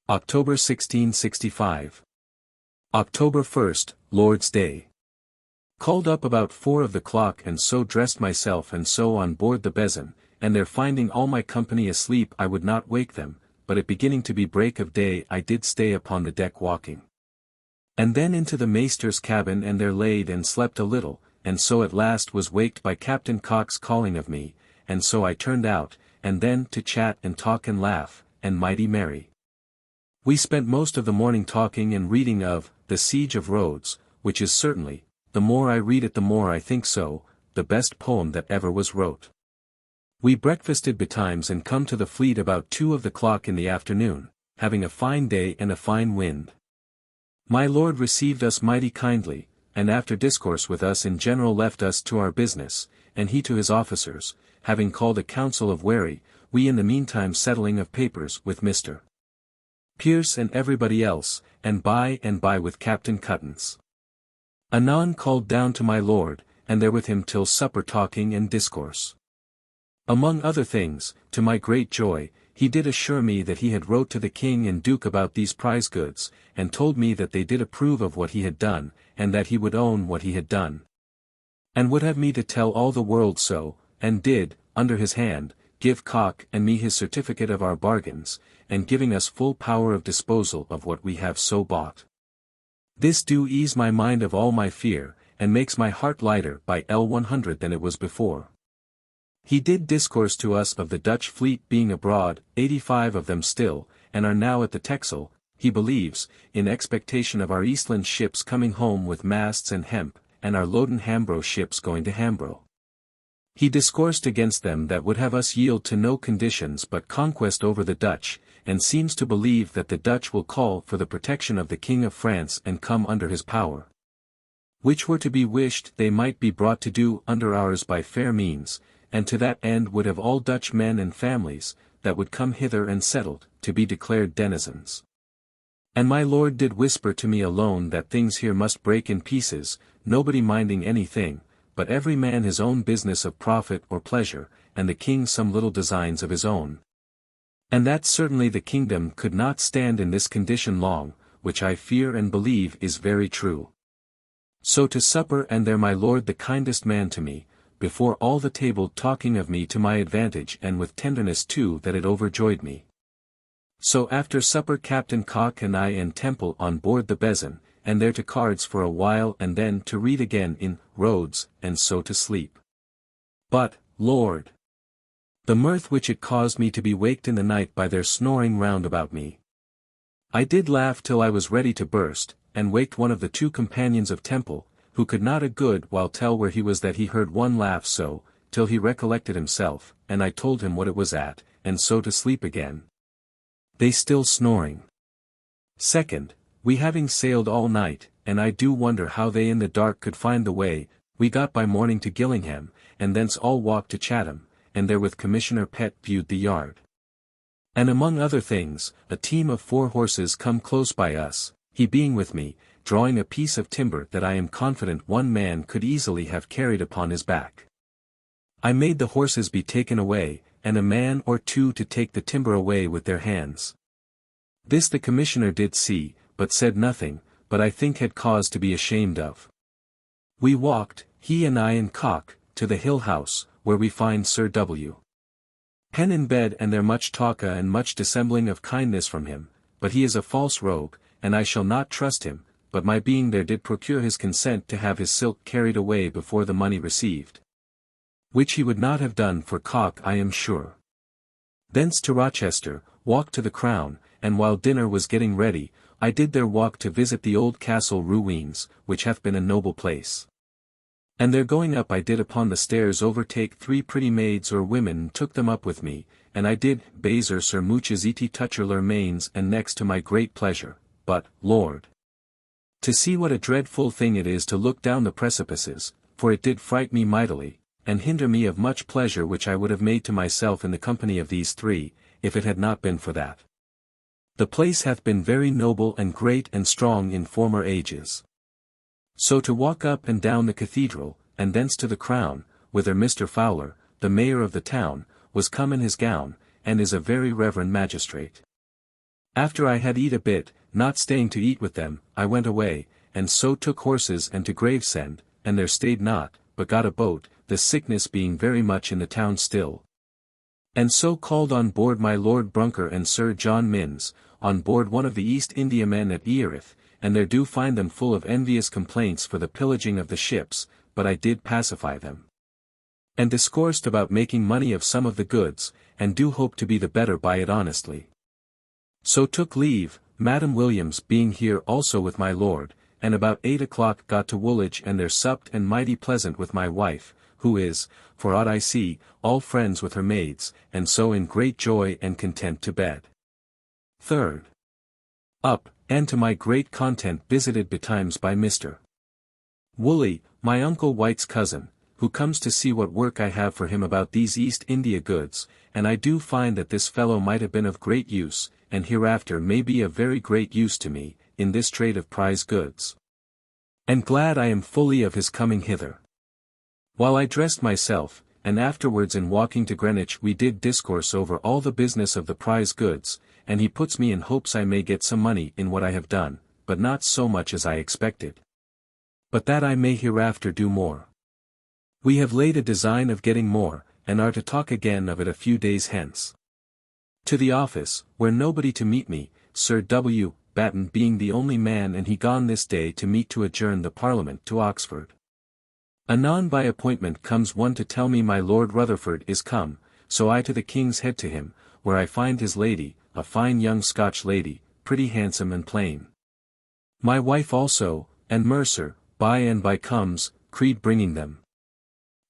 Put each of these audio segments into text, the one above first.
October 1665. October 1st, Lord's Day. Called up about 4 of the clock and so dressed myself and so on board the Bezan, and there finding all my company asleep I would not wake them, but it beginning to be break of day I did stay upon the deck walking. And then into the maester's cabin and there laid and slept a little, and so at last was waked by Captain Cock's calling of me, and so I turned out, and then to chat and talk and laugh, and mighty merry. We spent most of the morning talking and reading of The Siege of Rhodes, which is certainly, the more I read it the more I think so, the best poem that ever was wrote. We breakfasted betimes and come to the fleet about 2 of the clock in the afternoon, having a fine day and a fine wind. My lord received us mighty kindly, and after discourse with us in general left us to our business, and he to his officers, having called a council of wary, we in the meantime settling of papers with Mr. Pierce and everybody else, and by with Captain Cuttance. Anon called down to my lord, and there with him till supper talking and discourse. Among other things, to my great joy, he did assure me that he had wrote to the king and duke about these prize goods, and told me that they did approve of what he had done, and that he would own what he had done. And would have me to tell all the world so, and did, under his hand, give Cock and me his certificate of our bargains, and giving us full power of disposal of what we have so bought. This do ease my mind of all my fear, and makes my heart lighter by L100 than it was before. He did discourse to us of the Dutch fleet being abroad, 85 of them still, and are now at the Texel, he believes, in expectation of our Eastland ships coming home with masts and hemp, and our Loden Hambro ships going to Hambro. He discoursed against them that would have us yield to no conditions but conquest over the Dutch, and seems to believe that the Dutch will call for the protection of the King of France and come under his power. Which were to be wished they might be brought to do under ours by fair means, and to that end would have all Dutch men and families, that would come hither and settled, to be declared denizens. And my lord did whisper to me alone that things here must break in pieces, nobody minding anything, but every man his own business of profit or pleasure, and the king some little designs of his own. And that certainly the kingdom could not stand in this condition long, which I fear and believe is very true. So to supper and there my lord the kindest man to me, before all the table talking of me to my advantage and with tenderness too that it overjoyed me. So after supper Captain Cock and I and Temple on board the Bezan, and there to cards for a while and then to read again in Rhodes, and so to sleep. But, Lord! The mirth which it caused me to be waked in the night by their snoring round about me. I did laugh till I was ready to burst, and waked one of the 2 companions of Temple, who could not a good while tell where he was that he heard one laugh so, till he recollected himself, and I told him what it was at, and so to sleep again. They still snoring. 2nd, we having sailed all night, and I do wonder how they in the dark could find the way, we got by morning to Gillingham, and thence all walked to Chatham, and there with Commissioner Pett viewed the yard. And among other things, a team of 4 horses come close by us, he being with me, drawing a piece of timber that I am confident one man could easily have carried upon his back. I made the horses be taken away, and a man or 2 to take the timber away with their hands. This the commissioner did see, but said nothing, but I think had cause to be ashamed of. We walked, he and I and Cock, to the Hill House, where we find Sir W. Penn in bed and there much talka and much dissembling of kindness from him, but he is a false rogue, and I shall not trust him, but my being there did procure his consent to have his silk carried away before the money received. Which he would not have done for Cock I am sure. Thence to Rochester, walked to the Crown, and while dinner was getting ready, I did there walk to visit the old castle ruines, which hath been a noble place. And there going up I did upon the stairs overtake 3 pretty maids or women and took them up with me, and I did baser Sir Mooch's toucher their manes and necks to my great pleasure, but, Lord! To see what a dreadful thing it is to look down the precipices, for it did fright me mightily, and hinder me of much pleasure which I would have made to myself in the company of these 3, if it had not been for that. The place hath been very noble and great and strong in former ages. So to walk up and down the cathedral, and thence to the Crown, whither Mr. Fowler, the mayor of the town, was come in his gown, and is a very reverend magistrate. After I had eat a bit, not staying to eat with them, I went away, and so took horses and to Gravesend, and there stayed not, but got a boat, the sickness being very much in the town still. And so called on board my Lord Brunker and Sir John Minns, on board one of the East Indiamen at Erith, and there do find them full of envious complaints for the pillaging of the ships, but I did pacify them. And discoursed about making money of some of the goods, and do hope to be the better by it honestly. So took leave, Madam Williams being here also with my lord, and about 8 o'clock got to Woolwich and there supped and mighty pleasant with my wife, who is, for aught I see, all friends with her maids, and so in great joy and content to bed. 3rd. Up, and to my great content visited betimes by Mr. Woolley, my uncle White's cousin, who comes to see what work I have for him about these East India goods, and I do find that this fellow might have been of great use, and hereafter may be of very great use to me, in this trade of prize goods. And glad I am fully of his coming hither. While I dressed myself, and afterwards in walking to Greenwich we did discourse over all the business of the prize goods, and he puts me in hopes I may get some money in what I have done, but not so much as I expected. But that I may hereafter do more. We have laid a design of getting more, and are to talk again of it a few days hence. To the office, where nobody to meet me, Sir W. Batten being the only man and he gone this day to meet to adjourn the Parliament to Oxford. Anon by appointment comes one to tell me my Lord Rutherford is come, so I to the King's Head to him, where I find his lady, a fine young Scotch lady, pretty handsome and plain. My wife also, and Mercer, by and by comes, Creed bringing them.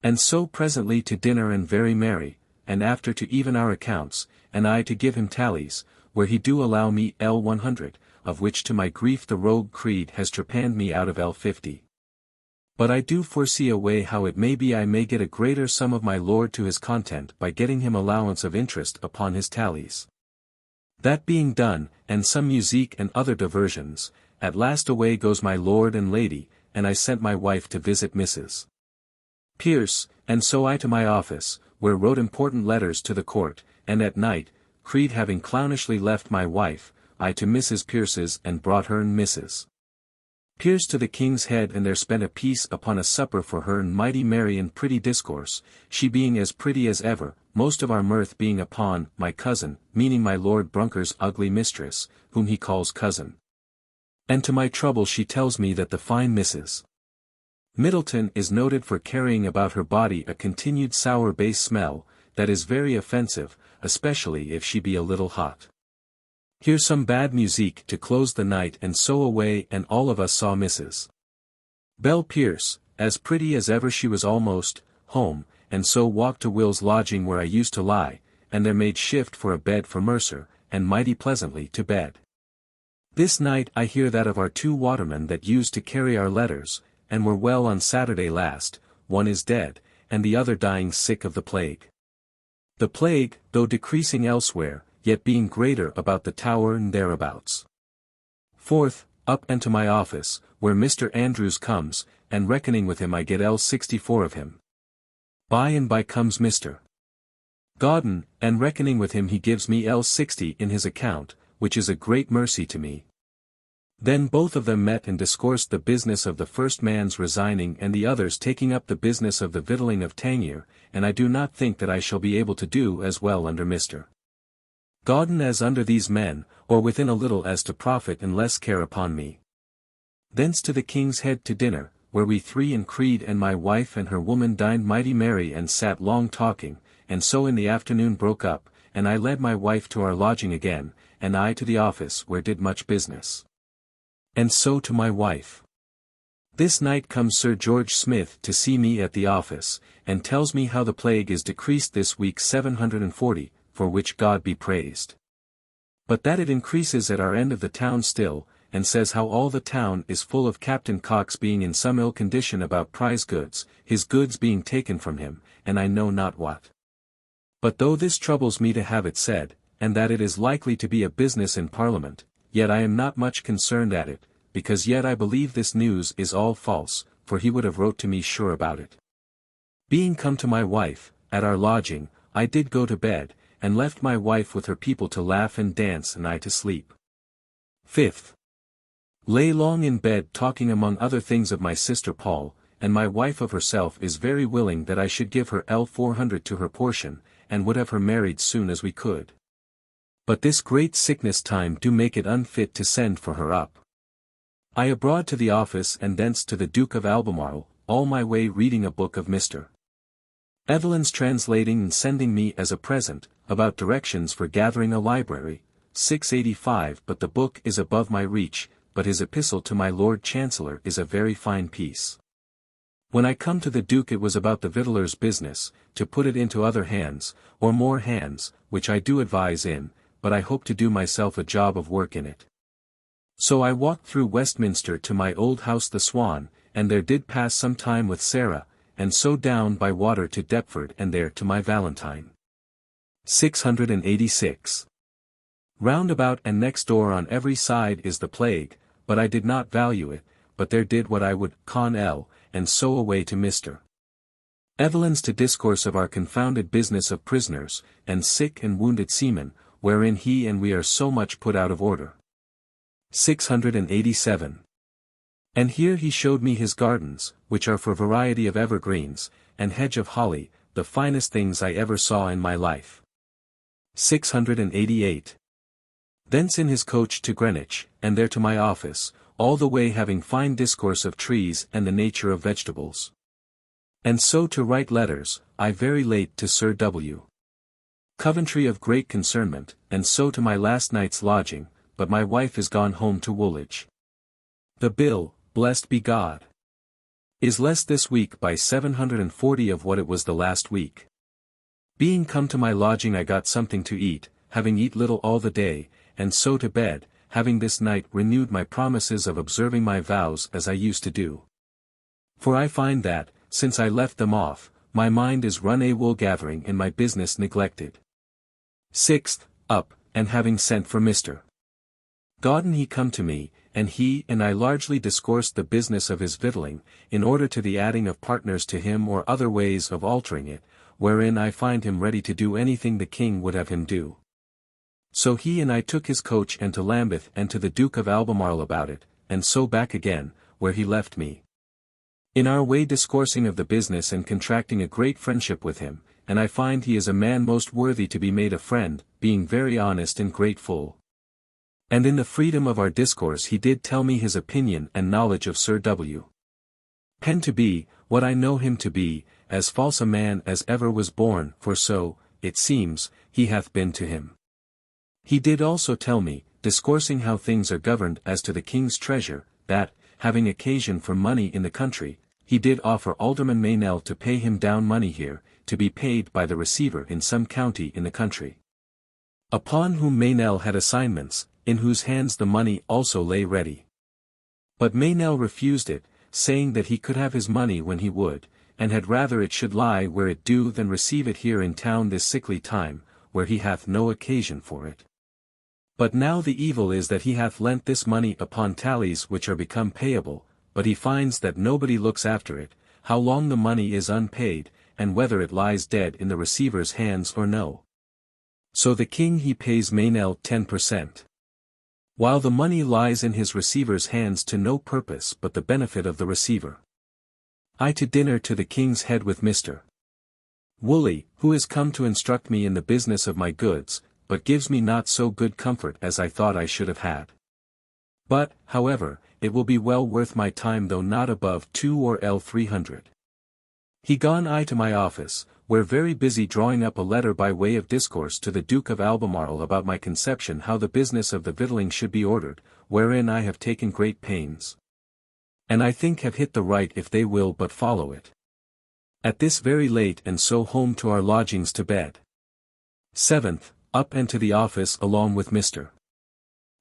And so presently to dinner and very merry, and after to even our accounts, and I to give him tallies, where he do allow me L100, of which to my grief the rogue Creed has trepanned me out of L50. But I do foresee a way how it may be I may get a greater sum of my lord to his content by getting him allowance of interest upon his tallies. That being done, and some musique and other diversions, at last away goes my lord and lady, and I sent my wife to visit Mrs. Pierce, and so I to my office, where wrote important letters to the court, and at night, Creed having clownishly left my wife, I to Mrs. Pierce's and brought her and Mrs. Pierce to the King's Head and there spent a piece upon a supper for her and mighty merry and pretty discourse, she being as pretty as ever, most of our mirth being upon my cousin, meaning my Lord Brunker's ugly mistress, whom he calls cousin. And to my trouble she tells me that the fine Mrs. Middleton is noted for carrying about her body a continued sour base smell, that is very offensive, especially if she be a little hot. Here's some bad musique to close the night and so away and all of us saw Mrs. Belle Pierce, as pretty as ever she was almost, home, and so walked to Will's lodging where I used to lie, and there made shift for a bed for Mercer, and mighty pleasantly to bed. This night I hear that of our 2 watermen that used to carry our letters, and were well on Saturday last, one is dead, and the other dying sick of the plague. The plague, though decreasing elsewhere, yet being greater about the Tower and thereabouts. 4th, up and to my office, where Mr. Andrews comes, and reckoning with him I get L64 of him. By and by comes Mr. Gauden, and reckoning with him he gives me L60 in his account, which is a great mercy to me. Then both of them met and discoursed the business of the first man's resigning and the others taking up the business of the victualling of Tangier, and I do not think that I shall be able to do as well under Mr. Gauden as under these men, or within a little as to profit and less care upon me. Thence to the King's Head to dinner, where we 3 and Creed and my wife and her woman dined mighty merry and sat long talking, and so in the afternoon broke up, and I led my wife to our lodging again, and I to the office where did much business. And so to my wife. This night comes Sir George Smith to see me at the office, and tells me how the plague is decreased this week 740, for which God be praised. But that it increases at our end of the town still, and says how all the town is full of Captain Cox being in some ill condition about prize goods, his goods being taken from him, and I know not what. But though this troubles me to have it said, and that it is likely to be a business in Parliament, yet I am not much concerned at it, because yet I believe this news is all false, for he would have wrote to me sure about it. Being come to my wife, at our lodging, I did go to bed, and left my wife with her people to laugh and dance and I to sleep. 5th. Lay long in bed talking among other things of my sister Paul, and my wife of herself is very willing that I should give her L400 to her portion, and would have her married soon as we could. But this great sickness time do make it unfit to send for her up. I abroad to the office and thence to the Duke of Albemarle, all my way reading a book of Mr. Evelyn's translating and sending me as a present, about directions for gathering a library, 685. But the book is above my reach, but his epistle to my Lord Chancellor is a very fine piece. When I come to the Duke it was about the victualler's business, to put it into other hands, or more hands, which I do advise in, but I hope to do myself a job of work in it. So I walked through Westminster to my old house the Swan, and there did pass some time with Sarah, and so down by water to Deptford and there to my Valentine. 686. Round about and next door on every side is the plague, but I did not value it, but there did what I would, con L, and so away to Mr. Evelyn's to discourse of our confounded business of prisoners, and sick and wounded seamen, wherein he and we are so much put out of order. 687. And here he showed me his gardens, which are for variety of evergreens, and hedge of holly, the finest things I ever saw in my life. 688. Thence in his coach to Greenwich, and there to my office, all the way having fine discourse of trees and the nature of vegetables. And so to write letters, I very late to Sir W. Coventry of great concernment, and so to my last night's lodging, but my wife is gone home to Woolwich. The bill, blessed be God, is less this week by 740 of what it was the last week. Being come to my lodging I got something to eat, having eat little all the day, and so to bed, having this night renewed my promises of observing my vows as I used to do. For I find that, since I left them off, my mind is run a wool gathering and my business neglected. 6th, up, and having sent for Mr. Gauden he come to me, and he and I largely discoursed the business of his victualling, in order to the adding of partners to him or other ways of altering it, wherein I find him ready to do anything the king would have him do. So he and I took his coach and to Lambeth and to the Duke of Albemarle about it, and so back again, where he left me. In our way discoursing of the business and contracting a great friendship with him, and I find he is a man most worthy to be made a friend, being very honest and grateful. And in the freedom of our discourse he did tell me his opinion and knowledge of Sir W. Penn to be, what I know him to be, as false a man as ever was born, for so, it seems, he hath been to him. He did also tell me, discoursing how things are governed as to the king's treasure, that, having occasion for money in the country, he did offer Alderman Meynell to pay him down money here, to be paid by the receiver in some county in the country. Upon whom Meynell had assignments, in whose hands the money also lay ready. But Meynell refused it, saying that he could have his money when he would, and had rather it should lie where it do than receive it here in town this sickly time, where he hath no occasion for it. But now the evil is that he hath lent this money upon tallies which are become payable, but he finds that nobody looks after it, how long the money is unpaid, and whether it lies dead in the receiver's hands or no. So the king he pays Meynell 10%. While the money lies in his receiver's hands to no purpose but the benefit of the receiver. I to dinner to the king's head with Mr. Woolley, who is come to instruct me in the business of my goods, but gives me not so good comfort as I thought I should have had. But, however, it will be well worth my time though not above 2 or L300. He gone I to my office, where very busy drawing up a letter by way of discourse to the Duke of Albemarle about my conception how the business of the victualling should be ordered, wherein I have taken great pains. And I think have hit the right if they will but follow it. At this very late and so home to our lodgings to bed. 7th, up and to the office along with Mr.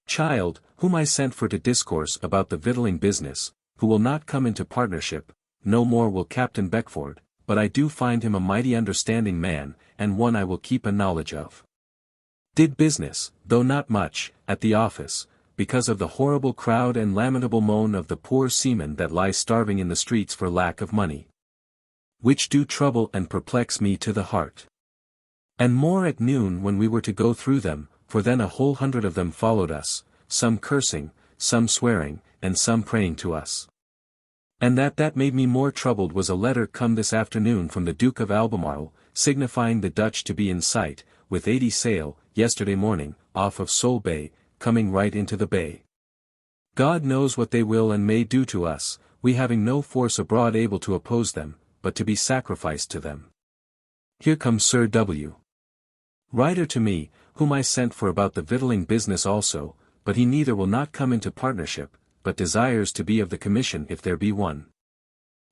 Child, whom I sent for to discourse about the victualling business, who will not come into partnership, no more will Captain Beckford, but I do find him a mighty understanding man, and one I will keep a knowledge of. Did business, though not much, at the office, because of the horrible crowd and lamentable moan of the poor seamen that lie starving in the streets for lack of money. Which do trouble and perplex me to the heart. And more at noon when we were to go through them, for then a whole 100 of them followed us, some cursing, some swearing, and some praying to us. And that made me more troubled was a letter come this afternoon from the Duke of Albemarle, signifying the Dutch to be in sight, with 80 sail, yesterday morning, off of Sol Bay, coming right into the bay. God knows what they will and may do to us, we having no force abroad able to oppose them, but to be sacrificed to them. Here comes Sir W. Rider to me, whom I sent for about the victualling business also, but he neither will not come into partnership, but desires to be of the commission if there be one.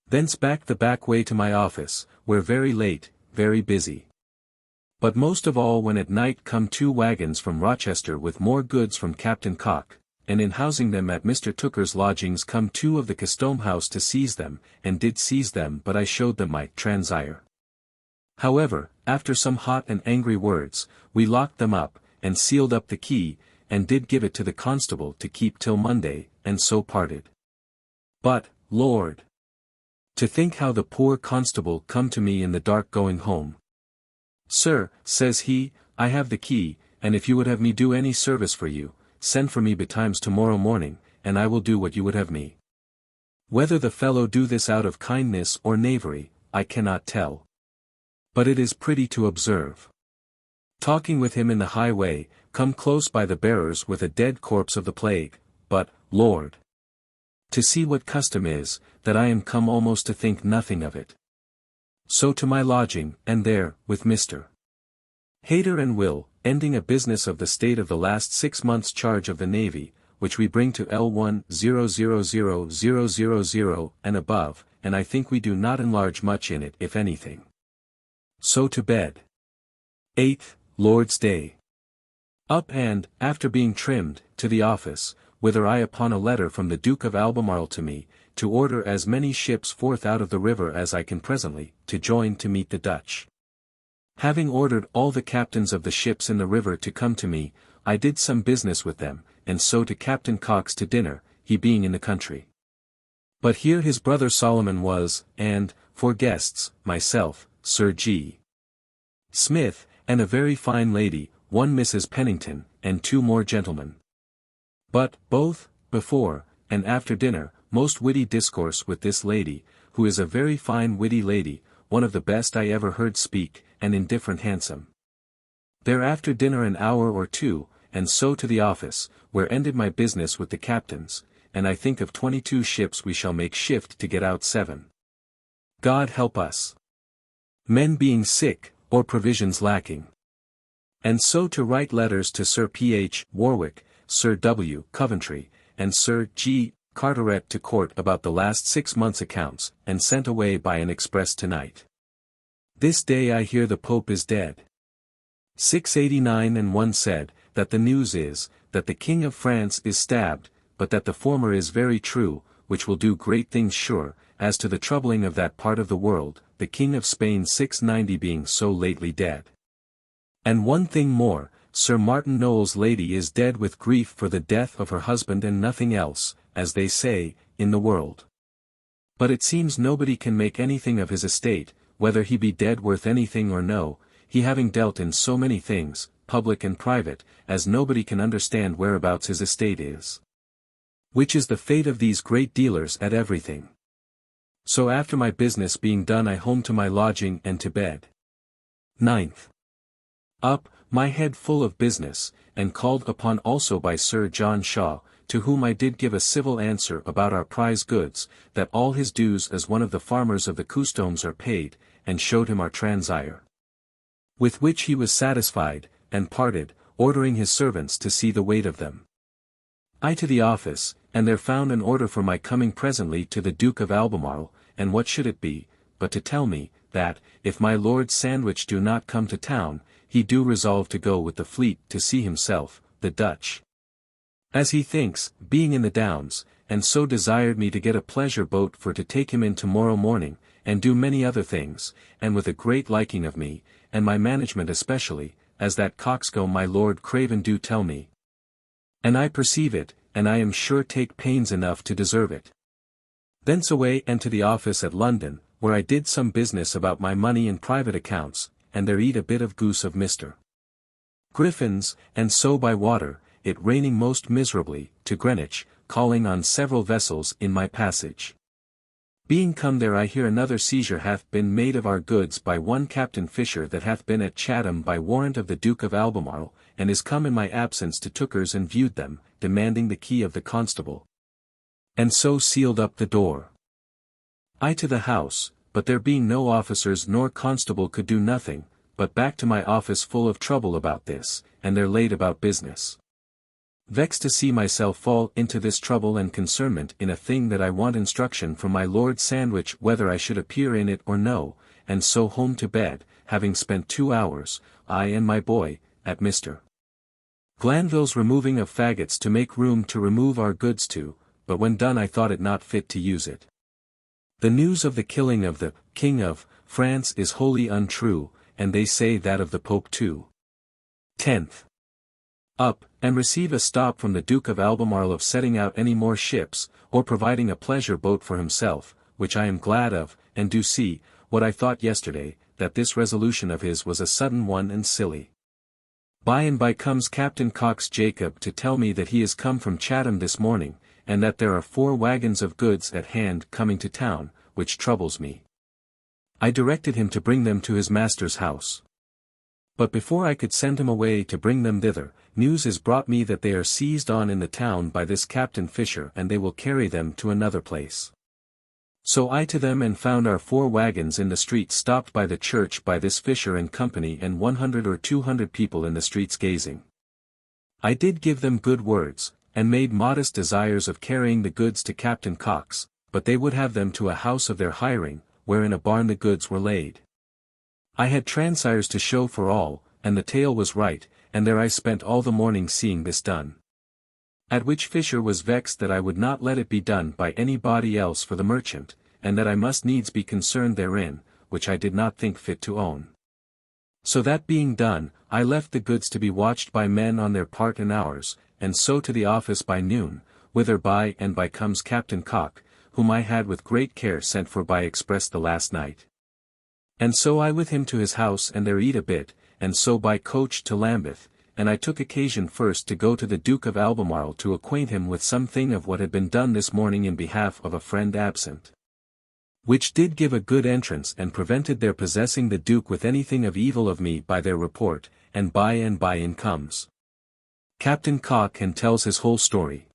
Thence back the back way to my office, where very late, very busy. But most of all when at night come 2 wagons from Rochester with more goods from Captain Cock, and in housing them at Mr. Tooker's lodgings come 2 of the Custom House to seize them, and did seize them but I showed them my transire. However, after some hot and angry words, we locked them up, and sealed up the key, and did give it to the constable to keep till Monday, and so parted. But, Lord! To think how the poor constable come to me in the dark going home. Sir, says he, I have the key, and if you would have me do any service for you, send for me betimes tomorrow morning, and I will do what you would have me. Whether the fellow do this out of kindness or knavery, I cannot tell. But it is pretty to observe. Talking with him in the highway, come close by the bearers with a dead corpse of the plague, but, Lord! To see what custom is, that I am come almost to think nothing of it. So to my lodging, and there, with Mr. Hayter and Will, ending a business of the state of the last 6 months' charge of the Navy, which we bring to L1000000 and above, and I think we do not enlarge much in it if anything. So to bed. 8th, Lord's Day. Up and, after being trimmed, to the office, whither I upon a letter from the Duke of Albemarle to me, to order as many ships forth out of the river as I can presently, to join to meet the Dutch. Having ordered all the captains of the ships in the river to come to me, I did some business with them, and so to Captain Cox to dinner, he being in the country. But here his brother Solomon was, and, for guests, myself, Sir G. Smith, and a very fine lady, one Mrs. Pennington, and 2 more gentlemen. But, both, before, and after dinner, most witty discourse with this lady, who is a very fine witty lady, one of the best I ever heard speak, and indifferent handsome. Thereafter dinner an hour or 2, and so to the office, where ended my business with the captains, and I think of 22 ships we shall make shift to get out 7. God help us! Men being sick, or provisions lacking. And so to write letters to Sir P.H. Warwick, Sir W. Coventry, and Sir G. Carteret to court about the last 6 months' accounts, and sent away by an express tonight. This day I hear the Pope is dead. 689 and 1 said, that the news is, that the King of France is stabbed, but that the former is very true, which will do great things sure, as to the troubling of that part of the world, the King of Spain 690 being so lately dead. And one thing more, Sir Martin Noel's lady is dead with grief for the death of her husband and nothing else, as they say, in the world. But it seems nobody can make anything of his estate, whether he be dead worth anything or no, he having dealt in so many things, public and private, as nobody can understand whereabouts his estate is. Which is the fate of these great dealers at everything. So after my business being done I home to my lodging and to bed. 9th. Up, my head full of business, and called upon also by Sir John Shaw, to whom I did give a civil answer about our prize goods, that all his dues as one of the farmers of the Customs are paid, and showed him our transire. With which he was satisfied, and parted, ordering his servants to see the weight of them. I to the office, and there found an order for my coming presently to the Duke of Albemarle, and what should it be, but to tell me, that, if my Lord Sandwich do not come to town, he do resolve to go with the fleet to see himself, the Dutch. As he thinks, being in the Downs, and so desired me to get a pleasure boat for to take him in tomorrow morning, and do many other things, and with a great liking of me, and my management especially, as that coxcomb my Lord Craven do tell me. And I perceive it, and I am sure take pains enough to deserve it. Thence away and to the office at London, where I did some business about my money and private accounts, and there eat a bit of goose of Mr. Griffin's, and so by water, it raining most miserably, to Greenwich, calling on several vessels in my passage. Being come there I hear another seizure hath been made of our goods by one Captain Fisher that hath been at Chatham by warrant of the Duke of Albemarle, and is come in my absence to Tookers and viewed them, demanding the key of the constable. And so sealed up the door. I to the house, but there being no officers nor constable could do nothing, but back to my office full of trouble about this, and there laid about business. Vexed to see myself fall into this trouble and concernment in a thing that I want instruction from my Lord Sandwich whether I should appear in it or no, and so home to bed, having spent 2 hours, I and my boy, at Mr. Glanville's removing of faggots to make room to remove our goods to, but when done I thought it not fit to use it. The news of the killing of the King of France is wholly untrue, and they say that of the Pope too. 10th. Up, and receive a stop from the Duke of Albemarle of setting out any more ships, or providing a pleasure boat for himself, which I am glad of, and do see, what I thought yesterday, that this resolution of his was a sudden one and silly. By and by comes Captain Cox Jacob to tell me that he is come from Chatham this morning, and that there are 4 wagons of goods at hand coming to town, which troubles me. I directed him to bring them to his master's house. But before I could send him away to bring them thither, news is brought me that they are seized on in the town by this Captain Fisher and they will carry them to another place. So I to them and found our 4 wagons in the street stopped by the church by this Fisher and company and 100 or 200 people in the streets gazing. I did give them good words, and made modest desires of carrying the goods to Captain Cox, but they would have them to a house of their hiring, where in a barn the goods were laid. I had transires to show for all, and the tale was right, and there I spent all the morning seeing this done. At which Fisher was vexed that I would not let it be done by any body else for the merchant, and that I must needs be concerned therein, which I did not think fit to own. So that being done, I left the goods to be watched by men on their part and ours, and so to the office by noon, whither by and by comes Captain Cock, whom I had with great care sent for by express the last night. And so I with him to his house and there eat a bit, and so by coach to Lambeth, and I took occasion first to go to the Duke of Albemarle to acquaint him with something of what had been done this morning in behalf of a friend absent. Which did give a good entrance and prevented their possessing the Duke with anything of evil of me by their report, and by in comes Captain Cock and tells his whole story.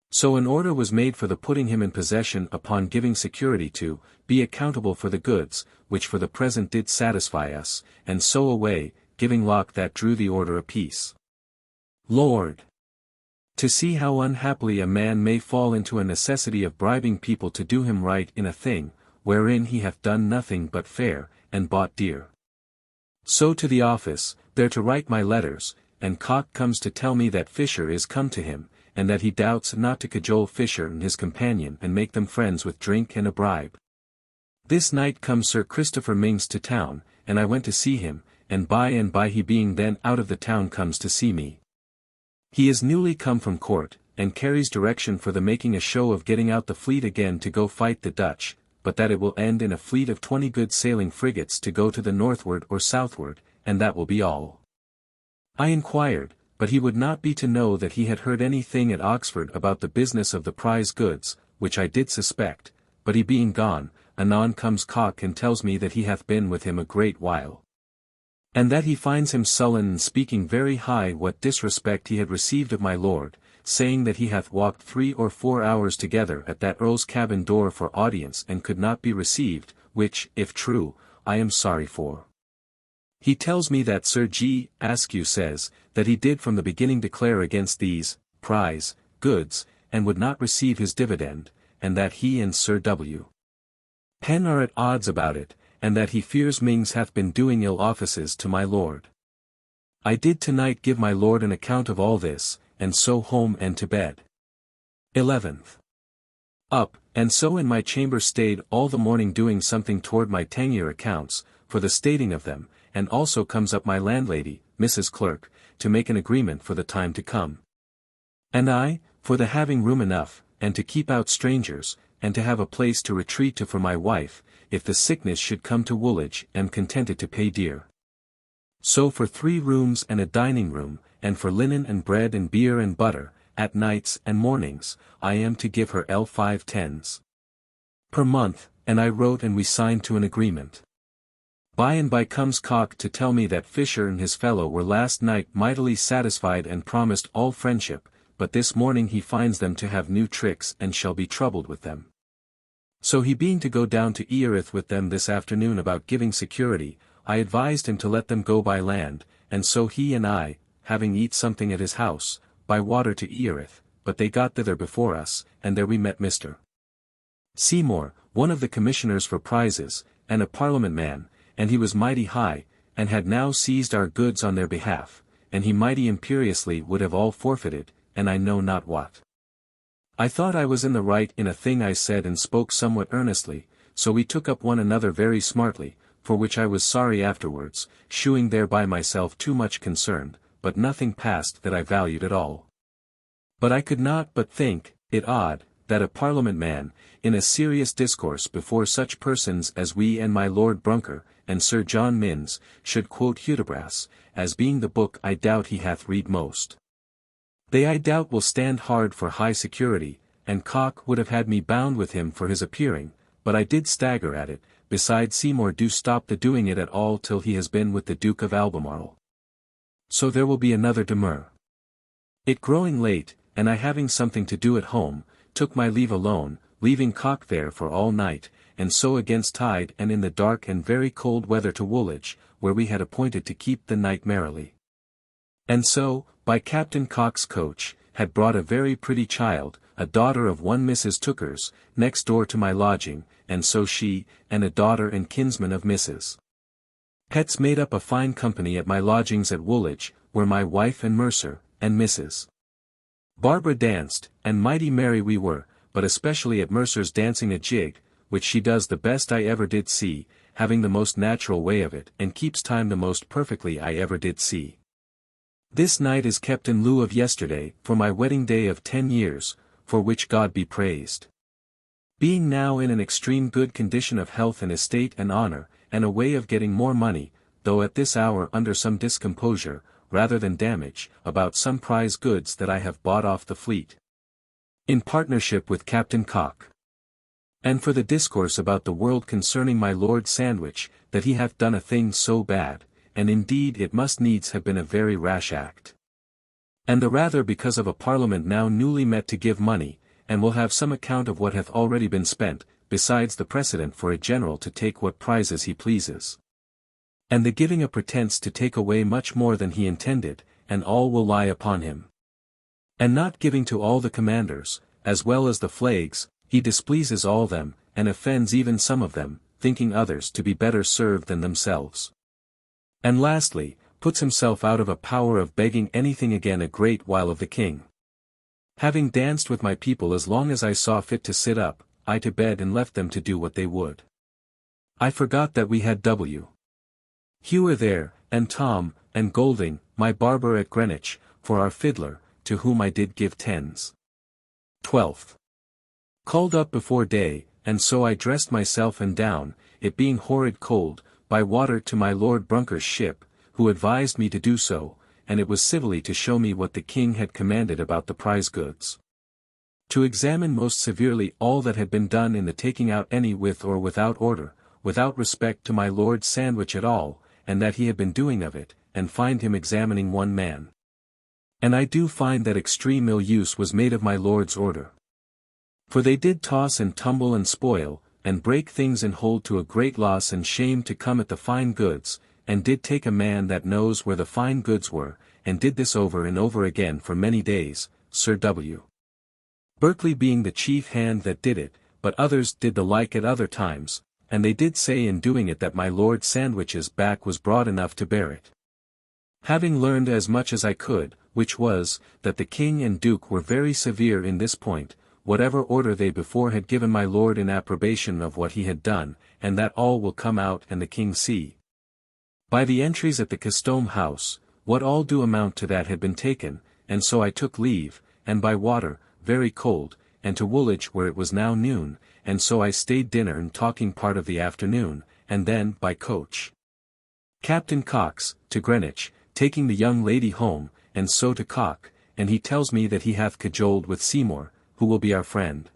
So an order was made for the putting him in possession upon giving security to, be accountable for the goods, which for the present did satisfy us, and so away, giving Locke that drew the order apiece. Lord! To see how unhappily a man may fall into a necessity of bribing people to do him right in a thing, wherein he hath done nothing but fair, and bought dear. So to the office, there to write my letters, and Cock comes to tell me that Fisher is come to him, and that he doubts not to cajole Fisher and his companion and make them friends with drink and a bribe. This night comes Sir Christopher Mings to town, and I went to see him, and by he being then out of the town comes to see me. He is newly come from court, and carries direction for the making a show of getting out the fleet again to go fight the Dutch, but that it will end in a fleet of 20 good sailing frigates to go to the northward or southward, and that will be all. I inquired, but he would not be to know that he had heard anything at Oxford about the business of the prize goods, which I did suspect, but he being gone, anon comes Cock and tells me that he hath been with him a great while. And that he finds him sullen and speaking very high what disrespect he had received of my lord, saying that he hath walked 3 or 4 hours together at that earl's cabin door for audience and could not be received, which, if true, I am sorry for. He tells me that Sir G. Askew says, that he did from the beginning declare against these, prize, goods, and would not receive his dividend, and that he and Sir W. Penn are at odds about it, and that he fears Mings hath been doing ill offices to my lord. I did tonight give my lord an account of all this, and so home and to bed. 11th. Up, and so in my chamber stayed all the morning doing something toward my 10-year accounts, for the stating of them, and also comes up my landlady, Mrs. Clerk, to make an agreement for the time to come. And I, for the having room enough, and to keep out strangers, and to have a place to retreat to for my wife, if the sickness should come to Woolwich, am contented to pay dear. So for 3 rooms and a dining room, and for linen and bread and beer and butter, at nights and mornings, I am to give her L5 per month, and I wrote and we signed to an agreement. By and by comes Cock to tell me that Fisher and his fellow were last night mightily satisfied and promised all friendship, but this morning he finds them to have new tricks and shall be troubled with them. So he being to go down to Erith with them this afternoon about giving security, I advised him to let them go by land, and so he and I, having eat something at his house, by water to Erith, but they got thither before us, and there we met Mr. Seymour, one of the commissioners for prizes, and a Parliament man, and he was mighty high, and had now seized our goods on their behalf, and he mighty imperiously would have all forfeited, and I know not what. I thought I was in the right in a thing I said and spoke somewhat earnestly, so we took up one another very smartly, for which I was sorry afterwards, shewing thereby myself too much concerned, but nothing passed that I valued at all. But I could not but think it odd, that a Parliament man, in a serious discourse before such persons as we and my Lord Brunker, and Sir John Minns, should quote Hudibras, as being the book I doubt he hath read most. They I doubt will stand hard for high security, and Cock would have had me bound with him for his appearing, but I did stagger at it, besides Seymour do stop the doing it at all till he has been with the Duke of Albemarle. So there will be another demur. It growing late, and I having something to do at home, took my leave alone, leaving Cock there for all night, and so against tide and in the dark and very cold weather to Woolwich, where we had appointed to keep the night merrily. And so, by Captain Cock's coach, had brought a very pretty child, a daughter of one Mrs. Tookers, next door to my lodging, and so she, and a daughter and kinsman of Mrs. Petts made up a fine company at my lodgings at Woolwich, where my wife and Mercer, and Mrs. Barbara danced, and mighty merry we were, but especially at Mercer's dancing a jig, which she does the best I ever did see, having the most natural way of it, and keeps time the most perfectly I ever did see. This night is kept in lieu of yesterday, for my wedding day of 10 years, for which God be praised. Being now in an extreme good condition of health and estate and honor, and a way of getting more money, though at this hour under some discomposure, rather than damage, about some prize goods that I have bought off the fleet, in partnership with Captain Cock. And for the discourse about the world concerning my Lord Sandwich, that he hath done a thing so bad, and indeed it must needs have been a very rash act. And the rather because of a Parliament now newly met to give money, and will have some account of what hath already been spent, besides the precedent for a general to take what prizes he pleases. And the giving a pretence to take away much more than he intended, and all will lie upon him. And not giving to all the commanders, as well as the flags, he displeases all them, and offends even some of them, thinking others to be better served than themselves. And lastly, puts himself out of a power of begging anything again a great while of the king. Having danced with my people as long as I saw fit to sit up, I to bed and left them to do what they would. I forgot that we had W. Hewer there, and Tom, and Golding, my barber at Greenwich, for our fiddler, to whom I did give 10s. 12th. Called up before day, and so I dressed myself and down, it being horrid cold, by water to my Lord Brunker's ship, who advised me to do so, and it was civilly to show me what the king had commanded about the prize goods. To examine most severely all that had been done in the taking out any with or without order, without respect to my Lord Sandwich at all, and that he had been doing of it, and find him examining one man. And I do find that extreme ill use was made of my Lord's order. For they did toss and tumble and spoil, and break things and hold to a great loss and shame to come at the fine goods, and did take a man that knows where the fine goods were, and did this over and over again for many days, Sir W. Berkeley being the chief hand that did it, but others did the like at other times, and they did say in doing it that my Lord Sandwich's back was broad enough to bear it. Having learned as much as I could, which was, that the king and duke were very severe in this point, whatever order they before had given my lord in approbation of what he had done, and that all will come out and the king see. By the entries at the Custom House, what all do amount to that had been taken, and so I took leave, and by water, very cold, and to Woolwich where it was now noon, and so I stayed dinner and talking part of the afternoon, and then by coach. Captain Cox, to Greenwich, taking the young lady home, and so to Cock, and he tells me that he hath cajoled with Seymour, who will be our friend.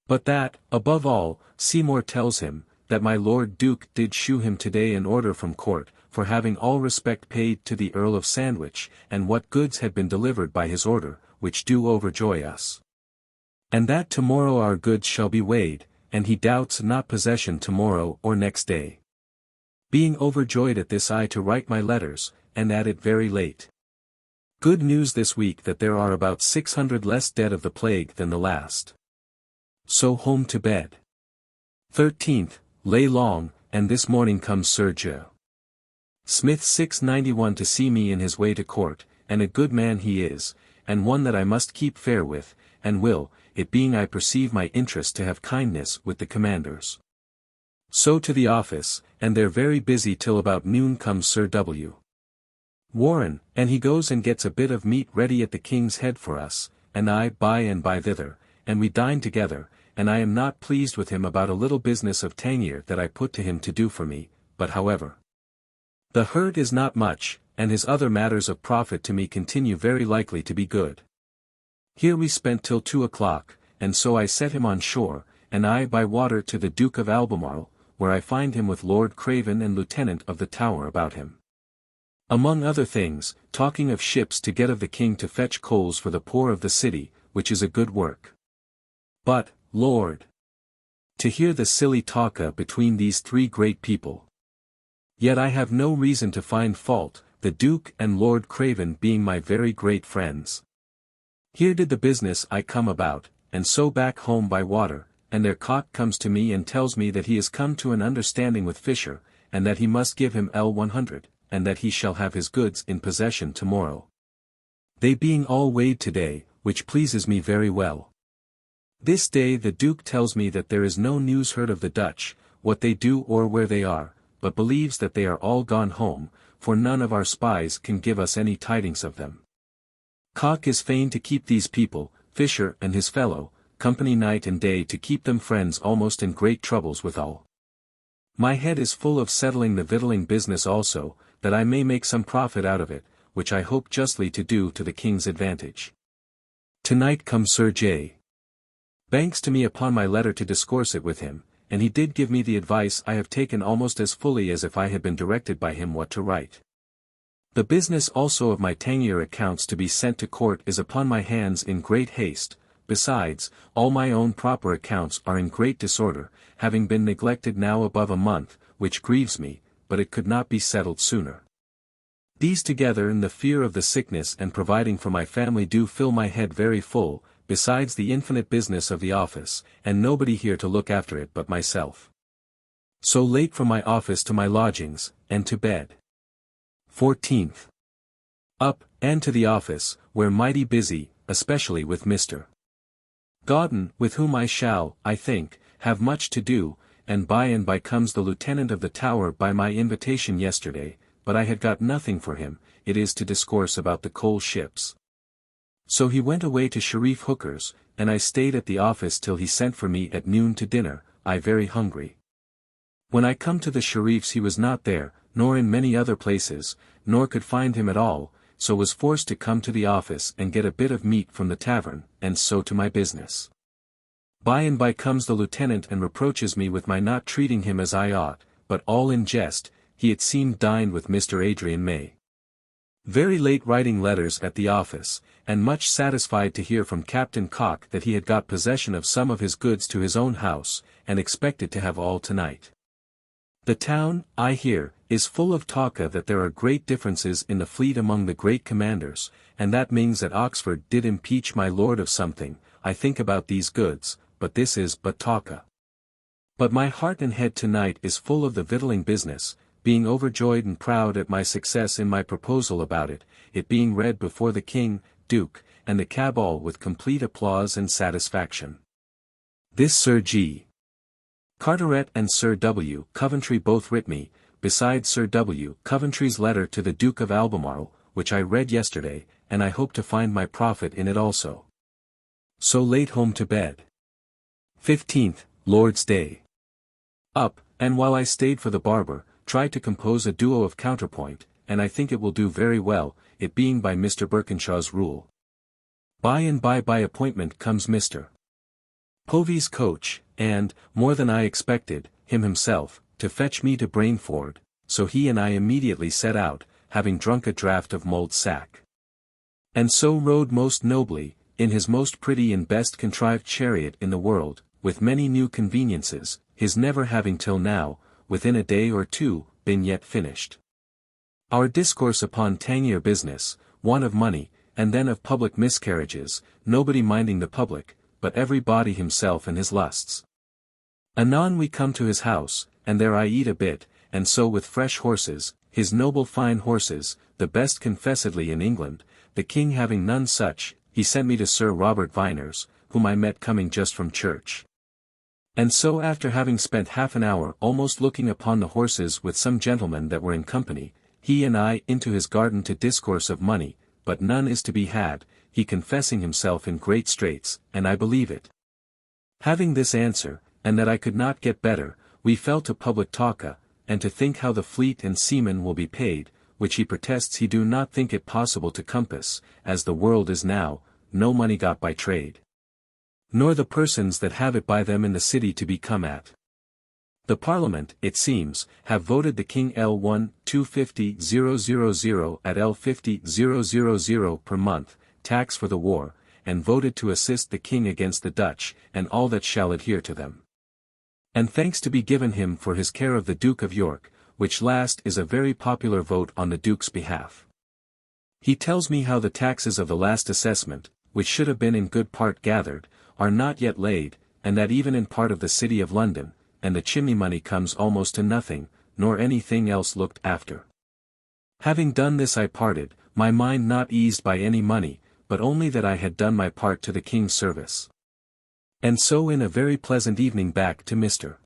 But that, above all, Seymour tells him, that my Lord Duke did shew him today an order from court, for having all respect paid to the Earl of Sandwich, and what goods had been delivered by his order, which do overjoy us. And that tomorrow our goods shall be weighed, and he doubts not possession tomorrow or next day. Being overjoyed at this I to write my letters, and at it very late. Good news this week that there are about 600 less dead of the plague than the last. So home to bed. 13th, lay long, and this morning comes Sir J. Smith 691 to see me in his way to court, and a good man he is, and one that I must keep fair with, and will, it being I perceive my interest to have kindness with the commanders. So to the office, and they're very busy till about noon comes Sir W. Warren, and he goes and gets a bit of meat ready at the King's Head for us, and I by and by thither, and we dine together, and I am not pleased with him about a little business of Tangier that I put to him to do for me, but however. The hurt is not much, and his other matters of profit to me continue very likely to be good. Here we spent till 2 o'clock, and so I set him on shore, and I by water to the Duke of Albemarle, where I find him with Lord Craven and Lieutenant of the Tower about him. Among other things, talking of ships to get of the king to fetch coals for the poor of the city, which is a good work. But, Lord! To hear the silly talk between these three great people. Yet I have no reason to find fault, the Duke and Lord Craven being my very great friends. Here did the business I come about, and so back home by water, and their Cock comes to me and tells me that he has come to an understanding with Fisher, and that he must give him L100, and that he shall have his goods in possession tomorrow. They being all weighed today, which pleases me very well. This day the Duke tells me that there is no news heard of the Dutch, what they do or where they are, but believes that they are all gone home, for none of our spies can give us any tidings of them. Cock is fain to keep these people, Fisher and his fellow, company night and day to keep them friends almost in great troubles withal. My head is full of settling the victualling business also, that I may make some profit out of it, which I hope justly to do to the king's advantage. Tonight comes Sir J. Banks to me upon my letter to discourse it with him, and he did give me the advice I have taken almost as fully as if I had been directed by him what to write. The business also of my Tangier accounts to be sent to court is upon my hands in great haste, besides, all my own proper accounts are in great disorder, having been neglected now above a month, which grieves me, but it could not be settled sooner. These together and the fear of the sickness and providing for my family do fill my head very full, besides the infinite business of the office, and nobody here to look after it but myself. So late from my office to my lodgings, and to bed. 14th. Up, and to the office, where mighty busy, especially with Mr. Gauden, with whom I shall, I think, have much to do, and by comes the Lieutenant of the Tower by my invitation yesterday, but I had got nothing for him, it is to discourse about the coal ships. So he went away to Sharif Hooker's, and I stayed at the office till he sent for me at noon to dinner, I very hungry. When I come to the Sharif's he was not there, nor in many other places, nor could find him at all, so was forced to come to the office and get a bit of meat from the tavern, and so to my business. By and by comes the lieutenant and reproaches me with my not treating him as I ought, but all in jest, he it seemed dined with Mr. Adrian May. Very late writing letters at the office, and much satisfied to hear from Captain Cock that he had got possession of some of his goods to his own house, and expected to have all tonight. The town, I hear, is full of talk that there are great differences in the fleet among the great commanders, and that means that Oxford did impeach my lord of something, I think about these goods, but this is but talk. But my heart and head tonight is full of the victualling business, being overjoyed and proud at my success in my proposal about it, it being read before the king, duke, and the cabal with complete applause and satisfaction. This Sir G. Carteret and Sir W. Coventry both writ me, besides Sir W. Coventry's letter to the Duke of Albemarle, which I read yesterday, and I hope to find my profit in it also. So late home to bed. 15th, Lord's Day. Up, and while I stayed for the barber, try to compose a duo of counterpoint, and I think it will do very well, it being by Mr. Birkinshaw's rule. By and by appointment comes Mr. Pepys' coach, and, more than I expected, him himself, to fetch me to Brainford, so he and I immediately set out, having drunk a draught of mulled sack. And so rode most nobly, in his most pretty and best contrived chariot in the world, with many new conveniences, his never having till now, within a day or two, been yet finished. Our discourse upon Tangier business, one of money, and then of public miscarriages, nobody minding the public, but every body himself and his lusts. Anon we come to his house, and there I eat a bit, and so with fresh horses, his noble fine horses, the best confessedly in England, the king having none such, he sent me to Sir Robert Viner's, whom I met coming just from church. And so after having spent half an hour almost looking upon the horses with some gentlemen that were in company, he and I into his garden to discourse of money, but none is to be had, he confessing himself in great straits, and I believe it. Having this answer, and that I could not get better, we fell to public talka, and to think how the fleet and seamen will be paid, which he protests he do not think it possible to compass, as the world is now, no money got by trade. Nor the persons that have it by them in the city to be come at. The Parliament, it seems, have voted the King L1 250,000 at L50,000 per month, tax for the war, and voted to assist the King against the Dutch, and all that shall adhere to them. And thanks to be given him for his care of the Duke of York, which last is a very popular vote on the Duke's behalf. He tells me how the taxes of the last assessment, which should have been in good part gathered, are not yet laid, and that even in part of the city of London, and the chimney money comes almost to nothing, nor anything else looked after. Having done this I parted, my mind not eased by any money, but only that I had done my part to the King's service. And so in a very pleasant evening back to Mr.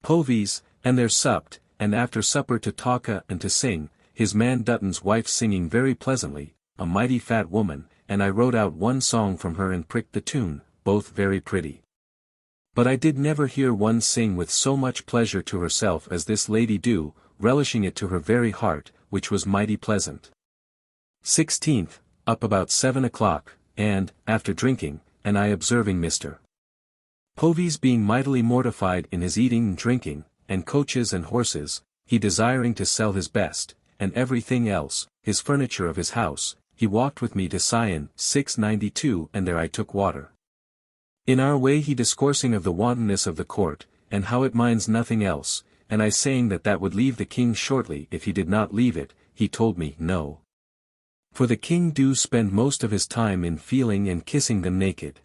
Pepys, and there supped, and after supper to talka and to sing, his man Dutton's wife singing very pleasantly, a mighty fat woman, and I wrote out one song from her and pricked the tune, both very pretty. But I did never hear one sing with so much pleasure to herself as this lady do, relishing it to her very heart, which was mighty pleasant. 16th, up about 7 o'clock, and, after drinking, and I observing Mr. Pepys being mightily mortified in his eating and drinking, and coaches and horses, he desiring to sell his best, and everything else, his furniture of his house, he walked with me to Sion 692 and there I took water. In our way he discoursing of the wantonness of the court, and how it minds nothing else, and I saying that would leave the king shortly if he did not leave it, he told me no. For the king do spend most of his time in feeling and kissing them naked.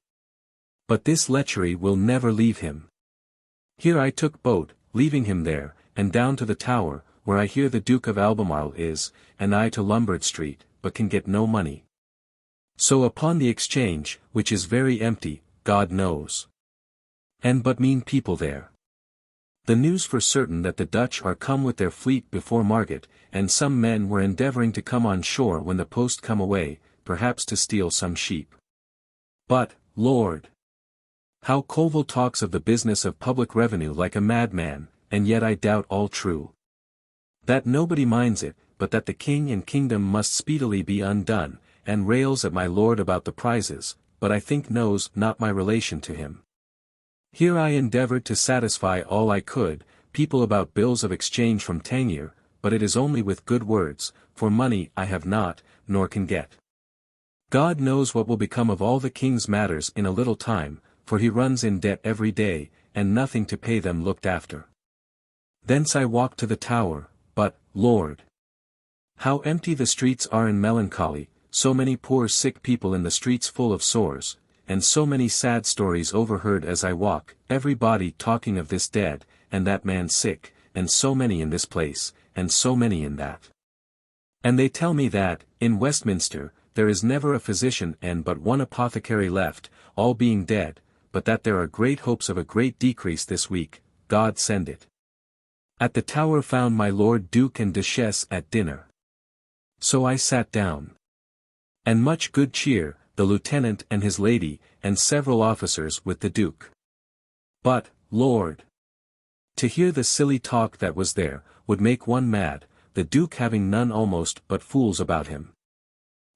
But this lechery will never leave him. Here I took boat, leaving him there, and down to the Tower, where I hear the Duke of Albemarle is, and I to Lombard Street, but can get no money. So upon the Exchange, which is very empty, God knows. And but mean people there. The news for certain that the Dutch are come with their fleet before Margate, and some men were endeavouring to come on shore when the post come away, perhaps to steal some sheep. But, Lord! How Colville talks of the business of public revenue like a madman, and yet I doubt all true. That nobody minds it, but that the king and kingdom must speedily be undone, and rails at my lord about the prizes, but I think knows not my relation to him. Here I endeavoured to satisfy all I could, people about bills of exchange from Tangier, but it is only with good words, for money I have not, nor can get. God knows what will become of all the king's matters in a little time, for he runs in debt every day, and nothing to pay them looked after. Thence I walked to the Tower, but, Lord! How empty the streets are in melancholy, so many poor sick people in the streets full of sores, and so many sad stories overheard as I walk, everybody talking of this dead, and that man sick, and so many in this place, and so many in that. And they tell me that, in Westminster, there is never a physician and but one apothecary left, all being dead, but that there are great hopes of a great decrease this week, God send it. At the Tower found my Lord Duke and Duchess at dinner. So I sat down. And much good cheer, the lieutenant and his lady, and several officers with the Duke. But, Lord! To hear the silly talk that was there, would make one mad, the Duke having none almost but fools about him.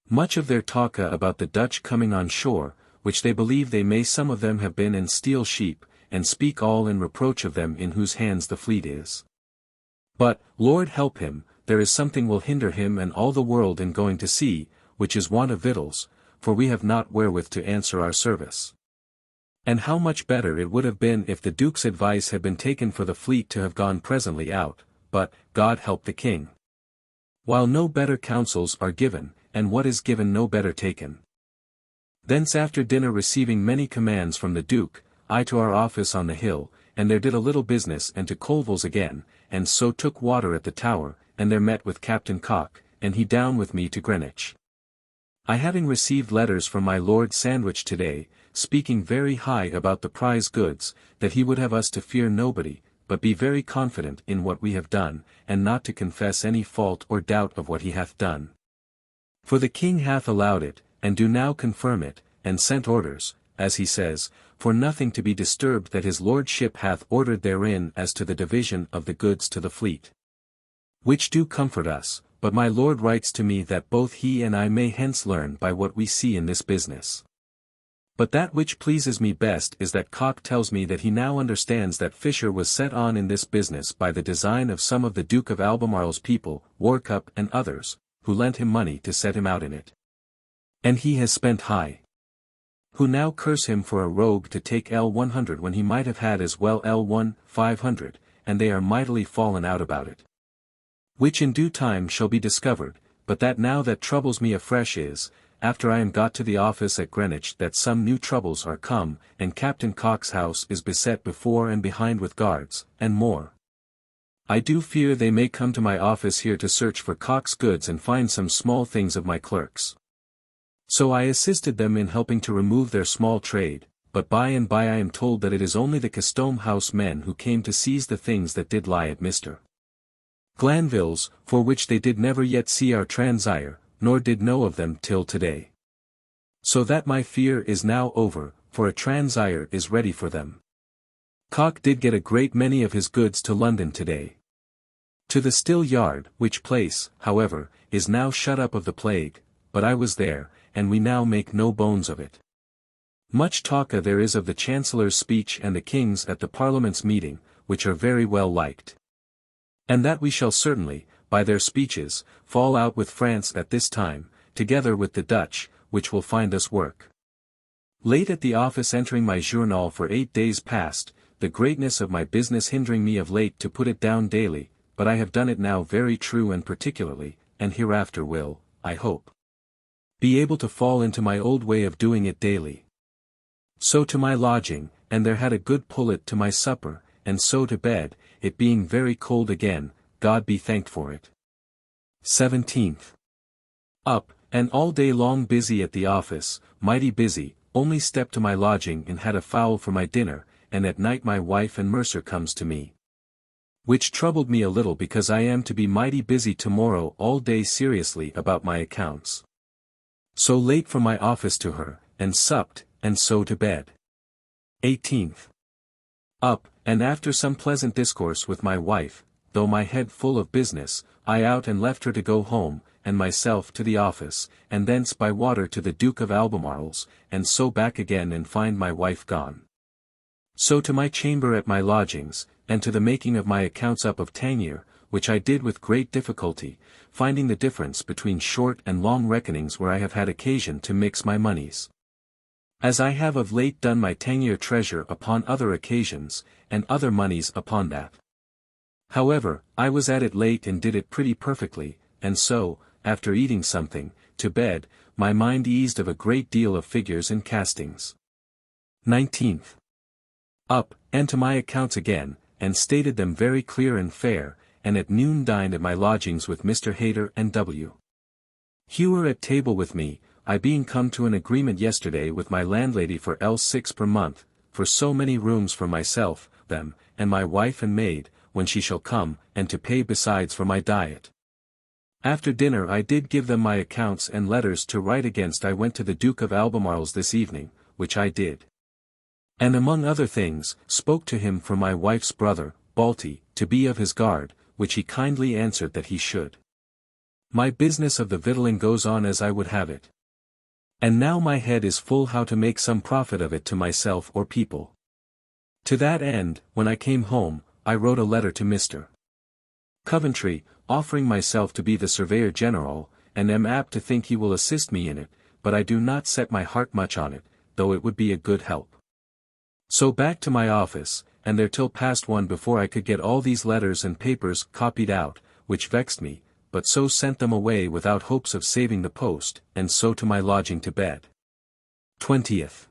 Much of their talk about the Dutch coming on shore, which they believe they may some of them have been and steal sheep, and speak all in reproach of them in whose hands the fleet is. But, Lord help him, there is something will hinder him and all the world in going to sea, which is want of victuals, for we have not wherewith to answer our service. And how much better it would have been if the Duke's advice had been taken for the fleet to have gone presently out, but, God help the king. While no better counsels are given, and what is given no better taken. Thence after dinner receiving many commands from the Duke, I to our office on the hill, and there did a little business and to Colville's again, and so took water at the Tower, and there met with Captain Cock, and he down with me to Greenwich. I having received letters from my Lord Sandwich today, speaking very high about the prize goods, that he would have us to fear nobody, but be very confident in what we have done, and not to confess any fault or doubt of what he hath done. For the king hath allowed it, and do now confirm it, and sent orders, as he says, for nothing to be disturbed that his lordship hath ordered therein as to the division of the goods to the fleet. Which do comfort us, but my lord writes to me that both he and I may hence learn by what we see in this business. But that which pleases me best is that Cock tells me that he now understands that Fisher was set on in this business by the design of some of the Duke of Albemarle's people, Warcup and others, who lent him money to set him out in it. And he has spent high. Who now curse him for a rogue to take L100 when he might have had as well L500, and they are mightily fallen out about it. Which in due time shall be discovered, but that now that troubles me afresh is, after I am got to the office at Greenwich that some new troubles are come, and Captain Cock's house is beset before and behind with guards, and more. I do fear they may come to my office here to search for Cock's goods and find some small things of my clerks. So I assisted them in helping to remove their small trade, but by and by I am told that it is only the Custom House men who came to seize the things that did lie at Mr. Glanville's, for which they did never yet see our transire, nor did know of them till today. So that my fear is now over, for a transire is ready for them. Cock did get a great many of his goods to London today. To the Still Yard, which place, however, is now shut up of the plague, but I was there, and we now make no bones of it. Much talk there is of the Chancellor's speech and the King's at the Parliament's meeting, which are very well liked. And that we shall certainly, by their speeches, fall out with France at this time, together with the Dutch, which will find us work. Late at the office entering my journal for 8 days past, the greatness of my business hindering me of late to put it down daily, but I have done it now very true and particularly, and hereafter will, I hope, be able to fall into my old way of doing it daily. So to my lodging, and there had a good pullet to my supper, and so to bed, it being very cold again, God be thanked for it. 17th. Up, and all day long busy at the office, mighty busy, only stepped to my lodging and had a fowl for my dinner, and at night my wife and Mercer comes to me. Which troubled me a little because I am to be mighty busy tomorrow all day seriously about my accounts. So late from my office to her, and supped, and so to bed. 18th. Up, and after some pleasant discourse with my wife, though my head full of business, I out and left her to go home, and myself to the office, and thence by water to the Duke of Albemarle's, and so back again and find my wife gone. So to my chamber at my lodgings, and to the making of my accounts up of Tangier, which I did with great difficulty, finding the difference between short and long reckonings where I have had occasion to mix my moneys. As I have of late done my Tangier treasure upon other occasions, and other moneys upon that. However, I was at it late and did it pretty perfectly, and so, after eating something, to bed, my mind eased of a great deal of figures and castings. 19th. Up, and to my accounts again, and stated them very clear and fair, and at noon dined at my lodgings with Mr. Hayter and W. Hewer at table with me, I being come to an agreement yesterday with my landlady for L6 per month, for so many rooms for myself, them, and my wife and maid, when she shall come, and to pay besides for my diet. After dinner I did give them my accounts and letters to write against. I went to the Duke of Albemarle's this evening, which I did. And among other things, spoke to him for my wife's brother, Balty, to be of his guard, which he kindly answered that he should. My business of the victualling goes on as I would have it. And now my head is full how to make some profit of it to myself or people. To that end, when I came home, I wrote a letter to Mr. Coventry, offering myself to be the Surveyor General, and am apt to think he will assist me in it, but I do not set my heart much on it, though it would be a good help. So back to my office, and there till past 1 before I could get all these letters and papers copied out, which vexed me, but so sent them away without hopes of saving the post, and so to my lodging to bed. 20th.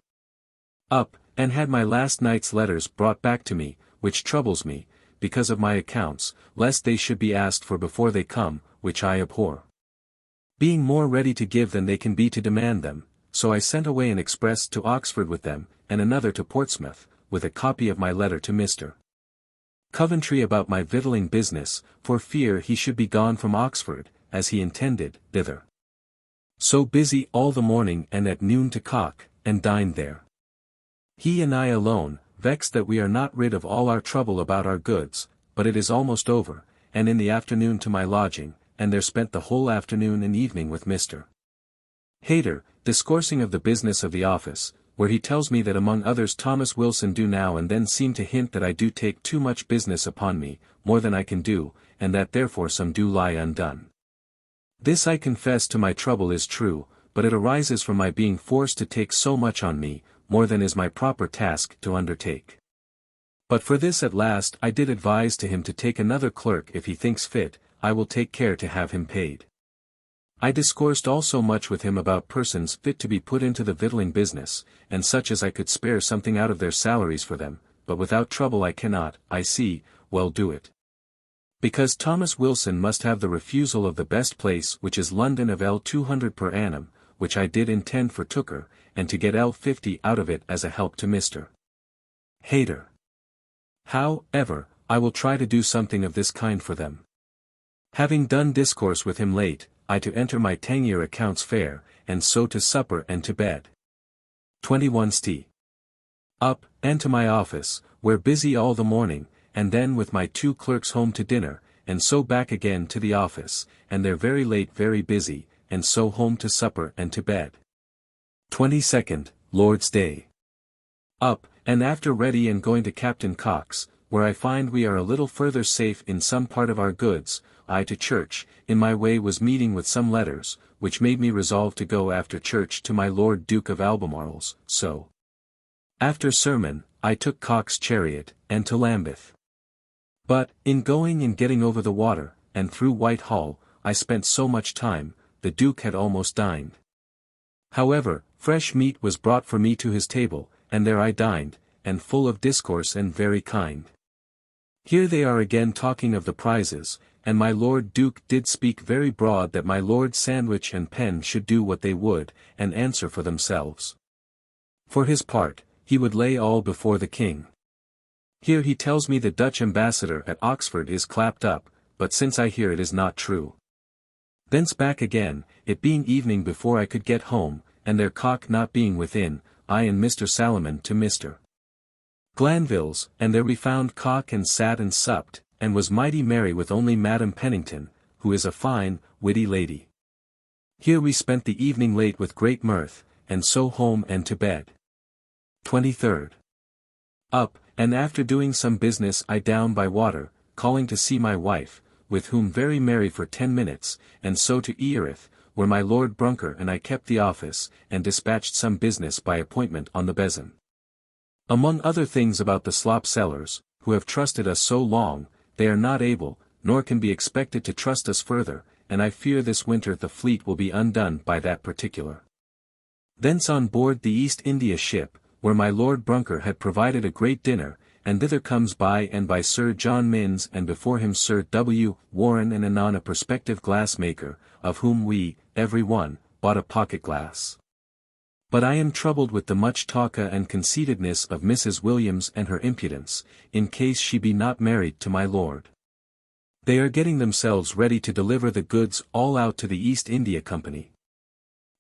Up, and had my last night's letters brought back to me, which troubles me, because of my accounts, lest they should be asked for before they come, which I abhor. Being more ready to give than they can be to demand them, so I sent away an express to Oxford with them, and another to Portsmouth, with a copy of my letter to Mr. Coventry about my victualling business, for fear he should be gone from Oxford, as he intended, thither. So busy all the morning and at noon to Cock, and dined there. He and I alone, vexed that we are not rid of all our trouble about our goods, but it is almost over, and in the afternoon to my lodging, and there spent the whole afternoon and evening with Mr. Hayter, discoursing of the business of the office, where he tells me that among others Thomas Wilson do now and then seem to hint that I do take too much business upon me, more than I can do, and that therefore some do lie undone. This I confess to my trouble is true, but it arises from my being forced to take so much on me, more than is my proper task to undertake. But for this at last I did advise to him to take another clerk if he thinks fit, I will take care to have him paid. I discoursed also much with him about persons fit to be put into the victualling business, and such as I could spare something out of their salaries for them, but without trouble I cannot, I see, well do it. Because Thomas Wilson must have the refusal of the best place which is London of L200 per annum, which I did intend for Tooker, and to get L50 out of it as a help to Mr. Hayter. However, I will try to do something of this kind for them. Having done discourse with him late, I to enter my 10-year accounts fair, and so to supper and to bed. 21 st. Up, and to my office, where busy all the morning, and then with my 2 clerks home to dinner, and so back again to the office, and there very late very busy, and so home to supper and to bed. 22nd, Lord's Day. Up, and after ready and going to Captain Cox's, where I find we are a little further safe in some part of our goods, I to church, in my way was meeting with some letters, which made me resolve to go after church to my Lord Duke of Albemarle's, so. After sermon, I took Cox's chariot, and to Lambeth. But, in going and getting over the water, and through Whitehall, I spent so much time, the Duke had almost dined. However, fresh meat was brought for me to his table, and there I dined, and full of discourse and very kind. Here they are again talking of the prizes, and my Lord Duke did speak very broad that my Lord Sandwich and Penn should do what they would, and answer for themselves. For his part, he would lay all before the king. Here he tells me the Dutch ambassador at Oxford is clapped up, but since I hear it is not true. Thence back again, it being evening before I could get home, and their Cock not being within, I and Mr. Salomon to Mr. Glanville's, and there we found Cock and sat and supped, and was mighty merry with only Madam Pennington, who is a fine, witty lady. Here we spent the evening late with great mirth, and so home and to bed. 23rd. Up, and after doing some business I down by water, calling to see my wife, with whom very merry for 10 minutes, and so to Erith, where my Lord Brunker and I kept the office, and dispatched some business by appointment on the Besom. Among other things about the slop sellers, who have trusted us so long, they are not able, nor can be expected to trust us further, and I fear this winter the fleet will be undone by that particular. Thence on board the East India ship, where my Lord Brunker had provided a great dinner, and thither comes by and by Sir John Minns and before him Sir W. Warren and anon a prospective glass-maker, of whom we, every one, bought a pocket-glass. But I am troubled with the much talka and conceitedness of Mrs. Williams and her impudence, in case she be not married to my lord. They are getting themselves ready to deliver the goods all out to the East India Company,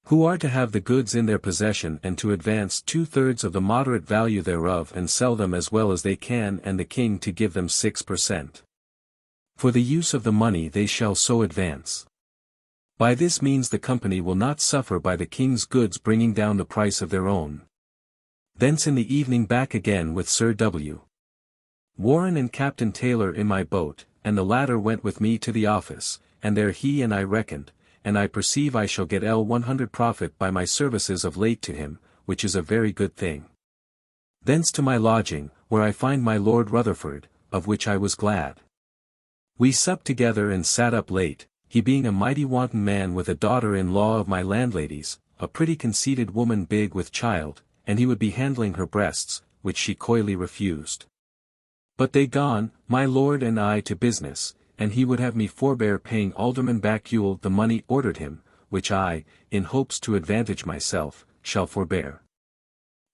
who are to have the goods in their possession and to advance 2/3 of the moderate value thereof and sell them as well as they can, and the king to give them 6 per cent. For the use of the money they shall so advance. By this means the company will not suffer by the king's goods bringing down the price of their own. Thence in the evening back again with Sir W. Warren and Captain Taylor in my boat, and the latter went with me to the office, and there he and I reckoned, and I perceive I shall get L100 profit by my services of late to him, which is a very good thing. Thence to my lodging, where I find my Lord Rutherford, of which I was glad. We supped together and sat up late, he being a mighty wanton man with a daughter-in-law of my landlady's, a pretty conceited woman big with child, and he would be handling her breasts, which she coyly refused. But they gone, my lord and I to business, and he would have me forbear paying Alderman Bacule the money ordered him, which I, in hopes to advantage myself, shall forbear.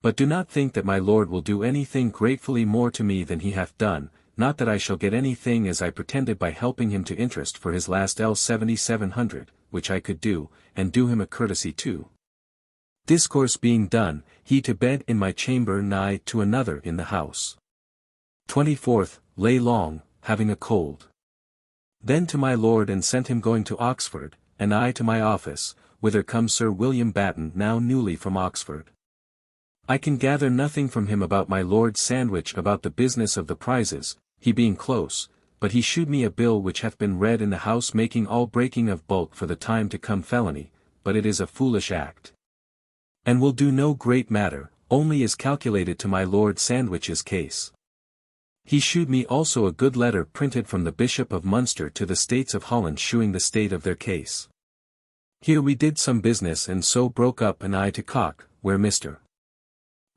But do not think that my lord will do anything gratefully more to me than he hath done, not that I shall get anything as I pretended by helping him to interest for his last L7700, which I could do, and do him a courtesy too. Discourse being done, he to bed in my chamber nigh to another in the house. 24th, lay long, having a cold. Then to my lord and sent him going to Oxford, and I to my office, whither comes Sir William Batten now newly from Oxford. I can gather nothing from him about my Lord Sandwich about the business of the prizes, he being close, but he shewed me a bill which hath been read in the house making all breaking of bulk for the time to come felony, but it is a foolish act. And will do no great matter, only is calculated to my Lord Sandwich's case. He shewed me also a good letter printed from the Bishop of Munster to the States of Holland shewing the state of their case. Here we did some business and so broke up and I to Cock, where Mr.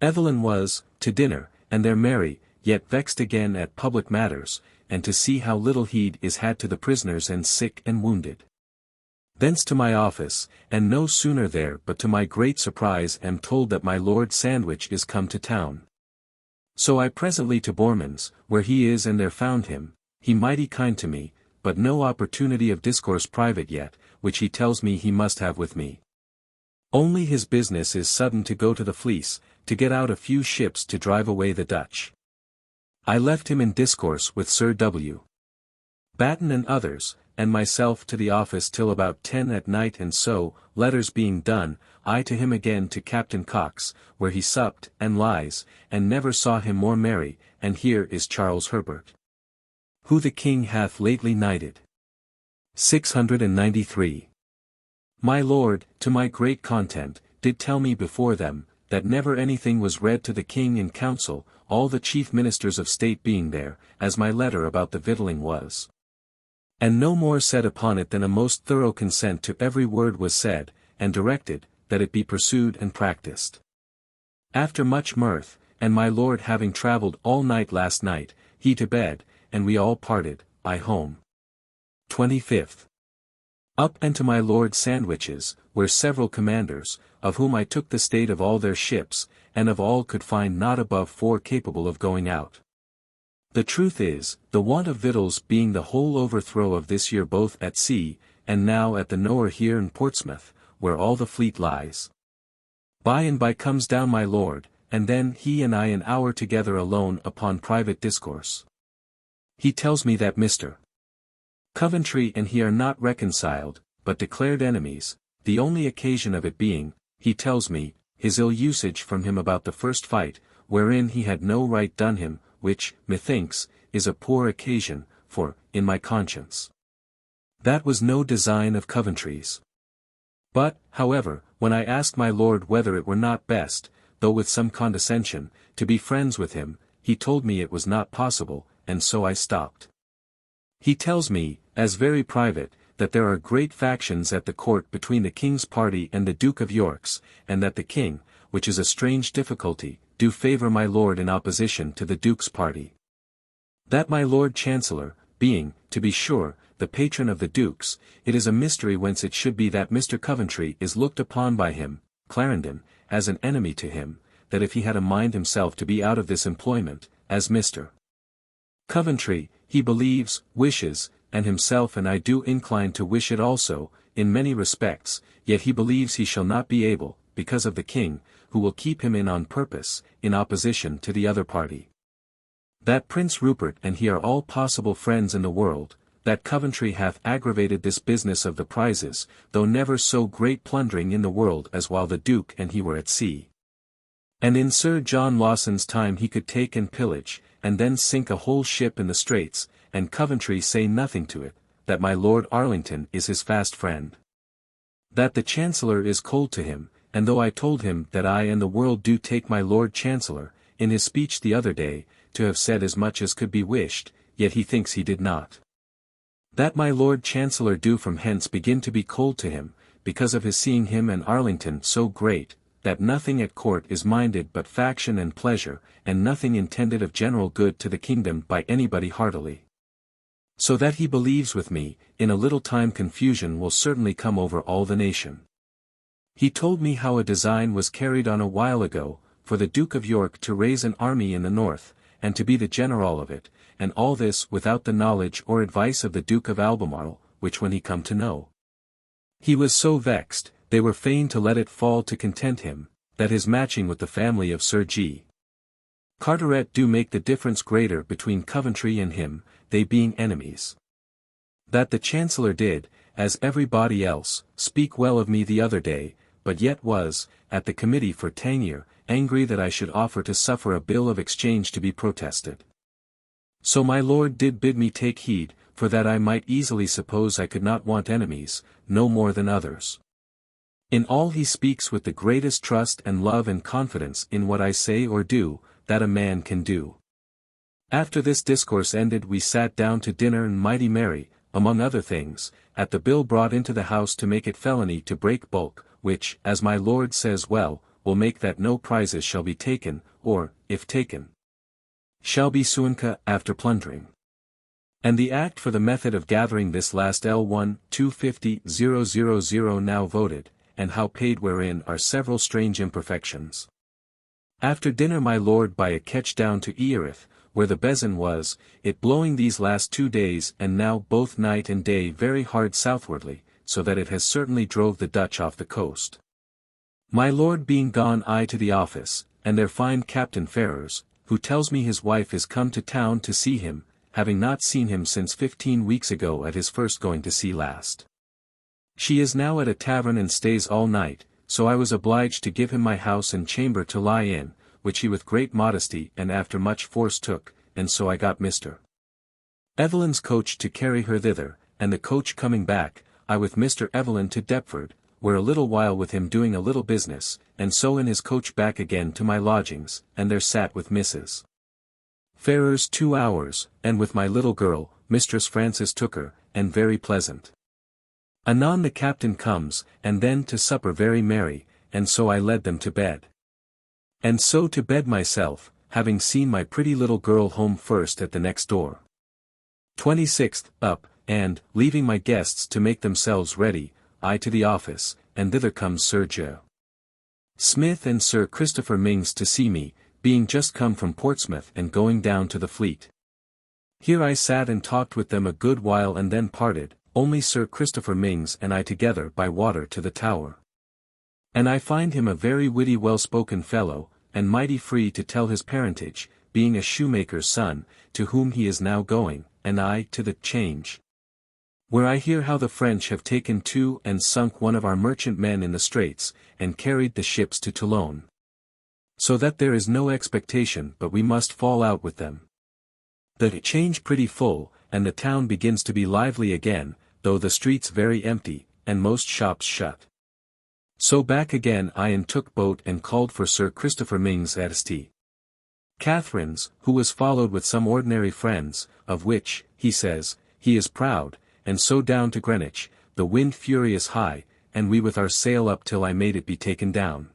Evelyn was, to dinner, and there merry, yet vexed again at public matters, and to see how little heed is had to the prisoners and sick and wounded. Thence to my office, and no sooner there but to my great surprise am told that my Lord Sandwich is come to town. So I presently to Boreman's, where he is and there found him, he mighty kind to me, but no opportunity of discourse private yet, which he tells me he must have with me. Only his business is sudden to go to the Fleece, to get out a few ships to drive away the Dutch. I left him in discourse with Sir W. Batten and others, and myself to the office till about 10 at night, and so, letters being done, I to him again to Captain Cox, where he supped and lies, and never saw him more merry, and here is Charles Herbert, who the king hath lately knighted. 693. My lord, to my great content, did tell me before them, that never anything was read to the king in council, all the chief ministers of state being there, as my letter about the victualling was. And no more said upon it than a most thorough consent to every word was said, and directed, that it be pursued and practised. After much mirth, and my lord having travelled all night last night, he to bed, and we all parted, I home. 25th. Up and to my Lord Sandwich's, where several commanders, of whom I took the state of all their ships, and of all could find not above 4 capable of going out. The truth is, the want of victuals being the whole overthrow of this year both at sea, and now at the Nore here in Portsmouth, where all the fleet lies. By and by comes down my lord, and then he and I an hour together alone upon private discourse. He tells me that Mr. Coventry and he are not reconciled, but declared enemies, the only occasion of it being, he tells me, his ill usage from him about the first fight, wherein he had no right done him, which, methinks, is a poor occasion, for, in my conscience, that was no design of Coventry's. But, however, when I asked my lord whether it were not best, though with some condescension, to be friends with him, he told me it was not possible, and so I stopped. He tells me, as very private, that there are great factions at the court between the king's party and the Duke of York's, and that the king, which is a strange difficulty, do favour my lord in opposition to the Duke's party. That my Lord Chancellor, being, to be sure, the patron of the Duke's, it is a mystery whence it should be that Mr. Coventry is looked upon by him, Clarendon, as an enemy to him, that if he had a mind himself to be out of this employment, as Mr. Coventry, he believes, wishes, and himself and I do incline to wish it also, in many respects, yet he believes he shall not be able, because of the king, who will keep him in on purpose, in opposition to the other party. That Prince Rupert and he are all possible friends in the world, that Coventry hath aggravated this business of the prizes, though never so great plundering in the world as while the Duke and he were at sea. And in Sir John Lawson's time he could take and pillage, and then sink a whole ship in the Straits, and Coventry say nothing to it, that my Lord Arlington is his fast friend. That the Chancellor is cold to him, and though I told him that I and the world do take my Lord Chancellor, in his speech the other day, to have said as much as could be wished, yet he thinks he did not. That my Lord Chancellor do from hence begin to be cold to him, because of his seeing him and Arlington so great, that nothing at court is minded but faction and pleasure, and nothing intended of general good to the kingdom by anybody heartily. So that he believes with me, in a little time confusion will certainly come over all the nation. He told me how a design was carried on a while ago, for the Duke of York to raise an army in the north, and to be the general of it, and all this without the knowledge or advice of the Duke of Albemarle, which when he come to know, he was so vexed, they were fain to let it fall to content him, that his matching with the family of Sir G. Carteret do make the difference greater between Coventry and him, they being enemies. That the Chancellor did, as everybody else, speak well of me the other day, but yet was, at the Committee for Tangier, angry that I should offer to suffer a bill of exchange to be protested. So my Lord did bid me take heed, for that I might easily suppose I could not want enemies, no more than others. In all he speaks with the greatest trust and love and confidence in what I say or do, that a man can do. After this discourse ended we sat down to dinner and mighty merry, among other things, at the bill brought into the house to make it felony to break bulk, which, as my Lord says well, will make that no prizes shall be taken, or, if taken, shall be suinca after plundering. And the Act for the method of gathering this last L1 250,000 now voted, and how paid wherein are several strange imperfections. After dinner my Lord by a ketch down to Erith, where the besom was, it blowing these last 2 days and now both night and day very hard southwardly, so that it has certainly drove the Dutch off the coast. My Lord being gone I to the office, and there find Captain Ferrers, who tells me his wife is come to town to see him, having not seen him since 15 weeks ago at his first going to sea last. She is now at a tavern and stays all night, so I was obliged to give him my house and chamber to lie in, which he with great modesty and after much force took, and so I got Mr. Evelyn's coach to carry her thither, and the coach coming back, I with Mr. Evelyn to Deptford, where a little while with him doing a little business, and so in his coach back again to my lodgings, and there sat with Mrs. Ferrers 2 hours, and with my little girl, Mistress Frances Tooker, and very pleasant. Anon the captain comes, and then to supper very merry, and so I led them to bed. And so to bed myself, having seen my pretty little girl home first at the next door. 26th, up, and, leaving my guests to make themselves ready, I to the office, and thither comes Sir J. Smith and Sir Christopher Mings to see me, being just come from Portsmouth and going down to the Fleet. Here I sat and talked with them a good while and then parted, only Sir Christopher Mings and I together by water to the Tower. And I find him a very witty well-spoken fellow, and mighty free to tell his parentage, being a shoemaker's son, to whom he is now going, and I to the Change, where I hear how the French have taken to and sunk one of our merchantmen in the Straits, and carried the ships to Toulon. So that there is no expectation but we must fall out with them. The Change pretty full, and the town begins to be lively again, though the streets very empty, and most shops shut. So back again I and took boat and called for Sir Christopher Mings at St. Catherine's, who was followed with some ordinary friends, of which, he says, he is proud, and so down to Greenwich, the wind furious high, and we with our sail up till I made it be taken down.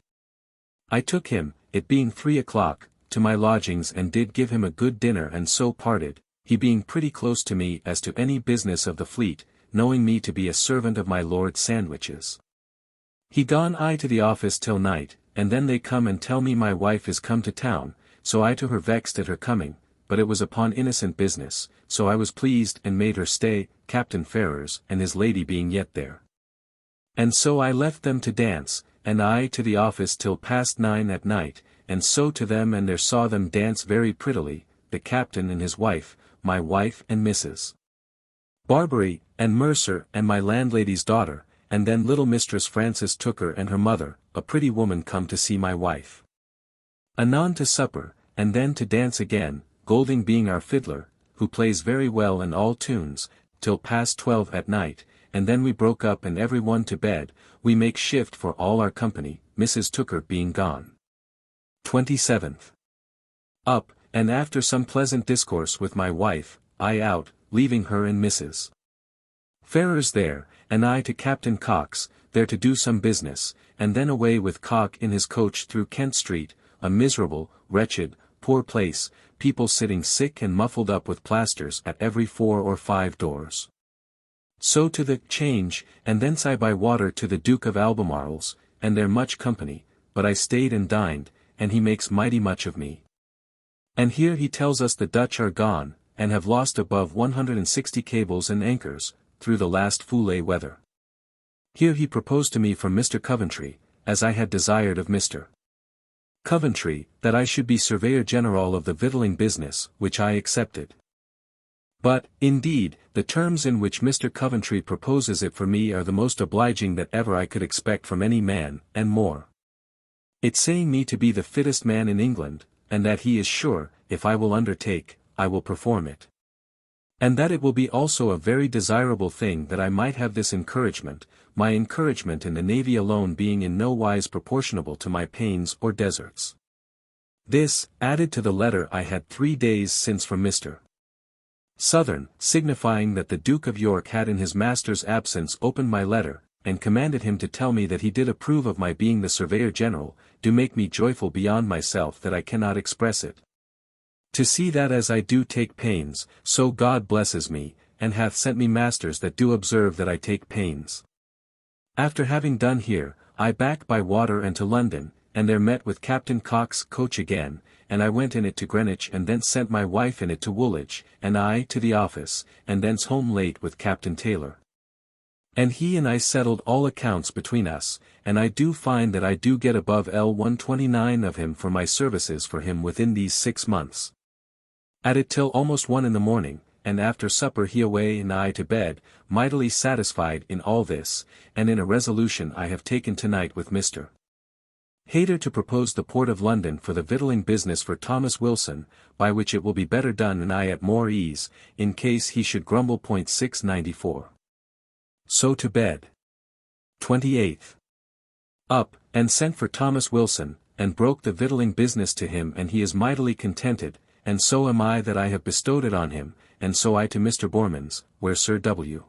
I took him, it being 3 o'clock, to my lodgings and did give him a good dinner and so parted, he being pretty close to me as to any business of the Fleet, knowing me to be a servant of my Lord Sandwich's. He gone I to the office till night, and then they come and tell me my wife is come to town, so I to her vexed at her coming, but it was upon innocent business, so I was pleased and made her stay, Captain Ferrers and his lady being yet there. And so I left them to dance, and I to the office till past 9 at night, and so to them and there saw them dance very prettily, the captain and his wife, my wife and Mrs. Barbary, and Mercer and my landlady's daughter, and then little Mistress Frances Tooker and her mother, a pretty woman come to see my wife. Anon to supper, and then to dance again, Golding being our fiddler, who plays very well in all tunes, till past 12 at night, and then we broke up and every one to bed, we make shift for all our company, Mrs. Tooker being gone. 27th. Up, and after some pleasant discourse with my wife, I out, leaving her and Mrs. Ferrers there, and I to Captain Cox, there to do some business, and then away with Cock in his coach through Kent Street, a miserable, wretched, poor place, people sitting sick and muffled up with plasters at every 4 or 5 doors. So to the Change, and thence I by water to the Duke of Albemarle's, and there much company, but I stayed and dined, and he makes mighty much of me. And here he tells us the Dutch are gone, and have lost above 160 cables and anchors, through the last foulée weather. Here he proposed to me from Mr. Coventry, as I had desired of Mr. Coventry, that I should be Surveyor General of the victualling business, which I accepted. But, indeed, the terms in which Mr. Coventry proposes it for me are the most obliging that ever I could expect from any man, and more. It saying me to be the fittest man in England, and that he is sure, if I will undertake, I will perform it. And that it will be also a very desirable thing that I might have this encouragement, my encouragement in the navy alone being in no wise proportionable to my pains or deserts. This, added to the letter I had 3 days since from Mr. Southern, signifying that the Duke of York had in his master's absence opened my letter, and commanded him to tell me that he did approve of my being the Surveyor General, do make me joyful beyond myself that I cannot express it. To see that as I do take pains, so God blesses me, and hath sent me masters that do observe that I take pains. After having done here, I back by water and to London, and there met with Captain Cox's coach again, and I went in it to Greenwich and thence sent my wife in it to Woolwich, and I to the office, and thence home late with Captain Taylor. And he and I settled all accounts between us, and I do find that I do get above L129 of him for my services for him within these 6 months. At it till almost 1 in the morning, and after supper he away and I to bed, mightily satisfied in all this, and in a resolution I have taken tonight with Mr. Hayter to propose the port of London for the victualling business for Thomas Wilson, by which it will be better done and I at more ease, in case he should grumble. 694. So to bed. 28th. Up, and sent for Thomas Wilson, and broke the victualling business to him and he is mightily contented, and so am I that I have bestowed it on him, and so I to Mr. Boreman's, where Sir W.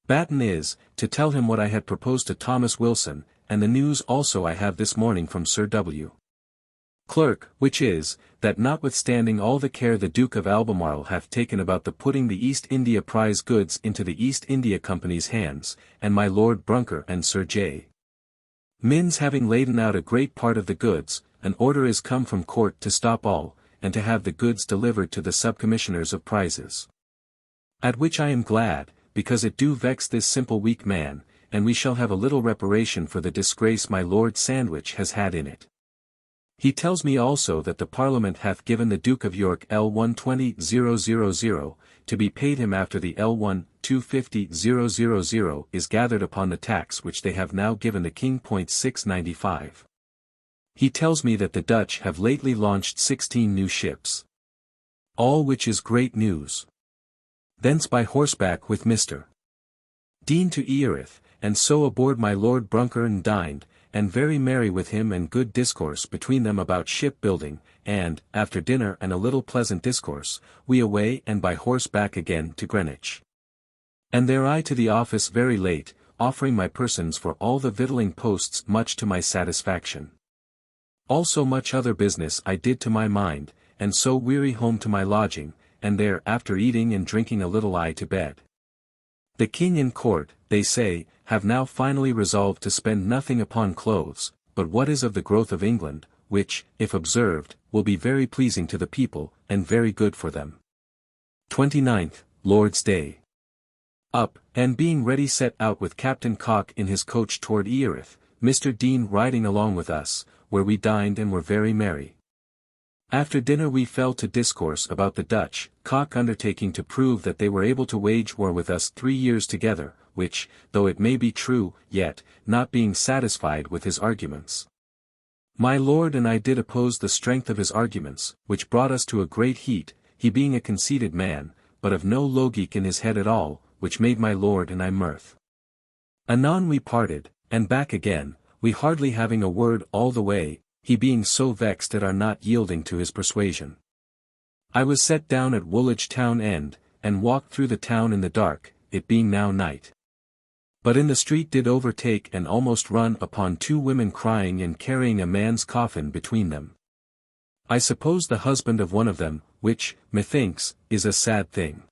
Batten is, to tell him what I had proposed to Thomas Wilson, and the news also I have this morning from Sir W. Clerk, which is, that notwithstanding all the care the Duke of Albemarle hath taken about the putting the East India prize goods into the East India Company's hands, and my Lord Brunker and Sir J. Minns having laden out a great part of the goods, an order is come from court to stop all, and to have the goods delivered to the subcommissioners of prizes. At which I am glad, because it do vex this simple weak man, and we shall have a little reparation for the disgrace my Lord Sandwich has had in it. He tells me also that the Parliament hath given the Duke of York L120,000, to be paid him after the L1,250,000 is gathered upon the tax which they have now given the King. 695. He tells me that the Dutch have lately launched 16 new ships. All which is great news. Thence by horseback with Mr. Dean to Erith, and so aboard my Lord Brunker and dined, and very merry with him and good discourse between them about ship building, and, after dinner and a little pleasant discourse, we away and by horseback again to Greenwich. And there I to the office very late, offering my persons for all the victualling posts much to my satisfaction. Also much other business I did to my mind, and so weary home to my lodging, and there after eating and drinking a little I to bed. The King and Court, they say, have now finally resolved to spend nothing upon clothes, but what is of the growth of England, which, if observed, will be very pleasing to the people, and very good for them. 29th, Lord's Day. Up, and being ready set out with Captain Cock in his coach toward Erith, Mr. Dean riding along with us, where we dined and were very merry. After dinner we fell to discourse about the Dutch cock undertaking to prove that they were able to wage war with us 3 years together, which, though it may be true, yet, not being satisfied with his arguments. My lord and I did oppose the strength of his arguments, which brought us to a great heat, he being a conceited man, but of no logic in his head at all, which made my lord and I mirth. Anon we parted, and back again, we hardly having a word all the way, he being so vexed at our not yielding to his persuasion. I was set down at Woolwich town end, and walked through the town in the dark, it being now night. But in the street did overtake and almost run upon 2 women crying and carrying a man's coffin between them. I suppose the husband of one of them, which, methinks, is a sad thing.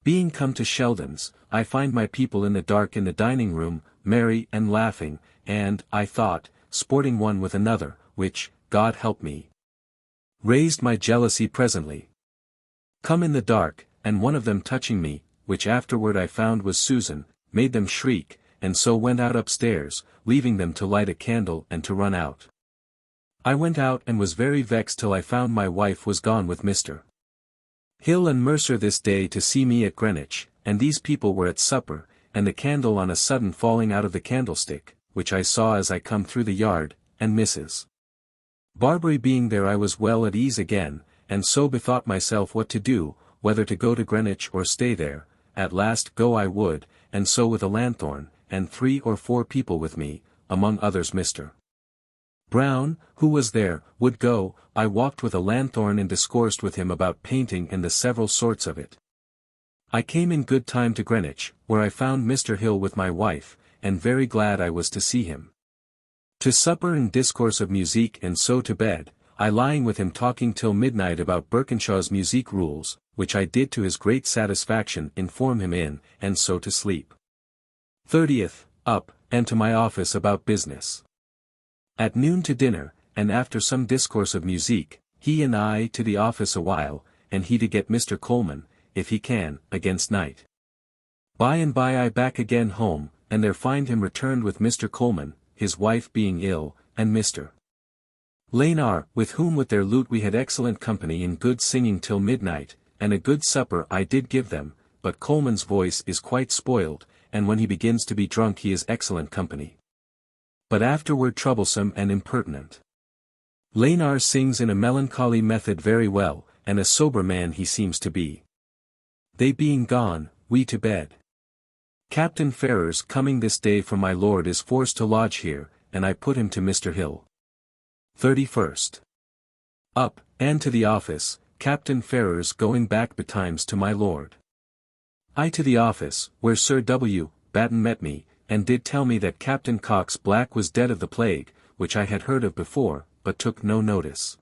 Being come to Sheldon's, I find my people in the dark in the dining room, merry and laughing, and, I thought, sporting one with another, which, God help me, raised my jealousy presently. Come in the dark, and one of them touching me, which afterward I found was Susan, made them shriek, and so went out upstairs, leaving them to light a candle and to run out. I went out and was very vexed till I found my wife was gone with Mr. Hill and Mercer this day to see me at Greenwich, and these people were at supper, and the candle on a sudden falling out of the candlestick, which I saw as I come through the yard, and Mrs. Barbary being there I was well at ease again, and so bethought myself what to do, whether to go to Greenwich or stay there. At last go I would, and so with a lanthorn, and 3 or 4 people with me, among others Mr. Brown, who was there, would go. I walked with a lanthorn and discoursed with him about painting and the several sorts of it. I came in good time to Greenwich, where I found Mr. Hill with my wife, and very glad I was to see him. To supper and discourse of music and so to bed, I lying with him talking till midnight about Birkinshaw's music rules, which I did to his great satisfaction inform him in, and so to sleep. 30th, up, and to my office about business. At noon to dinner, and after some discourse of music, he and I to the office a while, and he to get Mr. Coleman, if he can, against night. By and by I back again home, and there find him returned with Mr. Coleman, his wife being ill, and Mr. Lanar, with whom with their lute we had excellent company and good singing till midnight, and a good supper I did give them, but Coleman's voice is quite spoiled, and when he begins to be drunk he is excellent company, but afterward troublesome and impertinent. Lanar sings in a melancholy method very well, and a sober man he seems to be. They being gone, we to bed. Captain Ferrers coming this day from my lord is forced to lodge here, and I put him to Mr. Hill. 31st. Up, and to the office, Captain Ferrers going back betimes to my lord. I to the office, where Sir W. Batten met me, and did tell me that Captain Cox Black was dead of the plague, which I had heard of before, but took no notice.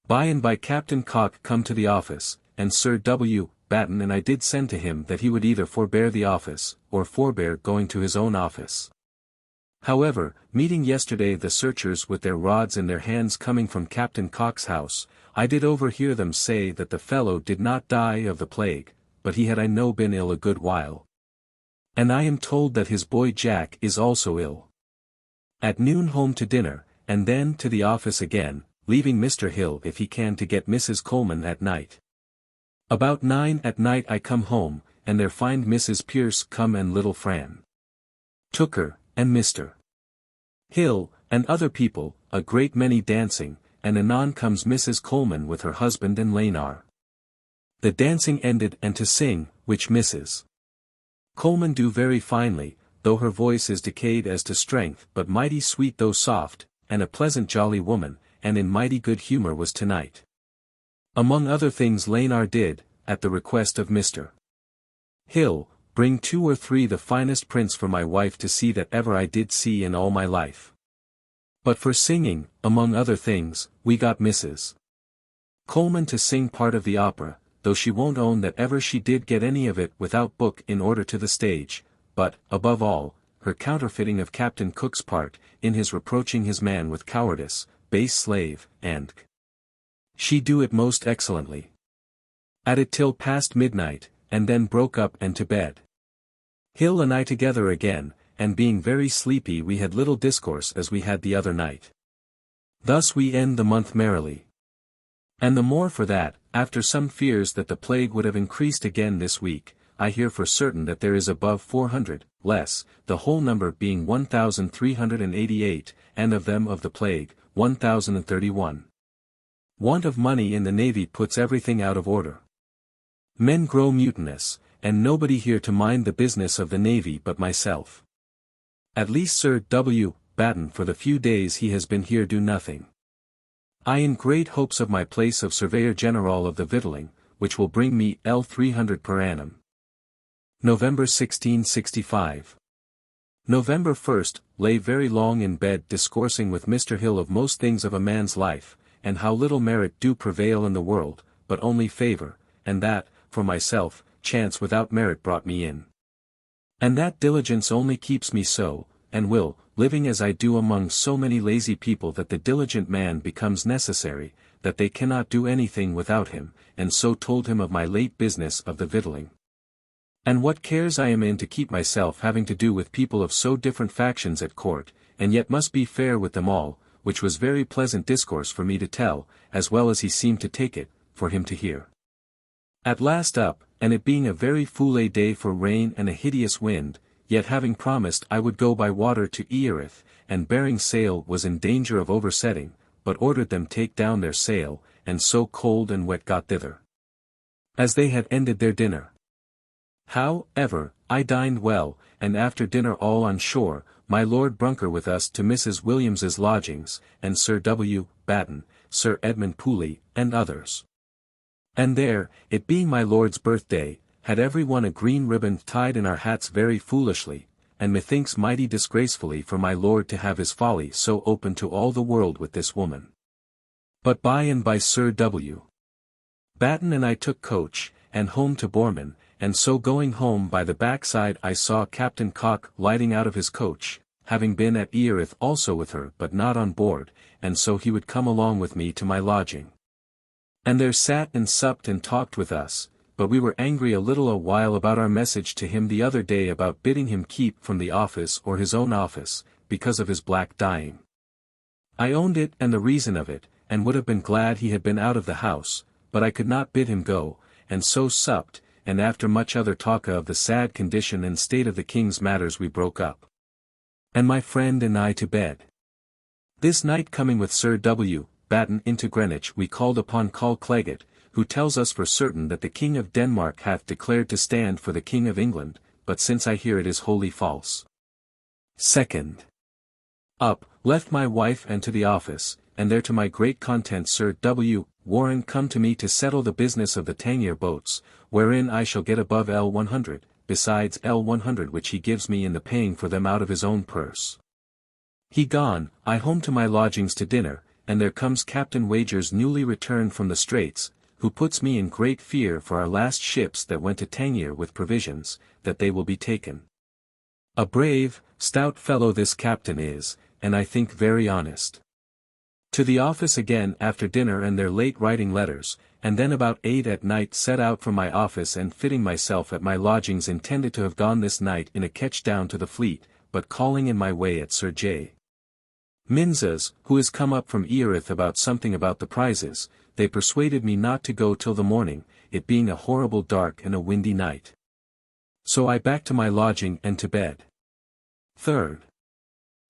By and by Captain Cock come to the office, and Sir W. Batten and I did send to him that he would either forbear the office, or forbear going to his own office. However, meeting yesterday the searchers with their rods in their hands coming from Captain Cock's house, I did overhear them say that the fellow did not die of the plague, but he had I know been ill a good while. And I am told that his boy Jack is also ill. At noon home to dinner, and then to the office again, leaving Mr. Hill if he can to get Mrs. Coleman at night. About 9 at night I come home, and there find Mrs. Pierce come and little Fran Tooker, and Mr. Hill, and other people, a great many dancing, and anon comes Mrs. Coleman with her husband and Lanar. The dancing ended and to sing, which Mrs. Coleman do very finely, though her voice is decayed as to strength but mighty sweet though soft, and a pleasant jolly woman, and in mighty good humour was tonight. Among other things Lanar did, at the request of Mr. Hill, bring 2 or 3 the finest prints for my wife to see that ever I did see in all my life. But for singing, among other things, we got Mrs. Coleman to sing part of the opera, though she won't own that ever she did get any of it without book in order to the stage, but, above all, her counterfeiting of Captain Cook's part, in his reproaching his man with cowardice, base slave, and she do it most excellently. At it till past midnight, and then broke up and to bed. Hill and I together again, and being very sleepy we had little discourse as we had the other night. Thus we end the month merrily. And the more for that, after some fears that the plague would have increased again this week, I hear for certain that there is above 400, less, the whole number being 1,388, and of them of the plague, 1,031. Want of money in the navy puts everything out of order. Men grow mutinous, and nobody here to mind the business of the navy but myself. At least Sir W. Batten for the few days he has been here do nothing. I in great hopes of my place of Surveyor General of the Victualling, which will bring me L300 per annum. November 1665. November 1st, lay very long in bed discoursing with Mr. Hill of most things of a man's life, and how little merit do prevail in the world, but only favour, and that, for myself, chance without merit brought me in. And that diligence only keeps me so, and will, living as I do among so many lazy people that the diligent man becomes necessary, that they cannot do anything without him, and so told him of my late business of the victualling. And what cares I am in to keep myself having to do with people of so different factions at court, and yet must be fair with them all, which was very pleasant discourse for me to tell, as well as he seemed to take it, for him to hear. At last up, and it being a very foule day for rain and a hideous wind, yet having promised I would go by water to Erith, and bearing sail was in danger of oversetting, but ordered them take down their sail, and so cold and wet got thither. As they had ended their dinner. However, I dined well, and after dinner all on shore, my Lord Brunker with us to Mrs. Williams's lodgings, and Sir W. Batten, Sir Edmund Pooley, and others. And there, it being my Lord's birthday, had every one a green ribbon tied in our hats very foolishly, and methinks mighty disgracefully for my Lord to have his folly so open to all the world with this woman. But by and by Sir W. Batten and I took coach, and home to Bournemouth, and so going home by the backside I saw Captain Cock lighting out of his coach, having been at Erith also with her but not on board, and so he would come along with me to my lodging. And there sat and supped and talked with us, but we were angry a little a while about our message to him the other day about bidding him keep from the office or his own office, because of his black dying. I owned it and the reason of it, and would have been glad he had been out of the house, but I could not bid him go, and so supped, and after much other talk of the sad condition and state of the king's matters we broke up. And my friend and I to bed. This night coming with Sir W. Batten into Greenwich we called upon Col Clegget, who tells us for certain that the King of Denmark hath declared to stand for the King of England, but since I hear it is wholly false. 2nd. Up, left my wife and to the office, and there to my great content Sir W. Warren come to me to settle the business of the Tangier boats, wherein I shall get above L100, besides L100 which he gives me in the paying for them out of his own purse. He gone, I home to my lodgings to dinner, and there comes Captain Wagers newly returned from the Straits, who puts me in great fear for our last ships that went to Tangier with provisions, that they will be taken. A brave, stout fellow this captain is, and I think very honest. To the office again after dinner and their late writing letters, and then about 8 at night set out from my office and fitting myself at my lodgings intended to have gone this night in a ketch down to the Fleet, but calling in my way at Sir J. Minza's, who is come up from Erith about something about the prizes, they persuaded me not to go till the morning, it being a horrible dark and a windy night. So I back to my lodging and to bed. 3rd.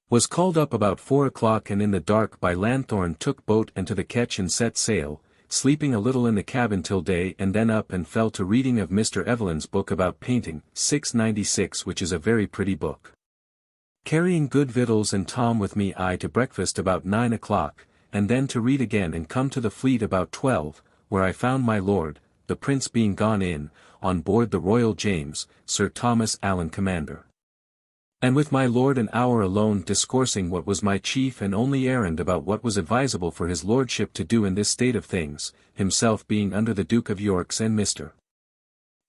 Was called up about 4 o'clock and in the dark by Lanthorn took boat and to the ketch and set sail, sleeping a little in the cabin till day and then up and fell to reading of Mr. Evelyn's book about painting, 696 which is a very pretty book. Carrying good victuals and Tom with me I to breakfast about 9 o'clock, and then to read again and come to the Fleet about 12, where I found my Lord, the Prince being gone in, on board the Royal James, Sir Thomas Allen commander. And with my Lord an hour alone discoursing what was my chief and only errand about what was advisable for his Lordship to do in this state of things, himself being under the Duke of York's and Mr.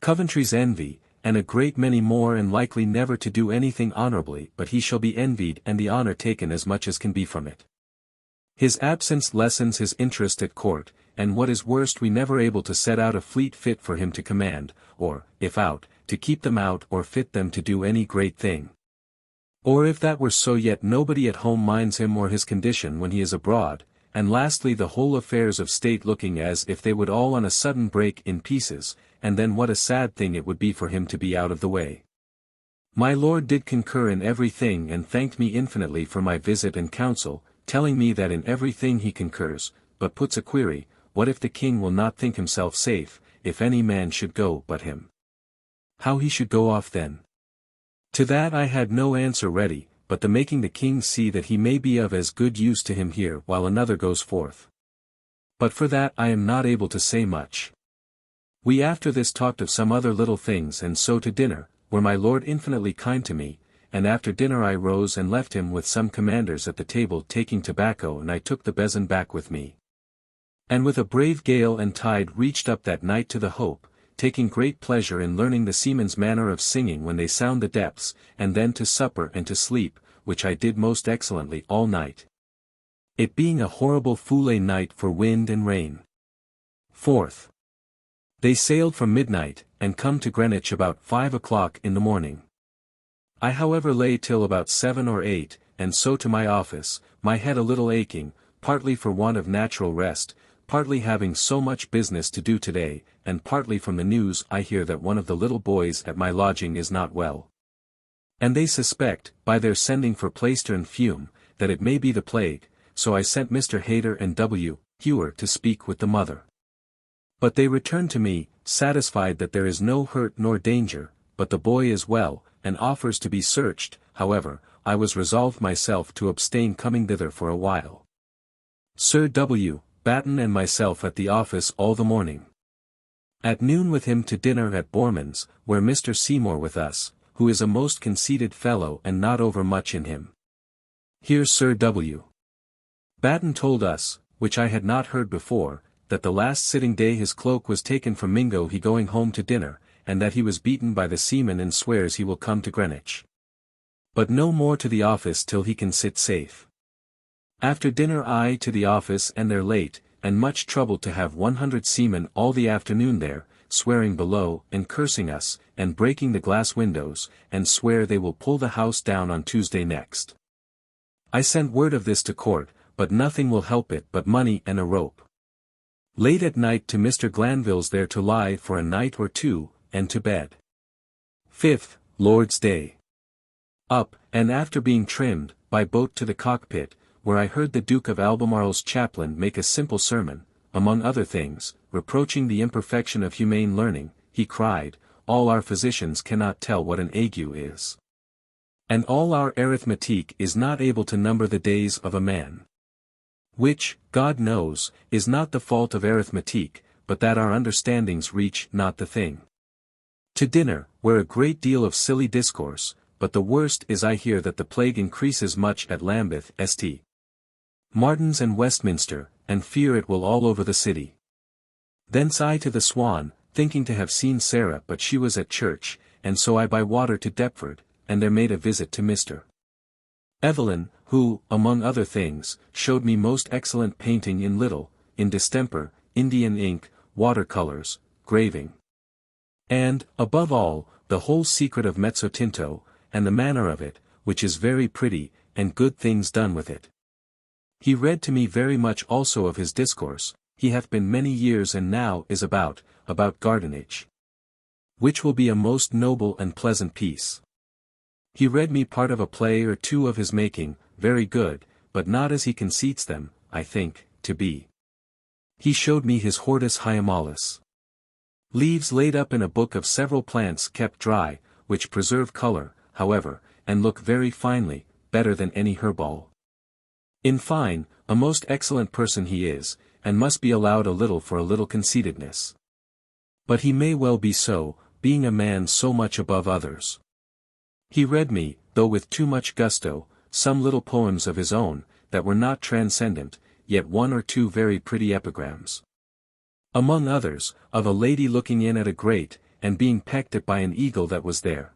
Coventry's envy, and a great many more and likely never to do anything honourably but he shall be envied and the honour taken as much as can be from it. His absence lessens his interest at court, and what is worst we never able to set out a fleet fit for him to command, or, if out, to keep them out or fit them to do any great thing. Or if that were so yet nobody at home minds him or his condition when he is abroad, and lastly the whole affairs of state looking as if they would all on a sudden break in pieces, and then what a sad thing it would be for him to be out of the way. My lord did concur in every thing and thanked me infinitely for my visit and counsel, telling me that in every thing he concurs, but puts a query, what if the king will not think himself safe, if any man should go but him? How he should go off then? To that I had no answer ready, but the making the king see that he may be of as good use to him here while another goes forth. But for that I am not able to say much. We after this talked of some other little things and so to dinner, where my lord infinitely kind to me, and after dinner I rose and left him with some commanders at the table taking tobacco, and I took the besom back with me. And with a brave gale and tide reached up that night to the Hope, taking great pleasure in learning the seamen's manner of singing when they sound the depths, and then to supper and to sleep, which I did most excellently all night. It being a horrible foulée night for wind and rain. 4th. They sailed from midnight, and come to Greenwich about 5 o'clock in the morning. I however lay till about 7 or 8, and so to my office, my head a little aching, partly for want of natural rest, partly having so much business to do today, and partly from the news I hear that one of the little boys at my lodging is not well. And they suspect, by their sending for plaister and fume, that it may be the plague, so I sent Mr. Hayter and W. Hewer to speak with the mother. But they returned to me, satisfied that there is no hurt nor danger, but the boy is well, and offers to be searched. However, I was resolved myself to abstain coming thither for a while. Sir W. Batten and myself at the office all the morning. At noon with him to dinner at Boreman's, where Mr. Seymour with us, who is a most conceited fellow and not over much in him. Here Sir W. Batten told us, which I had not heard before, that the last sitting day his cloak was taken from Mingo he going home to dinner, and that he was beaten by the seamen and swears he will come to Greenwich. But no more to the office till he can sit safe. After dinner I to the office and there late, and much troubled to have 100 seamen all the afternoon there, swearing below, and cursing us, and breaking the glass windows, and swear they will pull the house down on Tuesday next. I sent word of this to court, but nothing will help it but money and a rope. Late at night to Mr. Glanville's there to lie for a night or two, and to bed. 5th, Lord's Day. Up, and after being trimmed, by boat to the cockpit, where I heard the Duke of Albemarle's chaplain make a simple sermon, among other things, reproaching the imperfection of humane learning. He cried, all our physicians cannot tell what an ague is. And all our arithmetic is not able to number the days of a man. Which, God knows, is not the fault of arithmetic, but that our understandings reach not the thing. To dinner, where a great deal of silly discourse, but the worst is I hear that the plague increases much at Lambeth, St. Martin's and Westminster, and fear it will all over the city. Thence I to the Swan, thinking to have seen Sarah, but she was at church, and so I by water to Deptford, and there made a visit to Mr. Evelyn, who, among other things, showed me most excellent painting in little, in distemper, Indian ink, watercolors, graving. And, above all, the whole secret of mezzotinto, and the manner of it, which is very pretty, and good things done with it. He read to me very much also of his discourse. He hath been many years and now is about gardenage. Which will be a most noble and pleasant piece. He read me part of a play or two of his making, very good, but not as he conceits them, I think, to be. He showed me his Hortus Hyemalis. Leaves laid up in a book of several plants kept dry, which preserve color, however, and look very finely, better than any herbal. In fine, a most excellent person he is, and must be allowed a little for a little conceitedness. But he may well be so, being a man so much above others. He read me, though with too much gusto, some little poems of his own, that were not transcendent, yet one or two very pretty epigrams. Among others, of a lady looking in at a grate, and being pecked at by an eagle that was there.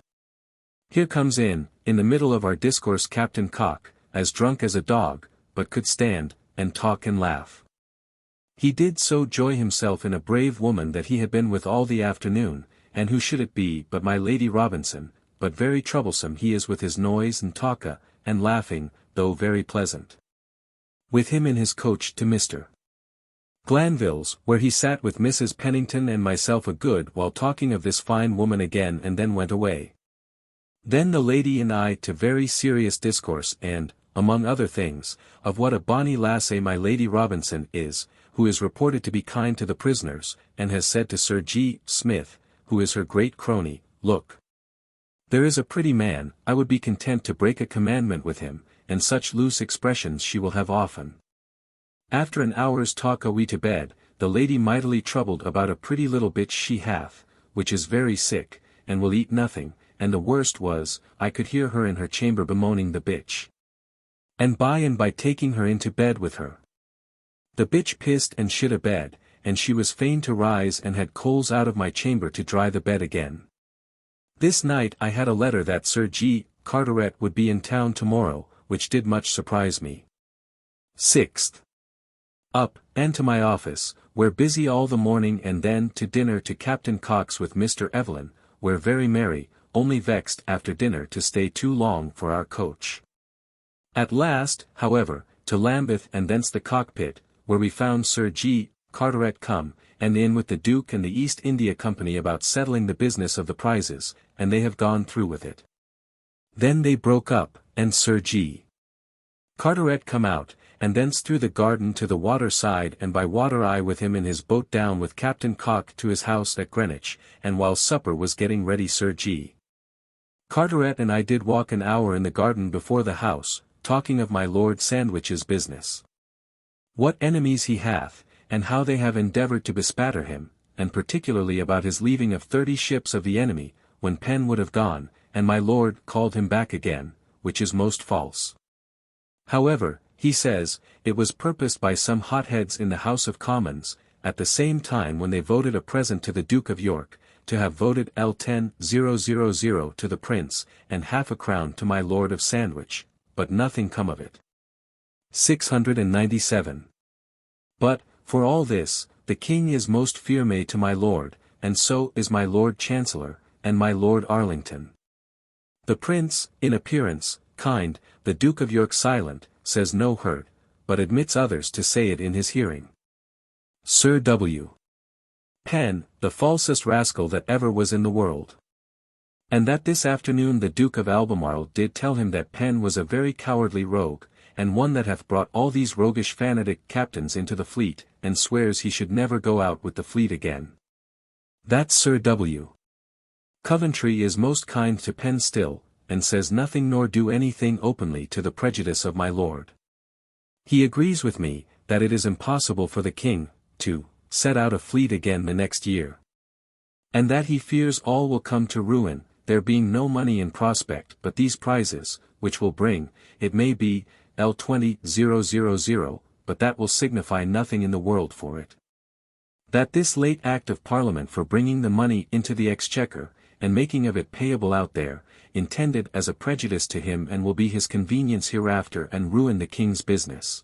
Here comes in the middle of our discourse Captain Cock, as drunk as a dog, but could stand, and talk and laugh. He did so joy himself in a brave woman that he had been with all the afternoon, and who should it be but my Lady Robinson, but very troublesome he is with his noise and talka, and laughing, though very pleasant. with him in his coach to Mr. Glanville's, where he sat with Mrs. Pennington and myself a good while talking of this fine woman again, and then went away. Then the lady and I to very serious discourse and, among other things, of what a bonny lassie my Lady Robinson is, who is reported to be kind to the prisoners, and has said to Sir G. Smith, who is her great crony, "Look, there is a pretty man, I would be content to break a commandment with him," and such loose expressions she will have often. After an hour's talk we to bed, the lady mightily troubled about a pretty little bitch she hath, which is very sick, and will eat nothing, and the worst was, I could hear her in her chamber bemoaning the bitch. And by taking her into bed with her. The bitch pissed and shit a bed, and she was fain to rise and had coals out of my chamber to dry the bed again. This night I had a letter that Sir G. Carteret would be in town tomorrow, which did much surprise me. 6th. Up, and to my office, where busy all the morning, and then to dinner to Captain Cox with Mr. Evelyn, where very merry, only vexed after dinner to stay too long for our coach. At last, however, to Lambeth and thence the Cockpit, where we found Sir G. Carteret come, and in with the Duke and the East India Company about settling the business of the prizes, and they have gone through with it. Then they broke up, and Sir G. Carteret come out, and thence through the garden to the water side, and by water I with him in his boat down with Captain Cock to his house at Greenwich, and while supper was getting ready Sir G. Carteret and I did walk an hour in the garden before the house, talking of my Lord Sandwich's business. What enemies he hath, and how they have endeavoured to bespatter him, and particularly about his leaving of 30 ships of the enemy, when Penn would have gone, and my Lord called him back again, which is most false. However, he says, it was purposed by some hotheads in the House of Commons, at the same time when they voted a present to the Duke of York, to have voted L10,000 to the Prince, and half a crown to my Lord of Sandwich, but nothing come of it. 697. But, for all this, the King is most firme to my Lord, and so is my Lord Chancellor, and my Lord Arlington. The Prince, in appearance, kind, the Duke of York silent, says no hurt, but admits others to say it in his hearing. Sir W. Penn, the falsest rascal that ever was in the world. And that this afternoon the Duke of Albemarle did tell him that Penn was a very cowardly rogue, and one that hath brought all these roguish fanatic captains into the fleet, and swears he should never go out with the fleet again. That Sir W. Coventry is most kind to Penn still, and says nothing nor do anything openly to the prejudice of my lord. He agrees with me, that it is impossible for the king, to set out a fleet again the next year. And that he fears all will come to ruin, there being no money in prospect but these prizes, which will bring, it may be, L20,000, but that will signify nothing in the world for it. That this late Act of Parliament for bringing the money into the Exchequer, and making of it payable out there, intended as a prejudice to him and will be his convenience hereafter and ruin the king's business.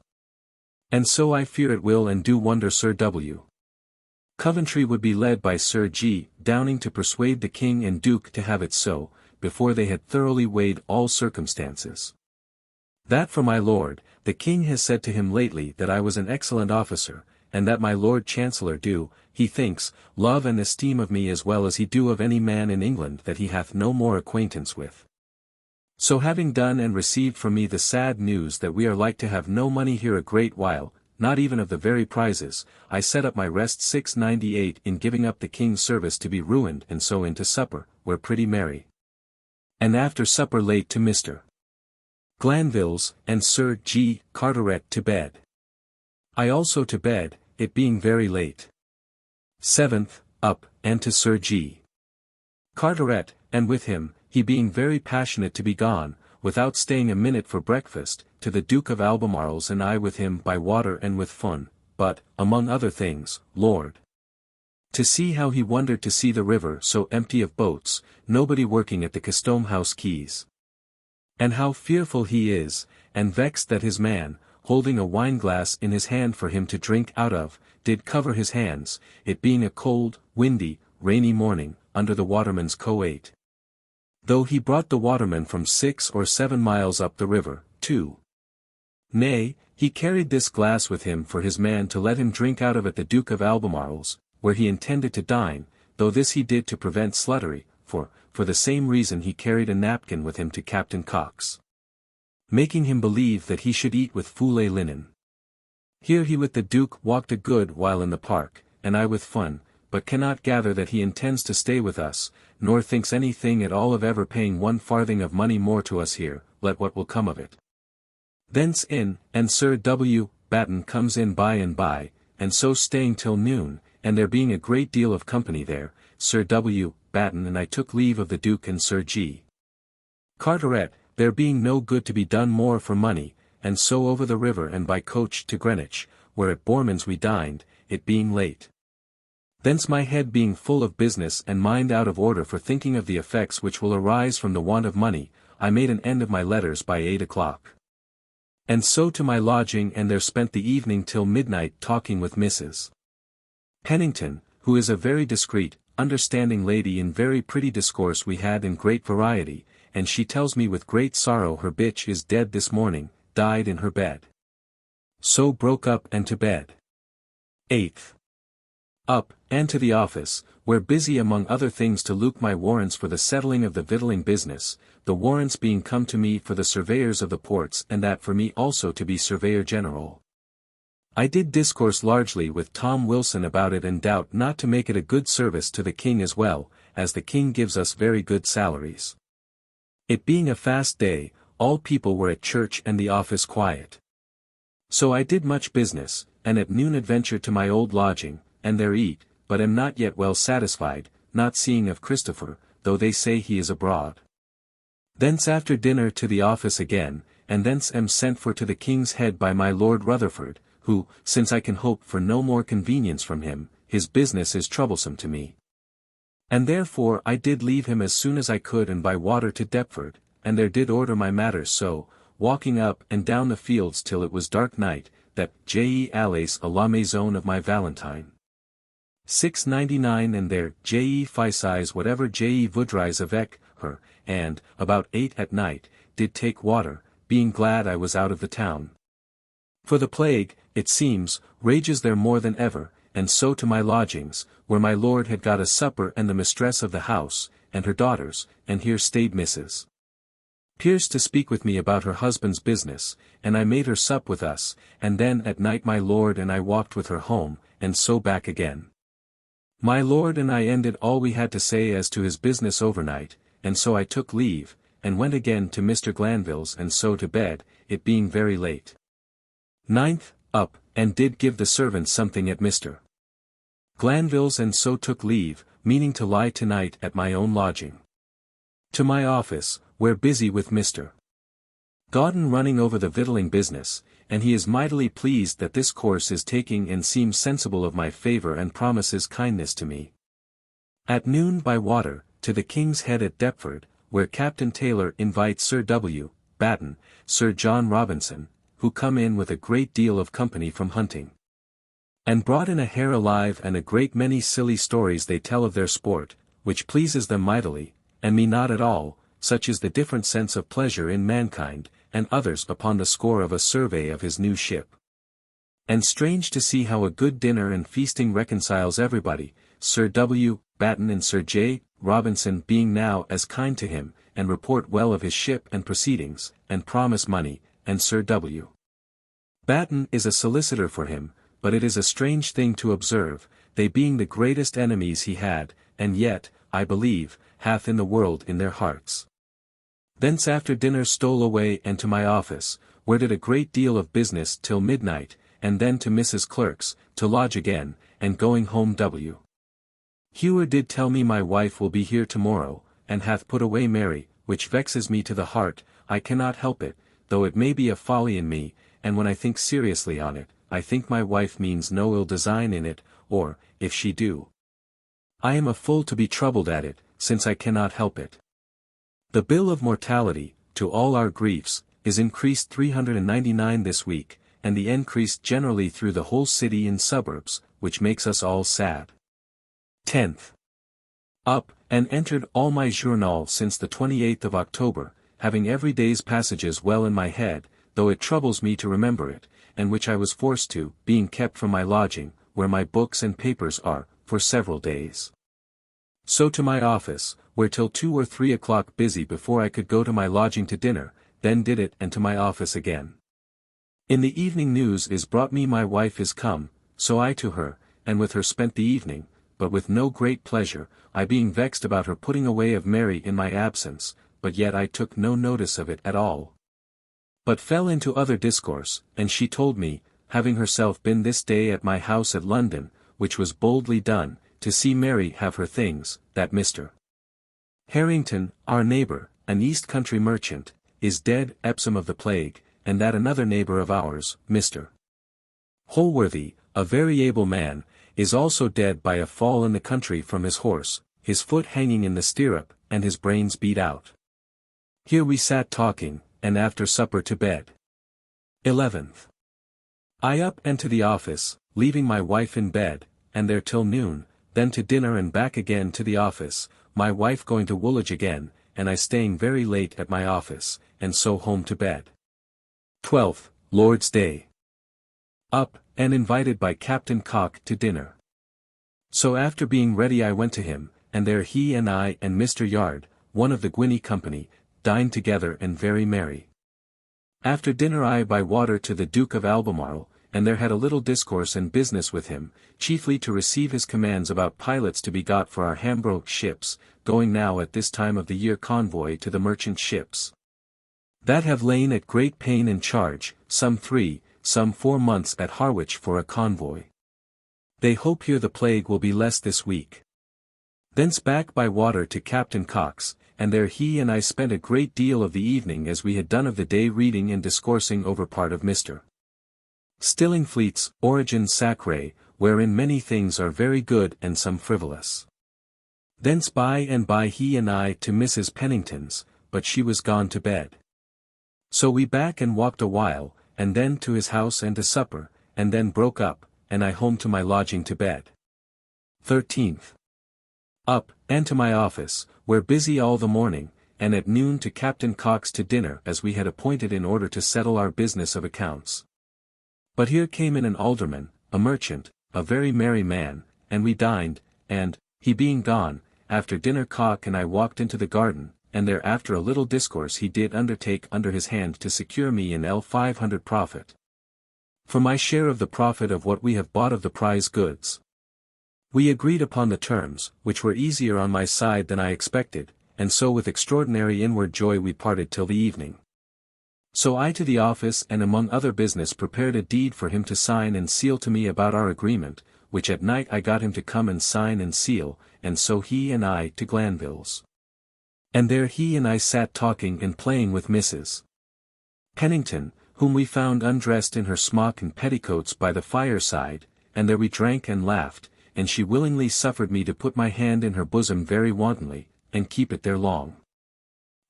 And so I fear it will and do wonder Sir W. Coventry would be led by Sir G. Downing to persuade the king and duke to have it so, before they had thoroughly weighed all circumstances. That for my lord, the king has said to him lately that I was an excellent officer, and that my Lord Chancellor do, he thinks, love and esteem of me as well as he do of any man in England that he hath no more acquaintance with. So having done and received from me the sad news that we are like to have no money here a great while, not even of the very prizes, I set up my rest 698 in giving up the king's service to be ruined, and so into supper, where pretty merry. And after supper late to Mr. Glanville's, and Sir G. Carteret to bed. I also to bed, it being very late. 7th, up, and to Sir G. Carteret, and with him, he being very passionate to be gone, without staying a minute for breakfast, to the Duke of Albemarle's, and I with him by water and with fun, but, among other things, Lord, to see how he wondered to see the river so empty of boats, nobody working at the Custom House quays. And how fearful he is, and vexed that his man, holding a wine-glass in his hand for him to drink out of, did cover his hands, it being a cold, windy, rainy morning, under the waterman's coate. Though he brought the waterman from 6 or 7 miles up the river, too. Nay, he carried this glass with him for his man to let him drink out of at the Duke of Albemarle's, where he intended to dine, though this he did to prevent sluttery, for the same reason he carried a napkin with him to Captain Cox, making him believe that he should eat with foulé linen. Here he with the Duke walked a good while in the park, and I with fun, but cannot gather that he intends to stay with us, nor thinks anything at all of ever paying 1 farthing of money more to us here, let what will come of it. Thence in, and Sir W. Batten comes in by and by, and so staying till noon, and there being a great deal of company there, Sir W. Batten and I took leave of the Duke and Sir G. Carteret, there being no good to be done more for money, and so over the river and by coach to Greenwich, where at Boreman's we dined, it being late. Thence my head being full of business and mind out of order for thinking of the effects which will arise from the want of money, I made an end of my letters by 8 o'clock. And so to my lodging and there spent the evening till midnight talking with Mrs. Pennington, who is a very discreet, understanding lady in very pretty discourse we had in great variety, and she tells me with great sorrow her bitch is dead this morning, died in her bed. So broke up and to bed. 8th. Up, and to the office, where busy among other things to look my warrants for the settling of the victualling business, the warrants being come to me for the surveyors of the ports and that for me also to be surveyor general. I did discourse largely with Tom Wilson about it and doubt not to make it a good service to the king as well, as the king gives us very good salaries. It being a fast day, all people were at church and the office quiet. So I did much business, and at noon adventured to my old lodging, and there eat, but am not yet well satisfied, not seeing of Christopher, though they say he is abroad. Thence after dinner to the office again, and thence am sent for to the King's Head by my Lord Rutherford, who, since I can hope for no more convenience from him, his business is troublesome to me. And therefore I did leave him as soon as I could and by water to Deptford, and there did order my matters so, walking up and down the fields till it was dark night, that J.E. Allais à la maison of my Valentine. 699 and there J.E. Fices whatever J.E. voudrais avec her, and, about 8 at night, did take water, being glad I was out of the town. For the plague, it seems, rages there more than ever, and so to my lodgings, where my lord had got a supper and the mistress of the house, and her daughters, and here stayed Mrs. Pierce to speak with me about her husband's business, and I made her sup with us, and then at night my lord and I walked with her home, and so back again. My lord and I ended all we had to say as to his business overnight, and so I took leave, and went again to Mr. Glanville's and so to bed, it being very late. 9th, up, and did give the servants something at Mr. Glanville's and so took leave, meaning to lie tonight at my own lodging. To my office, where busy with Mr. Gauden running over the victualling business, and he is mightily pleased that this course is taking and seems sensible of my favour and promises kindness to me. At noon by water, to the King's Head at Deptford, where Captain Taylor invites Sir W. Batten, Sir John Robinson, who come in with a great deal of company from hunting. And brought in a hare alive and a great many silly stories they tell of their sport, which pleases them mightily, and me not at all, such is the different sense of pleasure in mankind, and others upon the score of a survey of his new ship. And strange to see how a good dinner and feasting reconciles everybody, Sir W. Batten and Sir J. Robinson being now as kind to him, and report well of his ship and proceedings, and promise money, and Sir W. Batten is a solicitor for him, but it is a strange thing to observe, they being the greatest enemies he had, and yet, I believe, hath in the world in their hearts. Thence after dinner stole away and to my office, where did a great deal of business till midnight, and then to Mrs. Clerk's, to lodge again, and going home W. Hewer did tell me my wife will be here tomorrow, and hath put away Mary, which vexes me to the heart, I cannot help it, though it may be a folly in me, and when I think seriously on it, I think my wife means no ill design in it, or, if she do, I am a fool to be troubled at it, since I cannot help it. The bill of mortality, to all our griefs, is increased 399 this week, and the increase generally through the whole city in suburbs, which makes us all sad. 10th. Up, and entered all my journal since the 28th of October, having every day's passages well in my head, though it troubles me to remember it, and which I was forced to, being kept from my lodging, where my books and papers are, for several days. So to my office, where till 2 or 3 o'clock busy before I could go to my lodging to dinner, then did it and to my office again. In the evening news is brought me my wife is come, so I to her, and with her spent the evening, but with no great pleasure, I being vexed about her putting away of Mary in my absence, but yet I took no notice of it at all. But fell into other discourse, and she told me, having herself been this day at my house at London, which was boldly done, to see Mary have her things, that Mr. Harrington, our neighbour, an East Country merchant, is dead epsom of the plague, and that another neighbour of ours, Mr. Holworthy, a very able man, is also dead by a fall in the country from his horse, his foot hanging in the stirrup, and his brains beat out. Here we sat talking, and after supper to bed. 11th. I up and to the office, leaving my wife in bed, and there till noon, then to dinner and back again to the office, my wife going to Woolwich again, and I staying very late at my office, and so home to bed. 12th, Lord's Day. Up, and invited by Captain Cock to dinner. So after being ready I went to him, and there he and I and Mr. Yard, one of the Gwinny company, dined together and very merry. After dinner I by water to the Duke of Albemarle, and there had a little discourse and business with him, chiefly to receive his commands about pilots to be got for our Hambro ships, going now at this time of the year convoy to the merchant ships that have lain at great pain and charge, some 3, some 4 months at Harwich for a convoy. They hope here the plague will be less this week. Thence back by water to Captain Cock's, and there he and I spent a great deal of the evening as we had done of the day reading and discoursing over part of Mr. Stillingfleet's Origin Sacré, wherein many things are very good and some frivolous. Thence by and by he and I to Mrs. Pennington's, but she was gone to bed. So we back and walked a while, and then to his house and to supper, and then broke up, and I home to my lodging to bed. 13th. Up, and to my office, where busy all the morning, and at noon to Captain Cock's to dinner as we had appointed in order to settle our business of accounts. But here came in an alderman, a merchant, a very merry man, and we dined, and, he being gone, after dinner Cock and I walked into the garden, and there after a little discourse he did undertake under his hand to secure me in L500 profit. For my share of the profit of what we have bought of the prize goods. We agreed upon the terms, which were easier on my side than I expected, and so with extraordinary inward joy we parted till the evening. So I to the office and among other business prepared a deed for him to sign and seal to me about our agreement, which at night I got him to come and sign and seal, and so he and I to Glanville's. And there he and I sat talking and playing with Mrs. Pennington, whom we found undressed in her smock and petticoats by the fireside, and there we drank and laughed, and she willingly suffered me to put my hand in her bosom very wantonly, and keep it there long.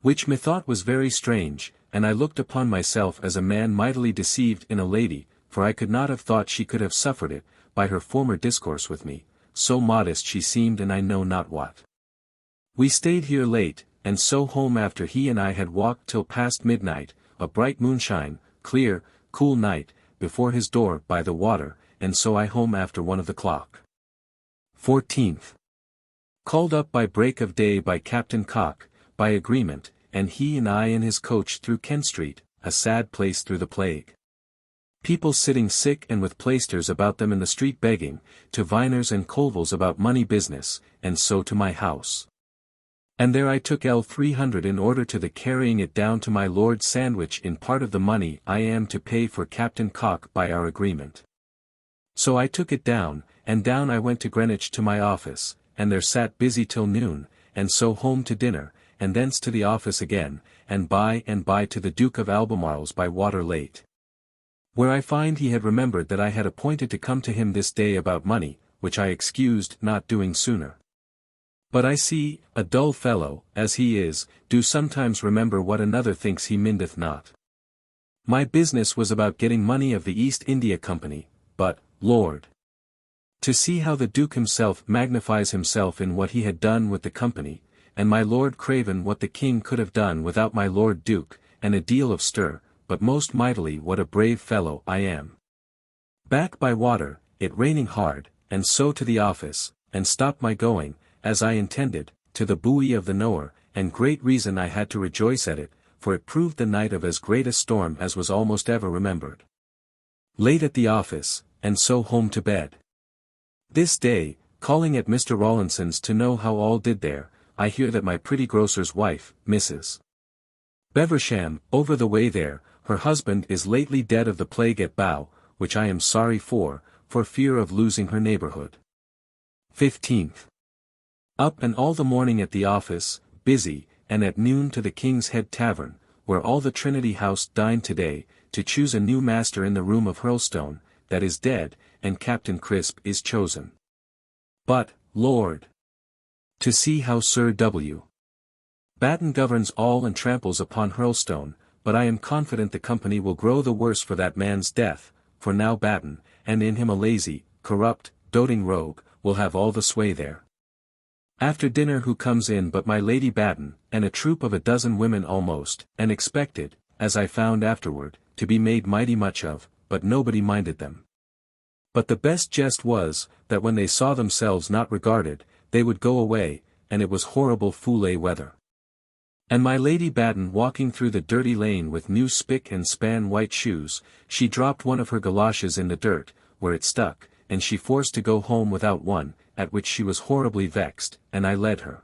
Which methought was very strange, and I looked upon myself as a man mightily deceived in a lady, for I could not have thought she could have suffered it, by her former discourse with me, so modest she seemed and I know not what. We stayed here late, and so home after he and I had walked till past midnight, a bright moonshine, clear, cool night, before his door by the water, and so I home after 1 of the clock. 14th. Called up by break of day by Captain Cock, by agreement, and he and I in his coach through Kent Street, a sad place through the plague. People sitting sick and with plaisters about them in the street begging, to Viners and Colville's about money business, and so to my house. And there I took L300 in order to the carrying it down to my Lord Sandwich in part of the money I am to pay for Captain Cock by our agreement. So I took it down, and down I went to Greenwich to my office, and there sat busy till noon, and so home to dinner, and thence to the office again, and by to the Duke of Albemarle's by water late. Where I find he had remembered that I had appointed to come to him this day about money, which I excused not doing sooner. But I see, a dull fellow, as he is, do sometimes remember what another thinks he mindeth not. My business was about getting money of the East India Company, but, Lord! To see how the Duke himself magnifies himself in what he had done with the company, and my Lord Craven what the King could have done without my Lord Duke, and a deal of stir, but most mightily what a brave fellow I am. Back by water, it raining hard, and so to the office, and stopped my going, as I intended, to the buoy of the knower, and great reason I had to rejoice at it, for it proved the night of as great a storm as was almost ever remembered. Late at the office, and so home to bed. This day, calling at Mr. Rawlinson's to know how all did there, I hear that my pretty grocer's wife, Mrs. Beversham, over the way there, her husband is lately dead of the plague at Bow, which I am sorry for fear of losing her neighborhood. 15th. Up and all the morning at the office, busy, and at noon to the King's Head Tavern, where all the Trinity House dined today, to choose a new master in the room of Hurlstone, that is dead, and Captain Crisp is chosen. But, Lord! To see how Sir W. Batten governs all and tramples upon Hurlstone, but I am confident the company will grow the worse for that man's death, for now Batten, and in him a lazy, corrupt, doting rogue, will have all the sway there. After dinner who comes in but my Lady Batten, and a troop of a dozen women almost, and expected, as I found afterward, to be made mighty much of, but nobody minded them. But the best jest was, that when they saw themselves not regarded, they would go away, and it was horrible foulée weather. And my Lady Batten walking through the dirty lane with new spick and span white shoes, she dropped one of her galoshes in the dirt, where it stuck, and she forced to go home without one, at which she was horribly vexed, and I led her.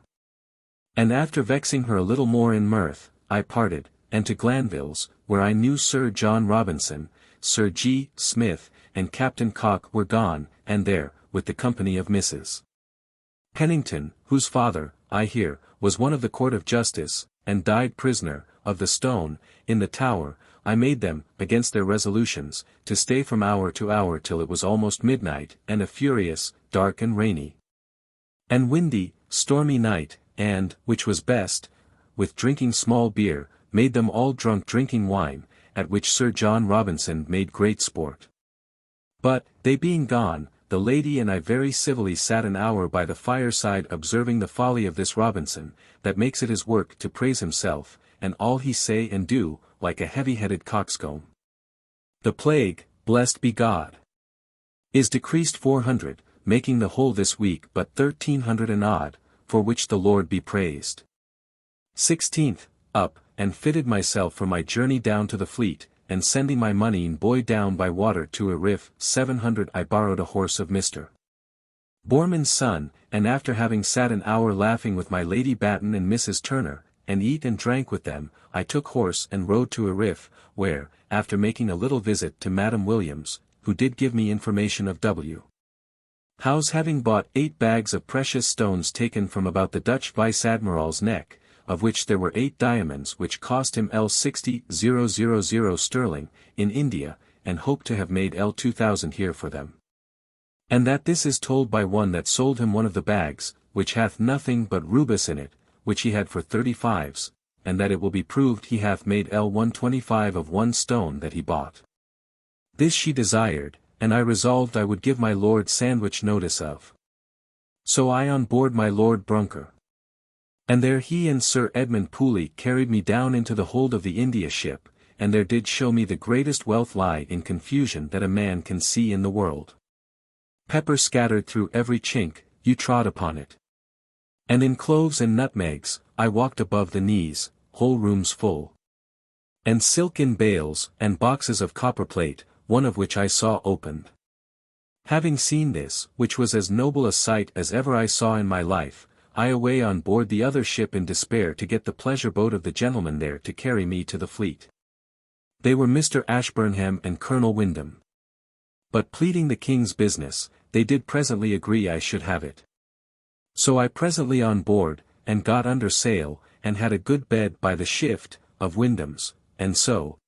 And after vexing her a little more in mirth, I parted, and to Glanville's, where I knew Sir John Robinson, Sir G. Smith, and Captain Cock were gone, and there, with the company of Mrs. Pennington, whose father, I hear, was one of the Court of Justice, and died prisoner, of the stone, in the Tower, I made them, against their resolutions, to stay from hour to hour till it was almost midnight, and a furious, dark and rainy, and windy, stormy night, and, which was best, with drinking small beer, made them all drunk drinking wine, at which Sir John Robinson made great sport. But, they being gone, the lady and I very civilly sat an hour by the fireside observing the folly of this Robinson, that makes it his work to praise himself, and all he say and do, like a heavy-headed coxcomb. The plague, blessed be God, is decreased 400, making the whole this week but 1300 and odd, for which the Lord be praised. 16th, up, and fitted myself for my journey down to the Fleet, and sending my money in boy down by water to a riff, 700 I borrowed a horse of Mr. Boreman's son, and after having sat an hour laughing with my Lady Batten and Mrs. Turner, and eat and drank with them, I took horse and rode to a riff, where, after making a little visit to Madam Williams, who did give me information of W. Howe's having bought 8 bags of precious stones taken from about the Dutch Vice-Admiral's neck, of which there were 8 diamonds which cost him L60,000 sterling, in India, and hoped to have made L2000 here for them. And that this is told by one that sold him one of the bags, which hath nothing but rubus in it, which he had for 35s, and that it will be proved he hath made L125 of one stone that he bought. This she desired, and I resolved I would give my Lord Sandwich notice of. So I on board my Lord Brunker. And there he and Sir Edmund Pooley carried me down into the hold of the India ship, and there did show me the greatest wealth lie in confusion that a man can see in the world. Pepper scattered through every chink, you trod upon it. And in cloves and nutmegs, I walked above the knees, whole rooms full. And silk in bales, and boxes of copperplate, one of which I saw opened. Having seen this, which was as noble a sight as ever I saw in my life, I away on board the other ship in despair to get the pleasure boat of the gentlemen there to carry me to the Fleet. They were Mr. Ashburnham and Colonel Wyndham. But pleading the King's business, they did presently agree I should have it. So I presently on board, and got under sail, and had a good bed by the shift, of Wyndham's, and so.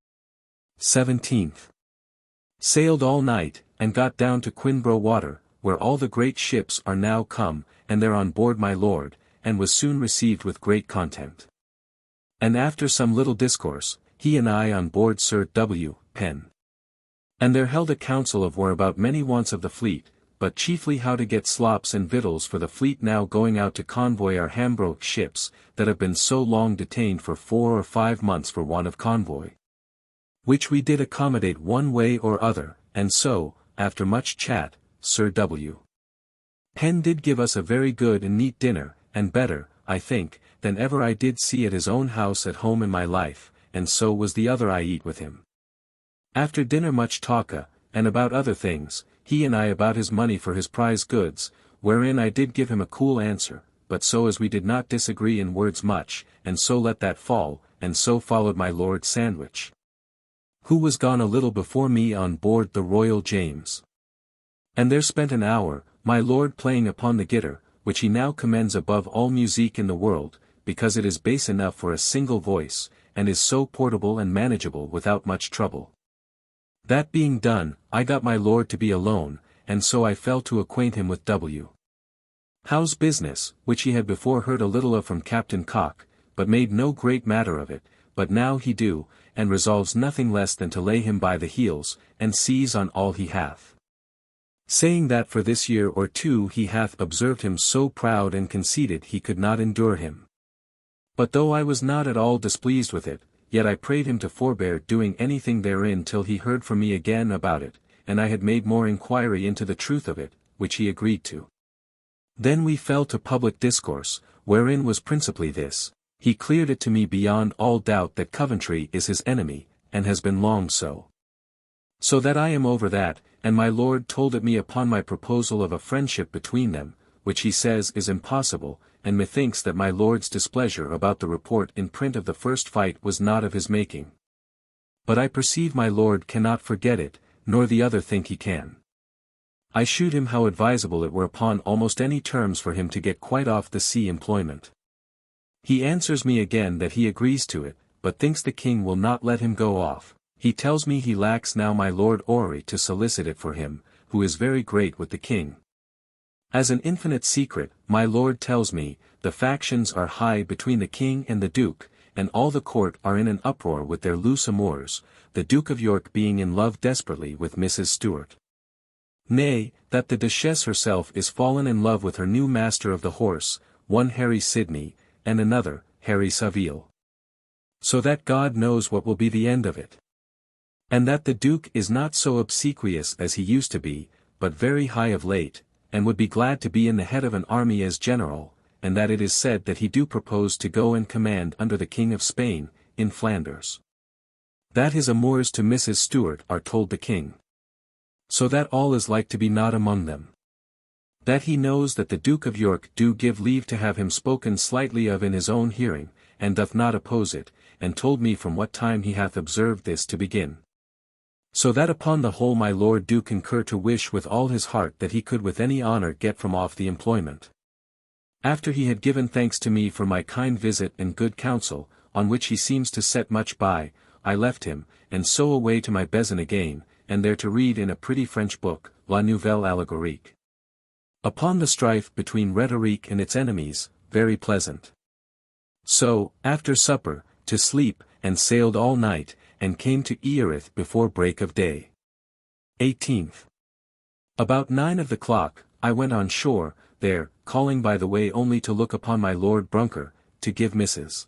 17th. Sailed all night, and got down to Quinbro water, where all the great ships are now come, and there on board my lord, and was soon received with great content. And after some little discourse, he and I on board Sir W. Penn. And there held a council of war about many wants of the fleet, but chiefly how to get slops and victuals for the fleet now going out to convoy our Hambroke ships, that have been so long detained for 4 or 5 months for want of convoy. which we did accommodate one way or other, and so, after much chat, Sir W. Penn did give us a very good and neat dinner, and better, I think, than ever I did see at his own house at home in my life, and so was the other I eat with him. After dinner much talka, and about other things, he and I about his money for his prize goods, wherein I did give him a cool answer, but so as we did not disagree in words much, and so let that fall, and so followed my Lord Sandwich, who was gone a little before me on board the Royal James. And there spent an hour, my Lord playing upon the guitar, which he now commends above all musique in the world, because it is bass enough for a single voice, and is so portable and manageable without much trouble. That being done, I got my Lord to be alone, and so I fell to acquaint him with W. Howe's business, which he had before heard a little of from Captain Cock, but made no great matter of it, but now he do, and resolves nothing less than to lay him by the heels, and seize on all he hath. Saying that for this year or two he hath observed him so proud and conceited he could not endure him. But though I was not at all displeased with it, yet I prayed him to forbear doing anything therein till he heard from me again about it, and I had made more inquiry into the truth of it, which he agreed to. Then we fell to public discourse, wherein was principally this: he cleared it to me beyond all doubt that Coventry is his enemy, and has been long so. So that I am over that, and my Lord told it me upon my proposal of a friendship between them, which he says is impossible, and methinks that my Lord's displeasure about the report in print of the first fight was not of his making. But I perceive my Lord cannot forget it, nor the other think he can. I shewed him how advisable it were upon almost any terms for him to get quite off the sea employment. He answers me again that he agrees to it, but thinks the king will not let him go off. He tells me he lacks now my Lord Orrery to solicit it for him, who is very great with the king. As an infinite secret, my Lord tells me, the factions are high between the king and the duke, and all the court are in an uproar with their loose amours, the Duke of York being in love desperately with Mrs. Stuart. Nay, that the Duchess herself is fallen in love with her new master of the horse, one Harry Sidney, and another, Harry Savile. So that God knows what will be the end of it. And that the Duke is not so obsequious as he used to be, but very high of late, and would be glad to be in the head of an army as general, and that it is said that he do propose to go and command under the King of Spain, in Flanders. That his amours to Mrs. Stuart are told the king. So that all is like to be not among them. That he knows that the Duke of York do give leave to have him spoken slightly of in his own hearing, and doth not oppose it, and told me from what time he hath observed this to begin. So that upon the whole my Lord do concur to wish with all his heart that he could with any honour get from off the employment. After he had given thanks to me for my kind visit and good counsel, on which he seems to set much by, I left him, and so away to my besom again, and there to read in a pretty French book, La Nouvelle Allégorique. Upon the strife between rhetoric and its enemies, very pleasant. So, after supper, to sleep, and sailed all night, and came to Erith before break of day. 18th. About 9 of the clock, I went on shore, there, calling by the way only to look upon my Lord Brunker, to give Mrs.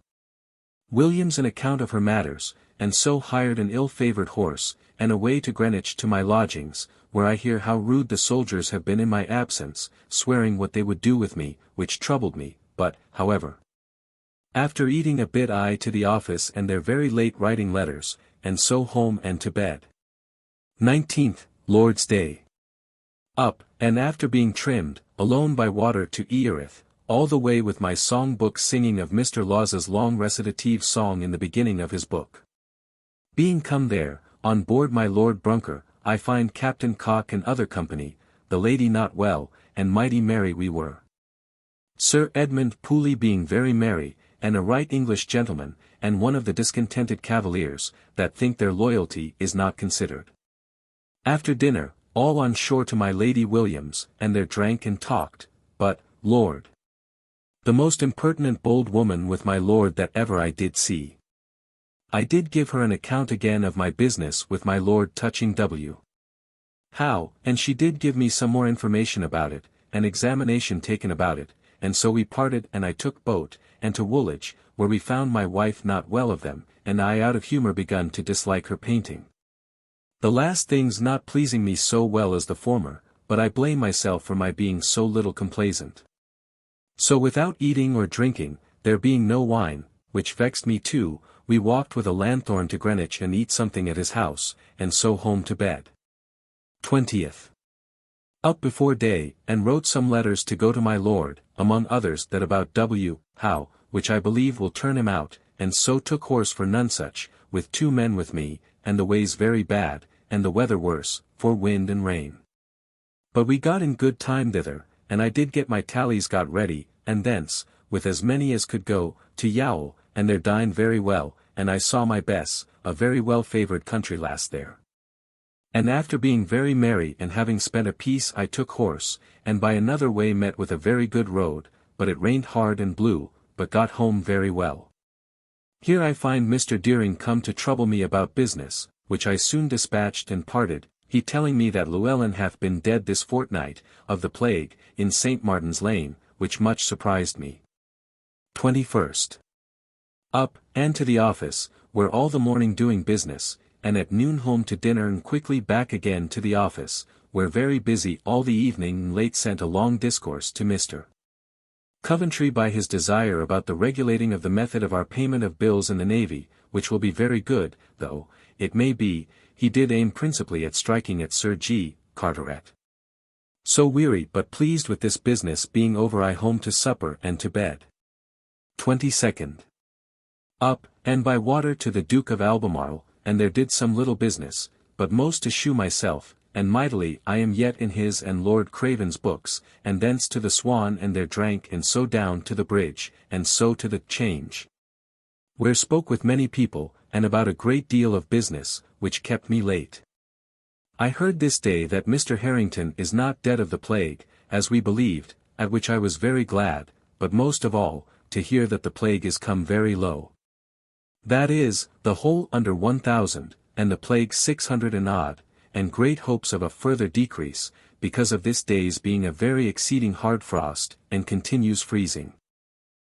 Williams an account of her matters, and so hired an ill-favoured horse, and away to Greenwich to my lodgings, where I hear how rude the soldiers have been in my absence, swearing what they would do with me, which troubled me, but, however. After eating a bit I to the office and there very late writing letters, and so home and to bed. 19th, Lord's Day. Up, and after being trimmed, alone by water to Erith, all the way with my song-book singing of Mr. Lawes's long recitative song in the beginning of his book. Being come there, on board my Lord Brunker, I find Captain Cock and other company, the lady not well, and mighty merry we were. Sir Edmund Pooley being very merry, and a right English gentleman, and one of the discontented cavaliers, that think their loyalty is not considered. After dinner, all on shore to my Lady Williams, and there drank and talked, but, Lord, the most impertinent bold woman with my Lord that ever I did see. I did give her an account again of my business with my Lord touching W. How, and she did give me some more information about it, an examination taken about it, and so we parted and I took boat, and to Woolwich, where we found my wife not well of them, and I out of humour begun to dislike her painting. The last things not pleasing me so well as the former, but I blame myself for my being so little complaisant. So without eating or drinking, there being no wine, which vexed me too, we walked with a lanthorn to Greenwich and eat something at his house, and so home to bed. 20th. Up before day, and wrote some letters to go to my lord, among others that about W. Howe, which I believe will turn him out, and so took horse for Nonsuch, with 2 men with me, and the ways very bad, and the weather worse, for wind and rain. But we got in good time thither, and I did get my tallies got ready, and thence, with as many as could go, to Youghal, and there dined very well, and I saw my Bess, a very well-favoured country lass there. And after being very merry and having spent a piece I took horse, and by another way met with a very good road, but it rained hard and blew, but got home very well. Here I find Mr. Deering come to trouble me about business, which I soon dispatched and parted, he telling me that Llewellyn hath been dead this fortnight, of the plague, in St. Martin's Lane, which much surprised me. 21st. Up, and to the office, where all the morning doing business, and at noon home to dinner and quickly back again to the office, where very busy all the evening and late sent a long discourse to Mr. Coventry by his desire about the regulating of the method of our payment of bills in the Navy, which will be very good, though, it may be, he did aim principally at striking at Sir G. Carteret. So weary but pleased with this business being over I home to supper and to bed. 22nd. Up, and by water to the Duke of Albemarle, and there did some little business, but most to shew myself, and mightily I am yet in his and Lord Craven's books, and thence to the Swan and there drank and so down to the bridge, and so to the Change, where spoke with many people, and about a great deal of business, which kept me late. I heard this day that Mr. Harrington is not dead of the plague, as we believed, at which I was very glad, but most of all, to hear that the plague is come very low. That is, the whole under 1,000, and the plague 600 and odd, and great hopes of a further decrease, because of this day's being a very exceeding hard frost, and continues freezing.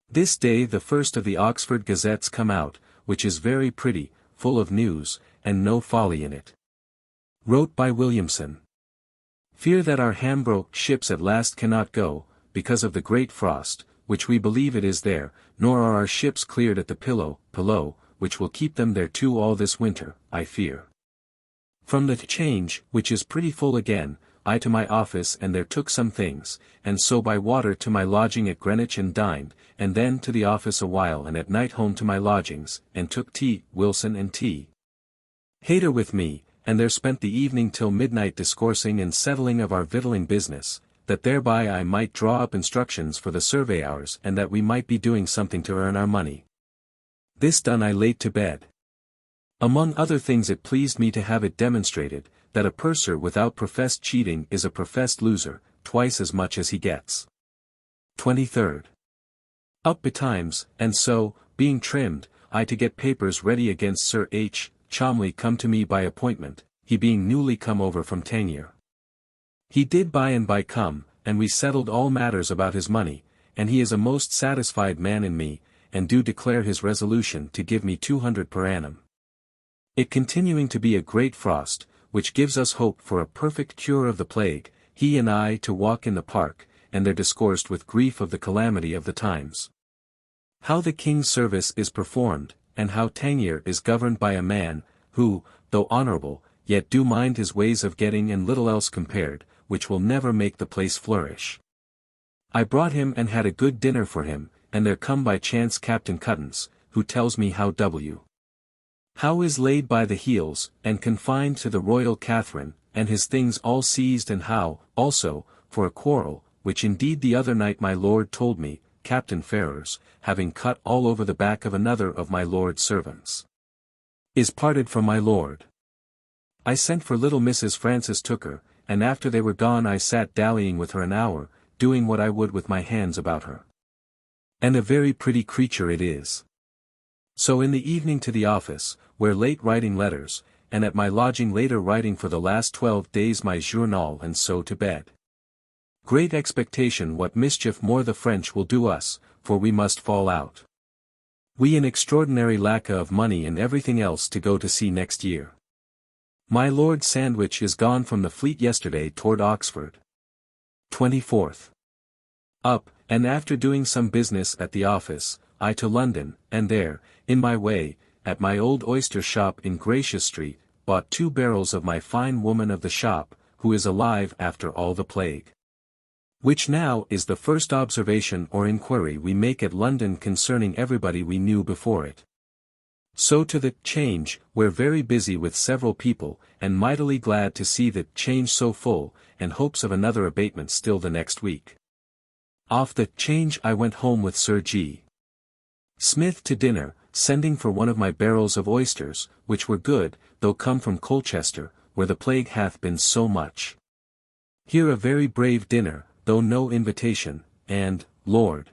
This day the first of the Oxford Gazettes come out, which is very pretty, full of news, and no folly in it. Wrote by Williamson. Fear that our Hambro ships at last cannot go, because of the great frost, which we believe it is there, nor are our ships cleared at the Pillow, which will keep them there too all this winter, I fear. From the Change, which is pretty full again, I to my office and there took some things, and so by water to my lodging at Greenwich and dined, and then to the office a while and at night home to my lodgings, and took T. Wilson and T. Hayter with me, and there spent the evening till midnight discoursing and settling of our victualling business, that thereby I might draw up instructions for the survey hours and that we might be doing something to earn our money. This done I late to bed. Among other things it pleased me to have it demonstrated, that a purser without professed cheating is a professed loser, twice as much as he gets. 23rd. Up betimes, and so, being trimmed, I to get papers ready against Sir H. Cholmondeley come to me by appointment, he being newly come over from Tangier. He did by and by come, and we settled all matters about his money, and he is a most satisfied man in me, and do declare his resolution to give me 200 per annum. It continuing to be a great frost, which gives us hope for a perfect cure of the plague, he and I to walk in the park, and there discoursed with grief of the calamity of the times. How the king's service is performed, and how Tangier is governed by a man, who, though honourable, yet do mind his ways of getting and little else compared, which will never make the place flourish. I brought him and had a good dinner for him, and there come by chance Captain Cuttance, who tells me how W. Howe is laid by the heels, and confined to the Royal Catherine, and his things all seized and how, also, for a quarrel, which indeed the other night my lord told me, Captain Ferrers, having cut all over the back of another of my lord's servants, is parted from my lord. I sent for little Mrs. Francis Tooker, and after they were gone I sat dallying with her an hour, doing what I would with my hands about her. And a very pretty creature it is. So in the evening to the office, where late writing letters, and at my lodging later writing for the last 12 days my journal and so to bed. Great expectation what mischief more the French will do us, for we must fall out. We in extraordinary lack of money and everything else to go to sea next year. My Lord Sandwich is gone from the fleet yesterday toward Oxford. 24th. Up, and after doing some business at the office, I to London, and there, in my way, at my old oyster shop in Gracious Street, bought 2 barrels of my fine woman of the shop, who is alive after all the plague. Which now is the first observation or inquiry we make at London concerning everybody we knew before it. So to the Change, we're very busy with several people, and mightily glad to see the Change so full, and hopes of another abatement still the next week. Off the Change I went home with Sir G. Smith to dinner, sending for one of my barrels of oysters, which were good, though come from Colchester, where the plague hath been so much. Here a very brave dinner, though no invitation, and, Lord,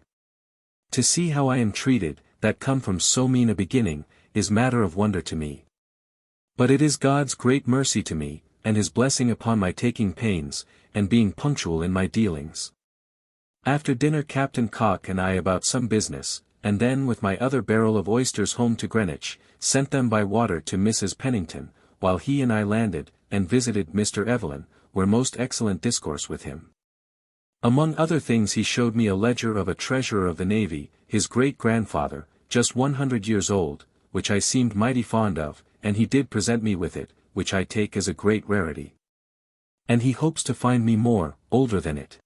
to see how I am treated, that come from so mean a beginning, is matter of wonder to me. But it is God's great mercy to me, and his blessing upon my taking pains, and being punctual in my dealings. After dinner Captain Cock and I about some business, and then with my other barrel of oysters home to Greenwich, sent them by water to Mrs. Pennington, while he and I landed, and visited Mr. Evelyn, where most excellent discourse with him. Among other things he showed me a ledger of a treasurer of the navy, his great-grandfather, just 100 years old, which I seemed mighty fond of, and he did present me with it, which I take as a great rarity. And he hopes to find me more, older than it.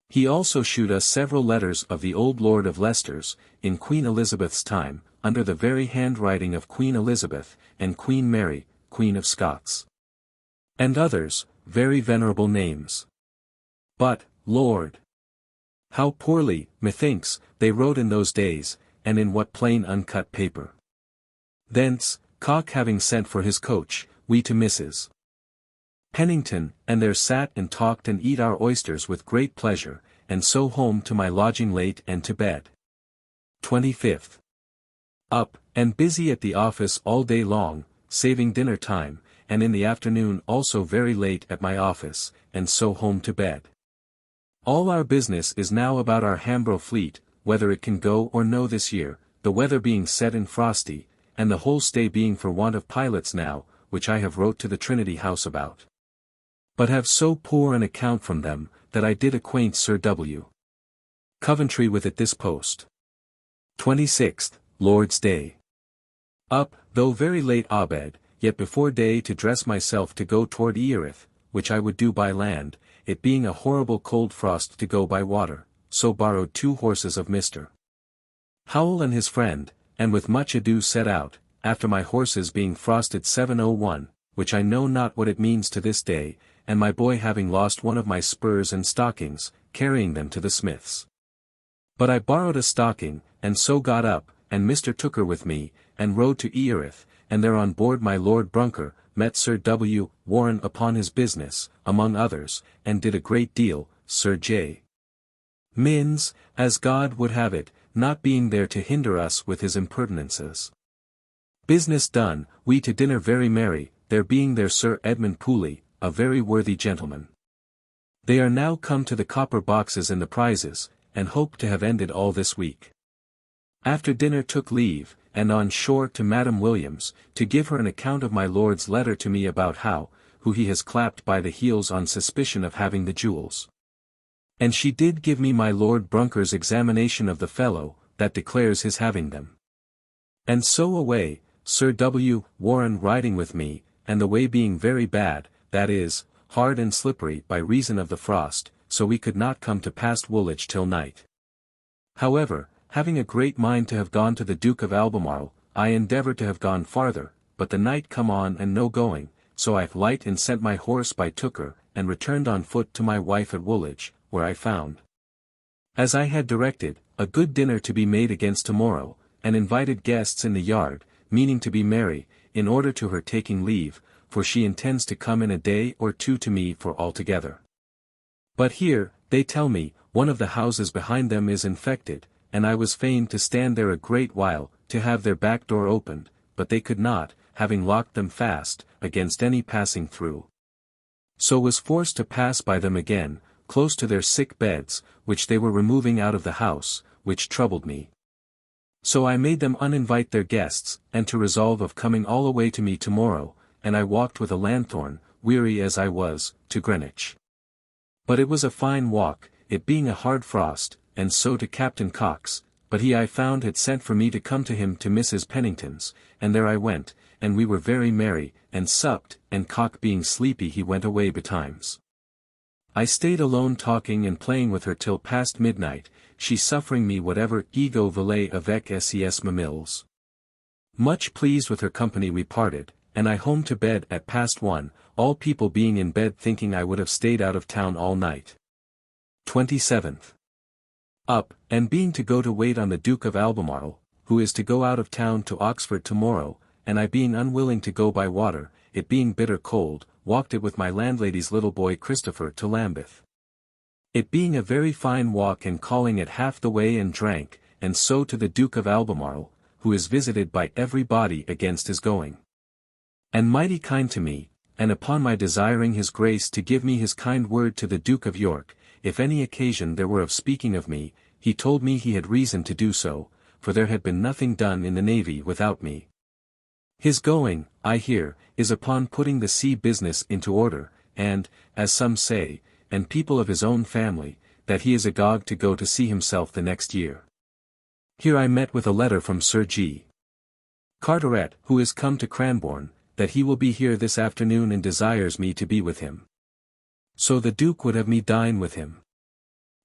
He also shewed us several letters of the old Lord of Leicester's, in Queen Elizabeth's time, under the very handwriting of Queen Elizabeth, and Queen Mary, Queen of Scots. And others, very venerable names. But, Lord, how poorly, methinks, they wrote in those days, and in what plain uncut paper. Thence, Cock having sent for his coach, we to Mrs. Pennington, and there sat and talked and eat our oysters with great pleasure, and so home to my lodging late and to bed. 25th. Up, and busy at the office all day long, saving dinner time, and in the afternoon also very late at my office, and so home to bed. All our business is now about our Hambro fleet, whether it can go or no this year, the weather being set and frosty, and the whole stay being for want of pilots now, which I have wrote to the Trinity House about. But have so poor an account from them, that I did acquaint Sir W. Coventry with it this post. 26th, Lord's Day. Up, though very late abed, yet before day to dress myself to go toward Erith, which I would do by land, it being a horrible cold frost to go by water, so borrowed 2 horses of Mr. Howell and his friend, and with much ado set out, after my horses being frosted 7:01, which I know not what it means to this day, and my boy having lost one of my spurs and stockings, carrying them to the smith's. But I borrowed a stocking, and so got up, and Mr. Tooker with me, and rode to Erith, and there on board my Lord Brunker, met Sir W. Warren upon his business, among others, and did a great deal, Sir J. Minns, as God would have it, not being there to hinder us with his impertinences. Business done, we to dinner very merry, there being there Sir Edmund Pooley, a very worthy gentleman. They are now come to the copper boxes and the prizes, and hope to have ended all this week. After dinner took leave, and on shore to Madam Williams, to give her an account of my lord's letter to me about how, who he has clapped by the heels on suspicion of having the jewels. And she did give me my Lord Brunker's examination of the fellow, that declares his having them. And so away, Sir W. Warren riding with me, and the way being very bad, that is, hard and slippery by reason of the frost, so we could not come to past Woolwich till night. However, having a great mind to have gone to the Duke of Albemarle, I endeavoured to have gone farther, but the night come on and no going, so I light and sent my horse by Tooker, and returned on foot to my wife at Woolwich, where I found, as I had directed, a good dinner to be made against tomorrow, and invited guests in the yard, meaning to be merry, in order to her taking leave, for she intends to come in a day or two to me for altogether. But here, they tell me, one of the houses behind them is infected, and I was fain to stand there a great while, to have their back door opened, but they could not, having locked them fast, against any passing through. So was forced to pass by them again, close to their sick beds, which they were removing out of the house, which troubled me. So I made them uninvite their guests, and to resolve of coming all away to me tomorrow, and I walked with a lanthorn, weary as I was, to Greenwich. But it was a fine walk, it being a hard frost, and so to Captain Cox, but he I found had sent for me to come to him to Mrs. Pennington's, and there I went, and we were very merry, and supped, and Cock being sleepy he went away betimes. I stayed alone talking and playing with her till past midnight, she suffering me whatever ego voulait avec ses mamilles. Much pleased with her company we parted, and I home to bed at past 1, all people being in bed thinking I would have stayed out of town all night. 27th. Up, and being to go to wait on the Duke of Albemarle, who is to go out of town to Oxford tomorrow, and I being unwilling to go by water, it being bitter cold, walked it with my landlady's little boy Christopher to Lambeth. It being a very fine walk and calling it half the way and drank, and so to the Duke of Albemarle, who is visited by every body against his going. And mighty kind to me, and upon my desiring his grace to give me his kind word to the Duke of York, if any occasion there were of speaking of me, he told me he had reason to do so, for there had been nothing done in the navy without me. His going, I hear, is upon putting the sea business into order, and, as some say, and people of his own family, that he is agog to go to sea himself the next year. Here I met with a letter from Sir G. Carteret, who is come to Cranbourne, that he will be here this afternoon and desires me to be with him. So the Duke would have me dine with him.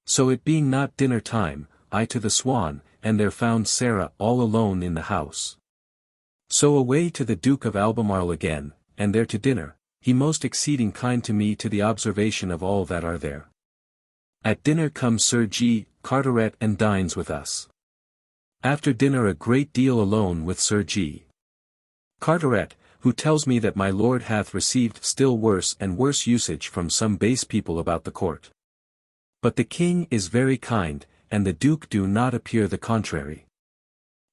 So it being not dinner time, I to the Swan, and there found Sarah all alone in the house. So away to the Duke of Albemarle again, and there to dinner, he most exceeding kind to me to the observation of all that are there. At dinner comes Sir G. Carteret and dines with us. After dinner a great deal alone with Sir G. Carteret, who tells me that my lord hath received still worse and worse usage from some base people about the court. But the king is very kind, and the duke do not appear the contrary.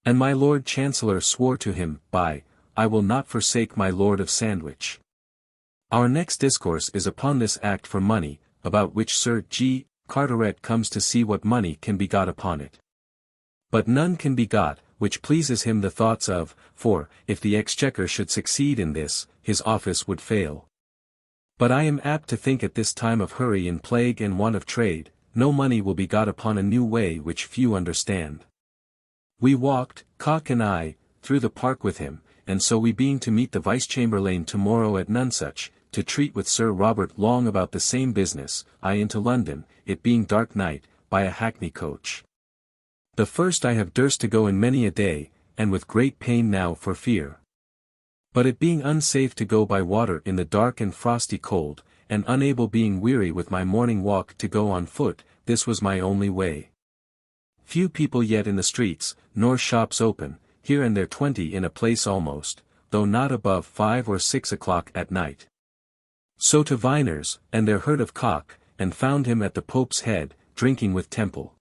And my lord chancellor swore to him, I will not forsake my lord of Sandwich. Our next discourse is upon this act for money, about which Sir G. Carteret comes to see what money can be got upon it. But none can be got, which pleases him the thoughts of, for, if the exchequer should succeed in this, his office would fail. But I am apt to think at this time of hurry and plague and want of trade, no money will be got upon a new way which few understand. We walked, Cock and I, through the park with him, and so we being to meet the Vice-Chamberlain tomorrow at Nonsuch, to treat with Sir Robert Long about the same business, I into London, it being dark night, by a hackney coach. The first I have durst to go in many a day, and with great pain now for fear. But it being unsafe to go by water in the dark and frosty cold, and unable being weary with my morning walk to go on foot, this was my only way. Few people yet in the streets, nor shops open, here and there 20 in a place almost, though not above 5 or 6 o'clock at night. So to Viner's, and there heard of Cock, and found him at the Pope's Head, drinking with Temple.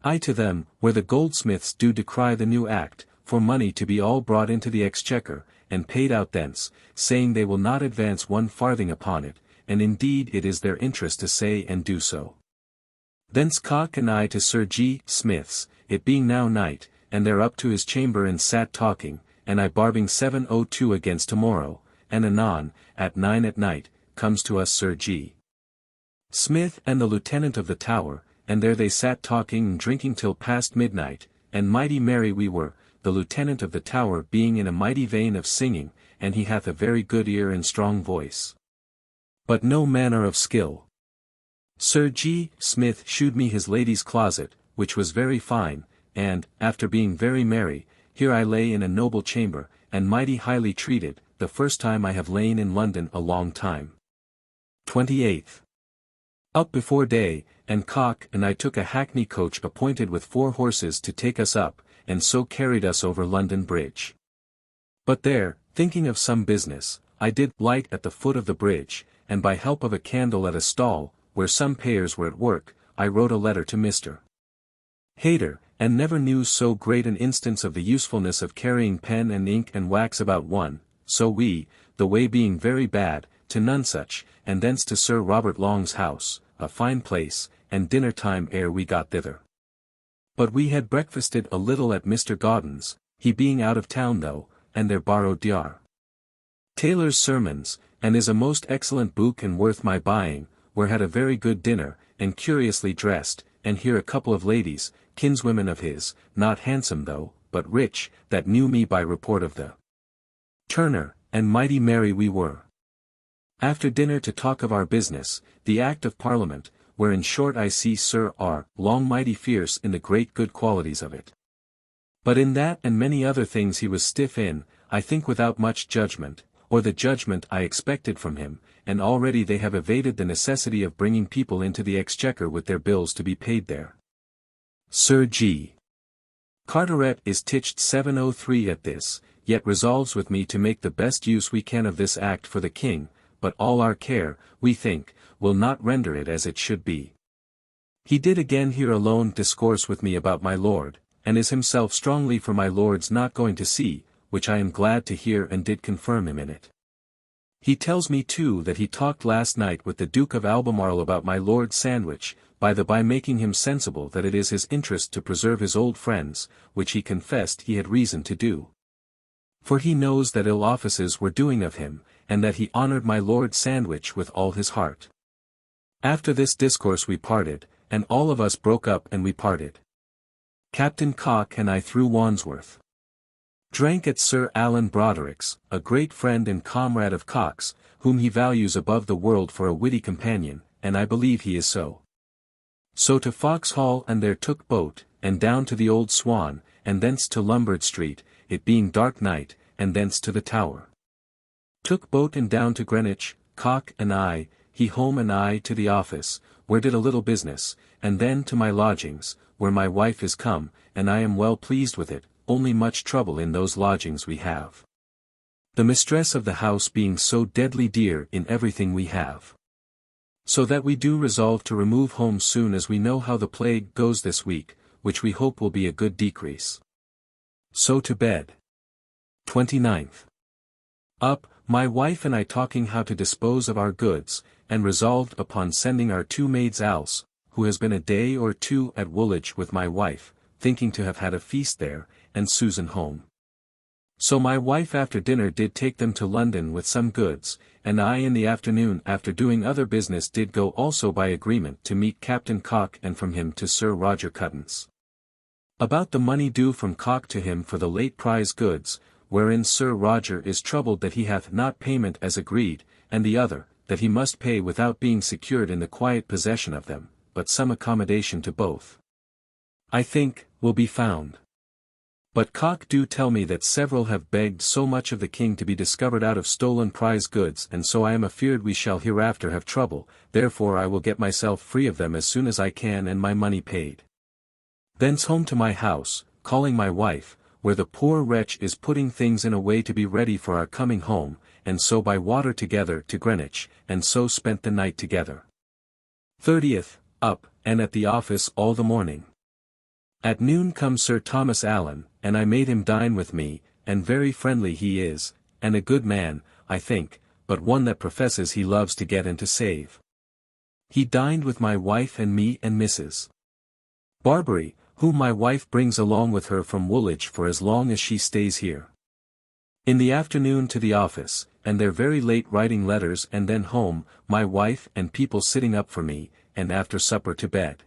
I to them, where the goldsmiths do decry the new act, for money to be all brought into the exchequer, and paid out thence, saying they will not advance 1 farthing upon it, and indeed it is their interest to say and do so. Thence Cock and I to Sir G. Smith's, it being now night, and there up to his chamber and sat talking, and I barbing 7:02 against tomorrow, and anon, at 9 at night, comes to us Sir G. Smith and the lieutenant of the Tower, and there they sat talking and drinking till past midnight, and mighty merry we were, the lieutenant of the Tower being in a mighty vein of singing, and he hath a very good ear and strong voice. But no manner of skill. Sir G. Smith shewed me his lady's closet, which was very fine, and, after being very merry, here I lay in a noble chamber, and mighty highly treated, the first time I have lain in London a long time. 28th. Up before day, and Cock and I took a hackney coach appointed with 4 horses to take us up, and so carried us over London Bridge. But there, thinking of some business, I did light at the foot of the bridge, and by help of a candle at a stall, where some payers were at work, I wrote a letter to Mr. Hayter, and never knew so great an instance of the usefulness of carrying pen and ink and wax about one, so we, the way being very bad, to Nonsuch, and thence to Sir Robert Long's house, a fine place, and dinner time ere we got thither. But we had breakfasted a little at Mr. Gauden's, he being out of town though, and there borrowed Dr. Taylor's sermons, and is a most excellent book and worth my buying, where had a very good dinner, and curiously dressed, and here a couple of ladies, kinswomen of his, not handsome though, but rich, that knew me by report of the Turner, and mighty merry we were. After dinner to talk of our business, the Act of Parliament, where in short I see Sir R. Long mighty fierce in the great good qualities of it. But in that and many other things he was stiff in, I think without much judgment, or the judgment I expected from him, and already they have evaded the necessity of bringing people into the Exchequer with their bills to be paid there. Sir G. Carteret is titched 703 at this, yet resolves with me to make the best use we can of this act for the king, but all our care, we think, will not render it as it should be. He did again here alone discourse with me about my lord, and is himself strongly for my lord's not going to sea, which I am glad to hear and did confirm him in it. He tells me too that he talked last night with the Duke of Albemarle about my lord's sandwich, by making him sensible that it is his interest to preserve his old friends, which he confessed he had reason to do. For he knows that ill offices were doing of him, and that he honoured my Lord Sandwich with all his heart. After this discourse we parted, and all of us broke up and we parted. Captain Cock and I through Wandsworth. Drank at Sir Alan Broderick's, a great friend and comrade of Cock's, whom he values above the world for a witty companion, and I believe he is so. So to Foxhall and there took boat, and down to the Old Swan, and thence to Lombard Street, it being dark night, and thence to the Tower. Took boat and down to Greenwich, Cock and I, he home and I to the office, where did a little business, and then to my lodgings, where my wife is come, and I am well pleased with it, only much trouble in those lodgings we have. The mistress of the house being so deadly dear in everything we have. So that we do resolve to remove home soon as we know how the plague goes this week, which we hope will be a good decrease. So to bed. 29th. Up, my wife and I talking how to dispose of our goods, and resolved upon sending our two maids Alice, who has been a day or two at Woolwich with my wife, thinking to have had a feast there, and Susan home. So my wife after dinner did take them to London with some goods, and I in the afternoon after doing other business did go also by agreement to meet Captain Cock and from him to Sir Roger Cuttance. About the money due from Cock to him for the late prize goods, wherein Sir Roger is troubled that he hath not payment as agreed, and the other, that he must pay without being secured in the quiet possession of them, but some accommodation to both, I think, will be found. But Cock do tell me that several have begged so much of the king to be discovered out of stolen prize goods, and so I am afeard we shall hereafter have trouble, therefore I will get myself free of them as soon as I can and my money paid. Thence home to my house, calling my wife, where the poor wretch is putting things in a way to be ready for our coming home, and so by water together to Greenwich, and so spent the night together. 30th, up, and at the office all the morning. At noon comes Sir Thomas Allen, and I made him dine with me, and very friendly he is, and a good man, I think, but one that professes he loves to get and to save. He dined with my wife and me and Mrs. Barbary, whom my wife brings along with her from Woolwich for as long as she stays here. In the afternoon to the office, and there very late writing letters and then home, my wife and people sitting up for me, and after supper to bed.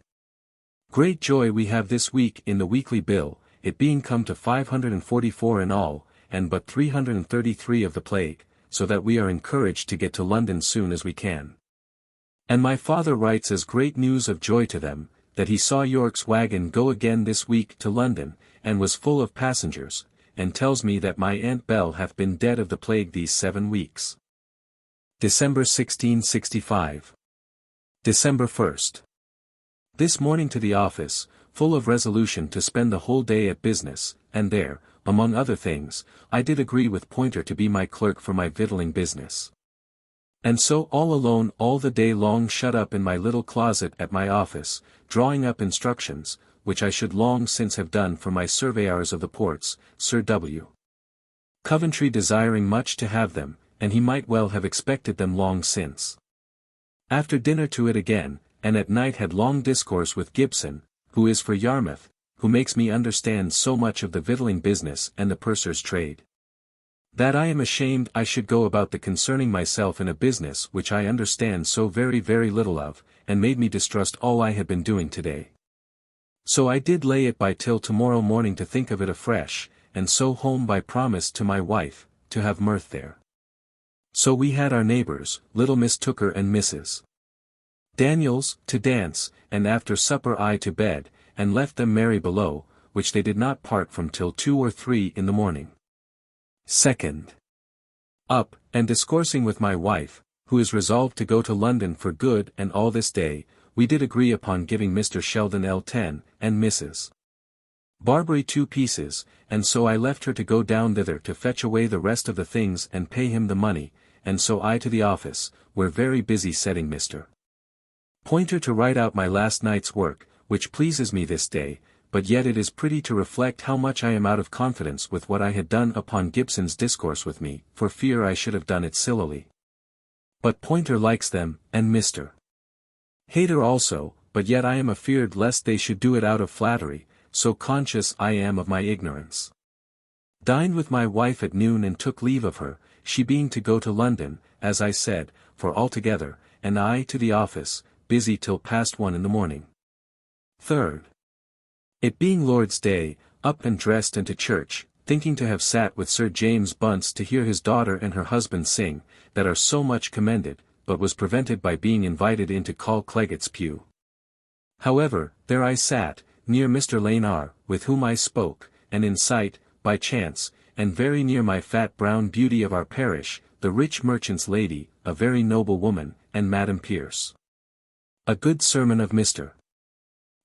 Great joy we have this week in the weekly bill, it being come to 544 in all, and but 333 of the plague, so that we are encouraged to get to London soon as we can. And my father writes as great news of joy to them, that he saw York's wagon go again this week to London, and was full of passengers, and tells me that my Aunt Bell hath been dead of the plague these 7 weeks. December 1665. December 1st. This morning to the office, full of resolution to spend the whole day at business, and there, among other things, I did agree with Pointer to be my clerk for my victualling business. And so all alone all the day long shut up in my little closet at my office, drawing up instructions, which I should long since have done for my surveyors of the ports, Sir W. Coventry desiring much to have them, and he might well have expected them long since. After dinner to it again, and at night had long discourse with Gibson, who is for Yarmouth, who makes me understand so much of the victualling business and the purser's trade, that I am ashamed I should go about the concerning myself in a business which I understand so very very little of, and made me distrust all I had been doing today. So I did lay it by till tomorrow morning to think of it afresh, and so home by promise to my wife, to have mirth there. So we had our neighbours, little Miss Tooker and Mrs. Daniels, to dance, and after supper I to bed, and left them merry below, which they did not part from till 2 or 3 in the morning. 2nd. Up, and discoursing with my wife, who is resolved to go to London for good, and all this day, we did agree upon giving Mr. Sheldon L 10, and Mrs. Barbary 2 pieces, and so I left her to go down thither to fetch away the rest of the things and pay him the money, and so I to the office, where very busy setting Mr. Pointer to write out my last night's work, which pleases me this day, but yet it is pretty to reflect how much I am out of confidence with what I had done upon Gibson's discourse with me, for fear I should have done it sillily. But Pointer likes them, and Mr. Hayter also, but yet I am afeard lest they should do it out of flattery, so conscious I am of my ignorance. Dined with my wife at noon and took leave of her, she being to go to London, as I said, for altogether, and I to the office, busy till past 1 in the morning. 3rd. It being Lord's Day, up and dressed and to church, thinking to have sat with Sir James Bunce to hear his daughter and her husband sing, that are so much commended, but was prevented by being invited into Call Cleggett's pew. However, there I sat, near Mr. Lane R., with whom I spoke, and in sight, by chance, and very near my fat brown beauty of our parish, the rich merchant's lady, a very noble woman, and Madam Pierce. A good sermon of Mr.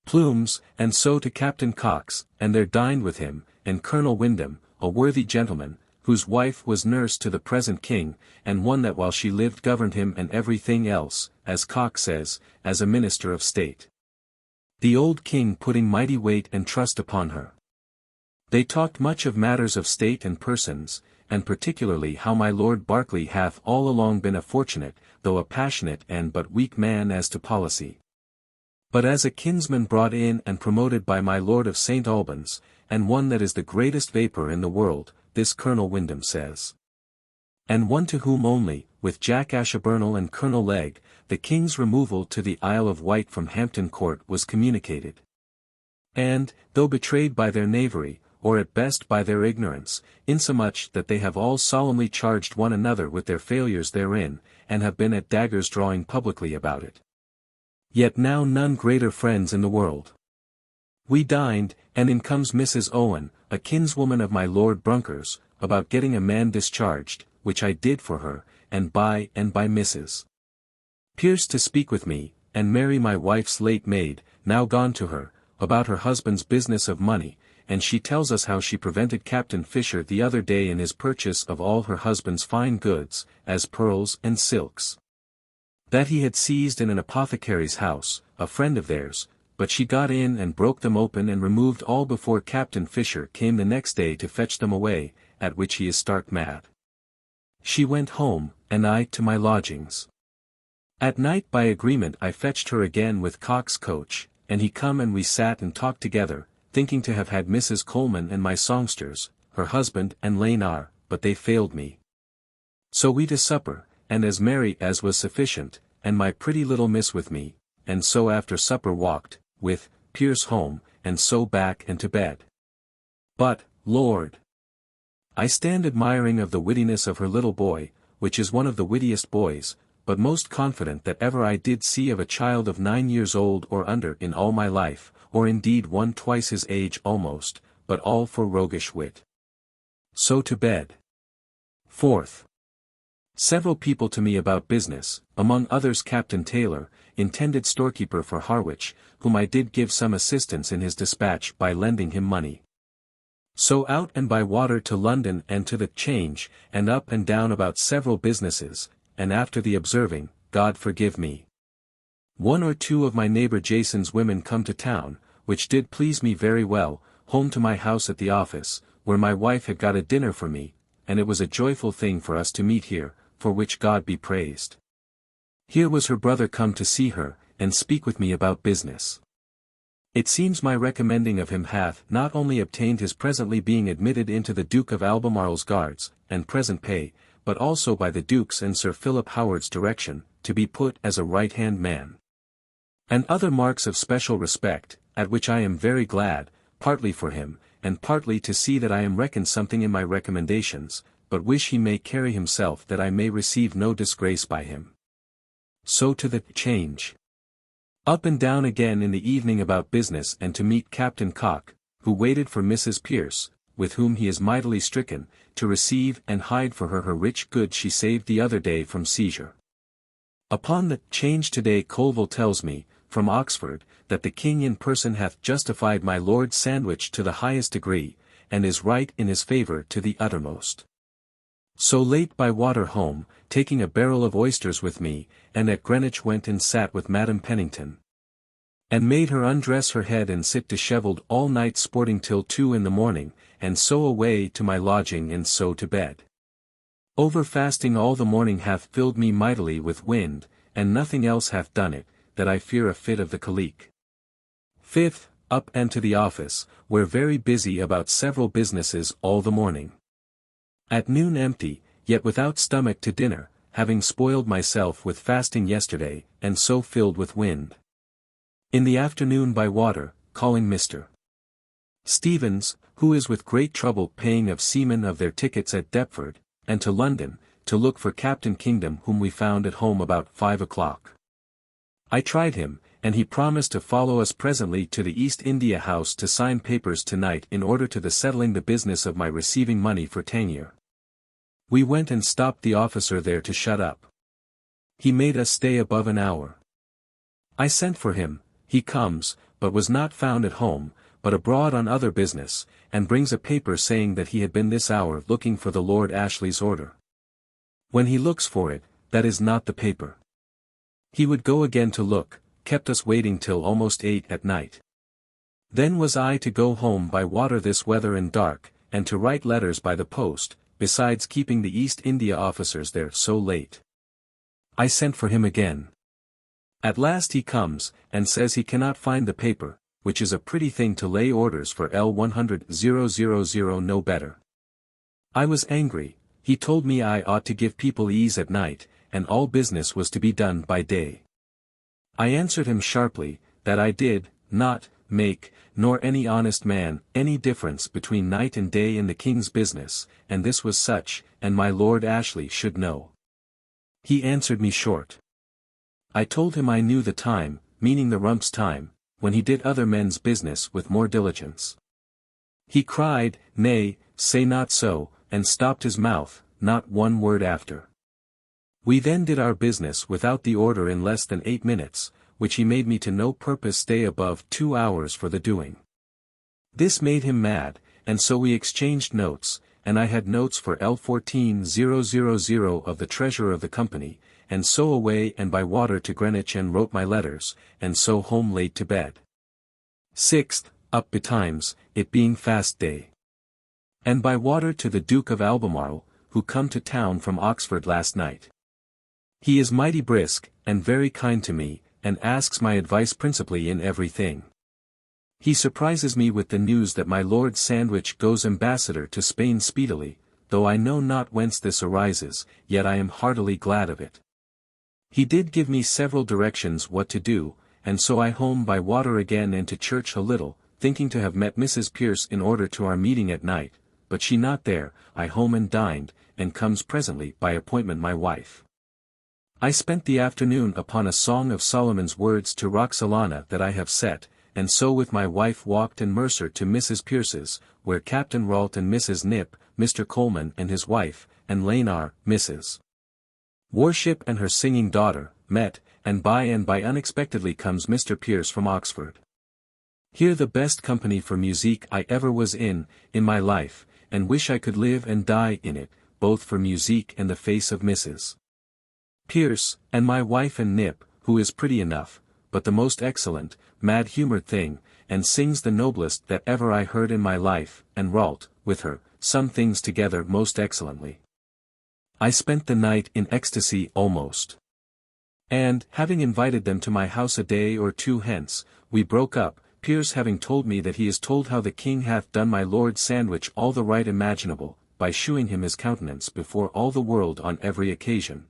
Plume's, and so to Captain Cox, and there dined with him, and Colonel Wyndham, a worthy gentleman, whose wife was nurse to the present king, and one that while she lived governed him and everything else, as Cox says, as a minister of state. The old king putting mighty weight and trust upon her. They talked much of matters of state and persons, and particularly how my Lord Berkeley hath all along been a fortunate, though a passionate and but weak man as to policy. But as a kinsman brought in and promoted by my Lord of St. Albans, and one that is the greatest vapour in the world, this Colonel Wyndham says. And one to whom only, with Jack Ashburnell and Colonel Legge, the king's removal to the Isle of Wight from Hampton Court was communicated. And, though betrayed by their knavery, or at best by their ignorance, insomuch that they have all solemnly charged one another with their failures therein, and have been at daggers drawing publicly about it. Yet now none greater friends in the world. We dined, and in comes Mrs. Owen, a kinswoman of my Lord Brunker's, about getting a man discharged, which I did for her, and by Mrs. Pierce to speak with me, and Mary my wife's late maid, now gone to her, about her husband's business of money, and she tells us how she prevented Captain Fisher the other day in his purchase of all her husband's fine goods, as pearls and silks. That he had seized in an apothecary's house, a friend of theirs, but she got in and broke them open and removed all before Captain Fisher came the next day to fetch them away, at which he is stark mad. She went home, and I to my lodgings. At night by agreement I fetched her again with Cox's coach, and he come and we sat and talked together, thinking to have had Mrs. Coleman and my songsters, her husband and Lane R., but they failed me. So we to supper, and as merry as was sufficient, and my pretty little miss with me, and so after supper walked, with Pierce home, and so back and to bed. But, Lord! I stand admiring of the wittiness of her little boy, which is one of the wittiest boys, but most confident that ever I did see of a child of 9 years old or under in all my life, or indeed one twice his age almost, but all for roguish wit. So to bed. 4th. Several people to me about business, among others Captain Taylor, intended storekeeper for Harwich, whom I did give some assistance in his dispatch by lending him money. So out and by water to London and to the Change, and up and down about several businesses, and after the observing, God forgive me. 1 or 2 of my neighbour Jason's women come to town, which did please me very well, home to my house at the office, where my wife had got a dinner for me, and it was a joyful thing for us to meet here, for which God be praised. Here was her brother come to see her, and speak with me about business. It seems my recommending of him hath not only obtained his presently being admitted into the Duke of Albemarle's guards, and present pay, but also by the Duke's and Sir Philip Howard's direction, to be put as a right-hand man. And other marks of special respect, at which I am very glad, partly for him, and partly to see that I am reckoned something in my recommendations, but wish he may carry himself that I may receive no disgrace by him. So to the change. Up and down again in the evening about business and to meet Captain Cock, who waited for Mrs. Pierce, with whom he is mightily stricken, to receive and hide for her rich goods she saved the other day from seizure. Upon the change today Colville tells me, from Oxford, that the King in person hath justified my Lord Sandwich to the highest degree, and is right in his favour to the uttermost. So late by water home, taking a barrel of oysters with me, and at Greenwich went and sat with Madam Pennington. And made her undress her head and sit dishevelled all night sporting till 2 in the morning, and so away to my lodging and so to bed. Over fasting all the morning hath filled me mightily with wind, and nothing else hath done it, that I fear a fit of the colic. 5th, up and to the office, where very busy about several businesses all the morning. At noon empty, yet without stomach to dinner, having spoiled myself with fasting yesterday, and so filled with wind. In the afternoon by water, calling Mr. Stevens, who is with great trouble paying of seamen of their tickets at Deptford, and to London, to look for Captain Kingdom whom we found at home about 5 o'clock. I tried him, and he promised to follow us presently to the East India House to sign papers tonight in order to the settling the business of my receiving money for Tangier. We went and stopped the officer there to shut up. He made us stay above an hour. I sent for him, he comes, but was not found at home, but abroad on other business, and brings a paper saying that he had been this hour looking for the Lord Ashley's order. When he looks for it, that is not the paper. He would go again to look, kept us waiting till almost 8 at night. Then was I to go home by water this weather and dark, and to write letters by the post, besides keeping the East India officers there so late. I sent for him again. At last he comes, and says he cannot find the paper, which is a pretty thing to lay orders for L100,000 no better. I was angry. He told me I ought to give people ease at night, and all business was to be done by day. I answered him sharply, that I did not make, nor any honest man, any difference between night and day in the King's business, and this was such, and my Lord Ashley should know. He answered me short. I told him I knew the time, meaning the Rump's time, when he did other men's business with more diligence. He cried, nay, say not so, and stopped his mouth, not one word after. We then did our business without the order in less than 8 minutes, which he made me to no purpose stay above 2 hours for the doing. This made him mad, and so we exchanged notes, and I had notes for L14000 of the treasurer of the company, and so away and by water to Greenwich and wrote my letters, and so home late to bed. 6th, up betimes, it being fast day. And by water to the Duke of Albemarle, who come to town from Oxford last night. He is mighty brisk, and very kind to me, and asks my advice principally in every thing. He surprises me with the news that my Lord Sandwich goes ambassador to Spain speedily, though I know not whence this arises, yet I am heartily glad of it. He did give me several directions what to do, and so I home by water again and to church a little, thinking to have met Mrs. Pierce in order to our meeting at night, but she not there, I home and dined, and comes presently by appointment my wife. I spent the afternoon upon a song of Solomon's words to Roxalana that I have set, and so with my wife walked and Mercer to Mrs. Pierce's, where Captain Ralt and Mrs. Nip, Mr. Coleman and his wife, and Lanar, Mrs. Worship and her singing daughter, met, and by unexpectedly comes Mr. Pierce from Oxford. Here the best company for musique I ever was in my life, and wish I could live and die in it, both for musique and the face of Mrs. Pierce, and my wife and Nip, who is pretty enough, but the most excellent, mad-humoured thing, and sings the noblest that ever I heard in my life, and Ralt, with her, some things together most excellently. I spent the night in ecstasy almost. And, having invited them to my house a day or two hence, we broke up, Pierce having told me that he is told how the king hath done my Lord Sandwich all the right imaginable, by shewing him his countenance before all the world on every occasion,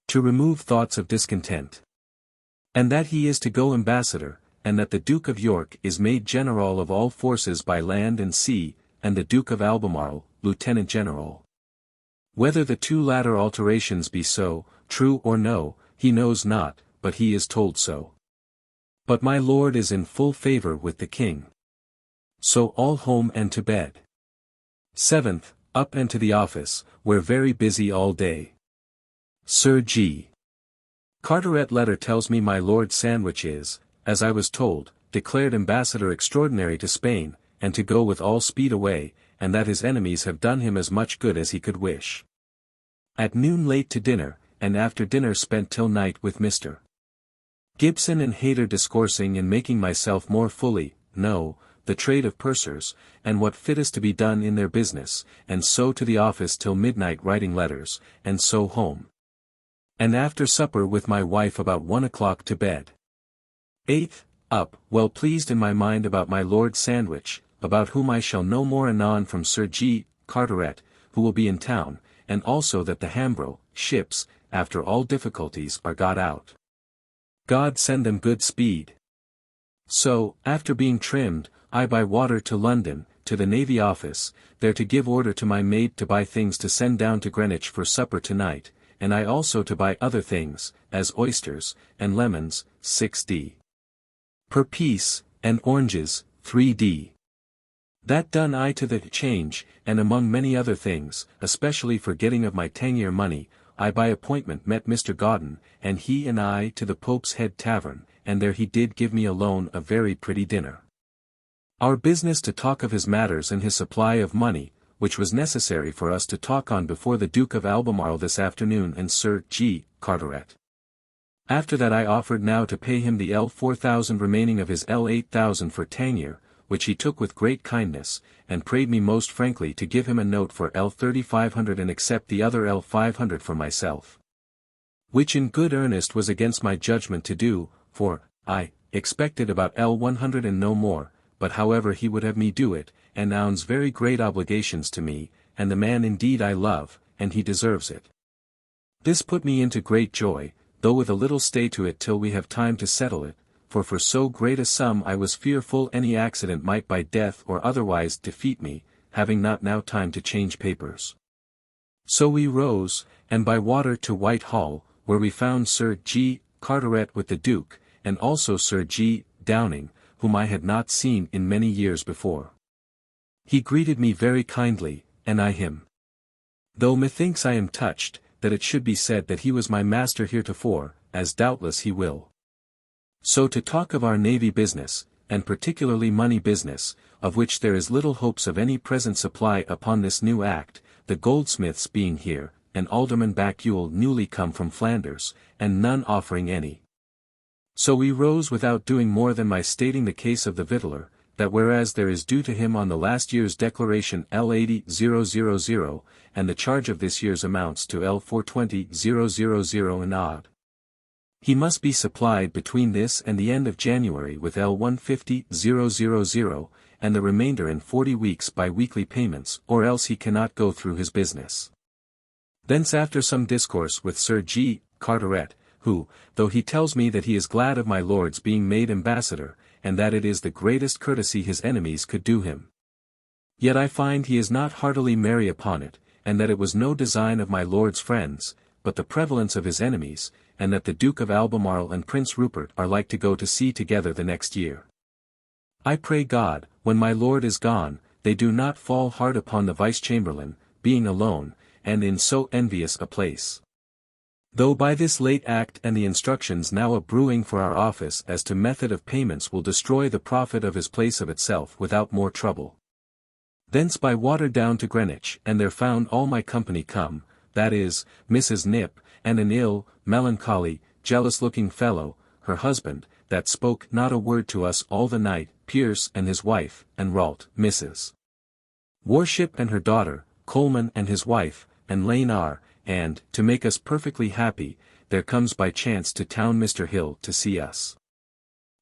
to remove thoughts of discontent. And that he is to go ambassador, and that the Duke of York is made general of all forces by land and sea, and the Duke of Albemarle, lieutenant general. Whether the two latter alterations be so, true or no, he knows not, but he is told so. But my lord is in full favour with the king. So all home and to bed. 7th, up and to the office, where very busy all day. Sir G. Carteret letter tells me my Lord Sandwich is, as I was told, declared ambassador extraordinary to Spain, and to go with all speed away, and that his enemies have done him as much good as he could wish. At noon late to dinner, and after dinner spent till night with Mr. Gibson and Hayter discoursing and making myself more fully know the trade of pursers, and what fit is to be done in their business, and so to the office till midnight writing letters, and so home. And after supper with my wife about 1 o'clock to bed. 8th, up, well pleased in my mind about my Lord Sandwich, about whom I shall know more anon from Sir G. Carteret, who will be in town, and also that the Hambro ships, after all difficulties are got out. God send them good speed. So, after being trimmed, I by water to London, to the Navy Office, there to give order to my maid to buy things to send down to Greenwich for supper tonight, and I also to buy other things, as oysters, and lemons, 6d. per piece, and oranges, 3d. That done I to the change, and among many other things, especially for getting of my Tangier money, I by appointment met Mr. Gauden, and he and I to the Pope's Head Tavern, and there he did give me alone a very pretty dinner. Our business to talk of his matters and his supply of money, which was necessary for us to talk on before the Duke of Albemarle this afternoon and Sir G. Carteret. After that I offered now to pay him the L4,000 remaining of his L8,000 for Tangier, which he took with great kindness, and prayed me most frankly to give him a note for L3,500 and accept the other L500 for myself. Which in good earnest was against my judgment to do, for, I expected about L100 and no more, but however he would have me do it, and nouns very great obligations to me, and the man indeed I love, and he deserves it. This put me into great joy, though with a little stay to it till we have time to settle it, for so great a sum I was fearful any accident might by death or otherwise defeat me, having not now time to change papers. So we rose, and by water to Whitehall, where we found Sir G. Carteret with the Duke, and also Sir G. Downing, whom I had not seen in many years before. He greeted me very kindly, and I him. Though methinks I am touched, that it should be said that he was my master heretofore, as doubtless he will. So to talk of our navy business, and particularly money business, of which there is little hopes of any present supply upon this new act, the goldsmiths being here, and Alderman Bacule newly come from Flanders, and none offering any. So we rose without doing more than my stating the case of the victualler, that whereas there is due to him on the last year's declaration L80,000, and the charge of this year's amounts to L420,000 and odd, he must be supplied between this and the end of January with L150,000, and the remainder in 40 weeks by weekly payments, or else he cannot go through his business. Thence after some discourse with Sir G. Carteret, who, though he tells me that he is glad of my lord's being made ambassador, and that it is the greatest courtesy his enemies could do him, yet I find he is not heartily merry upon it, and that it was no design of my lord's friends, but the prevalence of his enemies, and that the Duke of Albemarle and Prince Rupert are like to go to sea together the next year. I pray God, when my lord is gone, they do not fall hard upon the Vice-Chamberlain, being alone, and in so envious a place. Though by this late act and the instructions now a-brewing for our office as to method of payments will destroy the profit of his place of itself without more trouble. Thence by water down to Greenwich, and there found all my company come, that is, Mrs. Nip, and an ill, melancholy, jealous-looking fellow, her husband, that spoke not a word to us all the night, Pierce and his wife, and Ralt, Mrs. Warship and her daughter, Coleman and his wife, and Lane R., and, to make us perfectly happy, there comes by chance to town Mr. Hill to see us.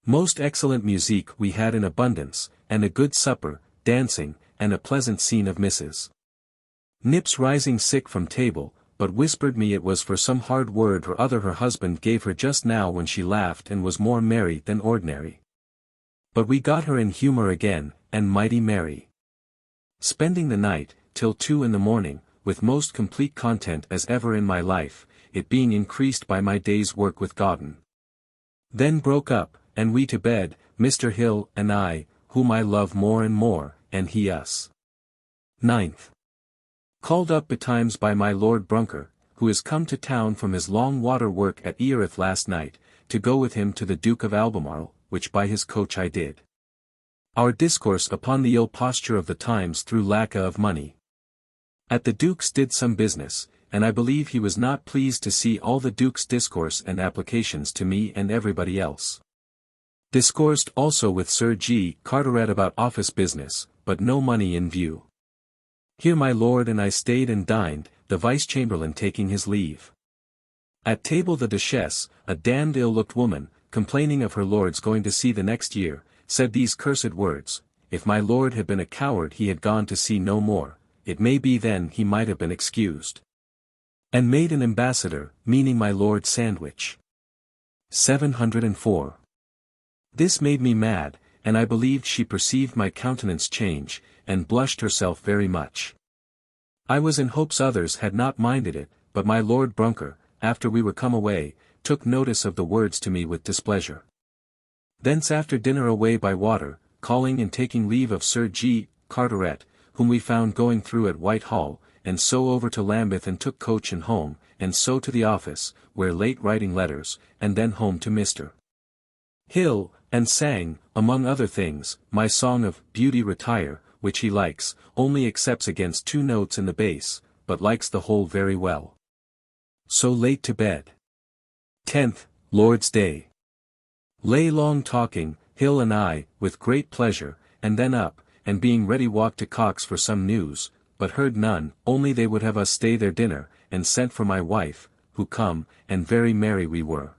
Most excellent musique we had in abundance, and a good supper, dancing, and a pleasant scene of Mrs. Nips rising sick from table, but whispered me it was for some hard word or other her husband gave her just now when she laughed and was more merry than ordinary. But we got her in humour again, and mighty merry. Spending the night, till 2 in the morning, with most complete content as ever in my life, it being increased by my day's work with Godden. Then broke up, and we to bed, Mr. Hill and I, whom I love more and more, and he us. 9th. Called up betimes by my Lord Brunker, who is come to town from his long water work at Erith last night, to go with him to the Duke of Albemarle, which by his coach I did. Our discourse upon the ill posture of the times through lack of money. At the Duke's did some business, and I believe he was not pleased to see all the Duke's discourse and applications to me and everybody else. Discoursed also with Sir G. Carteret about office business, but no money in view. Here my lord and I stayed and dined, the vice-chamberlain taking his leave. At table the Duchess, a damned ill-looked woman, complaining of her lord's going to sea the next year, said these cursed words, if my lord had been a coward he had gone to sea no more, it may be then he might have been excused. And made an ambassador, meaning my Lord Sandwich. 704. This made me mad, and I believed she perceived my countenance change, and blushed herself very much. I was in hopes others had not minded it, but my Lord Brunker, after we were come away, took notice of the words to me with displeasure. Thence after dinner away by water, calling and taking leave of Sir G. Carteret, whom we found going through at Whitehall, and so over to Lambeth and took coach and home, and so to the office, where late writing letters, and then home to Mr. Hill, and sang, among other things, my song of Beauty Retire, which he likes, only excepts against 2 notes in the bass, but likes the whole very well. So late to bed. 10th, Lord's Day. Lay long talking, Hill and I, with great pleasure, and then up, and being ready walked to Cox for some news, but heard none, only they would have us stay their dinner, and sent for my wife, who come, and very merry we were.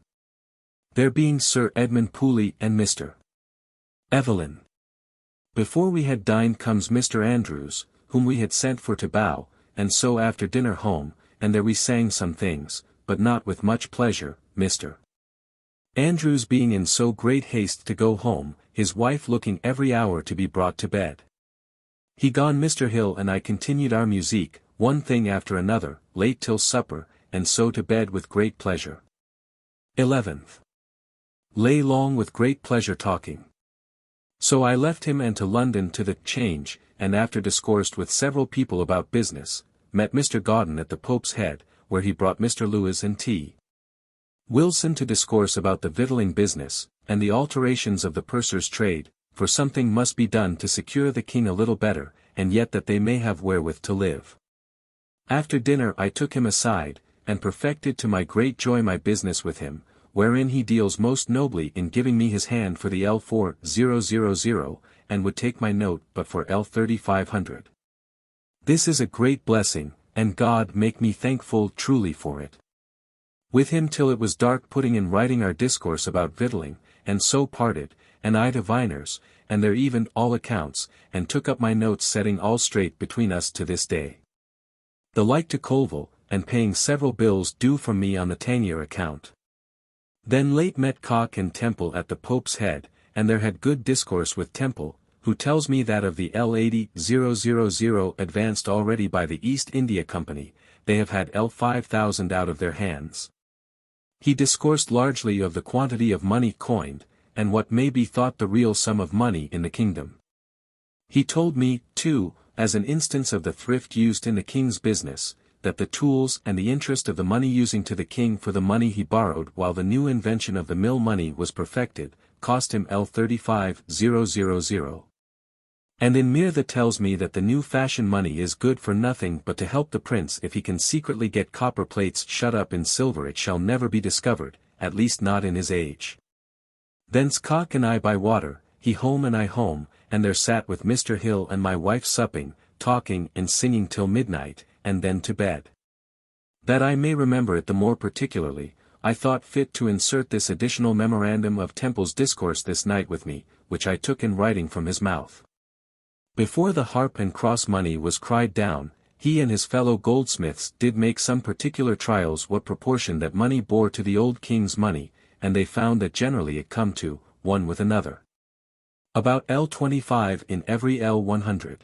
There being Sir Edmund Pooley and Mr. Evelyn. Before we had dined comes Mr. Andrews, whom we had sent for to bow, and so after dinner home, and there we sang some things, but not with much pleasure, Mr. Andrews being in so great haste to go home, his wife looking every hour to be brought to bed. He gone Mr. Hill and I continued our musique, one thing after another, late till supper, and so to bed with great pleasure. 11th. Lay long with great pleasure talking. So I left him and to London to the Change, and after discoursed with several people about business, met Mr. Godden at the Pope's Head, where he brought Mr. Lewis and T. Wilson to discourse about the victualling business, and the alterations of the purser's trade, for something must be done to secure the king a little better, and yet that they may have wherewith to live. After dinner I took him aside, and perfected to my great joy my business with him, wherein he deals most nobly in giving me his hand for the L4000, and would take my note but for L3500. This is a great blessing, and God make me thankful truly for it. With him till it was dark putting in writing our discourse about victualling, and so parted, and I to Viner's, and there evened all accounts, and took up my notes setting all straight between us to this day. The like to Colville, and paying several bills due from me on the Tangier account. Then late met Cock and Temple at the Pope's Head, and there had good discourse with Temple, who tells me that of the L80,000 advanced already by the East India Company, they have had L5,000 out of their hands. He discoursed largely of the quantity of money coined, and what may be thought the real sum of money in the kingdom. He told me, too, as an instance of the thrift used in the king's business, that the tools and the interest of the money using to the king for the money he borrowed while the new invention of the mill money was perfected, cost him L35,000. And in mere that tells me that the new fashion money is good for nothing but to help the prince if he can secretly get copper plates shut up in silver it shall never be discovered, at least not in his age. Thence Cock and I by water, he home and I home, and there sat with Mr. Hill and my wife supping, talking and singing till midnight, and then to bed. That I may remember it the more particularly, I thought fit to insert this additional memorandum of Temple's discourse this night with me, which I took in writing from his mouth. Before the harp and cross money was cried down, he and his fellow goldsmiths did make some particular trials what proportion that money bore to the old king's money, and they found that generally it come to, one with another, about L25 in every L100.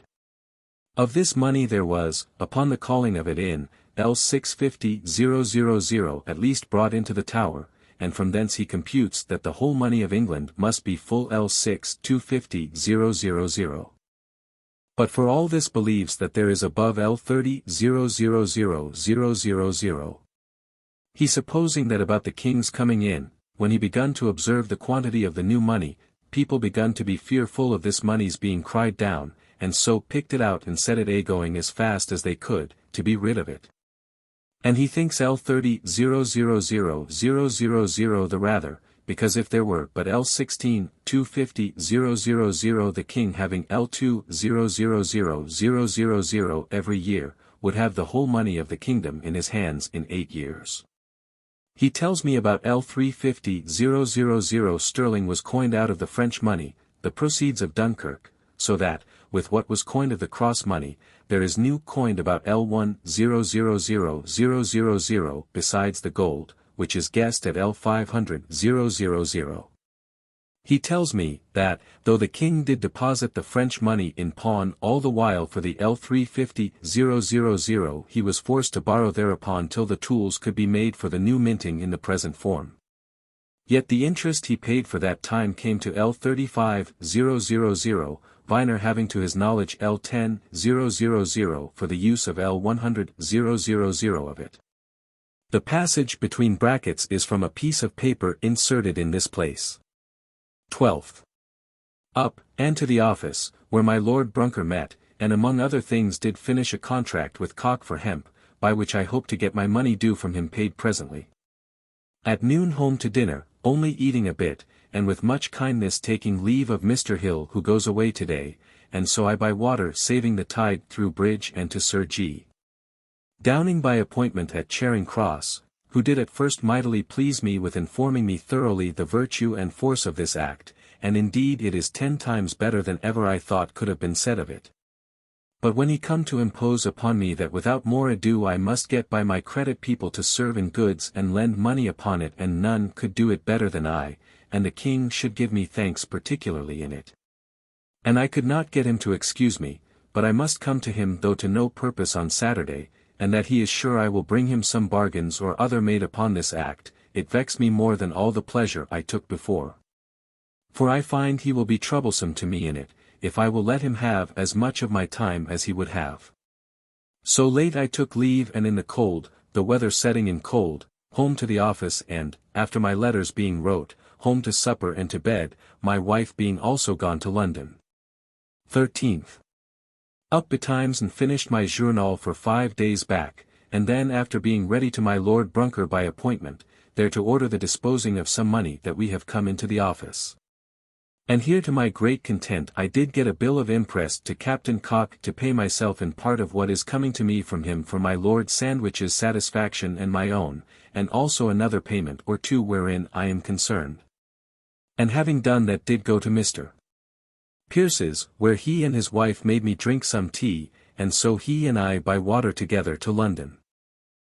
Of this money there was, upon the calling of it in, L650,000 at least brought into the Tower, and from thence he computes that the whole money of England must be full L6,250,000. But for all this believes that there is above L30,000,000. He supposing that about the king's coming in, when he begun to observe the quantity of the new money, people begun to be fearful of this money's being cried down, and so picked it out and set it a-going as fast as they could, to be rid of it. And he thinks L30,000,000 the rather, because if there were but L16,250,000 the king having L2,000,000 every year, would have the whole money of the kingdom in his hands in 8 years. He tells me about L350,000 sterling was coined out of the French money, the proceeds of Dunkirk, so that, with what was coined of the cross money, there is new coined about L1,000,000 besides the gold, which is guessed at L500,000. He tells me, that, though the king did deposit the French money in pawn all the while for the L350,000 he was forced to borrow thereupon till the tools could be made for the new minting in the present form. Yet the interest he paid for that time came to L35,000, Viner having to his knowledge L10,000 for the use of L100,000 of it. The passage between brackets is from a piece of paper inserted in this place. 12th. Up, and to the office, where my Lord Brunker met, and among other things did finish a contract with Cock for hemp, by which I hope to get my money due from him paid presently. At noon home to dinner, only eating a bit, and with much kindness taking leave of Mr. Hill who goes away today, and so I by water saving the tide through bridge and to Sir G. Downing by appointment at Charing Cross, who did at first mightily please me with informing me thoroughly the virtue and force of this act, and indeed it is 10 times better than ever I thought could have been said of it. But when he come to impose upon me that without more ado I must get by my credit people to serve in goods and lend money upon it, and none could do it better than I, and the king should give me thanks particularly in it. And I could not get him to excuse me, but I must come to him though to no purpose on Saturday, and that he is sure I will bring him some bargains or other made upon this act, it vexed me more than all the pleasure I took before. For I find he will be troublesome to me in it, if I will let him have as much of my time as he would have. So late I took leave, and in the cold, the weather setting in cold, home to the office, and, after my letters being wrote, home to supper and to bed, my wife being also gone to London. 13th. Up betimes and finished my journal for 5 days back, and then after being ready to my Lord Brunker by appointment, there to order the disposing of some money that we have come into the office. And here to my great content I did get a bill of imprest to Captain Cock to pay myself in part of what is coming to me from him for my Lord Sandwich's satisfaction and my own, and also another payment or two wherein I am concerned. And having done that did go to Mr. Pierce's, where he and his wife made me drink some tea, and so he and I by water together to London.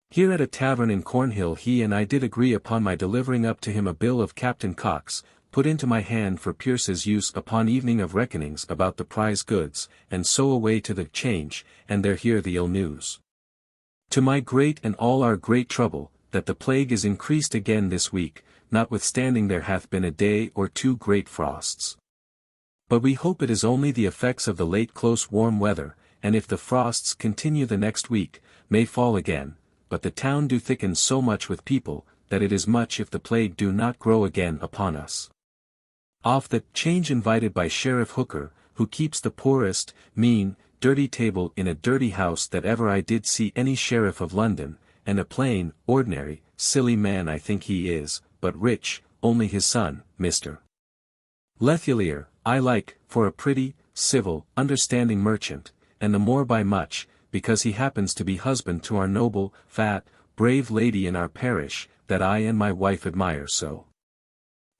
Here at a tavern in Cornhill he and I did agree upon my delivering up to him a bill of Captain Cock's, put into my hand for Pierce's use upon evening of reckonings about the prize goods, and so away to the Change, and there hear the ill news. To my great and all our great trouble, that the plague is increased again this week, notwithstanding there hath been a day or two great frosts. But we hope it is only the effects of the late close warm weather, and if the frosts continue the next week, may fall again, but the town do thicken so much with people, that it is much if the plague do not grow again upon us. Off the Change invited by Sheriff Hooker, who keeps the poorest, mean, dirty table in a dirty house that ever I did see any sheriff of London, and a plain, ordinary, silly man I think he is, but rich, only his son, Mr. Lethulier, I like, for a pretty, civil, understanding merchant, and the more by much, because he happens to be husband to our noble, fat, brave lady in our parish, that I and my wife admire so.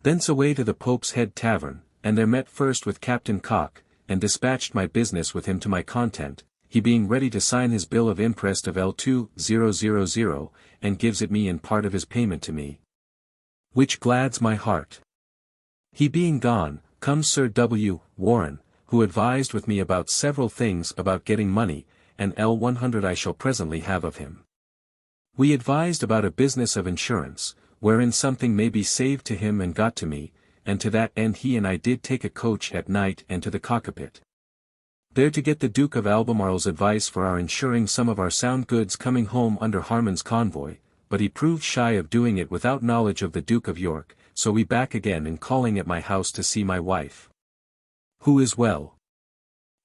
Thence away to the Pope's Head Tavern, and there met first with Captain Cock, and dispatched my business with him to my content, he being ready to sign his bill of imprest of L2000, and gives it me in part of his payment to me. Which glads my heart. He being gone, comes Sir W. Warren, who advised with me about several things about getting money, and L100 I shall presently have of him. We advised about a business of insurance, wherein something may be saved to him and got to me, and to that end he and I did take a coach at night and to the Cockpit. There to get the Duke of Albemarle's advice for our insuring some of our sound goods coming home under Harmon's convoy, but he proved shy of doing it without knowledge of the Duke of York, so we back again and calling at my house to see my wife. Who is well.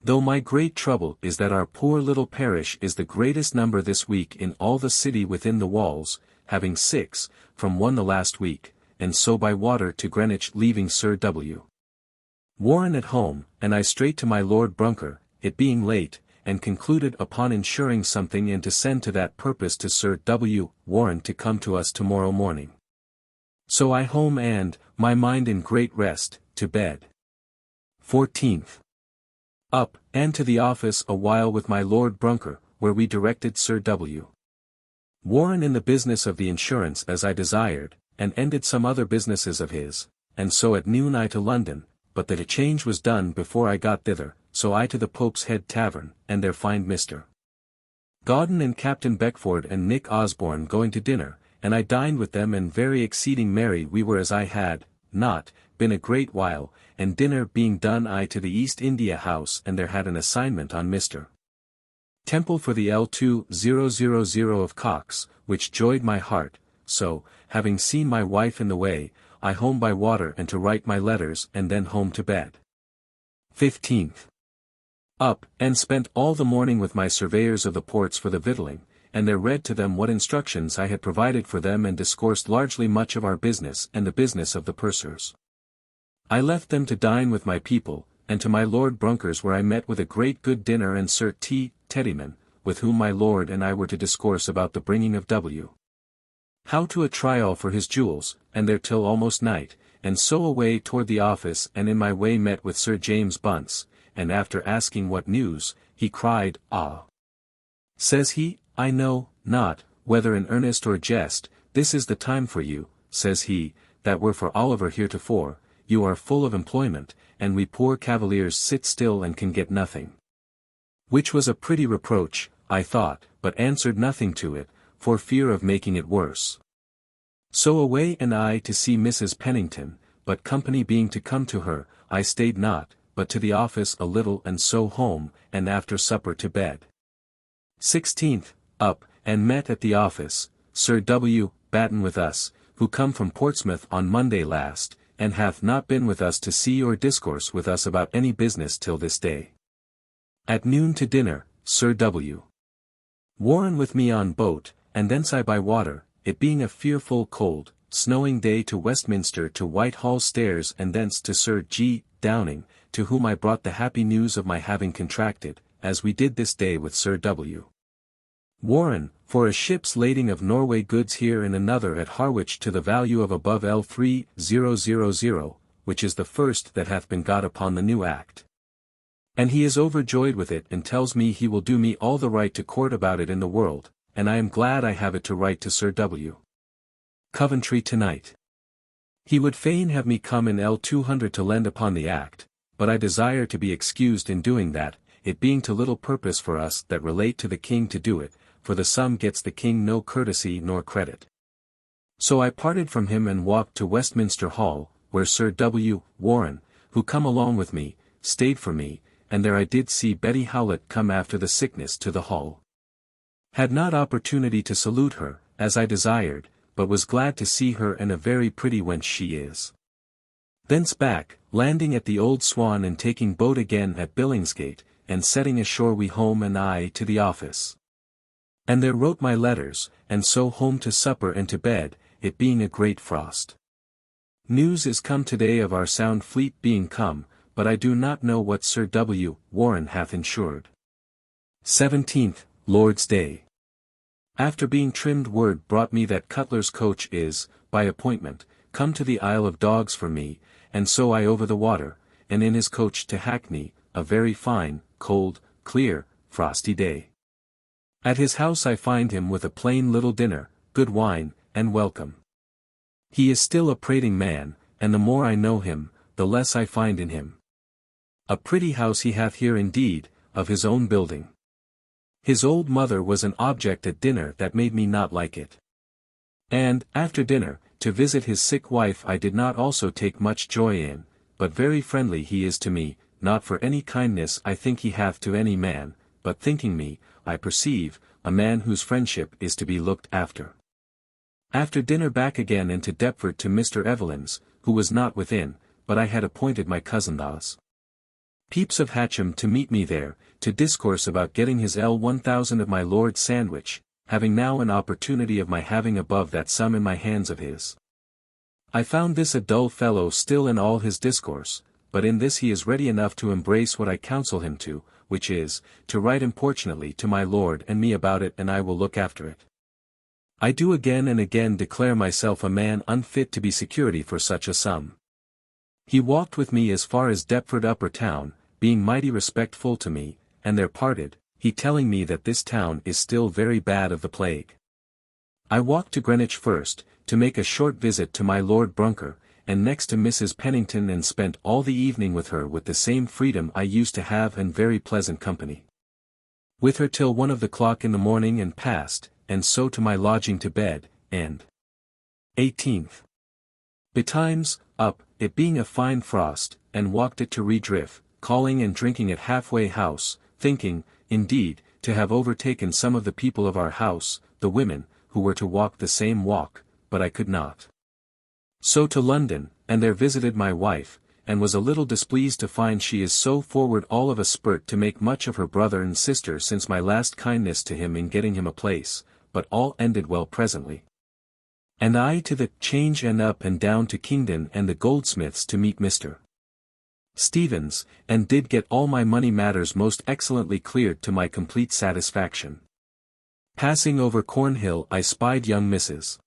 Though my great trouble is that our poor little parish is the greatest number this week in all the city within the walls, having 6, from one the last week, and so by water to Greenwich leaving Sir W. Warren at home, and I straight to my Lord Brunker, it being late, and concluded upon insuring something and to send to that purpose to Sir W. Warren to come to us tomorrow morning. So I home and, my mind in great rest, to bed. 14th. Up, and to the office a while with my Lord Brunker, where we directed Sir W. Warren in the business of the insurance as I desired, and ended some other businesses of his, and so at noon I to London, but that a change was done before I got thither, so I to the Pope's Head Tavern, and there find Mr. Gauden and Captain Beckford and Nick Osborne going to dinner, and I dined with them and very exceeding merry we were as I had, not, been a great while, and dinner being done I to the East India House and there had an assignment on Mr. Temple for the L2000 of Cox, which joyed my heart, so, having seen my wife in the way, I home by water and to write my letters and then home to bed. 15th. Up, and spent all the morning with my surveyors of the ports for the victualling, and there read to them what instructions I had provided for them and discoursed largely much of our business and the business of the pursers. I left them to dine with my people, and to my Lord Brunker's where I met with a great good dinner and Sir T. Teddyman, with whom my Lord and I were to discourse about the bringing of W. How to a trial for his jewels, and there till almost night, and so away toward the office and in my way met with Sir James Bunce, and after asking what news, he cried, "Ah!" Says he, "I know not, whether in earnest or jest, this is the time for you," says he, "that were for Oliver heretofore, you are full of employment, and we poor cavaliers sit still and can get nothing." Which was a pretty reproach, I thought, but answered nothing to it, for fear of making it worse. So away and I to see Mrs. Pennington, but company being to come to her, I stayed not, but to the office a little and so home, and after supper to bed. 16th, up, and met at the office, Sir W. Batten with us, who come from Portsmouth on Monday last, and hath not been with us to see or discourse with us about any business till this day. At noon to dinner, Sir W. Warren with me on boat, and thence I by water, it being a fearful cold, snowing day to Westminster to Whitehall stairs and thence to Sir G. Downing, to whom I brought the happy news of my having contracted, as we did this day with Sir W. Warren, for a ship's lading of Norway goods here and another at Harwich to the value of above L3000, which is the first that hath been got upon the new act. And he is overjoyed with it and tells me he will do me all the right to court about it in the world, and I am glad I have it to write to Sir W. Coventry tonight. He would fain have me come in L200 to lend upon the act, but I desire to be excused in doing that, it being to little purpose for us that relate to the king to do it, for the sum gets the king no courtesy nor credit. So I parted from him and walked to Westminster Hall, where Sir W. Warren, who come along with me, stayed for me, and there I did see Betty Howlett come after the sickness to the hall. Had not opportunity to salute her, as I desired, but was glad to see her and a very pretty wench she is. Thence back, landing at the Old Swan and taking boat again at Billingsgate, and setting ashore we home and I to the office. And there wrote my letters, and so home to supper and to bed, it being a great frost. News is come today of our sound fleet being come, but I do not know what Sir W. Warren hath insured. 17th, Lord's Day. After being trimmed word brought me that Cutler's coach is, by appointment, come to the Isle of Dogs for me, and so I over the water, and in his coach to Hackney, a very fine, cold, clear, frosty day. At his house I find him with a plain little dinner, good wine, and welcome. He is still a prating man, and the more I know him, the less I find in him. A pretty house he hath here indeed, of his own building. His old mother was an object at dinner that made me not like it. And, after dinner, to visit his sick wife I did not also take much joy in, but very friendly he is to me, not for any kindness I think he hath to any man, but thinking me, I perceive, a man whose friendship is to be looked after. After dinner back again into Deptford to Mr. Evelyn's, who was not within, but I had appointed my cousin Thos. Pepys of Hatcham to meet me there, to discourse about getting his L1000 of my Lord Sandwich, having now an opportunity of my having above that sum in my hands of his. I found this a dull fellow still in all his discourse, but in this he is ready enough to embrace what I counsel him to, which is, to write importunately to my lord and me about it, and I will look after it. I do again and again declare myself a man unfit to be security for such a sum. He walked with me as far as Deptford Upper Town, being mighty respectful to me, and there parted, he telling me that this town is still very bad of the plague. I walked to Greenwich first, to make a short visit to my Lord Brunker, and next to Mrs. Pennington, and spent all the evening with her with the same freedom I used to have and very pleasant company. With her till 1 o'clock in the morning and past, and so to my lodging to bed, and 18th. Betimes, up, it being a fine frost, and walked it to Redriff, calling and drinking at halfway house, thinking, indeed, to have overtaken some of the people of our house, the women, who were to walk the same walk, but I could not. So to London, and there visited my wife, and was a little displeased to find she is so forward all of a spurt to make much of her brother and sister since my last kindness to him in getting him a place, but all ended well presently. And I to the Change and up and down to Kingdon and the goldsmiths to meet Mr. Stevens, and did get all my money matters most excellently cleared to my complete satisfaction. Passing over Cornhill I spied young Mrs.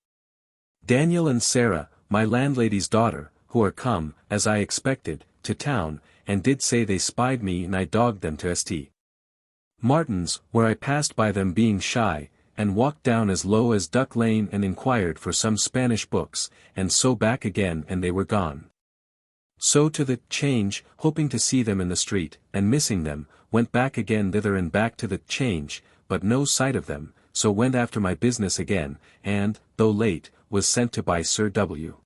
Daniel and Sarah, my landlady's daughter, who are come, as I expected, to town, and did say they spied me, and I dogged them to St. Martin's, where I passed by them being shy, and walked down as low as Duck Lane and inquired for some Spanish books, and so back again and they were gone. So to the Change, hoping to see them in the street, and missing them, went back again thither and back to the Change, but no sight of them, so went after my business again, and, though late, was sent to by Sir W.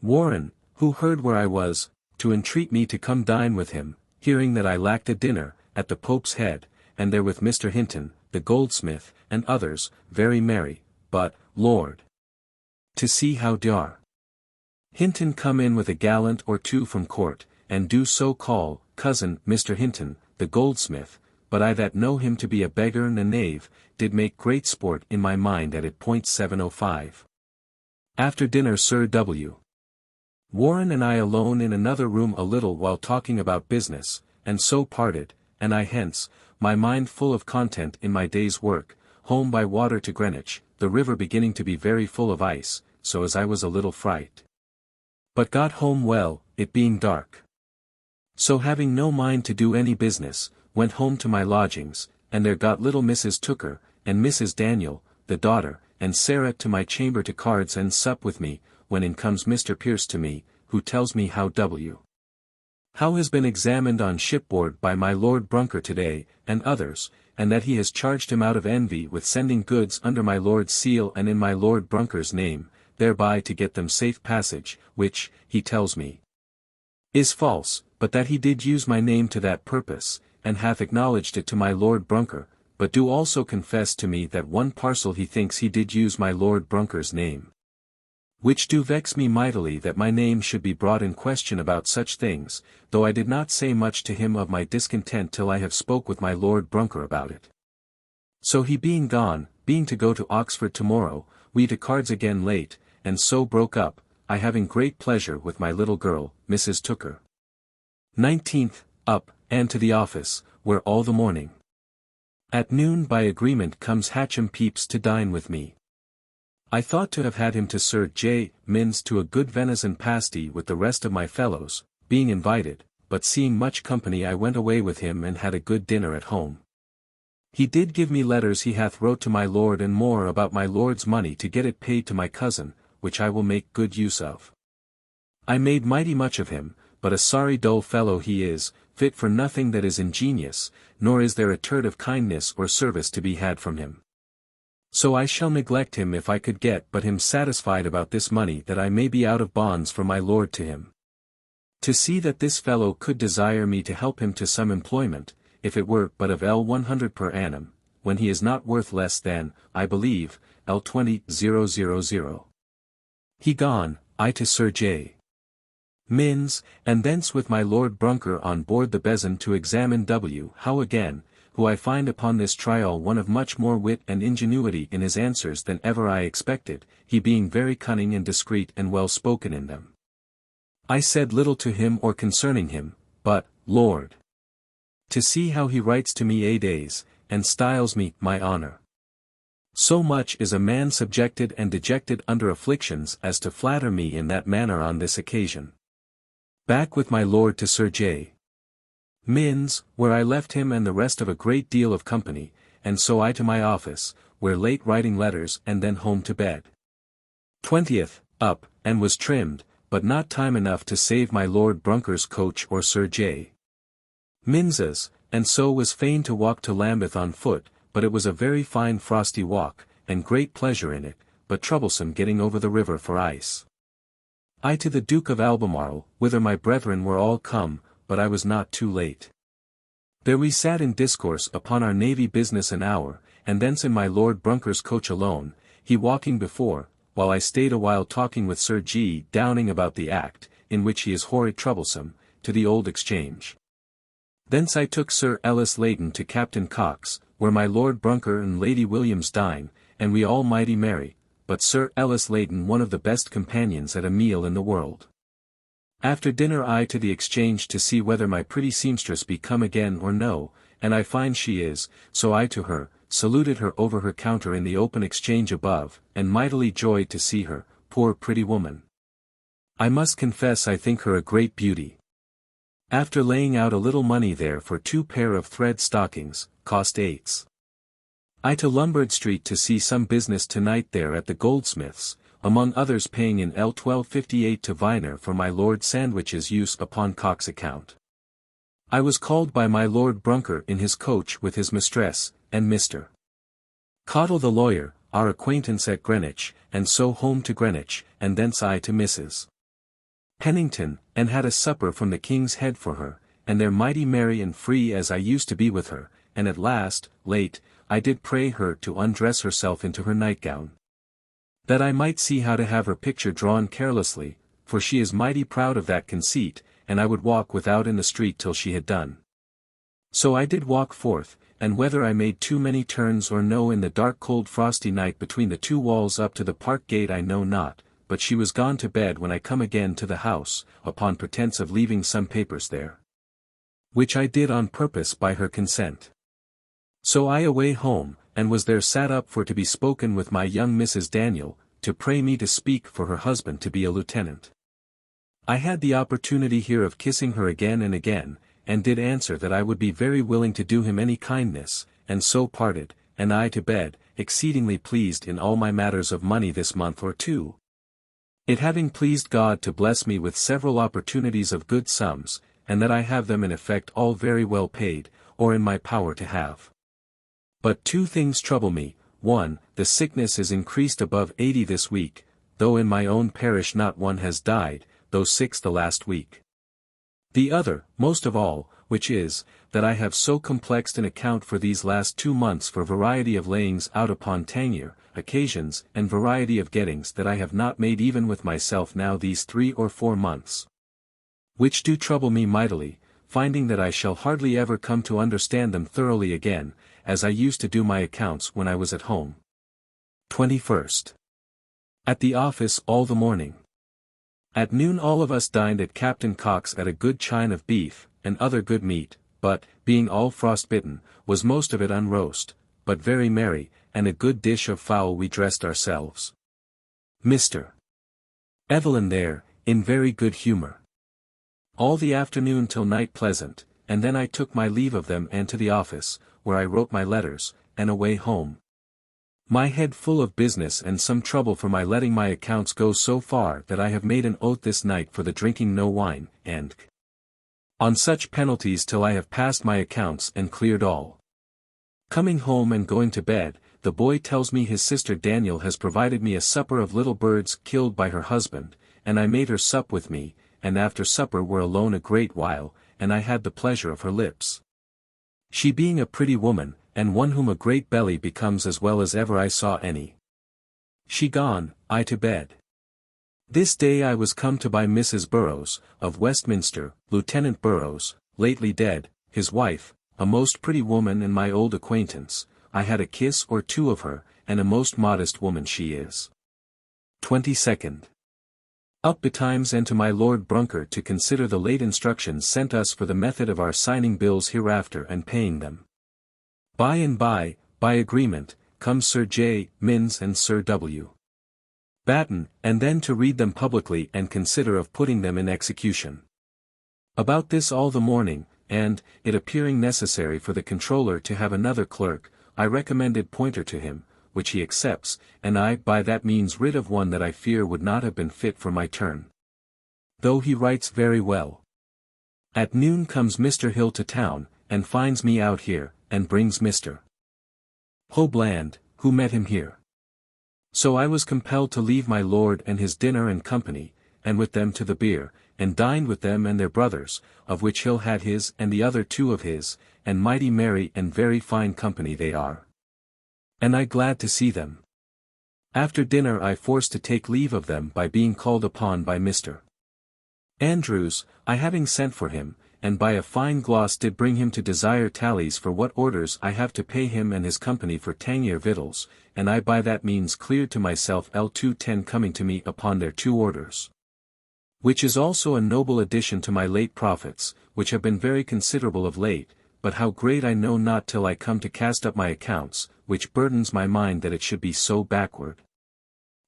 Warren, who heard where I was, to entreat me to come dine with him, hearing that I lacked a dinner, at the Pope's Head, and there with Mr. Hinton, the goldsmith, and others, very merry, but, Lord, to see how Dr. Hinton come in with a gallant or two from court, and do so call, cousin, Mr. Hinton, the goldsmith, but I that know him to be a beggar and a knave, did make great sport in my mind at it. 7:05. After dinner Sir W. Warren and I alone in another room a little while talking about business, and so parted, and I hence, my mind full of content in my day's work, home by water to Greenwich, the river beginning to be very full of ice, so as I was a little fright. But got home well, it being dark. So having no mind to do any business, went home to my lodgings, and there got little Mrs. Tooker, and Mrs. Daniel, the daughter, and Sarah to my chamber to cards and sup with me, when in comes Mr. Pierce to me, who tells me how W. How has been examined on shipboard by my Lord Brunker today, and others, and that he has charged him out of envy with sending goods under my Lord's seal and in my Lord Brunker's name, thereby to get them safe passage, which, he tells me, is false, but that he did use my name to that purpose, and hath acknowledged it to my Lord Brunker, but do also confess to me that one parcel he thinks he did use my Lord Brunker's name. Which do vex me mightily that my name should be brought in question about such things, though I did not say much to him of my discontent till I have spoke with my Lord Brunker about it. So he being gone, being to go to Oxford tomorrow, we to cards again late, and so broke up, I having great pleasure with my little girl, Mrs. Tooker. 19th, up, and to the office, where all the morning At noon by agreement comes Samuel Pepys to dine with me. I thought to have had him to Sir J. Min's to a good venison pasty with the rest of my fellows, being invited, but seeing much company I went away with him and had a good dinner at home. He did give me letters he hath wrote to my lord and more about my lord's money to get it paid to my cousin, which I will make good use of. I made mighty much of him, but a sorry dull fellow he is, fit for nothing that is ingenious, nor is there a turt of kindness or service to be had from him. So I shall neglect him if I could get but him satisfied about this money that I may be out of bonds for my lord to him. To see that this fellow could desire me to help him to some employment, if it were but of L100 per annum, when he is not worth less than, I believe, L20,000. He gone, I to Sir J. Min's, and thence with my Lord Brunker on board the Besom to examine W. Howe again, who I find upon this trial one of much more wit and ingenuity in his answers than ever I expected, he being very cunning and discreet and well spoken in them. I said little to him or concerning him, but, Lord, to see how he writes to me a days, and styles me, my honor. So much is a man subjected and dejected under afflictions as to flatter me in that manner on this occasion. Back with my lord to Sir J. Min's, where I left him and the rest of a great deal of company, and so I to my office, where late writing letters and then home to bed. 20th, up, and was trimmed, but not time enough to save my Lord Brunker's coach or Sir J. Min's, and so was fain to walk to Lambeth on foot, but it was a very fine frosty walk, and great pleasure in it, but troublesome getting over the river for ice. I to the Duke of Albemarle, whither my brethren were all come, but I was not too late. There we sat in discourse upon our navy business an hour, and thence in my Lord Brunker's coach alone, he walking before, while I stayed a while talking with Sir G. Downing about the act, in which he is horrid troublesome, to the Old Exchange. Thence I took Sir Ellis Leighton to Captain Cox, where my Lord Brunker and Lady Williams dine, and we all mighty merry, but Sir Ellis Leighton one of the best companions at a meal in the world. After dinner I to the Exchange to see whether my pretty seamstress be come again or no, and I find she is, so I to her, saluted her over her counter in the open Exchange above, and mightily joyed to see her, poor pretty woman. I must confess I think her a great beauty. After laying out a little money there for 2 pair of thread stockings, cost 8s. I to Lombard Street to see some business tonight there at the goldsmith's, among others paying in L1258 to Viner for my Lord Sandwich's use upon Cox's account. I was called by my Lord Brunker in his coach with his mistress, and Mr. Cottle the lawyer, our acquaintance at Greenwich, and so home to Greenwich, and thence I to Mrs. Pennington, and had a supper from the King's Head for her, and there mighty merry and free as I used to be with her, and at last, late, I did pray her to undress herself into her nightgown, that I might see how to have her picture drawn carelessly, for she is mighty proud of that conceit, and I would walk without in the street till she had done. So I did walk forth, and whether I made too many turns or no in the dark cold frosty night between the 2 walls up to the park gate I know not, but she was gone to bed when I come again to the house, upon pretence of leaving some papers there, which I did on purpose by her consent. So I away home, and was there sat up for to be spoken with my young Mrs. Daniel, to pray me to speak for her husband to be a lieutenant. I had the opportunity here of kissing her again and again, and did answer that I would be very willing to do him any kindness, and so parted, and I to bed, exceedingly pleased in all my matters of money this month or 2. It having pleased God to bless me with several opportunities of good sums, and that I have them in effect all very well paid, or in my power to have. But 2 things trouble me. 1, the sickness is increased above 80 this week, though in my own parish not one has died, though 6 the last week. The other, most of all, which is, that I have so complexed an account for these last 2 months for variety of layings out upon Tangier, occasions and variety of gettings that I have not made even with myself now these 3 or 4 months. Which do trouble me mightily, finding that I shall hardly ever come to understand them thoroughly again, as I used to do my accounts when I was at home. 21st. At the office all the morning. At noon all of us dined at Captain Cox at a good chine of beef, and other good meat, but, being all frostbitten, was most of it unroast, but very merry, and a good dish of fowl we dressed ourselves. Mr. Evelyn there, in very good humour. All the afternoon till night pleasant, and then I took my leave of them and to the office, where I wrote my letters, and away home. My head full of business and some trouble for my letting my accounts go so far that I have made an oath this night for the drinking no wine, and on such penalties till I have passed my accounts and cleared all. Coming home and going to bed, the boy tells me his sister Daniel has provided me a supper of little birds killed by her husband, and I made her sup with me, and after supper were alone a great while, and I had the pleasure of her lips. She being a pretty woman, and one whom a great belly becomes as well as ever I saw any. She gone, I to bed. This day I was come to by Mrs. Burrows, of Westminster, Lieutenant Burrows, lately dead, his wife, a most pretty woman and my old acquaintance. I had a kiss or two of her, and a most modest woman she is. 22nd. Up betimes and to my Lord Brunker to consider the late instructions sent us for the method of our signing bills hereafter and paying them. By and by agreement, come Sir J. Minns and Sir W. Batten, and then to read them publicly and consider of putting them in execution. About this all the morning, and, it appearing necessary for the controller to have another clerk, I recommended Pointer to him, which he accepts, and I by that means rid of one that I fear would not have been fit for my turn. Though he writes very well. At noon comes Mr. Hill to town, and finds me out here, and brings Mr. Hobland, who met him here. So I was compelled to leave my lord and his dinner and company, and with them to the beer, and dined with them and their brothers, of which Hill had his and the other two of his, and mighty merry and very fine company they are. And I glad to see them. After dinner I forced to take leave of them by being called upon by Mr. Andrews, I having sent for him, and by a fine gloss did bring him to desire tallies for what orders I have to pay him and his company for Tangier victuals, and I by that means cleared to myself L210 coming to me upon their 2 orders. Which is also a noble addition to my late profits, which have been very considerable of late, but how great I know not till I come to cast up my accounts, which burdens my mind that it should be so backward.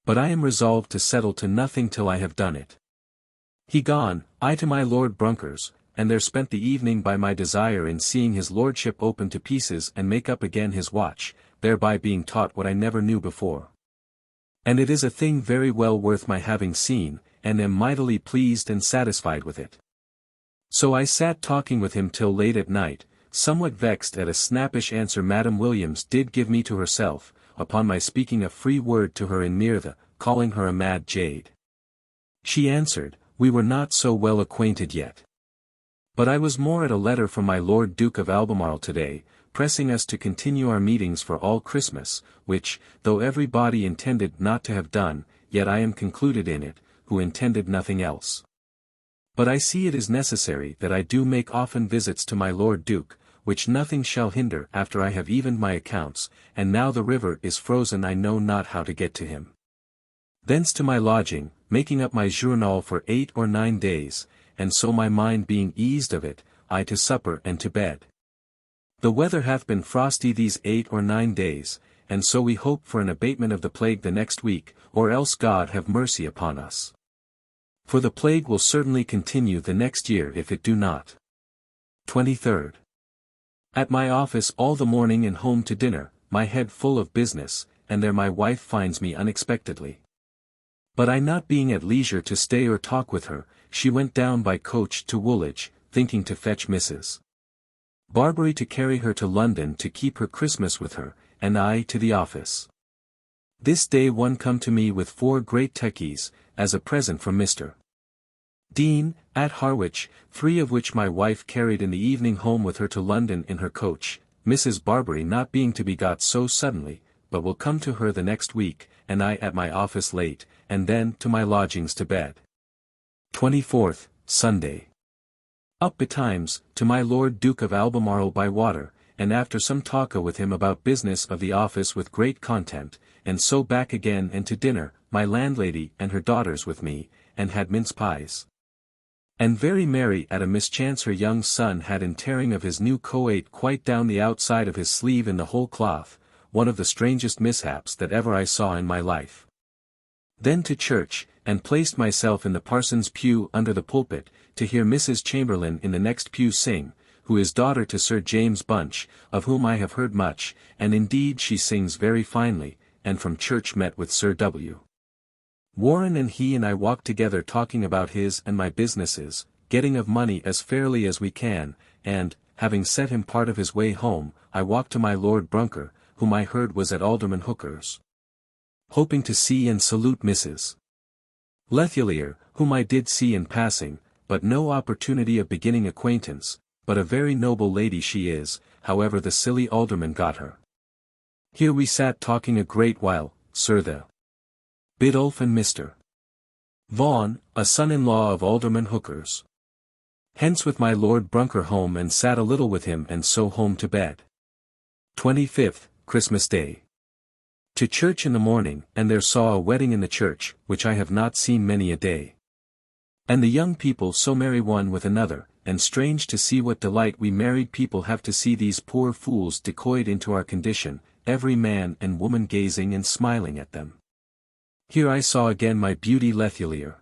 But I am resolved to settle to nothing till I have done it. He gone, I to my Lord Brunker's, and there spent the evening by my desire in seeing his lordship open to pieces and make up again his watch, thereby being taught what I never knew before. And it is a thing very well worth my having seen, and am mightily pleased and satisfied with it. So I sat talking with him till late at night, somewhat vexed at a snappish answer Madam Williams did give me to herself, upon my speaking a free word to her in Nearthe, calling her a mad jade. She answered, we were not so well acquainted yet. But I was more at a letter from my Lord Duke of Albemarle today, pressing us to continue our meetings for all Christmas, which, though every body intended not to have done, yet I am concluded in it, who intended nothing else. But I see it is necessary that I do make often visits to my Lord Duke, which nothing shall hinder after I have evened my accounts, and now the river is frozen I know not how to get to him. Thence to my lodging, making up my journal for 8 or 9 days, and so my mind being eased of it, I to supper and to bed. The weather hath been frosty these 8 or 9 days, and so we hope for an abatement of the plague the next week, or else God have mercy upon us. For the plague will certainly continue the next year if it do not. 23rd. At my office all the morning and home to dinner, my head full of business, and there my wife finds me unexpectedly. But I not being at leisure to stay or talk with her, she went down by coach to Woolwich, thinking to fetch Mrs. Barbary to carry her to London to keep her Christmas with her, and I to the office. This day one come to me with 4 great turkeys, as a present from Mr. Dean, at Harwich, 3 of which my wife carried in the evening home with her to London in her coach, Mrs. Barbary not being to be got so suddenly, but will come to her the next week, and I at my office late, and then to my lodgings to bed. 24th, Sunday. Up betimes, to my Lord Duke of Albemarle by water, and after some talka with him about business of the office with great content, and so back again and to dinner, my landlady and her daughters with me, and had mince pies. And very merry at a mischance her young son had in tearing of his new coat quite down the outside of his sleeve in the whole cloth, one of the strangest mishaps that ever I saw in my life. Then to church, and placed myself in the parson's pew under the pulpit, to hear Mrs. Chamberlain in the next pew sing, who is daughter to Sir James Bunch, of whom I have heard much, and indeed she sings very finely, and from church met with Sir W. Warren, and he and I walked together talking about his and my businesses, getting of money as fairly as we can, and, having sent him part of his way home, I walked to my Lord Brunker, whom I heard was at Alderman Hooker's, hoping to see and salute Mrs. Lethelier, whom I did see in passing, but no opportunity of beginning acquaintance, but a very noble lady she is, however the silly alderman got her. Here we sat talking a great while, Sir the Biddulph and Mr. Vaughan, a son-in-law of Alderman Hooker's. Hence with my Lord Brunker home and sat a little with him and so home to bed. 25th, Christmas Day. To church in the morning, and there saw a wedding in the church, which I have not seen many a day. And the young people so merry one with another, and strange to see what delight we married people have to see these poor fools decoyed into our condition, every man and woman gazing and smiling at them. Here I saw again my beauty Lethelier.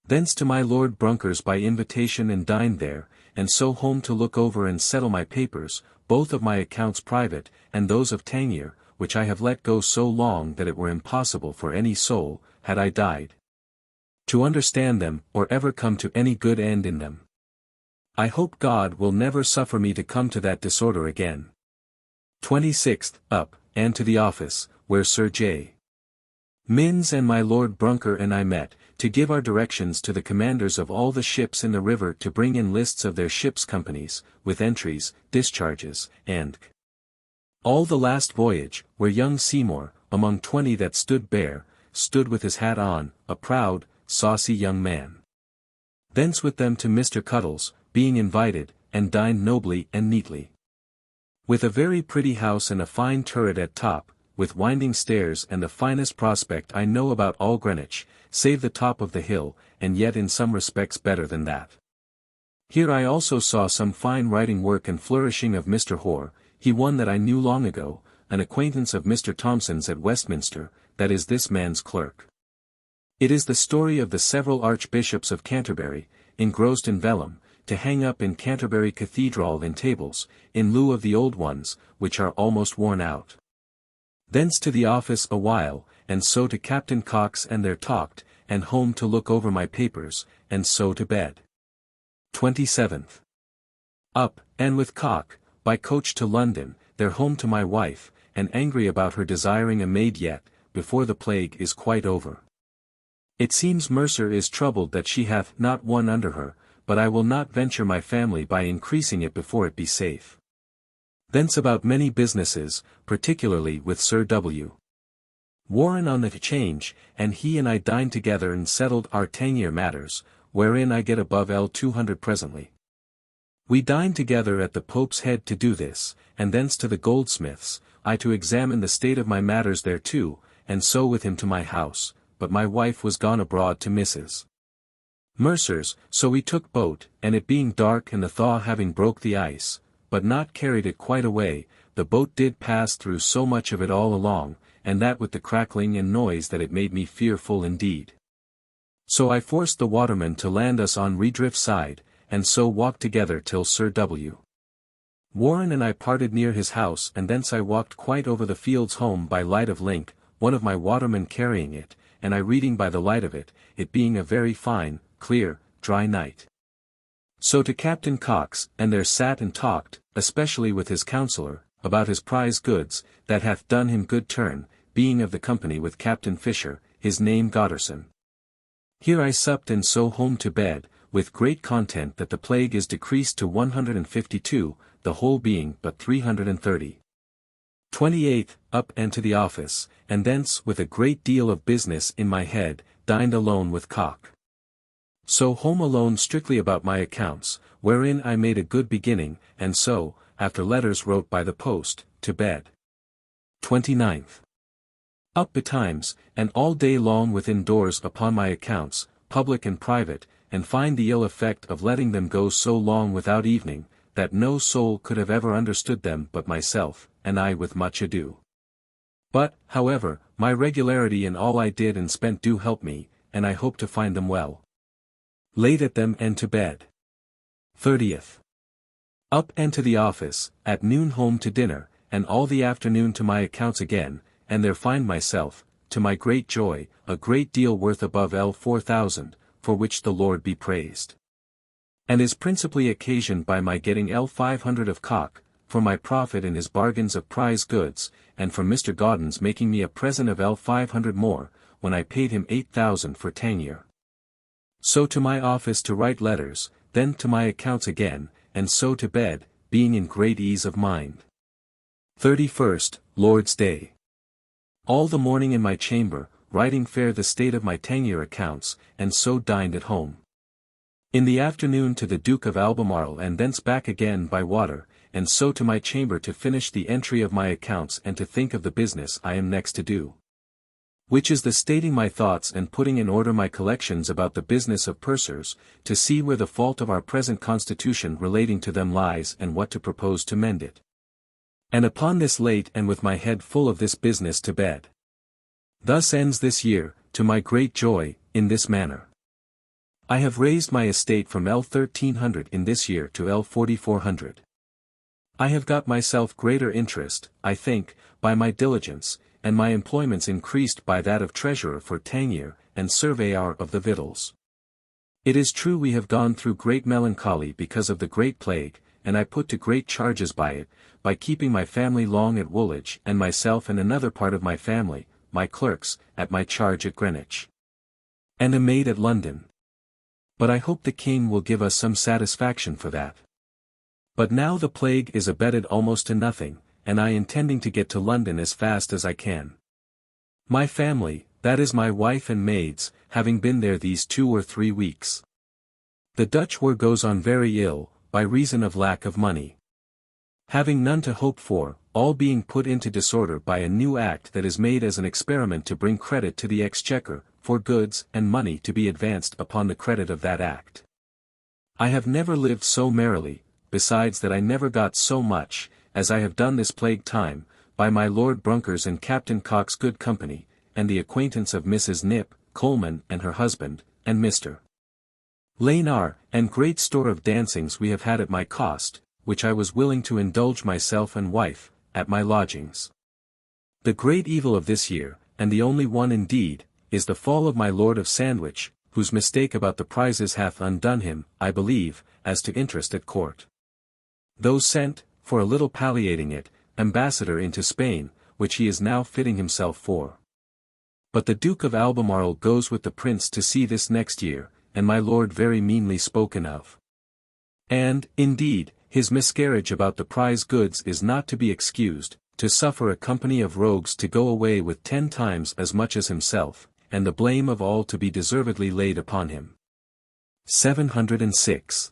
Thence to my Lord Brunker's by invitation and dined there, and so home to look over and settle my papers, both of my accounts private, and those of Tangier, which I have let go so long that it were impossible for any soul, had I died, to understand them, or ever come to any good end in them. I hope God will never suffer me to come to that disorder again. 26th, up, and to the office, where Sir J. Minns and my Lord Brunker and I met, to give our directions to the commanders of all the ships in the river to bring in lists of their ships' companies, with entries, discharges, and all the last voyage, where young Seymour, among 20 that stood bare, stood with his hat on, a proud, saucy young man. Thence with them to Mr. Cuttle's, being invited, and dined nobly and neatly. With a very pretty house and a fine turret at top, with winding stairs and the finest prospect I know about all Greenwich, save the top of the hill, and yet in some respects better than that. Here I also saw some fine writing work and flourishing of Mr. Hoare, he one that I knew long ago, an acquaintance of Mr. Thompson's at Westminster, that is this man's clerk. It is the story of the several archbishops of Canterbury, engrossed in vellum, to hang up in Canterbury Cathedral in tables, in lieu of the old ones, which are almost worn out. Thence to the office a while, and so to Captain Cox and there talked, and home to look over my papers, and so to bed. 27th. Up, and with Cock, by coach to London, there home to my wife, and angry about her desiring a maid yet, before the plague is quite over. It seems Mercer is troubled that she hath not one under her, but I will not venture my family by increasing it before it be safe. Thence about many businesses, particularly with Sir W. Warren on the change, and he and I dined together and settled our Tangier matters, wherein I get above L200 presently. We dined together at the Pope's Head to do this, and thence to the goldsmith's, I to examine the state of my matters there too, and so with him to my house, but my wife was gone abroad to Mrs. Mercer's, so we took boat, and it being dark and the thaw having broke the ice, but not carried it quite away, the boat did pass through so much of it all along, and that with the crackling and noise that it made me fearful indeed. So I forced the waterman to land us on Redrift side, and so walked together till Sir W. Warren and I parted near his house, and thence I walked quite over the fields home by light of link, one of my watermen carrying it, and I reading by the light of it, it being a very fine, clear, dry night. So to Captain Cox, and there sat and talked, especially with his counsellor, about his prize goods, that hath done him good turn, being of the company with Captain Fisher, his name Gotterson. Here I supped and so home to bed, with great content that the plague is decreased to 152, the whole being but 330. 28th, up and to the office, and thence with a great deal of business in my head, dined alone with Cock. So home alone strictly about my accounts, wherein I made a good beginning, and so, after letters wrote by the post, to bed. 29th. Up betimes, and all day long within doors upon my accounts, public and private, and find the ill effect of letting them go so long without evening, that no soul could have ever understood them but myself, and I with much ado. But, however, my regularity in all I did and spent do help me, and I hope to find them well. Late at them and to bed. 30th. Up and to the office, at noon home to dinner, and all the afternoon to my accounts again, and there find myself, to my great joy, a great deal worth above L4000, for which the Lord be praised. And is principally occasioned by my getting L500 of cock, for my profit in his bargains of prize goods, and from Mr. Gaudens making me a present of L500 more, when I paid him 8,000 for tenure. So to my office to write letters, then to my accounts again, and so to bed, being in great ease of mind. 31st, Lord's Day. All the morning in my chamber, writing fair the state of my tenure accounts, and so dined at home. In the afternoon to the Duke of Albemarle and thence back again by water, and so to my chamber to finish the entry of my accounts and to think of the business I am next to do. Which is the stating my thoughts and putting in order my collections about the business of pursers, to see where the fault of our present constitution relating to them lies and what to propose to mend it. And upon this late and with my head full of this business to bed. Thus ends this year, to my great joy, in this manner. I have raised my estate from L1300 in this year to L4400. I have got myself greater interest, I think, by my diligence, and my employments increased by that of treasurer for tenure, and surveyor of the victuals. It is true we have gone through great melancholy because of the great plague, and I put to great charges by it, by keeping my family long at Woolwich and myself and another part of my family, my clerks, at my charge at Greenwich. And a maid at London. But I hope the king will give us some satisfaction for that. But now the plague is abated almost to nothing, and I intending to get to London as fast as I can. My family, that is my wife and maids, having been there these 2 or 3 weeks. The Dutch war goes on very ill, by reason of lack of money. Having none to hope for, all being put into disorder by a new act that is made as an experiment to bring credit to the exchequer, for goods and money to be advanced upon the credit of that act. I have never lived so merrily, besides that I never got so much, as I have done this plague time, by my Lord Brunkers and Captain Cock's good company, and the acquaintance of Mrs. Nip, Coleman and her husband, and Mr. Lanar, and great store of dancings we have had at my cost, which I was willing to indulge myself and wife, at my lodgings. The great evil of this year, and the only one indeed, is the fall of my Lord of Sandwich, whose mistake about the prizes hath undone him, I believe, as to interest at court. Though sent, for a little palliating it, ambassador into Spain, which he is now fitting himself for. But the Duke of Albemarle goes with the prince to see this next year, and my lord very meanly spoken of. And, indeed, his miscarriage about the prize goods is not to be excused, to suffer a company of rogues to go away with 10 times as much as himself, and the blame of all to be deservedly laid upon him. 706.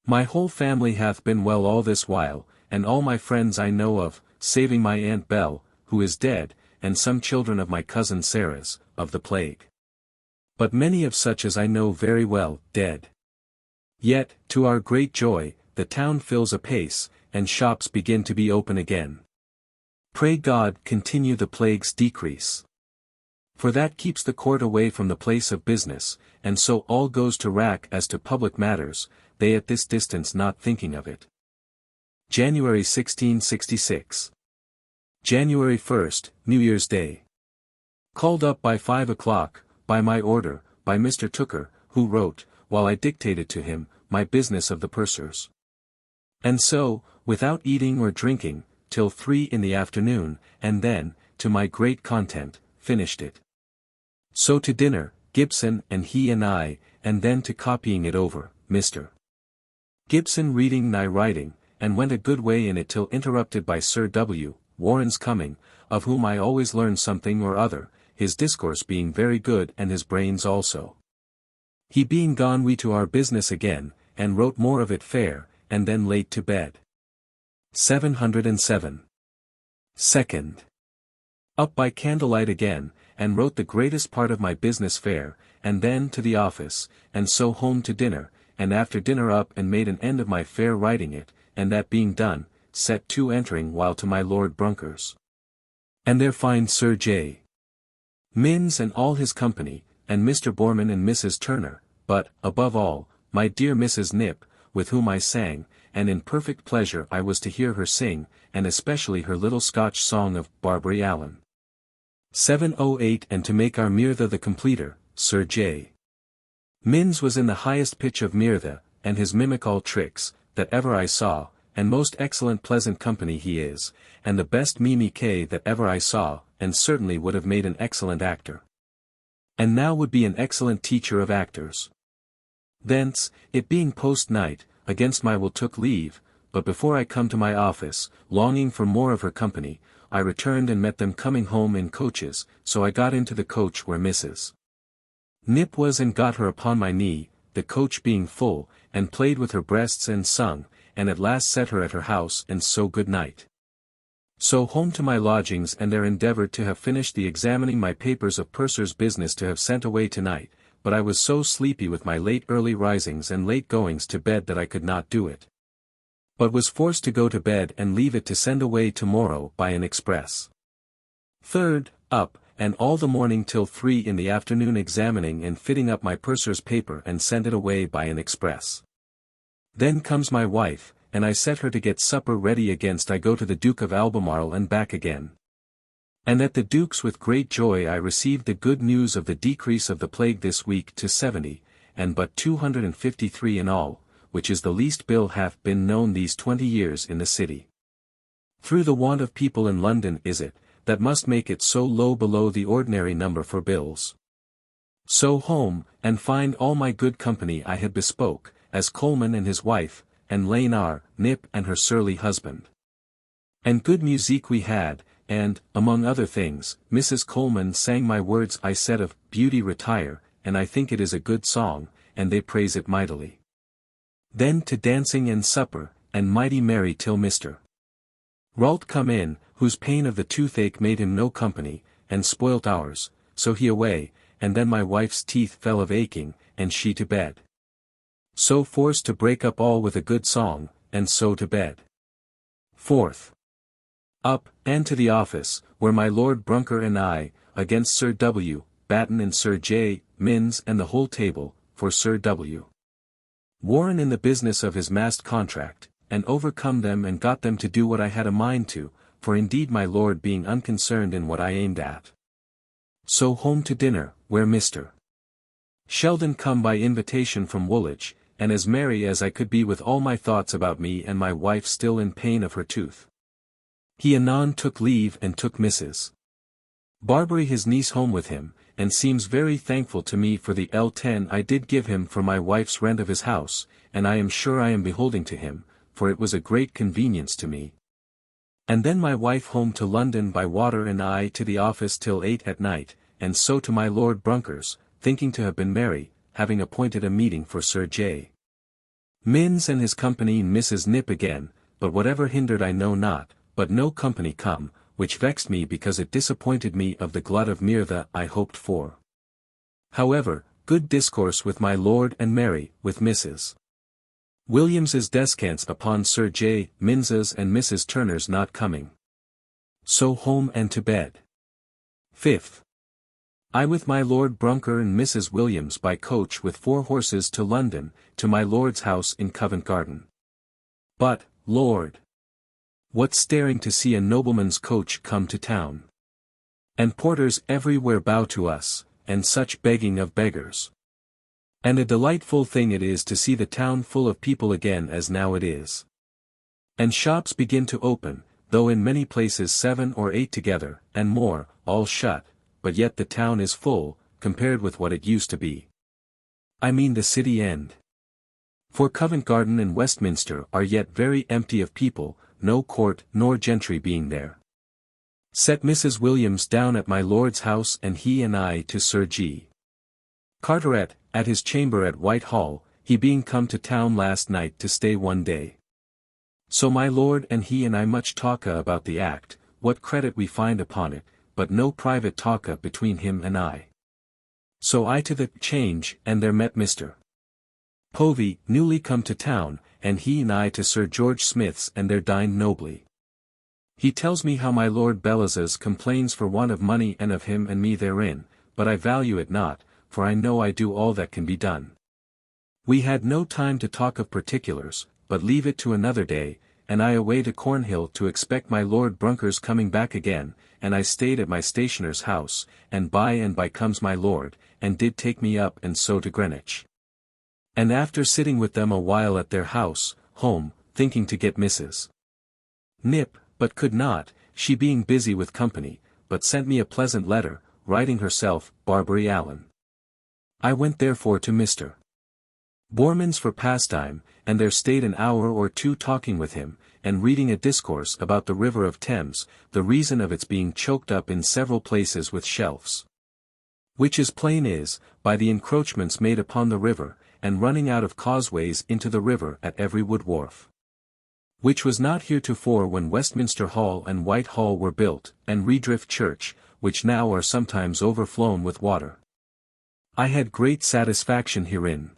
My whole family hath been well all this while, and all my friends I know of, saving my Aunt Bell, who is dead, and some children of my cousin Sarah's, of the plague. But many of such as I know very well, dead. Yet, to our great joy, the town fills apace, and shops begin to be open again. Pray God continue the plague's decrease. For that keeps the court away from the place of business, and so all goes to rack as to public matters, they at this distance not thinking of it. January 1666. January 1st, New Year's Day. Called up by 5 o'clock, by my order, by Mr. Tooker, who wrote, while I dictated to him, my business of the pursers. And so, without eating or drinking, till 3 in the afternoon, and then, to my great content, finished it. So to dinner, Gibson and he and I, and then to copying it over, Mr. Gibson reading nigh writing, and went a good way in it till interrupted by Sir W. Warren's coming, of whom I always learn something or other, his discourse being very good and his brains also. He being gone we to our business again, and wrote more of it fair, and then late to bed. 707. 2nd. Up by candlelight again, and wrote the greatest part of my business fair, and then to the office, and so home to dinner, and after dinner up and made an end of my fair writing it, and that being done, set to entering while to my Lord Brunker's. And there find Sir J. Minns and all his company, and Mr. Borman and Mrs. Turner, but, above all, my dear Mrs. Nip, with whom I sang, and in perfect pleasure I was to hear her sing, and especially her little Scotch song of Barbary Allen. 708 And to make our Mirtha the completer, Sir J. Minns was in the highest pitch of Mirtha, and his mimic all tricks, that ever I saw, and most excellent pleasant company he is, and the best mimique that ever I saw, and certainly would have made an excellent actor. And now would be an excellent teacher of actors. Thence, it being post-night, against my will took leave, but before I come to my office, longing for more of her company, I returned and met them coming home in coaches, so I got into the coach where Mrs. Nip was and got her upon my knee, the coach being full, and played with her breasts and sung, and at last set her at her house and so good night. So home to my lodgings and there endeavoured to have finished the examining my papers of purser's business to have sent away tonight, but I was so sleepy with my late early risings and late goings to bed that I could not do it. But was forced to go to bed and leave it to send away tomorrow by an express. Third, up, and all the morning till 3 in the afternoon examining and fitting up my purser's paper and send it away by an express. Then comes my wife, and I set her to get supper ready against I go to the Duke of Albemarle and back again. And at the Duke's with great joy I received the good news of the decrease of the plague this week to 70, and but 253 in all, which is the least bill hath been known these 20 years in the city. Through the want of people in London is it, that must make it so low below the ordinary number for bills. So home, and find all my good company I had bespoke, as Coleman and his wife, and Lanar, Nip and her surly husband. And good musique we had, and, among other things, Mrs. Coleman sang my words I said of Beauty Retire, and I think it is a good song, and they praise it mightily. Then to dancing and supper, and mighty merry till Mr. Ralt come in, whose pain of the toothache made him no company, and spoilt ours, so he away, and then my wife's teeth fell of aching, and she to bed. So forced to break up all with a good song, and so to bed. Fourth. Up, and to the office, where my Lord Brunker and I, against Sir W. Batten and Sir J. Minns and the whole table, for Sir W. Warren in the business of his mast contract, and overcome them and got them to do what I had a mind to, for indeed my lord being unconcerned in what I aimed at. So home to dinner, where Mr. Sheldon come by invitation from Woolwich, and as merry as I could be with all my thoughts about me and my wife still in pain of her tooth. He anon took leave and took Mrs. Barbary his niece home with him, and seems very thankful to me for the L10 I did give him for my wife's rent of his house, and I am sure I am beholding to him, for it was a great convenience to me. And then my wife home to London by water and I to the office till 8 at night, and so to my Lord Brunker's, thinking to have been merry, having appointed a meeting for Sir J. Minns and his company and Mrs. Nip again, but whatever hindered I know not, but no company come, which vexed me because it disappointed me of the glut of Mirtha I hoped for. However, good discourse with my lord and merry, with Mrs. Williams's descants upon Sir J. Minns's and Mrs. Turner's not coming. So home and to bed. Fifth. I with my Lord Brunker and Mrs. Williams by coach with 4 horses to London, to my lord's house in Covent Garden. But, Lord! What staring to see a nobleman's coach come to town! And porters everywhere bow to us, and such begging of beggars. And a delightful thing it is to see the town full of people again as now it is. And shops begin to open, though in many places 7 or 8 together, and more, all shut, but yet the town is full, compared with what it used to be. I mean the City End. For Covent Garden and Westminster are yet very empty of people, no court nor gentry being there. Set Mrs. Williams down at my lord's house and he and I to Sir G. Carteret, at his chamber at Whitehall, he being come to town last night to stay 1 day. So my lord and he and I much talka about the act, what credit we find upon it, but no private talka between him and I. So I to the Change, and there met Mr. Povey, newly come to town, and he and I to Sir George Smith's, and there dined nobly. He tells me how my Lord Belazes complains for want of money and of him and me therein, but I value it not, for I know I do all that can be done. We had no time to talk of particulars, but leave it to another day, and I away to Cornhill to expect my Lord Brunker's coming back again, and I stayed at my stationer's house, and by comes my lord, and did take me up and so to Greenwich. And after sitting with them a while at their house, home, thinking to get Mrs. Nip, but could not, she being busy with company, but sent me a pleasant letter, writing herself, Barbary Allen. I went therefore to Mr. Boreman's for pastime, and there stayed an hour or two talking with him, and reading a discourse about the river of Thames, the reason of its being choked up in several places with shelves. Which is plain is, by the encroachments made upon the river, and running out of causeways into the river at every wood wharf. Which was not heretofore when Westminster Hall and Whitehall were built, and Redrift Church, which now are sometimes overflown with water. I had great satisfaction herein.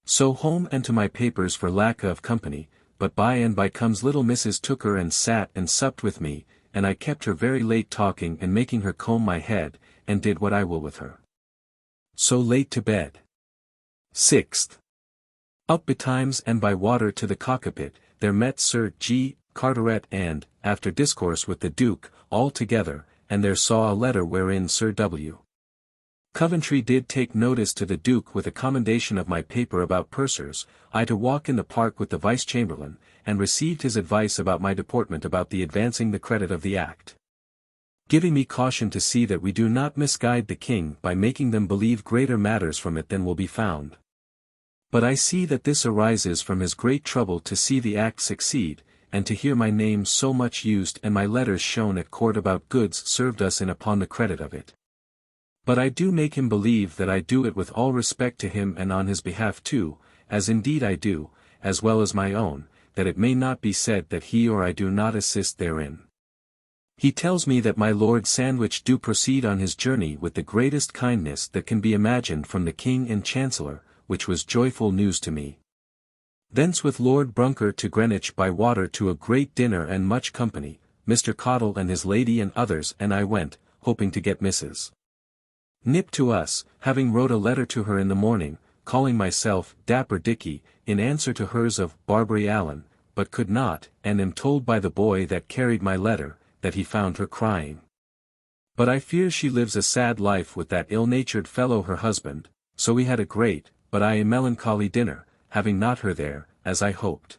So home and to my papers for lack of company, but by comes little Mrs. Tooker and sat and supped with me, and I kept her very late talking and making her comb my head, and did what I will with her. So late to bed. 6th. Up betimes and by water to the Cockapit, there met Sir G. Carteret and, after discourse with the Duke, all together, and there saw a letter wherein Sir W. Coventry did take notice to the Duke with a commendation of my paper about pursers, I to walk in the park with the Vice-Chamberlain, and received his advice about my deportment about the advancing the credit of the act. Giving me caution to see that we do not misguide the King by making them believe greater matters from it than will be found. But I see that this arises from his great trouble to see the act succeed, and to hear my name so much used and my letters shown at court about goods served us in upon the credit of it. But I do make him believe that I do it with all respect to him and on his behalf too, as indeed I do, as well as my own, that it may not be said that he or I do not assist therein. He tells me that my Lord Sandwich do proceed on his journey with the greatest kindness that can be imagined from the King and Chancellor, which was joyful news to me. Thence with Lord Brunker to Greenwich by water to a great dinner and much company, Mr. Caudle and his lady and others and I went, hoping to get Mrs. Nip to us, having wrote a letter to her in the morning, calling myself Dapper Dicky, in answer to hers of Barbary Allen, but could not, and am told by the boy that carried my letter, that he found her crying. But I fear she lives a sad life with that ill-natured fellow her husband, so we had a great, but a melancholy dinner, having not her there, as I hoped.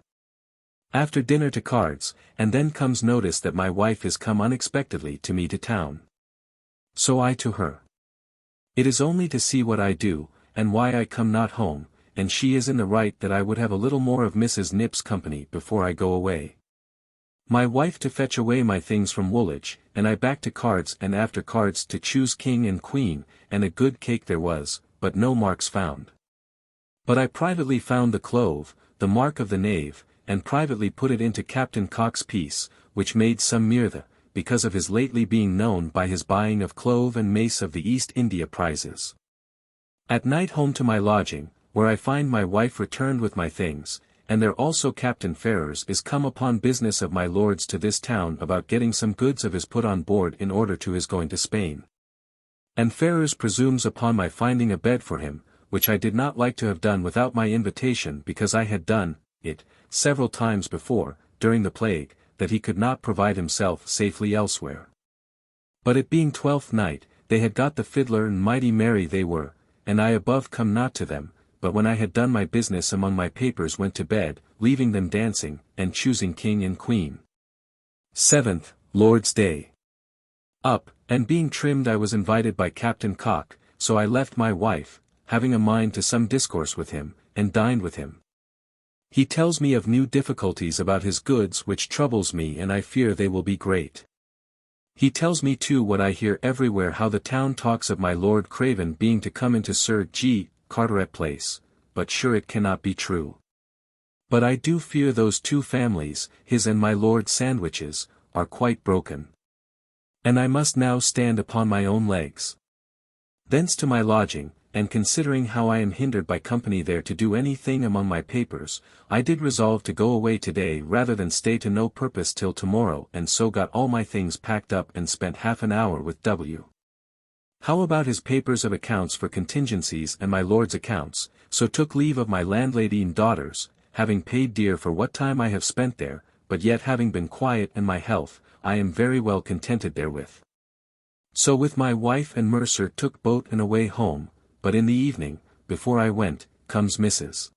After dinner to cards, and then comes notice that my wife is come unexpectedly to me to town. So I to her. It is only to see what I do, and why I come not home, and she is in the right that I would have a little more of Mrs. Nip's company before I go away. My wife to fetch away my things from Woolwich, and I back to cards and after cards to choose king and queen, and a good cake there was, but no marks found. But I privately found the clove, the mark of the knave, and privately put it into Captain Cock's piece, which made some mirth, because of his lately being known by his buying of clove and mace of the East India prizes. At night home to my lodging, where I find my wife returned with my things, and there also Captain Ferrers is come upon business of my lord's to this town about getting some goods of his put on board in order to his going to Spain. And Ferrers presumes upon my finding a bed for him, which I did not like to have done without my invitation because I had done it several times before, during the plague, that he could not provide himself safely elsewhere. But it being 12th night, they had got the fiddler and mighty merry they were, and I above come not to them, but when I had done my business among my papers went to bed, leaving them dancing, and choosing king and queen. 7th, Lord's Day. Up, and being trimmed I was invited by Captain Cock, so I left my wife, having a mind to some discourse with him, and dined with him. He tells me of new difficulties about his goods which troubles me and I fear they will be great. He tells me too what I hear everywhere how the town talks of my Lord Craven being to come into Sir G. Carteret Place, but sure it cannot be true. But I do fear those two families, his and my Lord Sandwich's, are quite broken. And I must now stand upon my own legs. Thence to my lodging, and considering how I am hindered by company there to do any thing among my papers, I did resolve to go away today rather than stay to no purpose till tomorrow, and so got all my things packed up and spent half an hour with W. How about his papers of accounts for contingencies and my lord's accounts, so took leave of my landlady and daughters, having paid dear for what time I have spent there, but yet having been quiet and my health, I am very well contented therewith. So with my wife and Mercer took boat and away home, but in the evening, before I went, comes Mrs.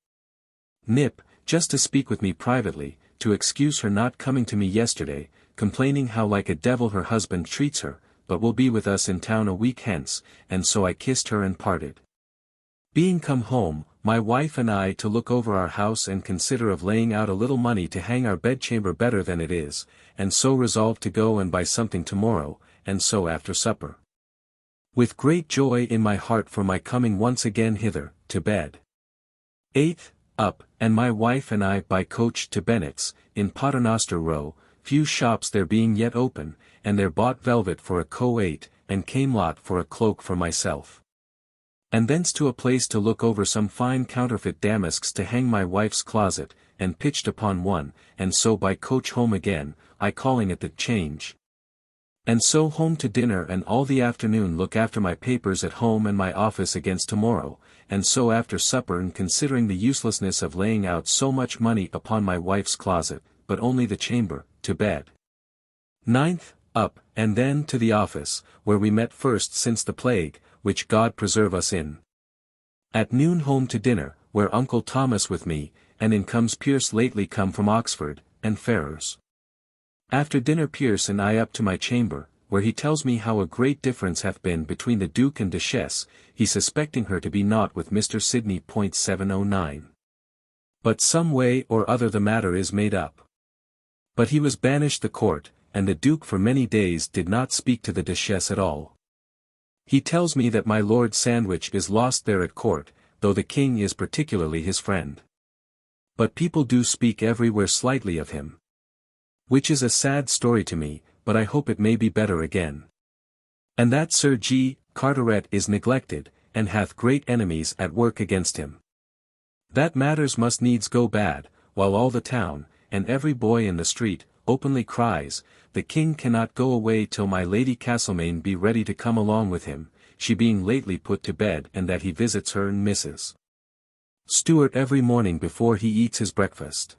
Nip, just to speak with me privately, to excuse her not coming to me yesterday, complaining how like a devil her husband treats her, but will be with us in town a week hence, and so I kissed her and parted. Being come home, my wife and I to look over our house and consider of laying out a little money to hang our bedchamber better than it is, and so resolved to go and buy something tomorrow, and so after supper. With great joy in my heart for my coming once again hither, to bed. 8th, up, and my wife and I by coach to Bennett's, in Paternoster Row, few shops there being yet open, and there bought velvet for a co-8, and camelot for a cloak for myself. And thence to a place to look over some fine counterfeit damasks to hang my wife's closet, and pitched upon one, and so by coach home again, I calling it the Change. And so home to dinner and all the afternoon look after my papers at home and my office against tomorrow, and so after supper and considering the uselessness of laying out so much money upon my wife's closet, but only the chamber, to bed. 9th, up, and then to the office, where we met first since the plague, which God preserve us in. At noon home to dinner, where Uncle Thomas with me, and in comes Pierce lately come from Oxford, and Ferrers. After dinner Pierce and I up to my chamber, where he tells me how a great difference hath been between the Duke and Duchess, he suspecting her to be not with Mr. Sidney. 709. But some way or other the matter is made up. But he was banished the court, and the Duke for many days did not speak to the Duchess at all. He tells me that my Lord Sandwich is lost there at court, though the King is particularly his friend. But people do speak everywhere slightly of him. Which is a sad story to me, but I hope it may be better again. And that Sir G. Carteret is neglected, and hath great enemies at work against him. That matters must needs go bad, while all the town, and every boy in the street, openly cries, the King cannot go away till my Lady Castlemaine be ready to come along with him, she being lately put to bed, and that he visits her and Mrs. Stewart every morning before he eats his breakfast.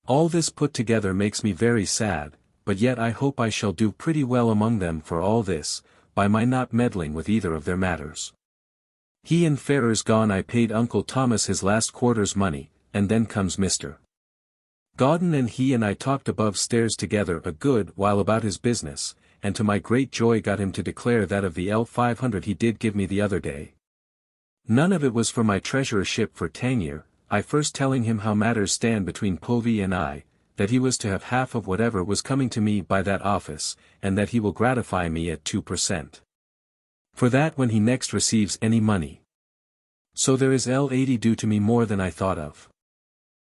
All this put together makes me very sad, but yet I hope I shall do pretty well among them for all this, by my not meddling with either of their matters. He and Ferrers gone, I paid Uncle Thomas his last quarter's money, and then comes Mr. Gauden, and he and I talked above stairs together a good while about his business, and to my great joy got him to declare that of the L500 he did give me the other day. None of it was for my treasurership for Tangier, I first telling him how matters stand between Povey and I, that he was to have half of whatever was coming to me by that office, and that he will gratify me at 2%. For that when he next receives any money. So there is L80 due to me more than I thought of.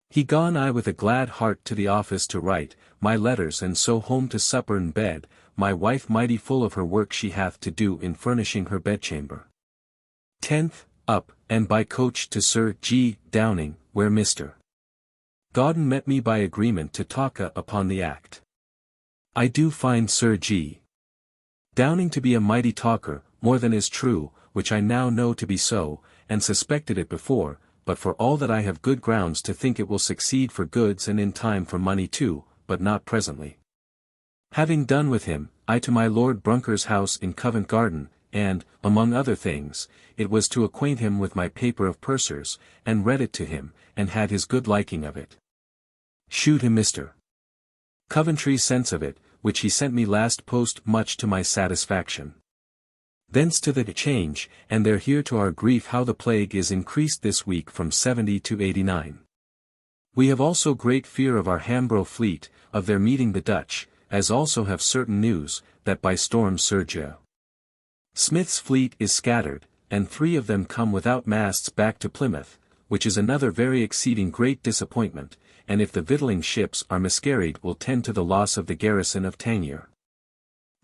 He gone I with a glad heart to the office to write my letters, and so home to supper and bed, my wife mighty full of her work she hath to do in furnishing her bedchamber. 10th, up, and by coach to Sir G. Downing, where Mr. Gauden met me by agreement to talk upon the act. I do find Sir G. Downing to be a mighty talker, more than is true, which I now know to be so, and suspected it before, but for all that I have good grounds to think it will succeed for goods and in time for money too, but not presently. Having done with him, I to my Lord Brunker's house in Covent Garden, and, among other things, it was to acquaint him with my paper of pursers, and read it to him, and had his good liking of it. Shewed him Mr. Coventry's sense of it, which he sent me last post much to my satisfaction. Thence to the Change, and there hear to our grief how the plague is increased this week from 70 to 89. We have also great fear of our Hambro fleet, of their meeting the Dutch, as also have certain news, that by storm Sir J. Smith's fleet is scattered, and 3 of them come without masts back to Plymouth, which is another very exceeding great disappointment, and if the victualling ships are miscarried will tend to the loss of the garrison of Tangier.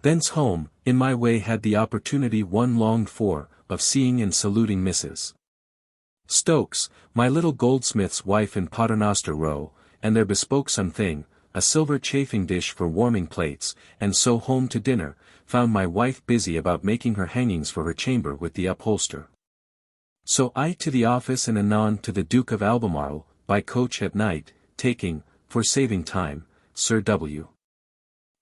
Thence home, in my way had the opportunity one longed for, of seeing and saluting Mrs. Stokes, my little goldsmith's wife in Paternoster Row, and there bespoke something, a silver chafing dish for warming plates, and so home to dinner, found my wife busy about making her hangings for her chamber with the upholster. So I to the office and anon to the Duke of Albemarle, by coach at night, taking, for saving time, Sir W.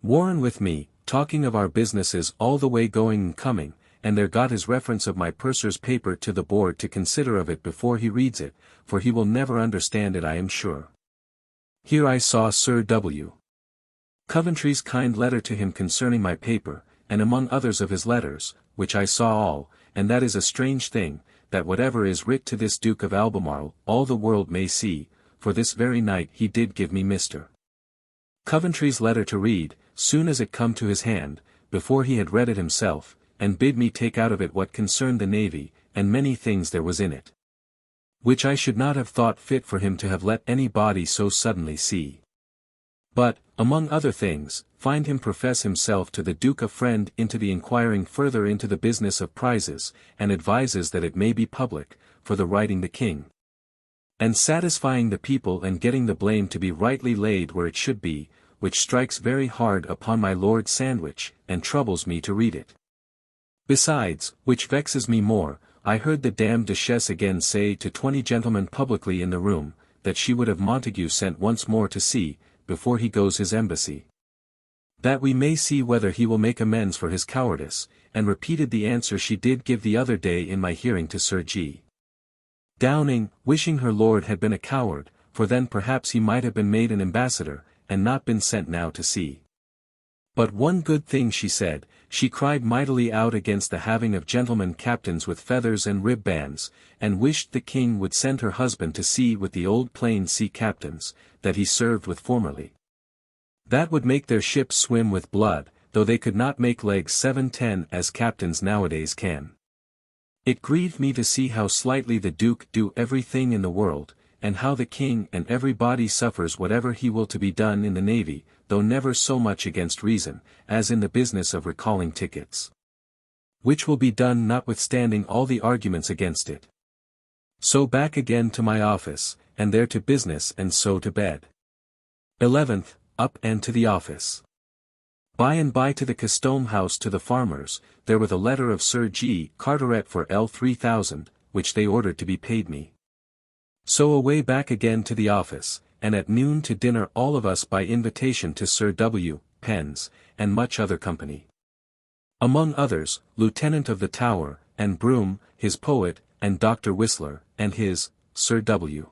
Warren with me, talking of our businesses all the way going and coming, and there got his reference of my purser's paper to the board to consider of it before he reads it, for he will never understand it I am sure. Here I saw Sir W. Coventry's kind letter to him concerning my paper, and among others of his letters, which I saw all, and that is a strange thing, that whatever is writ to this Duke of Albemarle, all the world may see, for this very night he did give me Mr. Coventry's letter to read, soon as it come to his hand, before he had read it himself, and bid me take out of it what concerned the navy, and many things there was in it, which I should not have thought fit for him to have let any body so suddenly see. But, among other things, find him profess himself to the Duke a friend into the inquiring further into the business of prizes, and advises that it may be public, for the writing the king, and satisfying the people and getting the blame to be rightly laid where it should be, which strikes very hard upon my Lord Sandwich, and troubles me to read it. Besides, which vexes me more, I heard the damned Duchess again say to 20 gentlemen publicly in the room, that she would have Montague sent once more to sea, before he goes his embassy, that we may see whether he will make amends for his cowardice, and repeated the answer she did give the other day in my hearing to Sir G. Downing, wishing her lord had been a coward, for then perhaps he might have been made an ambassador, and not been sent now to sea. But one good thing she said, she cried mightily out against the having of gentlemen captains with feathers and ribbands, and wished the king would send her husband to sea with the old plain sea captains, that he served with formerly. That would make their ships swim with blood, though they could not make legs 7-10 as captains nowadays can. It grieved me to see how slightly the Duke do everything in the world, and how the king and everybody suffers whatever he will to be done in the navy, though never so much against reason, as in the business of recalling tickets, which will be done notwithstanding all the arguments against it. So back again to my office, and there to business and so to bed. 11th, up and to the office. By and by to the Custom House to the farmers, there with a letter of Sir G. Carteret for L3000, which they ordered to be paid me. So away back again to the office, and at noon to dinner all of us by invitation to Sir W. Penn's, and much other company. Among others, Lieutenant of the Tower, and Broom, his poet, and Dr. Whistler, and his, Sir W.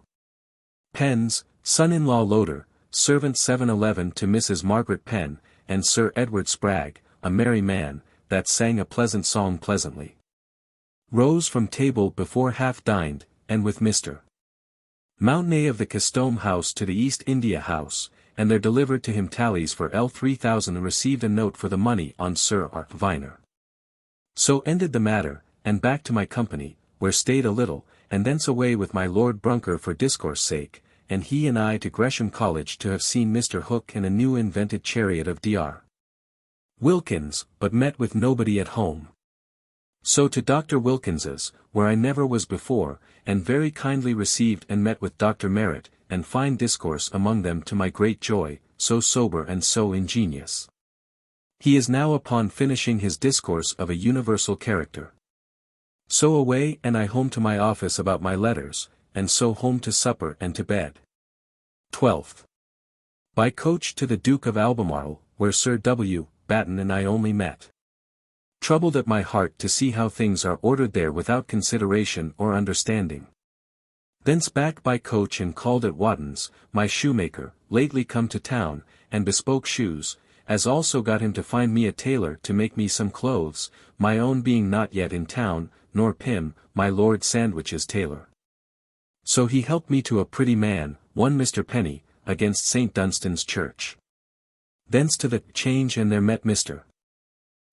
Penn's, son-in-law Loader, servant 711 to Mrs. Margaret Penn, and Sir Edward Spragg, a merry man, that sang a pleasant song pleasantly. Rose from table before half dined, and with Mr. Mountney of the Custom House to the East India House, and there delivered to him tallies for L3000 and received a note for the money on Sir R. Viner. So ended the matter, and back to my company, where stayed a little, and thence away with my Lord Brunker for discourse sake, and he and I to Gresham College to have seen Mr. Hook and a new invented chariot of Dr. Wilkins, but met with nobody at home. So to Dr. Wilkins's, where I never was before, and very kindly received and met with Dr. Merritt, and fine discourse among them to my great joy, so sober and so ingenious. He is now upon finishing his discourse of a universal character. So away and I home to my office about my letters, and so home to supper and to bed. 12th. By coach to the Duke of Albemarle, where Sir W. Batten and I only met. Troubled at my heart to see how things are ordered there without consideration or understanding. Thence back by coach and called at Wotton's, my shoemaker, lately come to town, and bespoke shoes, as also got him to find me a tailor to make me some clothes, my own being not yet in town, nor Pym, my Lord Sandwich's tailor. So he helped me to a pretty man, one Mr. Penny, against St. Dunstan's church. Thence to the Change and there met Mr.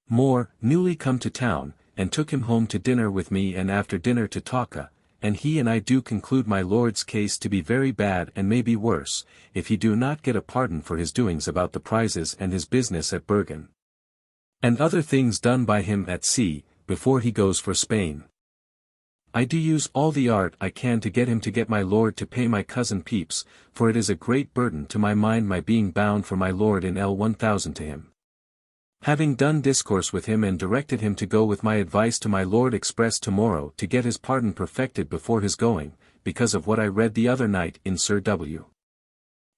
Moore, newly come to town, and took him home to dinner with me and after dinner to Talca, and he and I do conclude my lord's case to be very bad and may be worse, if he do not get a pardon for his doings about the prizes and his business at Bergen. And other things done by him at sea, before he goes for Spain. I do use all the art I can to get him to get my lord to pay my cousin Pepys, for it is a great burden to my mind my being bound for my lord in L1000 to him. Having done discourse with him and directed him to go with my advice to my lord express tomorrow to get his pardon perfected before his going, because of what I read the other night in Sir W.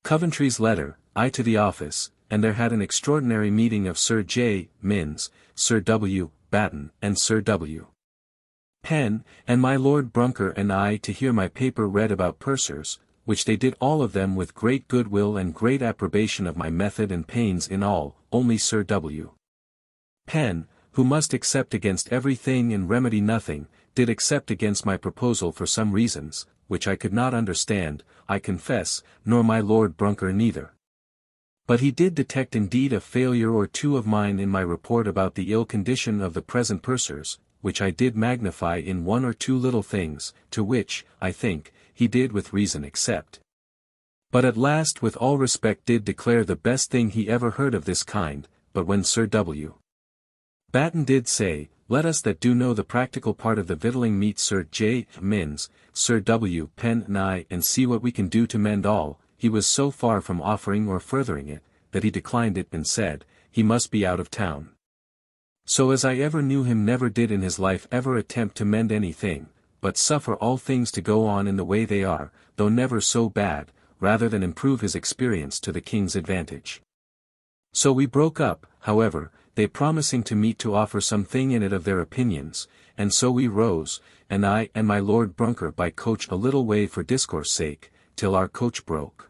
Coventry's letter, I to the office, and there had an extraordinary meeting of Sir J. Minns, Sir W. Batten and Sir W. Penn, and my Lord Brunker and I to hear my paper read about pursers, which they did all of them with great goodwill and great approbation of my method and pains in all, only Sir W. Penn, who must except against everything and remedy nothing, did except against my proposal for some reasons, which I could not understand, I confess, nor my Lord Brunker neither. But he did detect indeed a failure or two of mine in my report about the ill condition of the present pursers, which I did magnify in one or two little things, to which, I think, he did with reason accept. But at last with all respect did declare the best thing he ever heard of this kind, but when Sir W. Batten did say, let us that do know the practical part of the victualling meet Sir J. Minns, Sir W. Penn and I and see what we can do to mend all, he was so far from offering or furthering it, that he declined it and said, he must be out of town. So as I ever knew him never did in his life ever attempt to mend anything, but suffer all things to go on in the way they are, though never so bad, rather than improve his experience to the king's advantage. So we broke up, however, they promising to meet to offer something in it of their opinions, and so we rose, and I and my Lord Brunker by coach a little way for discourse sake, till our coach broke.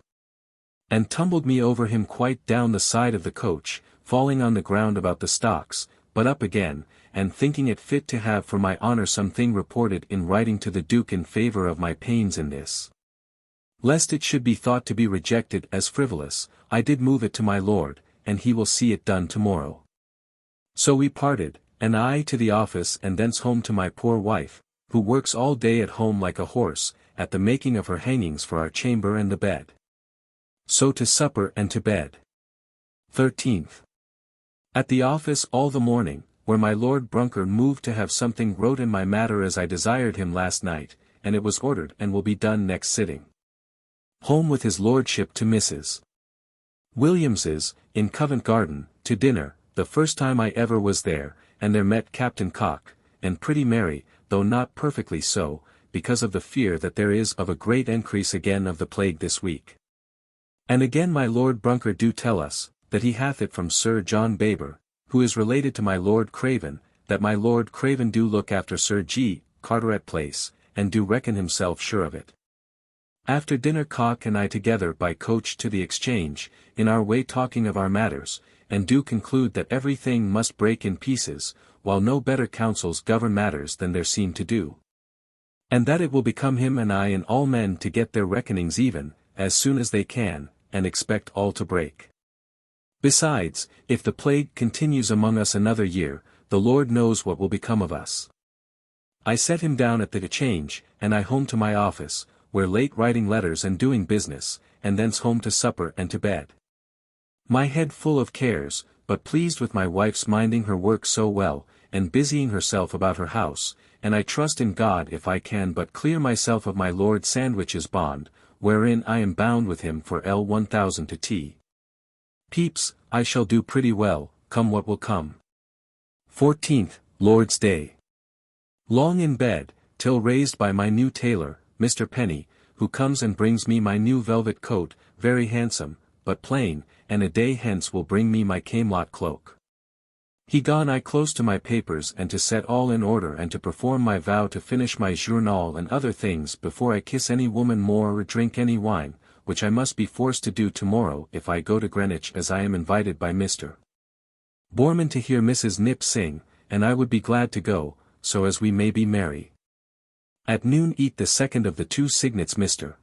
And tumbled me over him quite down the side of the coach, falling on the ground about the stocks, but up again, and thinking it fit to have for my honour something reported in writing to the Duke in favour of my pains in this. Lest it should be thought to be rejected as frivolous, I did move it to my lord, and he will see it done tomorrow. So we parted, and I to the office and thence home to my poor wife, who works all day at home like a horse, at the making of her hangings for our chamber and the bed. So to supper and to bed. 13th. At the office all the morning, where my Lord Brunker moved to have something wrote in my matter as I desired him last night, and it was ordered and will be done next sitting. Home with his lordship to Mrs. Williams's, in Covent Garden, to dinner, the first time I ever was there, and there met Captain Cock, and pretty merry, though not perfectly so, because of the fear that there is of a great increase again of the plague this week. And again my Lord Brunker do tell us, that he hath it from Sir John Baber, who is related to my Lord Craven, that my Lord Craven do look after Sir G. Carteret Place, and do reckon himself sure of it. After dinner Cock and I together by coach to the Exchange, in our way talking of our matters, and do conclude that everything must break in pieces, while no better counsels govern matters than there seem to do. And that it will become him and I and all men to get their reckonings even, as soon as they can, and expect all to break. Besides, if the plague continues among us another year, the Lord knows what will become of us. I set him down at the Exchange, and I home to my office, where late writing letters and doing business, and thence home to supper and to bed. My head full of cares, but pleased with my wife's minding her work so well, and busying herself about her house, and I trust in God if I can but clear myself of my Lord Sandwich's bond, wherein I am bound with him for L1000 to T. Pepys, I shall do pretty well, come what will come. 14th, Lord's Day. Long in bed, till raised by my new tailor, Mr. Penny, who comes and brings me my new velvet coat, very handsome, but plain, and a day hence will bring me my Camelot cloak. He gone I close to my papers and to set all in order and to perform my vow to finish my journal and other things before I kiss any woman more or drink any wine, which I must be forced to do tomorrow if I go to Greenwich as I am invited by Mr. Borman to hear Mrs. Nip sing, and I would be glad to go, so as we may be merry. At noon eat the second of the 2 signets Mr.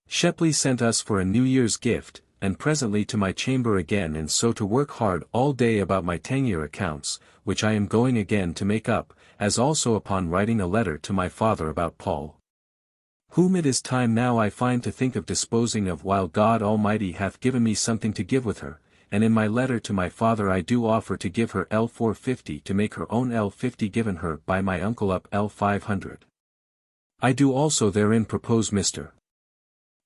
Shepley sent us for a New Year's gift, and presently to my chamber again and so to work hard all day about my 10-year accounts, which I am going again to make up, as also upon writing a letter to my father about Paul, whom it is time now I find to think of disposing of while God Almighty hath given me something to give with her, and in my letter to my father I do offer to give her L450 to make her own L50 given her by my uncle up L500. I do also therein propose Mr.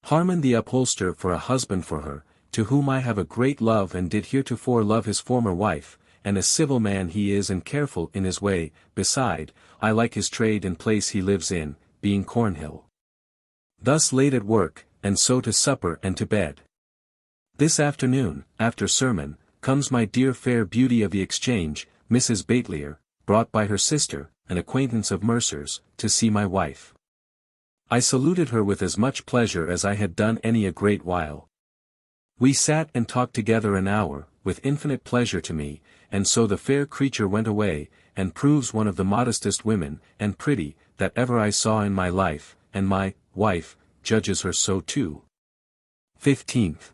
Harmon the upholster for a husband for her, to whom I have a great love and did heretofore love his former wife, and a civil man he is and careful in his way, beside, I like his trade and place he lives in, being Cornhill. Thus late at work, and so to supper and to bed. This afternoon, after sermon, comes my dear fair beauty of the Exchange, Mrs. Baitlier, brought by her sister, an acquaintance of Mercer's, to see my wife. I saluted her with as much pleasure as I had done any a great while. We sat and talked together an hour, with infinite pleasure to me, and so the fair creature went away, and proves one of the modestest women, and pretty, that ever I saw in my life, and my wife judges her so too. 15th.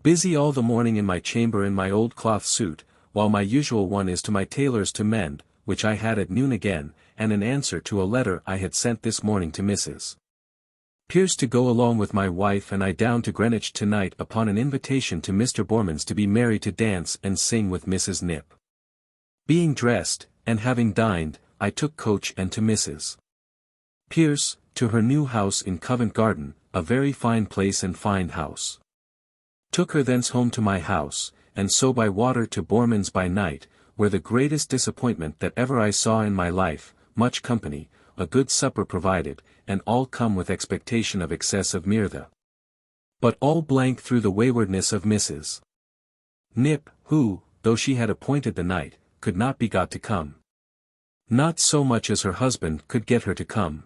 Busy all the morning in my chamber in my old cloth suit, while my usual one is to my tailor's to mend, which I had at noon again, and an answer to a letter I had sent this morning to Mrs. Pierce to go along with my wife and I down to Greenwich tonight upon an invitation to Mr. Borman's to be merry to dance and sing with Mrs. Nip. Being dressed, and having dined, I took coach and to Mrs. Pierce, to her new house in Covent Garden, a very fine place and fine house. Took her thence home to my house, and so by water to Borman's by night, where the greatest disappointment that ever I saw in my life, much company, a good supper provided, and all come with expectation of excess of mirtha. But all blank through the waywardness of Mrs. Nip, who, though she had appointed the night, could not be got to come. Not so much as her husband could get her to come.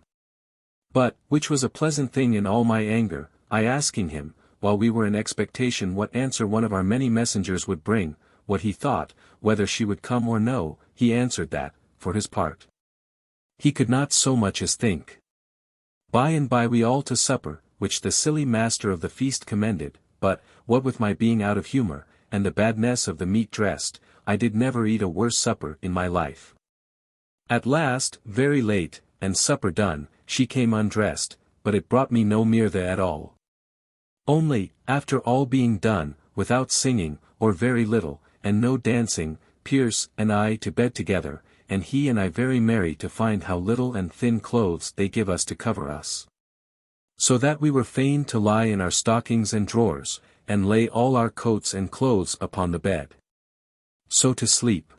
But, which was a pleasant thing in all my anger, I asking him, while we were in expectation what answer one of our many messengers would bring, what he thought, whether she would come or no, he answered that, for his part, he could not so much as think. By and by we all to supper, which the silly master of the feast commended, but, what with my being out of humour, and the badness of the meat dressed, I did never eat a worse supper in my life. At last, very late, and supper done, she came undressed, but it brought me no mirtha at all. Only, after all being done, without singing, or very little, and no dancing, Pierce and I to bed together, and he and I very merry to find how little and thin clothes they give us to cover us. So that we were fain to lie in our stockings and drawers, and lay all our coats and clothes upon the bed. So to sleep.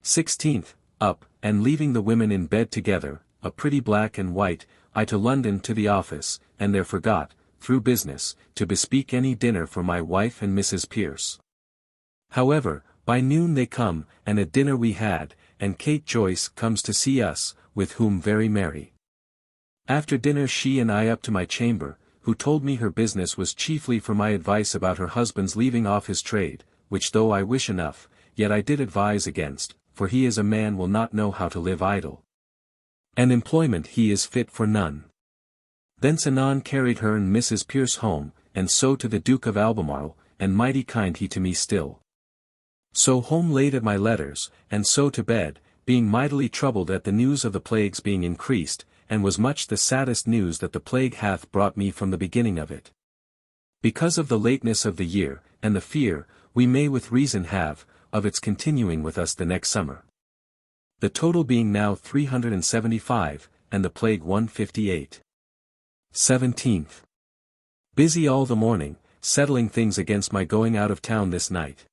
16th, up, and leaving the women in bed together, a pretty black and white, I to London to the office, and there forgot, through business, to bespeak any dinner for my wife and Mrs. Pierce. However, by noon they come, and a dinner we had, and Kate Joyce comes to see us, with whom very merry. After dinner she and I up to my chamber, who told me her business was chiefly for my advice about her husband's leaving off his trade, which though I wish enough, yet I did advise against, for he is a man will not know how to live idle. And employment he is fit for none. Thence anon carried her and Mrs. Pierce home, and so to the Duke of Albemarle, and mighty kind he to me still. So home late at my letters, and so to bed, being mightily troubled at the news of the plagues being increased, and was much the saddest news that the plague hath brought me from the beginning of it. Because of the lateness of the year, and the fear, we may with reason have, of its continuing with us the next summer. The total being now 375, and the plague 158. 17th. Busy all the morning, settling things against my going out of town this night.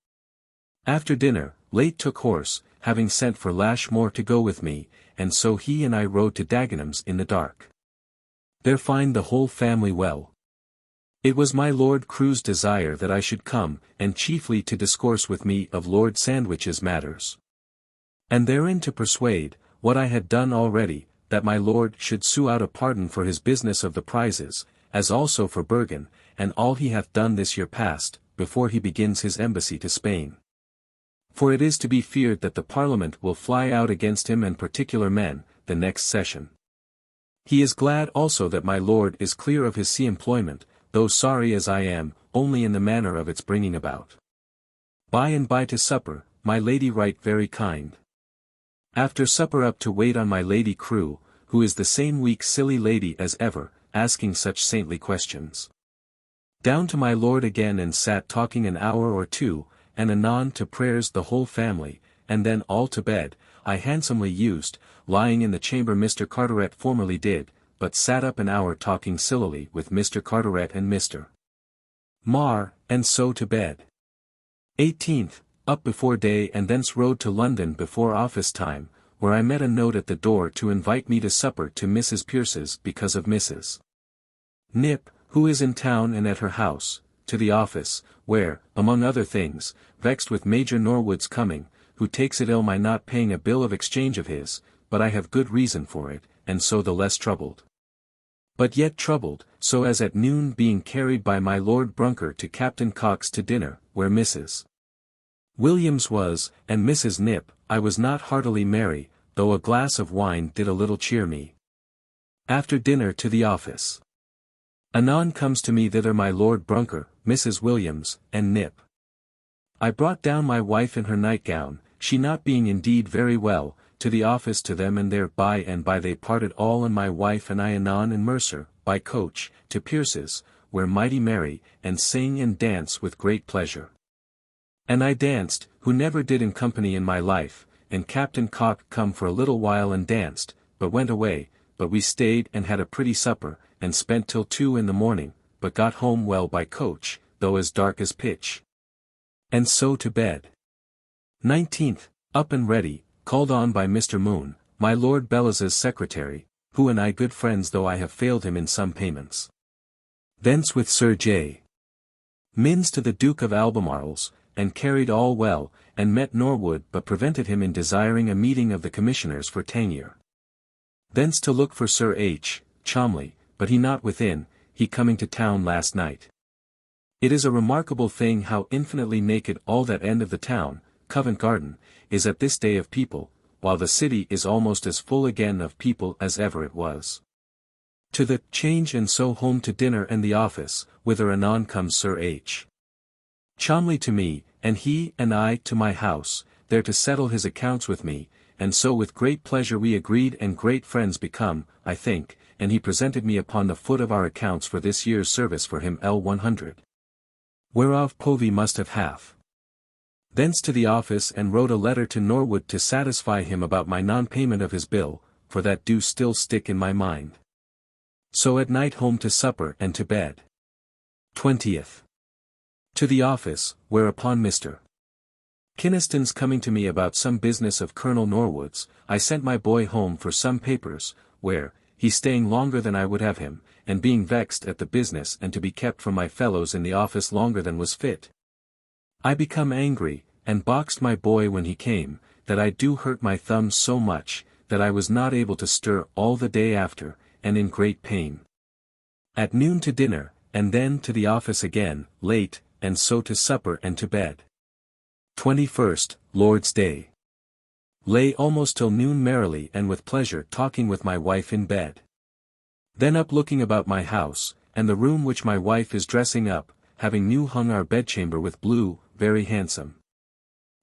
After dinner, late took horse, having sent for Lashmore to go with me, and so he and I rode to Dagenham's in the dark. There find the whole family well. It was my Lord Crewe's desire that I should come, and chiefly to discourse with me of Lord Sandwich's matters. And therein to persuade, what I had done already, that my Lord should sue out a pardon for his business of the prizes, as also for Bergen, and all he hath done this year past, before he begins his embassy to Spain. For it is to be feared that the Parliament will fly out against him and particular men, the next session. He is glad also that my Lord is clear of his sea employment, though sorry as I am, only in the manner of its bringing about. By and by to supper, my lady right very kind. After supper up to wait on my Lady Crewe, who is the same weak silly lady as ever, asking such saintly questions. Down to my lord again and sat talking an hour or two, and anon to prayers the whole family, and then all to bed. I handsomely used, lying in the chamber Mr. Carteret formerly did, but sat up an hour talking sillily with Mr. Carteret and Mr. Marr, and so to bed. 18th, up before day and thence rode to London before office time, where I met a note at the door to invite me to supper to Mrs. Pierce's because of Mrs. Nip, who is in town and at her house, to the office, where, among other things, vexed with Major Norwood's coming, who takes it ill my not paying a bill of exchange of his, but I have good reason for it, and so the less troubled. But yet troubled, so as at noon being carried by my Lord Brunker to Captain Cox's to dinner, where Mrs. Williams was, and Mrs. Nip, I was not heartily merry, though a glass of wine did a little cheer me. After dinner to the office. Anon comes to me thither my Lord Brunker, Mrs. Williams, and Nip. I brought down my wife in her nightgown, she not being indeed very well, to the office to them, and there by and by they parted all, and my wife and I anon in Mercer, by coach, to Pierce's, where mighty merry, and sing and dance with great pleasure. And I danced, who never did in company in my life, and Captain Cock come for a little while and danced, but went away, but we stayed and had a pretty supper, and spent till 2 in the morning, but got home well by coach, though as dark as pitch. And so to bed. 19th, up and ready, called on by Mr. Moon, my Lord Bellas's secretary, who and I good friends though I have failed him in some payments. Thence with Sir J. Minns to the Duke of Albemarle's, and carried all well, and met Norwood but prevented him in desiring a meeting of the commissioners for Tangier. Thence to look for Sir H. Cholmley, but he not within, he coming to town last night. It is a remarkable thing how infinitely naked all that end of the town, Covent Garden, is at this day of people, while the city is almost as full again of people as ever it was. To the Change and so home to dinner and the office, whither anon comes Sir H. Cholmley to me, and he and I to my house, there to settle his accounts with me, and so with great pleasure we agreed and great friends become, I think, and he presented me upon the foot of our accounts for this year's service for him L100. Whereof Povey must have half. Thence to the office and wrote a letter to Norwood to satisfy him about my non-payment of his bill, for that do still stick in my mind. So at night home to supper and to bed. 20th. To the office, whereupon Mr. Kynaston's coming to me about some business of Colonel Norwood's, I sent my boy home for some papers, where, he staying longer than I would have him, and being vexed at the business and to be kept from my fellows in the office longer than was fit. I become angry, and boxed my boy when he came, that I do hurt my thumbs so much, that I was not able to stir all the day after, and in great pain. At noon to dinner, and then to the office again, late, and so to supper and to bed. 21st, Lord's Day. Lay almost till noon merrily and with pleasure talking with my wife in bed. Then up looking about my house, and the room which my wife is dressing up, having new hung our bedchamber with blue, very handsome.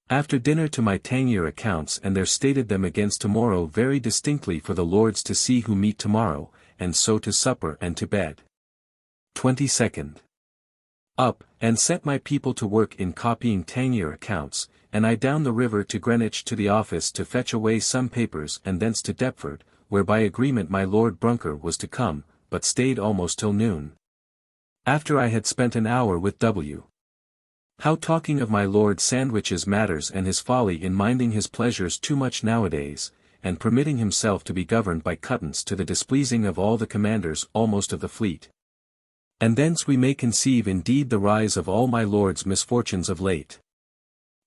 After dinner to my Tangier accounts, and there stated them against tomorrow very distinctly for the lords to see who meet tomorrow, and so to supper and to bed. 22nd. Up, and set my people to work in copying Tangier accounts, and I down the river to Greenwich to the office to fetch away some papers and thence to Deptford, where by agreement my Lord Brunker was to come, but stayed almost till noon. After I had spent an hour with W. How talking of my Lord Sandwich's matters and his folly in minding his pleasures too much nowadays, and permitting himself to be governed by cuttance to the displeasing of all the commanders almost of the fleet. And thence we may conceive indeed the rise of all my Lord's misfortunes of late.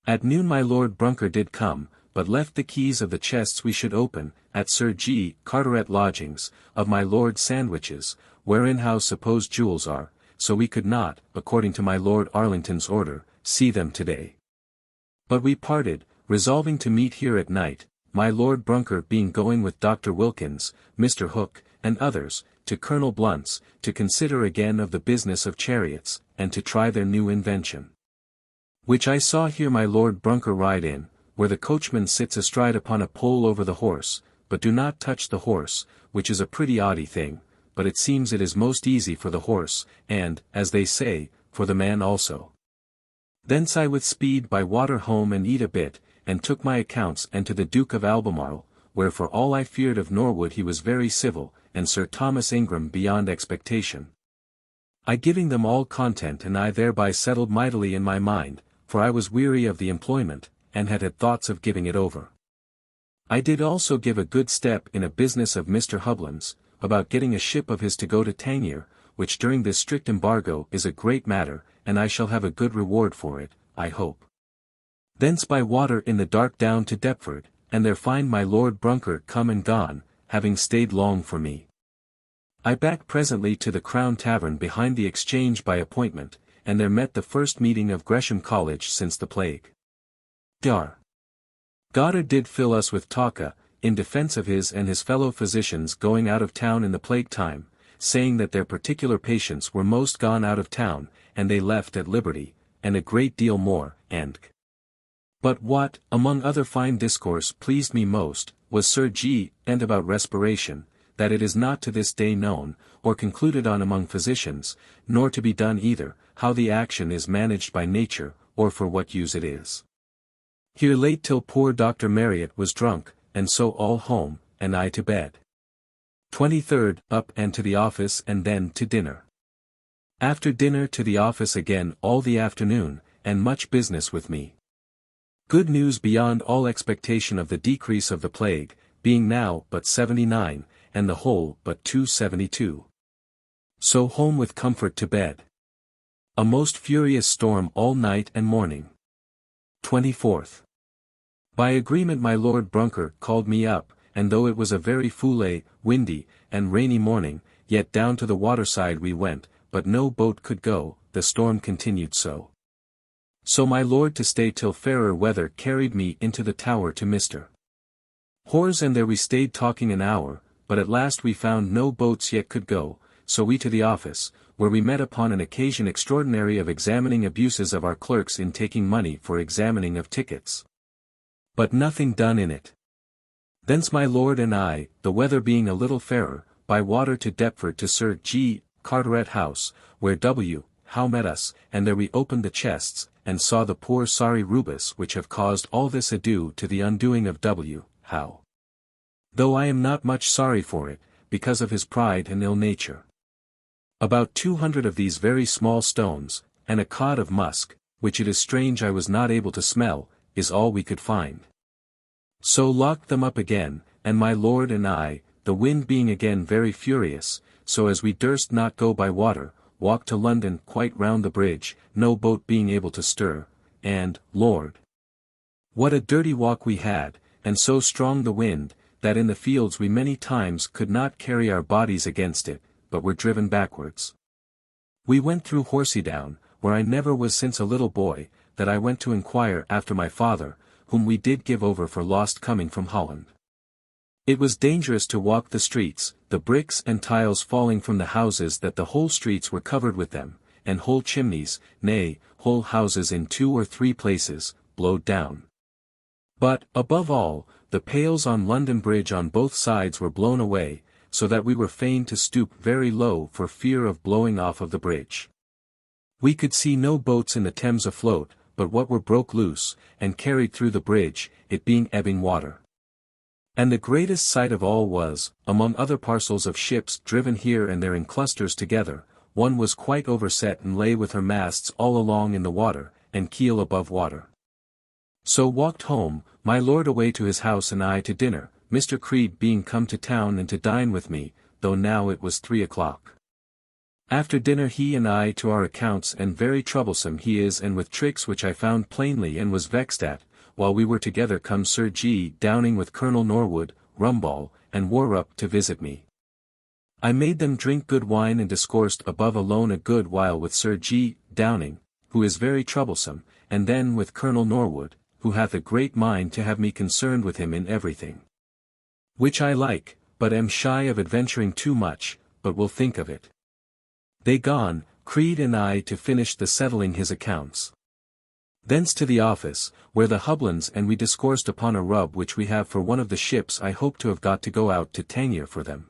At noon my Lord Brunker did come, but left the keys of the chests we should open, at Sir G. Carteret lodgings, of my Lord Sandwich's, wherein house supposed jewels are, so we could not, according to my Lord Arlington's order, see them today. But we parted, resolving to meet here at night, my Lord Brunker being going with Dr. Wilkins, Mr. Hook, and others, to Colonel Blunt's, to consider again of the business of chariots, and to try their new invention. Which I saw here my Lord Brunker ride in, where the coachman sits astride upon a pole over the horse, but do not touch the horse, which is a pretty oddie thing, but it seems it is most easy for the horse, and, as they say, for the man also. Thence I with speed by water home and eat a bit, and took my accounts and to the Duke of Albemarle, where for all I feared of Norwood he was very civil, and Sir Thomas Ingram beyond expectation. I giving them all content, and I thereby settled mightily in my mind, for I was weary of the employment, and had thoughts of giving it over. I did also give a good step in a business of Mr. Hubland's, about getting a ship of his to go to Tangier, which during this strict embargo is a great matter, and I shall have a good reward for it, I hope. Thence by water in the dark down to Deptford, and there find my Lord Brunkert come and gone, having stayed long for me. I back presently to the Crown Tavern behind the Exchange by appointment, and there met the first meeting of Gresham College since the plague. Dar. Goddard did fill us with talka, in defence of his and his fellow physicians going out of town in the plague time, saying that their particular patients were most gone out of town, and they left at liberty, and a great deal more, and but what, among other fine discourse pleased me most, was Sir G. and about respiration, that it is not to this day known, or concluded on among physicians, nor to be done either, how the action is managed by nature, or for what use it is. Here late till poor Dr. Marriott was drunk, and so all home, and I to bed. 23rd, up and to the office and then to dinner. After dinner to the office again all the afternoon, and much business with me. Good news beyond all expectation of the decrease of the plague, being now but 79, and the whole but 272. So home with comfort to bed. A most furious storm all night and morning. 24th. By agreement my Lord Brunkert called me up, and though it was a very foule, windy, and rainy morning, yet down to the waterside we went, but no boat could go, the storm continued so. So my lord to stay till fairer weather carried me into the Tower to Mr. Hores, and there we stayed talking an hour, but at last we found no boats yet could go, so we to the office, where we met upon an occasion extraordinary of examining abuses of our clerks in taking money for examining of tickets. But nothing done in it. Thence my lord and I, the weather being a little fairer, by water to Deptford to Sir G. Carteret House, where W. Howe met us, and there we opened the chests, and saw the poor sorry Rubus which have caused all this ado to the undoing of W. Howe. Though I am not much sorry for it, because of his pride and ill nature. About 200 of these very small stones, and a cod of musk, which it is strange I was not able to smell, is all we could find. So locked them up again, and my lord and I, the wind being again very furious, so as we durst not go by water, walked to London quite round the bridge, no boat being able to stir, and, Lord, what a dirty walk we had, and so strong the wind, that in the fields we many times could not carry our bodies against it, but were driven backwards. We went through Horseydown, where I never was since a little boy, that I went to inquire after my father, whom we did give over for lost coming from Holland. It was dangerous to walk the streets, the bricks and tiles falling from the houses that the whole streets were covered with them, and whole chimneys, nay, whole houses in 2 or 3 places, blowed down. But, above all, the pales on London Bridge on both sides were blown away, so that we were fain to stoop very low for fear of blowing off of the bridge. We could see no boats in the Thames afloat, but what were broke loose, and carried through the bridge, it being ebbing water. And the greatest sight of all was, among other parcels of ships driven here and there in clusters together, one was quite overset and lay with her masts all along in the water, and keel above water. So walked home, my lord away to his house and I to dinner, Mr. Creed being come to town and to dine with me, though now it was 3 o'clock. After dinner he and I to our accounts, and very troublesome he is and with tricks which I found plainly and was vexed at. While we were together come Sir G. Downing with Colonel Norwood, Rumball, and Warup to visit me. I made them drink good wine and discoursed above alone a good while with Sir G. Downing, who is very troublesome, and then with Colonel Norwood, who hath a great mind to have me concerned with him in everything. Which I like, but am shy of adventuring too much, but will think of it. They gone, Creed and I to finish the settling his accounts. Thence to the office, where the Hublands and we discoursed upon a rub which we have for one of the ships I hope to have got to go out to Tangier for them.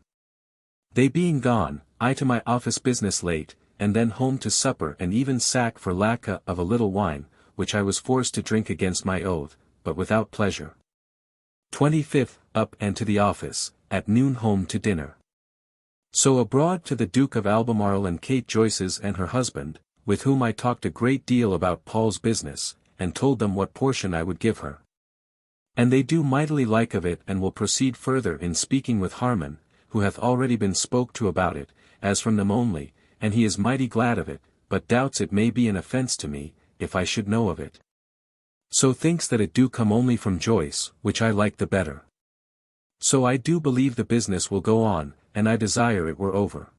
They being gone, I to my office business late, and then home to supper and even sack for lack of a little wine, which I was forced to drink against my oath, but without pleasure. 25th, up and to the office, at noon home to dinner. So abroad to the Duke of Albemarle and Kate Joyce's and her husband, with whom I talked a great deal about Paul's business, and told them what portion I would give her. And they do mightily like of it and will proceed further in speaking with Harmon, who hath already been spoke to about it, as from them only, and he is mighty glad of it, but doubts it may be an offence to me, if I should know of it. So thinks that it do come only from Joyce, which I like the better. So I do believe the business will go on, and I desire it were over.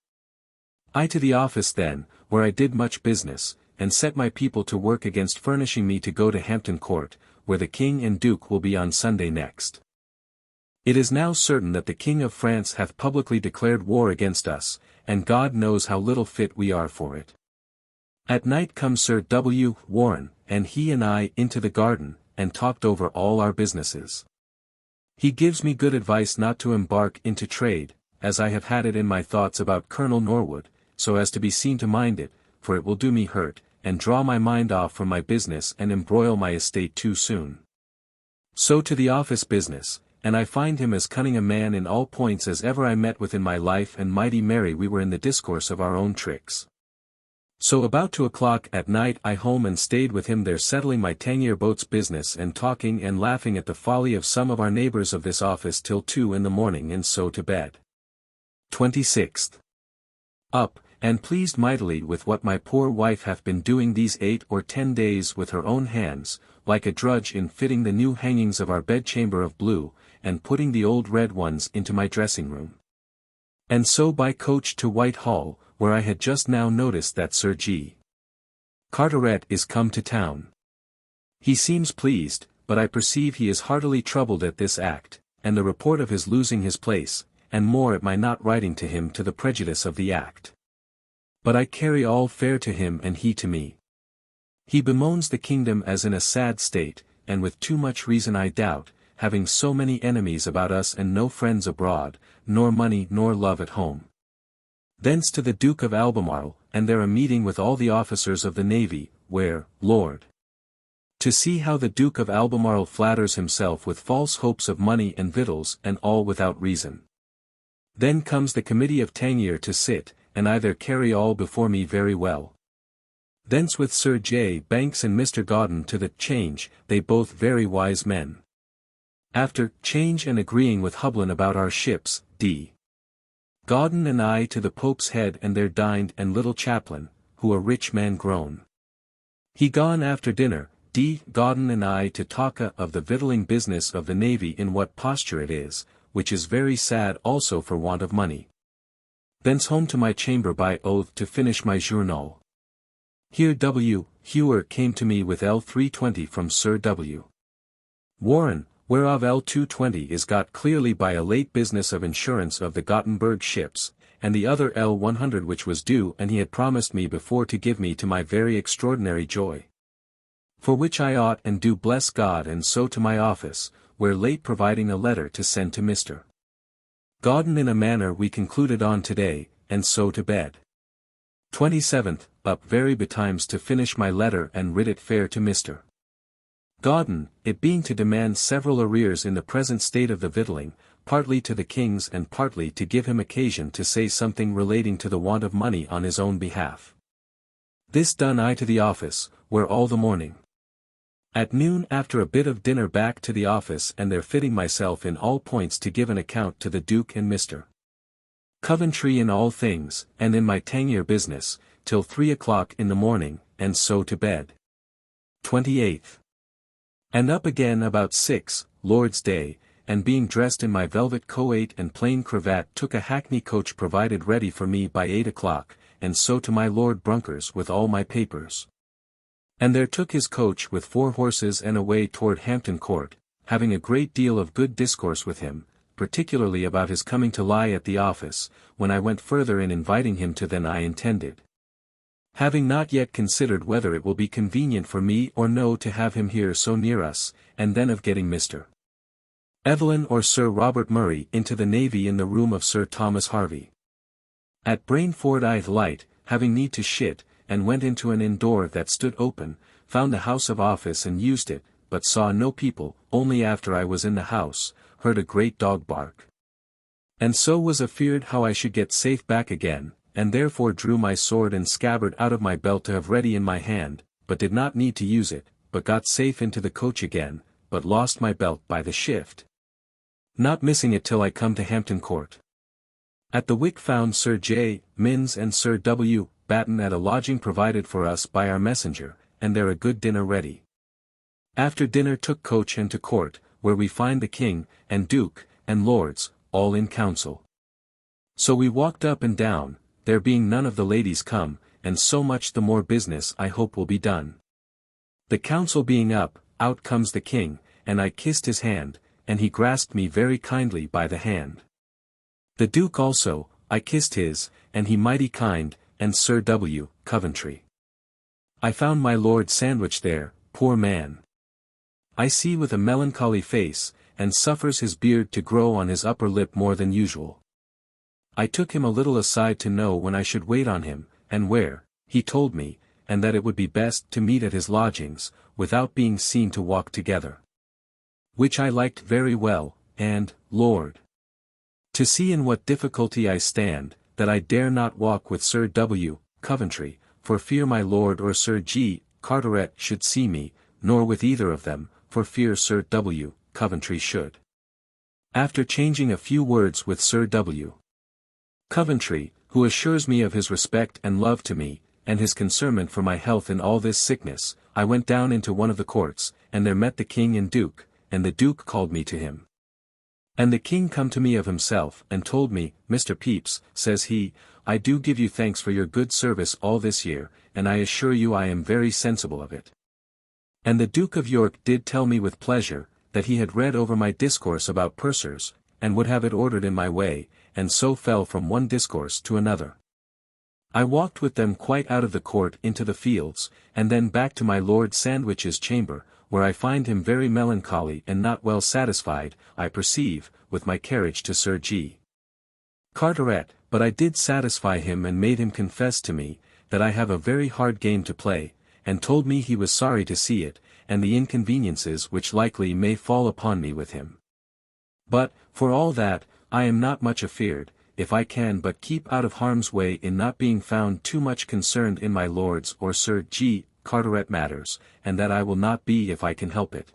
I to the office then, where I did much business, and set my people to work against furnishing me to go to Hampton Court, where the King and Duke will be on Sunday next. It is now certain that the King of France hath publicly declared war against us, and God knows how little fit we are for it. At night comes Sir W. Warren, and he and I into the garden, and talked over all our businesses. He gives me good advice not to embark into trade, as I have had it in my thoughts about Colonel Norwood, so as to be seen to mind it, for it will do me hurt, and draw my mind off from my business and embroil my estate too soon. So to the office business, and I find him as cunning a man in all points as ever I met with in my life, and mighty merry we were in the discourse of our own tricks. So about 2 o'clock at night I home and stayed with him there settling my Tangier boat's business and talking and laughing at the folly of some of our neighbors of this office till 2 in the morning, and so to bed. 26th. Up, and pleased mightily with what my poor wife hath been doing these 8 or 10 days with her own hands, like a drudge in fitting the new hangings of our bedchamber of blue, and putting the old red ones into my dressing-room. And so by coach to Whitehall, where I had just now noticed that Sir G. Carteret is come to town. He seems pleased, but I perceive he is heartily troubled at this act, and the report of his losing his place, and more at my not writing to him to the prejudice of the act. But I carry all fair to him and he to me. He bemoans the kingdom as in a sad state, and with too much reason I doubt, having so many enemies about us and no friends abroad, nor money nor love at home. Thence to the Duke of Albemarle, and there a meeting with all the officers of the navy, where, Lord, to see how the Duke of Albemarle flatters himself with false hopes of money and victuals, and all without reason. Then comes the committee of Tangier to sit, and I there carry all before me very well. Thence with Sir J. Banks and Mr. Gauden to the Change, they both very wise men. After Change and agreeing with Hublin about our ships, D. Gauden and I to the Pope's Head, and there dined and little chaplain, who a rich man grown. He gone after dinner, D. Gauden and I to talk of the victualling business of the navy in what posture it is, which is very sad also for want of money. Thence home to my chamber by oath to finish my journal. Here W. Hewer came to me with L320 from Sir W. Warren, whereof L220 is got clearly by a late business of insurance of the Gothenburg ships, and the other L100 which was due, and he had promised me before to give me to my very extraordinary joy. For which I ought and do bless God, and so to my office, where late providing a letter to send to Mr. Gauden in a manner we concluded on today, and so to bed. 27th, up very betimes to finish my letter and writ it fair to Mr. Gauden, it being to demand several arrears in the present state of the victualling, partly to the king's and partly to give him occasion to say something relating to the want of money on his own behalf. This done I to the office, where all the morning. At noon after a bit of dinner back to the office, and there fitting myself in all points to give an account to the Duke and Mr. Coventry in all things, and in my Tangier business, till 3 o'clock in the morning, and so to bed. 28th. And up again about 6, Lord's Day, and being dressed in my velvet coat and plain cravat took a hackney coach provided ready for me by 8 o'clock, and so to my Lord Brunkers with all my papers. And there took his coach with 4 horses and away toward Hampton Court, having a great deal of good discourse with him, particularly about his coming to lie at the office, when I went further in inviting him to than I intended. Having not yet considered whether it will be convenient for me or no to have him here so near us, and then of getting Mr. Evelyn or Sir Robert Murray into the navy in the room of Sir Thomas Harvey. At Brainford I light, having need to shit, and went into an inn door that stood open, found the house of office and used it, but saw no people, only after I was in the house, heard a great dog bark. And so was afeard how I should get safe back again, and therefore drew my sword and scabbard out of my belt to have ready in my hand, but did not need to use it, but got safe into the coach again, but lost my belt by the shift. Not missing it till I come to Hampton Court. At the Wick found Sir J. Minns and Sir W. Batten at a lodging provided for us by our messenger, and there a good dinner ready. After dinner took coach and to court, where we find the king, and duke, and lords, all in council. So we walked up and down, there being none of the ladies come, and so much the more business I hope will be done. The council being up, out comes the king, and I kissed his hand, and he grasped me very kindly by the hand. The duke also, I kissed his, and he mighty kind, and Sir W. Coventry. I found my Lord Sandwich there, poor man. I see with a melancholy face, and suffers his beard to grow on his upper lip more than usual. I took him a little aside to know when I should wait on him, and where, he told me, and that it would be best to meet at his lodgings, without being seen to walk together. Which I liked very well, and, Lord, to see in what difficulty I stand, that I dare not walk with Sir W. Coventry, for fear my Lord or Sir G. Carteret should see me, nor with either of them, for fear Sir W. Coventry should. After changing a few words with Sir W. Coventry, who assures me of his respect and love to me, and his concernment for my health in all this sickness, I went down into one of the courts, and there met the king and duke, and the duke called me to him. And the king come to me of himself, and told me, Mr. Pepys, says he, I do give you thanks for your good service all this year, and I assure you I am very sensible of it. And the Duke of York did tell me with pleasure, that he had read over my discourse about pursers, and would have it ordered in my way, and so fell from one discourse to another. I walked with them quite out of the court into the fields, and then back to my Lord Sandwich's chamber, where I find him very melancholy and not well satisfied, I perceive, with my carriage to Sir G. Carteret, but I did satisfy him and made him confess to me, that I have a very hard game to play, and told me he was sorry to see it, and the inconveniences which likely may fall upon me with him. But, for all that, I am not much afeard, if I can but keep out of harm's way in not being found too much concerned in my Lord's or Sir G. Carteret matters, and that I will not be if I can help it.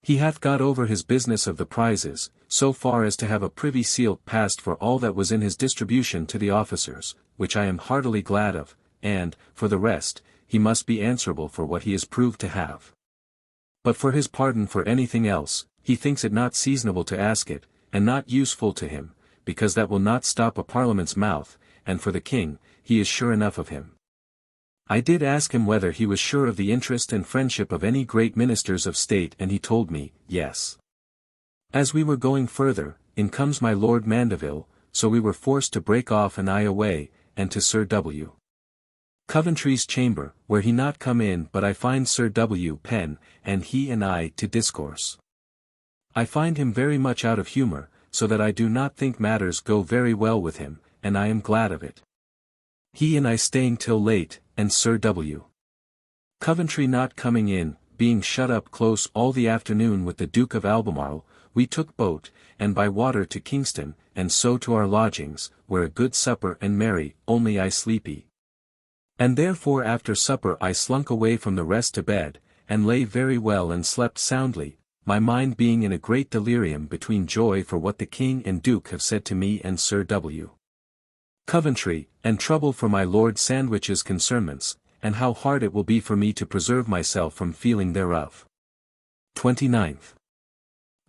He hath got over his business of the prizes, so far as to have a privy seal passed for all that was in his distribution to the officers, which I am heartily glad of, and, for the rest, he must be answerable for what he is proved to have. But for his pardon for anything else, he thinks it not seasonable to ask it, and not useful to him, because that will not stop a parliament's mouth, and for the king, he is sure enough of him. I did ask him whether he was sure of the interest and friendship of any great ministers of state, and he told me, yes. As we were going further, in comes my Lord Mandeville, so we were forced to break off and I away, and to Sir W. Coventry's chamber, where he not come in but I find Sir W. Pen, and he and I to discourse. I find him very much out of humour, so that I do not think matters go very well with him, and I am glad of it. He and I staying till late, and Sir W. Coventry not coming in, being shut up close all the afternoon with the Duke of Albemarle, we took boat, and by water to Kingston, and so to our lodgings, where a good supper and merry, only I sleepy. And therefore after supper I slunk away from the rest to bed, and lay very well and slept soundly, my mind being in a great delirium between joy for what the King and Duke have said to me and Sir W. Coventry, and trouble for my Lord Sandwich's concernments, and how hard it will be for me to preserve myself from feeling thereof. 29th.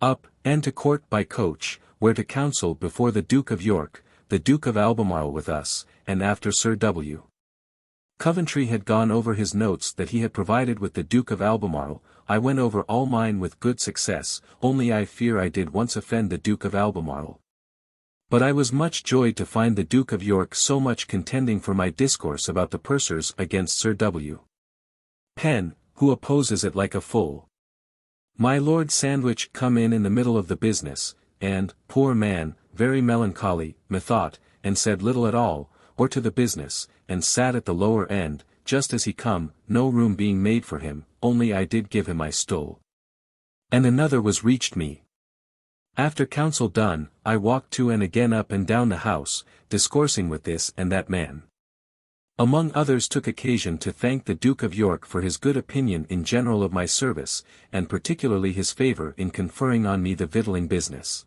Up, and to court by coach, where to council before the Duke of York, the Duke of Albemarle with us, and after Sir W. Coventry had gone over his notes that he had provided with the Duke of Albemarle, I went over all mine with good success, only I fear I did once offend the Duke of Albemarle. But I was much joyed to find the Duke of York so much contending for my discourse about the pursers against Sir W. Pen, who opposes it like a fool. My Lord Sandwich come in the middle of the business, and, poor man, very melancholy, methought, and said little at all, or to the business, and sat at the lower end, just as he come, no room being made for him, only I did give him my stool. And another was reached me. After counsel done, I walked to and again up and down the house, discoursing with this and that man. Among others took occasion to thank the Duke of York for his good opinion in general of my service, and particularly his favour in conferring on me the victualling business.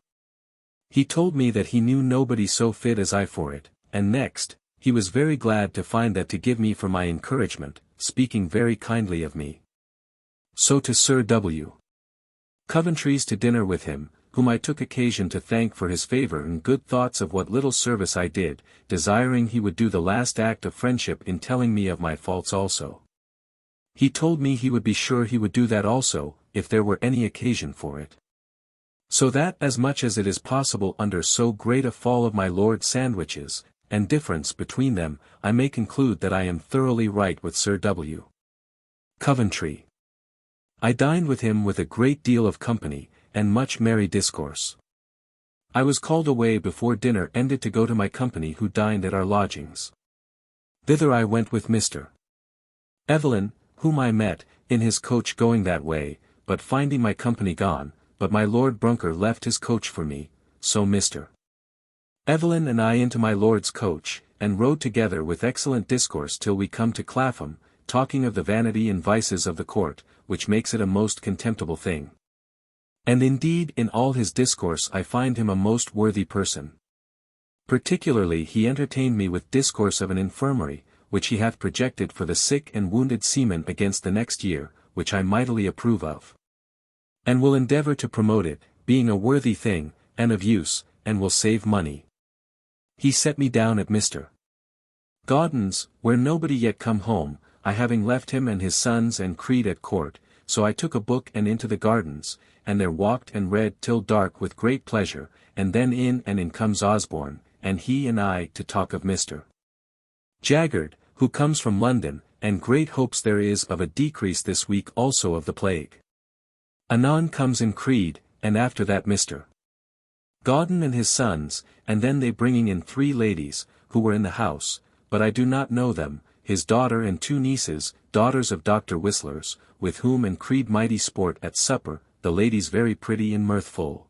He told me that he knew nobody so fit as I for it, and next, he was very glad to find that to give me for my encouragement, speaking very kindly of me. So to Sir W. Coventry's to dinner with him, whom I took occasion to thank for his favour and good thoughts of what little service I did, desiring he would do the last act of friendship in telling me of my faults also. He told me he would be sure he would do that also, if there were any occasion for it. So that as much as it is possible under so great a fall of my Lord Sandwich's, and difference between them, I may conclude that I am thoroughly right with Sir W. Coventry. I dined with him with a great deal of company, and much merry discourse. I was called away before dinner ended to go to my company who dined at our lodgings. Thither I went with Mr. Evelyn, whom I met, in his coach going that way, but finding my company gone, but my Lord Brunker left his coach for me, so Mr. Evelyn and I into my Lord's coach, and rode together with excellent discourse till we come to Clapham, talking of the vanity and vices of the court, which makes it a most contemptible thing. And indeed in all his discourse I find him a most worthy person. Particularly he entertained me with discourse of an infirmary, which he hath projected for the sick and wounded seamen against the next year, which I mightily approve of. And will endeavour to promote it, being a worthy thing, and of use, and will save money. He set me down at Mr. Gauden's, where nobody yet come home, I having left him and his sons and Creed at court, so I took a book and into the gardens, and there walked and read till dark with great pleasure, and then in comes Osborne, and he and I to talk of Mr. Jaggard, who comes from London, and great hopes there is of a decrease this week also of the plague. Anon comes in Creed, and after that Mr. Gauden and his sons, and then they bringing in 3 ladies, who were in the house, but I do not know them, his daughter and 2 nieces, daughters of Dr. Whistler's, with whom and Creed mighty sport at supper, the ladies very pretty and mirthful.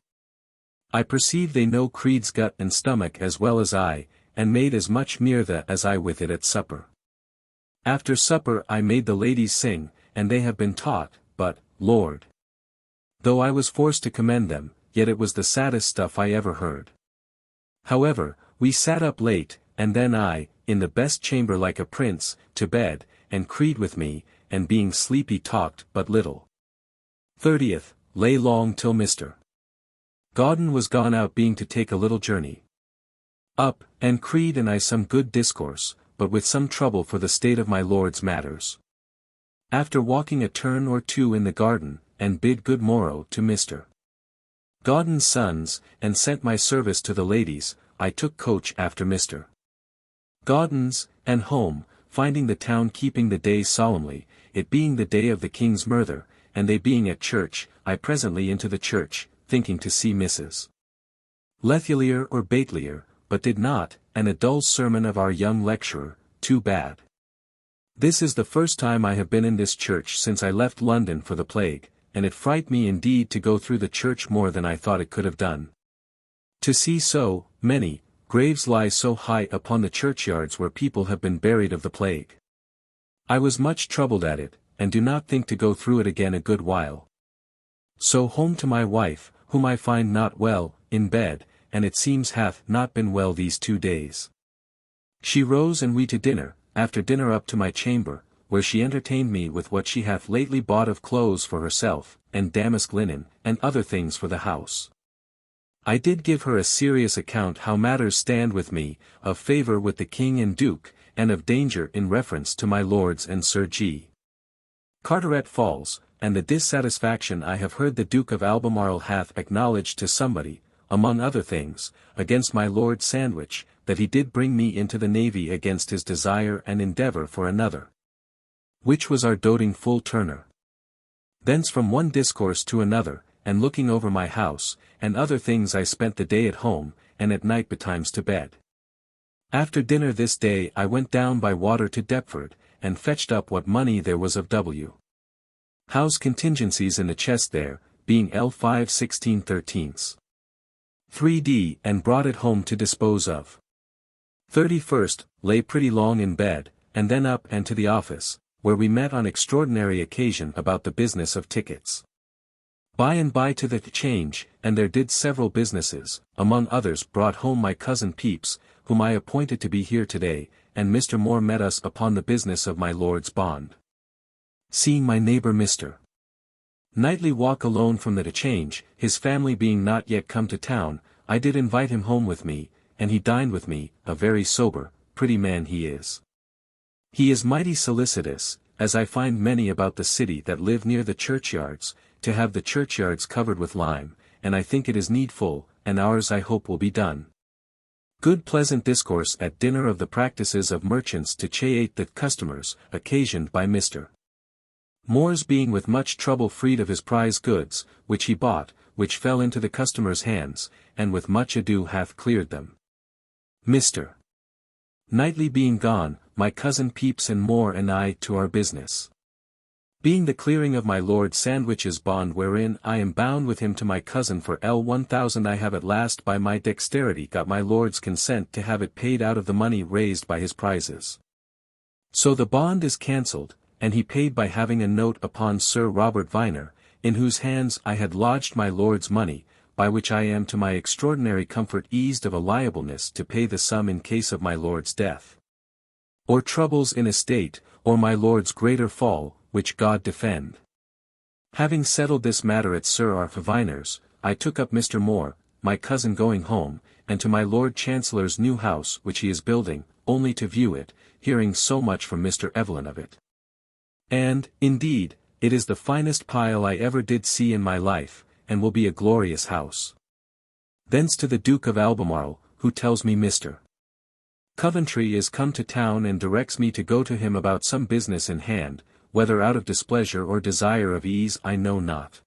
I perceive they know Creed's gut and stomach as well as I, and made as much mirtha as I with it at supper. After supper I made the ladies sing, and they have been taught, but, Lord! Though I was forced to commend them, yet it was the saddest stuff I ever heard. However, we sat up late, and then I, in the best chamber like a prince, to bed, and Creed with me, and being sleepy talked but little. 30th, lay long till Mr. Gauden was gone out being to take a little journey. Up, and Creed and I some good discourse, but with some trouble for the state of my Lord's matters. After walking a turn or 2 in the garden, and bid good morrow to Mr. Gauden's sons, and sent my service to the ladies, I took coach after Mr. Gauden's, and home, finding the town keeping the day solemnly, it being the day of the King's murder, and they being at church, I presently into the church, thinking to see Mrs. Lethelier or Batelier, but did not, and a dull sermon of our young lecturer, too bad. This is the first time I have been in this church since I left London for the plague, and it fright me indeed to go through the church more than I thought it could have done. To see so many graves lie so high upon the churchyards where people have been buried of the plague. I was much troubled at it, and do not think to go through it again a good while. So home to my wife, whom I find not well, in bed, and it seems hath not been well these 2 days. She rose and we to dinner, after dinner up to my chamber, where she entertained me with what she hath lately bought of clothes for herself, and damask linen, and other things for the house. I did give her a serious account how matters stand with me, of favour with the King and Duke, and of danger in reference to my lords and Sir G. Carteret Falls, and the dissatisfaction I have heard the Duke of Albemarle hath acknowledged to somebody, among other things, against my Lord Sandwich, that he did bring me into the navy against his desire and endeavour for another. Which was our doting full Turner. Thence from one discourse to another, and looking over my house, and other things I spent the day at home, and at night betimes to bed. After dinner this day I went down by water to Deptford, and fetched up what money there was of W. Howe's contingencies in the chest there, being L5 16/13. 3d, and brought it home to dispose of. 31st, lay pretty long in bed, and then up and to the office, where we met on extraordinary occasion about the business of tickets. By and by to the Change, and there did several businesses, among others brought home my cousin Pepys, whom I appointed to be here today, and Mr. Moore met us upon the business of my lord's bond. Seeing my neighbour Mr. Nightly walk alone from the Change, his family being not yet come to town, I did invite him home with me, and he dined with me, a very sober, pretty man he is. He is mighty solicitous, as I find many about the city that live near the churchyards, to have the churchyards covered with lime, and I think it is needful, and ours I hope will be done. Good pleasant discourse at dinner of the practices of merchants to cheat the customers, occasioned by Mr. Moore's being with much trouble freed of his prize goods, which he bought, which fell into the customers' hands, and with much ado hath cleared them. Mr. Knightley being gone, my cousin Pepys and Moore and I to our business. Being the clearing of my Lord Sandwich's bond wherein I am bound with him to my cousin for L1000, I have at last by my dexterity got my Lord's consent to have it paid out of the money raised by his prizes. So the bond is cancelled, and he paid by having a note upon Sir Robert Viner, in whose hands I had lodged my Lord's money, by which I am to my extraordinary comfort eased of a liableness to pay the sum in case of my Lord's death, or troubles in estate, or my Lord's greater fall, which God defend. Having settled this matter at Sir Arthur Viner's, I took up Mr. Moore, my cousin going home, and to my Lord Chancellor's new house which he is building, only to view it, hearing so much from Mr. Evelyn of it. And, indeed, it is the finest pile I ever did see in my life, and will be a glorious house. Thence to the Duke of Albemarle, who tells me Mr. Coventry is come to town and directs me to go to him about some business in hand, whether out of displeasure or desire of ease I know not.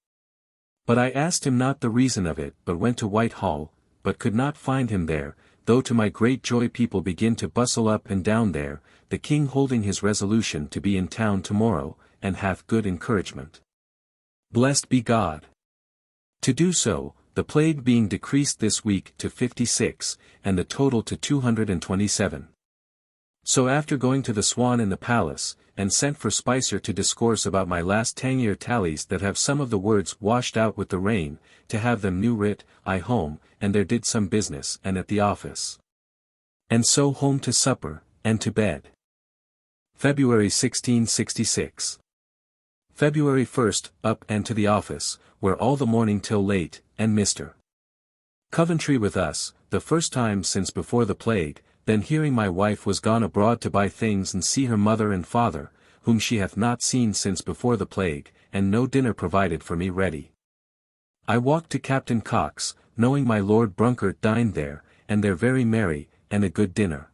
But I asked him not the reason of it, but went to Whitehall, but could not find him there, though to my great joy people begin to bustle up and down there, the king holding his resolution to be in town tomorrow, and hath good encouragement. Blessed be God! To do so, the plague being decreased this week to 56, and the total to 227. So after going to the Swan in the palace, and sent for Spicer to discourse about my last 10-year tallies that have some of the words washed out with the rain, to have them new writ, I home, and there did some business and at the office. And so home to supper, and to bed. February 1666. February 1st, up and to the office, where all the morning till late, and Mr. Coventry with us, the first time since before the plague, then hearing my wife was gone abroad to buy things and see her mother and father, whom she hath not seen since before the plague, and no dinner provided for me ready. I walked to Captain Cox, knowing my Lord Brunkert dined there, and there very merry, and a good dinner.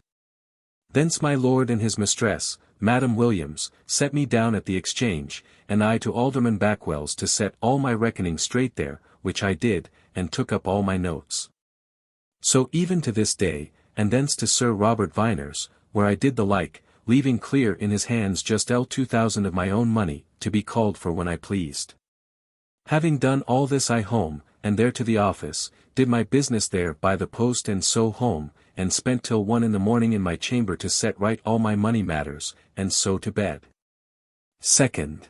Thence my lord and his mistress, Madam Williams, set me down at the Exchange, and I to Alderman Backwell's to set all my reckoning straight there, which I did, and took up all my notes. So even to this day, and thence to Sir Robert Viner's, where I did the like, leaving clear in his hands just L2000 of my own money, to be called for when I pleased. Having done all this I home, and there to the office, did my business there by the post and so home, and spent till 1 in the morning in my chamber to set right all my money matters, and so to bed. 2nd.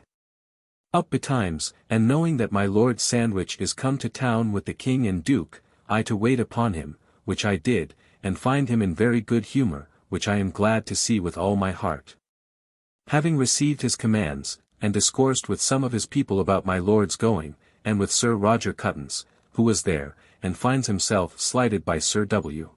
Up betimes, and knowing that my Lord Sandwich is come to town with the King and Duke, I to wait upon him, which I did, and find him in very good humour, which I am glad to see with all my heart. Having received his commands, and discoursed with some of his people about my Lord's going, and with Sir Roger Cuttance, who was there, and finds himself slighted by Sir W.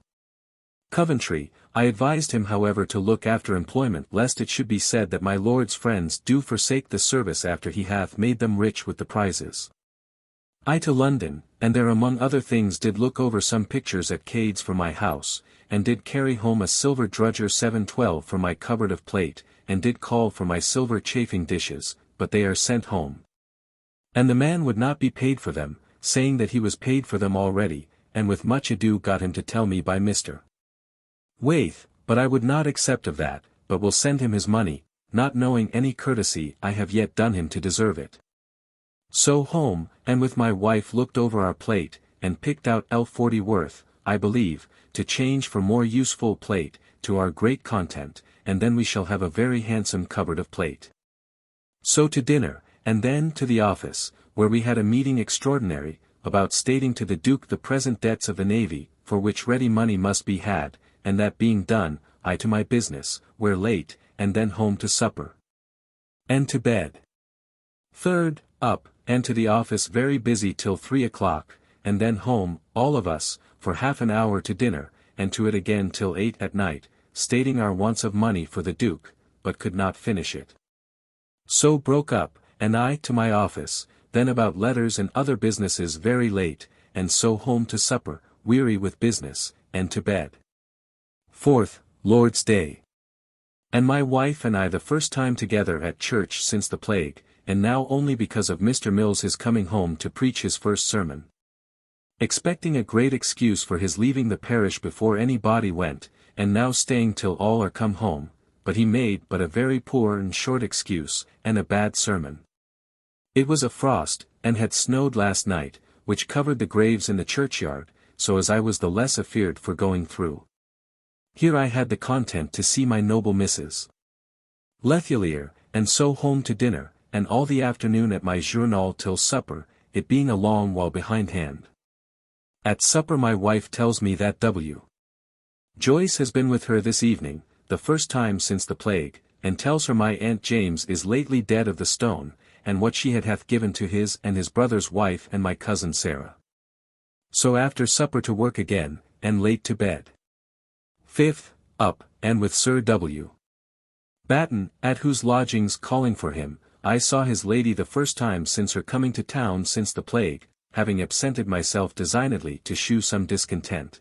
Coventry, I advised him however to look after employment lest it should be said that my Lord's friends do forsake the service after he hath made them rich with the prizes. I to London, and there among other things did look over some pictures at Cade's for my house, and did carry home a silver drudger 712 for my cupboard of plate, and did call for my silver chafing dishes, but they are sent home. And the man would not be paid for them, saying that he was paid for them already, and with much ado got him to tell me by Mr. Waith, But I would not accept of that, but will send him his money, not knowing any courtesy I have yet done him to deserve it. So home, and with my wife looked over our plate, and picked out L40 worth, I believe, to change for more useful plate, to our great content, and then we shall have a very handsome cupboard of plate. So to dinner, and then to the office, where we had a meeting extraordinary, about stating to the Duke the present debts of the Navy, for which ready money must be had, and that being done, I to my business, where late, and then home to supper. And to bed. Third, up, and to the office very busy till 3 o'clock, and then home, all of us, for half an hour to dinner, and to it again till 8 at night, stating our wants of money for the Duke, but could not finish it. So broke up, and I to my office, then about letters and other businesses very late, and so home to supper, weary with business, and to bed. Fourth, Lord's Day. And my wife and I the first time together at church since the plague, and now only because of Mr. Mills his coming home to preach his first sermon. Expecting a great excuse for his leaving the parish before any body went, and now staying till all are come home, but he made but a very poor and short excuse, and a bad sermon. It was a frost, and had snowed last night, which covered the graves in the churchyard, so as I was the less afeard for going through. Here I had the content to see my noble Mrs. Lethelier, and so home to dinner, and all the afternoon at my journal till supper, it being a long while behindhand. At supper my wife tells me that W. Joyce has been with her this evening, the first time since the plague, and tells her my Aunt James is lately dead of the stone, and what she hath given to his and his brother's wife and my cousin Sarah. So after supper to work again, and late to bed. Fifth, up, and with Sir W. Batten, at whose lodgings calling for him, I saw his lady the first time since her coming to town since the plague, having absented myself designedly to shew some discontent.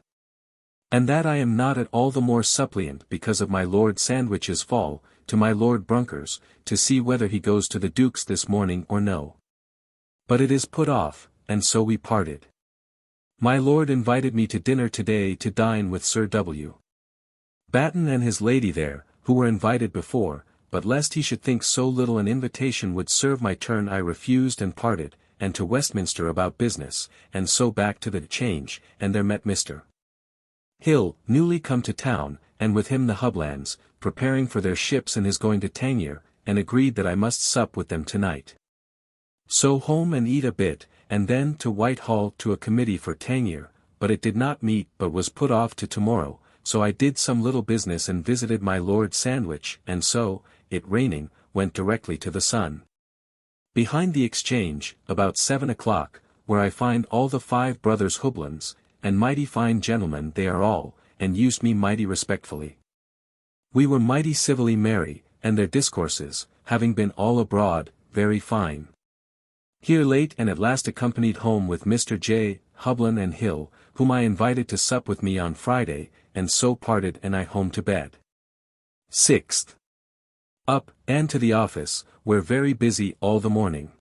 And that I am not at all the more suppliant because of my Lord Sandwich's fall, to my Lord Brunker's, to see whether he goes to the Duke's this morning or no. But it is put off, and so we parted. My Lord invited me to dinner today to dine with Sir W. Batten and his lady there, who were invited before, but lest he should think so little an invitation would serve my turn I refused and parted, and to Westminster about business, and so back to the Change, and there met Mr. Hill, newly come to town, and with him the Hublands, preparing for their ships and his going to Tangier, and agreed that I must sup with them tonight. So home and eat a bit, and then to Whitehall to a committee for Tangier, but it did not meet but was put off to tomorrow, so I did some little business and visited my Lord Sandwich, and so, it raining, went directly to the Sun. Behind the Exchange, about 7 o'clock, where I find all the 5 brothers Hublands, and mighty fine gentlemen they are all, and used me mighty respectfully. We were mighty civilly merry, and their discourses, having been all abroad, very fine. Here late and at last accompanied home with Mr. J. Hubland and Hill, whom I invited to sup with me on Friday, and so parted and I home to bed. Sixth. Up, and to the office, where very busy all the morning.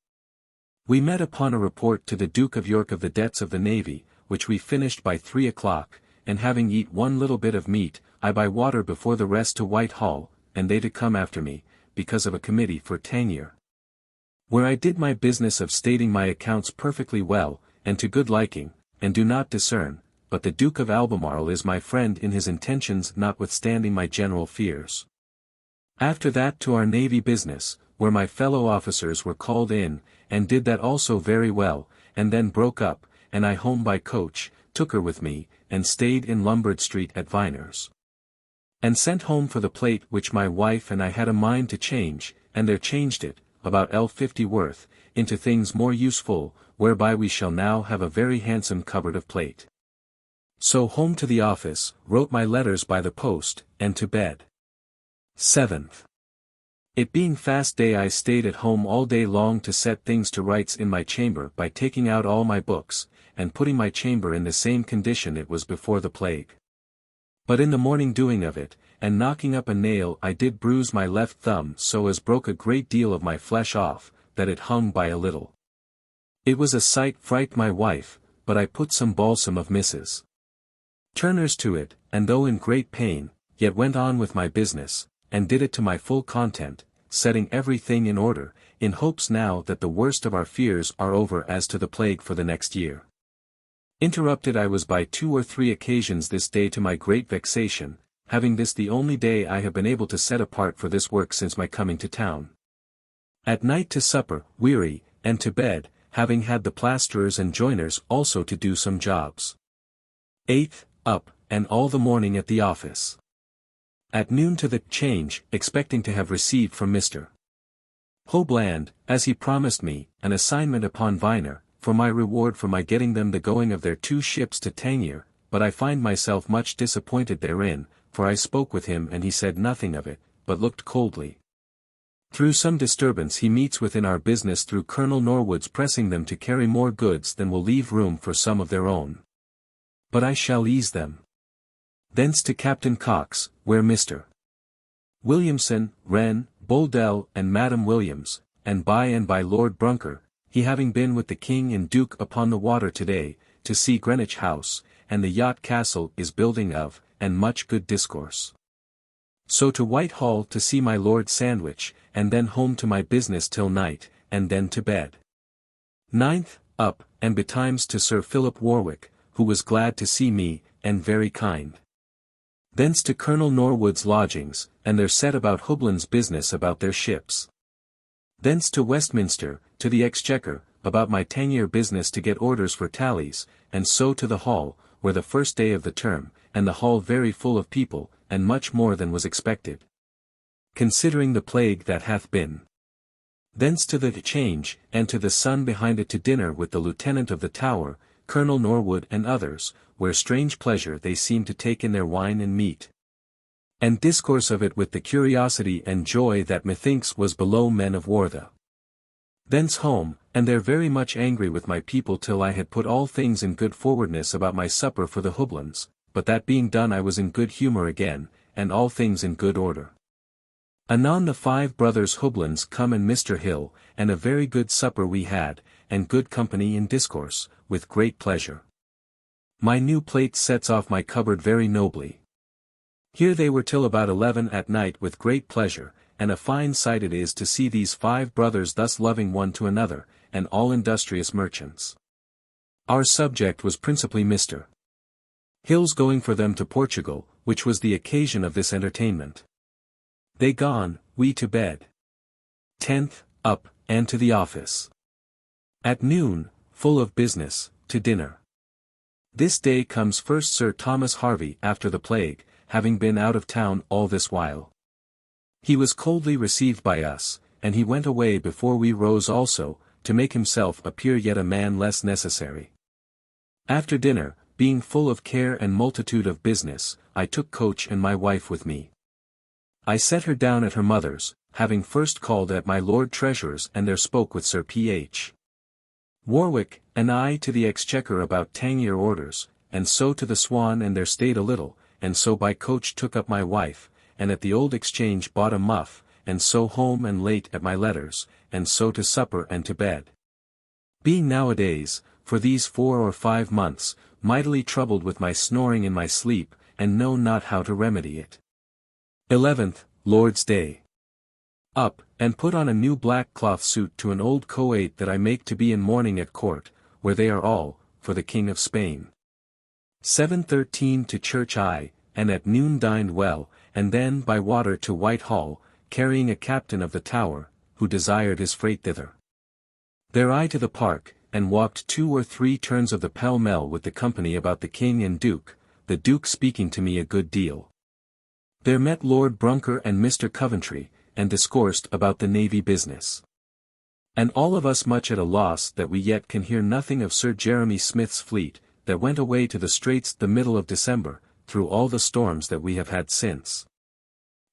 We met upon a report to the Duke of York of the debts of the Navy, which we finished by 3 o'clock, and having eat one little bit of meat, I by water before the rest to Whitehall, and they to come after me, because of a committee for Tangier. Where I did my business of stating my accounts perfectly well, and to good liking, and do not discern, but the Duke of Albemarle is my friend in his intentions notwithstanding my general fears. After that to our Navy business, where my fellow officers were called in, and did that also very well, and then broke up, and I home by coach, took her with me, and stayed in Lombard Street at Viner's. And sent home for the plate which my wife and I had a mind to change, and there changed it, about L50 worth, into things more useful, whereby we shall now have a very handsome cupboard of plate. So home to the office, wrote my letters by the post, and to bed. 7th. It being fast day I stayed at home all day long to set things to rights in my chamber by taking out all my books, and putting my chamber in the same condition it was before the plague. But in the morning doing of it, and knocking up a nail I did bruise my left thumb so as broke a great deal of my flesh off, that it hung by a little. It was a sight fright my wife, but I put some balsam of Mrs. Turner's to it, and though in great pain, yet went on with my business, and did it to my full content, setting everything in order, in hopes now that the worst of our fears are over as to the plague for the next year. Interrupted I was by 2 or 3 occasions this day to my great vexation, having this the only day I have been able to set apart for this work since my coming to town. At night to supper, weary, and to bed, having had the plasterers and joiners also to do some jobs. 8th, up, and all the morning at the office. At noon to the change, expecting to have received from Mr. Hobland, as he promised me, an assignment upon Viner, for my reward for my getting them the going of their 2 ships to Tangier, but I find myself much disappointed therein, for I spoke with him and he said nothing of it, but looked coldly. Through some disturbance he meets with in our business through Colonel Norwood's pressing them to carry more goods than will leave room for some of their own. But I shall ease them. Thence to Captain Cox, where Mr. Williamson, Wren, Boldell and Madam Williams, and by Lord Brunker, he having been with the King and Duke upon the water today, to see Greenwich House, and the yacht castle is building of, and much good discourse. So to Whitehall to see my Lord Sandwich, and then home to my business till night, and then to bed. 9th, up, and betimes to Sir Philip Warwick, who was glad to see me, and very kind. Thence to Colonel Norwood's lodgings, and there set about Hobland's business about their ships. Thence to Westminster, to the Exchequer, about my Tangier business to get orders for tallies, and so to the Hall, where the first day of the term, and the Hall very full of people, and much more than was expected, considering the plague that hath been. Thence to the Change, and to the Sun behind it to dinner with the Lieutenant of the Tower, Colonel Norwood and others, where strange pleasure they seem to take in their wine and meat, and discourse of it with the curiosity and joy that methinks was below men of war. Thence home, and there very much angry with my people till I had put all things in good forwardness about my supper for the Hoblands, but that being done I was in good humour again, and all things in good order. Anon the 5 brothers Hoblands come and Mr. Hill, and a very good supper we had, and good company in discourse, with great pleasure. My new plate sets off my cupboard very nobly. Here they were till about 11 at night with great pleasure, and a fine sight it is to see these 5 brothers thus loving one to another, and all industrious merchants. Our subject was principally Mr. Hill's going for them to Portugal, which was the occasion of this entertainment. They gone, we to bed. 10th, up, and to the office. At noon, full of business, to dinner. This day comes first Sir Thomas Harvey after the plague, having been out of town all this while. He was coldly received by us, and he went away before we rose also, to make himself appear yet a man less necessary. After dinner, being full of care and multitude of business, I took coach and my wife with me. I set her down at her mother's, having first called at my Lord Treasurer's and there spoke with Sir P.H. Warwick, and I to the Exchequer about Tangier orders, and so to the Swan and there stayed a little, and so by coach took up my wife, and at the Old Exchange bought a muff, and so home and late at my letters, and so to supper and to bed. Being nowadays, for these 4 or 5 months, mightily troubled with my snoring in my sleep, and know not how to remedy it. 11th, Lord's Day. Up, and put on a new black cloth suit to an old coat that I make to be in mourning at court, where they are all, for the King of Spain. 7:13 to church and at noon dined well, and then by water to Whitehall, carrying a captain of the Tower, who desired his freight thither. There I to the park, and walked 2 or 3 turns of the Pall Mall with the company about the King and Duke, the Duke speaking to me a good deal. There met Lord Brunker and Mr. Coventry, and discoursed about the navy business. And all of us much at a loss that we yet can hear nothing of Sir Jeremy Smith's fleet, that went away to the Straits the middle of December, through all the storms that we have had since.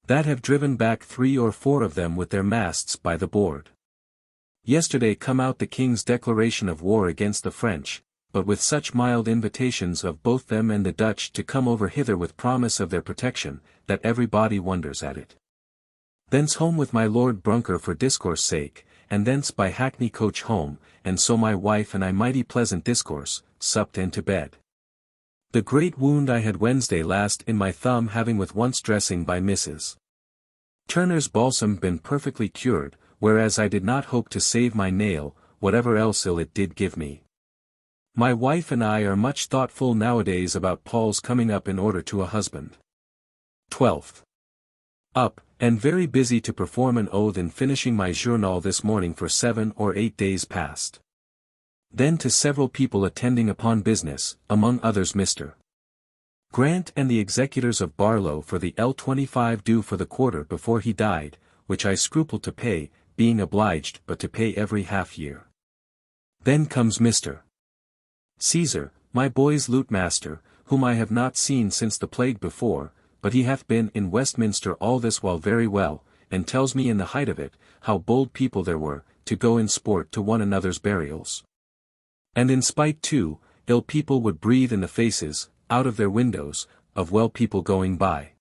That have driven back 3 or 4 of them with their masts by the board. Yesterday come out the King's declaration of war against the French, but with such mild invitations of both them and the Dutch to come over hither with promise of their protection, that everybody wonders at it. Thence home with my Lord Brunker for discourse sake, and thence by hackney coach home, and so my wife and I mighty pleasant discourse, supped and to bed. The great wound I had Wednesday last in my thumb having with once dressing by Mrs. Turner's balsam been perfectly cured, whereas I did not hope to save my nail, whatever else ill it did give me. My wife and I are much thoughtful nowadays about Paul's coming up in order to a husband. 12th. Up, and very busy to perform an oath in finishing my journal this morning for 7 or 8 days past. Then to several people attending upon business, among others Mr. Grant and the executors of Barlow for the L25 due for the quarter before he died, which I scruple to pay, being obliged but to pay every half year. Then comes Mr. Caesar, my boy's lute master, whom I have not seen since the plague before, but he hath been in Westminster all this while very well, and tells me in the height of it, how bold people there were, to go in sport to one another's burials. And in spite too, ill people would breathe in the faces, out of their windows, of well people going by.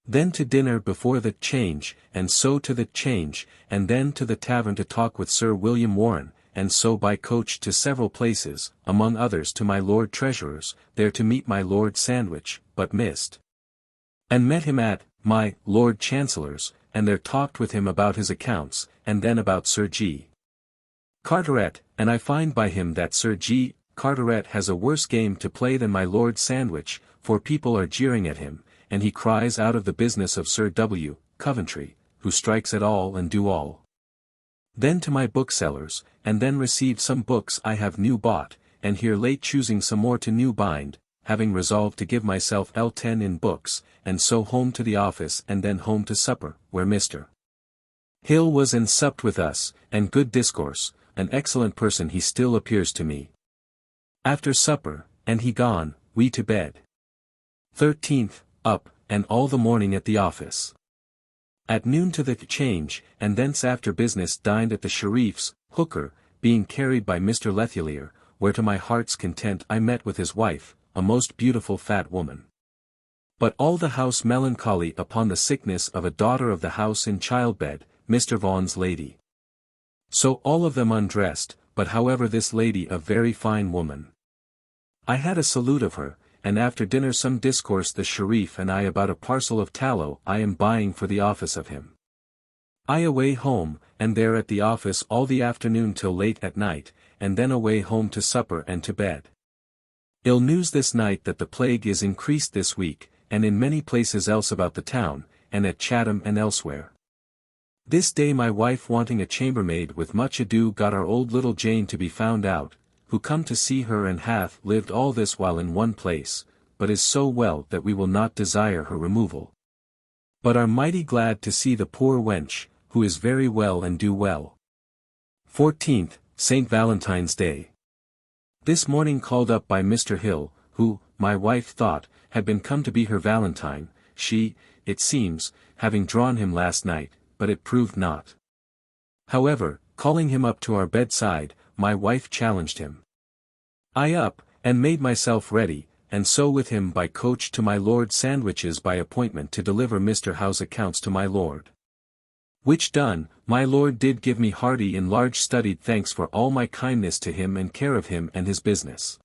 Then to dinner before the Change, and so to the Change, and then to the tavern to talk with Sir William Warren, and so by coach to several places, among others to my Lord Treasurer's, there to meet my Lord Sandwich, but missed. And met him at my Lord Chancellor's, and there talked with him about his accounts, and then about Sir G. Carteret, and I find by him that Sir G. Carteret has a worse game to play than my Lord Sandwich, for people are jeering at him, and he cries out of the business of Sir W. Coventry, who strikes at all and do all. Then to my booksellers, and then received some books I have new bought, and here late choosing some more to new bind, having resolved to give myself L10 in books, and so home to the office and then home to supper, where Mr. Hill was and supped with us, and good discourse, an excellent person he still appears to me. After supper, and he gone, we to bed. 13th, up, and all the morning at the office. At noon to the Change, and thence after business dined at the Sheriff's, Hooker, being carried by Mr. Lethier, where to my heart's content I met with his wife, a most beautiful fat woman. But all the house melancholy upon the sickness of a daughter of the house in childbed, Mr. Vaughan's lady. So all of them undressed, but however this lady a very fine woman. I had a salute of her, and after dinner some discourse the Sheriff and I about a parcel of tallow I am buying for the office of him. I away home, and there at the office all the afternoon till late at night, and then away home to supper and to bed. Ill news this night that the plague is increased this week, and in many places else about the town, and at Chatham and elsewhere. This day my wife wanting a chambermaid with much ado got our old little Jane to be found out, who come to see her and hath lived all this while in one place, but is so well that we will not desire her removal. But are mighty glad to see the poor wench, who is very well and do well. 14th, St. Valentine's Day. This morning called up by Mr. Hill, who, my wife thought, had been come to be her Valentine, she, it seems, having drawn him last night, but it proved not. However, calling him up to our bedside, my wife challenged him. I up, and made myself ready, and so with him by coach to my Lord Sandwich's by appointment to deliver Mr. Howe's accounts to my Lord. Which done, my Lord did give me hearty and large studied thanks for all my kindness to him and care of him and his business.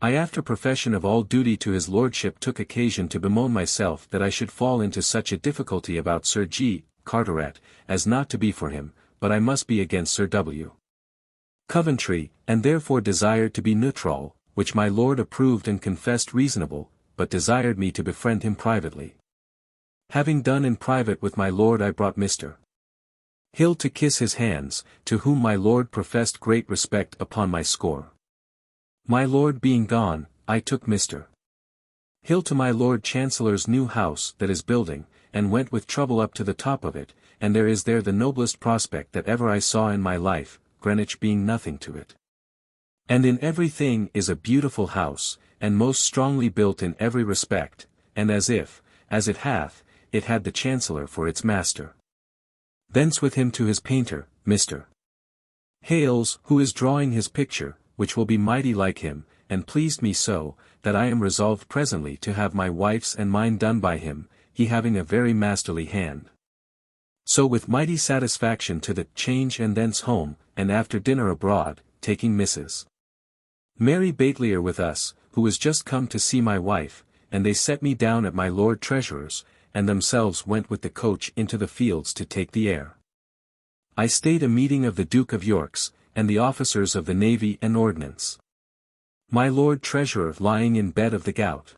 I after profession of all duty to his Lordship took occasion to bemoan myself that I should fall into such a difficulty about Sir G. Carteret, as not to be for him, but I must be against Sir W. Coventry, and therefore desired to be neutral, which my Lord approved and confessed reasonable, but desired me to befriend him privately. Having done in private with my Lord I brought Mr. Hill to kiss his hands, to whom my Lord professed great respect upon my score. My Lord being gone, I took Mr. Hill to my Lord Chancellor's new house that is building, and went with trouble up to the top of it, and there is there the noblest prospect that ever I saw in my life, Greenwich being nothing to it. And in every thing is a beautiful house, and most strongly built in every respect, and as if, as it hath, it had the Chancellor for its master. Thence with him to his painter, Mr. Hales, who is drawing his picture, which will be mighty like him, and pleased me so, that I am resolved presently to have my wife's and mine done by him, he having a very masterly hand. So with mighty satisfaction to the Change and thence home, and after dinner abroad, taking Mrs. Mary Batelier with us, who was just come to see my wife, and they set me down at my Lord Treasurer's, and themselves went with the coach into the fields to take the air. I stayed a meeting of the Duke of York's, and the officers of the Navy and Ordnance. My Lord Treasurer lying in bed of the gout.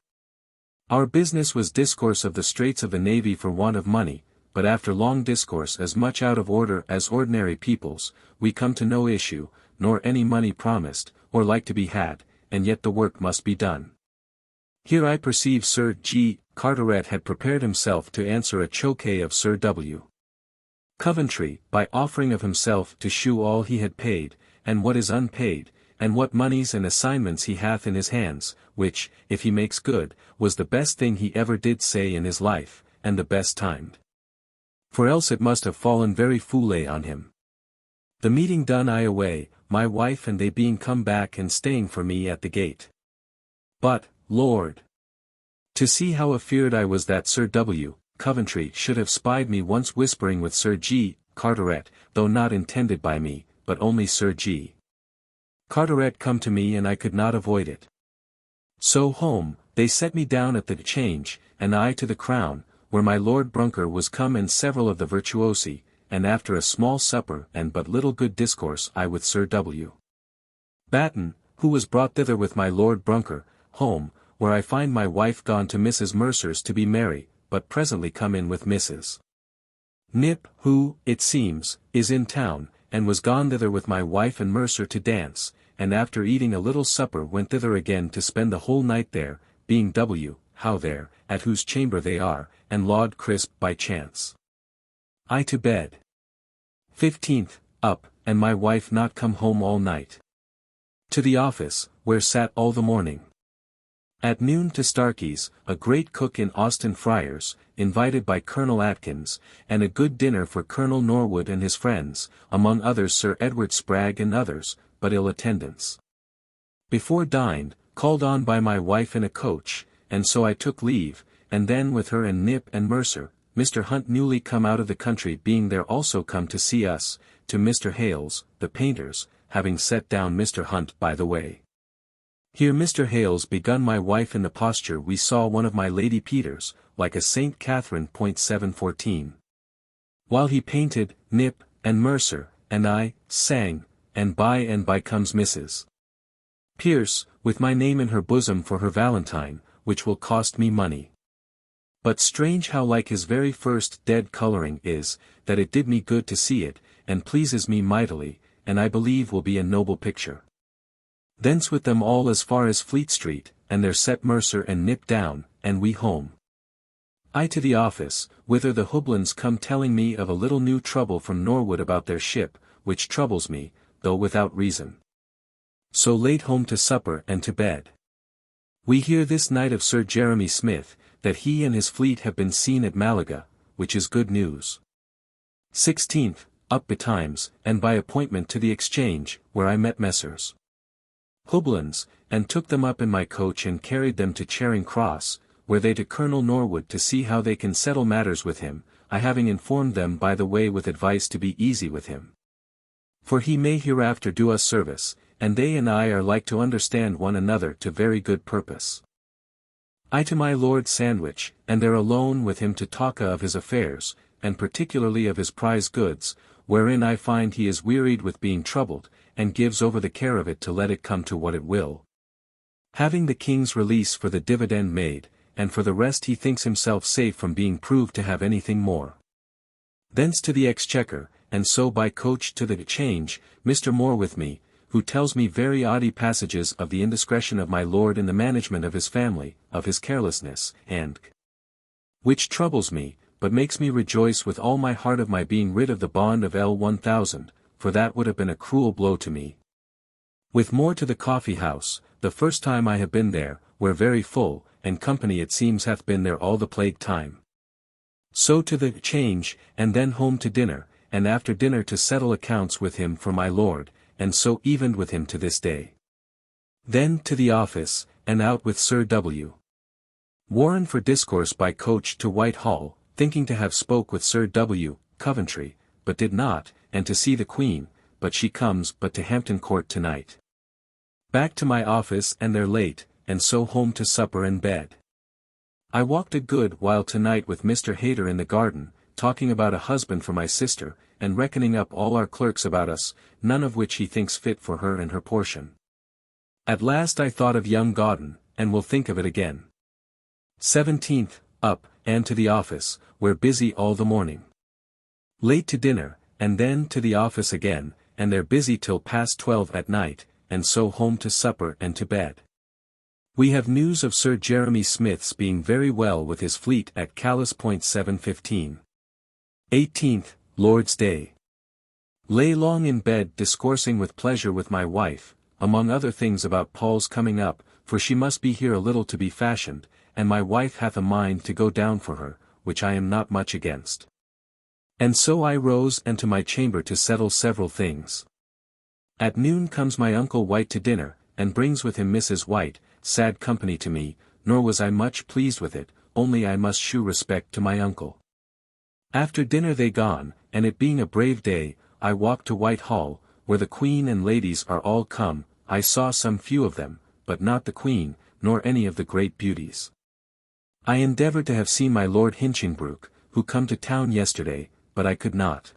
Our business was discourse of the straits of the Navy for want of money, but after long discourse as much out of order as ordinary people's, we come to no issue, nor any money promised, or like to be had, and yet the work must be done. Here I perceive Sir G. Carteret had prepared himself to answer a choquet of Sir W. Coventry, by offering of himself to shew all he had paid, and what is unpaid, and what moneys and assignments he hath in his hands, which, if he makes good, was the best thing he ever did say in his life, and the best timed. For else it must have fallen very foolly on him. The meeting done I away, my wife and they being come back and staying for me at the gate. But, Lord! To see how afeard I was that Sir W. Coventry should have spied me once whispering with Sir G. Carteret, though not intended by me, but only Sir G. Carteret come to me and I could not avoid it. So home, they set me down at the Change, and I to the Crown, where my Lord Brunker was come and several of the virtuosi, and after a small supper and but little good discourse I with Sir W. Batten, who was brought thither with my Lord Brunker, home, where I find my wife gone to Mrs. Mercer's to be merry, but presently come in with Mrs. Nip, who, it seems, is in town, and was gone thither with my wife and Mercer to dance, and after eating a little supper went thither again to spend the whole night there, being W. Howe there, at whose chamber they are, and Laud Crisp by chance. I to bed. 15th, up, and my wife not come home all night. To the office, where sat all the morning. At noon to Starkey's, a great cook in Austin Friars, invited by Colonel Atkins, and a good dinner for Colonel Norwood and his friends, among others Sir Edward Spragg and others, but ill attendance. Before dined, called on by my wife in a coach, and so I took leave, and then with her and Nip and Mercer, Mr. Hunt newly come out of the country being there also come to see us, to Mr. Hales, the painter's, having set down Mr. Hunt by the way. Here Mr. Hales begun my wife in the posture we saw one of my Lady Peters, like a St. Catherine. 714. While he painted, Nip, and Mercer, and I, sang, and by comes Mrs. Pierce, with my name in her bosom for her valentine, which will cost me money. But strange how like his very first dead colouring is, that it did me good to see it, and pleases me mightily, and I believe will be a noble picture. Thence with them all as far as Fleet Street, and there set Mercer and Nip down, and we home. I to the office, whither the Houblins come telling me of a little new trouble from Norwood about their ship, which troubles me, though without reason. So late home to supper and to bed. We hear this night of Sir Jeremy Smith, that he and his fleet have been seen at Malaga, which is good news. 16th, up betimes, and by appointment to the Exchange, where I met Messrs. Houblins, and took them up in my coach and carried them to Charing Cross, where they to Colonel Norwood to see how they can settle matters with him, I having informed them by the way with advice to be easy with him. For he may hereafter do us service, and they and I are like to understand one another to very good purpose. I to my Lord Sandwich, and there alone with him to talk of his affairs, and particularly of his prize goods, wherein I find he is wearied with being troubled, and gives over the care of it to let it come to what it will. Having the king's release for the dividend made, and for the rest he thinks himself safe from being proved to have anything more. Thence to the Exchequer, and so by coach to the Change, Mr. Moore with me, who tells me very odd passages of the indiscretion of my lord in the management of his family, of his carelessness, and which troubles me, but makes me rejoice with all my heart of my being rid of the bond of L1000, for that would have been a cruel blow to me. With Moore to the coffee house, the first time I have been there, where very full, and company it seems hath been there all the plague time. So to the Change, and then home to dinner, and after dinner to settle accounts with him for my lord, and so evened with him to this day. Then to the office, and out with Sir W. Warren for discourse by coach to Whitehall, thinking to have spoke with Sir W. Coventry, but did not, and to see the Queen, but she comes but to Hampton Court tonight. Back to my office and there late, and so home to supper and bed. I walked a good while tonight with Mr. Hayter in the garden, talking about a husband for my sister, and reckoning up all our clerks about us, none of which he thinks fit for her and her portion. At last I thought of young Godden, and will think of it again. 17th, up, and to the office, where busy all the morning. Late to dinner, and then to the office again, and there busy till past 12 at night, and so home to supper and to bed. We have news of Sir Jeremy Smith's being very well with his fleet at Callus Point 7:15. 18th, Lord's Day. Lay long in bed discoursing with pleasure with my wife, among other things about Paul's coming up, for she must be here a little to be fashioned, and my wife hath a mind to go down for her, which I am not much against. And so I rose and to my chamber to settle several things. At noon comes my uncle White to dinner, and brings with him Mrs. White, sad company to me, nor was I much pleased with it, only I must shew respect to my uncle. After dinner they gone, and it being a brave day, I walked to Whitehall, where the Queen and ladies are all come. I saw some few of them, but not the Queen, nor any of the great beauties. I endeavoured to have seen my Lord Hinchingbroke, who come to town yesterday, but I could not.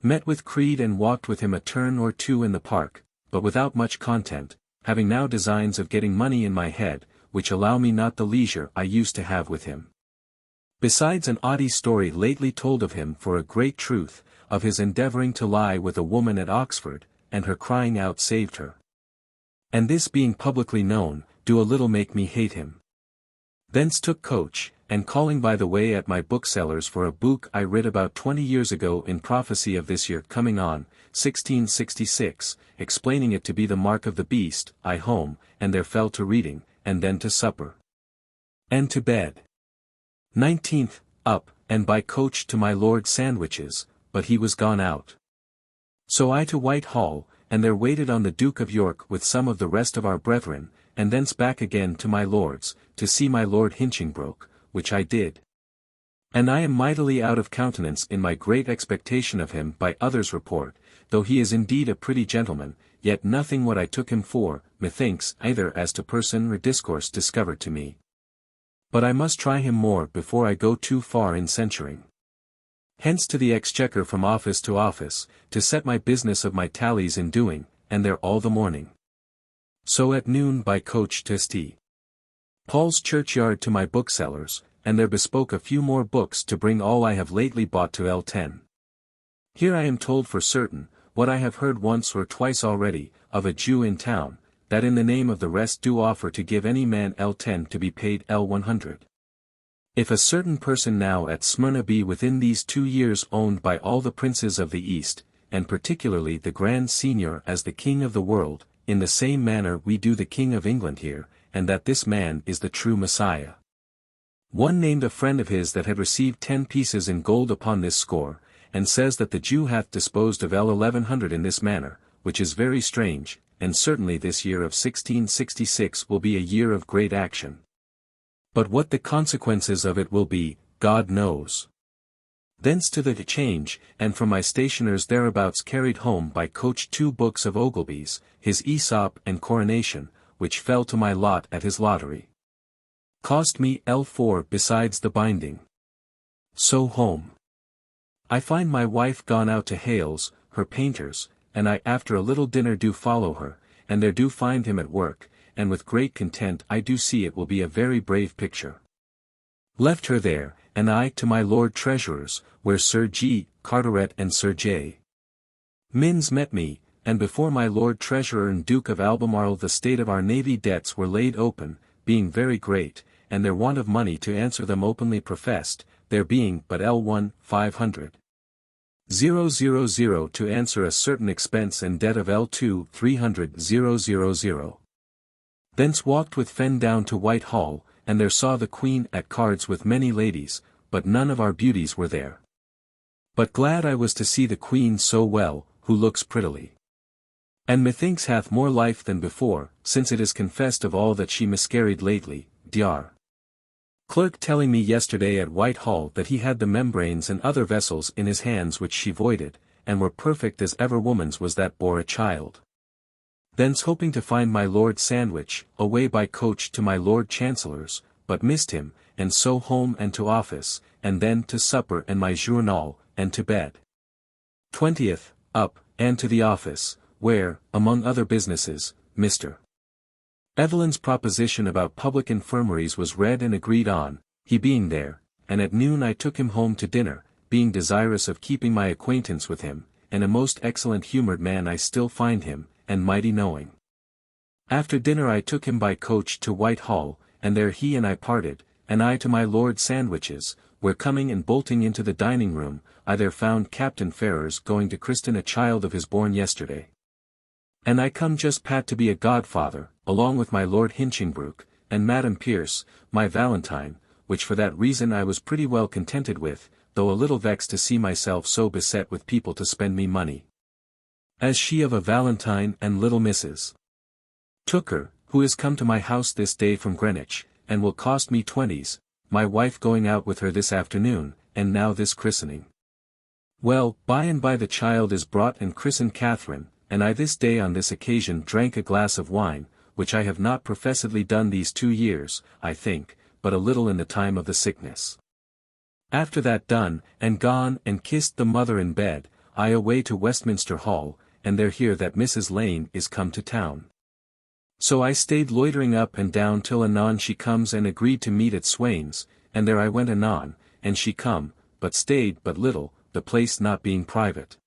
Met with Creed and walked with him a turn or two in the park, but without much content, having now designs of getting money in my head, which allow me not the leisure I used to have with him. Besides an oddie story lately told of him for a great truth, of his endeavouring to lie with a woman at Oxford, and her crying out saved her. And this being publicly known, do a little make me hate him. Thence took coach, and calling by the way at my bookseller's for a book I writ about 20 years ago in prophecy of this year coming on, 1666, explaining it to be the mark of the beast, I home, and there fell to reading, and then to supper. And to bed. 19th, up, and by coach to my Lord Sandwich's, but he was gone out. So I to Whitehall, and there waited on the Duke of York with some of the rest of our brethren, and thence back again to my Lord's, to see my Lord Hinchingbroke, which I did. And I am mightily out of countenance in my great expectation of him by others' report, though he is indeed a pretty gentleman, yet nothing what I took him for, methinks, either as to person or discourse discovered to me. But I must try him more before I go too far in censuring. Hence to the Exchequer from office to office, to set my business of my tallies in doing, and there all the morning. So at noon by coach to St. Paul's Churchyard to my bookseller's, and there bespoke a few more books to bring all I have lately bought to L10. Here I am told for certain, what I have heard once or twice already, of a Jew in town, that in the name of the rest do offer to give any man L10 to be paid L100. If a certain person now at Smyrna be within these 2 years owned by all the princes of the East, and particularly the Grand Signior as the King of the world, in the same manner we do the King of England here, and that this man is the true Messiah. One named a friend of his that had received 10 pieces in gold upon this score, and says that the Jew hath disposed of L1100 in this manner, which is very strange, and certainly this year of 1666 will be a year of great action. But what the consequences of it will be, God knows. Thence to the Change, and from my stationer's thereabouts carried home by coach 2 books of Ogilby's, his Aesop and Coronation, which fell to my lot at his lottery. Cost me L4 besides the binding. So home. I find my wife gone out to Hales, her painter's, and I after a little dinner do follow her, and there do find him at work, and with great content I do see it will be a very brave picture. Left her there, and I to my Lord Treasurer's, where Sir G. Carteret and Sir J. Minns met me, and before my Lord Treasurer and Duke of Albemarle the state of our navy debts were laid open, being very great, and their want of money to answer them openly professed, there being but L1, 500. 000 to answer a certain expense and debt of L2, 300, 000. Thence walked with Fen down to Whitehall, and there saw the Queen at cards with many ladies, but none of our beauties were there. But glad I was to see the Queen so well, who looks prettily. And methinks hath more life than before, since it is confessed of all that she miscarried lately, Dr. Clerk telling me yesterday at Whitehall that he had the membranes and other vessels in his hands which she voided, and were perfect as ever woman's was that bore a child. Thence hoping to find my Lord Sandwich, away by coach to my Lord Chancellor's, but missed him, and so home and to office, and then to supper and my journal, and to bed. 20th, up, and to the office, where, among other businesses, Mr. Evelyn's proposition about public infirmaries was read and agreed on, he being there, and at noon I took him home to dinner, being desirous of keeping my acquaintance with him, and a most excellent humoured man I still find him, and mighty knowing. After dinner I took him by coach to Whitehall, and there he and I parted, and I to my Lord Sandwich's, where coming and bolting into the dining room, I there found Captain Ferrers going to christen a child of his born yesterday. And I come just pat to be a godfather, along with my Lord Hinchingbroke, and Madam Pierce, my Valentine, which for that reason I was pretty well contented with, though a little vexed to see myself so beset with people to spend me money. As she of a Valentine and little Mrs. Tooker, who is come to my house this day from Greenwich, and will cost me 20s, my wife going out with her this afternoon, and now this christening. Well, by and by the child is brought and christened Catherine, and I this day on this occasion drank a glass of wine, which I have not professedly done these 2 years, I think, but a little in the time of the sickness. After that done, and gone and kissed the mother in bed, I away to Westminster Hall, and there hear that Mrs. Lane is come to town. So I stayed loitering up and down till anon she comes and agreed to meet at Swain's, and there I went anon, and she come, but stayed but little, the place not being private.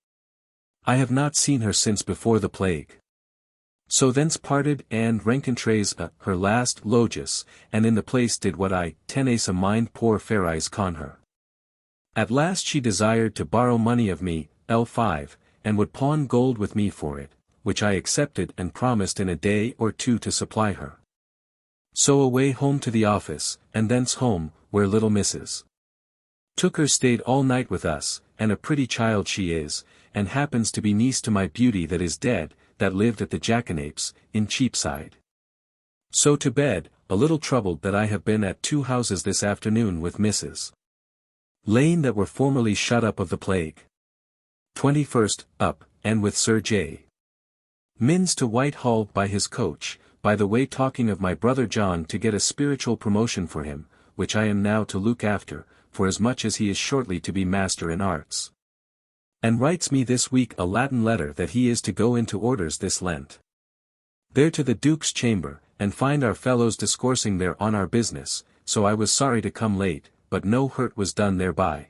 I have not seen her since before the plague. So thence parted and rencontres her last logis, and in the place did what I tenace a mind poor Ferris con her. At last she desired to borrow money of me, L5, and would pawn gold with me for it, which I accepted and promised in a day or two to supply her. So away home to the office, and thence home, where little Mrs. Tooker stayed all night with us, and a pretty child she is, and happens to be niece to my beauty that is dead, that lived at the Jackanapes, in Cheapside. So to bed, a little troubled that I have been at 2 houses this afternoon with Mrs. Lane that were formerly shut up of the plague. 21st, up, and with Sir J. Minns to Whitehall by his coach, by the way talking of my brother John to get a spiritual promotion for him, which I am now to look after, for as much as he is shortly to be master in arts. And writes me this week a Latin letter that he is to go into orders this Lent. There to the Duke's chamber, and find our fellows discoursing there on our business, so I was sorry to come late, but no hurt was done thereby.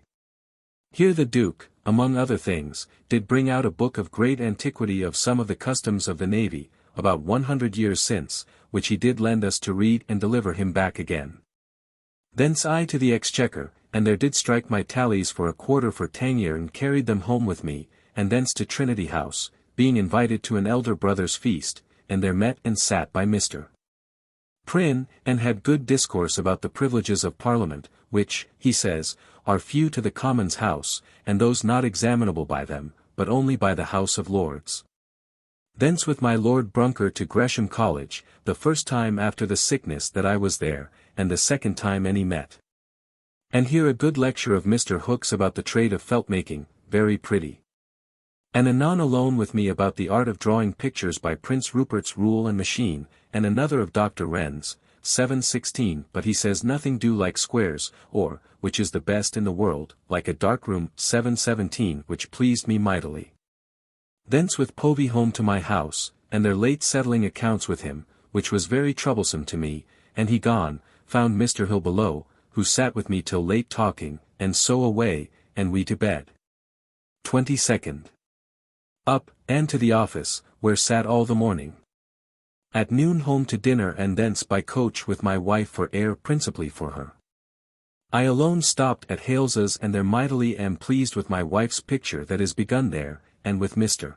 Here the Duke, among other things, did bring out a book of great antiquity of some of the customs of the navy, about 100 years since, which he did lend us to read and deliver him back again. Thence I to the Exchequer, and there did strike my tallies for a quarter for Tangier and carried them home with me, and thence to Trinity House, being invited to an elder brother's feast, and there met and sat by Mr. Prynne, and had good discourse about the privileges of Parliament, which, he says, are few to the Commons' House, and those not examinable by them, but only by the House of Lords. Thence with my Lord Brunker to Gresham College, the first time after the sickness that I was there, and the second time any met. And here a good lecture of Mr. Hooks about the trade of felt-making, very pretty. And anon alone with me about the art of drawing pictures by Prince Rupert's rule and machine, and another of Dr. Wren's, 716, but he says nothing do like squares, or, which is the best in the world, like a darkroom, 717, which pleased me mightily. Thence with Povey home to my house, and their late settling accounts with him, which was very troublesome to me, and he gone, found Mr. Hill below, who sat with me till late talking, and so away, and we to bed. 22nd. Up, and to the office, where sat all the morning. At noon home to dinner and thence by coach with my wife for Ayr principally for her. I alone stopped at Hales's and there mightily am pleased with my wife's picture that is begun there, and with Mr.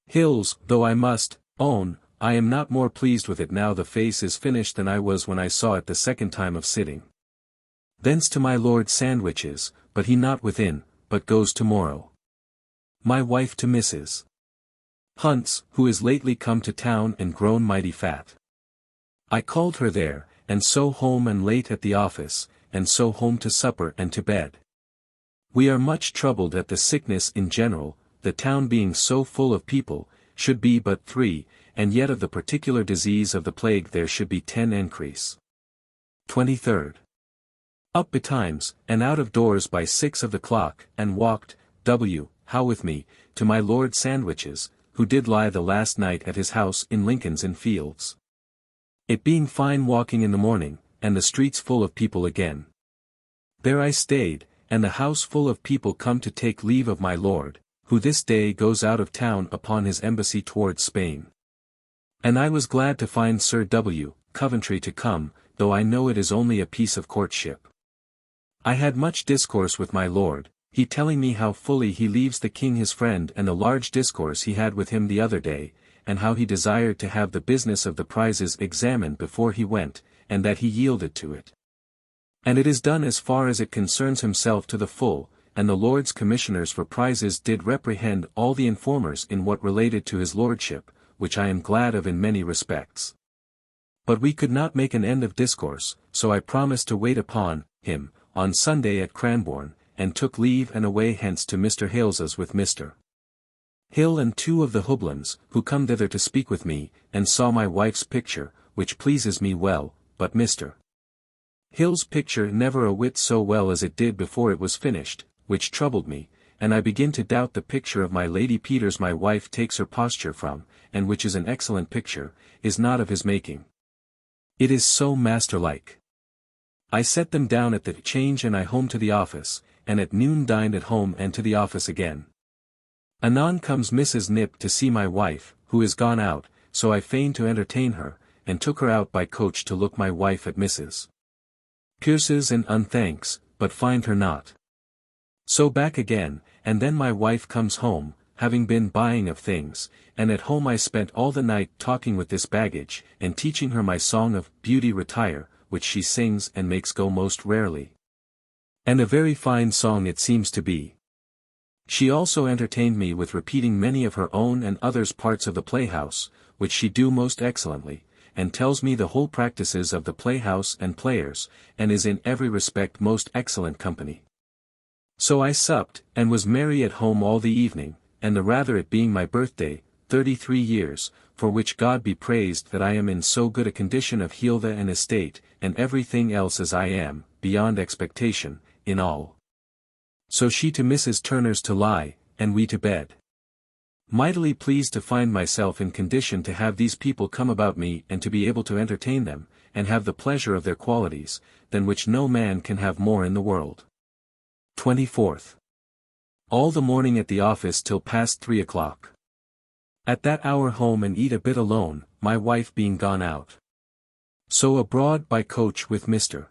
Hill's, though I must own, I am not more pleased with it now the face is finished than I was when I saw it the second time of sitting. Thence to my Lord Sandwich's, but he not within, but goes tomorrow. My wife to Mrs. Hunt's, who is lately come to town and grown mighty fat. I called her there, and so home and late at the office, and so home to supper and to bed. We are much troubled at the sickness in general, the town being so full of people, should be but 3, and yet of the particular disease of the plague there should be 10 increase. 23rd. Up betimes, and out of doors by 6 of the clock, and walked, how with me, to my Lord Sandwich's, who did lie the last night at his house in Lincoln's Inn Fields. It being fine walking in the morning, and the streets full of people again. There I stayed, and the house full of people come to take leave of my Lord, who this day goes out of town upon his embassy towards Spain. And I was glad to find Sir W. Coventry to come, though I know it is only a piece of courtship. I had much discourse with my Lord, he telling me how fully he leaves the king his friend, and the large discourse he had with him the other day, and how he desired to have the business of the prizes examined before he went, and that he yielded to it. And it is done as far as it concerns himself to the full, and the Lord's commissioners for prizes did reprehend all the informers in what related to his lordship, which I am glad of in many respects. But we could not make an end of discourse, so I promised to wait upon him on Sunday at Cranbourne, and took leave and away hence to Mr. Hales's with Mr. Hill and 2 of the Houblins, who come thither to speak with me, and saw my wife's picture, which pleases me well, but Mr. Hill's picture never a whit so well as it did before it was finished, which troubled me, and I begin to doubt the picture of my Lady Peters my wife takes her posture from, and which is an excellent picture, is not of his making. It is so master-like. I set them down at the change and I home to the office, and at noon dined at home and to the office again. Anon comes Mrs. Nip to see my wife, who is gone out, so I feigned to entertain her, and took her out by coach to look my wife at Mrs. Pierce's and unthanks, but find her not. So back again, and then my wife comes home, having been buying of things, and at home I spent all the night talking with this baggage, and teaching her my song of Beauty Retire, which she sings and makes go most rarely. And a very fine song it seems to be. She also entertained me with repeating many of her own and others' parts of the playhouse, which she do most excellently, and tells me the whole practices of the playhouse and players, and is in every respect most excellent company. So I supped, and was merry at home all the evening, and the rather it being my birthday, 33 years, for which God be praised that I am in so good a condition of health and estate, and everything else as I am, beyond expectation, in all. So she to Mrs. Turner's to lie, and we to bed. Mightily pleased to find myself in condition to have these people come about me and to be able to entertain them, and have the pleasure of their qualities, than which no man can have more in the world. 24th. All the morning at the office till past 3 o'clock. At that hour home and eat a bit alone, my wife being gone out. So abroad by coach with Mr.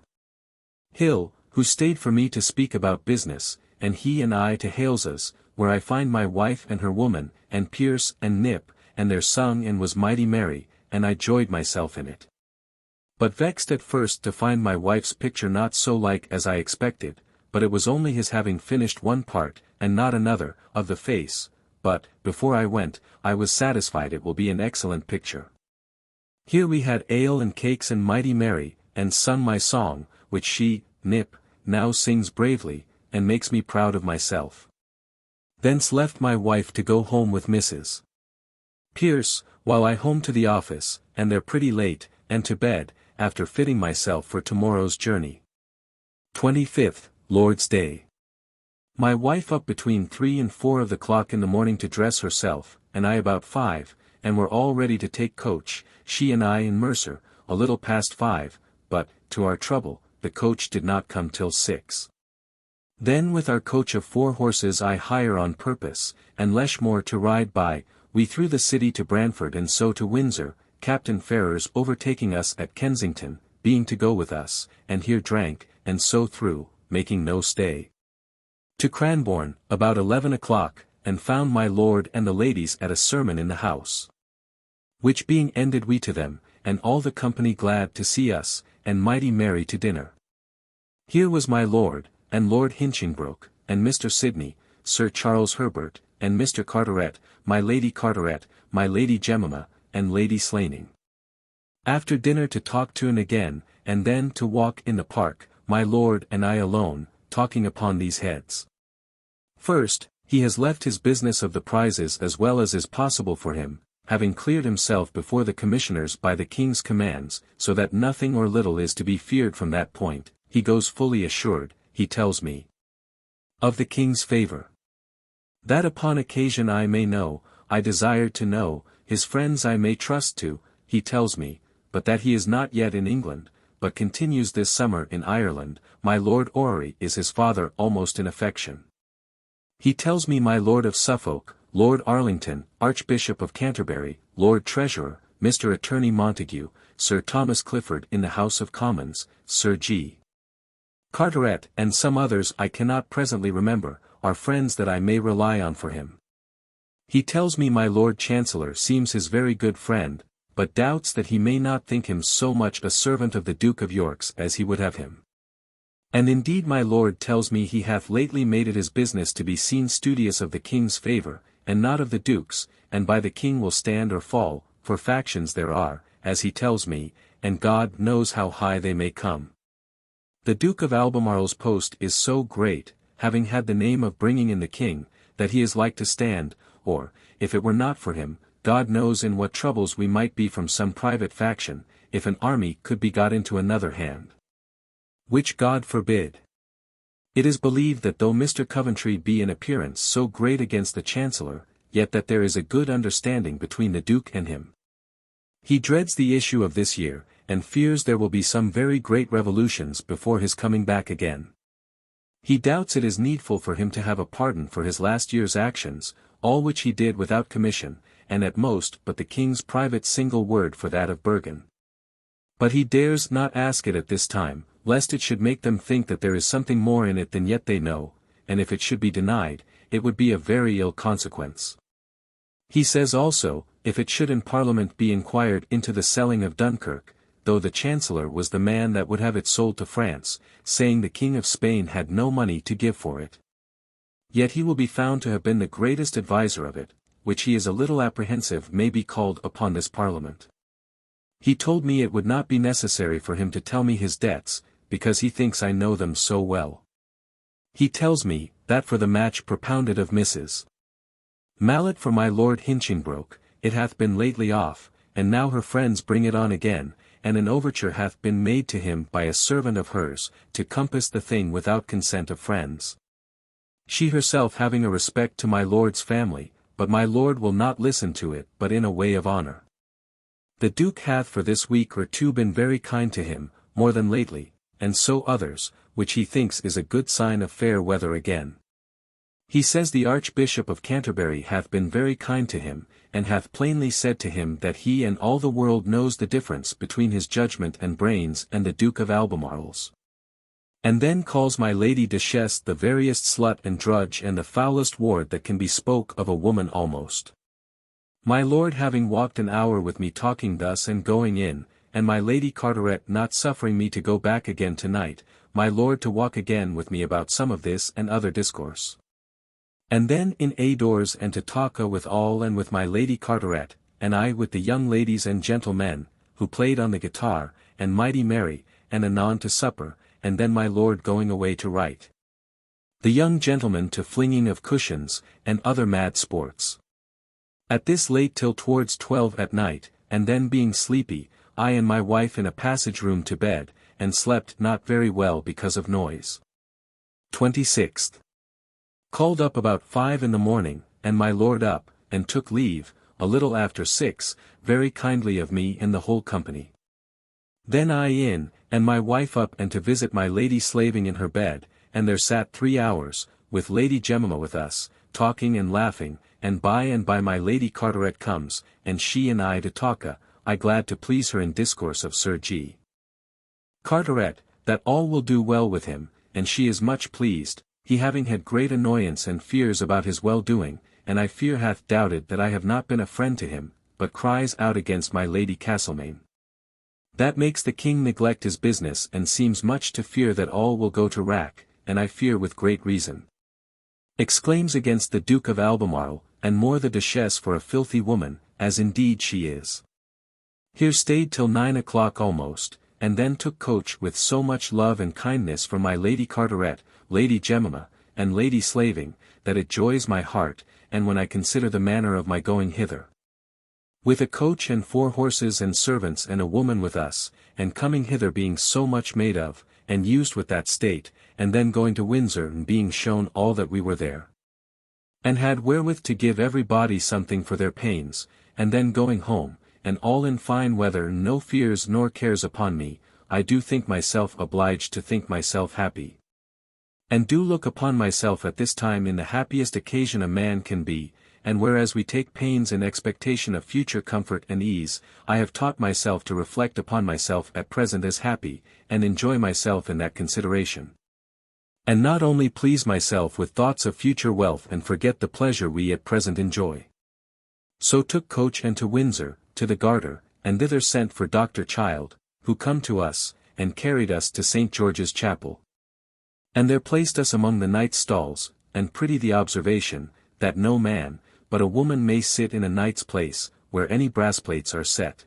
Hill, who stayed for me to speak about business, and he and I to Hales's, where I find my wife and her woman, and Pierce and Nip, and their sung and was mighty merry, and I joyed myself in it. But vexed at first to find my wife's picture not so like as I expected, but it was only his having finished one part, and not another, of the face, but, before I went, I was satisfied it will be an excellent picture. Here we had ale and cakes and mighty merry, and sung my song, which she, Nip, now sings bravely, and makes me proud of myself. Thence left my wife to go home with Mrs. Pierce, while I home to the office, and there pretty late, and to bed, after fitting myself for tomorrow's journey. 25th, Lord's Day. My wife up between 3 and 4 of the clock in the morning to dress herself, and I about 5, and were all ready to take coach, she and I and Mercer, a little past 5, but, to our trouble, the coach did not come till 6. Then with our coach of 4 horses I hire on purpose, and Leshmore to ride by, we through the city to Brantford and so to Windsor, Captain Ferrers overtaking us at Kensington, being to go with us, and here drank, and so through, making no stay. To Cranbourne, about 11 o'clock, and found my lord and the ladies at a sermon in the house. Which being ended we to them, and all the company glad to see us, and mighty merry to dinner. Here was my lord, and Lord Hinchingbroke, and Mr. Sidney, Sir Charles Herbert, and Mr. Carteret, my Lady Carteret, my Lady Jemima, and Lady Slaning. After dinner to talk to and again, and then to walk in the park, my lord and I alone, talking upon these heads. First, he has left his business of the prizes as well as is possible for him, having cleared himself before the commissioners by the king's commands, so that nothing or little is to be feared from that point, he goes fully assured, he tells me, of the king's favor. That upon occasion I may know, I desired to know, his friends I may trust to, he tells me, but that he is not yet in England, but continues this summer in Ireland. My Lord Orrery is his father almost in affection. He tells me my Lord of Suffolk, Lord Arlington, Archbishop of Canterbury, Lord Treasurer, Mr. Attorney Montague, Sir Thomas Clifford in the House of Commons, Sir G. Carteret, and some others I cannot presently remember, are friends that I may rely on for him. He tells me my Lord Chancellor seems his very good friend, but doubts that he may not think him so much a servant of the Duke of York's as he would have him. And indeed my Lord tells me he hath lately made it his business to be seen studious of the king's favour, and not of the Duke's, and by the king will stand or fall, for factions there are, as he tells me, and God knows how high they may come. The Duke of Albemarle's post is so great, having had the name of bringing in the king, that he is like to stand, or, if it were not for him, God knows in what troubles we might be from some private faction, if an army could be got into another hand. Which God forbid. It is believed that though Mr. Coventry be in appearance so great against the Chancellor, yet that there is a good understanding between the Duke and him. He dreads the issue of this year, and fears there will be some very great revolutions before his coming back again. He doubts it is needful for him to have a pardon for his last year's actions, all which he did without commission, and at most but the king's private single word for that of Bergen. But he dares not ask it at this time, lest it should make them think that there is something more in it than yet they know, and if it should be denied, it would be of very ill consequence. He says also, if it should in Parliament be inquired into the selling of Dunkirk, though the Chancellor was the man that would have it sold to France, saying the King of Spain had no money to give for it, yet he will be found to have been the greatest adviser of it, which he is a little apprehensive may be called upon this Parliament. He told me it would not be necessary for him to tell me his debts, because he thinks I know them so well. He tells me, that for the match propounded of Mrs. Mallet for my Lord Hinchingbroke, it hath been lately off, and now her friends bring it on again, and an overture hath been made to him by a servant of hers, to compass the thing without consent of friends. She herself having a respect to my Lord's family, but my Lord will not listen to it but in a way of honour. The Duke hath for this week or two been very kind to him, more than lately, and so others, which he thinks is a good sign of fair weather again. He says the Archbishop of Canterbury hath been very kind to him, and hath plainly said to him that he and all the world knows the difference between his judgment and brains and the Duke of Albemarle's. And then calls my Lady Duchess the veriest slut and drudge and the foulest ward that can be spoke of a woman almost. My Lord having walked an hour with me talking thus and going in, and my Lady Carteret not suffering me to go back again tonight, my Lord to walk again with me about some of this and other discourse. And then in doors and to talk with all and with my Lady Carteret, and I with the young ladies and gentlemen, who played on the guitar, and mighty merry, and anon to supper, and then my Lord going away to write. The young gentlemen to flinging of cushions, and other mad sports. At this late till towards 12 at night, and then being sleepy, I and my wife in a passage room to bed, and slept not very well because of noise. 26th. Called up about 5 in the morning, and my Lord up, and took leave, a little after 6, very kindly of me and the whole company. Then I in, and my wife up and to visit my lady slaving in her bed, and there sat 3 hours, with Lady Jemima with us, talking and laughing, and by my Lady Carteret comes, and she and I to talk I glad to please her in discourse of Sir G. Carteret, that all will do well with him, and she is much pleased, he having had great annoyance and fears about his well-doing, and I fear hath doubted that I have not been a friend to him, but cries out against my Lady Castlemaine. That makes the king neglect his business and seems much to fear that all will go to wrack, and I fear with great reason. Exclaims against the Duke of Albemarle, and more the Duchess for a filthy woman, as indeed she is. Here stayed till 9 o'clock almost, and then took coach with so much love and kindness from my Lady Carteret, Lady Jemima, and Lady Slaving, that it joys my heart, and when I consider the manner of my going hither. With a coach and 4 horses and servants and a woman with us, and coming hither being so much made of, and used with that state, and then going to Windsor and being shown all that we were there. And had wherewith to give every body something for their pains, and then going home, and all in fine weather and no fears nor cares upon me, I do think myself obliged to think myself happy. And do look upon myself at this time in the happiest occasion a man can be, and whereas we take pains in expectation of future comfort and ease, I have taught myself to reflect upon myself at present as happy, and enjoy myself in that consideration. And not only please myself with thoughts of future wealth and forget the pleasure we at present enjoy. So took coach and to Windsor, to the Garter, and thither sent for Dr. Child, who come to us, and carried us to St. George's Chapel. And there placed us among the knight's stalls, and pretty the observation, that no man, but a woman may sit in a knight's place, where any brass plates are set.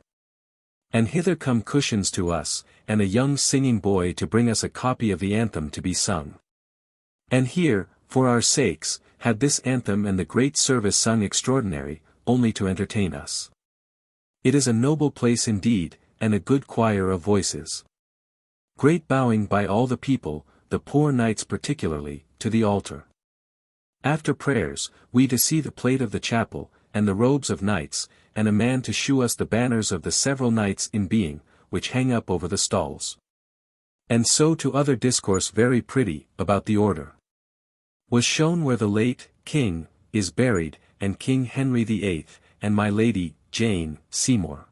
And hither come cushions to us, and a young singing boy to bring us a copy of the anthem to be sung. And here, for our sakes, had this anthem and the great service sung extraordinary, only to entertain us. It is a noble place indeed, and a good choir of voices. Great bowing by all the people, the poor knights particularly, to the altar. After prayers, we to see the plate of the chapel, and the robes of knights, and a man to shew us the banners of the several knights in being, which hang up over the stalls. And so to other discourse very pretty, about the order. Was shown where the late King is buried, and King Henry VIII, and my Lady Jane Seymour.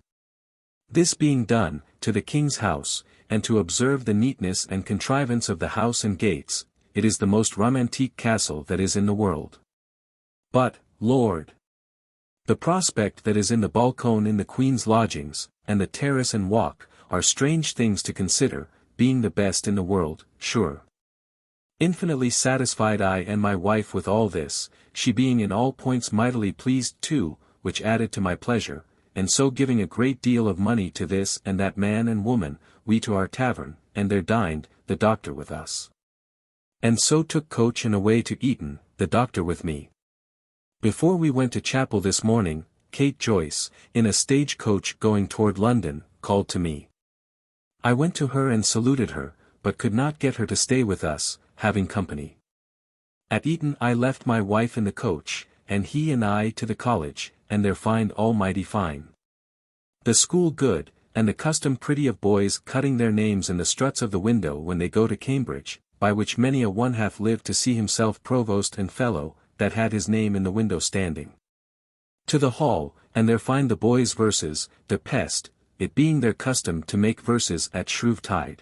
This being done, to the King's house, and to observe the neatness and contrivance of the house and gates, it is the most romantique castle that is in the world. But, Lord! The prospect that is in the balcone in the Queen's lodgings, and the terrace and walk, are strange things to consider, being the best in the world, sure. Infinitely satisfied I and my wife with all this, she being in all points mightily pleased too, which added to my pleasure, and so giving a great deal of money to this and that man and woman, we to our tavern, and there dined, the doctor with us. And so took coach and away to Eton, the doctor with me. Before we went to chapel this morning, Kate Joyce, in a stage coach going toward London, called to me. I went to her and saluted her, but could not get her to stay with us, having company. At Eton I left my wife in the coach, and he and I to the college, and there find all mighty fine. The school good, and the custom pretty of boys cutting their names in the struts of the window when they go to Cambridge, by which many a one hath lived to see himself provost and fellow, that had his name in the window standing. To the hall, and there find the boys' verses, the pest, it being their custom to make verses at Shrewtide.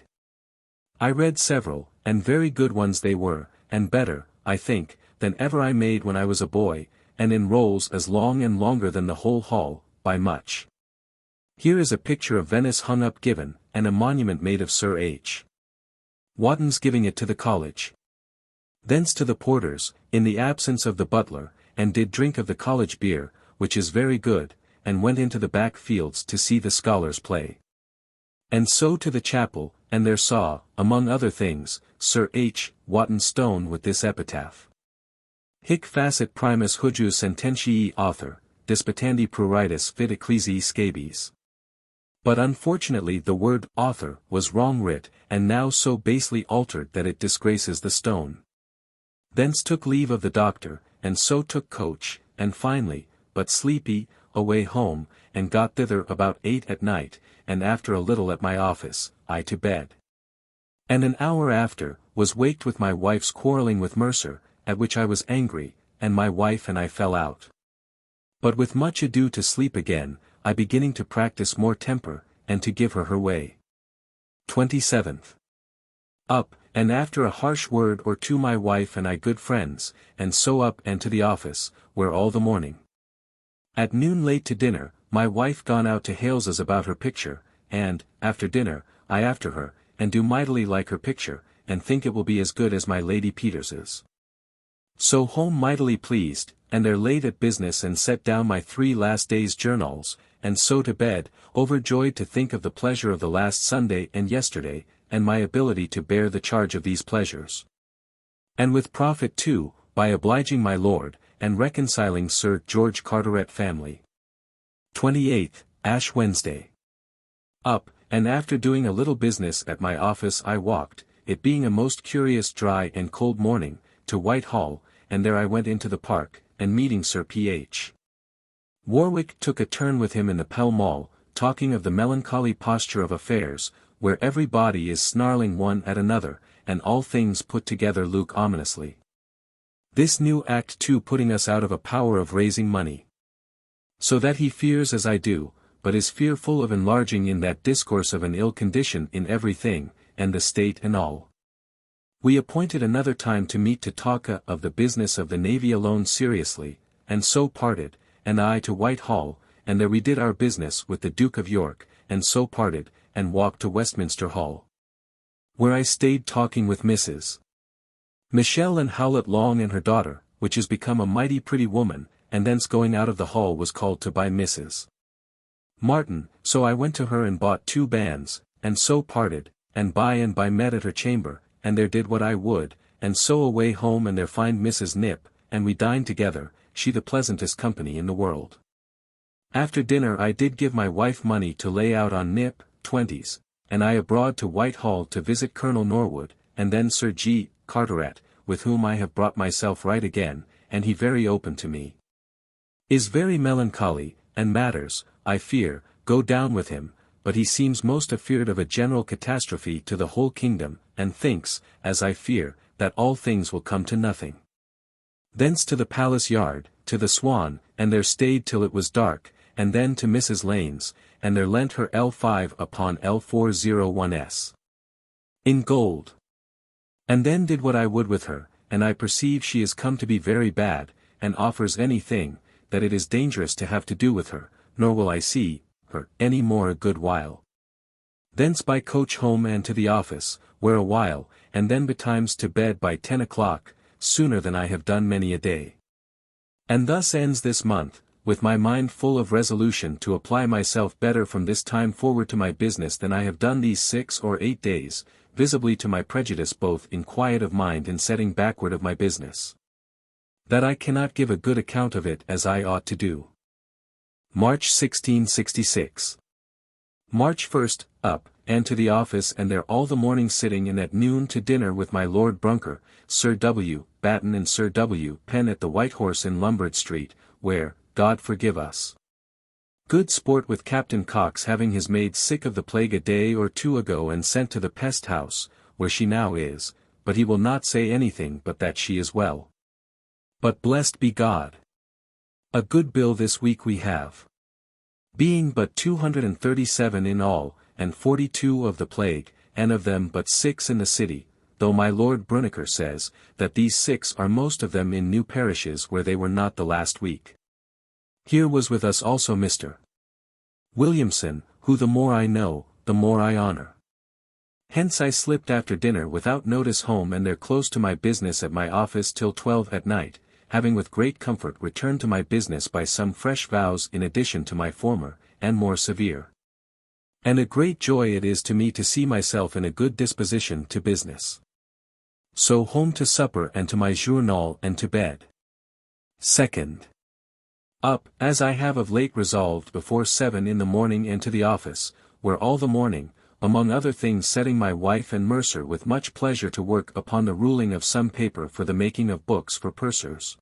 I read several, and very good ones they were, and better, I think, than ever I made when I was a boy, and in rolls as long and longer than the whole hall, by much. Here is a picture of Venice hung up given, and a monument made of Sir H. Wotton's giving it to the college. Thence to the porters, in the absence of the butler, and did drink of the college beer, which is very good, and went into the back fields to see the scholars play. And so to the chapel, and there saw, among other things, Sir H. Wotton's stone with this epitaph. Hic facit primus hujus sententiae author, disputandi pruritus fit ecclesiae scabies. But unfortunately the word author was wrong writ, and now so basely altered that it disgraces the stone. Thence took leave of the doctor, and so took coach, and finally, but sleepy, away home, and got thither about 8 at night, and after a little at my office, I to bed. And an hour after, was waked with my wife's quarrelling with Mercer, at which I was angry, and my wife and I fell out. But with much ado to sleep again, I beginning to practice more temper, and to give her her way. 27th. Up, and after a harsh word or two my wife and I good friends, and so up and to the office, where all the morning. At noon late to dinner, my wife gone out to Hales's about her picture, and, after dinner, I after her, and do mightily like her picture, and think it will be as good as my Lady Peters's. So home mightily pleased, and there late at business and set down my 3 last days' journals, and so to bed, overjoyed to think of the pleasure of the last Sunday and yesterday, and my ability to bear the charge of these pleasures. And with profit too, by obliging my lord, and reconciling Sir George Carteret family. 28th, Ash Wednesday. Up, and after doing a little business at my office I walked, it being a most curious dry and cold morning, to Whitehall, and there I went into the park, and meeting Sir P.H. Warwick took a turn with him in the Pall Mall, talking of the melancholy posture of affairs, where every body is snarling one at another, and all things put together look ominously. This new act too putting us out of a power of raising money. So that he fears as I do, but is fearful of enlarging in that discourse of an ill condition in everything, and the state and all. We appointed another time to meet to talk of the business of the navy alone seriously, and so parted, and I to Whitehall, and there we did our business with the Duke of York, and so parted, and walked to Westminster Hall, where I stayed talking with Mrs. Michelle and Howlett Long and her daughter, which is become a mighty pretty woman, and thence going out of the hall was called to by Mrs. Martin, so I went to her and bought 2 bands, and so parted, and by met at her chamber, and there did what I would, and so away home and there find Mrs. Nip, and we dined together, she the pleasantest company in the world. After dinner I did give my wife money to lay out on Nip, 20s, and I abroad to Whitehall to visit Colonel Norwood, and then Sir G. Carteret, with whom I have brought myself right again, and he very open to me. Is very melancholy, and matters, I fear, go down with him, but he seems most afeard of a general catastrophe to the whole kingdom, and thinks, as I fear, that all things will come to nothing. Thence to the Palace Yard, to the Swan, and there stayed till it was dark, and then to Mrs. Lane's, and there lent her L5 upon L401s. In gold. And then did what I would with her, and I perceive she is come to be very bad, and offers anything, that it is dangerous to have to do with her, nor will I see her any more a good while. Thence by coach home and to the office, where a while, and then betimes to bed by 10 o'clock, sooner than I have done many a day. And thus ends this month, with my mind full of resolution to apply myself better from this time forward to my business than I have done these 6 or 8 days, visibly to my prejudice both in quiet of mind and setting backward of my business. That I cannot give a good account of it as I ought to do. March 1666. March 1st, up, and to the office and there all the morning sitting and at noon to dinner with my Lord Brunker, Sir W. Batten and Sir W. Penn at the White Horse in Lombard Street, where, God forgive us. Good sport with Captain Cox having his maid sick of the plague a day or 2 ago and sent to the pest house, where she now is, but he will not say anything but that she is well. But blessed be God. A good bill this week we have. Being but 237 in all, and 42 of the plague, and of them but 6 in the city, though my Lord Bruniker says, that these 6 are most of them in new parishes where they were not the last week. Here was with us also Mr. Williamson, who the more I know, the more I honor. Hence I slipped after dinner without notice home and there close to my business at my office till 12 at night, having with great comfort returned to my business by some fresh vows in addition to my former, and more severe. And a great joy it is to me to see myself in a good disposition to business. So home to supper and to my journal and to bed. 2nd. Up, as I have of late resolved before 7 in the morning and to the office, where all the morning, among other things setting my wife and Mercer with much pleasure to work upon the ruling of some paper for the making of books for pursers.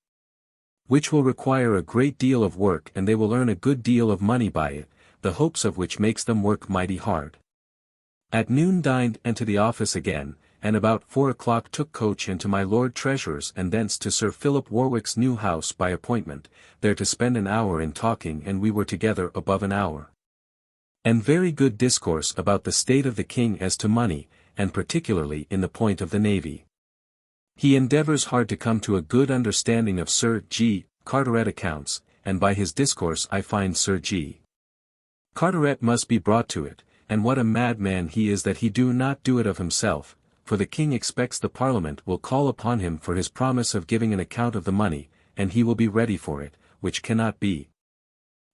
Which will require a great deal of work and they will earn a good deal of money by it, the hopes of which makes them work mighty hard. At noon dined and to the office again, and about 4 o'clock took coach into my Lord Treasurer's and thence to Sir Philip Warwick's new house by appointment, there to spend an hour in talking and we were together above an hour. And very good discourse about the state of the king as to money, and particularly in the point of the navy. He endeavours hard to come to a good understanding of Sir G. Carteret accounts, and by his discourse I find Sir G. Carteret must be brought to it, and what a madman he is that he do not do it of himself, for the king expects the Parliament will call upon him for his promise of giving an account of the money, and he will be ready for it, which cannot be,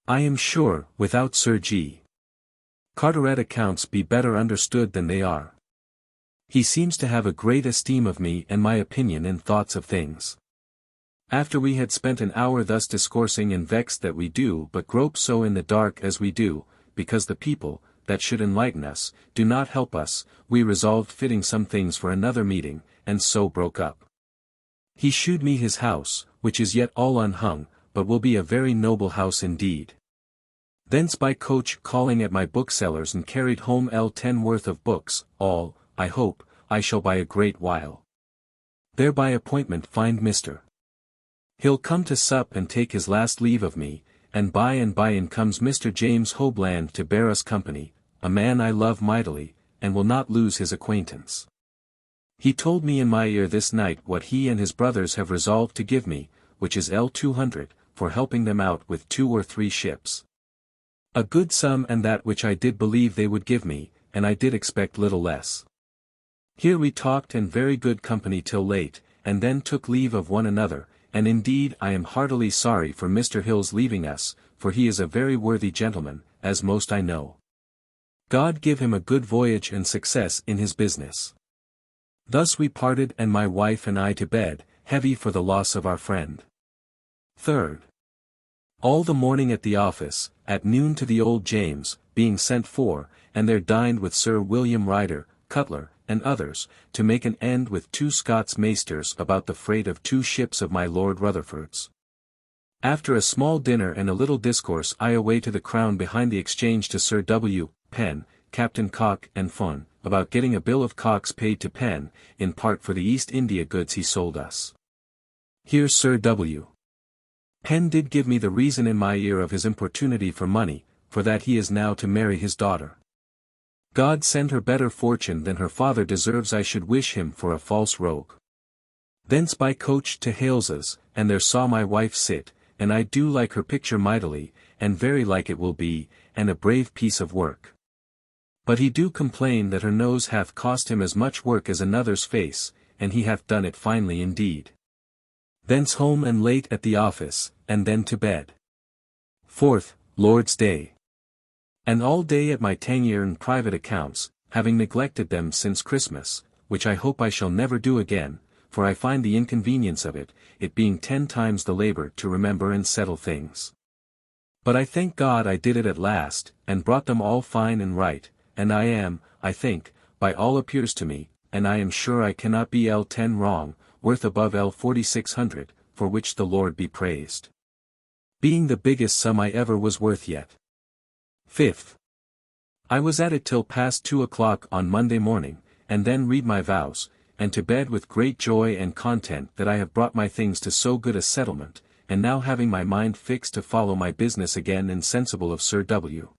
I am sure, without Sir G. Carteret accounts be better understood than they are. He seems to have a great esteem of me and my opinion and thoughts of things. After we had spent an hour thus discoursing and vexed that we do but grope so in the dark as we do, because the people, that should enlighten us, do not help us, we resolved fitting some things for another meeting, and so broke up. He shewed me his house, which is yet all unhung, but will be a very noble house indeed. Thence by coach calling at my bookseller's and carried home L10 worth of books, all, I hope, I shall by a great while. There by appointment find Mr. He'll come to sup and take his last leave of me, and by in comes Mr. James Hobland to bear us company, a man I love mightily, and will not lose his acquaintance. He told me in my ear this night what he and his brothers have resolved to give me, which is L200, for helping them out with 2 or 3 ships. A good sum, and that which I did believe they would give me, and I did expect little less. Here we talked and very good company till late, and then took leave of one another, and indeed I am heartily sorry for Mr. Hill's leaving us, for he is a very worthy gentleman, as most I know. God give him a good voyage and success in his business. Thus we parted, and my wife and I to bed, heavy for the loss of our friend. 3rd. All the morning at the office, at noon to the Old James, being sent for, and there dined with Sir William Ryder, Cutler, and others, to make an end with 2 Scots maisters about the freight of 2 ships of my Lord Rutherford's. After a small dinner and a little discourse I away to the Crown behind the Exchange to Sir W. Penn, Captain Cock and Fun, about getting a bill of Cock's paid to Penn, in part for the East India goods he sold us. Here Sir W. Penn did give me the reason in my ear of his importunity for money, for that he is now to marry his daughter. God send her better fortune than her father deserves, I should wish him for a false rogue. Thence by coach to Hales's, and there saw my wife sit, and I do like her picture mightily, and very like it will be, and a brave piece of work. But he do complain that her nose hath cost him as much work as another's face, and he hath done it finely indeed. Thence home and late at the office, and then to bed. 4th, Lord's Day. And all day at my Tangier and private accounts, having neglected them since Christmas, which I hope I shall never do again, for I find the inconvenience of it, it being 10 times the labor to remember and settle things. But I thank God I did it at last, and brought them all fine and right, and I am, I think, by all appears to me, and I am sure I cannot be L10 wrong, worth above L4600, for which the Lord be praised. Being the biggest sum I ever was worth yet. 5th. I was at it till past 2 o'clock on Monday morning, and then read my vows, and to bed with great joy and content that I have brought my things to so good a settlement, and now having my mind fixed to follow my business again, and sensible of Sir W.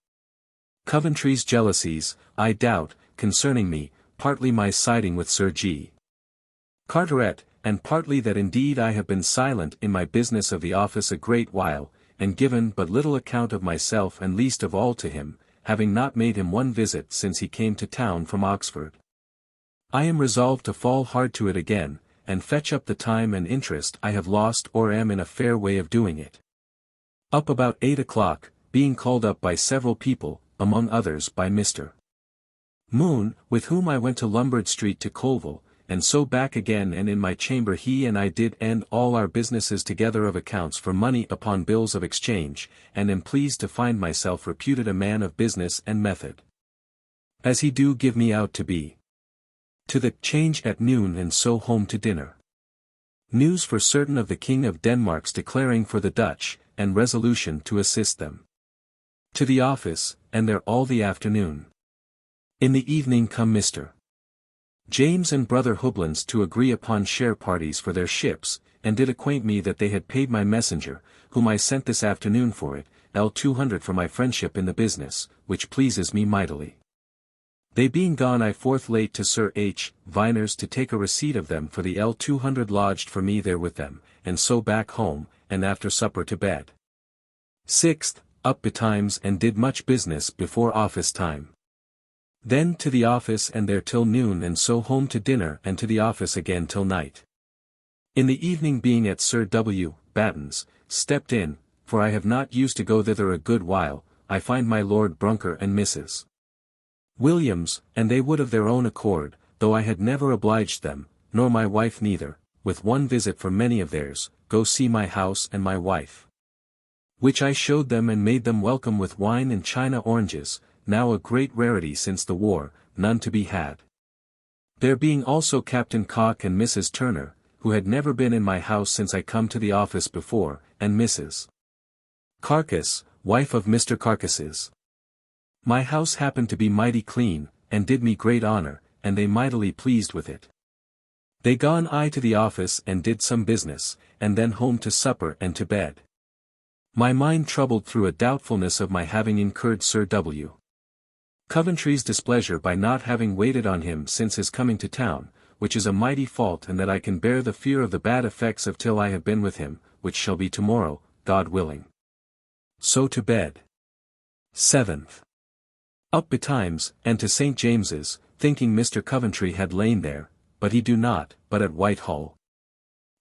Coventry's jealousies, I doubt, concerning me, partly my siding with Sir G. Carteret, and partly that indeed I have been silent in my business of the office a great while, and given but little account of myself, and least of all to him, having not made him one visit since he came to town from Oxford. I am resolved to fall hard to it again, and fetch up the time and interest I have lost, or am in a fair way of doing it. Up about 8 o'clock, being called up by several people, among others by Mr. Moon, with whom I went to Lombard Street to Colville, and so back again, and in my chamber he and I did end all our businesses together of accounts for money upon bills of exchange, and am pleased to find myself reputed a man of business and method, as he do give me out to be. To the Change at noon, and so home to dinner. News for certain of the King of Denmark's declaring for the Dutch, and resolution to assist them. To the office, and there all the afternoon. In the evening come Mr. James and brother Hoblands to agree upon share parties for their ships, and did acquaint me that they had paid my messenger, whom I sent this afternoon for it, L200 for my friendship in the business, which pleases me mightily. They being gone, I forth late to Sir H. Viner's to take a receipt of them for the L200 lodged for me there with them, and so back home, and after supper to bed. 6th, up betimes and did much business before office time. Then to the office and there till noon, and so home to dinner and to the office again till night. In the evening being at Sir W. Batten's, stepped in, for I have not used to go thither a good while, I find my Lord Brunker and Mrs. Williams, and they would of their own accord, though I had never obliged them, nor my wife neither, with one visit for many of theirs, go see my house and my wife. Which I showed them and made them welcome with wine and China oranges, now a great rarity since the war, none to be had. There being also Captain Cock and Mrs. Turner, who had never been in my house since I come to the office before, and Mrs. Carcass, wife of Mr. Carcass's. My house happened to be mighty clean, and did me great honor, and they mightily pleased with it. They gone I to the office and did some business, and then home to supper and to bed. My mind troubled through a doubtfulness of my having incurred Sir W. Coventry's displeasure by not having waited on him since his coming to town, which is a mighty fault, and that I can bear the fear of the bad effects of till I have been with him, which shall be tomorrow, God willing. So to bed. 7th. Up betimes, and to St. James's, thinking Mr. Coventry had lain there, but he do not, but at Whitehall.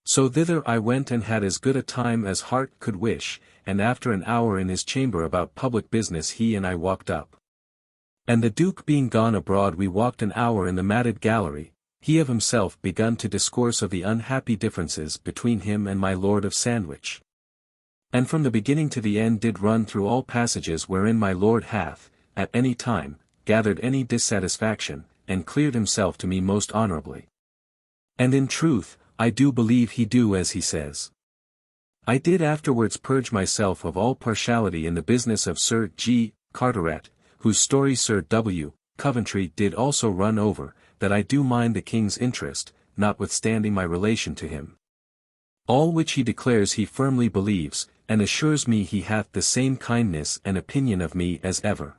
So thither I went and had as good a time as heart could wish, and after an hour in his chamber about public business he and I walked up. And the Duke being gone abroad we walked an hour in the matted gallery, he of himself begun to discourse of the unhappy differences between him and my Lord of Sandwich. And from the beginning to the end did run through all passages wherein my Lord hath, at any time, gathered any dissatisfaction, and cleared himself to me most honorably. And in truth, I do believe he do as he says. I did afterwards purge myself of all partiality in the business of Sir G. Carteret, whose story Sir W. Coventry did also run over, that I do mind the king's interest, notwithstanding my relation to him. All which he declares he firmly believes, and assures me he hath the same kindness and opinion of me as ever.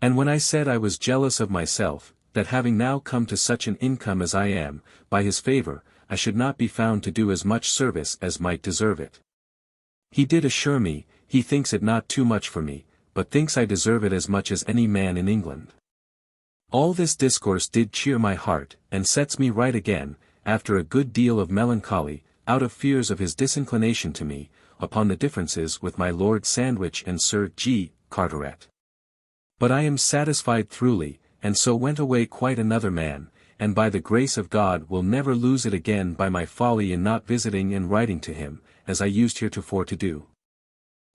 And when I said I was jealous of myself, that having now come to such an income as I am, by his favour, I should not be found to do as much service as might deserve it. He did assure me, he thinks it not too much for me, but thinks I deserve it as much as any man in England. All this discourse did cheer my heart, and sets me right again, after a good deal of melancholy, out of fears of his disinclination to me, upon the differences with my Lord Sandwich and Sir G. Carteret. But I am satisfied throughly, and so went away quite another man, and by the grace of God will never lose it again by my folly in not visiting and writing to him, as I used heretofore to do.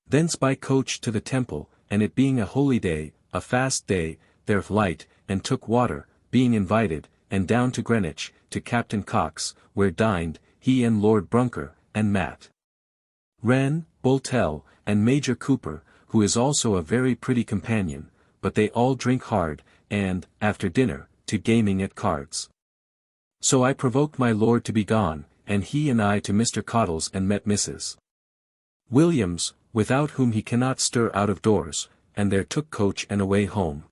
Thence by coach to the Temple, and it being a holy day, a fast day, there light, and took water, being invited, and down to Greenwich, to Captain Cox, where dined, he and Lord Brunker, and Matt Wren, Boltell, and Major Cooper, who is also a very pretty companion, but they all drink hard, and, after dinner, to gaming at cards. So I provoked my lord to be gone, and he and I to Mr. Cottle's and met Mrs. Williams, without whom he cannot stir out of doors, and there took coach and away home.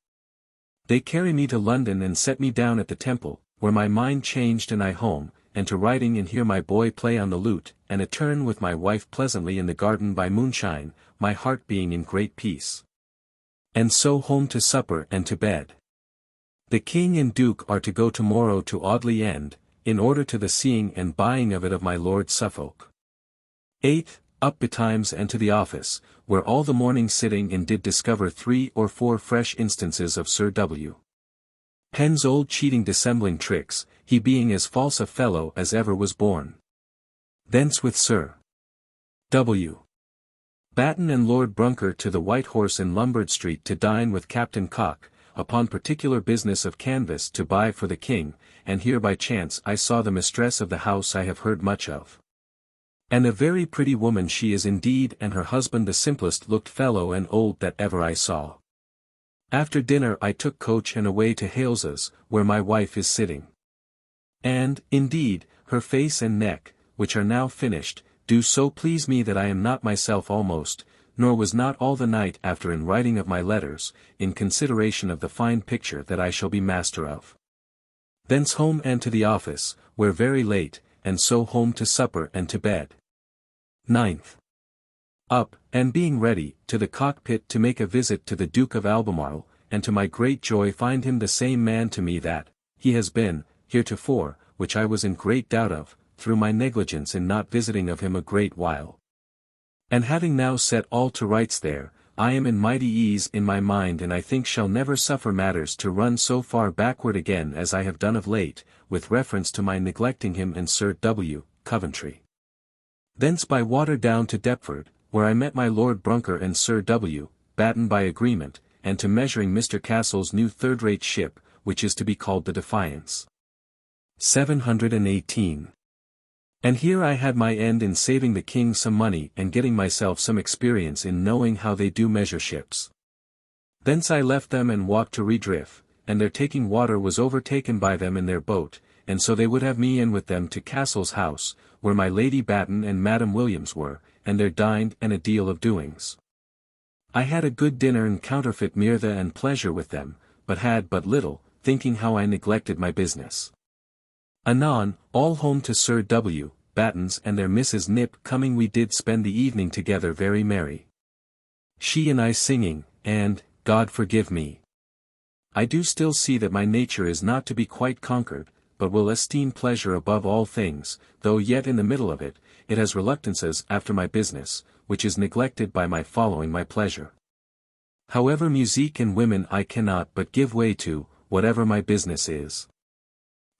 They carry me to London and set me down at the Temple, where my mind changed and I home, and to writing and hear my boy play on the lute, and a turn with my wife pleasantly in the garden by moonshine, my heart being in great peace. And so home to supper and to bed. The King and Duke are to go tomorrow to Audley End, in order to the seeing and buying of it of my Lord Suffolk. 8th, up betimes and to the office, where all the morning sitting and did discover 3 or 4 fresh instances of Sir W. Penn's old cheating dissembling tricks, he being as false a fellow as ever was born. Thence with Sir W. Batten and Lord Brunker to the White Horse in Lombard Street to dine with Captain Cock, upon particular business of canvas to buy for the king, and here by chance I saw the mistress of the house I have heard much of. And a very pretty woman she is indeed, and her husband the simplest looked fellow and old that ever I saw. After dinner I took coach and away to Hales's, where my wife is sitting. And, indeed, her face and neck, which are now finished, do so please me that I am not myself almost, nor was not all the night after in writing of my letters, in consideration of the fine picture that I shall be master of. Thence home and to the office, where very late, and so home to supper and to bed. 9th. Up, and being ready, to the cockpit to make a visit to the Duke of Albemarle, and to my great joy find him the same man to me that he has been, heretofore, which I was in great doubt of, through my negligence in not visiting of him a great while. And having now set all to rights there, I am in mighty ease in my mind, and I think shall never suffer matters to run so far backward again as I have done of late, with reference to my neglecting him and Sir W. Coventry. Thence by water down to Deptford, where I met my Lord Brunker and Sir W. Batten by agreement, and to measuring Mr. Castle's new third-rate ship, which is to be called the Defiance. 718. And here I had my end in saving the king some money and getting myself some experience in knowing how they do measure ships. Thence I left them and walked to Redriff, and their taking water was overtaken by them in their boat, and so they would have me in with them to Castle's house, where my Lady Batten and Madam Williams were, and there dined and a deal of doings. I had a good dinner and counterfeit mirth and pleasure with them, but had but little, thinking how I neglected my business. Anon, all home to Sir W. Batten's and their Mrs. Nip coming we did spend the evening together very merry. She and I singing, and, God forgive me, I do still see that my nature is not to be quite conquered, but will esteem pleasure above all things, though yet in the middle of it, it has reluctances after my business, which is neglected by my following my pleasure. However, music and women I cannot but give way to, whatever my business is.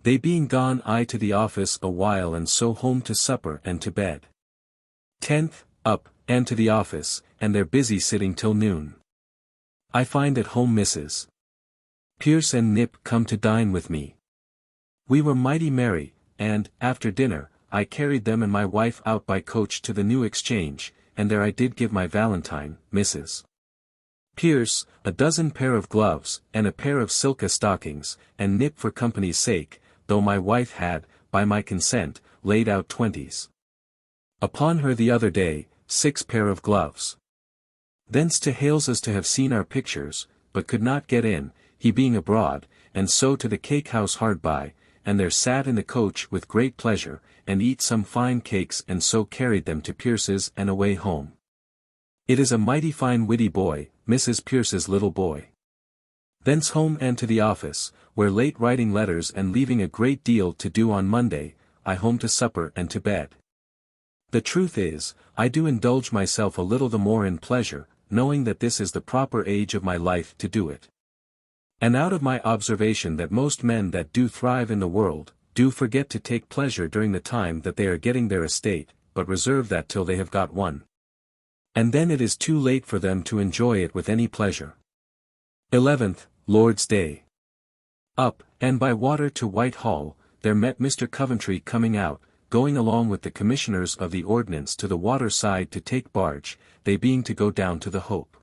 They being gone I to the office a while and so home to supper and to bed. 10th, up, and to the office, and they're busy sitting till noon. I find at home Mrs. Pierce and Nip come to dine with me. We were mighty merry, and, after dinner, I carried them and my wife out by coach to the New Exchange, and there I did give my Valentine, Mrs. Pierce, a dozen pair of gloves, and a pair of silka stockings, and Nip for company's sake, though my wife had, by my consent, laid out 20s. Upon her the other day, 6 pair of gloves. Thence to Hales's to have seen our pictures, but could not get in, he being abroad, and so to the cake house hard by, and there sat in the coach with great pleasure, and eat some fine cakes and so carried them to Pierce's and away home. It is a mighty fine witty boy, Mrs. Pierce's little boy. Thence home and to the office, where late writing letters and leaving a great deal to do on Monday, I home to supper and to bed. The truth is, I do indulge myself a little the more in pleasure, knowing that this is the proper age of my life to do it. And out of my observation that most men that do thrive in the world, do forget to take pleasure during the time that they are getting their estate, but reserve that till they have got one. And then it is too late for them to enjoy it with any pleasure. 11th, Lord's Day. Up, and by water to Whitehall, there met Mr. Coventry coming out, going along with the commissioners of the ordnance to the water side to take barge, they being to go down to the Hope.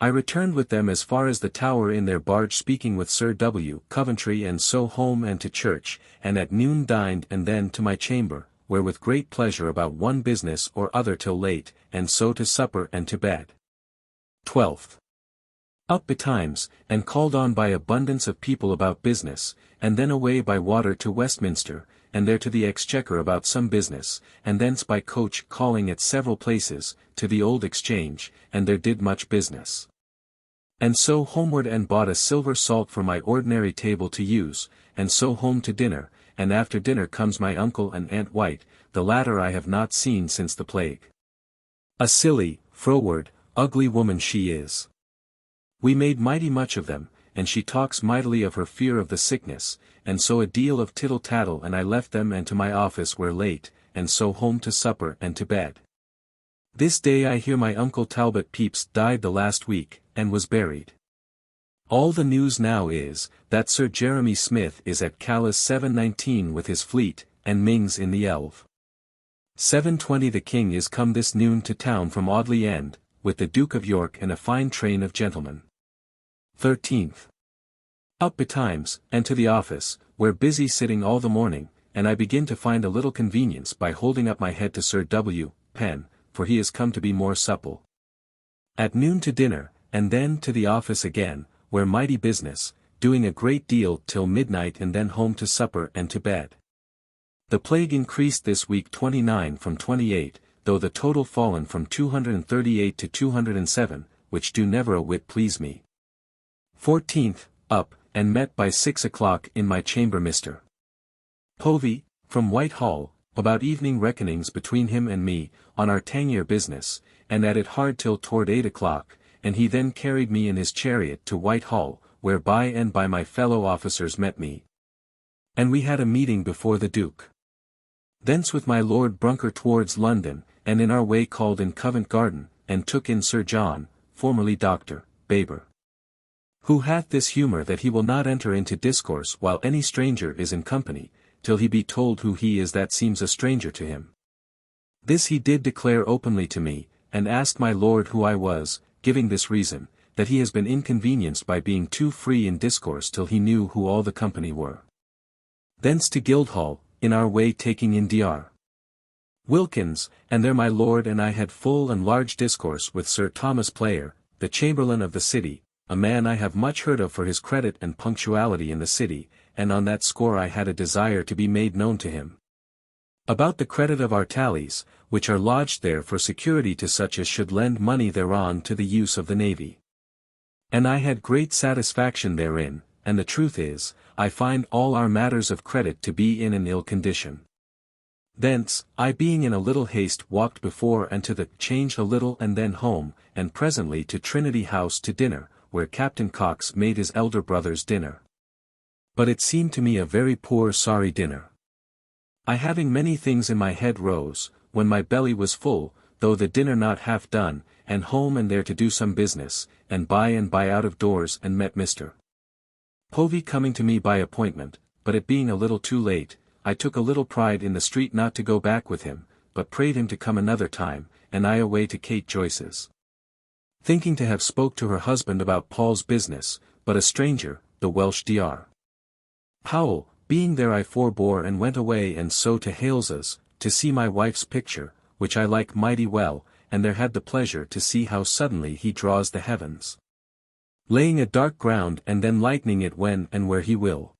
I returned with them as far as the Tower in their barge speaking with Sir W. Coventry and so home and to church, and at noon dined and then to my chamber, where with great pleasure about one business or other till late, and so to supper and to bed. 12th. Up betimes, and called on by abundance of people about business, and then away by water to Westminster, and there to the Exchequer about some business, and thence by coach calling at several places, to the Old Exchange, and there did much business. And so homeward and bought a silver salt for my ordinary table to use, and so home to dinner, and after dinner comes my uncle and Aunt White, the latter I have not seen since the plague. A silly, froward, ugly woman she is. We made mighty much of them, and she talks mightily of her fear of the sickness, and so a deal of tittle-tattle and I left them and to my office where late, and so home to supper and to bed. This day I hear my uncle Talbot Pepys died the last week, and was buried. All the news now is, that Sir Jeremy Smith is at Calais 7:19 with his fleet, and Mings in the Elve. 7:20 the King is come this noon to town from Audley End, with the Duke of York and a fine train of gentlemen. 13th. Up betimes, and to the office, where busy sitting all the morning, and I begin to find a little convenience by holding up my head to Sir W. Penn, for he is come to be more supple. At noon to dinner, and then to the office again, where mighty business, doing a great deal till midnight and then home to supper and to bed. The plague increased this week 29 from 28, though the total fallen from 238 to 207, which do never a whit please me. 14th, up, and met by 6 o'clock in my chamber Mr. Povey, from Whitehall, about evening reckonings between him and me, on our Tangier business, and at it hard till toward 8 o'clock, and he then carried me in his chariot to Whitehall, where by and by my fellow officers met me. And we had a meeting before the Duke. Thence with my Lord Brunker towards London, and in our way called in Covent Garden, and took in Sir John, formerly Dr. Baber, who hath this humour that he will not enter into discourse while any stranger is in company, till he be told who he is that seems a stranger to him. This he did declare openly to me, and asked my lord who I was, giving this reason, that he has been inconvenienced by being too free in discourse till he knew who all the company were. Thence to Guildhall, in our way taking in Dr. Wilkins, and there my lord and I had full and large discourse with Sir Thomas Player, the chamberlain of the city, a man I have much heard of for his credit and punctuality in the city, and on that score I had a desire to be made known to him. About the credit of our tallies, which are lodged there for security to such as should lend money thereon to the use of the navy. And I had great satisfaction therein, and the truth is, I find all our matters of credit to be in an ill condition. Thence, I being in a little haste walked before and to the Change a little and then home, and presently to Trinity House to dinner, where Captain Cox made his elder brother's dinner. But it seemed to me a very poor sorry dinner. I having many things in my head rose, when my belly was full, though the dinner not half done, and home and there to do some business, and by out of doors and met Mr. Povey coming to me by appointment, but it being a little too late, I took a little pride in the street not to go back with him, but prayed him to come another time, and I away to Kate Joyce's. Thinking to have spoke to her husband about Paul's business, but a stranger, the Welsh Dr. Powell, being there I forbore and went away and so to Hales's, to see my wife's picture, which I like mighty well, and there had the pleasure to see how suddenly he draws the heavens, laying a dark ground and then lightening it when and where he will.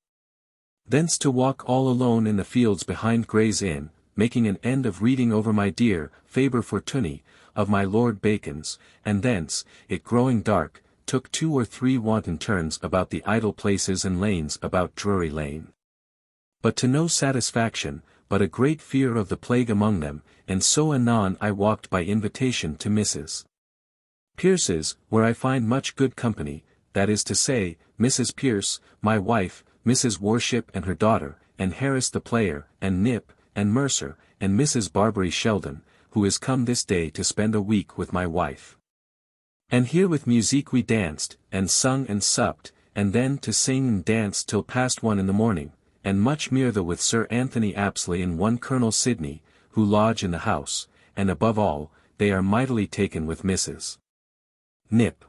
Thence to walk all alone in the fields behind Gray's Inn, making an end of reading over my dear Faber Fortuny, of my Lord Bacon's, and thence, it growing dark, took 2 or 3 wanton turns about the idle places and lanes about Drury Lane. But to no satisfaction, but a great fear of the plague among them, and so anon I walked by invitation to Mrs. Pierce's, where I find much good company, that is to say, Mrs. Pierce, my wife, Mrs. Worship and her daughter, and Harris the player, and Nip, and Mercer, and Mrs. Barbary Sheldon, who is come this day to spend a week with my wife. And here with musique we danced, and sung and supped, and then to sing and dance till past 1 in the morning, and much mearther with Sir Anthony Apsley and one Colonel Sidney, who lodge in the house, and above all, they are mightily taken with Mrs. Nip.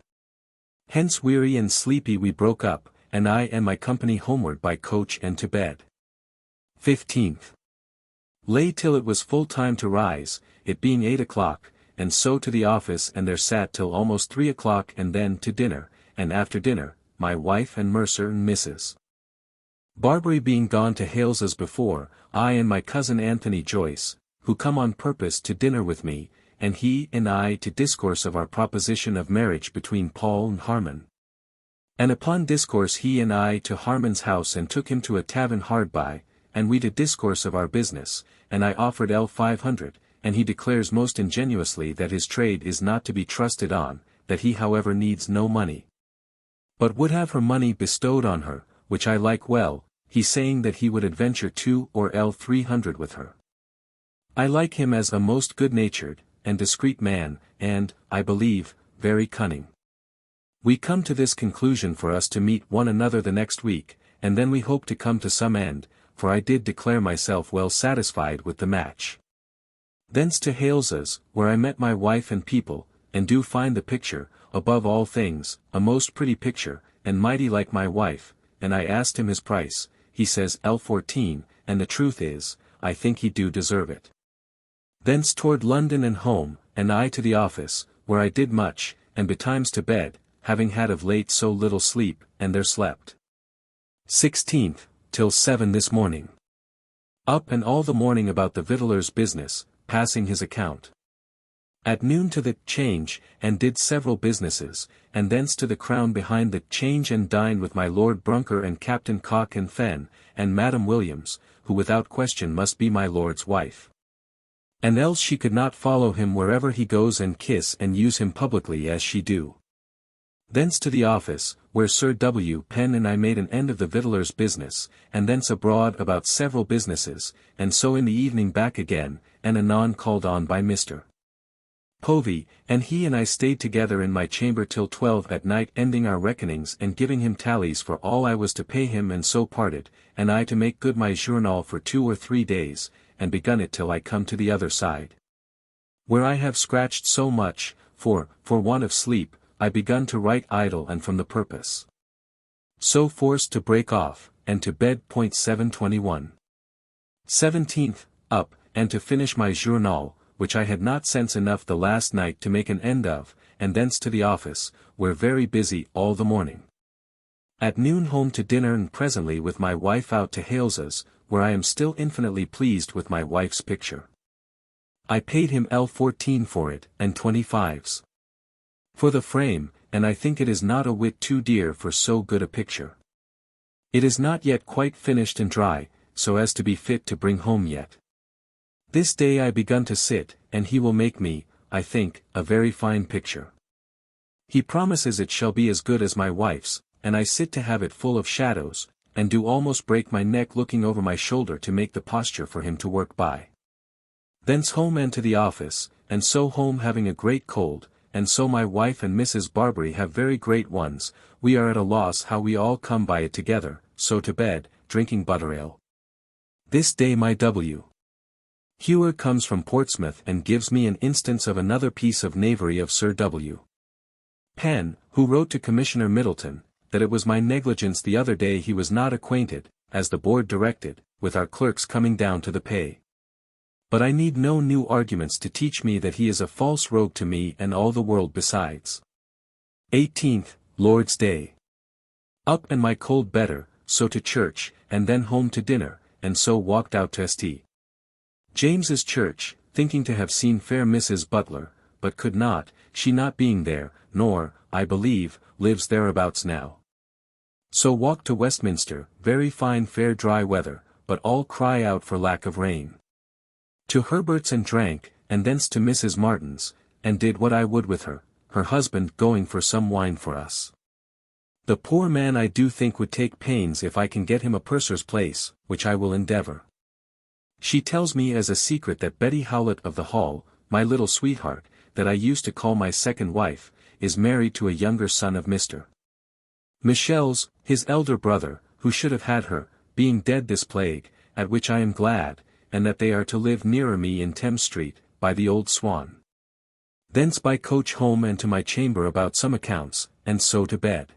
Hence weary and sleepy we broke up, and I and my company homeward by coach and to bed. 15th. Lay till it was full time to rise, it being 8 o'clock, and so to the office and there sat till almost 3 o'clock and then to dinner, and after dinner, my wife and Mercer and Mrs. Barbary being gone to Hales as before, I and my cousin Anthony Joyce, who come on purpose to dinner with me, and he and I to discourse of our proposition of marriage between Paul and Harmon. And upon discourse he and I to Harmon's house and took him to a tavern hard by, and we did discourse of our business, and I offered L500, and he declares most ingenuously that his trade is not to be trusted on, that he however needs no money, but would have her money bestowed on her, which I like well, he saying that he would adventure 2 or L300 with her. I like him as a most good-natured, and discreet man, and, I believe, very cunning. We come to this conclusion for us to meet one another the next week, and then we hope to come to some end, for I did declare myself well satisfied with the match. Thence to Hales's, where I met my wife and people, and do find the picture, above all things, a most pretty picture, and mighty like my wife, and I asked him his price, he says L14, and the truth is, I think he do deserve it. Thence toward London and home, and I to the office, where I did much, and betimes to bed, having had of late so little sleep, and there slept. 16th, till 7 this morning. Up and all the morning about the victualler's business, passing his account. At noon to the Change, and did several businesses, and thence to the Crown behind the Change and dined with my Lord Brunker and Captain Cock and Fenn, and Madam Williams, who without question must be my Lord's wife. And else she could not follow him wherever he goes and kiss and use him publicly as she do. Thence to the office, where Sir W. Penn and I made an end of the victualler's business, and thence abroad about several businesses, and so in the evening back again, and anon called on by Mr. Povey, and he and I stayed together in my chamber till 12 at night, ending our reckonings and giving him tallies for all I was to pay him, and so parted, and I to make good my journal for 2 or 3 days, and begun it till I come to the other side, where I have scratched so much, for want of sleep, I begun to write idle and from the purpose. So forced to break off, and to bed. 721. 17th, up, and to finish my journal, which I had not sense enough the last night to make an end of, and thence to the office, where very busy all the morning. At noon home to dinner, and presently with my wife out to Hales's, where I am still infinitely pleased with my wife's picture. I paid him L14 for it, and 25s. For the frame, and I think it is not a whit too dear for so good a picture. It is not yet quite finished and dry, so as to be fit to bring home yet. This day I begun to sit, and he will make me, I think, a very fine picture. He promises it shall be as good as my wife's, and I sit to have it full of shadows, and do almost break my neck looking over my shoulder to make the posture for him to work by. Thence home and to the office, and so home having a great cold, and so my wife and Mrs. Barbary have very great ones. We are at a loss how we all come by it together, so to bed, drinking butterale. This day my W. Hewer comes from Portsmouth and gives me an instance of another piece of knavery of Sir W. Penn, who wrote to Commissioner Middleton, that it was my negligence the other day he was not acquainted, as the board directed, with our clerks coming down to the pay. But I need no new arguments to teach me that he is a false rogue to me and all the world besides. 18th, Lord's Day. Up and my cold better, so to church, and then home to dinner, and so walked out to St. James's Church, thinking to have seen fair Mrs. Butler, but could not, she not being there, nor, I believe, lives thereabouts now. So walked to Westminster, very fine fair dry weather, but all cry out for lack of rain. To Herbert's and drank, and thence to Mrs. Martin's, and did what I would with her, her husband going for some wine for us. The poor man I do think would take pains if I can get him a purser's place, which I will endeavour. She tells me as a secret that Betty Howlett of the Hall, my little sweetheart, that I used to call my second wife, is married to a younger son of Mr. Michel's, his elder brother, who should have had her, being dead this plague, at which I am glad, and that they are to live nearer me in Thames Street, by the Old Swan. Thence by coach home and to my chamber about some accounts, and so to bed.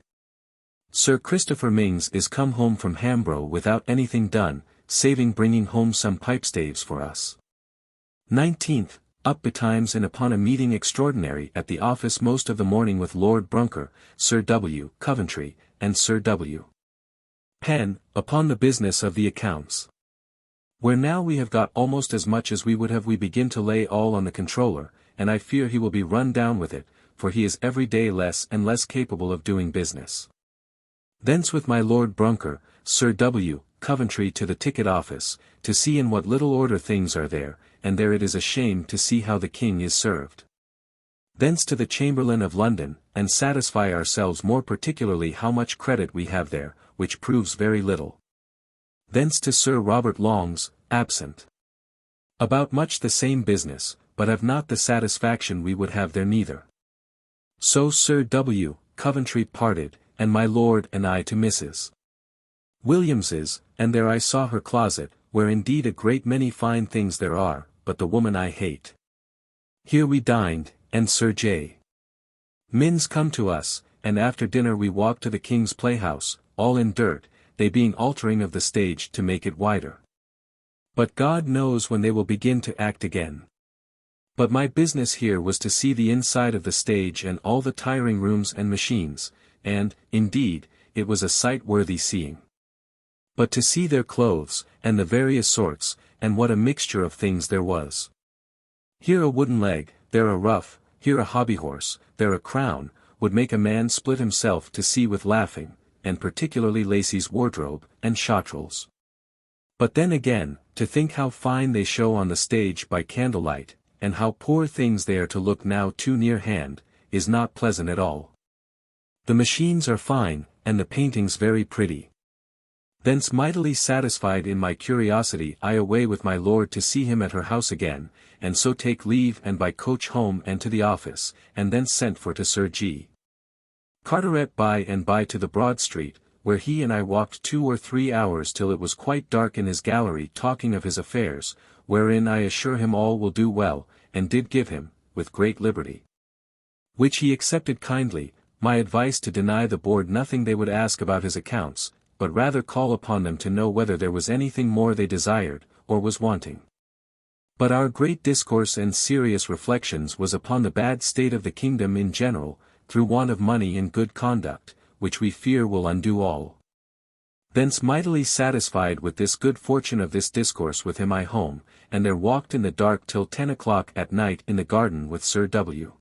Sir Christopher Mings is come home from Hambro without anything done, saving bringing home some pipestaves for us. 19th, up betimes and upon a meeting extraordinary at the office most of the morning with Lord Brunker, Sir W. Coventry, and Sir W. Penn, upon the business of the accounts. Where now we have got almost as much as we would have, we begin to lay all on the controller, and I fear he will be run down with it, for he is every day less and less capable of doing business. Thence with my Lord Brunker, Sir W. Coventry to the ticket office, to see in what little order things are there, and there it is a shame to see how the king is served. Thence to the Chamberlain of London, and satisfy ourselves more particularly how much credit we have there, which proves very little. Thence to Sir Robert Long's, absent. About much the same business, but have not the satisfaction we would have there neither. So Sir W. Coventry parted, and my lord and I to Mrs. Williams's, and there I saw her closet, where indeed a great many fine things there are, but the woman I hate. Here we dined, and Sir J. Minns come to us, and after dinner we walked to the King's Playhouse, all in dirt, they being altering of the stage to make it wider. But God knows when they will begin to act again. But my business here was to see the inside of the stage and all the tiring rooms and machines, and, indeed, it was a sight worthy seeing. But to see their clothes, and the various sorts, and what a mixture of things there was. Here a wooden leg, there a ruff, here a hobby horse, there a crown, would make a man split himself to see with laughing, and particularly Lacey's wardrobe, and Shottrell's. But then again, to think how fine they show on the stage by candlelight, and how poor things they are to look now too near hand, is not pleasant at all. The machines are fine, and the paintings very pretty. Thence mightily satisfied in my curiosity I away with my lord to see him at her house again, and so take leave and by coach home and to the office, and thence sent for to Sir G. Carteret by and by to the Broad Street, where he and I walked 2 or 3 hours till it was quite dark in his gallery talking of his affairs, wherein I assure him all will do well, and did give him, with great liberty, which he accepted kindly, my advice to deny the board nothing they would ask about his accounts, but rather call upon them to know whether there was anything more they desired, or was wanting. But our great discourse and serious reflections was upon the bad state of the kingdom in general, through want of money and good conduct, which we fear will undo all. Thence mightily satisfied with this good fortune of this discourse with him I home, and there walked in the dark till 10 o'clock at night in the garden with Sir W.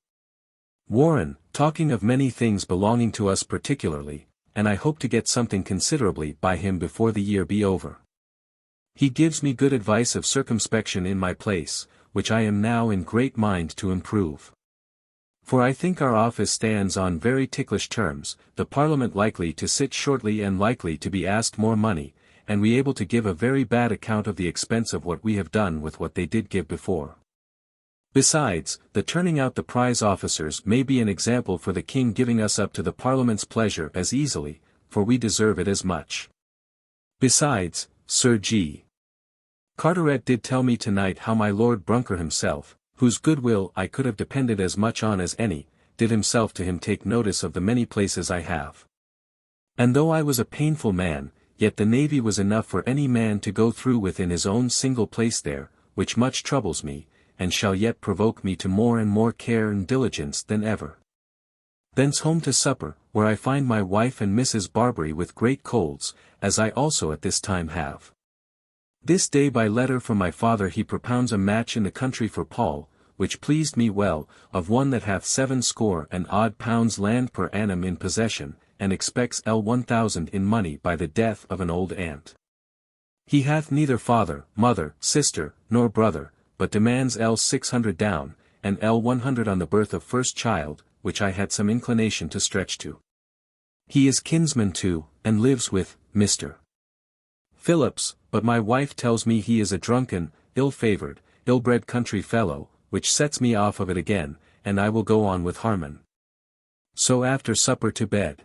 Warren, talking of many things belonging to us particularly, and I hope to get something considerably by him before the year be over. He gives me good advice of circumspection in my place, which I am now in great mind to improve. For I think our office stands on very ticklish terms, the Parliament likely to sit shortly and likely to be asked more money, and we able to give a very bad account of the expense of what we have done with what they did give before. Besides, the turning out the prize officers may be an example for the King giving us up to the Parliament's pleasure as easily, for we deserve it as much. Besides, Sir G. Carteret did tell me tonight how my Lord Brunker himself, whose goodwill I could have depended as much on as any, did himself to him take notice of the many places I have. And though I was a painful man, yet the navy was enough for any man to go through with in his own single place there, which much troubles me, and shall yet provoke me to more and more care and diligence than ever. Thence home to supper, where I find my wife and Mrs. Barbary with great colds, as I also at this time have. This day by letter from my father he propounds a match in the country for Paul, which pleased me well, of one that hath 70 and odd pounds land per annum in possession, and expects 1000 in money by the death of an old aunt. He hath neither father, mother, sister, nor brother, but demands 600 down, and 100 on the birth of first child, which I had some inclination to stretch to. He is kinsman to, and lives with, Mr. Phillips, but my wife tells me he is a drunken, ill-favoured, ill-bred country fellow, which sets me off of it again, and I will go on with Harmon. So after supper to bed.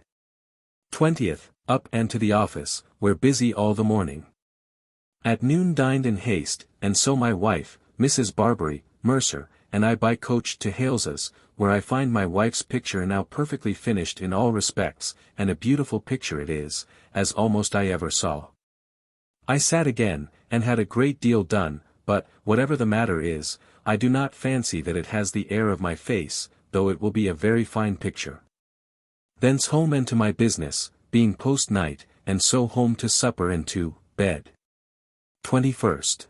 20th, up and to the office, where busy all the morning. At noon dined in haste, and so my wife, Mrs. Barbary, Mercer, and I by coach to Hales's, where I find my wife's picture now perfectly finished in all respects, and a beautiful picture it is, as almost I ever saw. I sat again, and had a great deal done, but, whatever the matter is, I do not fancy that it has the air of my face, though it will be a very fine picture. Thence home and to my business, being post-night, and so home to supper and to bed. 21st.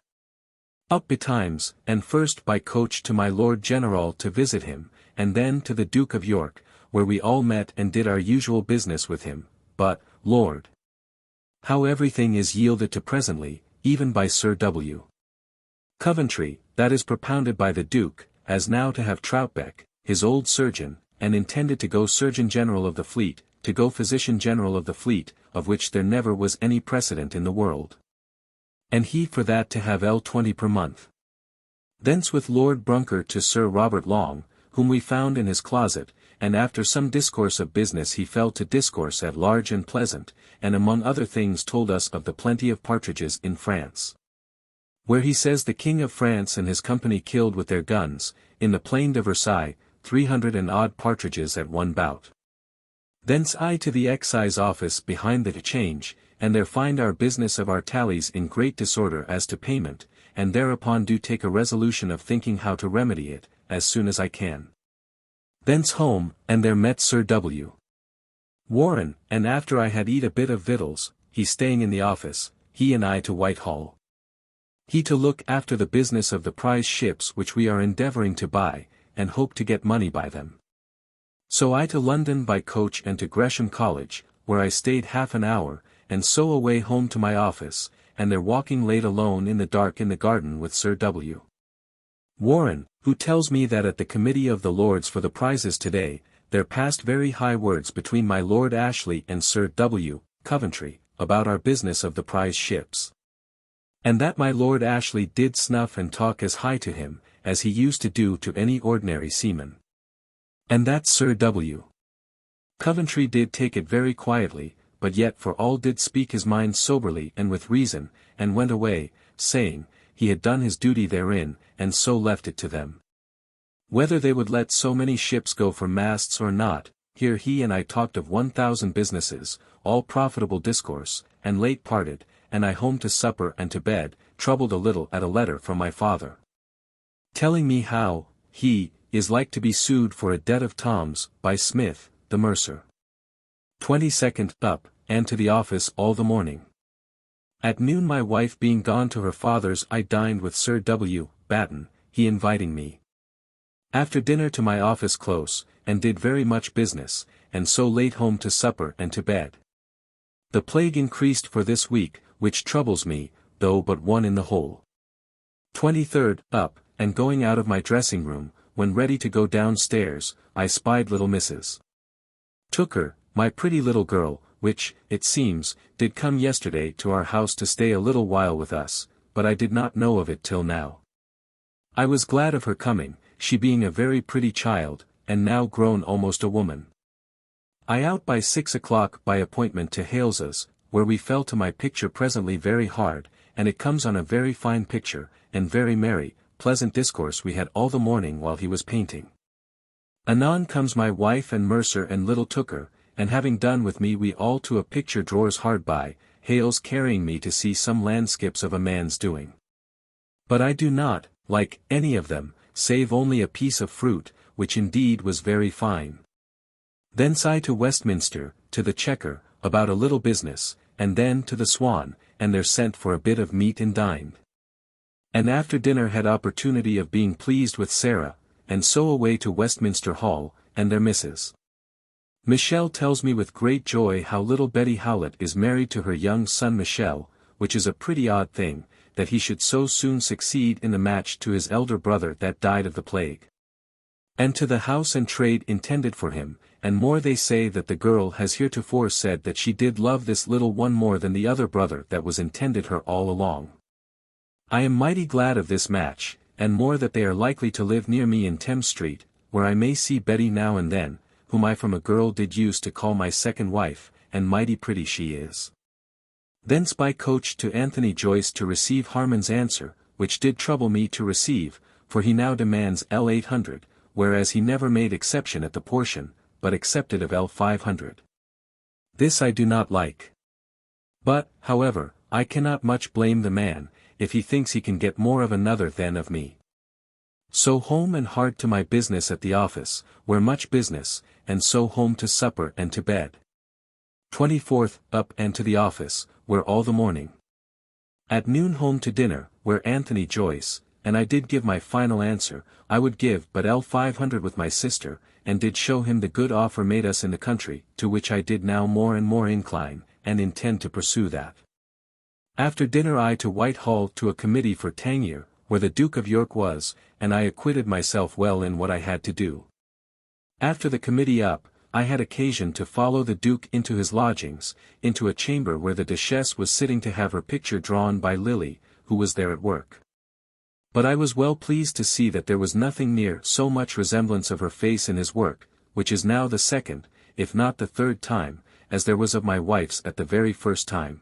Up betimes, and first by coach to my Lord General to visit him, and then to the Duke of York, where we all met and did our usual business with him, but, Lord, how everything is yielded to presently, even by Sir W. Coventry, that is propounded by the Duke, as now to have Troutbeck, his old surgeon, and intended to go Surgeon General of the Fleet, to go Physician General of the Fleet, of which there never was any precedent in the world. And he for that to have 20 per month. Thence with Lord Brunker to Sir Robert Long, whom we found in his closet, and after some discourse of business he fell to discourse at large and pleasant, and among other things told us of the plenty of partridges in France. Where he says the King of France and his company killed with their guns, in the plain de Versailles, 300 and odd partridges at one bout. Thence I to the excise office behind the Change, and there find our business of our tallies in great disorder as to payment, and thereupon do take a resolution of thinking how to remedy it, as soon as I can. Thence home, and there met Sir W. Warren, and after I had eat a bit of victuals, he staying in the office, he and I to Whitehall. He to look after the business of the prize ships which we are endeavouring to buy, and hope to get money by them. So I to London by coach and to Gresham College, where I stayed half an hour, and so away home to my office, and there walking late alone in the dark in the garden with Sir W. Warren, who tells me that at the Committee of the Lords for the prizes today, there passed very high words between my Lord Ashley and Sir W. Coventry, about our business of the prize ships. And that my Lord Ashley did snuff and talk as high to him, as he used to do to any ordinary seaman. And that Sir W. Coventry did take it very quietly, but yet for all did speak his mind soberly and with reason, and went away, saying, he had done his duty therein, and so left it to them. Whether they would let so many ships go for masts or not, here he and I talked of 1,000 businesses, all profitable discourse, and late parted, and I home to supper and to bed, troubled a little at a letter from my father, telling me how, he, is like to be sued for a debt of Tom's, by Smith, the mercer. 22nd, up, and to the office all the morning. At noon my wife being gone to her father's I dined with Sir W. Batten, he inviting me. After dinner to my office close, and did very much business, and so late home to supper and to bed. The plague increased for this week, which troubles me, though but one in the whole. 23rd, up, and going out of my dressing room, when ready to go downstairs, I spied little Mrs. Tooker, my pretty little girl, which, it seems, did come yesterday to our house to stay a little while with us, but I did not know of it till now. I was glad of her coming, she being a very pretty child, and now grown almost a woman. I out by 6 o'clock by appointment to Hales's, where we fell to my picture presently very hard, and it comes on a very fine picture, and very merry, pleasant discourse we had all the morning while he was painting. Anon comes my wife and mercer and little Tooker, and having done with me we all to a picture drawers hard by, Hales carrying me to see some landscapes of a man's doing. But I do not, like, any of them, save only a piece of fruit, which indeed was very fine. Thence I to Westminster, to the Chequer, about a little business, and then to the Swan, and there sent for a bit of meat and dined. And after dinner had opportunity of being pleased with Sarah, and so away to Westminster Hall, and their Mrs. Michel tells me with great joy how little Betty Howlett is married to her young son Michel, which is a pretty odd thing, that he should so soon succeed in the match to his elder brother that died of the plague. And to the house and trade intended for him, and more they say that the girl has heretofore said that she did love this little one more than the other brother that was intended her all along. I am mighty glad of this match, and more that they are likely to live near me in Thames Street, where I may see Betty now and then, whom I from a girl did use to call my second wife, and mighty pretty she is. Thence by coach to Anthony Joyce to receive Harmon's answer, which did trouble me to receive, for he now demands L 800, whereas he never made exception at the portion, but accepted of L 500. This I do not like. But, however, I cannot much blame the man, if he thinks he can get more of another than of me. So home and hard to my business at the office, where much business, and so home to supper and to bed. 24th, up and to the office, where all the morning. At noon home to dinner, where Anthony Joyce, and I did give my final answer, I would give but L 500 with my sister, and did show him the good offer made us in the country, to which I did now more and more incline, and intend to pursue that. After dinner I to Whitehall to a committee for Tangier, where the Duke of York was, and I acquitted myself well in what I had to do. After the committee up, I had occasion to follow the Duke into his lodgings, into a chamber where the Duchess was sitting to have her picture drawn by Lily, who was there at work. But I was well pleased to see that there was nothing near so much resemblance of her face in his work, which is now the second, if not the third time, as there was of my wife's at the very first time.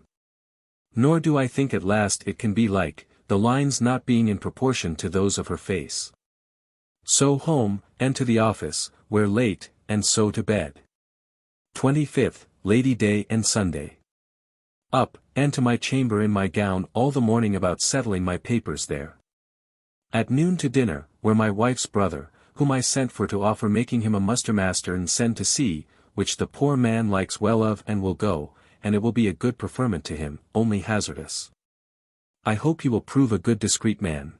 Nor do I think at last it can be like, the lines not being in proportion to those of her face. So home, and to the office, where late, and so to bed. 25th, Lady Day and Sunday. Up, and to my chamber in my gown all the morning about settling my papers there. At noon to dinner, where my wife's brother, whom I sent for to offer making him a mustermaster and send to sea, which the poor man likes well of and will go, and it will be a good preferment to him, only hazardous. I hope you will prove a good discreet man.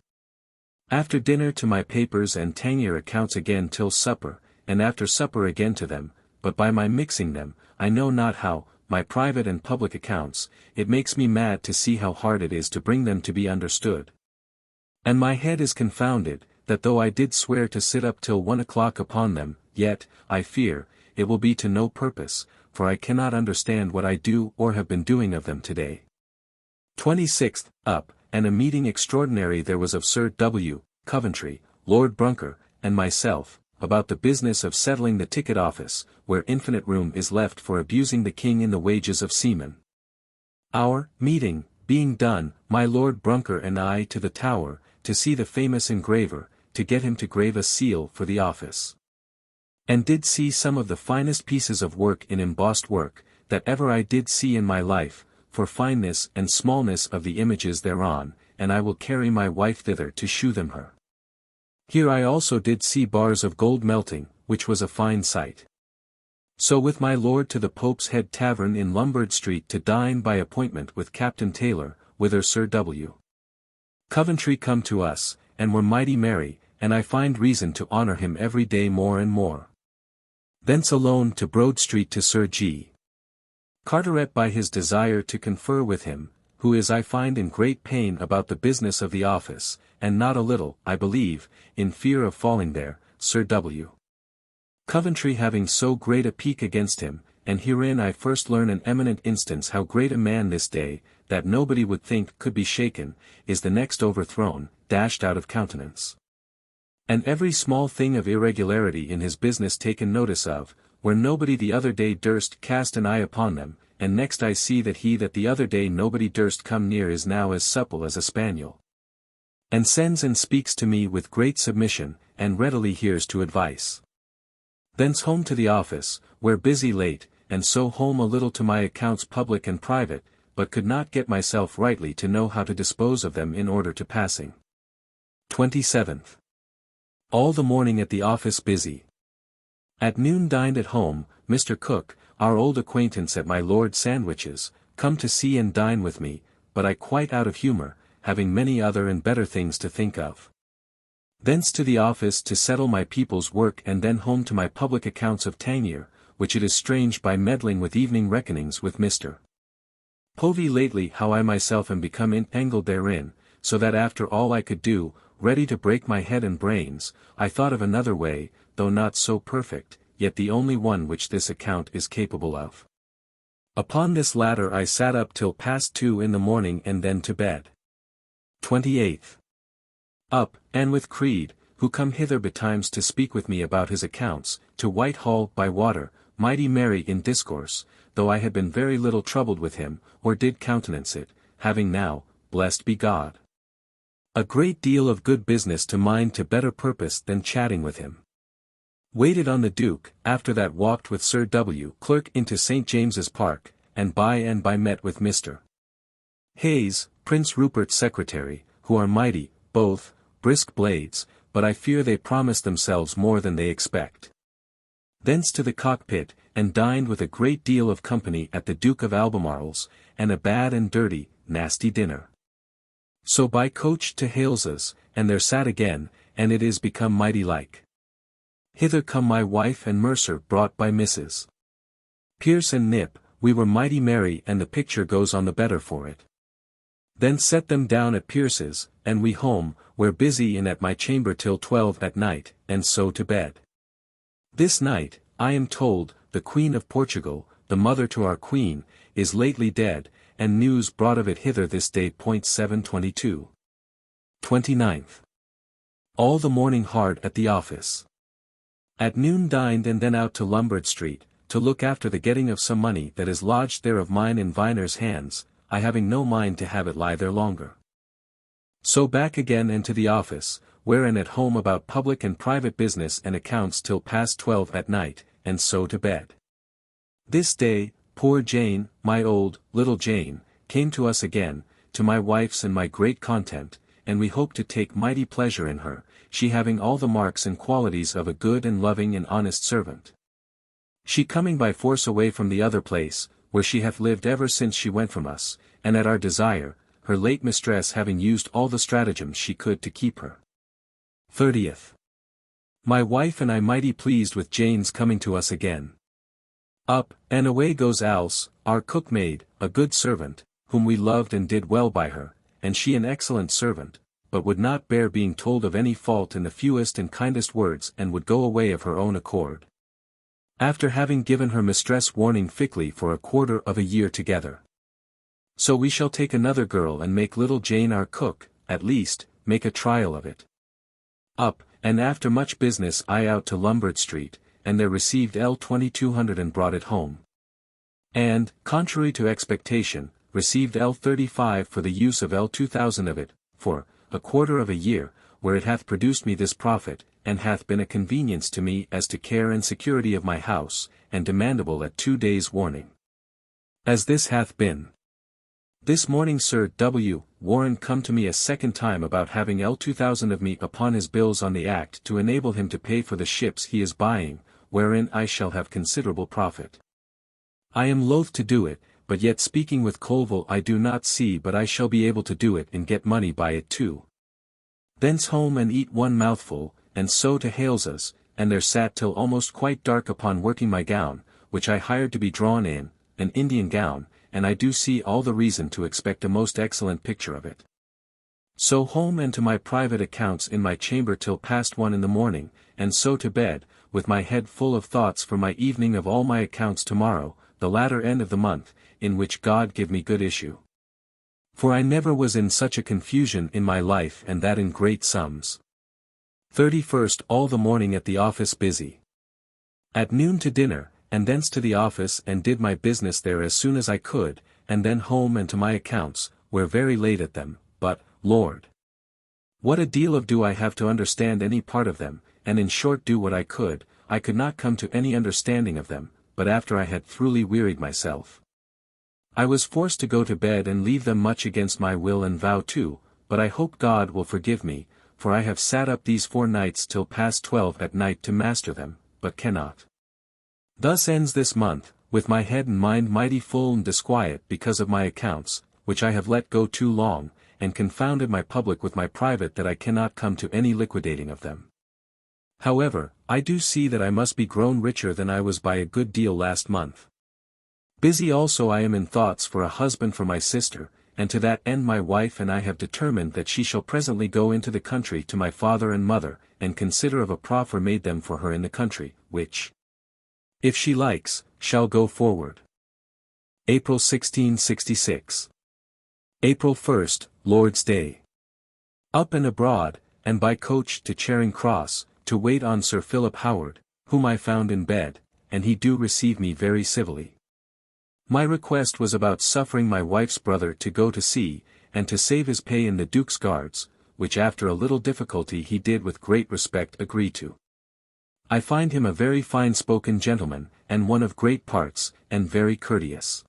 After dinner to my papers and Tangier accounts again till supper, and after supper again to them, but by my mixing them, I know not how, my private and public accounts, it makes me mad to see how hard it is to bring them to be understood. And my head is confounded, that though I did swear to sit up till 1 o'clock upon them, yet, I fear, it will be to no purpose, for I cannot understand what I do or have been doing of them today. 26th, up, and a meeting extraordinary there was of Sir W. Coventry, Lord Brunker, and myself, about the business of settling the ticket office, where infinite room is left for abusing the king in the wages of seamen. Our meeting being done, my Lord Brunker and I to the Tower, to see the famous engraver, to get him to grave a seal for the office. And did see some of the finest pieces of work in embossed work, that ever I did see in my life, for fineness and smallness of the images thereon, and I will carry my wife thither to shew them her. Here I also did see bars of gold melting, which was a fine sight. So with my lord to the Pope's Head Tavern in Lombard Street to dine by appointment with Captain Taylor, whither Sir W. Coventry come to us, and were mighty merry, and I find reason to honour him every day more and more. Thence alone to Broad Street to Sir G. Carteret by his desire to confer with him, who is I find in great pain about the business of the office, and not a little, I believe, in fear of falling there, Sir W. Coventry having so great a pique against him, and herein I first learn an eminent instance how great a man this day, that nobody would think could be shaken, is the next overthrown, dashed out of countenance. And every small thing of irregularity in his business taken notice of, where nobody the other day durst cast an eye upon them, and next I see that he that the other day nobody durst come near is now as supple as a spaniel. And sends and speaks to me with great submission, and readily hears to advice. Thence home to the office, where busy late, and so home a little to my accounts public and private, but could not get myself rightly to know how to dispose of them in order to passing. 27th. All the morning at the office busy. At noon dined at home, Mr. Cook, our old acquaintance at my Lord Sandwich's, come to see and dine with me, but I quite out of humour, having many other and better things to think of. Thence to the office to settle my people's work and then home to my public accounts of Tangier, which it is strange by meddling with evening reckonings with Mr. Povey lately how I myself am become entangled therein, so that after all I could do, ready to break my head and brains, I thought of another way, though not so perfect, yet the only one which this account is capable of. Upon this latter I sat up till past 2 in the morning and then to bed. 28th. Up, and with Creed, who come hither betimes to speak with me about his accounts, to Whitehall by water, mighty merry in discourse, though I had been very little troubled with him, or did countenance it, having now, blessed be God, a great deal of good business to mind to better purpose than chatting with him. Waited on the Duke, after that walked with Sir W. Clerk into St. James's Park, and by met with Mr. Hayes, Prince Rupert's secretary, who are mighty, both, brisk blades, but I fear they promise themselves more than they expect. Thence to the Cockpit, and dined with a great deal of company at the Duke of Albemarle's, and a bad and dirty, nasty dinner. So by coach to Hales's, and there sat again, and it is become mighty like. Hither come my wife and Mercer brought by Mrs. Pierce and Nip, we were mighty merry and the picture goes on the better for it. Then set them down at Pierce's, and we home, where busy in at my chamber till 12 at night, and so to bed. This night, I am told, the Queen of Portugal, the mother to our Queen, is lately dead, and news brought of it hither this day. 722. 29th. All the morning hard at the office. At noon dined and then out to Lombard Street, to look after the getting of some money that is lodged there of mine in Viner's hands, I having no mind to have it lie there longer. So back again and to the office, wherein at home about public and private business and accounts till past 12 at night, and so to bed. This day, poor Jane, my old, little Jane, came to us again, to my wife's and my great content, and we hope to take mighty pleasure in her, she having all the marks and qualities of a good and loving and honest servant. She coming by force away from the other place, where she hath lived ever since she went from us, and at our desire, her late mistress having used all the stratagems she could to keep her. 30th. My wife and I mighty pleased with Jane's coming to us again. Up, and away goes Alice, our cook-maid, a good servant, whom we loved and did well by her, and she an excellent servant, but would not bear being told of any fault in the fewest and kindest words, and would go away of her own accord. After having given her mistress warning thickly for a quarter of a year together. So we shall take another girl and make little Jane our cook, at least, make a trial of it. Up, and after much business I out to Lombard Street, and there received L 2200 and brought it home. And, contrary to expectation, received L 35 for the use of L 2000 of it, for a quarter of a year, where it hath produced me this profit, and hath been a convenience to me as to care and security of my house, and demandable at 2 days' warning. As this hath been. This morning Sir W. Warren come to me a second time about having L 2000 of me upon his bills on the act to enable him to pay for the ships he is buying, wherein I shall have considerable profit. I am loath to do it, but yet speaking with Colville I do not see but I shall be able to do it and get money by it too. Thence home and eat one mouthful, and so to Hales's, and there sat till almost quite dark upon working my gown, which I hired to be drawn in, an Indian gown, and I do see all the reason to expect a most excellent picture of it. So home and to my private accounts in my chamber till past 1 in the morning, and so to bed, with my head full of thoughts for my evening of all my accounts tomorrow, the latter end of the month, in which God give me good issue. For I never was in such a confusion in my life, and that in great sums. 31st all the morning at the office busy. At noon to dinner, and thence to the office and did my business there as soon as I could, and then home and to my accounts, where very late at them, but, Lord! What a deal of do I have to understand any part of them, and in short do what I could not come to any understanding of them, but after I had thoroughly wearied myself. I was forced to go to bed and leave them much against my will and vow too, but I hope God will forgive me, for I have sat up these 4 nights till past 12 at night to master them, but cannot. Thus ends this month, with my head and mind mighty full and disquiet because of my accounts, which I have let go too long, and confounded my public with my private that I cannot come to any liquidating of them. However, I do see that I must be grown richer than I was by a good deal last month. Busy also I am in thoughts for a husband for my sister, and to that end my wife and I have determined that she shall presently go into the country to my father and mother, and consider of a proffer made them for her in the country, which, if she likes, shall go forward. April 1666. April 1st, Lord's Day. Up and abroad, and by coach to Charing Cross, to wait on Sir Philip Howard, whom I found in bed, and he do receive me very civilly. My request was about suffering my wife's brother to go to sea, and to save his pay in the Duke's Guards, which after a little difficulty he did with great respect agree to. I find him a very fine-spoken gentleman, and one of great parts, and very courteous.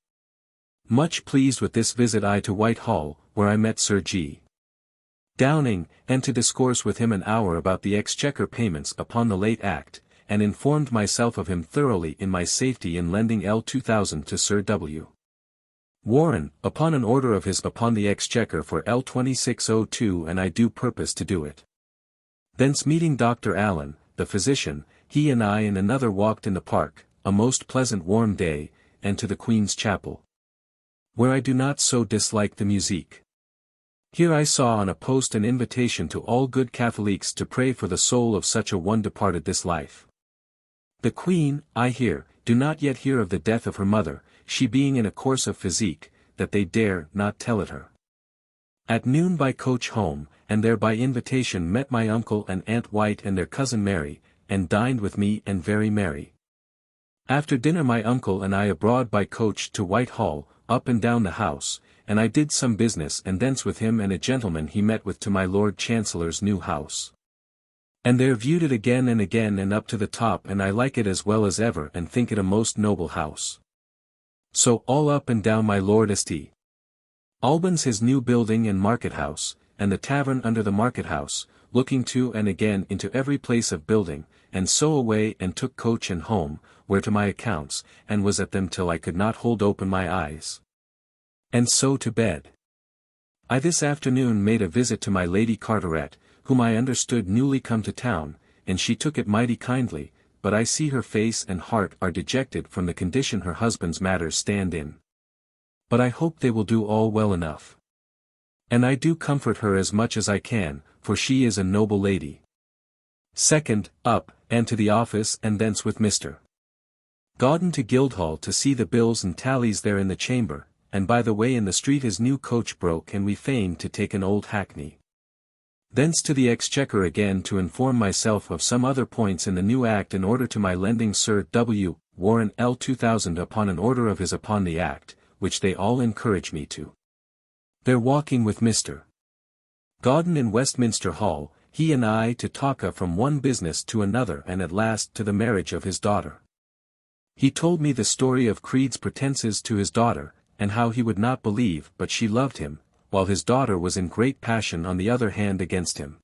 Much pleased with this visit I to Whitehall, where I met Sir G. Downing, and to discourse with him an hour about the Exchequer payments upon the late Act, and informed myself of him thoroughly in my safety in lending L 2000 to Sir W. Warren, upon an order of his upon the Exchequer for L 2602, and I do purpose to do it. Thence meeting Dr. Allen, the physician, he and I and another walked in the park, a most pleasant warm day, and to the Queen's Chapel, where I do not so dislike the musique. Here I saw on a post an invitation to all good Catholics to pray for the soul of such a one departed this life. The Queen, I hear, do not yet hear of the death of her mother, she being in a course of physique, that they dare not tell it her. At noon by coach home, and there by invitation met my uncle and Aunt White and their cousin Mary, and dined with me and very merry. After dinner my uncle and I abroad by coach to Whitehall, up and down the house, and I did some business and thence with him and a gentleman he met with to my Lord Chancellor's new house. And there viewed it again and up to the top, and I like it as well as ever and think it a most noble house. So all up and down my Lord St. Albans his new building and market house, and the tavern under the market house, looking to and again into every place of building, and so away and took coach and home, where to my accounts, and was at them till I could not hold open my eyes. And so to bed. I this afternoon made a visit to my Lady Carteret, whom I understood newly come to town, and she took it mighty kindly, but I see her face and heart are dejected from the condition her husband's matters stand in. But I hope they will do all well enough. And I do comfort her as much as I can, for she is a noble lady. Second, up, and to the office and thence with Mr. Gauden to Guildhall to see the bills and tallies there in the chamber, and by the way in the street his new coach broke and we feigned to take an old hackney. Thence to the Exchequer again to inform myself of some other points in the new Act in order to my lending Sir W. Warren L. 2000 upon an order of his upon the Act, which they all encourage me to. There walking with Mr. Gauden in Westminster Hall, he and I to talk from one business to another and at last to the marriage of his daughter. He told me the story of Creed's pretences to his daughter, and how he would not believe but she loved him, while his daughter was in great passion on the other hand against him.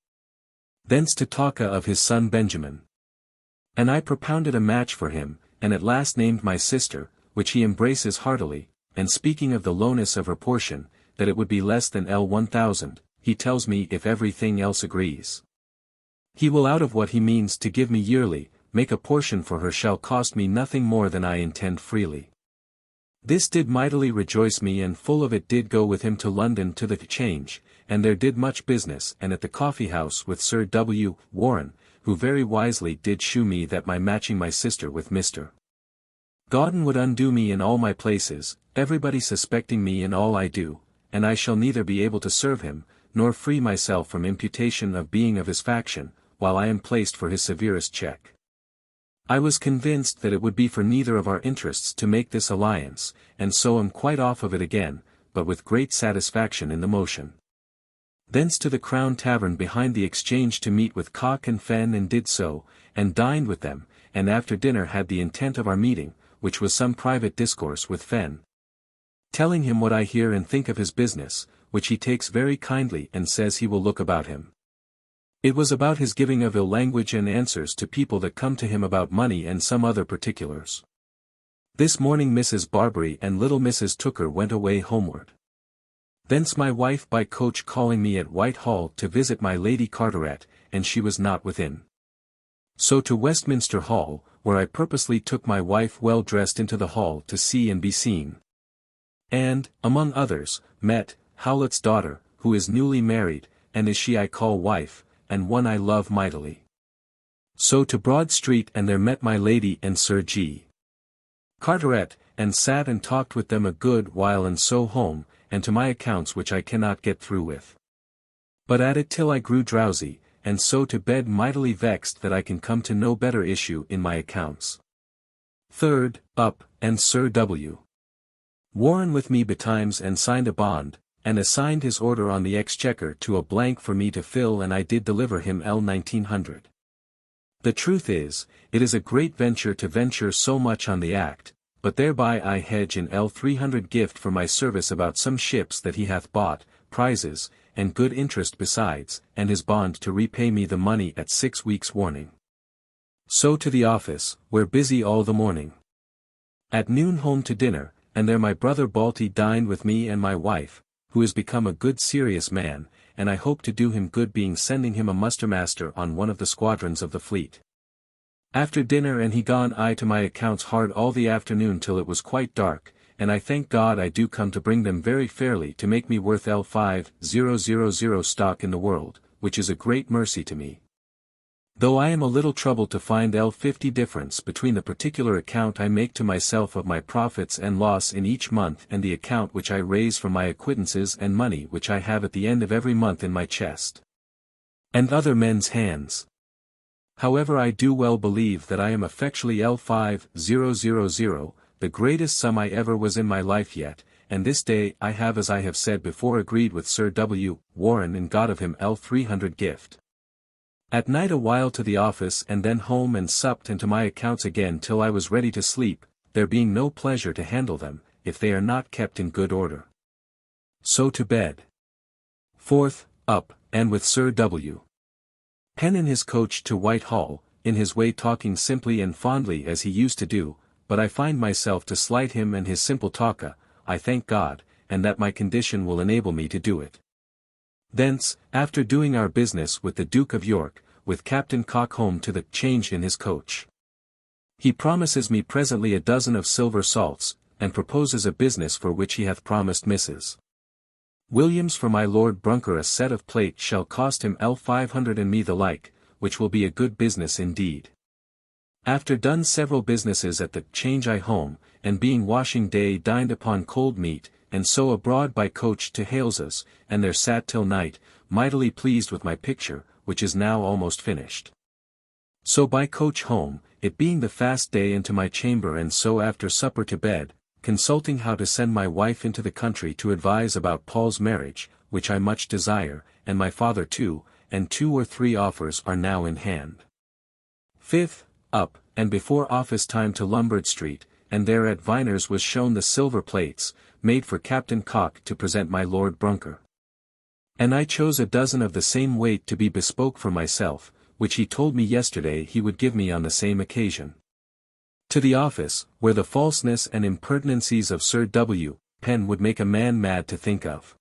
Thence to talk of his son Benjamin. And I propounded a match for him, and at last named my sister, which he embraces heartily, and speaking of the lowness of her portion, that it would be less than L 1000, he tells me if everything else agrees. He will out of what he means to give me yearly, make a portion for her shall cost me nothing more than I intend freely. This did mightily rejoice me and full of it did go with him to London to the Change, and there did much business and at the coffee house with Sir W. Warren, who very wisely did shew me that my matching my sister with Mr. Gauden would undo me in all my places, everybody suspecting me in all I do, and I shall neither be able to serve him, nor free myself from imputation of being of his faction, while I am placed for his severest check. I was convinced that it would be for neither of our interests to make this alliance, and so am quite off of it again, but with great satisfaction in the motion. Thence to the Crown Tavern behind the Exchange to meet with Cock and Fen and did so, and dined with them, and after dinner had the intent of our meeting, which was some private discourse with Fen. Telling him what I hear and think of his business, which he takes very kindly and says he will look about him. It was about his giving of ill language and answers to people that come to him about money and some other particulars. This morning Mrs. Barbary and little Mrs. Tooker went away homeward. Thence my wife by coach calling me at Whitehall to visit my Lady Carteret, and she was not within. So to Westminster Hall, where I purposely took my wife well dressed into the hall to see and be seen. And, among others, met Howlett's daughter, who is newly married, and is she I call wife, and one I love mightily. So to Broad Street and there met my lady and Sir G. Carteret, and sat and talked with them a good while and so home, and to my accounts which I cannot get through with. But at it till I grew drowsy, and so to bed mightily vexed that I can come to no better issue in my accounts. Third, up, and Sir W. Warren with me betimes and signed a bond, and assigned his order on the Exchequer to a blank for me to fill and I did deliver him L 1900. The truth is, it is a great venture to venture so much on the Act, but thereby I hedge an L 300 gift for my service about some ships that he hath bought, prizes, and good interest besides, and his bond to repay me the money at 6 weeks' warning. So to the office, where busy all the morning. At noon home to dinner, and there my brother Balty dined with me and my wife, who is become a good serious man, and I hope to do him good being sending him a mustermaster on one of the squadrons of the fleet. After dinner and he gone I to my accounts hard all the afternoon till it was quite dark, and I thank God I do come to bring them very fairly to make me worth L 5000 stock in the world, which is a great mercy to me. Though I am a little troubled to find L 50 difference between the particular account I make to myself of my profits and loss in each month and the account which I raise from my acquittances and money which I have at the end of every month in my chest and other men's hands. However, I do well believe that I am effectually L 5000, the greatest sum I ever was in my life yet, and this day I have as I have said before agreed with Sir W. Warren and got of him L 300 gift. At night a while to the office and then home and supped and to my accounts again till I was ready to sleep, there being no pleasure to handle them, if they are not kept in good order. So to bed. Fourth, up, and with Sir W. Penn in his coach to Whitehall, in his way talking simply and fondly as he used to do, but I find myself to slight him and his simple talka, I thank God, and that my condition will enable me to do it. Thence, after doing our business with the Duke of York, with Captain Cock home to the Change in his coach. He promises me presently a dozen of silver salts, and proposes a business for which he hath promised Mrs. Williams for my Lord Brunker a set of plate shall cost him L500 and me the like, which will be a good business indeed. After done several businesses at the Change I home, and being washing day dined upon cold meat, and so abroad by coach to Hales's, and there sat till night, mightily pleased with my picture, which is now almost finished. So by coach home, it being the fast day into my chamber and so after supper to bed, consulting how to send my wife into the country to advise about Paul's marriage, which I much desire, and my father too, and 2 or 3 offers are now in hand. 5th, up, and before office time to Lombard Street, and there at Viner's was shown the silver plates, made for Captain Cock to present my Lord Brunker. And I chose a dozen of the same weight to be bespoke for myself, which he told me yesterday he would give me on the same occasion. To the office, where the falseness and impertinencies of Sir W. Penn would make a man mad to think of.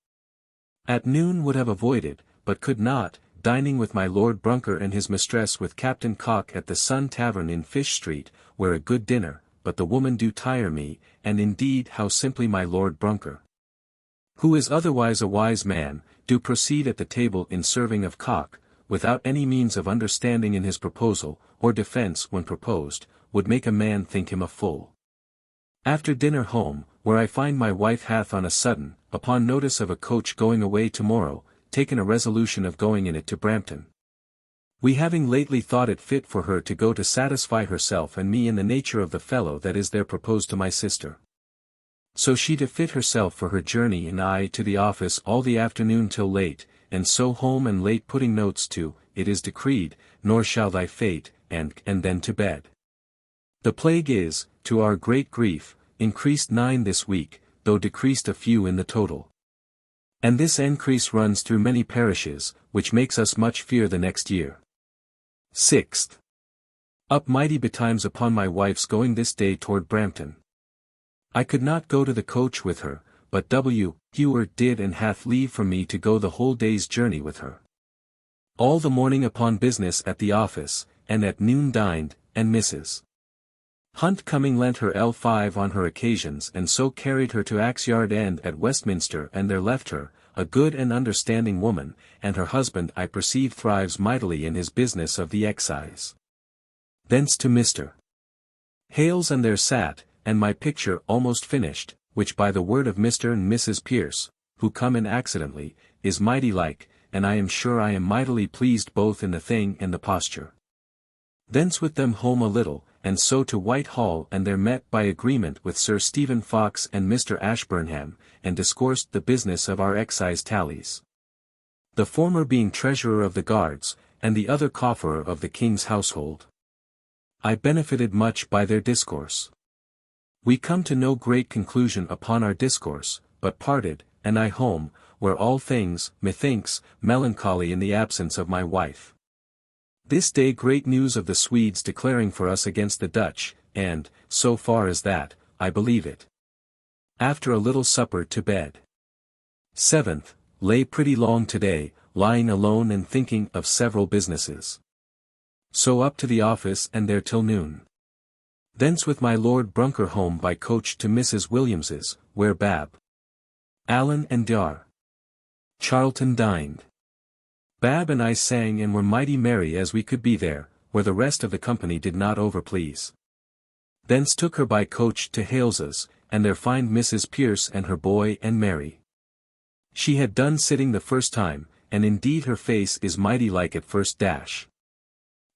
At noon would have avoided, but could not, dining with my Lord Brunker and his mistress with Captain Cock at the Sun Tavern in Fish Street, where a good dinner, but the woman do tire me, and indeed how simply my Lord Brunker, who is otherwise a wise man, do proceed at the table in serving of Cock, without any means of understanding in his proposal, or defence when proposed, would make a man think him a fool. After dinner home, where I find my wife hath on a sudden, upon notice of a coach going away tomorrow, taken a resolution of going in it to Brampton. We having lately thought it fit for her to go to satisfy herself and me in the nature of the fellow that is there proposed to my sister. So she to fit herself for her journey and I to the office all the afternoon till late, and so home and late putting notes to, it is decreed, nor shall thy fate, and then to bed. The plague is, to our great grief, increased 9 this week, though decreased a few in the total. And this increase runs through many parishes, which makes us much fear the next year. 6th. Up mighty betimes upon my wife's going this day toward Brampton. I could not go to the coach with her, but W. Hewer did and hath leave from me to go the whole day's journey with her. All the morning upon business at the office, and at noon dined, and Mrs. Hunt coming lent her L5 on her occasions and so carried her to Axe Yard End at Westminster and there left her, a good and understanding woman, and her husband I perceive thrives mightily in his business of the excise. Thence to Mr. Hales and there sat, and my picture almost finished, which by the word of Mr. and Mrs. Pierce, who come in accidentally, is mighty like, and I am sure I am mightily pleased both in the thing and the posture. Thence with them home a little, and so to Whitehall and there met by agreement with Sir Stephen Fox and Mr. Ashburnham, and discoursed the business of our excise tallies. The former being treasurer of the guards, and the other cofferer of the king's household. I benefited much by their discourse. We come to no great conclusion upon our discourse, but parted, and I home, where all things, methinks, melancholy in the absence of my wife. This day great news of the Swedes declaring for us against the Dutch, and, so far as that, I believe it. After a little supper to bed. 7th, lay pretty long today, lying alone and thinking of several businesses. So up to the office and there till noon. Thence with my Lord Brunker home by coach to Mrs. Williams's, where Bab, Allen and Dar. Charlton dined. Bab and I sang and were mighty merry as we could be there, where the rest of the company did not overplease. Thence took her by coach to Hales's, and there find Mrs. Pierce and her boy and Mary. She had done sitting the first time, and indeed her face is mighty like at first dash.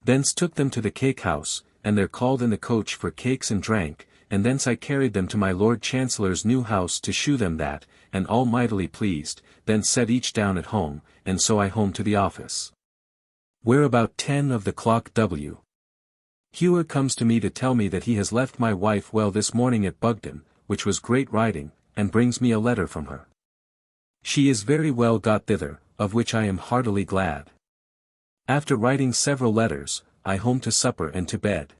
Thence took them to the cake house, and there called in the coach for cakes and drank, and thence I carried them to my Lord Chancellor's new house to shew them that, and all mightily pleased, then set each down at home, and so I home to the office. Where about 10 of the clock W. Hewer comes to me to tell me that he has left my wife well this morning at Bugden, which was great riding, and brings me a letter from her. She is very well got thither, of which I am heartily glad. After writing several letters, I home to supper and to bed.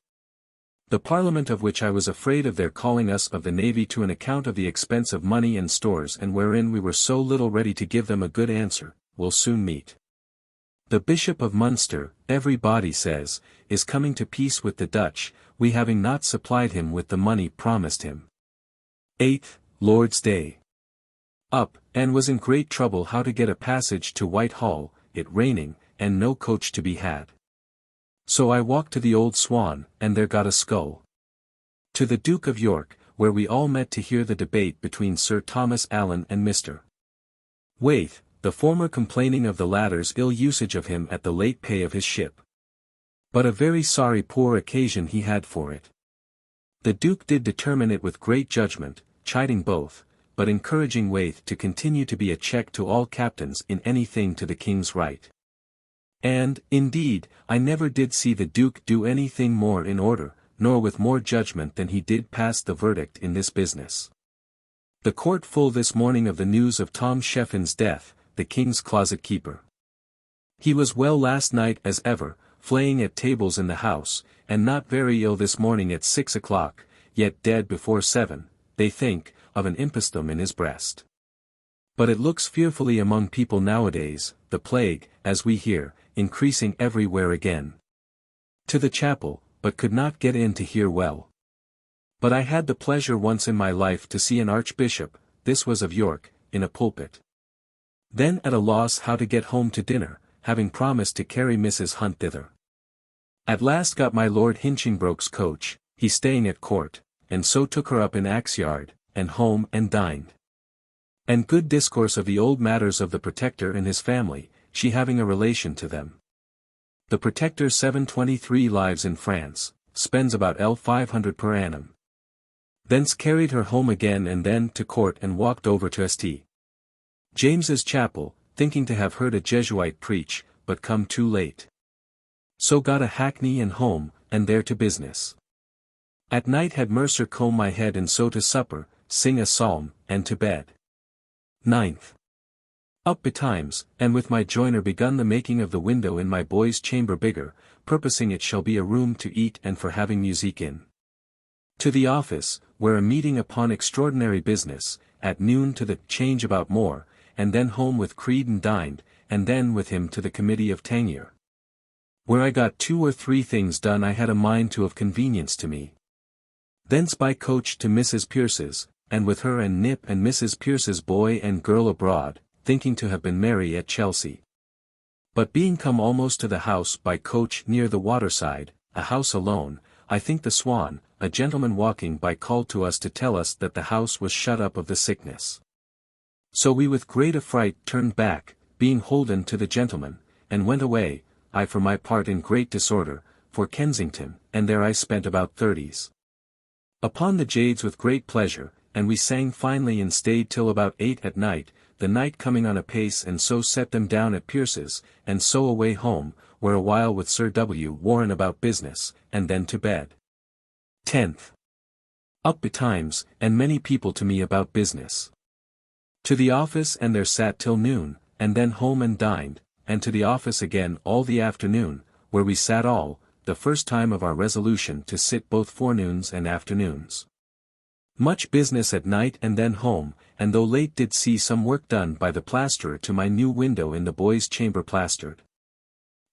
The Parliament of which I was afraid of their calling us of the Navy to an account of the expense of money and stores and wherein we were so little ready to give them a good answer, will soon meet. The Bishop of Munster, every body says, is coming to peace with the Dutch, we having not supplied him with the money promised him. 8th, Lord's Day. Up, and was in great trouble how to get a passage to Whitehall, it raining, and no coach to be had. So I walked to the Old Swan, and there got a scull. To the Duke of York, where we all met to hear the debate between Sir Thomas Allen and Mr. Waith, the former complaining of the latter's ill usage of him at the late pay of his ship. But a very sorry poor occasion he had for it. The Duke did determine it with great judgment, chiding both, but encouraging Waith to continue to be a check to all captains in anything to the King's right. And, indeed, I never did see the Duke do anything more in order, nor with more judgment than he did pass the verdict in this business. The court full this morning of the news of Tom Sheffin's death, the King's closet-keeper. He was well last night as ever, flaying at tables in the house, and not very ill this morning at 6 o'clock, yet dead before 7, they think, of an impostum in his breast. But it looks fearfully among people nowadays, the plague, as we hear, increasing everywhere again. To the chapel, but could not get in to hear well. But I had the pleasure once in my life to see an archbishop, this was of York, in a pulpit. Then at a loss how to get home to dinner, having promised to carry Mrs. Hunt thither. At last got my Lord Hinchingbroke's coach, he staying at court, and so took her up in Axe Yard, and home and dined. And good discourse of the old matters of the Protector and his family, she having a relation to them. The Protector 723 lives in France, spends about L500 per annum. Thence carried her home again and then to court and walked over to St. James's Chapel, thinking to have heard a Jesuit preach, but come too late. So got a hackney and home, and there to business. At night had Mercer comb my head and so to supper, sing a psalm, and to bed. 9th. Up betimes, and with my joiner begun the making of the window in my boy's chamber bigger, purposing it shall be a room to eat and for having music in. To the office, where a meeting upon extraordinary business, at noon to the change about more, and then home with Creed and dined, and then with him to the committee of Tangier. Where I got 2 or 3 things done I had a mind to of convenience to me. Thence by coach to Mrs. Pierce's, and with her and Nip and Mrs. Pierce's boy and girl abroad, thinking to have been merry at Chelsea. But being come almost to the house by coach near the waterside, a house alone, I think the Swan, a gentleman walking by called to us to tell us that the house was shut up of the sickness. So we with great affright turned back, being holden to the gentleman, and went away, I for my part in great disorder, for Kensington, and there I spent about 30s. Upon the jades with great pleasure, and we sang finely and stayed till about 8 at night, the night coming on apace and so set them down at Pierce's, and so away home, where a while with Sir W. Warren about business, and then to bed. 10th. Up betimes, and many people to me about business. To the office and there sat till noon, and then home and dined, and to the office again all the afternoon, where we sat all, the first time of our resolution to sit both forenoons and afternoons. Much business at night and then home, and though late did see some work done by the plasterer to my new window in the boys' chamber plastered.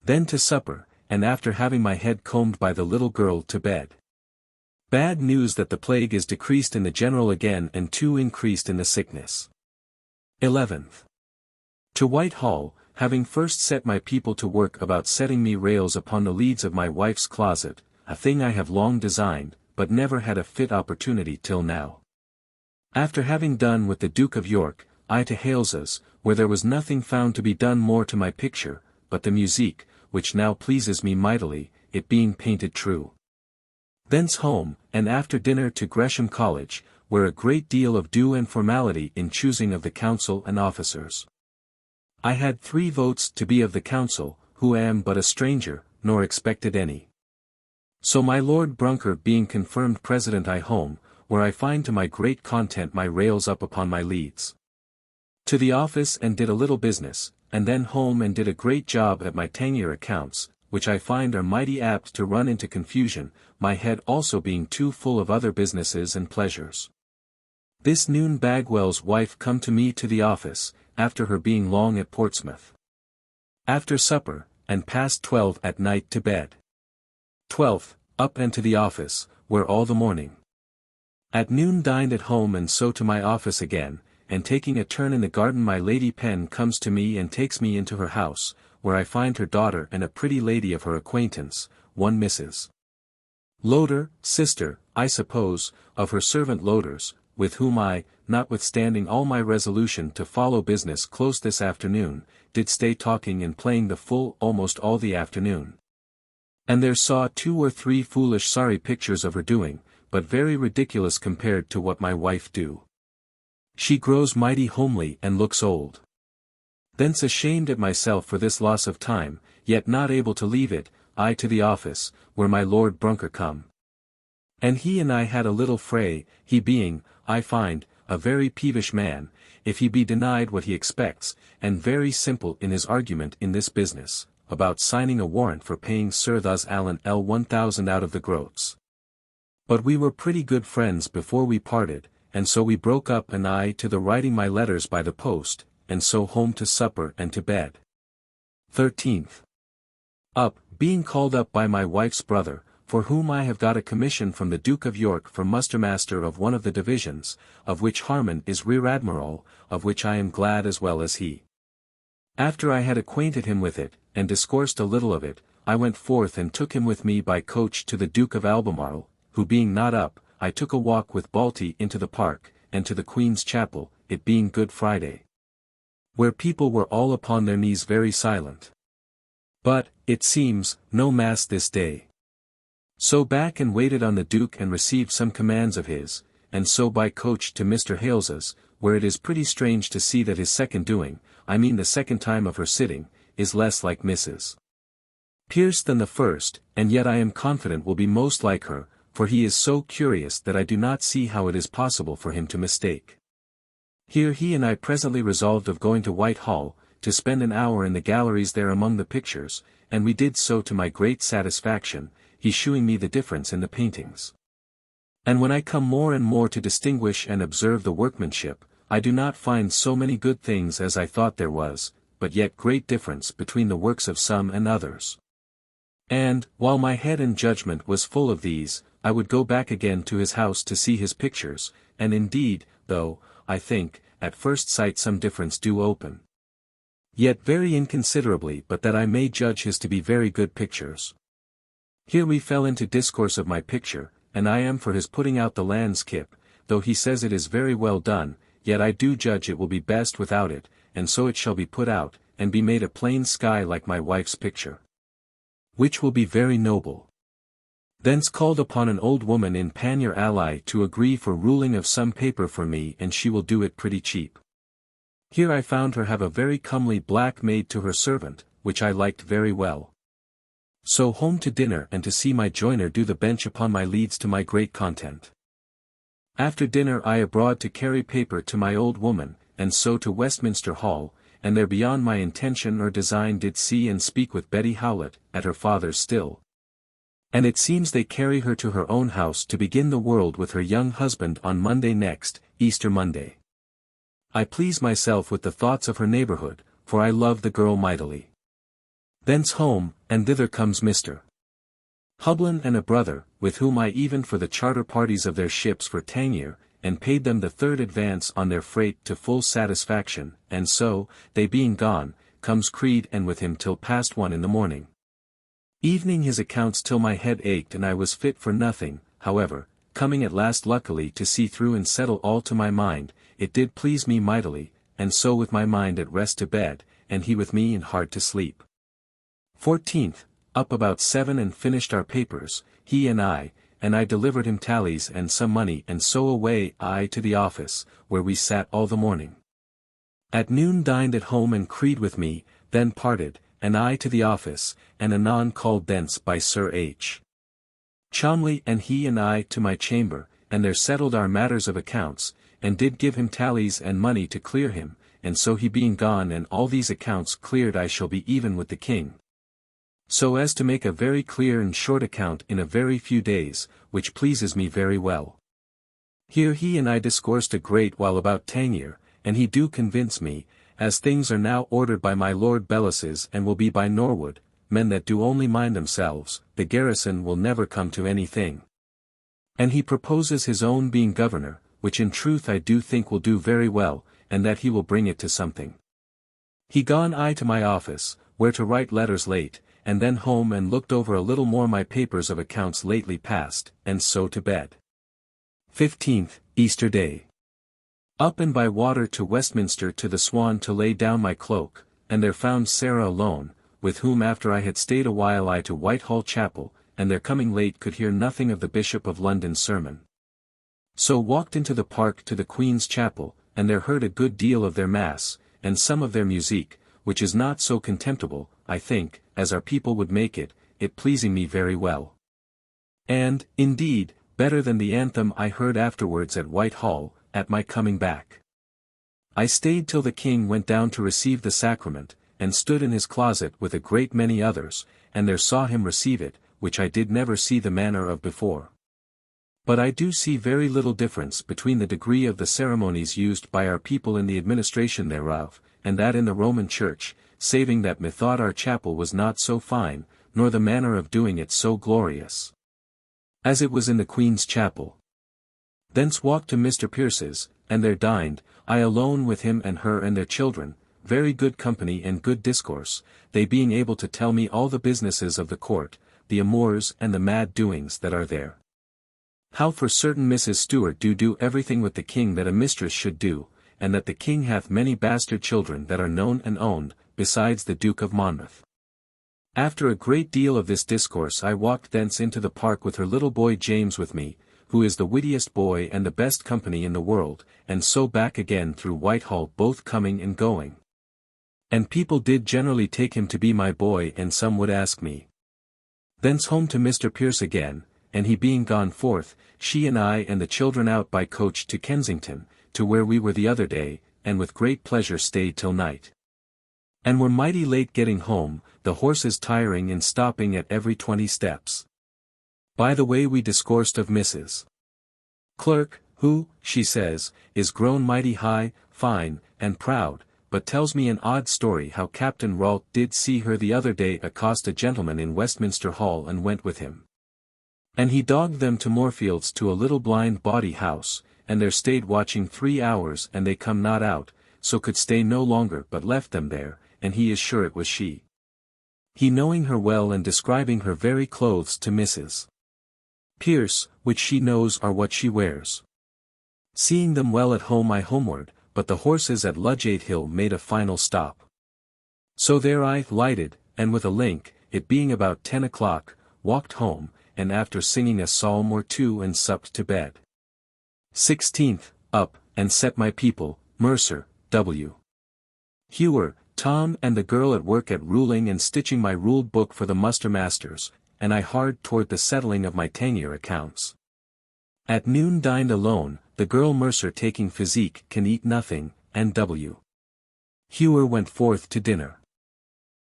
Then to supper, and after having my head combed by the little girl to bed. Bad news that the plague is decreased in the general again and too increased in the sickness. 11th. To Whitehall, having first set my people to work about setting me rails upon the leads of my wife's closet, a thing I have long designed, but never had a fit opportunity till now. After having done with the Duke of York, I to Hales's, where there was nothing found to be done more to my picture, but the musique, which now pleases me mightily, it being painted true. Thence home, and after dinner to Gresham College, where a great deal of due and formality in choosing of the council and officers. I had 3 votes to be of the council, who am but a stranger, nor expected any. So my Lord Brunker being confirmed president I home, where I find to my great content my rails up upon my leads. To the office and did a little business, and then home and did a great job at my Tangier accounts, which I find are mighty apt to run into confusion, my head also being too full of other businesses and pleasures. This noon Bagwell's wife come to me to the office, after her being long at Portsmouth. After supper, and past 12 at night to bed. 12th, up and to the office, where all the morning. At noon dined at home and so to my office again, and taking a turn in the garden my Lady Pen comes to me and takes me into her house, where I find her daughter and a pretty lady of her acquaintance, one Mrs. Loder, sister, I suppose, of her servant Loder's, with whom I, notwithstanding all my resolution to follow business close this afternoon, did stay talking and playing the fool almost all the afternoon. And there saw 2 or 3 foolish sorry pictures of her doing, but very ridiculous compared to what my wife do. She grows mighty homely and looks old. Thence ashamed at myself for this loss of time, yet not able to leave it, I to the office, where my Lord Brunker come. And he and I had a little fray, he being, I find, a very peevish man, if he be denied what he expects, and very simple in his argument in this business, about signing a warrant for paying Sir Thus Allen L 1000 out of the groats. But we were pretty good friends before we parted, and so we broke up, and I to the writing my letters by the post, and so home to supper and to bed. 13th. Up, being called up by my wife's brother, for whom I have got a commission from the Duke of York for mustermaster of one of the divisions, of which Harman is rear admiral, of which I am glad as well as he. After I had acquainted him with it, and discoursed a little of it, I went forth and took him with me by coach to the Duke of Albemarle, who being not up, I took a walk with Balty into the park, and to the Queen's Chapel, it being Good Friday, where people were all upon their knees very silent. But, it seems, no mass this day. So back and waited on the Duke and received some commands of his, and so by coach to Mr. Hales's, where it is pretty strange to see that his second doing, I mean the second time of her sitting, is less like Mrs. Pierce than the first, and yet I am confident will be most like her, for he is so curious that I do not see how it is possible for him to mistake. Here he and I presently resolved of going to Whitehall, to spend an hour in the galleries there among the pictures, and we did so to my great satisfaction, he shewing me the difference in the paintings. And when I come more and more to distinguish and observe the workmanship, I do not find so many good things as I thought there was, but yet great difference between the works of some and others. And, while my head and judgment was full of these, I would go back again to his house to see his pictures, and indeed, though, I think, at first sight some difference do open. Yet very inconsiderably, but that I may judge his to be very good pictures. Here we fell into discourse of my picture, and I am for his putting out the landskip, though he says it is very well done, yet I do judge it will be best without it, and so it shall be put out, and be made a plain sky like my wife's picture, which will be very noble. Thence called upon an old woman in Pannier Alley to agree for ruling of some paper for me, and she will do it pretty cheap. Here I found her have a very comely black maid to her servant, which I liked very well. So home to dinner and to see my joiner do the bench upon my leads to my great content. After dinner I abroad to carry paper to my old woman, and so to Westminster Hall, and there beyond my intention or design did see and speak with Betty Howlet, at her father's still. And it seems they carry her to her own house to begin the world with her young husband on Monday next, Easter Monday. I please myself with the thoughts of her neighborhood, for I love the girl mightily. Thence home, and thither comes Mr. Hublin and a brother, with whom I even for the charter parties of their ships for Tangier, and paid them the 3rd advance on their freight to full satisfaction, and so, they being gone, comes Creed and with him till past 1 in the morning. Evening his accounts till my head ached and I was fit for nothing, however, coming at last luckily to see through and settle all to my mind, it did please me mightily, and so with my mind at rest to bed, and he with me in hard to sleep. 14th, up about 7 and finished our papers, he and I delivered him tallies and some money, and so away I to the office, where we sat all the morning. At noon dined at home and Creed with me, then parted, and I to the office, and anon called thence by Sir H. Cholmondeley and he and I to my chamber, and there settled our matters of accounts, and did give him tallies and money to clear him, and so he being gone and all these accounts cleared I shall be even with the king. So as to make a very clear and short account in a very few days, which pleases me very well. Here he and I discoursed a great while about Tangier, and he do convince me, as things are now ordered by my Lord Bellas's and will be by Norwood, men that do only mind themselves, the garrison will never come to any thing. And he proposes his own being governor, which in truth I do think will do very well, and that he will bring it to something. He gone I to my office, where to write letters late, and then home and looked over a little more my papers of accounts lately passed, and so to bed. 15th, Easter Day. Up and by water to Westminster to the Swan to lay down my cloak, and there found Sarah alone, with whom after I had stayed a while I to Whitehall Chapel, and their coming late could hear nothing of the Bishop of London's sermon. So walked into the park to the Queen's Chapel, and there heard a good deal of their mass, and some of their musique, which is not so contemptible, I think, as our people would make it, it pleasing me very well. And, indeed, better than the anthem I heard afterwards at Whitehall, at my coming back. I stayed till the King went down to receive the sacrament, and stood in his closet with a great many others, and there saw him receive it, which I did never see the manner of before. But I do see very little difference between the degree of the ceremonies used by our people in the administration thereof, and that in the Roman Church, saving that methought our chapel was not so fine, nor the manner of doing it so glorious, as it was in the Queen's Chapel. Thence walked to Mr. Pierce's, and there dined, I alone with him and her and their children, very good company and good discourse, they being able to tell me all the businesses of the court, the amours and the mad doings that are there. How for certain Mrs. Stewart do everything with the King that a mistress should do, and that the King hath many bastard children that are known and owned, besides the Duke of Monmouth. After a great deal of this discourse I walked thence into the park with her little boy James with me, who is the wittiest boy and the best company in the world, and so back again through Whitehall both coming and going. And people did generally take him to be my boy and some would ask me. Thence home to Mr. Pierce again, and he being gone forth, she and I and the children out by coach to Kensington, to where we were the other day, and with great pleasure stayed till night. And were mighty late getting home, the horses tiring and stopping at every 20 steps. By the way we discoursed of Mrs. Clerk, who, she says, is grown mighty high, fine, and proud, but tells me an odd story how Captain Ralt did see her the other day accost a gentleman in Westminster Hall and went with him. And he dogged them to Moorfields to a little blind bawdy house, and there stayed watching 3 hours and they come not out, so could stay no longer but left them there, and he is sure it was she. He knowing her well and describing her very clothes to Mrs. Pierce, which she knows are what she wears. Seeing them well at home I homeward, but the horses at Ludgate Hill made a final stop. So there I lighted, and with a link, it being about 10 o'clock, walked home, and after singing a psalm or two and supped to bed. 16th, up, and set my people, Mercer, W. Hewer, Tom and the girl at work at ruling and stitching my ruled book for the muster masters, and I hard toward the settling of my tenure accounts. At noon dined alone, the girl Mercer taking physique can eat nothing, and W. Hewer went forth to dinner.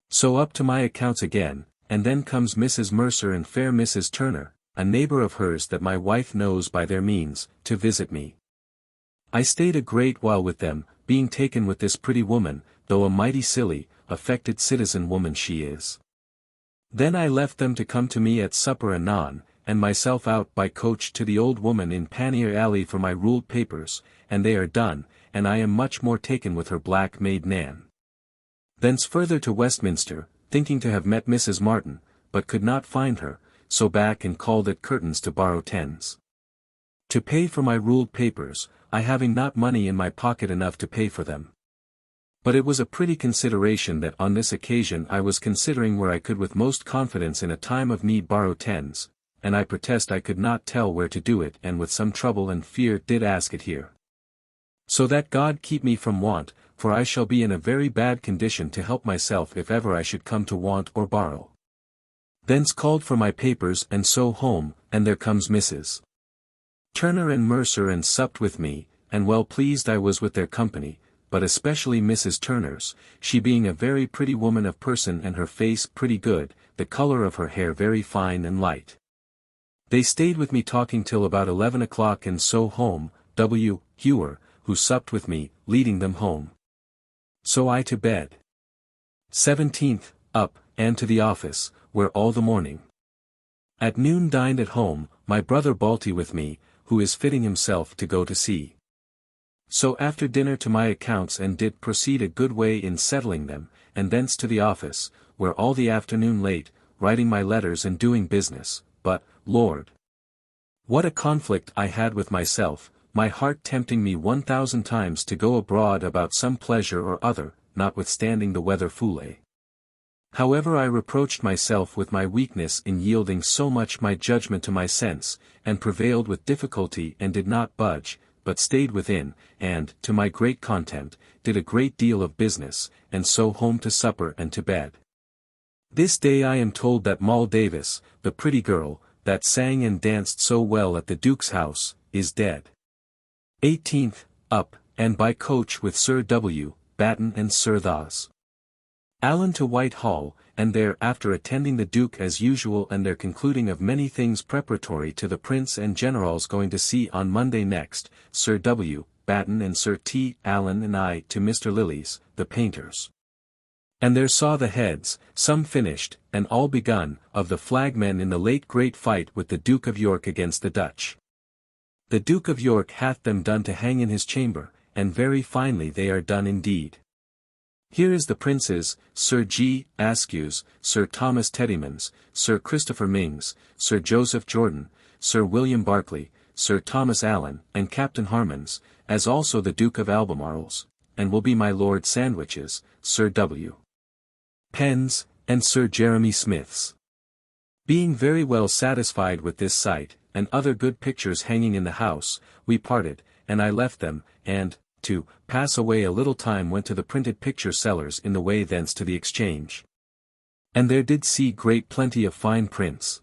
So up to my accounts again, and then comes Mrs. Mercer and fair Mrs. Turner, a neighbor of hers that my wife knows by their means, to visit me. I stayed a great while with them, being taken with this pretty woman, though a mighty silly, affected citizen woman she is. Then I left them to come to me at supper anon, and myself out by coach to the old woman in Pannier Alley for my ruled papers, and they are done, and I am much more taken with her black maid Nan. Thence further to Westminster, thinking to have met Mrs. Martin, but could not find her, so back and called at Curtains to borrow 10s. To pay for my ruled papers, I having not money in my pocket enough to pay for them. But it was a pretty consideration that on this occasion I was considering where I could with most confidence in a time of need borrow 10s, and I protest I could not tell where to do it and with some trouble and fear did ask it here. So that God keep me from want, for I shall be in a very bad condition to help myself if ever I should come to want or borrow. Thence called for my papers and so home, and there comes Mrs. Turner and Mercer and supped with me, and well pleased I was with their company, but especially Mrs. Turner's, she being a very pretty woman of person and her face pretty good, the color of her hair very fine and light. They stayed with me talking till about 11 o'clock and so home, W. Hewer, who supped with me, leading them home. So I to bed. 17th, up, and to the office, where all the morning. At noon dined at home, my brother Balty with me, who is fitting himself to go to sea. So after dinner to my accounts and did proceed a good way in settling them, and thence to the office, where all the afternoon late, writing my letters and doing business, but, Lord! What a conflict I had with myself, my heart tempting me 1,000 times to go abroad about some pleasure or other, notwithstanding the weather foule. However, I reproached myself with my weakness in yielding so much my judgment to my sense, and prevailed with difficulty and did not budge, but stayed within, and, to my great content, did a great deal of business, and so home to supper and to bed. This day I am told that Moll Davis, the pretty girl, that sang and danced so well at the Duke's house, is dead. 18th, up, and by coach with Sir W. Batten and Sir Thos. Allen to Whitehall, and there after attending the Duke as usual and there concluding of many things preparatory to the Prince and General's going to see on Monday next, Sir W. Batten and Sir T. Allen and I to Mr. Lilly's, the painter's. And there saw the heads, some finished, and all begun, of the flagmen in the late great fight with the Duke of York against the Dutch. The Duke of York hath them done to hang in his chamber, and very finely they are done indeed. Here is the Prince's, Sir G. Askew's, Sir Thomas Teddymans, Sir Christopher Mings, Sir Joseph Jordan, Sir William Berkeley, Sir Thomas Allen, and Captain Harmon's, as also the Duke of Albemarle's, and will be my Lord Sandwich's, Sir W. Penn's, and Sir Jeremy Smith's. Being very well satisfied with this sight, and other good pictures hanging in the house, we parted, and I left them, and, to pass away a little time went to the printed picture sellers in the way thence to the Exchange. And there did see great plenty of fine prints.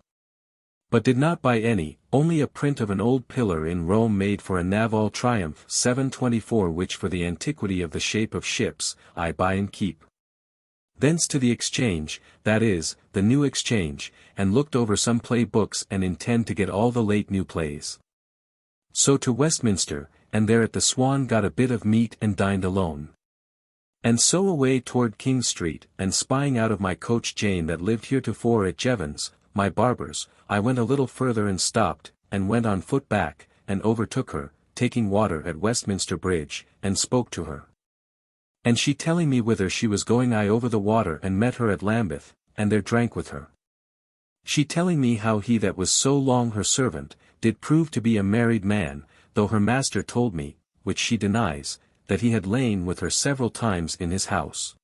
But did not buy any, only a print of an old pillar in Rome made for a naval triumph 724 which for the antiquity of the shape of ships, I buy and keep. Thence to the Exchange, that is, the New Exchange, and looked over some play books and intend to get all the late new plays. So to Westminster, and there at the Swan got a bit of meat and dined alone. And so away toward King Street, and spying out of my coach Jane that lived heretofore at Jevons, my barber's, I went a little further and stopped, and went on foot back, and overtook her, taking water at Westminster Bridge, and spoke to her. And she telling me whither she was going, I over the water and met her at Lambeth, and there drank with her. She telling me how he that was so long her servant, did prove to be a married man, though her master told me, which she denies, that he had lain with her several times in his house.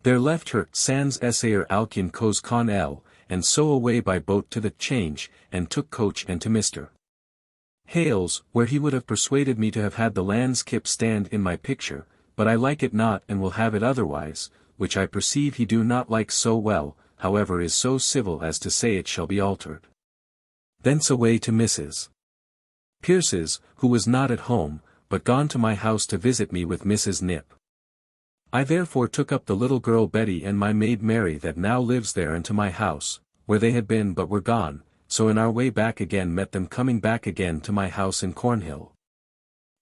There left her sans essayer Alcyon cos con elle, and so away by boat to the Change, and took coach and to Mr. Hale's, where he would have persuaded me to have had the landskip stand in my picture, but I like it not and will have it otherwise, which I perceive he do not like so well, however is so civil as to say it shall be altered. Thence away to Mrs. Pierce's, who was not at home, but gone to my house to visit me with Mrs. Nip. I therefore took up the little girl Betty and my maid Mary that now lives there into my house, where they had been but were gone, so in our way back again met them coming back again to my house in Cornhill.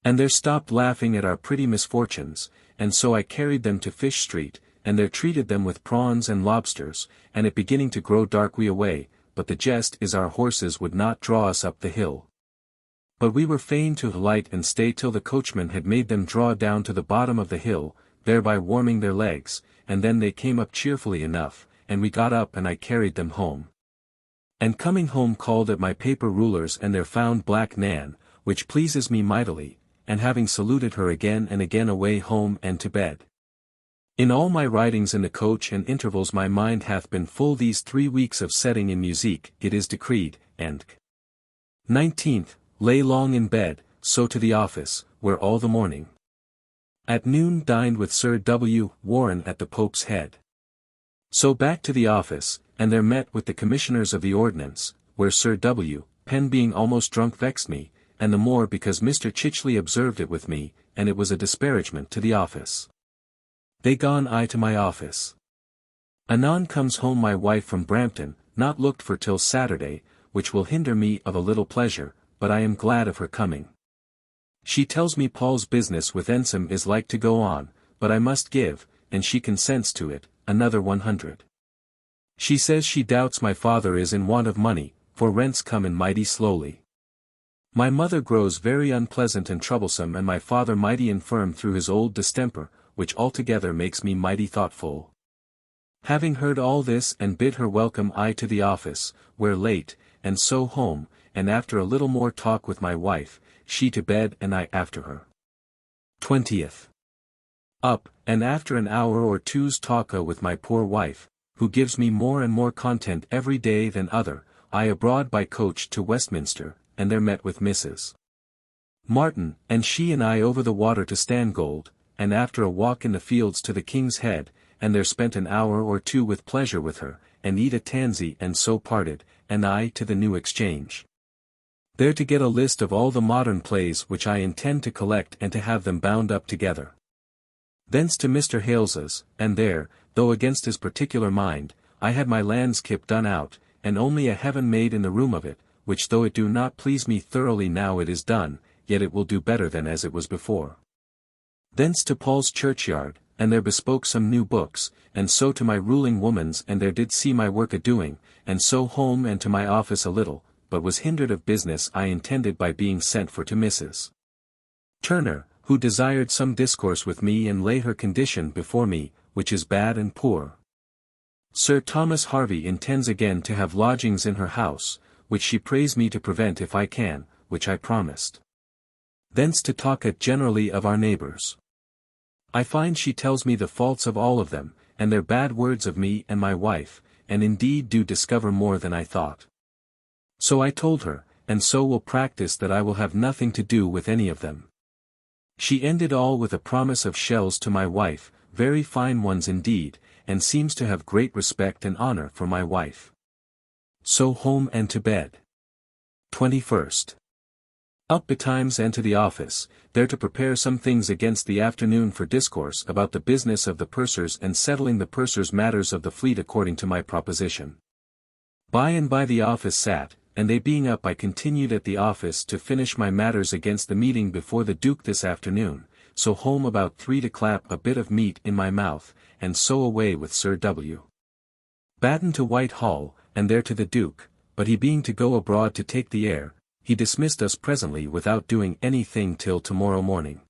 And there stopped laughing at our pretty misfortunes, and so I carried them to Fish Street, and there treated them with prawns and lobsters, and it beginning to grow dark we away, but the jest is our horses would not draw us up the hill. But we were fain to alight and stay till the coachman had made them draw down to the bottom of the hill, thereby warming their legs, and then they came up cheerfully enough, and we got up and I carried them home. And coming home called at my paper rulers and there found Black Nan, which pleases me mightily, and having saluted her again and again away home and to bed. In all my ridings in the coach and intervals my mind hath been full these 3 weeks of setting in musique, it is decreed, and 19th, lay long in bed, so to the office, where all the morning. At noon dined with Sir W. Warren at the Pope's Head. So back to the office, and there met with the Commissioners of the Ordnance, where Sir W. Penn being almost drunk vexed me, and the more because Mr. Chichley observed it with me, and it was a disparagement to the office. They gone I to my office. Anon comes home my wife from Brampton, not looked for till Saturday, which will hinder me of a little pleasure, but I am glad of her coming. She tells me Paul's business with Ensom is like to go on, but I must give, and she consents to it, another 100. She says she doubts my father is in want of money, for rents come in mighty slowly. My mother grows very unpleasant and troublesome, and my father mighty infirm through his old distemper, which altogether makes me mighty thoughtful. Having heard all this and bid her welcome, I to the office, where late, and so home, and after a little more talk with my wife, she to bed and I after her. 20th. Up, and after an hour or two's talka with my poor wife, who gives me more and more content every day than other, I abroad by coach to Westminster, and there met with Mrs. Martin, and she and I over the water to Stangold, and after a walk in the fields to the King's Head, and there spent an hour or two with pleasure with her, and eat a tansy and so parted, and I to the New Exchange. There to get a list of all the modern plays which I intend to collect and to have them bound up together. Thence to Mr. Hales's, and there, though against his particular mind, I had my landskip done out, and only a heaven made in the room of it, which though it do not please me thoroughly now it is done, yet it will do better than as it was before. Thence to Paul's churchyard, and there bespoke some new books, and so to my ruling woman's, and there did see my work a-doing, and so home and to my office a little, but was hindered of business I intended by being sent for to Mrs. Turner, who desired some discourse with me and lay her condition before me, which is bad and poor. Sir Thomas Harvey intends again to have lodgings in her house, which she prays me to prevent if I can, which I promised. Thence to talk generally of our neighbours. I find she tells me the faults of all of them, and their bad words of me and my wife, and indeed do discover more than I thought. So I told her, and so will practice that I will have nothing to do with any of them. She ended all with a promise of shells to my wife, very fine ones indeed, and seems to have great respect and honor for my wife. So home and to bed. 21st. Up betimes and to the office, there to prepare some things against the afternoon for discourse about the business of the pursers and settling the pursers' matters of the fleet according to my proposition. By and by the office sat, and they being up I continued at the office to finish my matters against the meeting before the Duke this afternoon, so home about 3 to clap a bit of meat in my mouth, and so away with Sir W. Batten to Whitehall, and there to the Duke, but he being to go abroad to take the air, he dismissed us presently without doing anything till tomorrow morning.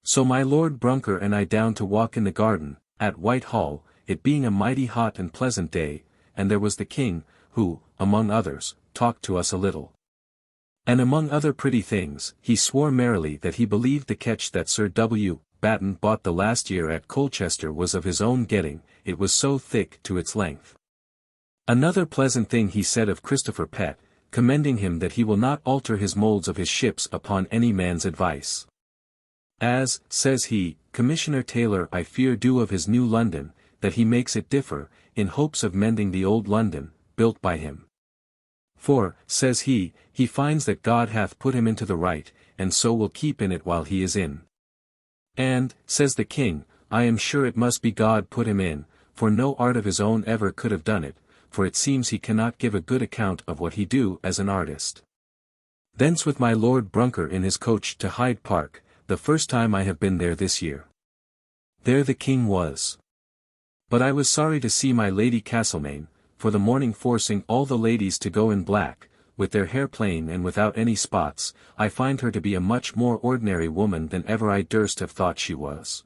So my Lord Brunker and I down to walk in the garden, at Whitehall, it being a mighty hot and pleasant day, and there was the King, who, among others, talked to us a little. And among other pretty things, he swore merrily that he believed the ketch that Sir W. Batten bought the last year at Colchester was of his own getting, it was so thick to its length. Another pleasant thing he said of Christopher Pett, commending him that he will not alter his moulds of his ships upon any man's advice. As, says he, Commissioner Taylor I fear do of his new London, that he makes it differ, in hopes of mending the old London, built by him. For, says he finds that God hath put him into the right, and so will keep in it while he is in. And, says the King, I am sure it must be God put him in, for no art of his own ever could have done it, for it seems he cannot give a good account of what he do as an artist. Thence with my Lord Brunker in his coach to Hyde Park, the first time I have been there this year. There the King was. But I was sorry to see my Lady Castlemaine, for the morning forcing all the ladies to go in black, with their hair plain and without any spots, I find her to be a much more ordinary woman than ever I durst have thought she was.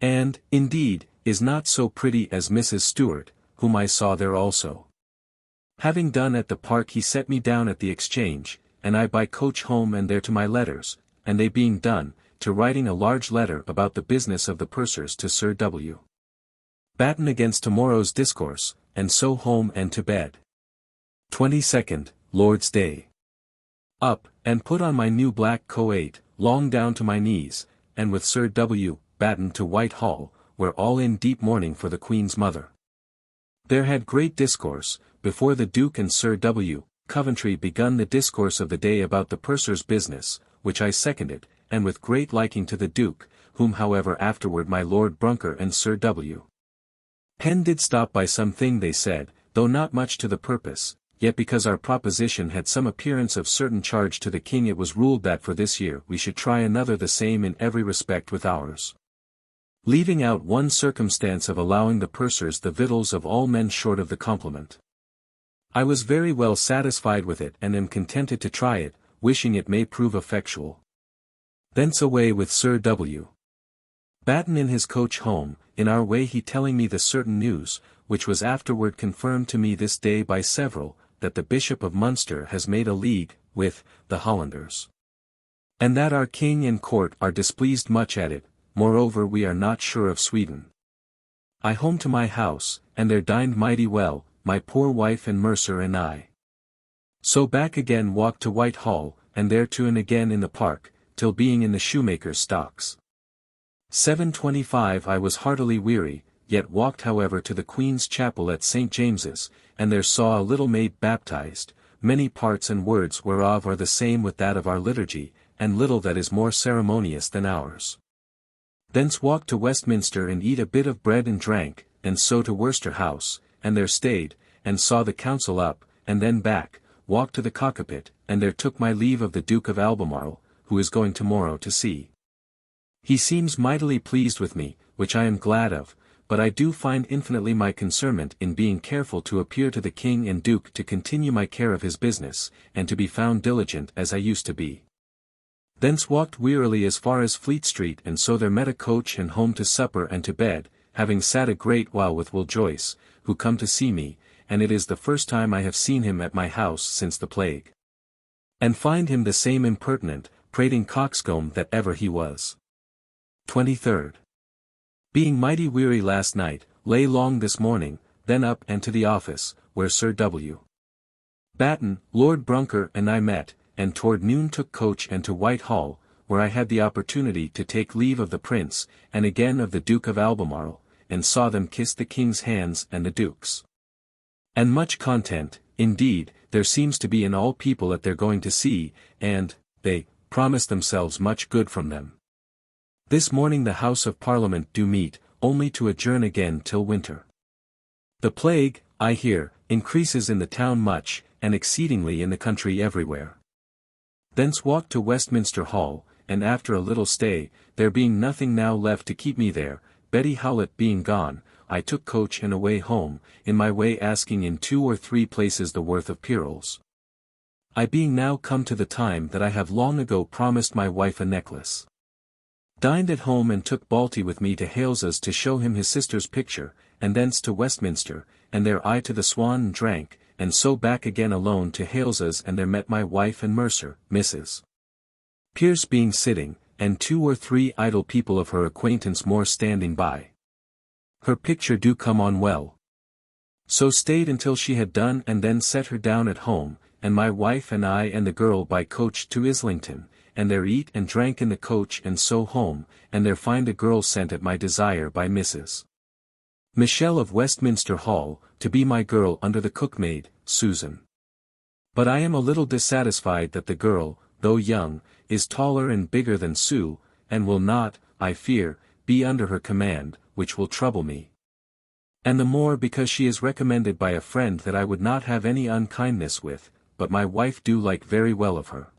And, indeed, is not so pretty as Mrs. Stewart, whom I saw there also. Having done at the park he set me down at the Exchange, and I by coach home and there to my letters, and they being done, to writing a large letter about the business of the pursers to Sir W. Batten against tomorrow's discourse, and so home and to bed. 22nd, Lord's Day. Up, and put on my new black coat, long down to my knees, and with Sir W. Batten to Whitehall, where all in deep mourning for the Queen's mother. There had great discourse, before the Duke and Sir W. Coventry begun the discourse of the day about the purser's business, which I seconded, and with great liking to the Duke, whom however afterward my Lord Brunker and Sir W. Penn did stop by something they said, though not much to the purpose, yet because our proposition had some appearance of certain charge to the King it was ruled that for this year we should try another the same in every respect with ours. Leaving out one circumstance of allowing the pursers the victuals of all men short of the complement. I was very well satisfied with it and am contented to try it, wishing it may prove effectual. Thence away with Sir W. Batten in his coach home, in our way he telling me the certain news, which was afterward confirmed to me this day by several, that the Bishop of Munster has made a league, with, the Hollanders. And that our king and court are displeased much at it, moreover we are not sure of Sweden. I home to my house, and there dined mighty well, my poor wife and Mercer and I. So back again walked to Whitehall, and there to and again in the park, till being in the shoemaker's stocks. 7:25 I was heartily weary, yet walked however to the Queen's Chapel at St. James's, and there saw a little maid baptized, many parts and words whereof are the same with that of our liturgy, and little that is more ceremonious than ours. Thence walked to Westminster and eat a bit of bread and drank, and so to Worcester House, and there stayed, and saw the council up, and then back, walked to the Cockpit, and there took my leave of the Duke of Albemarle, who is going tomorrow to sea. He seems mightily pleased with me, which I am glad of, but I do find infinitely my concernment in being careful to appear to the King and Duke to continue my care of his business, and to be found diligent as I used to be. Thence walked wearily as far as Fleet Street, and so there met a coach and home to supper and to bed, having sat a great while with Will Joyce, who come to see me, and it is the first time I have seen him at my house since the plague. And find him the same impertinent, prating coxcomb that ever he was. 23rd. Being mighty weary last night, lay long this morning, then up and to the office, where Sir W. Batten, Lord Brunker and I met, and toward noon took coach and to Whitehall, where I had the opportunity to take leave of the Prince, and again of the Duke of Albemarle, and saw them kiss the King's hands and the Duke's. And much content, indeed, there seems to be in all people at their going to sea, and, they, promise themselves much good from them. This morning the House of Parliament do meet, only to adjourn again till winter. The plague, I hear, increases in the town much, and exceedingly in the country everywhere. Thence walked to Westminster Hall, and after a little stay, there being nothing now left to keep me there, Betty Howlett being gone, I took coach and away home, in my way asking in 2 or 3 places the worth of Pearls. I being now come to the time that I have long ago promised my wife a necklace. Dined at home and took Balty with me to Hales's to show him his sister's picture, and thence to Westminster, and there I to the Swan and drank, and so back again alone to Hales's, and there met my wife and Mercer, Mrs. Pierce being sitting, and 2 or 3 idle people of her acquaintance more standing by. Her picture do come on well. So stayed until she had done and then set her down at home, and my wife and I and the girl by coach to Islington, and there eat and drank in the coach and so home, and there find a girl sent at my desire by Mrs. Michelle of Westminster Hall, to be my girl under the cookmaid, Susan. But I am a little dissatisfied that the girl, though young, is taller and bigger than Sue, and will not, I fear, be under her command, which will trouble me. And the more because she is recommended by a friend that I would not have any unkindness with, but my wife do like very well of her.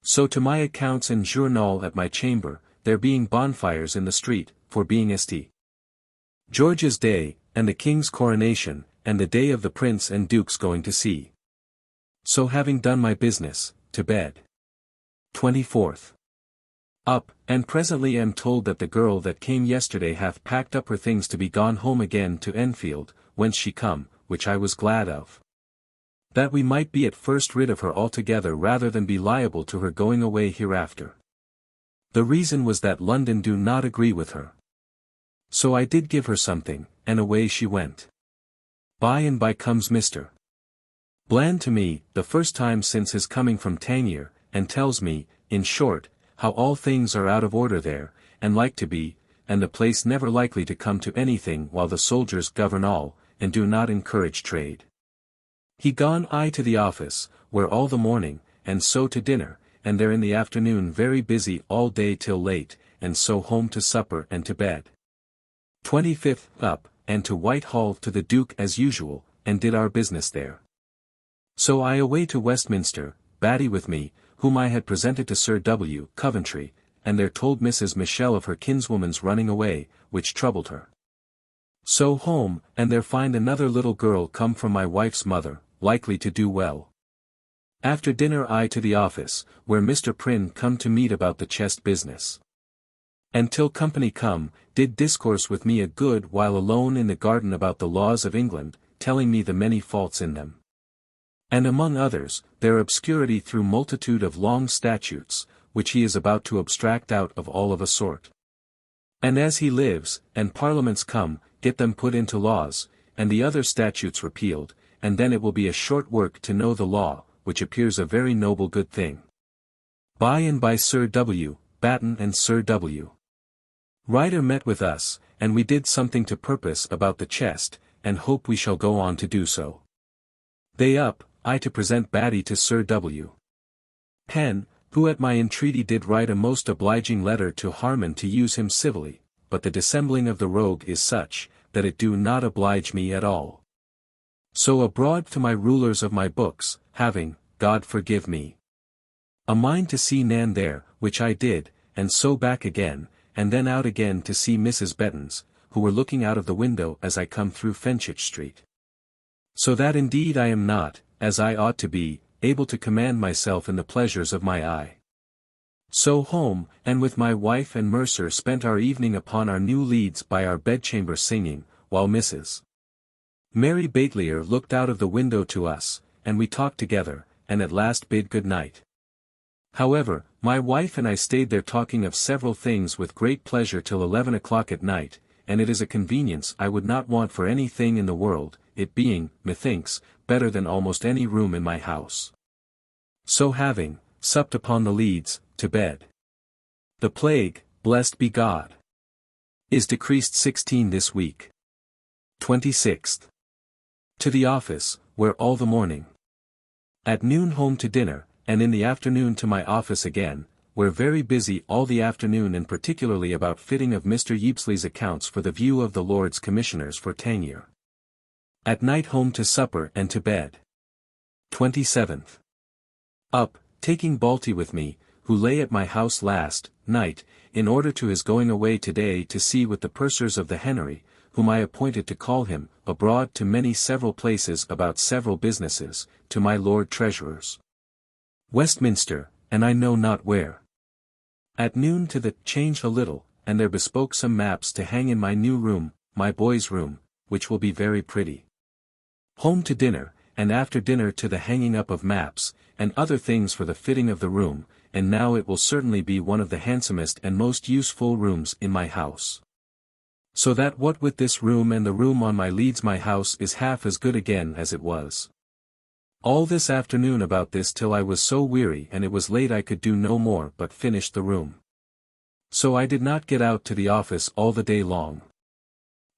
So to my accounts and journal at my chamber, there being bonfires in the street, for being St. George's Day, and the King's coronation, and the day of the Prince and Duke's going to sea. So having done my business, to bed. 24th. Up, and presently am told that the girl that came yesterday hath packed up her things to be gone home again to Enfield, whence she come, which I was glad of. That we might be at first rid of her altogether rather than be liable to her going away hereafter. The reason was that London do not agree with her. So I did give her something, and away she went. By and by comes Mr. Bland to me, the first time since his coming from Tangier, and tells me, in short, how all things are out of order there, and like to be, and the place never likely to come to anything while the soldiers govern all, and do not encourage trade. He gone I to the office, where all the morning, and so to dinner, and there in the afternoon very busy all day till late, and so home to supper and to bed. 25th. Up, and to Whitehall to the Duke as usual, and did our business there. So I away to Westminster, Batty with me, whom I had presented to Sir W. Coventry, and there told Mrs. Michelle of her kinswoman's running away, which troubled her. So home, and there find another little girl come from my wife's mother, likely to do well. After dinner I to the office, where Mr. Prynne come to meet about the chest business. And till company come, did discourse with me a good while alone in the garden about the laws of England, telling me the many faults in them. And among others, their obscurity through multitude of long statutes, which he is about to abstract out of all of a sort. And as he lives, and parliaments come, get them put into laws, and the other statutes repealed, and then it will be a short work to know the law, which appears a very noble good thing. By and by Sir W. Batten and Sir W. Ryder met with us, and we did something to purpose about the chest, and hope we shall go on to do so. They up, I to present Batty to Sir W. Penn, who at my entreaty did write a most obliging letter to Harman to use him civilly, but the dissembling of the rogue is such, that it do not oblige me at all. So abroad to my rulers of my books, having, God forgive me, a mind to see Nan there, which I did, and so back again, and then out again to see Mrs. Bettons, who were looking out of the window as I come through Fenchurch Street. So that indeed I am not, as I ought to be, able to command myself in the pleasures of my eye. So home, and with my wife and Mercer spent our evening upon our new leads by our bedchamber singing, while Mrs. Mary Batelier looked out of the window to us, and we talked together, and at last bid good night. However, my wife and I stayed there talking of several things with great pleasure till 11 o'clock at night, and it is a convenience I would not want for any thing in the world, it being, methinks, better than almost any room in my house. So having supped upon the leads, to bed. The plague, blessed be God, is decreased 16 this week. 26th. To the office, where all the morning. At noon home to dinner, and in the afternoon to my office again, where very busy all the afternoon and particularly about fitting of Mr. Yeapsley's accounts for the view of the Lords Commissioners for tenure. At night home to supper and to bed. 27th. Up, taking Balty with me, who lay at my house last night, in order to his going away today to see with the pursers of the Henry, whom I appointed to call him, abroad to many several places about several businesses, to my Lord Treasurer's Westminster, and I know not where. At noon to the Change a little, and there bespoke some maps to hang in my new room, my boy's room, which will be very pretty. Home to dinner, and after dinner to the hanging up of maps, and other things for the fitting of the room, and now it will certainly be one of the handsomest and most useful rooms in my house. So that what with this room and the room on my leads my house is half as good again as it was. All this afternoon about this till I was so weary and it was late I could do no more but finish the room. So I did not get out to the office all the day long.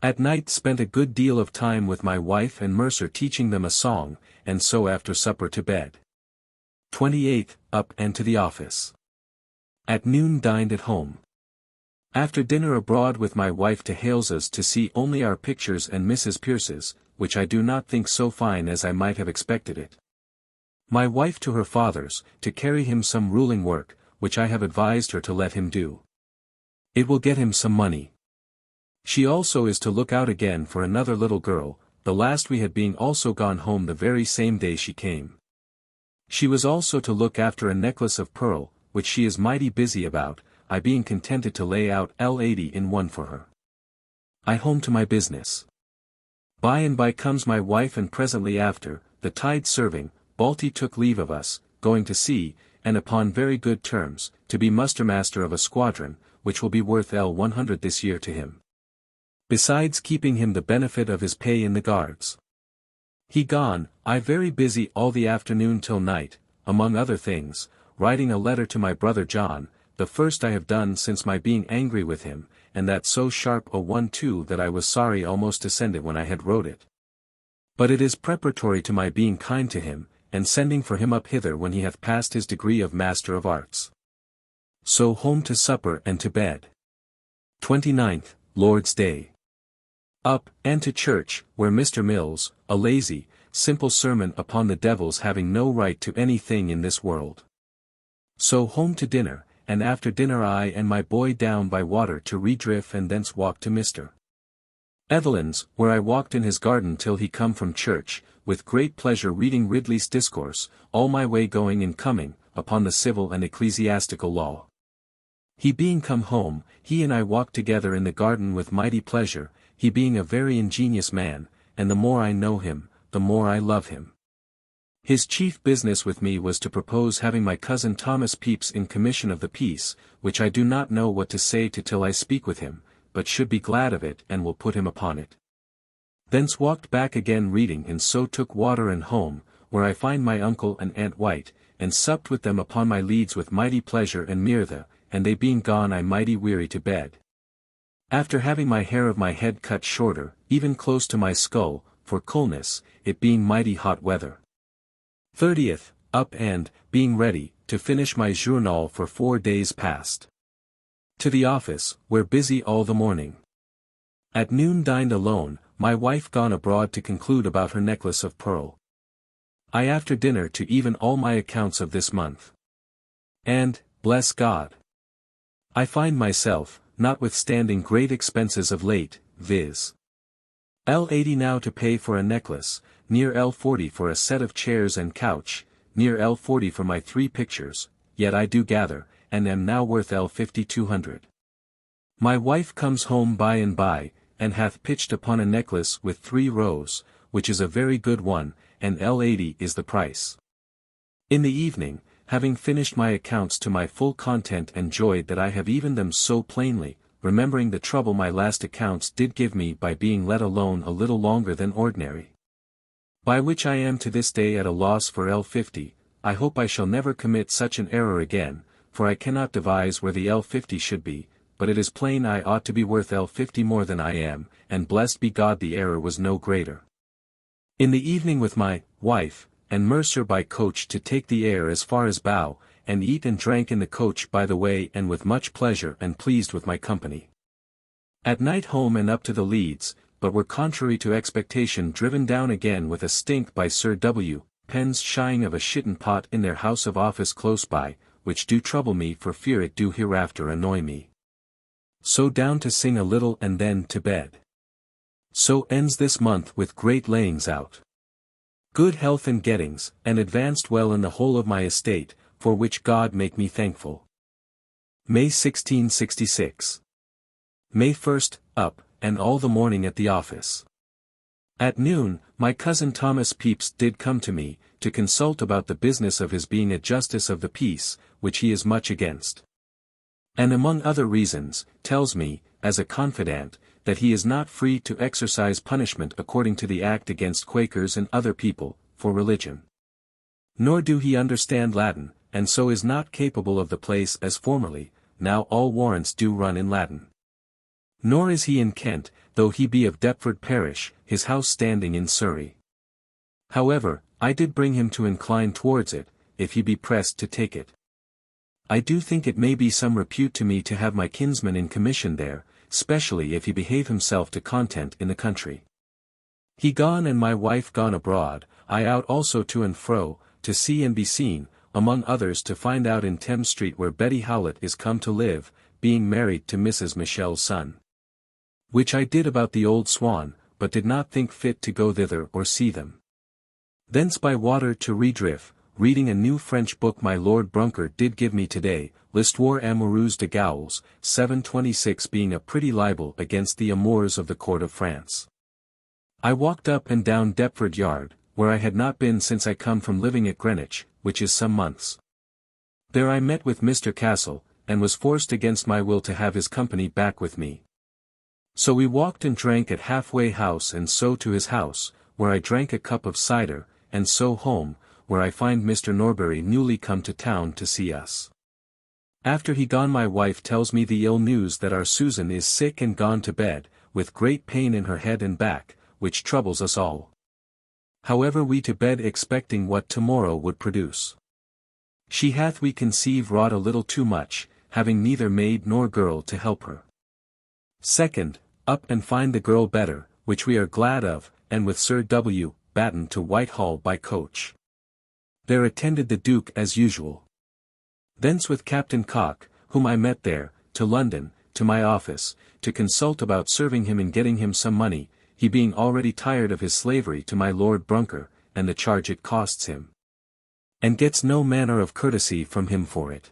At night spent a good deal of time with my wife and Mercer teaching them a song, and so after supper to bed. 28th, up and to the office. At noon dined at home. After dinner abroad with my wife to Hales's to see only our pictures and Mrs. Pierce's, which I do not think so fine as I might have expected it. My wife to her father's, to carry him some ruling work, which I have advised her to let him do. It will get him some money. She also is to look out again for another little girl, the last we had being also gone home the very same day she came. She was also to look after a necklace of pearl, which she is mighty busy about, I being contented to lay out L80 in one for her. I home to my business. By and by comes my wife and presently after, the tide serving, Balty took leave of us, going to sea, and upon very good terms, to be mustermaster of a squadron, which will be worth L100 this year to him. Besides keeping him the benefit of his pay in the guards. He gone, I very busy all the afternoon till night, among other things, writing a letter to my brother John, the first I have done since my being angry with him, and that so sharp a one too that I was sorry almost to send it when I had wrote it. But it is preparatory to my being kind to him, and sending for him up hither when he hath passed his degree of Master of Arts. So home to supper and to bed. 29th, Lord's Day. Up, and to church, where Mr. Mills, a lazy, simple sermon upon the devil's having no right to any thing in this world. So home to dinner, and after dinner I and my boy down by water to Redriff and thence walked to Mr. Evelyn's, where I walked in his garden till he come from church, with great pleasure reading Ridley's discourse, all my way going and coming, upon the civil and ecclesiastical law. He being come home, he and I walked together in the garden with mighty pleasure, he being a very ingenious man, and the more I know him, the more I love him. His chief business with me was to propose having my cousin Thomas Pepys in commission of the piece, which I do not know what to say to till I speak with him, but should be glad of it and will put him upon it. Thence walked back again reading and so took water and home, where I find my uncle and Aunt White, and supped with them upon my leads with mighty pleasure and mirtha, and they being gone I mighty weary to bed. After having my hair of my head cut shorter, even close to my skull, for coolness, it being mighty hot weather. 30th, up and, being ready, to finish my journal for 4 days past. To the office, where busy all the morning. At noon dined alone, my wife gone abroad to conclude about her necklace of pearl. I after dinner to even all my accounts of this month. And, bless God, I find myself, notwithstanding great expenses of late, viz. L80 now to pay for a necklace, near L40 for a set of chairs and couch, near L40 for my 3 pictures, yet I do gather, and am now worth L50 200. My wife comes home by and by, and hath pitched upon a necklace with 3 rows, which is a very good one, and L80 is the price. In the evening, having finished my accounts to my full content and joyed that I have even them so plainly, remembering the trouble my last accounts did give me by being let alone a little longer than ordinary, by which I am to this day at a loss for L50, I hope I shall never commit such an error again, for I cannot devise where the L50 should be, but it is plain I ought to be worth L50 more than I am, and blessed be God the error was no greater. In the evening with my wife, and Mercer by coach to take the air as far as Bow, and eat and drank in the coach by the way and with much pleasure and pleased with my company. At night home and up to the Leads, but were contrary to expectation driven down again with a stink by Sir W. Penn's shying of a shitten pot in their house of office close by, which do trouble me for fear it do hereafter annoy me. So down to sing a little and then to bed. So ends this month with great layings out. Good health and gettings, and advanced well in the whole of my estate, for which God make me thankful. May 1666. May 1st, up, and all the morning at the office. At noon, my cousin Thomas Pepys did come to me, to consult about the business of his being a justice of the peace, which he is much against. And among other reasons, tells me, as a confidant, that he is not free to exercise punishment according to the Act against Quakers and other people, for religion. Nor do he understand Latin, and so is not capable of the place as formerly, now all warrants do run in Latin. Nor is he in Kent, though he be of Deptford parish, his house standing in Surrey. However, I did bring him to incline towards it, if he be pressed to take it. I do think it may be some repute to me to have my kinsman in commission there, specially if he behave himself to content in the country. He gone and my wife gone abroad, I out also to and fro, to see and be seen, among others to find out in Thames Street where Betty Howlett is come to live, being married to Mrs. Michel's son. Which I did about the Old Swan, but did not think fit to go thither or see them. Thence by water to Redriff, reading a new French book my Lord Brunker did give me today, L'Histoire amoureuse de Gaules, 726 being a pretty libel against the amours of the court of France. I walked up and down Deptford Yard, where I had not been since I come from living at Greenwich, which is some months. There I met with Mr. Castle, and was forced against my will to have his company back with me. So we walked and drank at Halfway House and so to his house, where I drank a cup of cider, and so home, where I find Mr. Norbury newly come to town to see us. After he gone my wife tells me the ill news that our Susan is sick and gone to bed, with great pain in her head and back, which troubles us all. However we to bed expecting what tomorrow would produce. She hath we conceive wrought a little too much, having neither maid nor girl to help her. Second, up and find the girl better, which we are glad of, and with Sir W. Batten to Whitehall by coach. There attended the Duke as usual. Thence with Captain Cock, whom I met there, to London, to my office, to consult about serving him in getting him some money, he being already tired of his slavery to my Lord Brunker, and the charge it costs him. And gets no manner of courtesy from him for it.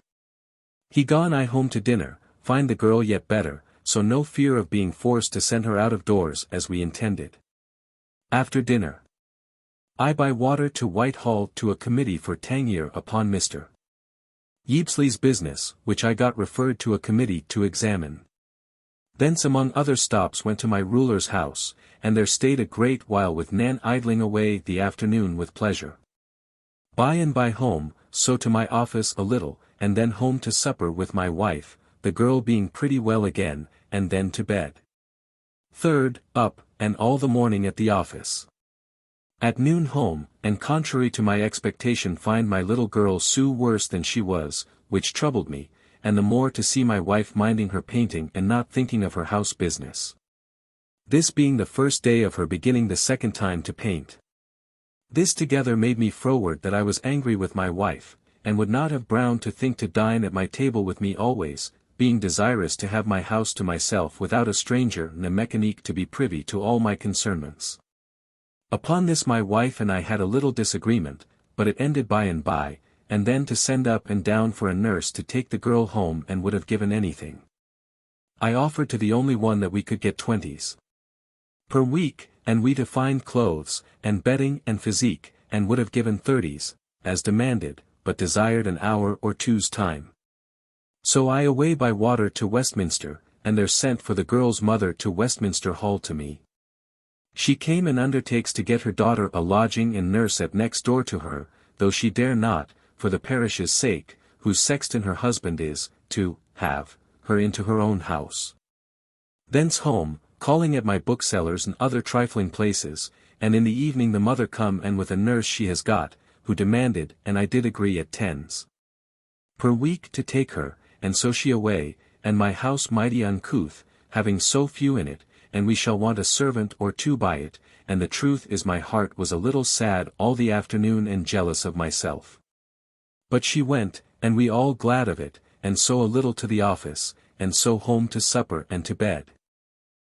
He gone I home to dinner, find the girl yet better, so no fear of being forced to send her out of doors as we intended. After dinner, I by water to Whitehall to a committee for Tangier upon Mr. Yeapsley's business, which I got referred to a committee to examine. Thence among other stops went to my ruler's house, and there stayed a great while with Nan, idling away the afternoon with pleasure. By and by home, so to my office a little, and then home to supper with my wife, the girl being pretty well again, and then to bed. Third, up, and all the morning at the office. At noon home, and contrary to my expectation find my little girl Sue worse than she was, which troubled me, and the more to see my wife minding her painting and not thinking of her house business. This being the first day of her beginning the second time to paint. This together made me froward that I was angry with my wife, and would not have Brown to think to dine at my table with me always, being desirous to have my house to myself without a stranger ne mechanique to be privy to all my concernments. Upon this my wife and I had a little disagreement, but it ended by and by, and then to send up and down for a nurse to take the girl home and would have given anything. I offered to the only one that we could get 20s per week, and we to find clothes, and bedding and physique, and would have given 30s, as demanded, but desired an hour or two's time. So I away by water to Westminster, and there sent for the girl's mother to Westminster Hall to me. She came and undertakes to get her daughter a lodging and nurse at next door to her, though she dare not, for the parish's sake, whose sexton her husband is, to have her into her own house. Thence home, calling at my booksellers and other trifling places, and in the evening the mother come and with a nurse she has got, who demanded, and I did agree at 10s per week to take her, and so she away, and my house mighty uncouth, having so few in it, and we shall want a servant or two by it, and the truth is my heart was a little sad all the afternoon and jealous of myself. But she went, and we all glad of it, and so a little to the office, and so home to supper and to bed.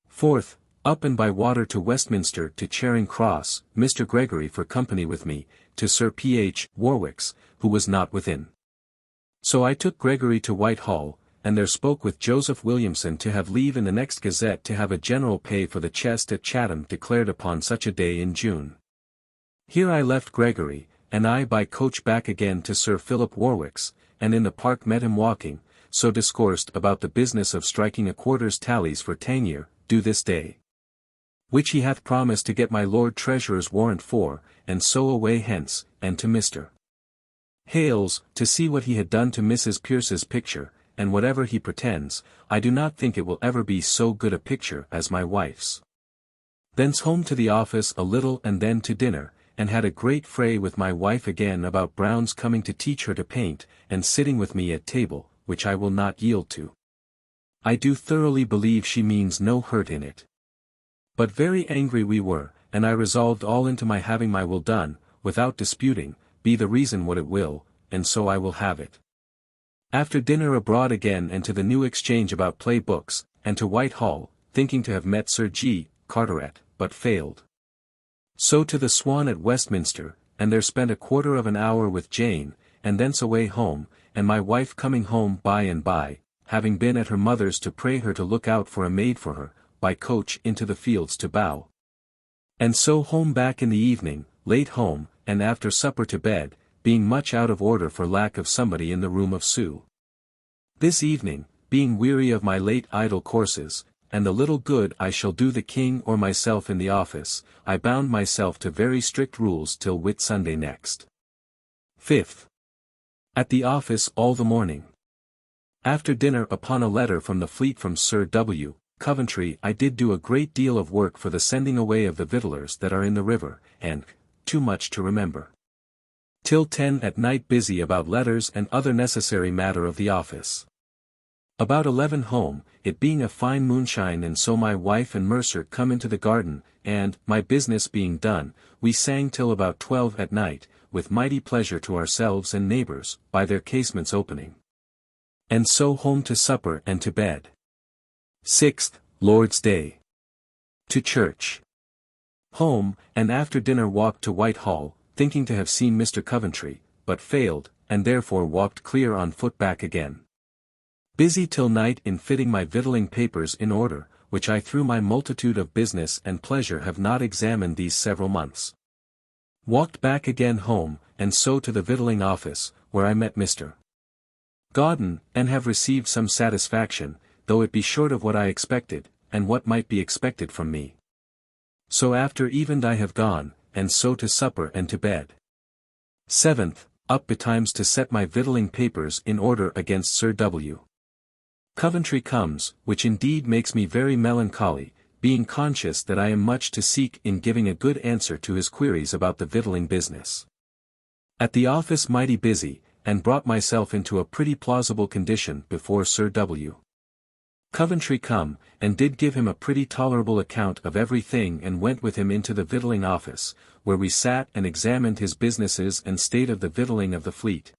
Fourth, up and by water to Westminster to Charing Cross, Mr. Gregory for company with me, to Sir P.H. Warwick's, who was not within. So I took Gregory to Whitehall, and there spoke with Joseph Williamson to have leave in the next Gazette to have a general pay for the chest at Chatham declared upon such a day in June. Here I left Gregory, and I by coach back again to Sir Philip Warwick's, and in the park met him walking, so discoursed about the business of striking a quarter's tallies for Tangier, due this day, which he hath promised to get my Lord Treasurer's warrant for, and so away hence, and to Mr. Hale's, to see what he had done to Mrs. Pierce's picture, and whatever he pretends, I do not think it will ever be so good a picture as my wife's. Thence home to the office a little and then to dinner, and had a great fray with my wife again about Brown's coming to teach her to paint, and sitting with me at table, which I will not yield to. I do thoroughly believe she means no hurt in it. But very angry we were, and I resolved all into my having my will done, without disputing, be the reason what it will, and so I will have it. After dinner abroad again and to the New Exchange about play books, and to Whitehall, thinking to have met Sir G. Carteret, but failed. So to the Swan at Westminster, and there spent a quarter of an hour with Jane, and thence away home, and my wife coming home by and by, having been at her mother's to pray her to look out for a maid for her, by coach into the fields to Bow. And so home back in the evening, late home, and after supper to bed, being much out of order for lack of somebody in the room of Sue. This evening, being weary of my late idle courses, and the little good I shall do the king or myself in the office, I bound myself to very strict rules till Whit Sunday next. 5th. At the office all the morning. After dinner upon a letter from the Fleet from Sir W. Coventry I did do a great deal of work for the sending away of the victuallers that are in the river, and, too much to remember. Till 10 at night busy about letters and other necessary matter of the office. About 11 home, it being a fine moonshine and so my wife and Mercer come into the garden, and, my business being done, we sang till about 12 at night, with mighty pleasure to ourselves and neighbours, by their casements opening. And so home to supper and to bed. 6th, Lord's Day. To church. Home, and after dinner walked to Whitehall, thinking to have seen Mr. Coventry, but failed, and therefore walked clear on foot back again. Busy till night in fitting my victualling papers in order, which I through my multitude of business and pleasure have not examined these several months. Walked back again home, and so to the victualling office, where I met Mr. Gauden, and have received some satisfaction, though it be short of what I expected, and what might be expected from me. So after evend I have gone, and so to supper and to bed. 7th, up betimes to set my victualling papers in order against Sir W. Coventry comes, which indeed makes me very melancholy, being conscious that I am much to seek in giving a good answer to his queries about the victualling business. At the office mighty busy, and brought myself into a pretty plausible condition before Sir W. Coventry come, and did give him a pretty tolerable account of every thing and went with him into the victualling office, where we sat and examined his businesses and state of the victualling of the fleet.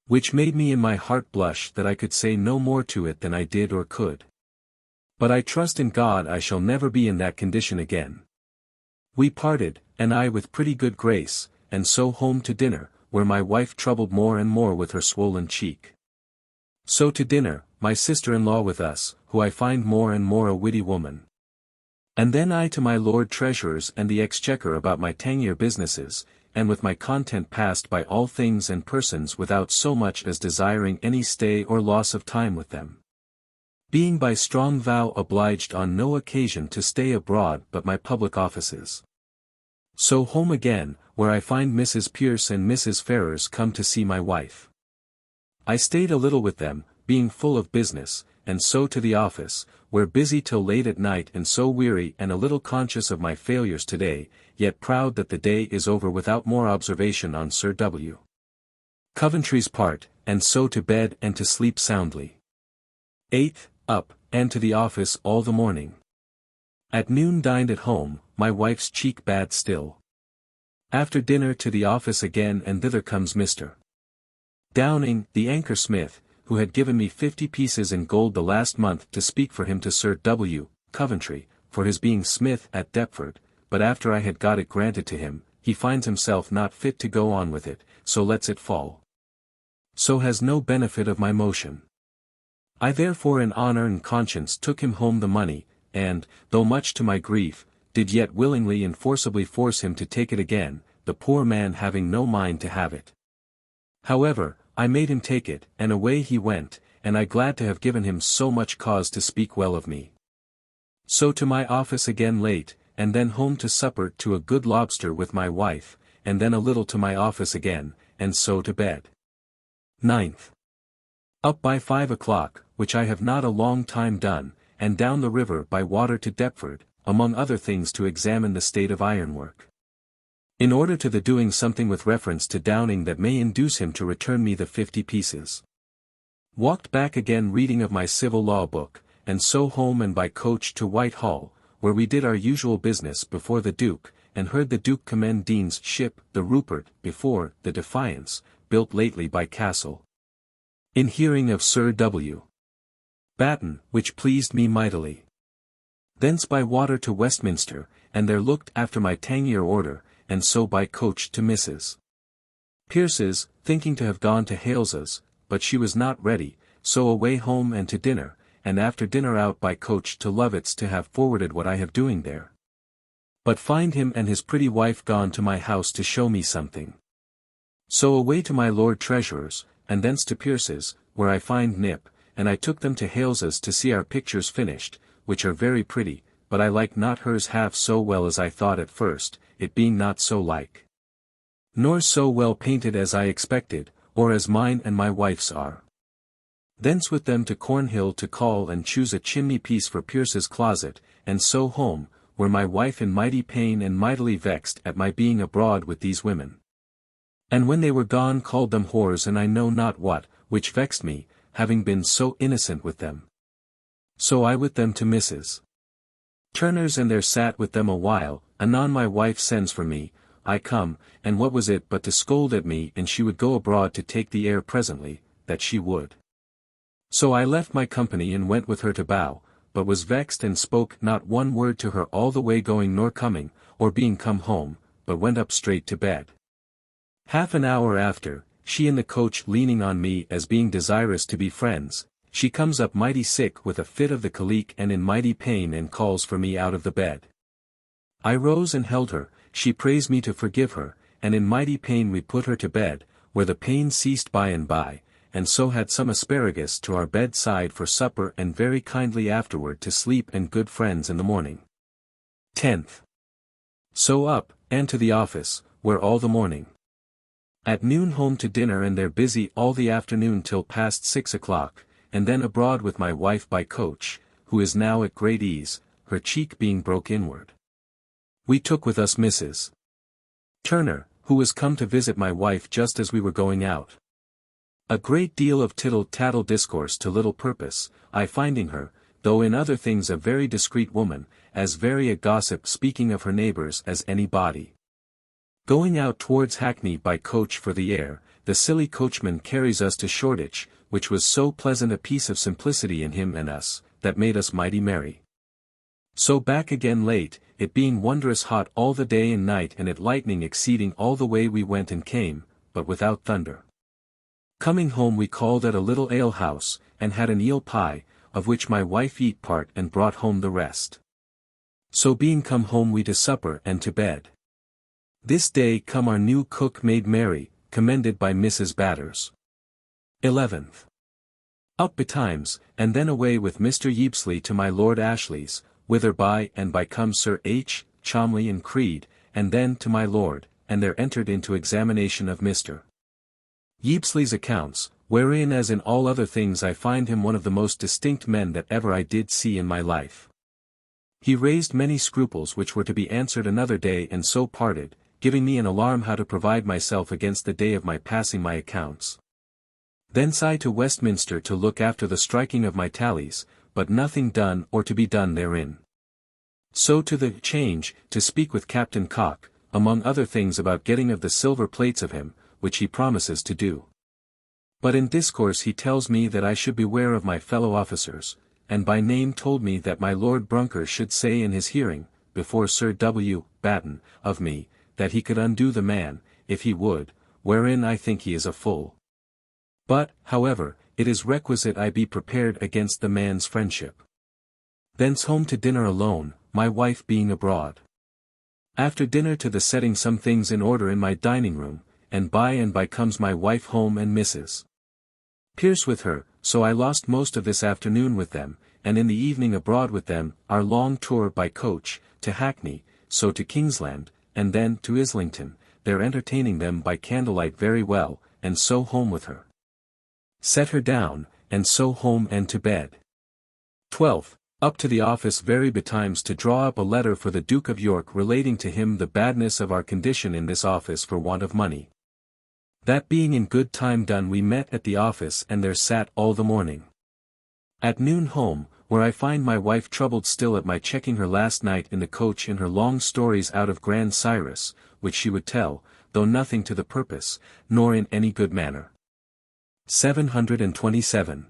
Which made me in my heart blush that I could say no more to it than I did or could. But I trust in God I shall never be in that condition again. We parted, and I with pretty good grace, and so home to dinner, where my wife troubled more and more with her swollen cheek. So to dinner, my sister-in-law with us, who I find more and more a witty woman. And then I to my Lord Treasurer's and the Exchequer about my Tangier businesses, and with my content passed by all things and persons without so much as desiring any stay or loss of time with them. Being by strong vow obliged on no occasion to stay abroad but my public offices. So home again, where I find Mrs. Pierce and Mrs. Ferrars come to see my wife. I stayed a little with them, being full of business, and so to the office, where busy till late at night and so weary and a little conscious of my failures today, yet proud that the day is over without more observation on Sir W. Coventry's part, and so to bed and to sleep soundly. 8th, up, and to the office all the morning. At noon dined at home, my wife's cheek bad still. After dinner to the office again, and thither comes Mr. Downing, the anchor smith, who had given me 50 pieces in gold the last month to speak for him to Sir W. Coventry, for his being smith at Deptford, but after I had got it granted to him, he finds himself not fit to go on with it, so lets it fall. So has no benefit of my motion. I therefore in honour and conscience took him home the money, and, though much to my grief, did yet willingly and forcibly force him to take it again, the poor man having no mind to have it. However, I made him take it, and away he went, and I glad to have given him so much cause to speak well of me. So to my office again late, and then home to supper to a good lobster with my wife, and then a little to my office again, and so to bed. 9th. Up by 5 o'clock, which I have not a long time done, and down the river by water to Deptford, among other things to examine the state of ironwork. In order to the doing something with reference to Downing that may induce him to return me the 50 pieces. Walked back again reading of my civil law book, and so home and by coach to Whitehall, where we did our usual business before the Duke, and heard the Duke commend Dean's ship, the Rupert, before the Defiance, built lately by Castle. In hearing of Sir W. Batten, which pleased me mightily. Thence by water to Westminster, and there looked after my Tangier order, and so by coach to Mrs. Pierce's, thinking to have gone to Hales's, but she was not ready, so away home and to dinner, and after dinner out by coach to Lovett's to have forwarded what I have doing there. But find him and his pretty wife gone to my house to show me something. So away to my Lord Treasurer's, and thence to Pierce's, where I find Nip, and I took them to Hales's to see our pictures finished, which are very pretty, but I like not hers half so well as I thought at first, it being not so like. Nor so well painted as I expected, or as mine and my wife's are. Thence with them to Cornhill to call and choose a chimney piece for Pierce's closet, and so home, where my wife in mighty pain and mightily vexed at my being abroad with these women. And when they were gone called them whores and I know not what, which vexed me, having been so innocent with them. So I with them to Mrs. Turner's and there sat with them a while, anon my wife sends for me, I come, and what was it but to scold at me and she would go abroad to take the air presently, that she would. So I left my company and went with her to Bow, but was vexed and spoke not one word to her all the way going nor coming, or being come home, but went up straight to bed. Half an hour after, she in the coach leaning on me as being desirous to be friends, she comes up mighty sick with a fit of the colic and in mighty pain and calls for me out of the bed. I rose and held her, she prays me to forgive her, and in mighty pain we put her to bed, where the pain ceased by and by, and so had some asparagus to our bedside for supper and very kindly afterward to sleep and good friends in the morning. 10th. So up, and to the office, where all the morning. At noon home to dinner and there busy all the afternoon till past 6 o'clock, and then abroad with my wife by coach, who is now at great ease, her cheek being broke inward. We took with us Mrs. Turner, who was come to visit my wife just as we were going out. A great deal of tittle-tattle discourse to little purpose, I finding her, though in other things a very discreet woman, as very a gossip speaking of her neighbours as any body. Going out towards Hackney by coach for the air, the silly coachman carries us to Shoreditch, which was so pleasant a piece of simplicity in him and us, that made us mighty merry. So back again late, it being wondrous hot all the day and night and it lightning exceeding all the way we went and came, but without thunder. Coming home we called at a little ale-house, and had an eel pie, of which my wife eat part and brought home the rest. So being come home we to supper and to bed. This day come our new cook maid Mary, commended by Mrs. Batters. 11th. Up betimes, and then away with Mr. Yeapsley to my Lord Ashley's, whither by and by come Sir H. Cholmondeley and Creed, and then to my Lord, and there entered into examination of Mr. Yeapsley's accounts, wherein as in all other things I find him one of the most distinct men that ever I did see in my life. He raised many scruples which were to be answered another day and so parted, giving me an alarm how to provide myself against the day of my passing my accounts. Thence I to Westminster to look after the striking of my tallies, but nothing done or to be done therein. So to the Change, to speak with Captain Cock, among other things about getting of the silver plates of him, which he promises to do. But in discourse he tells me that I should beware of my fellow officers, and by name told me that my Lord Brunker should say in his hearing, before Sir W. Batten, of me, that he could undo the man, if he would, wherein I think he is a fool. But, however, it is requisite I be prepared against the man's friendship. Thence home to dinner alone, my wife being abroad. After dinner to the setting some things in order in my dining room, and by comes my wife home and Mrs. Pierce with her, so I lost most of this afternoon with them, and in the evening abroad with them, our long tour by coach, to Hackney, so to Kingsland, and then to Islington, there entertaining them by candlelight very well, and so home with her. Set her down, and so home and to bed. 12th. Up to the office very betimes to draw up a letter for the Duke of York relating to him the badness of our condition in this office for want of money. That being in good time done we met at the office and there sat all the morning. At noon home, where I find my wife troubled still at my checking her last night in the coach in her long stories out of Grand Cyrus, which she would tell, though nothing to the purpose, nor in any good manner. 727.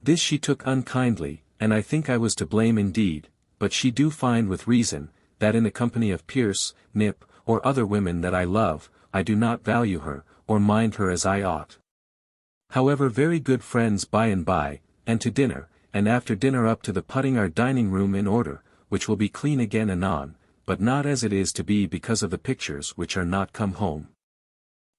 This she took unkindly, and I think I was to blame indeed, but she do find with reason, that in the company of Pierce, Nip, or other women that I love, I do not value her, or mind her as I ought. However very good friends by, and to dinner, and after dinner up to the putting our dining room in order, which will be clean again anon, but not as it is to be because of the pictures which are not come home.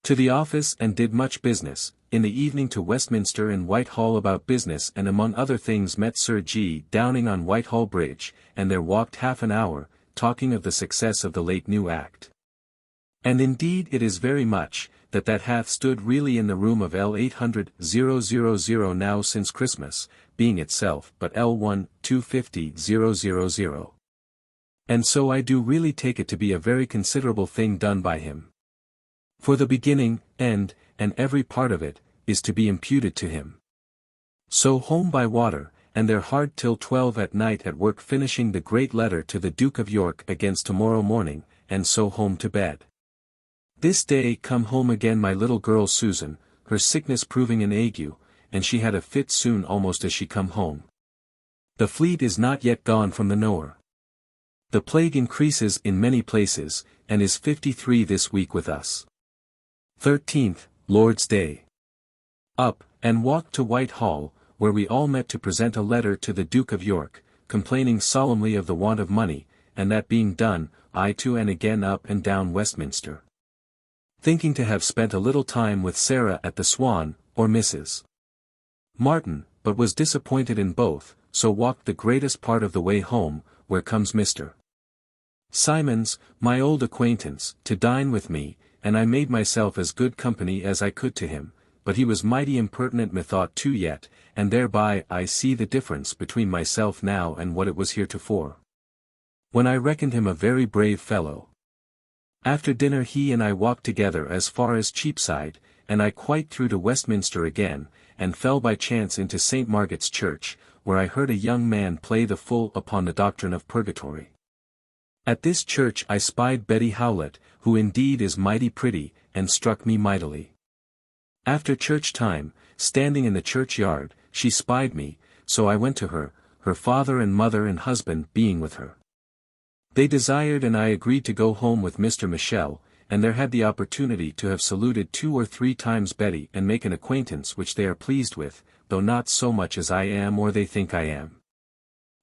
To the office and did much business, in the evening to Westminster and Whitehall about business and among other things met Sir G. Downing on Whitehall Bridge, and there walked half an hour, talking of the success of the late new act. And indeed it is very much, that hath stood really in the room of L 800,000 now since Christmas, being itself but L 1,250,000. And so I do really take it to be a very considerable thing done by him. For the beginning, end, and every part of it, is to be imputed to him. So home by water, and there hard till 12 at night at work finishing the great letter to the Duke of York against tomorrow morning, and so home to bed. This day come home again my little girl Susan, her sickness proving an ague, and she had a fit soon almost as she come home. The fleet is not yet gone from the Nore. The plague increases in many places, and is 53 this week with us. 13th, Lord's Day. Up, and walked to Whitehall, where we all met to present a letter to the Duke of York, complaining solemnly of the want of money, and that being done, I too and again up and down Westminster. Thinking to have spent a little time with Sarah at the Swan, or Mrs. Martin, but was disappointed in both, so walked the greatest part of the way home, where comes Mr. Simons, my old acquaintance, to dine with me, and I made myself as good company as I could to him, but he was mighty impertinent methought too yet, and thereby I see the difference between myself now and what it was heretofore. When I reckoned him a very brave fellow. After dinner he and I walked together as far as Cheapside, and I quite through to Westminster again, and fell by chance into St. Margaret's Church, where I heard a young man play the full upon the doctrine of purgatory. At this church I spied Betty Howlett, who indeed is mighty pretty, and struck me mightily. After church time, standing in the churchyard, she spied me, so I went to her, her father and mother and husband being with her. They desired and I agreed to go home with Mr. Michel, and there had the opportunity to have saluted 2 or 3 times Betty and make an acquaintance which they are pleased with, though not so much as I am or they think I am.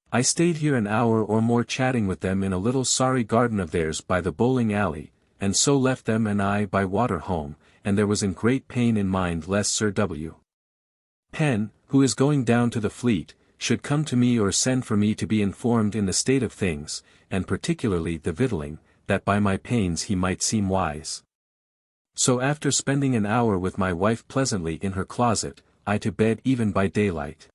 I stayed here an hour or more chatting with them in a little sorry garden of theirs by the bowling alley, and so left them and I by water home, and there was in great pain in mind lest Sir W. Penn, who is going down to the Fleet, should come to me or send for me to be informed in the state of things, and particularly the victualling, that by my pains he might seem wise. So after spending an hour with my wife pleasantly in her closet, I to bed even by daylight.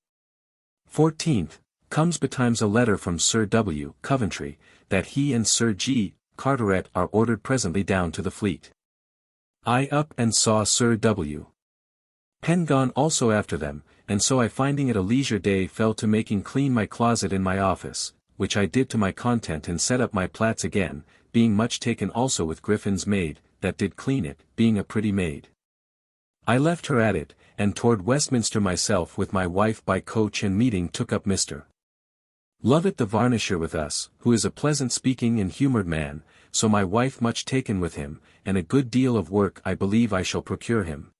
14th, comes betimes a letter from Sir W. Coventry, that he and Sir G. Carteret are ordered presently down to the Fleet. I up and saw Sir W. Penn gone also after them, and so I finding it a leisure day fell to making clean my closet in my office, which I did to my content and set up my plats again, being much taken also with Griffin's maid, that did clean it, being a pretty maid. I left her at it, and toward Westminster myself with my wife by coach and meeting took up Mr. Lovett the varnisher with us, who is a pleasant speaking and humoured man, so my wife much taken with him, and a good deal of work I believe I shall procure him.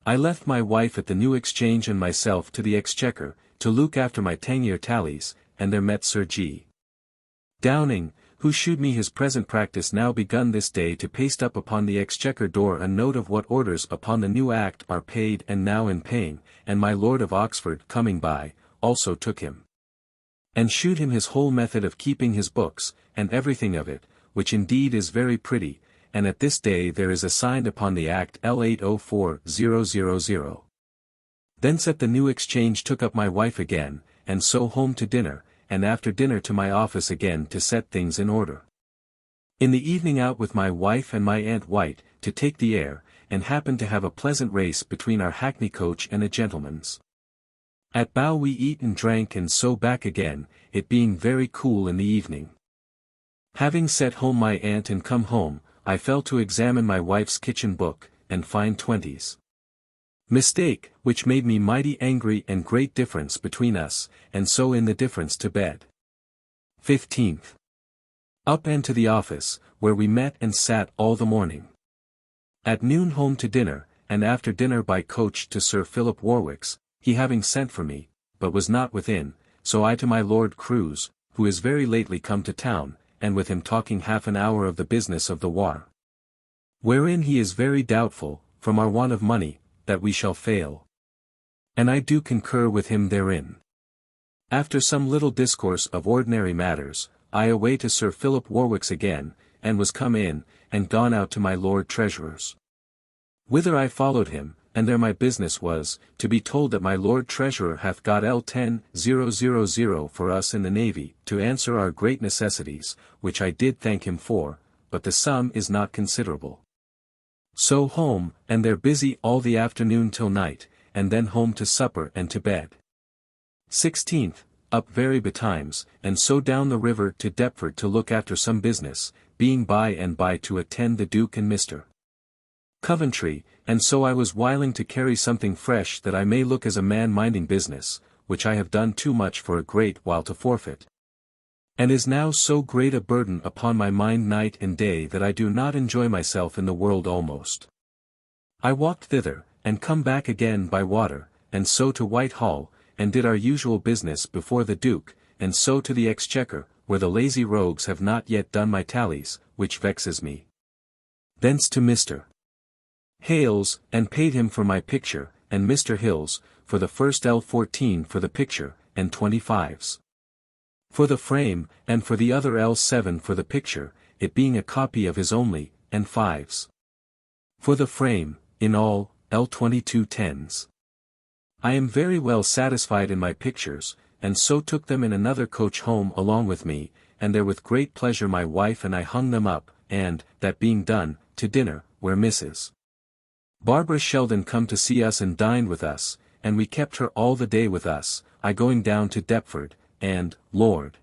I left my wife at the New Exchange and myself to the Exchequer, to look after my 10-year tallies, and there met Sir G. Downing, who shewed me his present practice now begun this day to paste up upon the Exchequer door a note of what orders upon the new Act are paid and now in paying, and my Lord of Oxford coming by, also took him. And shewed him his whole method of keeping his books, and everything of it, which indeed is very pretty, and at this day there is assigned upon the Act L804000. Thence at the New Exchange took up my wife again, and so home to dinner, and after dinner to my office again to set things in order. In the evening out with my wife and my Aunt White, to take the air, and happened to have a pleasant race between our hackney coach and a gentleman's. At Bow we eat and drank and so back again, it being very cool in the evening. Having set home my aunt and come home, I fell to examine my wife's kitchen book, and find 20s. Mistake, which made me mighty angry and great difference between us, and so in the difference to bed. 15th. Up and to the office, where we met and sat all the morning. At noon home to dinner, and after dinner by coach to Sir Philip Warwick's, he having sent for me, but was not within, so I to my Lord Crew's, who is very lately come to town, and with him talking half an hour of the business of the war. Wherein he is very doubtful, from our want of money, that we shall fail. And I do concur with him therein. After some little discourse of ordinary matters, I away to Sir Philip Warwick's again, and was come in, and gone out to my Lord Treasurer's. Whither I followed him, and there my business was, to be told that my Lord Treasurer hath got L10,000 for us in the Navy, to answer our great necessities, which I did thank him for, but the sum is not considerable. So home, and there busy all the afternoon till night, and then home to supper and to bed. 16th, up very betimes, and so down the river to Deptford to look after some business, being by and by to attend the Duke and Mr. Coventry, and so I was whiling to carry something fresh that I may look as a man minding business, which I have done too much for a great while to forfeit. And is now so great a burden upon my mind night and day that I do not enjoy myself in the world almost. I walked thither, and come back again by water, and so to Whitehall, and did our usual business before the Duke, and so to the Exchequer, where the lazy rogues have not yet done my tallies, which vexes me. Thence to Mr. Hales, and paid him for my picture, and Mr. Hills, for the first L14 for the picture, and 25s. For the frame, and for the other L7 for the picture, it being a copy of his only, and 5s. For the frame, in all, L22 10s. I am very well satisfied in my pictures, and so took them in another coach home along with me, and there with great pleasure my wife and I hung them up, and, that being done, to dinner, where Mrs. Barbara Sheldon come to see us and dined with us, and we kept her all the day with us, I going down to Deptford, and, Lord,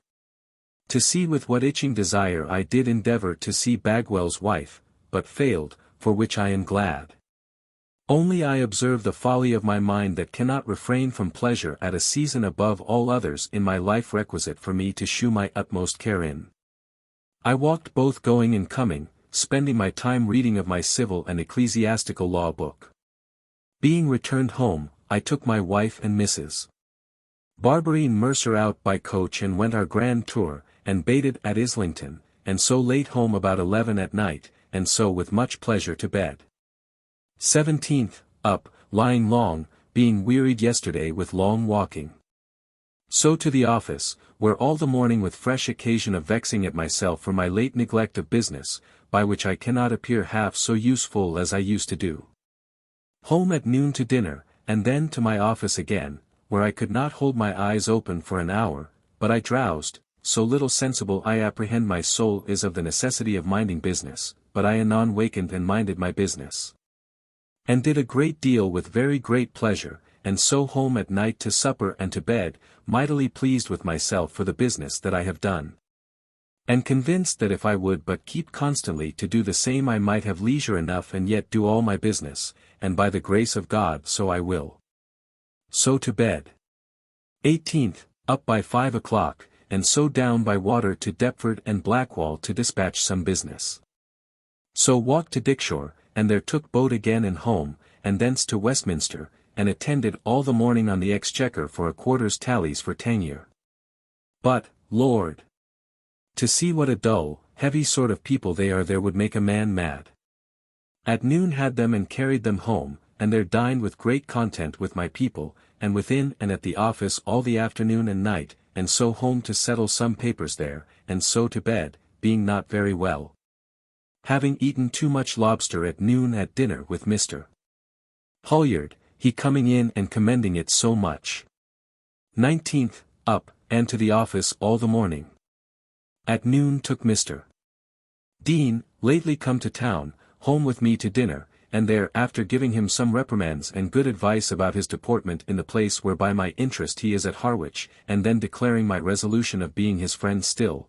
to see with what itching desire I did endeavour to see Bagwell's wife, but failed, for which I am glad. Only I observe the folly of my mind that cannot refrain from pleasure at a season above all others in my life requisite for me to shew my utmost care in. I walked both going and coming, spending my time reading of my civil and ecclesiastical law book. Being returned home, I took my wife and Mrs. Barberine Mercer out by coach and went our grand tour, and baited at Islington, and so late home about 11 at night, and so with much pleasure to bed. 17th, up, lying long, being wearied yesterday with long walking. So to the office, where all the morning with fresh occasion of vexing at myself for my late neglect of business, by which I cannot appear half so useful as I used to do. Home at noon to dinner, and then to my office again, where I could not hold my eyes open for an hour, but I drowsed, so little sensible I apprehend my soul is of the necessity of minding business, but I anon wakened and minded my business. And did a great deal with very great pleasure, and so home at night to supper and to bed, mightily pleased with myself for the business that I have done. And convinced that if I would but keep constantly to do the same I might have leisure enough and yet do all my business, and by the grace of God so I will. So to bed. 18th, up by 5 o'clock, and so down by water to Deptford and Blackwall to dispatch some business. So walked to Dickshore, and there took boat again and home, and thence to Westminster, and attended all the morning on the Exchequer for a quarter's tallies for tenure. But, Lord, to see what a dull, heavy sort of people they are there would make a man mad. At noon had them and carried them home, and there dined with great content with my people, and within and at the office all the afternoon and night, and so home to settle some papers there, and so to bed, being not very well. Having eaten too much lobster at noon at dinner with Mr. Holliard, he coming in and commending it so much. 19th, up, and to the office all the morning. At noon took Mr. Dean, lately come to town, home with me to dinner, and there after giving him some reprimands and good advice about his deportment in the place where by my interest he is at Harwich, and then declaring my resolution of being his friend still.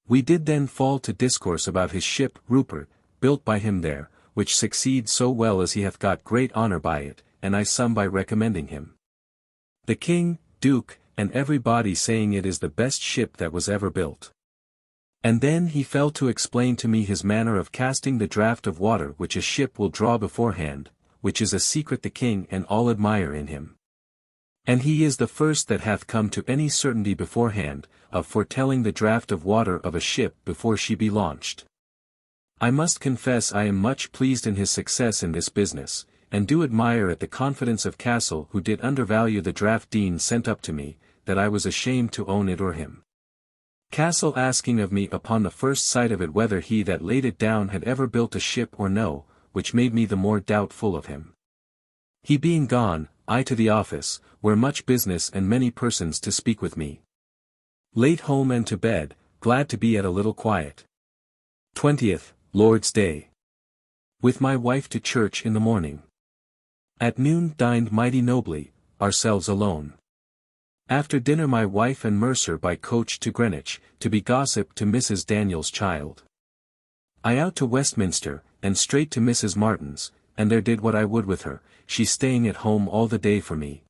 We did then fall to discourse about his ship Rupert, built by him there, which succeeds so well as he hath got great honour by it, and I some by recommending him. The King, Duke, and every body saying it is the best ship that was ever built. And then he fell to explain to me his manner of casting the draught of water which a ship will draw beforehand, which is a secret the king and all admire in him. And he is the first that hath come to any certainty beforehand, of foretelling the draught of water of a ship before she be launched. I must confess I am much pleased in his success in this business, and do admire at the confidence of Castle who did undervalue the draught Dean sent up to me, that I was ashamed to own it or him. Castle asking of me upon the first sight of it whether he that laid it down had ever built a ship or no, which made me the more doubtful of him. He being gone, I to the office, where much business and many persons to speak with me. Late home and to bed, glad to be at a little quiet. 20th, Lord's Day. With my wife to church in the morning. At noon dined mighty nobly, ourselves alone. After dinner my wife and Mercer by coach to Greenwich, to be gossip to Mrs. Daniel's child. I out to Westminster, and straight to Mrs. Martin's, and there did what I would with her, she staying at home all the day for me.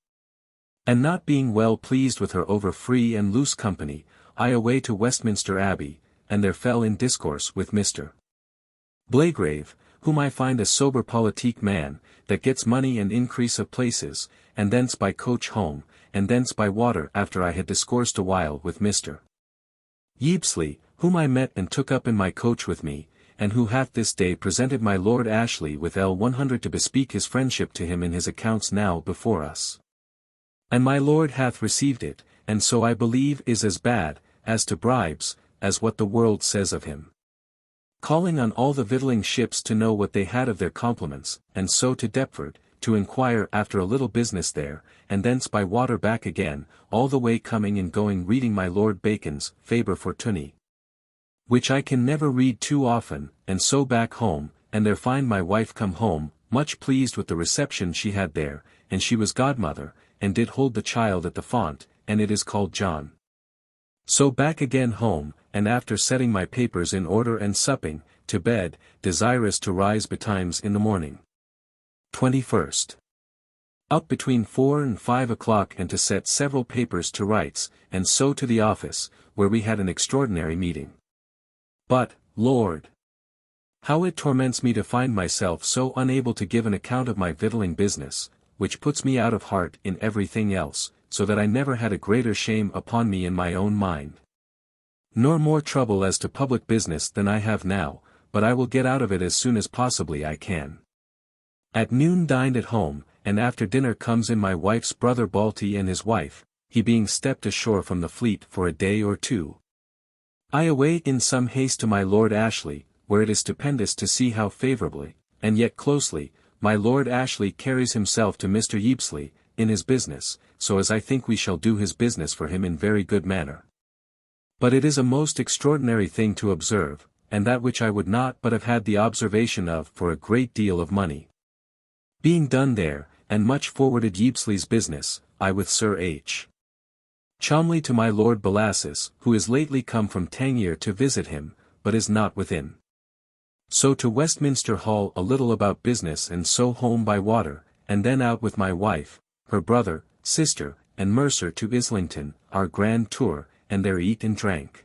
And not being well pleased with her over free and loose company, I away to Westminster Abbey, and there fell in discourse with Mr. Blagrave, whom I find a sober politique man, that gets money and increase of places, and thence by coach home, and thence by water after I had discoursed a while with Mr. Yeapsley, whom I met and took up in my coach with me, and who hath this day presented my Lord Ashley with L100 to bespeak his friendship to him in his accounts now before us. And my Lord hath received it, and so I believe is as bad, as to bribes, as what the world says of him. Calling on all the victualling ships to know what they had of their compliments, and so to Deptford, to inquire after a little business there, and thence by water back again, all the way coming and going reading my Lord Bacon's Faber Fortunae, which I can never read too often, and so back home, and there find my wife come home, much pleased with the reception she had there, and she was godmother, and did hold the child at the font, and it is called John. So back again home, and after setting my papers in order and supping, to bed, desirous to rise betimes in the morning. 21st. Up between 4 and 5 o'clock and to set several papers to rights, and so to the office, where we had an extraordinary meeting. But, Lord, how it torments me to find myself so unable to give an account of my victualling business, which puts me out of heart in everything else, so that I never had a greater shame upon me in my own mind, nor more trouble as to public business than I have now, but I will get out of it as soon as possibly I can. At noon dined at home, and after dinner comes in my wife's brother Balty and his wife, he being stepped ashore from the Fleet for a day or two. I away in some haste to my Lord Ashley, where it is stupendous to see how favourably, and yet closely, my Lord Ashley carries himself to Mr. Yeapsley, in his business, so as I think we shall do his business for him in very good manner. But it is a most extraordinary thing to observe, and that which I would not but have had the observation of for a great deal of money being done there, and much forwarded Yeapsley's business, I with Sir H. Cholmondeley to my Lord Bellasis, who is lately come from Tangier to visit him, but is not within. So to Westminster Hall a little about business and so home by water, and then out with my wife, her brother, sister, and Mercer to Islington, our grand tour, and there eat and drank.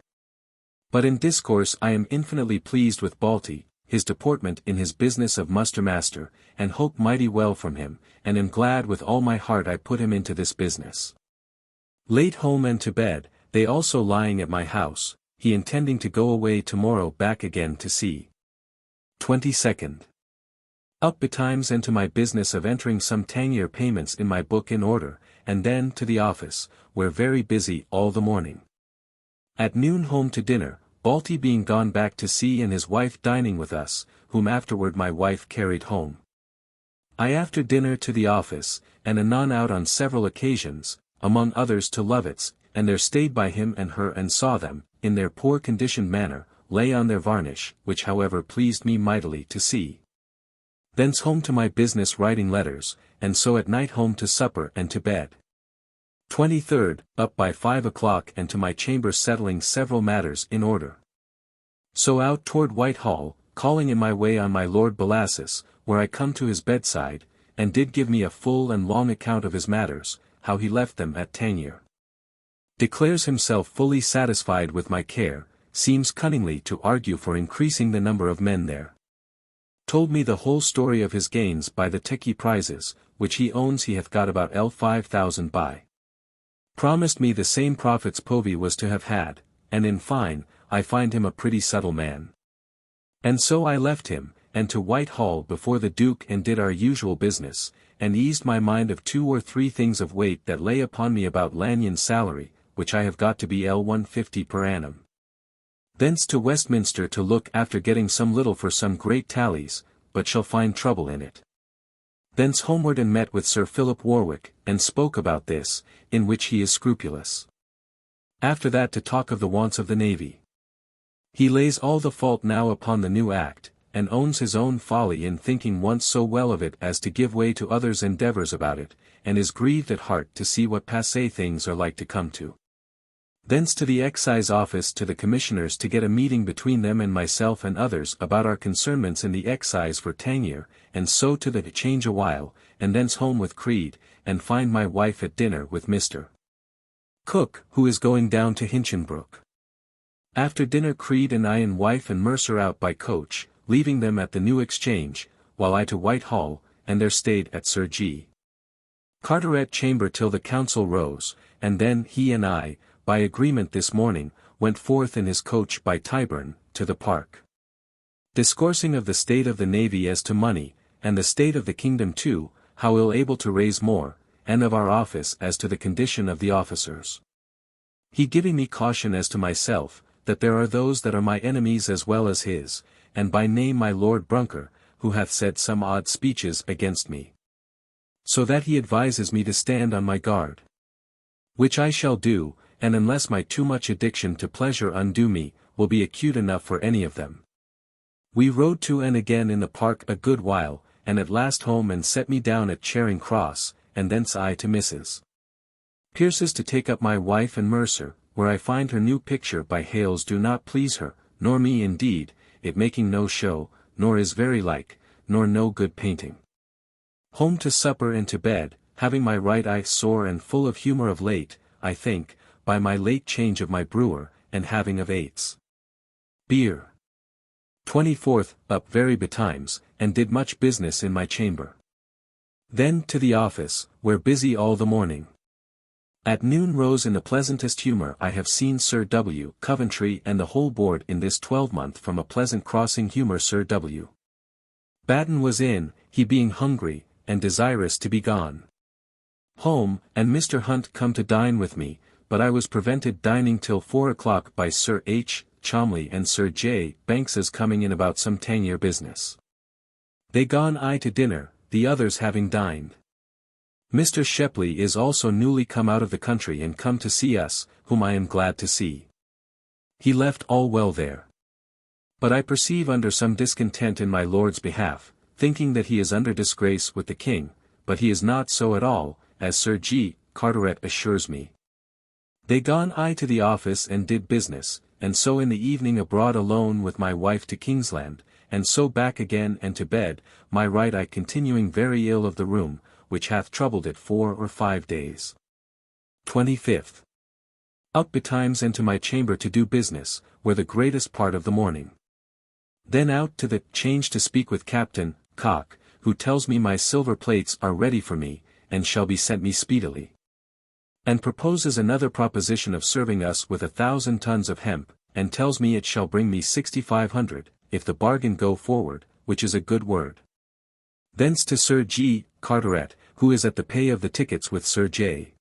But in discourse I am infinitely pleased with Balty, his deportment in his business of muster-master, and hope mighty well from him, and am glad with all my heart I put him into this business. Late home and to bed, they also lying at my house, he intending to go away tomorrow back again to sea. 22nd. Up betimes and to my business of entering some Tangier payments in my book in order, and then to the office, where very busy all the morning. At noon home to dinner, Balty being gone back to sea and his wife dining with us, whom afterward my wife carried home. I after dinner to the office, and anon out on several occasions, among others to Lovett's, and there stayed by him and her and saw them, in their poor conditioned manner, lay on their varnish, which however pleased me mightily to see. Thence home to my business writing letters, and so at night home to supper and to bed. 23rd, up by 5 o'clock and to my chamber settling several matters in order. So out toward Whitehall, calling in my way on my Lord Bellasis, where I come to his bedside, and did give me a full and long account of his matters, how he left them at Tangier. Declares himself fully satisfied with my care, seems cunningly to argue for increasing the number of men there. Told me the whole story of his gains by the Techie prizes, which he owns he hath got about L5,000 by. Promised me the same profits Povey was to have had, and in fine, I find him a pretty subtle man. And so I left him, and to Whitehall before the Duke and did our usual business, and eased my mind of 2 or 3 things of weight that lay upon me about Lanyon's salary, which I have got to be L150 per annum. Thence to Westminster to look after getting some little for some great tallies, but shall find trouble in it. Thence homeward and met with Sir Philip Warwick, and spoke about this, in which he is scrupulous. After that to talk of the wants of the navy. He lays all the fault now upon the new act, and owns his own folly in thinking once so well of it as to give way to others' endeavours about it, and is grieved at heart to see what passé things are like to come to. Thence to the excise office to the commissioners to get a meeting between them and myself and others about our concernments in the excise for Tangier, and so to the change a while, and thence home with Creed, and find my wife at dinner with Mr. Cook, who is going down to Hinchinbrook. After dinner Creed and I and wife and Mercer out by coach, leaving them at the New Exchange, while I to Whitehall, and there stayed at Sir G. Carteret chamber till the council rose, and then he and I, by agreement this morning, went forth in his coach by Tyburn, to the Park. Discoursing of the state of the navy as to money, and the state of the kingdom too, how ill able to raise more, and of our office as to the condition of the officers. He giving me caution as to myself, that there are those that are my enemies as well as his, and by name my Lord Brunker, who hath said some odd speeches against me. So that he advises me to stand on my guard. Which I shall do, and unless my too much addiction to pleasure undo me, will be acute enough for any of them. We rode to and again in the Park a good while, and at last home and set me down at Charing Cross, and thence I to Mrs. Pierce's to take up my wife and Mercer, where I find her new picture by Hales do not please her, nor me indeed, it making no show, nor is very like, nor no good painting. Home to supper and to bed, having my right eye sore and full of humour of late, I think, by my late change of my brewer, and having of 8's beer. 24th, up very betimes, and did much business in my chamber. Then to the office, where busy all the morning. At noon rose in the pleasantest humour I have seen Sir W. Coventry and the whole board in this 12-month from a pleasant crossing humour. Sir W. Batten was in, he being hungry, and desirous to be gone home, and Mr. Hunt come to dine with me, but I was prevented dining till 4 o'clock by Sir H. Cholmley and Sir J. Banks's coming in about some Tangier business. They gone I to dinner, the others having dined. Mr. Shepley is also newly come out of the country and come to see us, whom I am glad to see. He left all well there. But I perceive under some discontent in my lord's behalf, thinking that he is under disgrace with the king, but he is not so at all, as Sir G. Carteret assures me. They gone I to the office and did business, and so in the evening abroad alone with my wife to Kingsland, and so back again and to bed, my right eye continuing very ill of the rheum, which hath troubled it 4 or 5 days. 25th. Up betimes and to my chamber to do business, where the greatest part of the morning. Then out to the Change to speak with Captain Cock, who tells me my silver plates are ready for me, and shall be sent me speedily. And proposes another proposition of serving us with 1,000 tons of hemp, and tells me it shall bring me 6,500, if the bargain go forward, which is a good word. Thence to Sir G. Carteret, who is at the pay of the tickets with Sir J.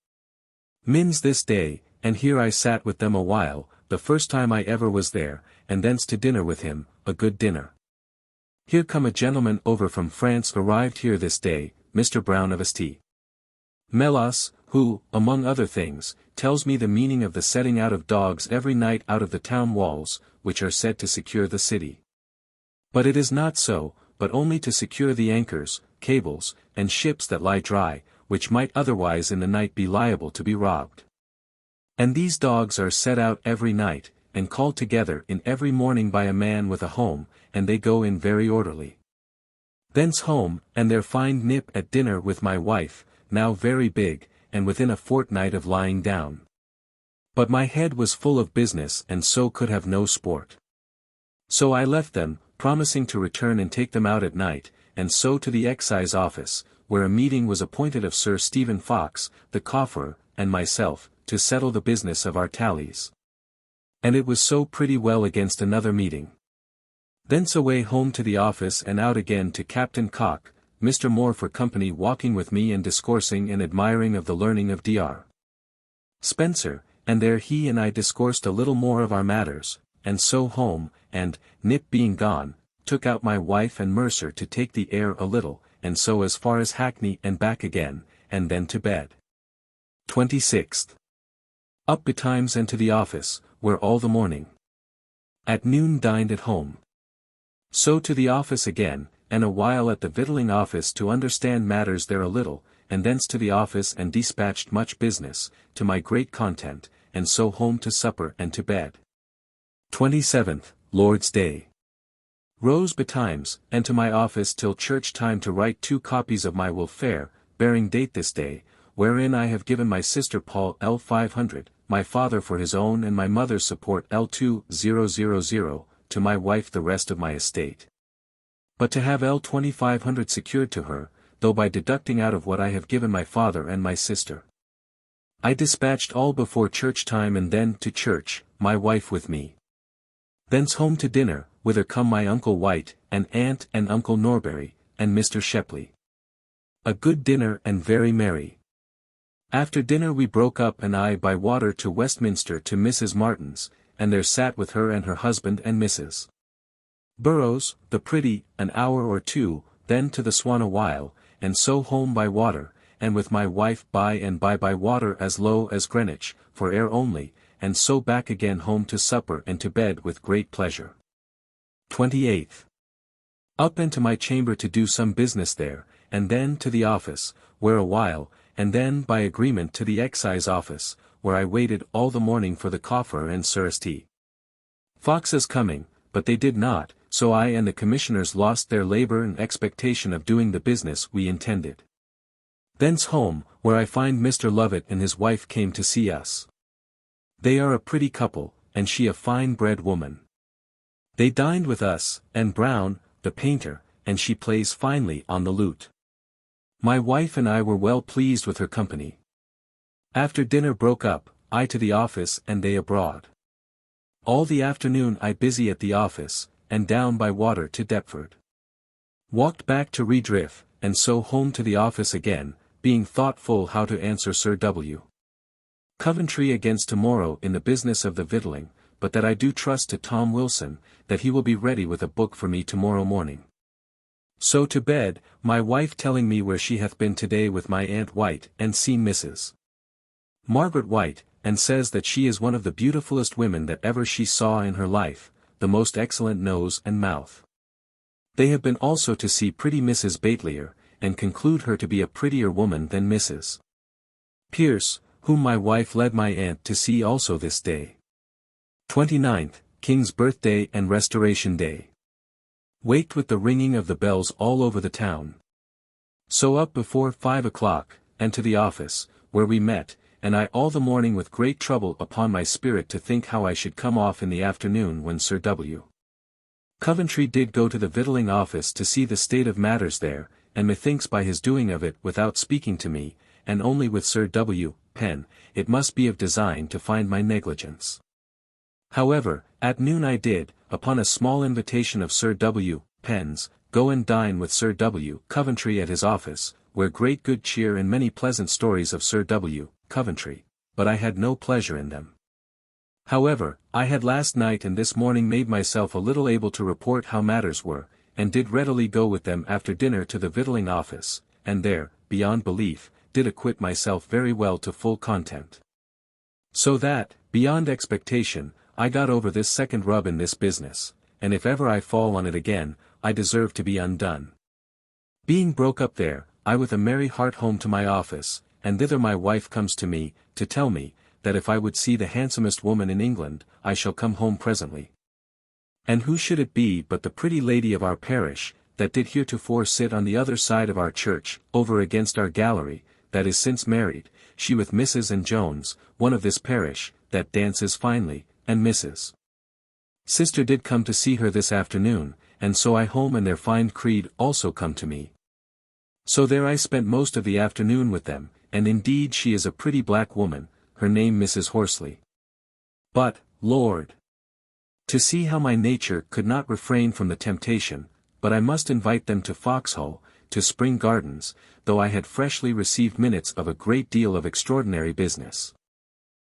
Minns this day, and here I sat with them a while, the first time I ever was there, and thence to dinner with him, a good dinner. Here come a gentleman over from France arrived here this day, Mr. Brown of St. Melas, who, among other things, tells me the meaning of the setting out of dogs every night out of the town walls, which are said to secure the city. But it is not so, but only to secure the anchors, cables, and ships that lie dry, which might otherwise in the night be liable to be robbed. And these dogs are set out every night, and called together in every morning by a man with a home, and they go in very orderly. Thence home, and there find Nip at dinner with my wife, now very big, and within a fortnight of lying down. But my head was full of business and so could have no sport. So I left them, promising to return and take them out at night, and so to the excise office, where a meeting was appointed of Sir Stephen Fox, the cofferer, and myself, to settle the business of our tallies. And it was so pretty well against another meeting. Thence away home to the office and out again to Captain Cock, Mr. Moore for company walking with me and discoursing and admiring of the learning of Dr. Spencer, and there he and I discoursed a little more of our matters, and so home, and, Nip being gone, took out my wife and Mercer to take the air a little, and so as far as Hackney and back again, and then to bed. 26th. Up betimes and to the office, where all the morning. At noon dined at home. So to the office again, and a while at the victualling office to understand matters there a little, and thence to the office and dispatched much business, to my great content, and so home to supper and to bed. 27th, Lord's Day. Rose betimes, and to my office till church time to write 2 copies of my will fare, bearing date this day, wherein I have given my sister Paul L 500, my father for his own and my mother's support L 2000, to my wife the rest of my estate. But to have L 2500 secured to her, though by deducting out of what I have given my father and my sister. I dispatched all before church time and then to church, my wife with me. Thence home to dinner, whither come my uncle White, and aunt and uncle Norbury, and Mr. Shepley. A good dinner and very merry. After dinner we broke up and I by water to Westminster to Mrs. Martin's, and there sat with her and her husband and Mrs. Burrows, the pretty, an hour or two, then to the Swan a while, and so home by water, and with my wife by and by water as low as Greenwich, for air only, and so back again home to supper and to bed with great pleasure. 28th. Up and to my chamber to do some business there, and then to the office, where a while, and then by agreement to the excise office, where I waited all the morning for the coffer and suresti. Foxes coming, but they did not, so I and the commissioners lost their labor and expectation of doing the business we intended. Thence home, where I find Mr. Lovett and his wife came to see us. They are a pretty couple, and she a fine-bred woman. They dined with us, and Brown, the painter, and she plays finely on the lute. My wife and I were well pleased with her company. After dinner broke up, I to the office and they abroad. All the afternoon I busy at the office, and down by water to Deptford. Walked back to Redriff, and so home to the office again, being thoughtful how to answer Sir W. Coventry against tomorrow in the business of the victualling, but that I do trust to Tom Wilson, that he will be ready with a book for me tomorrow morning. So to bed, my wife telling me where she hath been today with my Aunt White and seen Mrs. Margaret White, and says that she is one of the beautifulest women that ever she saw in her life, the most excellent nose and mouth. They have been also to see pretty Mrs. Batelier, and conclude her to be a prettier woman than Mrs. Pierce, whom my wife led my aunt to see also this day. 29th, King's birthday and Restoration Day. Waked with the ringing of the bells all over the town. So up before 5 o'clock, and to the office, where we met, and I all the morning with great trouble upon my spirit to think how I should come off in the afternoon when Sir W. Coventry did go to the victualling office to see the state of matters there, and methinks by his doing of it without speaking to me, and only with Sir W. Penn, it must be of design to find my negligence. However, at noon I did, upon a small invitation of Sir W. Penn's, go and dine with Sir W. Coventry at his office, where great good cheer and many pleasant stories of Sir W. Coventry, but I had no pleasure in them. However, I had last night and this morning made myself a little able to report how matters were, and did readily go with them after dinner to the victualling office, and there, beyond belief, did acquit myself very well to full content. So that, beyond expectation, I got over this second rub in this business, and if ever I fall on it again, I deserve to be undone. Being broke up there, I with a merry heart home to my office, and thither my wife comes to me, to tell me, that if I would see the handsomest woman in England, I shall come home presently. And who should it be but the pretty lady of our parish, that did heretofore sit on the other side of our church, over against our gallery, that is since married, she with Mrs. and Jones, one of this parish, that dances finely, and Mrs. Sister did come to see her this afternoon, and so I home and their fine creed also come to me. So there I spent most of the afternoon with them, and indeed she is a pretty black woman, her name Mrs. Horsley. But, Lord! To see how my nature could not refrain from the temptation, but I must invite them to Foxhall, to Spring Gardens, though I had freshly received minutes of a great deal of extraordinary business.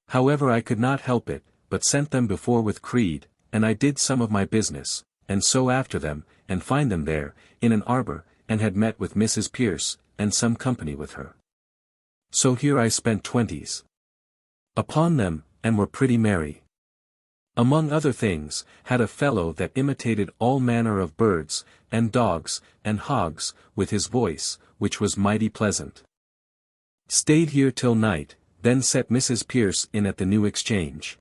However I could not help it, but sent them before with creed, and I did some of my business, and so after them, and find them there, in an arbor, and had met with Mrs. Pierce, and some company with her. So here I spent 20s upon them, and were pretty merry. Among other things, had a fellow that imitated all manner of birds, and dogs, and hogs, with his voice, which was mighty pleasant. Stayed here till night, then set Mrs. Pierce in at the New Exchange.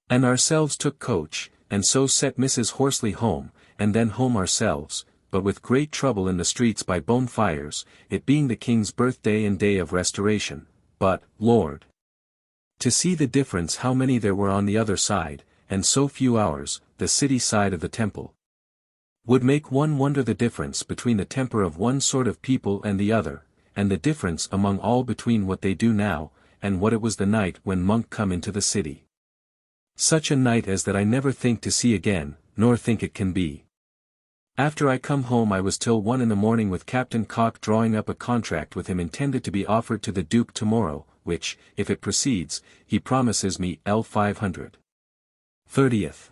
And ourselves took coach, and so set Mrs. Horsley home, and then home ourselves, but with great trouble in the streets by bonfires, it being the king's birthday and day of restoration. But, Lord! To see the difference how many there were on the other side, and so few ours, the city side of the temple. Would make one wonder the difference between the temper of one sort of people and the other, and the difference among all between what they do now, and what it was the night when monk come into the city. Such a night as that I never think to see again, nor think it can be. After I come home I was till 1 in the morning with Captain Cock drawing up a contract with him intended to be offered to the Duke tomorrow, which, if it proceeds, he promises me L500. 30th.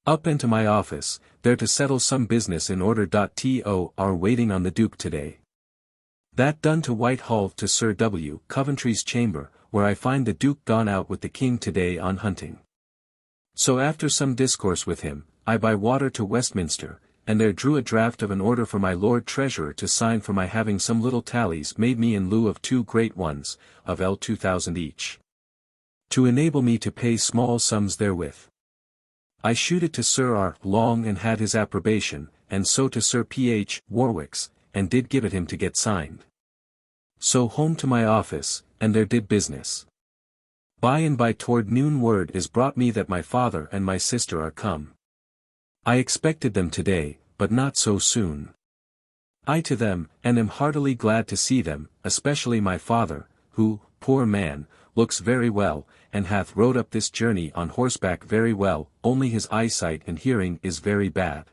Up and to my office, there to settle some business in order. To are waiting on the Duke today. That done to Whitehall to Sir W. Coventry's chamber, where I find the Duke gone out with the King today on hunting. So after some discourse with him, I by water to Westminster, and there drew a draft of an order for my Lord Treasurer to sign for my having some little tallies made me in lieu of 2 great ones, of L2000 each. To enable me to pay small sums therewith. I shewed it to Sir R. Long and had his approbation, and so to Sir P. H. Warwick's, and did give it him to get signed. So home to my office, and there did business. By and by toward noon word is brought me that my father and my sister are come. I expected them today, but not so soon. I to them, and am heartily glad to see them, especially my father, who, poor man, looks very well, and hath rode up this journey on horseback very well, only his eyesight and hearing is very bad.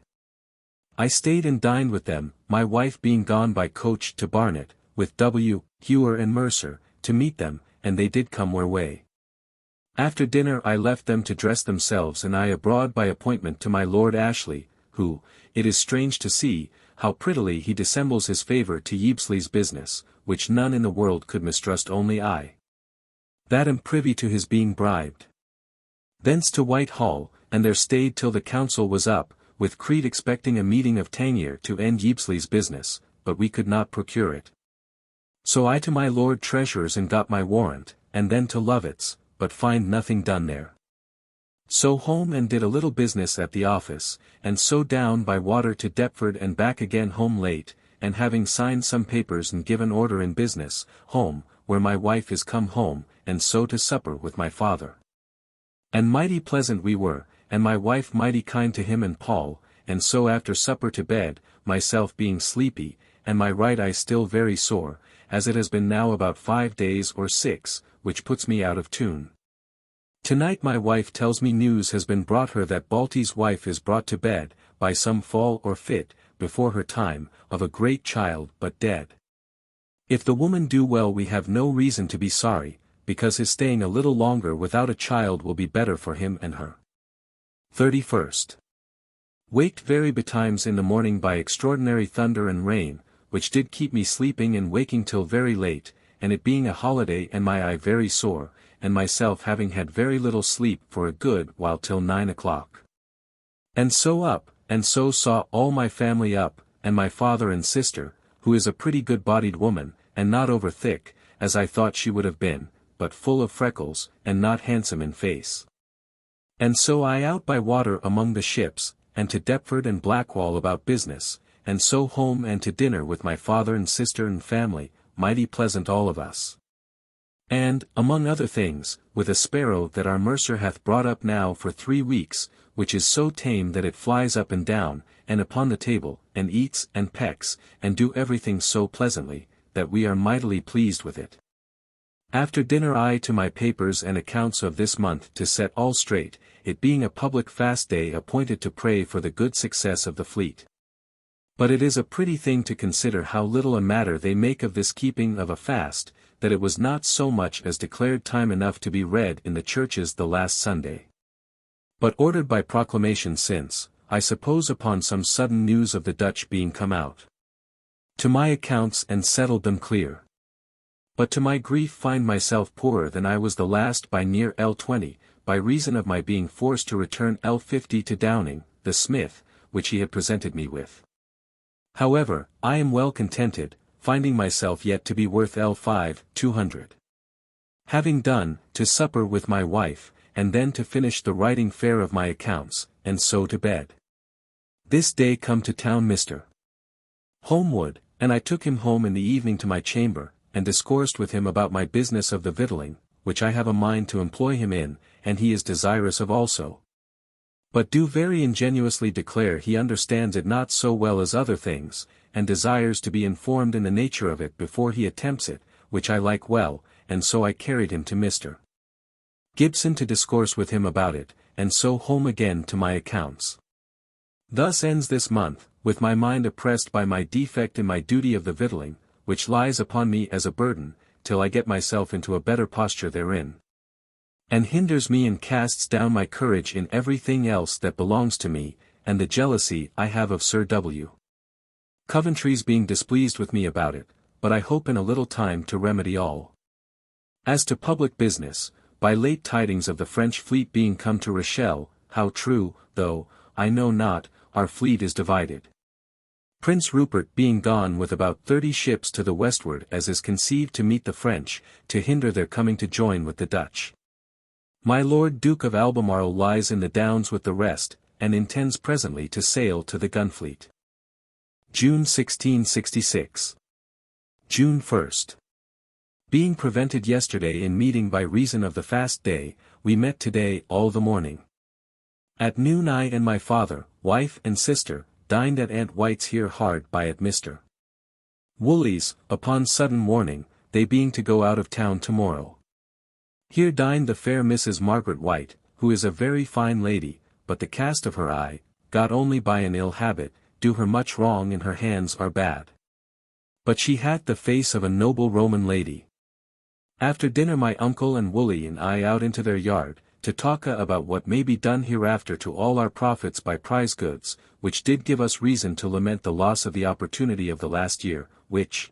I stayed and dined with them, my wife being gone by coach to Barnet, with W. Hewer and Mercer, to meet them, and they did come where way. After dinner I left them to dress themselves and I abroad by appointment to my Lord Ashley, who, it is strange to see, how prettily he dissembles his favour to Yebsley's business, which none in the world could mistrust only I. That am privy to his being bribed. Thence to Whitehall, and there stayed till the council was up, with Creed expecting a meeting of Tangier to end Yebsley's business, but we could not procure it. So I to my Lord Treasurer's and got my warrant, and then to Lovett's, but find nothing done there. So home and did a little business at the office, and so down by water to Deptford and back again home late, and having signed some papers and given order in business, home, where my wife is come home, and so to supper with my father. And mighty pleasant we were, and my wife mighty kind to him and Paul, and so after supper to bed, myself being sleepy, and my right eye still very sore, as it has been now about 5 days or 6, which puts me out of tune. Tonight my wife tells me news has been brought her that Balty's wife is brought to bed, by some fall or fit, before her time, of a great child but dead. If the woman do well we have no reason to be sorry, because his staying a little longer without a child will be better for him and her. 31st. Waked very betimes in the morning by extraordinary thunder and rain, which did keep me sleeping and waking till very late, and it being a holiday and my eye very sore, and myself having had very little sleep for a good while till 9 o'clock. And so up, and so saw all my family up, and my father and sister, who is a pretty good-bodied woman, and not over thick, as I thought she would have been, but full of freckles, and not handsome in face. And so I out by water among the ships, and to Deptford and Blackwall about business, and so home and to dinner with my father and sister and family, mighty pleasant all of us. And, among other things, with a sparrow that our Mercer hath brought up now for 3 weeks, which is so tame that it flies up and down, and upon the table, and eats and pecks, and do everything so pleasantly, that we are mightily pleased with it. After dinner I to my papers and accounts of this month to set all straight, it being a public fast day appointed to pray for the good success of the fleet. But it is a pretty thing to consider how little a matter they make of this keeping of a fast, that it was not so much as declared time enough to be read in the churches the last Sunday. But ordered by proclamation since, I suppose upon some sudden news of the Dutch being come out. To my accounts and settled them clear. But to my grief find myself poorer than I was the last by near L20, by reason of my being forced to return L50 to Downing, the smith, which he had presented me with. However, I am well contented, finding myself yet to be worth L5, 200. Having done, to supper with my wife, and then to finish the writing fair of my accounts, and so to bed. This day come to town Mr. Homewood, and I took him home in the evening to my chamber, and discoursed with him about my business of the victualling, which I have a mind to employ him in, and he is desirous of also. But do very ingenuously declare he understands it not so well as other things, and desires to be informed in the nature of it before he attempts it, which I like well, and so I carried him to Mr. Gibson to discourse with him about it, and so home again to my accounts. Thus ends this month, with my mind oppressed by my defect in my duty of the victualling, which lies upon me as a burden, till I get myself into a better posture therein, and hinders me and casts down my courage in everything else that belongs to me, and the jealousy I have of Sir W. Coventry's being displeased with me about it, but I hope in a little time to remedy all. As to public business, by late tidings of the French fleet being come to Rochelle, how true, though, I know not, our fleet is divided. Prince Rupert being gone with about 30 ships to the westward as is conceived to meet the French, to hinder their coming to join with the Dutch. My Lord Duke of Albemarle lies in the Downs with the rest, and intends presently to sail to the Gunfleet. June 1666. June 1st. Being prevented yesterday in meeting by reason of the fast day, we met today all the morning. At noon I and my father, wife and sister, dined at Aunt White's here hard by at Mr. Woolley's, upon sudden warning, they being to go out of town tomorrow. Here dined the fair Mrs. Margaret White, who is a very fine lady, but the cast of her eye, got only by an ill habit, do her much wrong and her hands are bad. But she hath the face of a noble Roman lady. After dinner my uncle and Woolley and I out into their yard, to talk about what may be done hereafter to all our profits by prize goods, which did give us reason to lament the loss of the opportunity of the last year, which,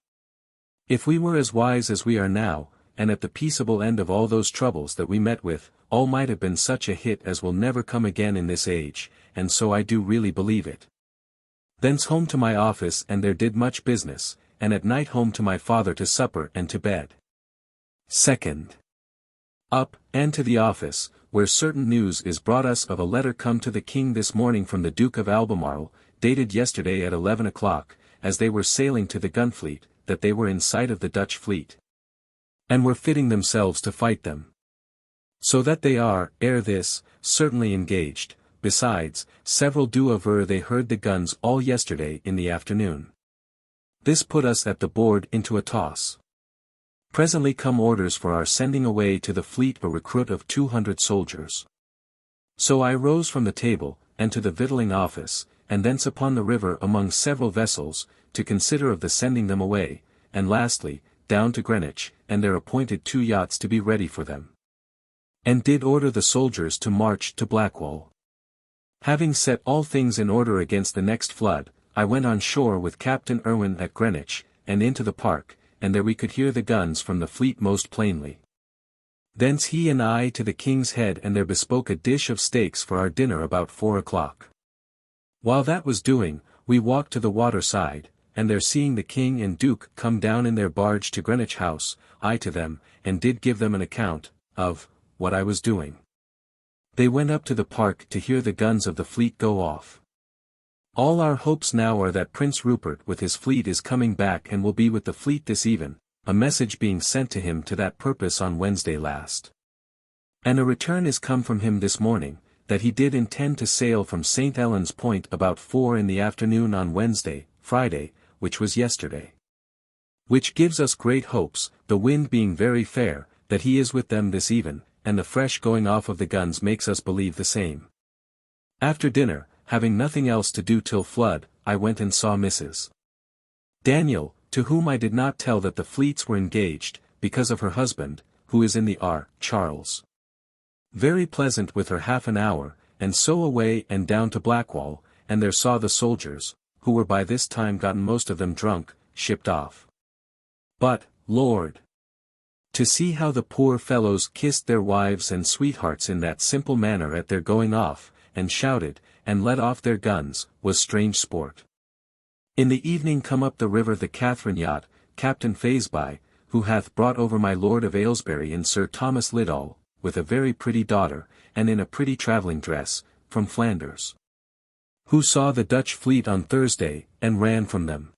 if we were as wise as we are now, and at the peaceable end of all those troubles that we met with, all might have been such a hit as will never come again in this age, and so I do really believe it. Thence home to my office and there did much business, and at night home to my father to supper and to bed. 2nd. Up, and to the office, where certain news is brought us of a letter come to the King this morning from the Duke of Albemarle, dated yesterday at 11 o'clock, as they were sailing to the Gunfleet, that they were in sight of the Dutch fleet, and were fitting themselves to fight them. So that they are, ere this, certainly engaged. Besides, several do aver they heard the guns all yesterday in the afternoon. This put us at the board into a toss. Presently come orders for our sending away to the fleet a recruit of 200 soldiers. So I rose from the table, and to the victualling office, and thence upon the river among several vessels, to consider of the sending them away, and lastly, down to Greenwich, and there appointed 2 yachts to be ready for them. And did order the soldiers to march to Blackwall. Having set all things in order against the next flood, I went on shore with Captain Irwin at Greenwich, and into the park, and there we could hear the guns from the fleet most plainly. Thence he and I to the King's Head and there bespoke a dish of steaks for our dinner about 4 o'clock. While that was doing, we walked to the water side, and there seeing the King and Duke come down in their barge to Greenwich House, I to them, and did give them an account, of, what I was doing. They went up to the park to hear the guns of the fleet go off. All our hopes now are that Prince Rupert with his fleet is coming back and will be with the fleet this even, a message being sent to him to that purpose on Wednesday last. And a return is come from him this morning, that he did intend to sail from St. Helens Point about 4 in the afternoon on Wednesday, Friday, which was yesterday. Which gives us great hopes, the wind being very fair, that he is with them this even, and the fresh going off of the guns makes us believe the same. After dinner, having nothing else to do till flood, I went and saw Mrs. Daniel, to whom I did not tell that the fleets were engaged, because of her husband, who is in the R. Charles. Very pleasant with her half an hour, and so away and down to Blackwall, and there saw the soldiers, who were by this time gotten most of them drunk, shipped off. But, Lord! To see how the poor fellows kissed their wives and sweethearts in that simple manner at their going off, and shouted, and let off their guns, was strange sport. In the evening come up the river the Catherine yacht, Captain Faysby, who hath brought over my Lord of Aylesbury and Sir Thomas Liddall, with a very pretty daughter, and in a pretty travelling dress, from Flanders. Who saw the Dutch fleet on Thursday, and ran from them.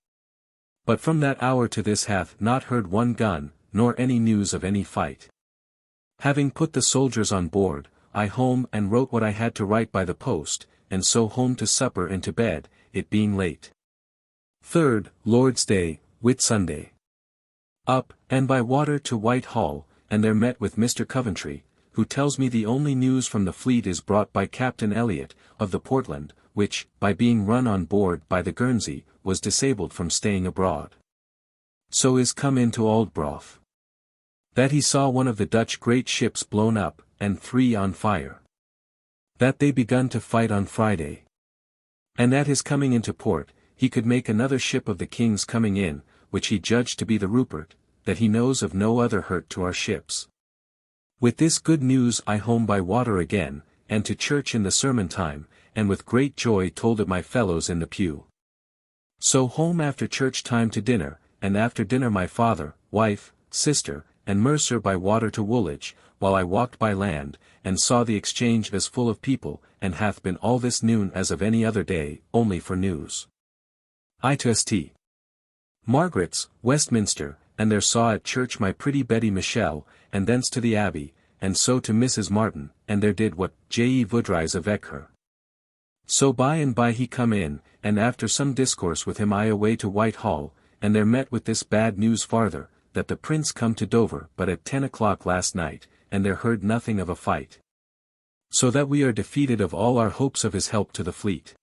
But from that hour to this hath not heard one gun, nor any news of any fight. Having put the soldiers on board, I home and wrote what I had to write by the post, and so home to supper and to bed, it being late. 3rd, Lord's Day, Whitsunday. Up, and by water to Whitehall, and there met with Mr. Coventry, who tells me the only news from the fleet is brought by Captain Elliot, of the Portland, which, by being run on board by the Guernsey, was disabled from staying abroad. So is come into Aldbrough. That he saw one of the Dutch great ships blown up, and 3 on fire. That they begun to fight on Friday. And at his coming into port, he could make another ship of the King's coming in, which he judged to be the Rupert, that he knows of no other hurt to our ships. With this good news I home by water again, and to church in the sermon time, and with great joy told it my fellows in the pew. So home after church time to dinner, and after dinner my father, wife, sister, and Mercer by water to Woolwich, while I walked by land, and saw the exchange as full of people, and hath been all this noon as of any other day, only for news. I to St. Margaret's, Westminster, and there saw at church my pretty Betty Michel, and thence to the Abbey, and so to Mrs. Martin, and there did what J. voudrais avec her. So by and by he come in, and after some discourse with him I away to Whitehall, and there met with this bad news farther, that the Prince come to Dover but at 10 o'clock last night, and there heard nothing of a fight. So that we are defeated of all our hopes of his help to the fleet.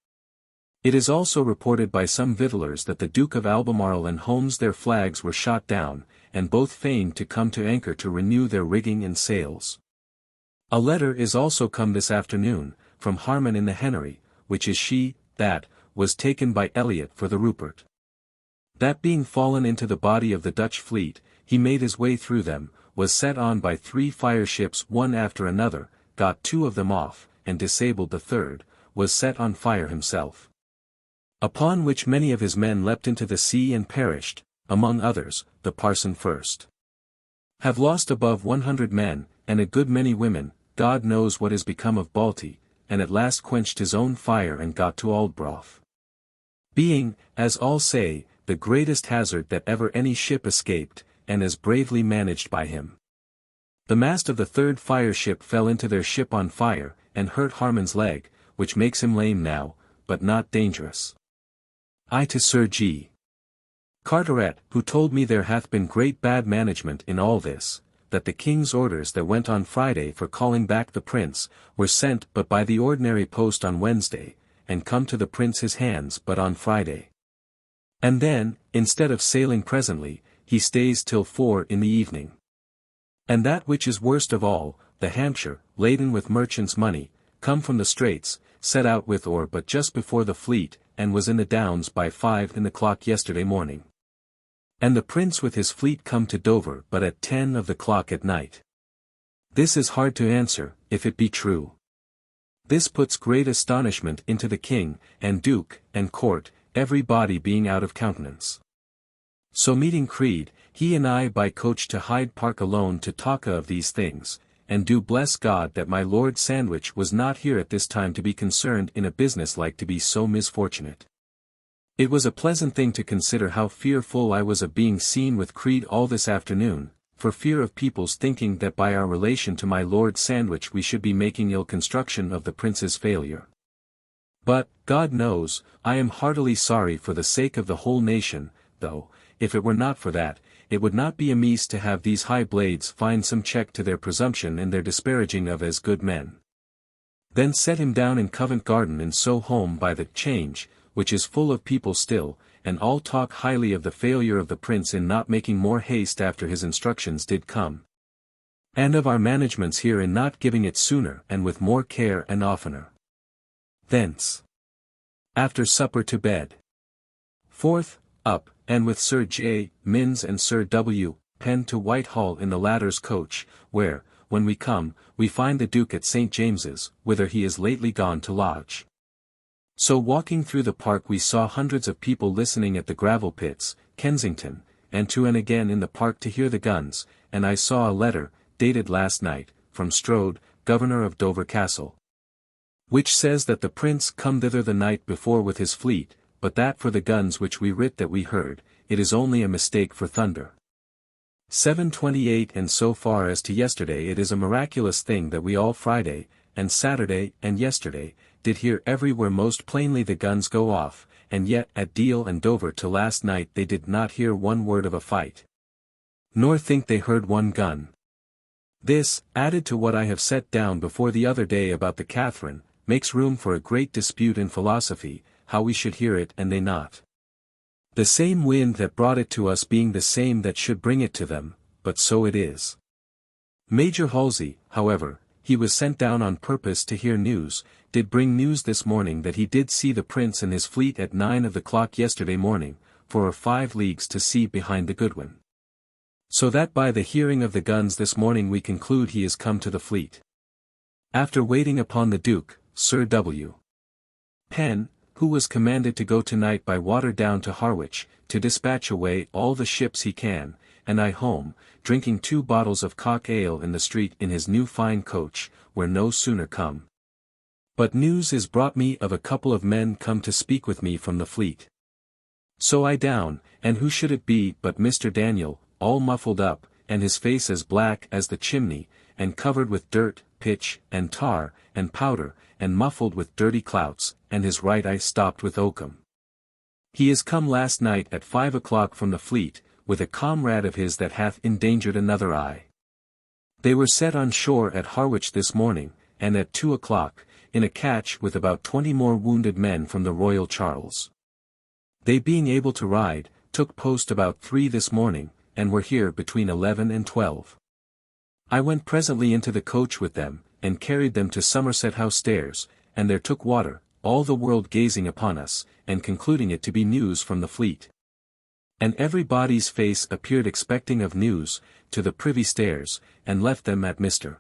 It is also reported by some victuallers that the Duke of Albemarle and Holmes their flags were shot down, and both feigned to come to anchor to renew their rigging and sails. A letter is also come this afternoon, from Harman in the Henry, which is she, that, was taken by Elliot for the Rupert. That being fallen into the body of the Dutch fleet, he made his way through them, was set on by 3 fireships one after another, got 2 of them off, and disabled the 3rd, was set on fire himself. Upon which many of his men leapt into the sea and perished, among others, the parson first. Have lost above 100 men, and a good many women. God knows what is become of Balti, and at last quenched his own fire and got to Aldbrough. Being, as all say, the greatest hazard that ever any ship escaped, and as bravely managed by him. The mast of the 3rd fireship fell into their ship on fire, and hurt Harman's leg, which makes him lame now, but not dangerous. I to Sir G. Carteret, who told me there hath been great bad management in all this, that the King's orders that went on Friday for calling back the Prince, were sent but by the ordinary post on Wednesday, and come to the Prince his hands but on Friday. And then, instead of sailing presently, he stays till 4 in the evening. And that which is worst of all, the Hampshire, laden with merchants' money, come from the Straits, set out with or but just before the fleet, and was in the Downs by 5 in the clock yesterday morning. And the Prince with his fleet come to Dover but at 10 of the clock at night. This is hard to answer, if it be true. This puts great astonishment into the King, and Duke, and Court, every body being out of countenance. So meeting Creed, he and I by coach to Hyde Park alone to talk of these things, and do bless God that my Lord Sandwich was not here at this time to be concerned in a business like to be so misfortunate. It was a pleasant thing to consider how fearful I was of being seen with Creed all this afternoon, for fear of people's thinking that by our relation to my Lord Sandwich we should be making ill construction of the Prince's failure. But, God knows, I am heartily sorry for the sake of the whole nation, though, if it were not for that, it would not be amiss to have these high blades find some check to their presumption and their disparaging of as good men. Then set him down in Covent Garden and so home by the Change, which is full of people still, and all talk highly of the failure of the Prince in not making more haste after his instructions did come. And of our managements here in not giving it sooner and with more care and oftener. Thence. After supper to bed. 4th, up, and with Sir J. Minns and Sir W. Penn to Whitehall in the latter's coach, where, when we come, we find the Duke at St. James's, whither he is lately gone to lodge. So walking through the park we saw hundreds of people listening at the gravel pits, Kensington, and to and again in the park to hear the guns, and I saw a letter, dated last night, from Strode, Governor of Dover Castle, which says that the Prince come thither the night before with his fleet, but that for the guns which we writ that we heard, it is only a mistake for thunder. 7:28 And so far as to yesterday, it is a miraculous thing that we all Friday, and Saturday, and yesterday, did hear everywhere most plainly the guns go off, and yet at Deal and Dover till last night they did not hear one word of a fight. Nor think they heard one gun. This, added to what I have set down before the other day about the Catherine, makes room for a great dispute in philosophy, how we should hear it and they not. The same wind that brought it to us being the same that should bring it to them, but so it is. Major Halsey, however, he was sent down on purpose to hear news, did bring news this morning that he did see the Prince and his fleet at 9 of the clock yesterday morning, for 5 leagues to sea behind the Goodwin. So that by the hearing of the guns this morning we conclude he is come to the fleet. After waiting upon the Duke, Sir W. Penn, who was commanded to go tonight by water down to Harwich, to dispatch away all the ships he can, and I home, drinking 2 bottles of cock ale in the street in his new fine coach, where no sooner come. But news is brought me of a couple of men come to speak with me from the fleet. So I down, and who should it be but Mr. Daniel, all muffled up, and his face as black as the chimney, and covered with dirt, pitch, and tar, and powder, and muffled with dirty clouts, and his right eye stopped with oakum. He is come last night at 5 o'clock from the fleet, with a comrade of his that hath endangered another eye. They were set on shore at Harwich this morning, and at 2 o'clock, in a catch with about 20 more wounded men from the Royal Charles. They being able to ride, took post about 3 this morning, and were here between 11 and 12. I went presently into the coach with them, and carried them to Somerset House stairs, and there took water, all the world gazing upon us, and concluding it to be news from the fleet. And everybody's face appeared expecting of news, to the privy stairs, and left them at Mr.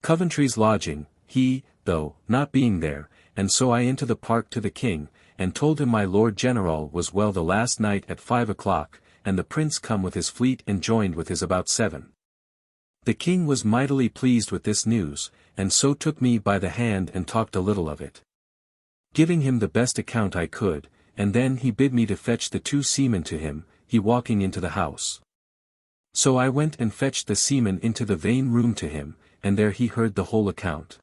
Coventry's lodging, he, though, not being there, and so I into the park to the king, and told him my Lord General was well the last night at 5 o'clock, and the prince come with his fleet and joined with his about 7. The king was mightily pleased with this news, and so took me by the hand and talked a little of it, giving him the best account I could, and then he bid me to fetch the 2 seamen to him, he walking into the house. So I went and fetched the seamen into the vane room to him, and there he heard the whole account.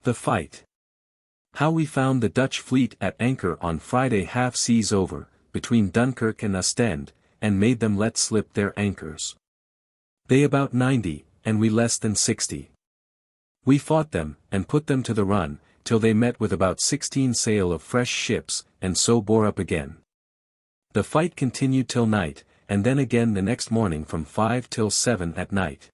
The fight. How we found the Dutch fleet at anchor on Friday half seas over, between Dunkirk and Ostend, and made them let slip their anchors. They about 90, and we less than 60. We fought them, and put them to the run, till they met with about 16 sail of fresh ships, and so bore up again. The fight continued till night, and then again the next morning from 5 till 7 at night.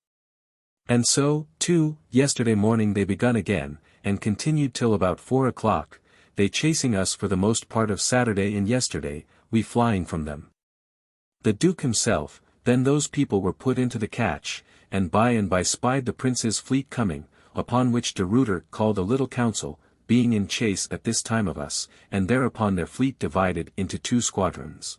And so, too, yesterday morning they begun again, and continued till about 4 o'clock, they chasing us for the most part of Saturday and yesterday, we flying from them. The Duke himself, then those people were put into the catch, and by spied the prince's fleet coming, upon which de Ruyter called a little council, being in chase at this time of us, and thereupon their fleet divided into 2 squadrons.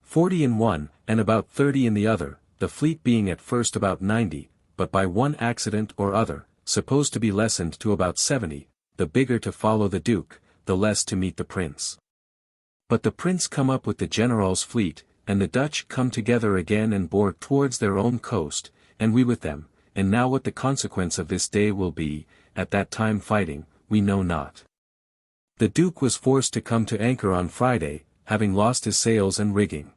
40 in one, and about 30 in the other, the fleet being at first about 90, but by one accident or other, supposed to be lessened to about 70, the bigger to follow the Duke, the less to meet the prince. But the prince come up with the general's fleet, and the Dutch come together again and bore towards their own coast, and we with them, and now what the consequence of this day will be, at that time fighting, we know not. The Duke was forced to come to anchor on Friday, having lost his sails and rigging.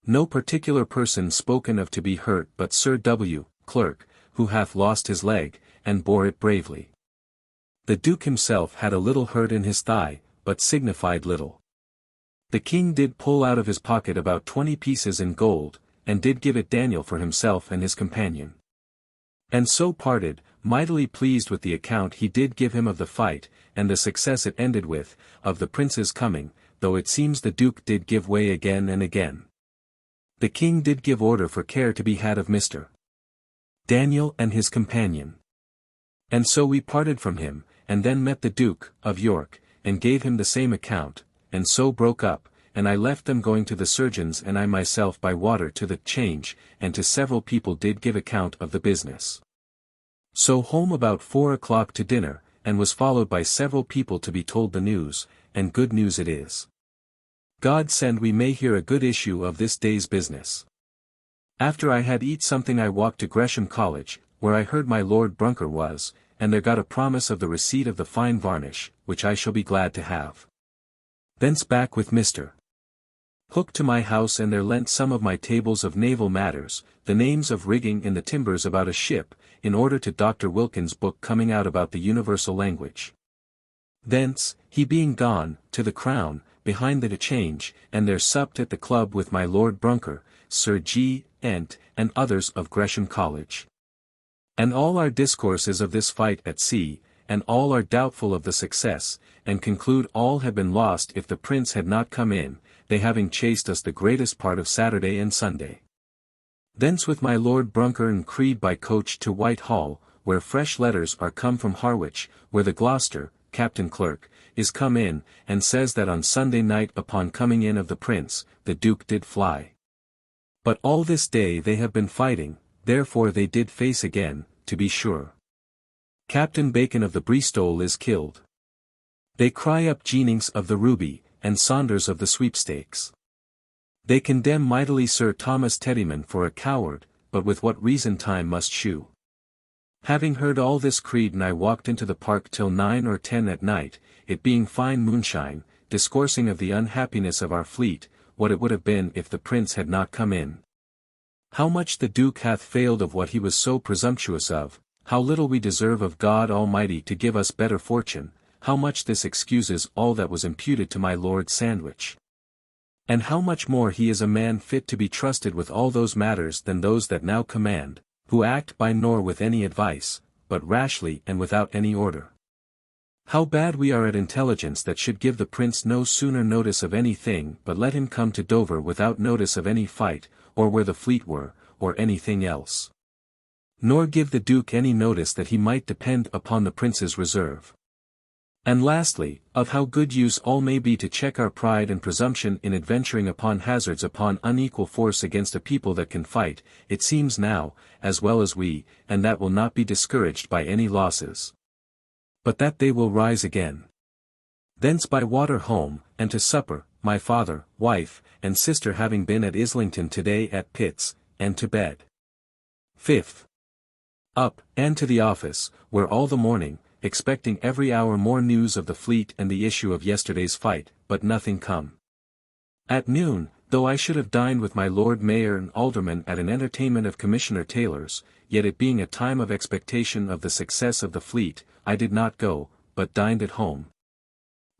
No particular person spoken of to be hurt but Sir W. Clerk, who hath lost his leg, and bore it bravely. The Duke himself had a little hurt in his thigh, but signified little. The king did pull out of his pocket about 20 pieces in gold, and did give it Daniel for himself and his companion. And so parted, mightily pleased with the account he did give him of the fight, and the success it ended with, of the prince's coming, though it seems the Duke did give way again and again. The king did give order for care to be had of Mr. Daniel and his companion. And so we parted from him, and then met the Duke of York, and gave him the same account, and so broke up, and I left them going to the surgeons and I myself by water to the Change, and to several people did give account of the business. So home about 4 o'clock to dinner, and was followed by several people to be told the news, and good news it is. God send we may hear a good issue of this day's business. After I had eat something I walked to Gresham College, where I heard my Lord Brunker was, and there got a promise of the receipt of the fine varnish, which I shall be glad to have. Thence back with Mr. Hook to my house, and there lent some of my tables of naval matters, the names of rigging in the timbers about a ship, in order to Dr. Wilkins' book coming out about the universal language. Thence, he being gone, to the Crown, behind the Change, and there supped at the club with my Lord Brunker, Sir G. Ent, and others of Gresham College. And all our discourses of this fight at sea, and all are doubtful of the success, and conclude all had been lost if the Prince had not come in, they having chased us the greatest part of Saturday and Sunday. Thence with my Lord Brunker and Creed by coach to Whitehall, where fresh letters are come from Harwich, where the Gloucester, Captain Clerk, is come in, and says that on Sunday night upon coming in of the Prince, the Duke did fly. But all this day they have been fighting, therefore they did face again, to be sure. Captain Bacon of the Bristol is killed. They cry up Jennings of the Ruby, and Saunders of the Sweepstakes. They condemn mightily Sir Thomas Teddyman for a coward, but with what reason time must shew. Having heard all this creed, and I walked into the park till 9 or 10 at night, it being fine moonshine, discoursing of the unhappiness of our fleet, what it would have been if the Prince had not come in. How much the Duke hath failed of what he was so presumptuous of, how little we deserve of God Almighty to give us better fortune, how much this excuses all that was imputed to my Lord Sandwich. And how much more he is a man fit to be trusted with all those matters than those that now command, who act by nor with any advice, but rashly and without any order. How bad we are at intelligence that should give the Prince no sooner notice of any thing but let him come to Dover without notice of any fight, or where the fleet were, or anything else. Nor give the Duke any notice that he might depend upon the Prince's reserve. And lastly, of how good use all may be to check our pride and presumption in adventuring upon hazards upon unequal force against a people that can fight, it seems now, as well as we, and that will not be discouraged by any losses. But that they will rise again. Thence by water home, and to supper, my father, wife, and sister having been at Islington today at Pitt's, and to bed. 5th. Up, and to the office, where all the morning, expecting every hour more news of the fleet and the issue of yesterday's fight, but nothing come. At noon, though I should have dined with my Lord Mayor and Aldermen at an entertainment of Commissioner Taylor's, yet it being a time of expectation of the success of the fleet, I did not go, but dined at home.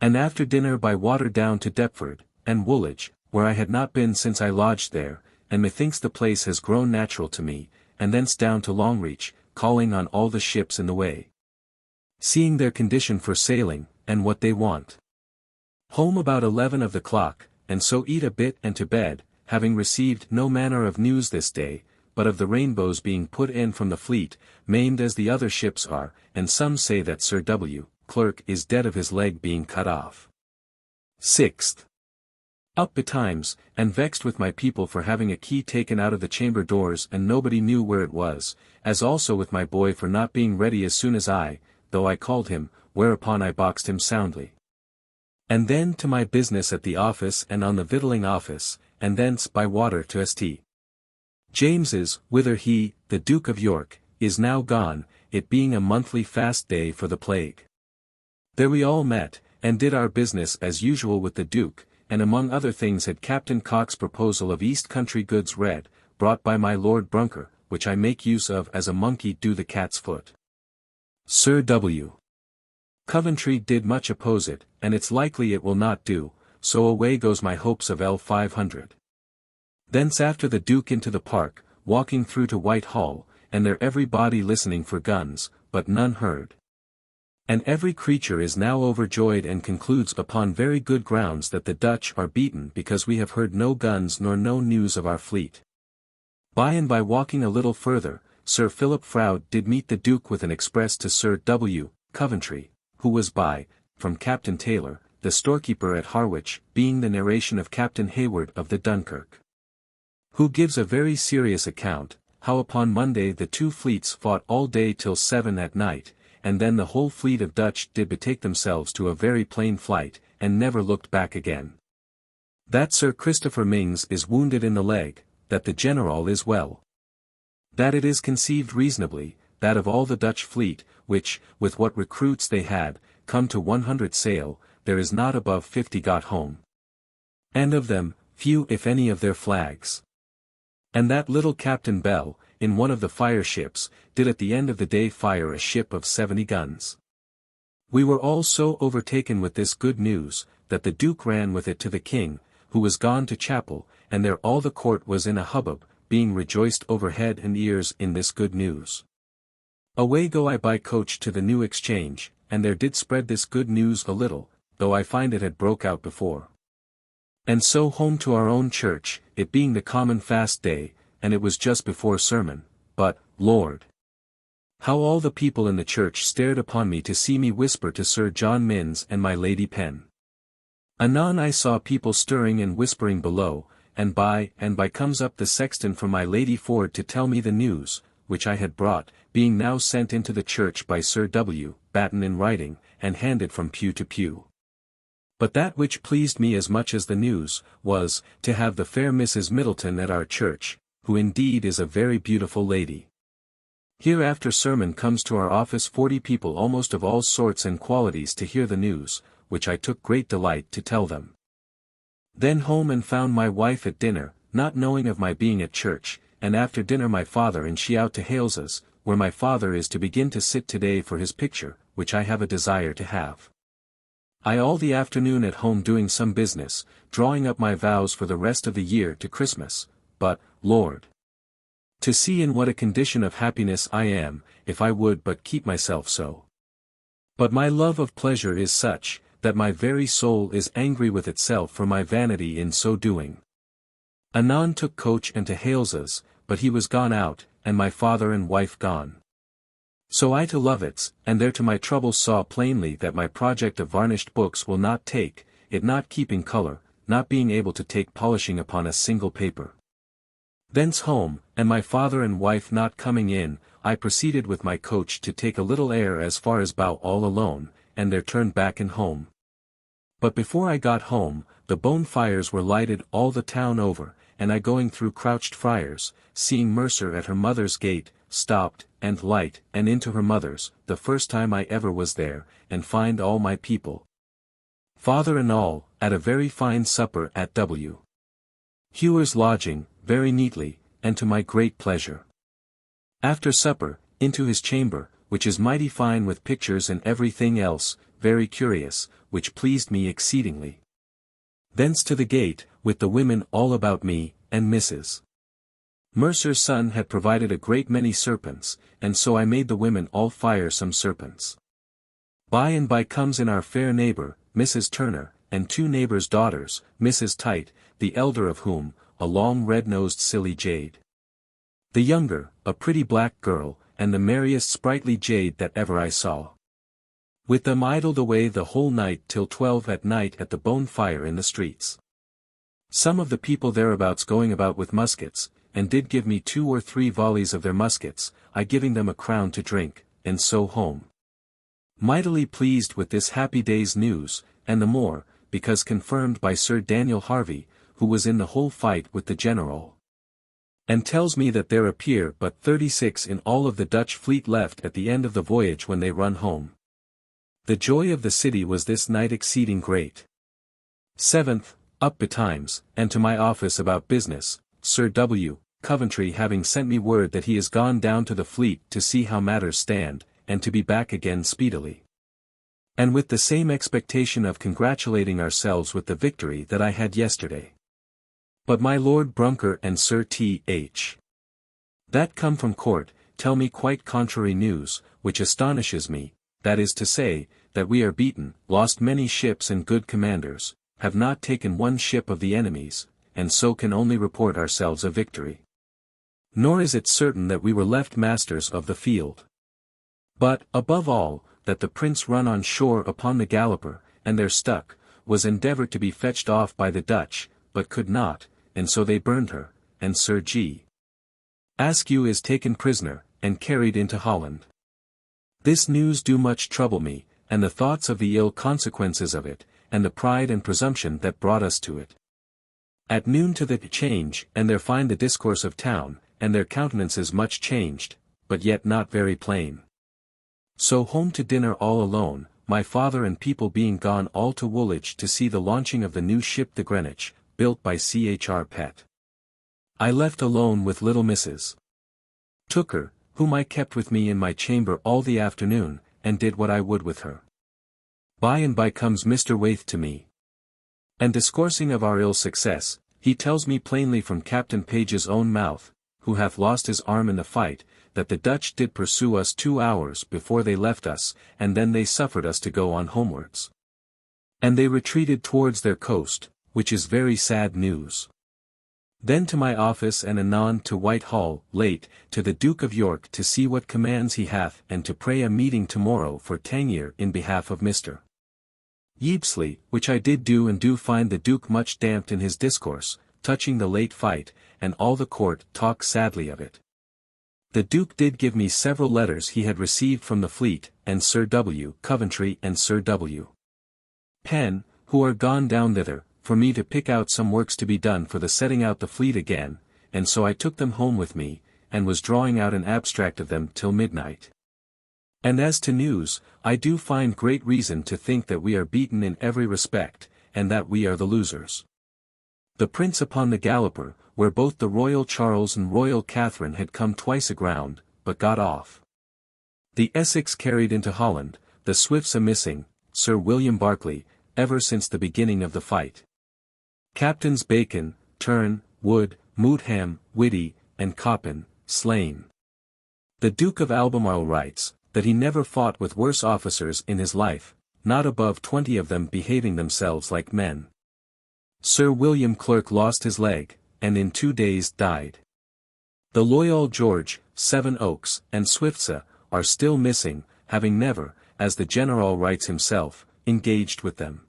And after dinner by water down to Deptford, and Woolwich, where I had not been since I lodged there, and methinks the place has grown natural to me, and thence down to Longreach, calling on all the ships in the way, seeing their condition for sailing, and what they want. Home about 11 of the clock, and so eat a bit and to bed, having received no manner of news this day, but of the Rainbow's being put in from the fleet, maimed as the other ships are, and some say that Sir W. Clerk is dead of his leg being cut off. 6th. Up betimes, and vexed with my people for having a key taken out of the chamber doors and nobody knew where it was, as also with my boy for not being ready as soon as I, though I called him, whereupon I boxed him soundly. And then to my business at the office and on the victualling office, and thence by water to St. James's, whither he, the Duke of York, is now gone, it being a monthly fast day for the plague. There we all met, and did our business as usual with the Duke, and among other things had Captain Cock's proposal of East Country goods read, brought by my Lord Brunker, which I make use of as a monkey do the cat's foot. Sir W. Coventry did much oppose it, and it's likely it will not do, so away goes my hopes of L500. Thence after the Duke into the park, walking through to Whitehall, and there every body listening for guns, but none heard. And every creature is now overjoyed and concludes upon very good grounds that the Dutch are beaten because we have heard no guns nor no news of our fleet. By and by walking a little further, Sir Philip Froude did meet the Duke with an express to Sir W. Coventry, who was by, from Captain Taylor, the storekeeper at Harwich, being the narration of Captain Hayward of the Dunkirk, who gives a very serious account, how upon Monday the two fleets fought all day till 7 at night, and then the whole fleet of Dutch did betake themselves to a very plain flight, and never looked back again. That Sir Christopher Mings is wounded in the leg, that the General is well. That it is conceived reasonably, that of all the Dutch fleet, which, with what recruits they had, come to 100 sail, there is not above 50 got home. And of them, few if any of their flags. And that little Captain Bell, in one of the fire ships, did at the end of the day fire a ship of 70 guns. We were all so overtaken with this good news, that the Duke ran with it to the King, who was gone to chapel, and there all the court was in a hubbub, being rejoiced over head and ears in this good news. Away go I by coach to the New Exchange, and there did spread this good news a little, though I find it had broke out before. And so home to our own church, it being the common fast day, and it was just before sermon, but, Lord! How all the people in the church stared upon me to see me whisper to Sir John Minns and my Lady Pen. Anon I saw people stirring and whispering below, and by comes up the sexton from my Lady Ford to tell me the news, which I had brought, being now sent into the church by Sir W. Batten in writing, and handed from pew to pew. But that which pleased me as much as the news, was, to have the fair Mrs. Middleton at our church, who indeed is a very beautiful lady. Here after sermon comes to our office 40 people almost of all sorts and qualities to hear the news, which I took great delight to tell them. Then home and found my wife at dinner, not knowing of my being at church, and after dinner my father and she out to Hales's, where my father is to begin to sit today for his picture, which I have a desire to have. I all the afternoon at home doing some business, drawing up my vows for the rest of the year to Christmas, but, Lord! To see in what a condition of happiness I am, if I would but keep myself so. But my love of pleasure is such, that my very soul is angry with itself for my vanity in so doing. Anon took coach and to Hales's, but he was gone out, and my father and wife gone. So I to Lovett's, and there to my trouble saw plainly that my project of varnished books will not take, it not keeping colour, not being able to take polishing upon a single paper. Thence home, and my father and wife not coming in, I proceeded with my coach to take a little air as far as Bow all alone, and there turned back in home. But before I got home, the bonfires were lighted all the town over, and I going through Crouched Friars, seeing Mercer at her mother's gate, stopped, and light, and into her mother's, the first time I ever was there, and find all my people, father and all, at a very fine supper at W. Hewer's lodging, very neatly, and to my great pleasure. After supper, into his chamber, which is mighty fine with pictures and everything else, very curious, which pleased me exceedingly. Thence to the gate, with the women all about me, and Mrs. Mercer's son had provided a great many serpents, and so I made the women all fire some serpents. By and by comes in our fair neighbour, Mrs. Turner, and 2 neighbours' daughters, Mrs. Tite, the elder of whom, a long red-nosed silly jade. The younger, a pretty black girl, and the merriest sprightly jade that ever I saw. With them idled away the whole night till 12 at night at the bonfire in the streets. Some of the people thereabouts going about with muskets, and did give me 2 or 3 volleys of their muskets, I giving them a crown to drink, and so home. Mightily pleased with this happy day's news, and the more, because confirmed by Sir Daniel Harvey, who was in the whole fight with the General. And tells me that there appear but 36 in all of the Dutch fleet left at the end of the voyage when they run home. The joy of the city was this night exceeding great. 7th, up betimes, and to my office about business, Sir W. Coventry having sent me word that he is gone down to the fleet to see how matters stand, and to be back again speedily. And with the same expectation of congratulating ourselves with the victory that I had yesterday. But my Lord Brunker and Sir T.H. that come from court, tell me quite contrary news, which astonishes me, that is to say, that we are beaten, lost many ships and good commanders, have not taken one ship of the enemy's, and so can only report ourselves a victory. Nor is it certain that we were left masters of the field. But, above all, that the prince run on shore upon the Galloper, and there stuck, was endeavoured to be fetched off by the Dutch, but could not, and so they burned her, and Sir G. Askew is taken prisoner, and carried into Holland. This news do much trouble me, and the thoughts of the ill consequences of it, and the pride and presumption that brought us to it. At noon to the change, and there find the discourse of town, and their countenances much changed, but yet not very plain. So home to dinner all alone, my father and people being gone all to Woolwich to see the launching of the new ship the Greenwich, built by Chr. Pett. I left alone with little Mrs. Tooker, whom I kept with me in my chamber all the afternoon, and did what I would with her. By and by comes Mr. Waith to me. And discoursing of our ill success, he tells me plainly from Captain Page's own mouth, who hath lost his arm in the fight, that the Dutch did pursue us 2 hours before they left us, and then they suffered us to go on homewards. And they retreated towards their coast, which is very sad news. Then to my office and anon to Whitehall, late, to the Duke of York to see what commands he hath and to pray a meeting tomorrow for Tangier in behalf of Mr. Yeabsley, which I did do and do find the Duke much damped in his discourse, touching the late fight, and all the court talk sadly of it. The Duke did give me several letters he had received from the fleet, and Sir W. Coventry and Sir W. Penn, who are gone down thither, for me to pick out some works to be done for the setting out the fleet again, and so I took them home with me, and was drawing out an abstract of them till midnight. And as to news, I do find great reason to think that we are beaten in every respect, and that we are the losers. The Prince upon the Galloper, where both the Royal Charles and Royal Catherine had come twice aground, but got off. The Essex carried into Holland, the Swifts a missing, Sir William Berkeley, ever since the beginning of the fight. Captains Bacon, Turn, Wood, Moodham, Witty, and Coppin, slain. The Duke of Albemarle writes, that he never fought with worse officers in his life, not above 20 of them behaving themselves like men. Sir William Clerk lost his leg, and in 2 days died. The Loyal George, Seven Oaks, and Swiftsa, are still missing, having never, as the General writes himself, engaged with them.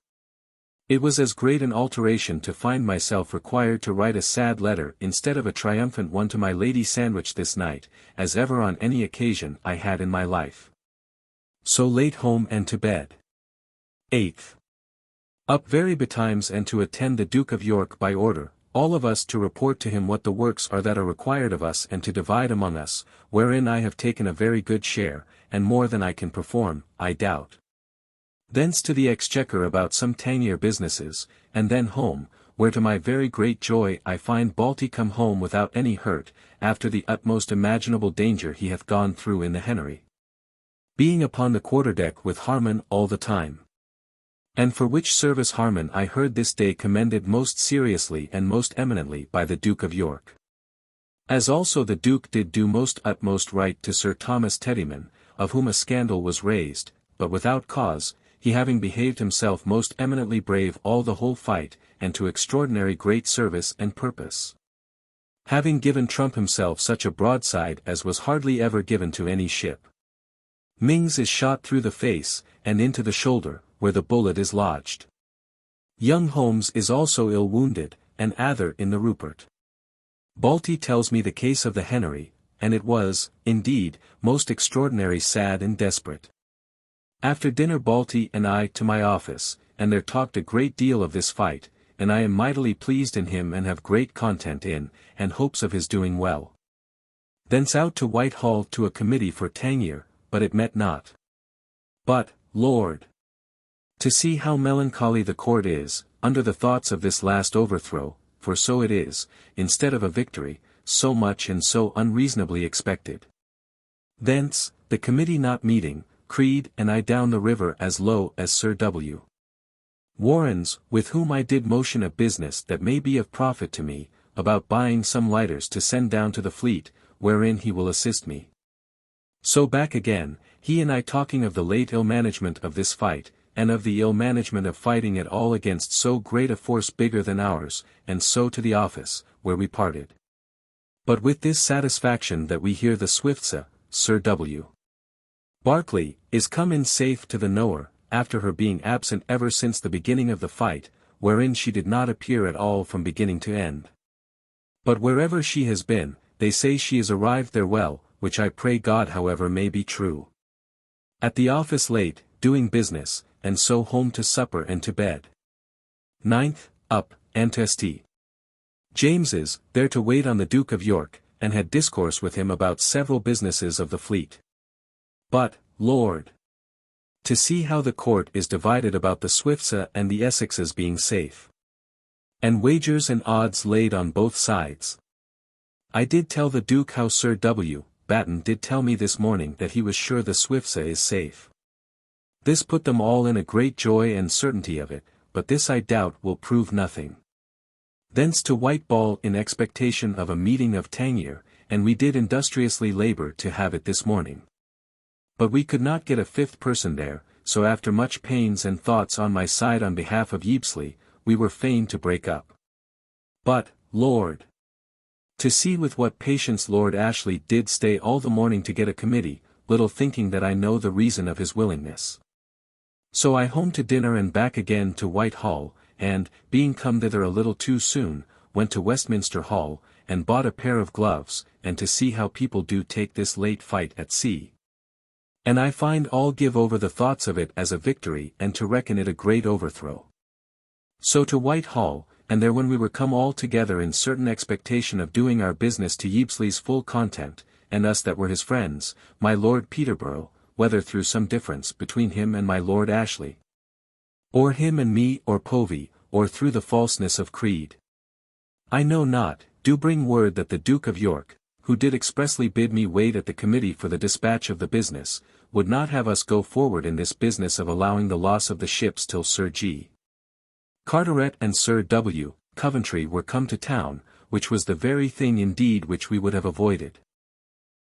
It was as great an alteration to find myself required to write a sad letter instead of a triumphant one to my Lady Sandwich this night, as ever on any occasion I had in my life. So late home and to bed. 8th. Up very betimes and to attend the Duke of York by order, all of us to report to him what the works are that are required of us and to divide among us, wherein I have taken a very good share, and more than I can perform, I doubt. Thence to the Exchequer about some Tangier businesses, and then home, where to my very great joy I find Balty come home without any hurt, after the utmost imaginable danger he hath gone through in the Henry. Being upon the quarterdeck with Harman all the time. And for which service Harman I heard this day commended most seriously and most eminently by the Duke of York. As also the Duke did do most utmost right to Sir Thomas Teddyman, of whom a scandal was raised, but without cause, he having behaved himself most eminently brave all the whole fight, and to extraordinary great service and purpose. Having given Trump himself such a broadside as was hardly ever given to any ship. Mings is shot through the face, and into the shoulder, where the bullet is lodged. Young Holmes is also ill wounded, and Ather in the Rupert. Balty tells me the case of the Henry, and it was, indeed, most extraordinary sad and desperate. After dinner Balty and I to my office, and there talked a great deal of this fight, and I am mightily pleased in him and have great content in, and hopes of his doing well. Thence out to Whitehall to a committee for Tangier, but it met not. But, Lord! To see how melancholy the court is, under the thoughts of this last overthrow, for so it is, instead of a victory, so much and so unreasonably expected. Thence, the committee not meeting, Creed and I down the river as low as Sir W. Warren's, with whom I did motion a business that may be of profit to me, about buying some lighters to send down to the fleet, wherein he will assist me. So back again, he and I talking of the late ill management of this fight, and of the ill management of fighting at all against so great a force bigger than ours, and so to the office, where we parted. But with this satisfaction that we hear the Swiftsa, Sir W. Berkeley, is come in safe to the Nowhere, after her being absent ever since the beginning of the fight, wherein she did not appear at all from beginning to end. But wherever she has been, they say she is arrived there well, which I pray God however may be true. At the office late, doing business, and so home to supper and to bed. 9th, up, and to St. James's, there to wait on the Duke of York, and had discourse with him about several businesses of the fleet. But, Lord! To see how the court is divided about the Swiftses and the Essexes being safe. And wagers and odds laid on both sides. I did tell the Duke how Sir W. Batten did tell me this morning that he was sure the Swiftses is safe. This put them all in a great joy and certainty of it, but this I doubt will prove nothing. Thence to Whiteball in expectation of a meeting of Tangier, and we did industriously labor to have it this morning. But we could not get a fifth person there, so after much pains and thoughts on my side on behalf of Ypsiley, we were fain to break up. But, Lord! To see with what patience Lord Ashley did stay all the morning to get a committee, little thinking that I know the reason of his willingness. So I home to dinner and back again to Whitehall, and, being come thither a little too soon, went to Westminster Hall, and bought a pair of gloves, and to see how people do take this late fight at sea. And I find all give over the thoughts of it as a victory and to reckon it a great overthrow. So to Whitehall, and there when we were come all together in certain expectation of doing our business to Ypsiley's full content, and us that were his friends, my Lord Peterborough, whether through some difference between him and my Lord Ashley, or him and me or Povey, or through the falseness of creed, I know not, do bring word that the Duke of York, who did expressly bid me wait at the committee for the dispatch of the business, would not have us go forward in this business of allowing the loss of the ships till Sir G. Carteret and Sir W. Coventry were come to town, which was the very thing indeed which we would have avoided.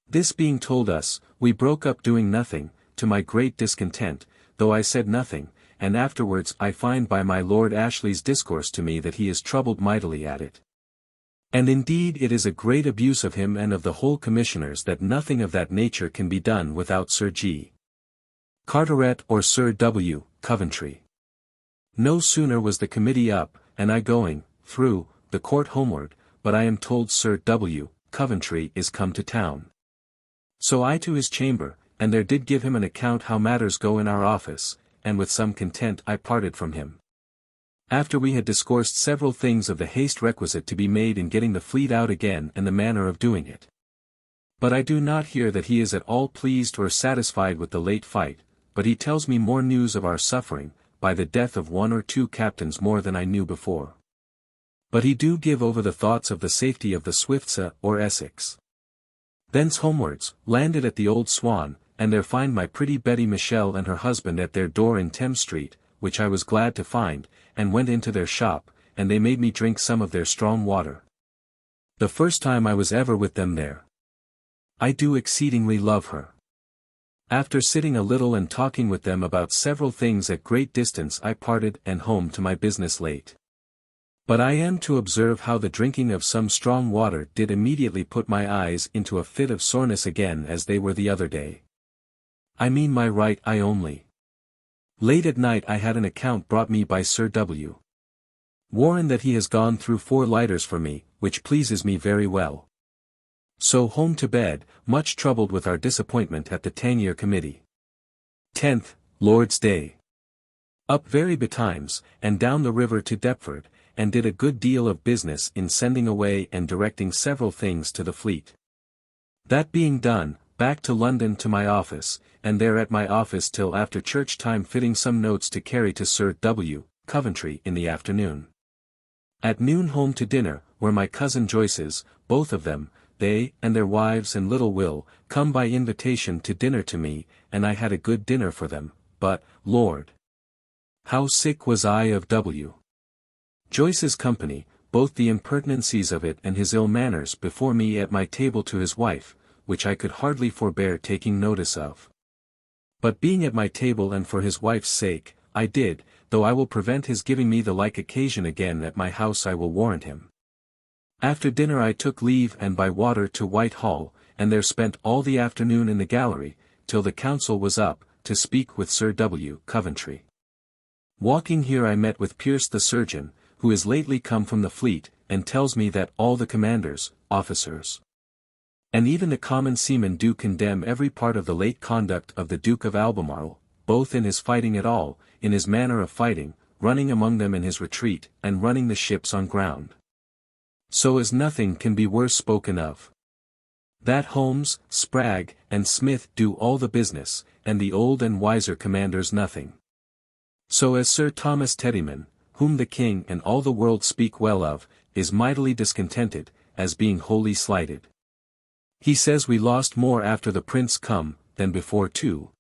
This being told us, we broke up doing nothing, to my great discontent, though I said nothing, and afterwards I find by my Lord Ashley's discourse to me that he is troubled mightily at it. And indeed it is a great abuse of him and of the whole commissioners that nothing of that nature can be done without Sir G. Carteret or Sir W. Coventry. No sooner was the committee up, and I going, through, the court homeward, but I am told Sir W. Coventry is come to town. So I to his chamber, and there did give him an account how matters go in our office, and with some content I parted from him. After we had discoursed several things of the haste requisite to be made in getting the fleet out again and the manner of doing it. But I do not hear that he is at all pleased or satisfied with the late fight, but he tells me more news of our suffering, by the death of one or two captains more than I knew before. But he do give over the thoughts of the safety of the Swiftses or Essex. Thence homewards, landed at the Old Swan, and there find my pretty Betty Michelle and her husband at their door in Thames Street, which I was glad to find, and went into their shop, and they made me drink some of their strong water. The first time I was ever with them there. I do exceedingly love her. After sitting a little and talking with them about several things at great distance I parted and home to my business late. But I am to observe how the drinking of some strong water did immediately put my eyes into a fit of soreness again as they were the other day. I mean my right eye only. Late at night I had an account brought me by Sir W. Warren that he has gone through 4 lighters for me, which pleases me very well. So home to bed, much troubled with our disappointment at the Tangier Committee. 10th, Lord's Day. Up very betimes, and down the river to Deptford, and did a good deal of business in sending away and directing several things to the fleet. That being done, back to London to my office, and there at my office till after church time fitting some notes to carry to Sir W. Coventry in the afternoon. At noon home to dinner, where my cousin Joyces, both of them, they, and their wives and little Will, come by invitation to dinner to me, and I had a good dinner for them, but, Lord! How sick was I of W. Joyce's company, both the impertinencies of it and his ill manners before me at my table to his wife, which I could hardly forbear taking notice of. But being at my table and for his wife's sake, I did, though I will prevent his giving me the like occasion again at my house I will warrant him. After dinner I took leave and by water to Whitehall, and there spent all the afternoon in the gallery, till the council was up, to speak with Sir W. Coventry. Walking here I met with Pierce the surgeon, who is lately come from the fleet, and tells me that all the commanders, officers, and even the common seamen do condemn every part of the late conduct of the Duke of Albemarle, both in his fighting at all, in his manner of fighting, running among them in his retreat, and running the ships on ground. So as nothing can be worse spoken of. That Holmes, Spragg, and Smith do all the business, and the old and wiser commanders nothing. So as Sir Thomas Teddyman, whom the king and all the world speak well of, is mightily discontented, as being wholly slighted. He says we lost more after the prince come, than before too.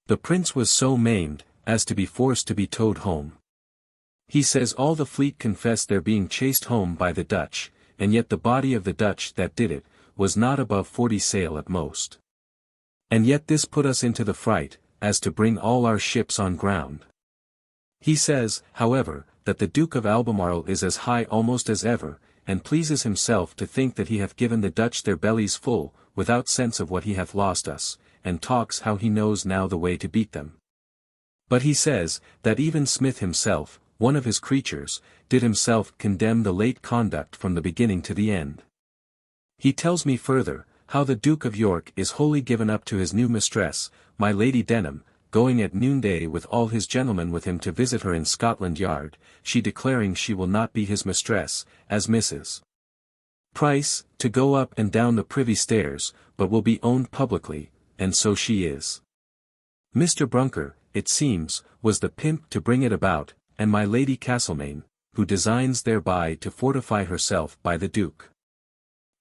The prince was so maimed, as to be forced to be towed home. He says all the fleet confessed their being chased home by the Dutch, and yet the body of the Dutch that did it, was not above 40 sail at most. And yet this put us into the fright, as to bring all our ships on ground. He says, however, that the Duke of Albemarle is as high almost as ever, and pleases himself to think that he hath given the Dutch their bellies full, without sense of what he hath lost us, and talks how he knows now the way to beat them. But he says, that even Smith himself, one of his creatures, did himself condemn the late conduct from the beginning to the end. He tells me further, how the Duke of York is wholly given up to his new mistress, my Lady Denham, going at noonday with all his gentlemen with him to visit her in Scotland Yard, she declaring she will not be his mistress, as Mrs. Price, to go up and down the privy stairs, but will be owned publicly, and so she is. Mr. Brunker, it seems, was the pimp to bring it about, and my Lady Castlemaine, who designs thereby to fortify herself by the Duke.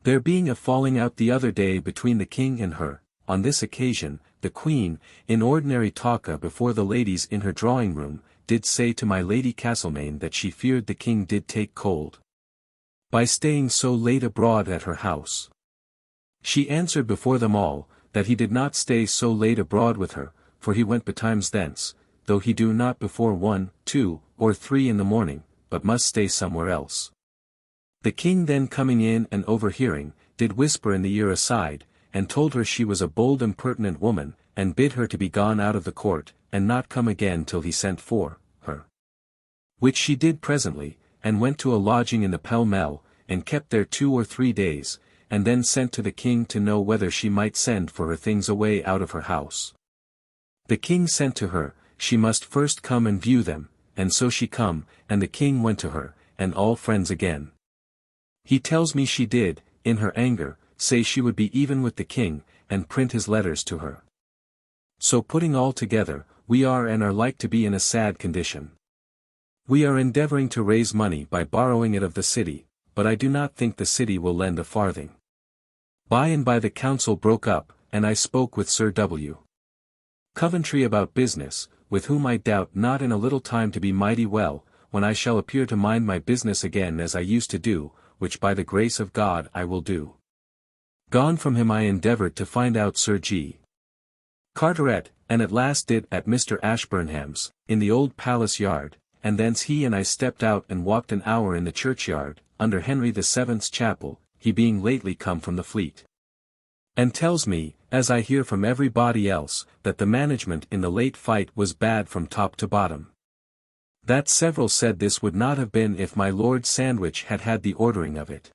There being a falling out the other day between the king and her, on this occasion, the Queen, in ordinary talka before the ladies in her drawing-room, did say to my Lady Castlemaine that she feared the king did take cold by staying so late abroad at her house. She answered before them all, that he did not stay so late abroad with her, for he went betimes thence, though he do not before 1, 2, or 3 in the morning, but must stay somewhere else. The king then coming in and overhearing, did whisper in the ear aside, and told her she was a bold impertinent woman, and bid her to be gone out of the court, and not come again till he sent for her. Which she did presently, and went to a lodging in the Pall Mall, and kept there 2 or 3 days, and then sent to the king to know whether she might send for her things away out of her house. The king sent to her, she must first come and view them, and so she come, and the king went to her, and all friends again. He tells me she did, in her anger, say she would be even with the king, and print his letters to her. So putting all together, we are and are like to be in a sad condition. We are endeavoring to raise money by borrowing it of the city, but I do not think the city will lend a farthing. By and by the council broke up, and I spoke with Sir W. Coventry about business, with whom I doubt not in a little time to be mighty well, when I shall appear to mind my business again as I used to do, which by the grace of God I will do. Gone from him I endeavoured to find out Sir G. Carteret, and at last did at Mr. Ashburnham's, in the old palace yard, and thence he and I stepped out and walked an hour in the churchyard, under Henry VII's chapel, he being lately come from the Fleet. And tells me, as I hear from every body else, that the management in the late fight was bad from top to bottom. That several said this would not have been if my Lord Sandwich had had the ordering of it.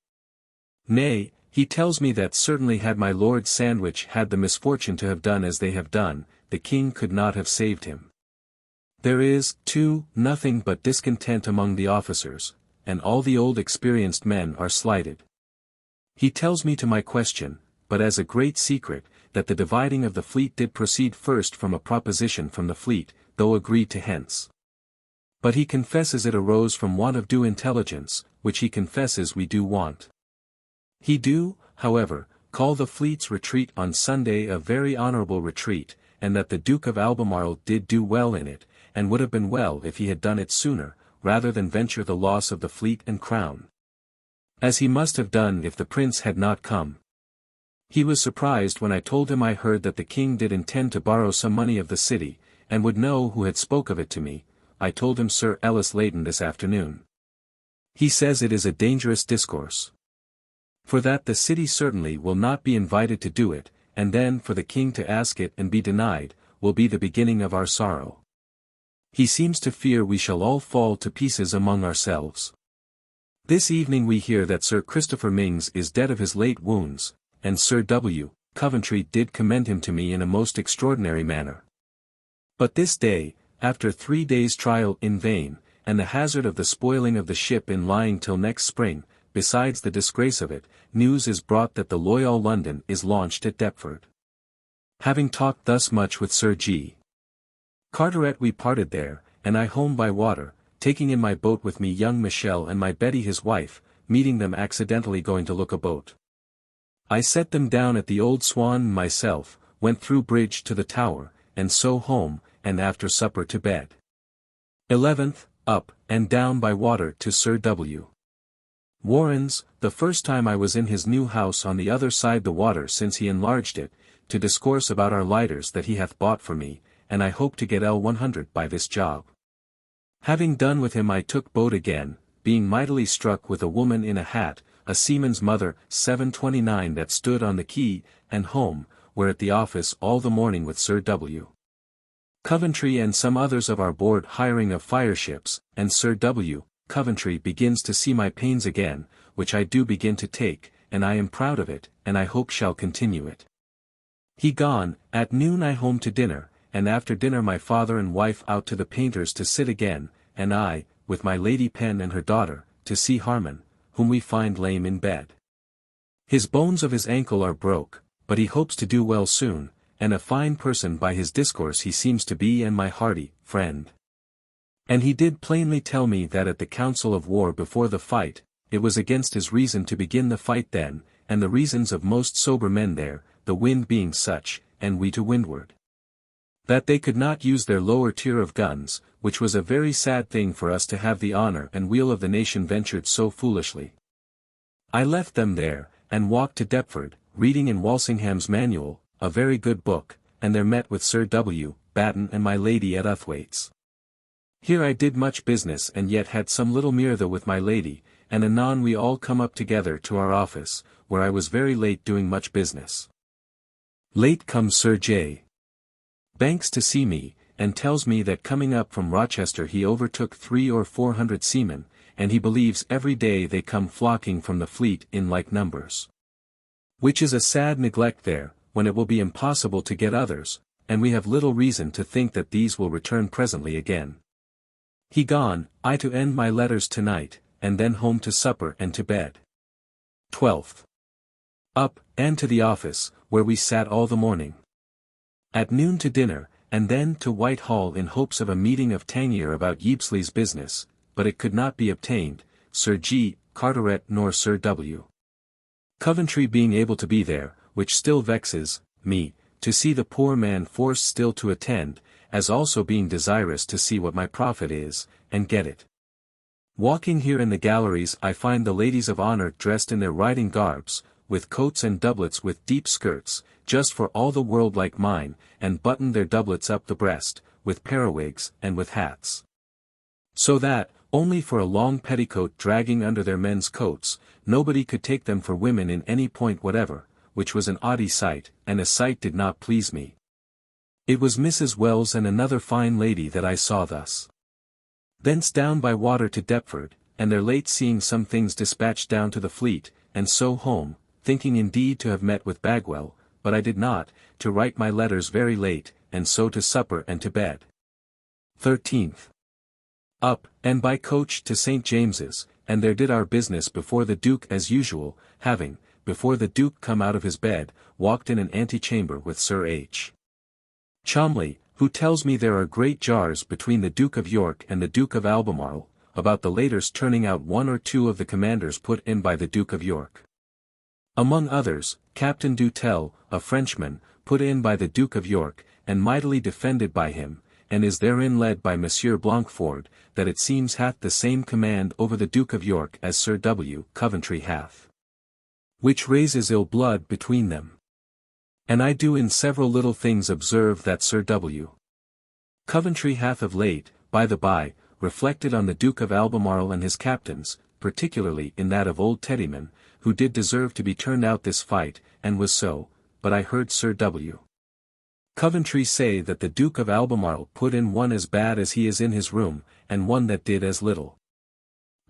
Nay, he tells me that certainly had my Lord Sandwich had the misfortune to have done as they have done, the king could not have saved him. There is, too, nothing but discontent among the officers, and all the old experienced men are slighted. He tells me to my question, but as a great secret, that the dividing of the fleet did proceed first from a proposition from the fleet, though agreed to hence. But he confesses it arose from want of due intelligence, which he confesses we do want. He do, however, call the fleet's retreat on Sunday a very honourable retreat, and that the Duke of Albemarle did do well in it, and would have been well if he had done it sooner, rather than venture the loss of the fleet and crown. As he must have done if the prince had not come. He was surprised when I told him I heard that the king did intend to borrow some money of the city, and would know who had spoke of it to me. I told him Sir Ellis Leighton this afternoon. He says it is a dangerous discourse. For that the city certainly will not be invited to do it, and then for the king to ask it and be denied, will be the beginning of our sorrow. He seems to fear we shall all fall to pieces among ourselves. This evening we hear that Sir Christopher Mings is dead of his late wounds, and Sir W. Coventry did commend him to me in a most extraordinary manner. But this day, after 3 days' trial in vain, and the hazard of the spoiling of the ship in lying till next spring, besides the disgrace of it, news is brought that the Loyal London is launched at Deptford. Having talked thus much with Sir G. Carteret we parted there, and I home by water, taking in my boat with me young Michel and my Betty his wife, meeting them accidentally going to look a boat. I set them down at the Old Swan and myself, went through bridge to the Tower, and so home, and after supper to bed. 11th, up, and down by water to Sir W. Warren's, the first time I was in his new house on the other side the water since he enlarged it, to discourse about our lighters that he hath bought for me, and I hope to get L100 by this job. Having done with him I took boat again, being mightily struck with a woman in a hat, a seaman's mother, 729 that stood on the quay, and home, where at the office all the morning with Sir W. Coventry and some others of our board hiring of fireships, and Sir W. Coventry begins to see my pains again, which I do begin to take, and I am proud of it, and I hope shall continue it. He gone, at noon I home to dinner, and after dinner my father and wife out to the painter's to sit again, and I, with my Lady Pen and her daughter, to see Harmon, whom we find lame in bed. His bones of his ankle are broke, but he hopes to do well soon, and a fine person by his discourse he seems to be and my hearty friend. And he did plainly tell me that at the council of war before the fight, it was against his reason to begin the fight then, and the reasons of most sober men there, the wind being such, and we to windward, that they could not use their lower tier of guns, which was a very sad thing for us to have the honor and weal of the nation ventured so foolishly. I left them there, and walked to Deptford, reading in Walsingham's Manual, a very good book, and there met with Sir W. Batten and my lady at Uthwaite's. Here I did much business and yet had some little mirtha with my lady, and anon we all come up together to our office, where I was very late doing much business. Late comes Sir J. Banks to see me, and tells me that coming up from Rochester he overtook 300 or 400 seamen, and he believes every day they come flocking from the fleet in like numbers. Which is a sad neglect there, when it will be impossible to get others, and we have little reason to think that these will return presently again. He gone, I to end my letters tonight, and then home to supper and to bed. 12th. Up, and to the office, where we sat all the morning. At noon to dinner, and then to Whitehall in hopes of a meeting of Tangier about Yeapsley's business, but it could not be obtained, Sir G. Carteret nor Sir W. Coventry being able to be there, which still vexes me, to see the poor man forced still to attend, as also being desirous to see what my profit is, and get it. Walking here in the galleries I find the ladies of honor dressed in their riding garbs, with coats and doublets with deep skirts, just for all the world like mine, and button their doublets up the breast, with periwigs and with hats. So that, only for a long petticoat dragging under their men's coats, nobody could take them for women in any point whatever, which was an oddie sight, and a sight did not please me. It was Mrs. Wells and another fine lady that I saw thus. Thence down by water to Deptford, and there late seeing some things dispatched down to the fleet, and so home, thinking indeed to have met with Bagwell, but I did not, to write my letters very late, and so to supper and to bed. 13th. Up, and by coach to St. James's, and there did our business before the Duke as usual, having, before the Duke come out of his bed, walked in an antechamber with Sir H. Cholmondeley, who tells me there are great jars between the Duke of York and the Duke of Albemarle, about the later's turning out one or two of the commanders put in by the Duke of York. Among others, Captain Dutel, a Frenchman, put in by the Duke of York, and mightily defended by him, and is therein led by Monsieur Blancford, that it seems hath the same command over the Duke of York as Sir W. Coventry hath. Which raises ill blood between them. And I do in several little things observe that Sir W. Coventry hath of late, by the by, reflected on the Duke of Albemarle and his captains, particularly in that of old Teddyman, who did deserve to be turned out this fight, and was so, but I heard Sir W. Coventry say that the Duke of Albemarle put in one as bad as he is in his room, and one that did as little.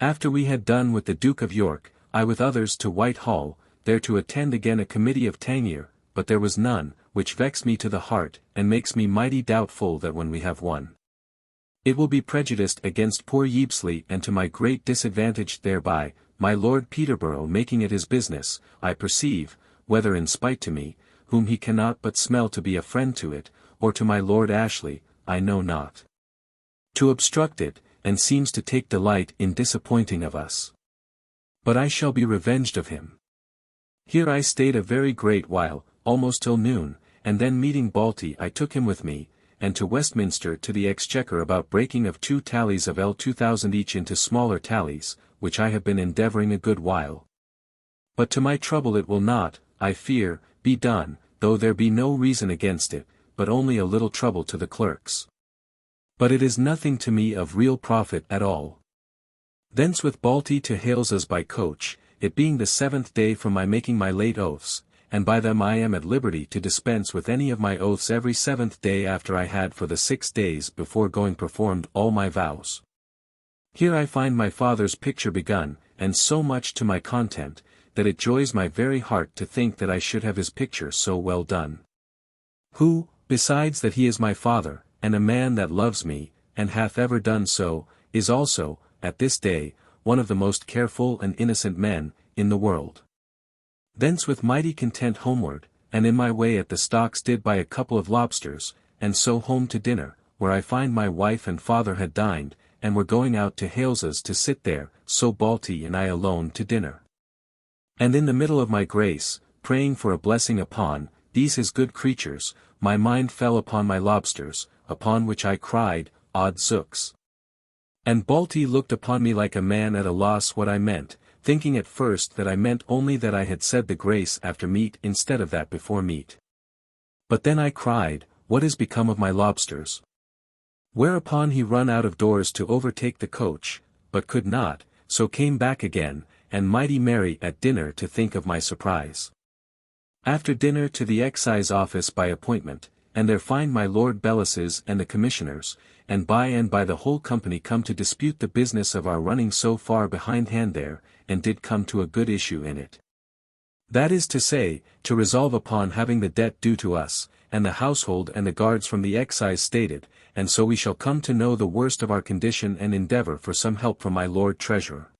After we had done with the Duke of York, I with others to Whitehall, there to attend again a committee of Tangier, but there was none, which vexed me to the heart, and makes me mighty doubtful that when we have one. It will be prejudiced against poor Ypsley and to my great disadvantage thereby, my Lord Peterborough making it his business, I perceive, whether in spite to me, whom he cannot but smell to be a friend to it, or to my Lord Ashley, I know not, to obstruct it, and seems to take delight in disappointing of us. But I shall be revenged of him. Here I stayed a very great while, almost till noon, and then meeting Balty I took him with me, and to Westminster to the Exchequer about breaking of 2 tallies of L2000 each into smaller tallies, which I have been endeavouring a good while. But to my trouble it will not, I fear, be done, though there be no reason against it, but only a little trouble to the clerks. But it is nothing to me of real profit at all. Thence with Balty to Hales's by coach, it being the 7th day from my making my late oaths, and by them I am at liberty to dispense with any of my oaths every 7th day after I had for the 6 days before going performed all my vows. Here I find my father's picture begun, and so much to my content, that it joys my very heart to think that I should have his picture so well done. Who, besides that he is my father, and a man that loves me, and hath ever done so, is also, at this day, one of the most careful and innocent men, in the world. Thence with mighty content homeward, and in my way at the stocks did buy a couple of lobsters, and so home to dinner, where I find my wife and father had dined, and were going out to Hales's to sit there, so Balty and I alone to dinner. And in the middle of my grace, praying for a blessing upon these his good creatures, my mind fell upon my lobsters, upon which I cried, Odd zooks. And Balty looked upon me like a man at a loss what I meant, thinking at first that I meant only that I had said the grace after meat instead of that before meat. But then I cried, What is become of my lobsters? Whereupon he run out of doors to overtake the coach, but could not, so came back again, and mighty merry at dinner to think of my surprise. After dinner to the excise office by appointment, and there find my Lord Bellis's and the commissioners, and by the whole company come to dispute the business of our running so far behindhand there, and did come to a good issue in it. That is to say, to resolve upon having the debt due to us, and the household and the guards from the excise stated, and so we shall come to know the worst of our condition and endeavour for some help from my Lord Treasurer.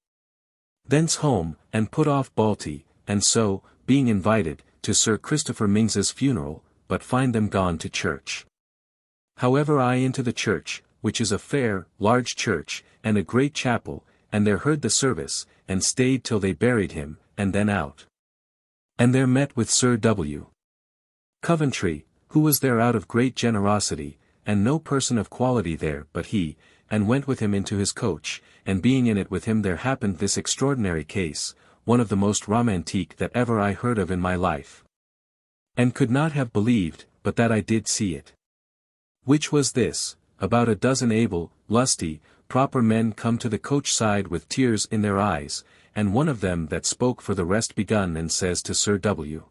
Thence home, and put off Balty, and so, being invited, to Sir Christopher Mings's funeral, but find them gone to church. However I into the church, which is a fair, large church, and a great chapel, and there heard the service, and stayed till they buried him, and then out. And there met with Sir W. Coventry, who was there out of great generosity, and no person of quality there but he, and went with him into his coach, and being in it with him there happened this extraordinary case, one of the most romantique that ever I heard of in my life. And could not have believed, but that I did see it. Which was this, about a dozen able, lusty, proper men come to the coach side with tears in their eyes, and one of them that spoke for the rest begun and says to Sir W.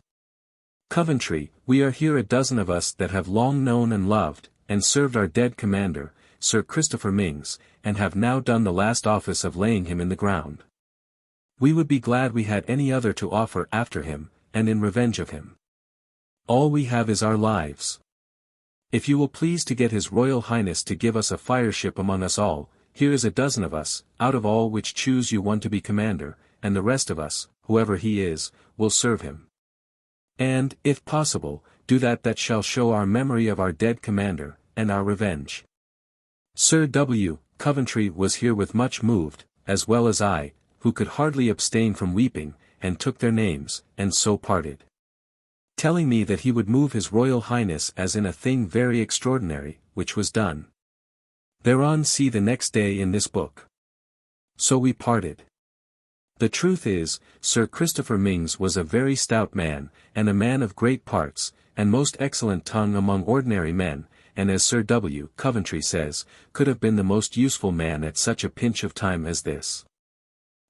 Coventry, we are here a dozen of us that have long known and loved, and served our dead commander, Sir Christopher Mings, and have now done the last office of laying him in the ground. We would be glad we had any other to offer after him, and in revenge of him. All we have is our lives. If you will please to get His Royal Highness to give us a fireship among us all, here is a dozen of us, out of all which choose you one to be commander, and the rest of us, whoever he is, will serve him. And, if possible, do that shall show our memory of our dead commander, and our revenge. Sir W. Coventry was herewith much moved, as well as I, who could hardly abstain from weeping, and took their names, and so parted. Telling me that he would move His Royal Highness as in a thing very extraordinary, which was done. Thereon see the next day in this book. So we parted. The truth is, Sir Christopher Mings was a very stout man, and a man of great parts, and most excellent tongue among ordinary men, and as Sir W. Coventry says, could have been the most useful man at such a pinch of time as this.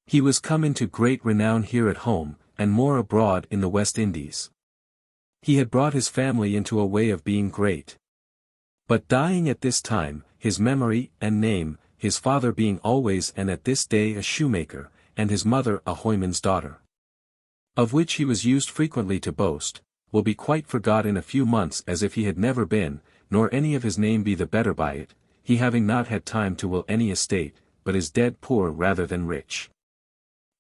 He was come into great renown here at home, and more abroad in the West Indies. He had brought his family into a way of being great. But dying at this time, his memory and name, his father being always and at this day a shoemaker, and his mother a hoyman's daughter, of which he was used frequently to boast, will be quite forgot in a few months as if he had never been, nor any of his name be the better by it, he having not had time to will any estate, but is dead poor rather than rich.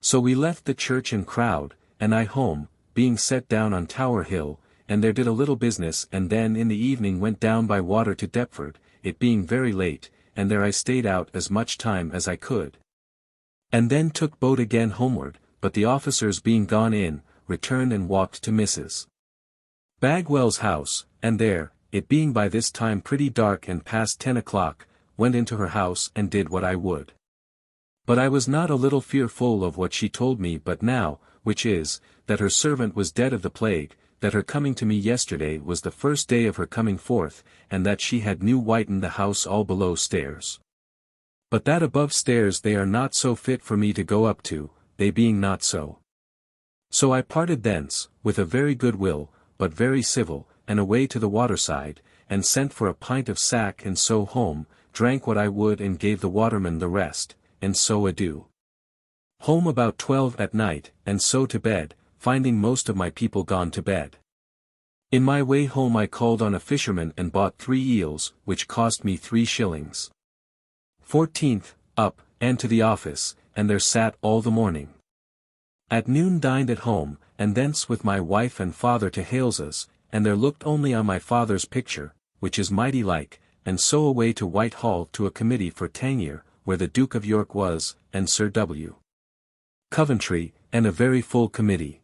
So we left the church and crowd, and I home, being set down on Tower Hill, and there did a little business, and then in the evening went down by water to Deptford, it being very late, and there I stayed out as much time as I could. And then took boat again homeward, but the officers being gone in, returned and walked to Mrs. Bagwell's house, and there, it being by this time pretty dark and past 10 o'clock, went into her house and did what I would. But I was not a little fearful of what she told me but now, which is, that her servant was dead of the plague, that her coming to me yesterday was the first day of her coming forth, and that she had new whitened the house all below stairs. But that above stairs they are not so fit for me to go up to, they being not so. So I parted thence, with a very good will, but very civil, and away to the waterside, and sent for a pint of sack and so home, drank what I would and gave the waterman the rest, and so adieu. Home about 12 at night, and so to bed, finding most of my people gone to bed. In my way home I called on a fisherman and bought 3 eels, which cost me 3 shillings. 14th, up, and to the office, and there sat all the morning. At noon dined at home, and thence with my wife and father to Hales's, and there looked only on my father's picture, which is mighty like, and so away to Whitehall to a committee for Tangier, where the Duke of York was, and Sir W. Coventry, and a very full committee.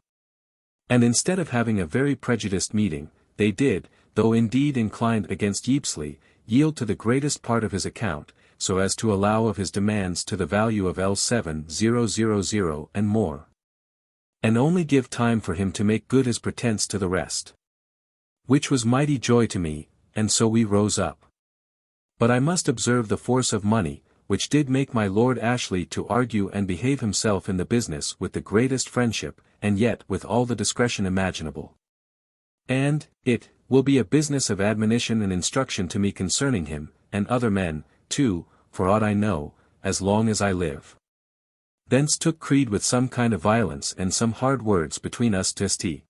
And instead of having a very prejudiced meeting, they did, though indeed inclined against Yeapsley, yield to the greatest part of his account, so as to allow of his demands to the value of L7000 and more. And only give time for him to make good his pretence to the rest. Which was mighty joy to me, and so we rose up. But I must observe the force of money, which did make my Lord Ashley to argue and behave himself in the business with the greatest friendship, and yet with all the discretion imaginable. And, it will be a business of admonition and instruction to me concerning him, and other men, too, for aught I know, as long as I live. Thence took Creed with some kind of violence and some hard words between us to St.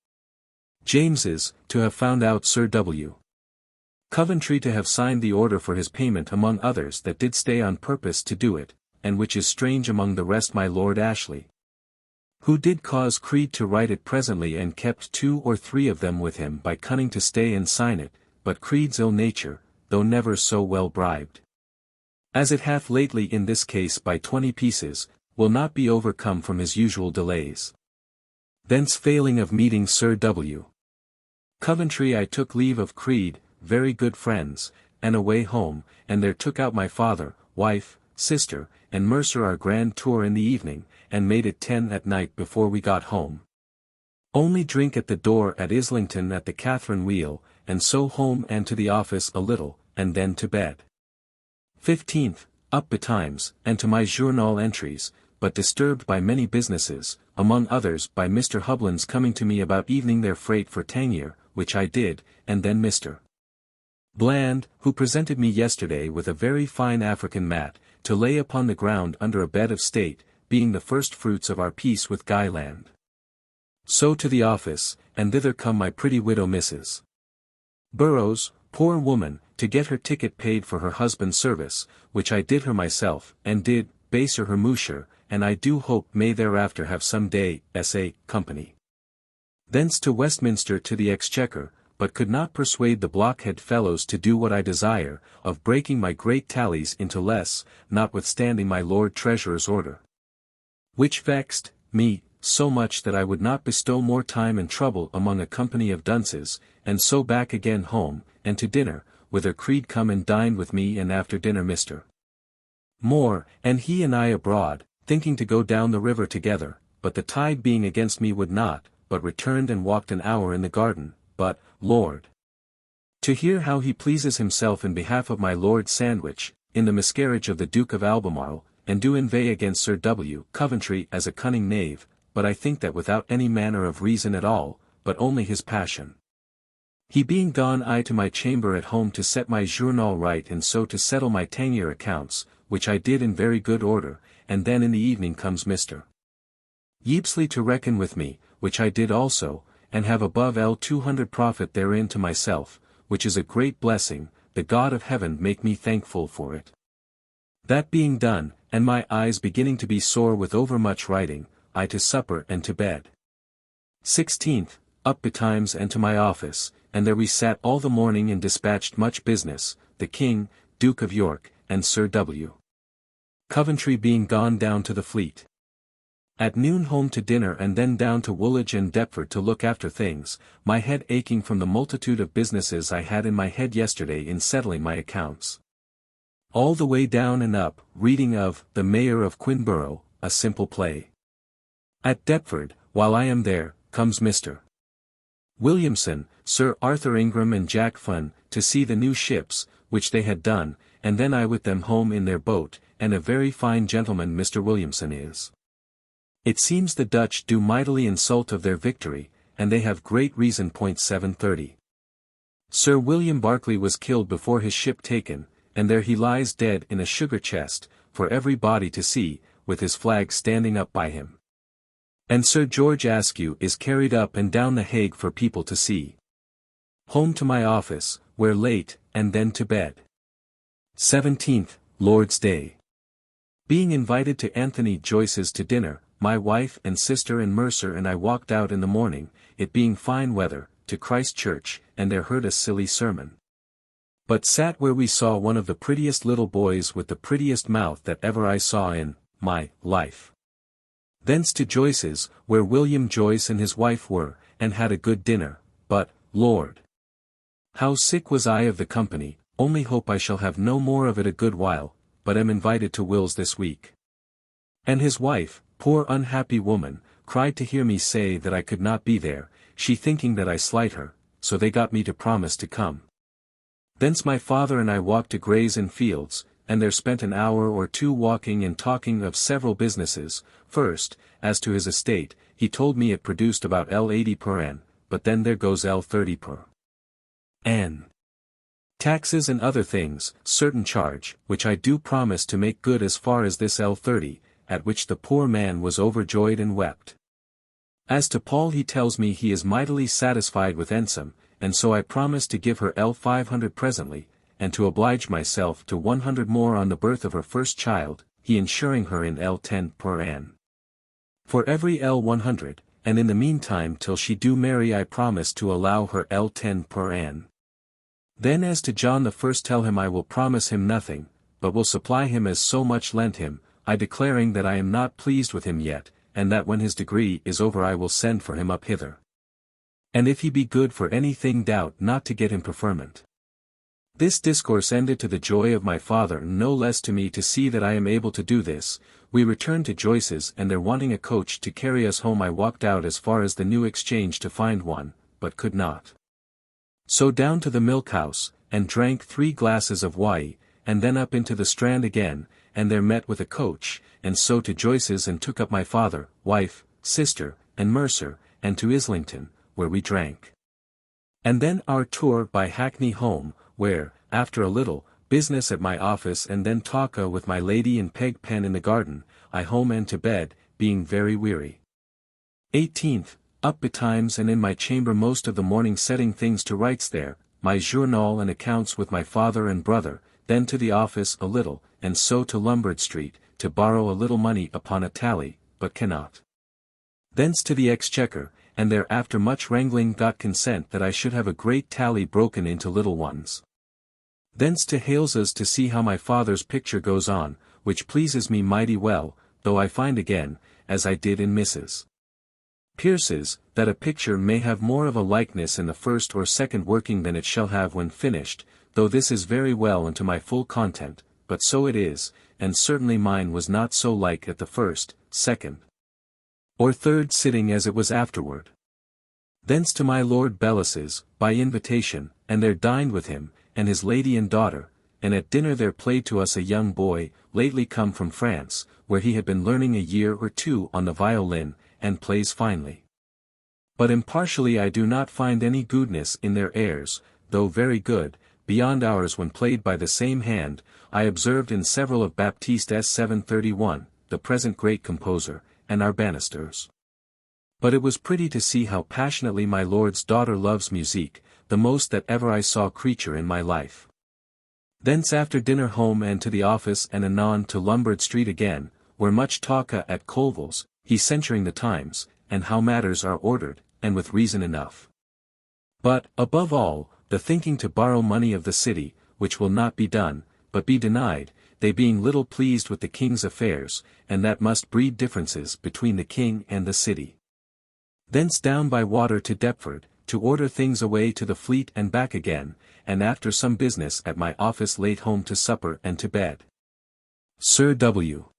James's, to have found out Sir W. Coventry to have signed the order for his payment among others that did stay on purpose to do it, and which is strange among the rest my Lord Ashley, who did cause Creed to write it presently and kept 2 or 3 of them with him by cunning to stay and sign it, but Creed's ill nature, though never so well bribed, as it hath lately in this case by 20 pieces, will not be overcome from his usual delays. Thence failing of meeting Sir W. Coventry I took leave of Creed, very good friends, and away home, and there took out my father, wife, sister, and Mercer our grand tour in the evening, and made it 10 at night before we got home. Only drink at the door at Islington at the Catherine Wheel, and so home and to the office a little, and then to bed. 15th, up betimes, and to my journal entries, but disturbed by many businesses, among others by Mr. Hublin's coming to me about evening their freight for Tangier, which I did, and then Mr. Bland, who presented me yesterday with a very fine African mat, to lay upon the ground under a bed of state, being the first fruits of our peace with Guyland. So to the office, and thither come my pretty widow Mrs. Burrows, poor woman, to get her ticket paid for her husband's service, which I did her myself, and did, baser her musher, and I do hope may thereafter have some day, S.A. company. Thence to Westminster to the Exchequer, but could not persuade the blockhead fellows to do what I desire, of breaking my great tallies into less, notwithstanding my Lord Treasurer's order. Which vexed me so much that I would not bestow more time and trouble among a company of dunces, and so back again home, and to dinner, whither Creed come and dined with me, and after dinner Mr. Moore, and he and I abroad, thinking to go down the river together, but the tide being against me would not, but returned and walked an hour in the garden, but, Lord, to hear how he pleases himself in behalf of my Lord Sandwich, in the miscarriage of the Duke of Albemarle, and do inveigh against Sir W. Coventry as a cunning knave, but I think that without any manner of reason at all, but only his passion. He being gone I to my chamber at home to set my journal right and so to settle my Tangier accounts, which I did in very good order, and then in the evening comes Mr. Yeapsley to reckon with me, which I did also, and have above L200 profit therein to myself, which is a great blessing, the God of heaven make me thankful for it. That being done, and my eyes beginning to be sore with overmuch writing, I to supper and to bed. 16th, up betimes and to my office, and there we sat all the morning and dispatched much business, the King, Duke of York, and Sir W. Coventry being gone down to the Fleet. At noon home to dinner and then down to Woolwich and Deptford to look after things, my head aching from the multitude of businesses I had in my head yesterday in settling my accounts. All the way down and up, reading of The Mayor of Quinborough, a simple play. At Deptford, while I am there, comes Mr. Williamson, Sir Arthur Ingram and Jack Fun, to see the new ships, which they had done, and then I with them home in their boat, and a very fine gentleman Mr. Williamson is. It seems the Dutch do mightily insult of their victory, and they have great reason. 730. Sir William Berkeley was killed before his ship taken, and there he lies dead in a sugar chest, for every body to see, with his flag standing up by him. And Sir George Askew is carried up and down the Hague for people to see. Home to my office, where late, and then to bed. 17th, Lord's Day. Being invited to Anthony Joyce's to dinner, my wife and sister and Mercer and I walked out in the morning, it being fine weather, to Christ Church, and there heard a silly sermon. But sat where we saw one of the prettiest little boys with the prettiest mouth that ever I saw in my life. Thence to Joyce's, where William Joyce and his wife were, and had a good dinner, but, Lord! How sick was I of the company, only hope I shall have no more of it a good while, but am invited to Will's this week. And his wife, poor unhappy woman, cried to hear me say that I could not be there, she thinking that I slight her, so they got me to promise to come. Thence my father and I walked to Gray's Inn Fields, and there spent an hour or two walking and talking of several businesses. First, as to his estate, he told me it produced about L80 per ann, but then there goes L30 per ann. Taxes and other things, certain charge, which I do promise to make good as far as this L30, at which the poor man was overjoyed and wept. As to Paul, he tells me he is mightily satisfied with Ensom, and so I promise to give her L500 presently, and to oblige myself to 100 more on the birth of her first child, he insuring her in L10 per ann. For every L100, and in the meantime till she do marry I promise to allow her L10 per ann. Then as to John the first, tell him I will promise him nothing, but will supply him as so much lent him, I declaring that I am not pleased with him yet, and that when his degree is over I will send for him up hither. And if he be good for anything, doubt not to get him preferment. This discourse ended to the joy of my father, no less to me to see that I am able to do this. We returned to Joyce's, and there wanting a coach to carry us home I walked out as far as the New Exchange to find one, but could not. So down to the milk house, and drank 3 glasses of whey, and then up into the Strand again, and there met with a coach, and so to Joyce's and took up my father, wife, sister, and Mercer, and to Islington, where we drank. And then our tour by Hackney home, where, after a little, business at my office and then talk with my lady and Peg Pen in the garden, I home and to bed, being very weary. 18th, up betimes and in my chamber most of the morning setting things to rights there, my journal and accounts with my father and brother, then to the office a little, and so to Lombard Street, to borrow a little money upon a tally, but cannot. Thence to the Exchequer, and there after much wrangling got consent that I should have a great tally broken into little ones. Thence to Hales's to see how my father's picture goes on, which pleases me mighty well, though I find again, as I did in Mrs. Pierce's, that a picture may have more of a likeness in the first or second working than it shall have when finished, though this is very well and to my full content, but so it is, and certainly mine was not so like at the first, second, or third sitting as it was afterward. Thence to my Lord Bellas's, by invitation, and there dined with him, and his lady and daughter, and at dinner there played to us a young boy, lately come from France, where he had been learning a year or 2 on the violin, and plays finely. But impartially I do not find any goodness in their airs, though very good, beyond ours when played by the same hand, I observed in several of Baptiste S. 731, the present great composer, and our banisters. But it was pretty to see how passionately my lord's daughter loves music, the most that ever I saw creature in my life. Thence after dinner home and to the office and anon to Lombard Street again, where much talka at Colville's, he censuring the times, and how matters are ordered, and with reason enough. But, above all, the thinking to borrow money of the city, which will not be done, but be denied, they being little pleased with the king's affairs, and that must breed differences between the king and the city. Thence down by water to Deptford, to order things away to the Fleet and back again, and after some business at my office late home to supper and to bed. Sir W.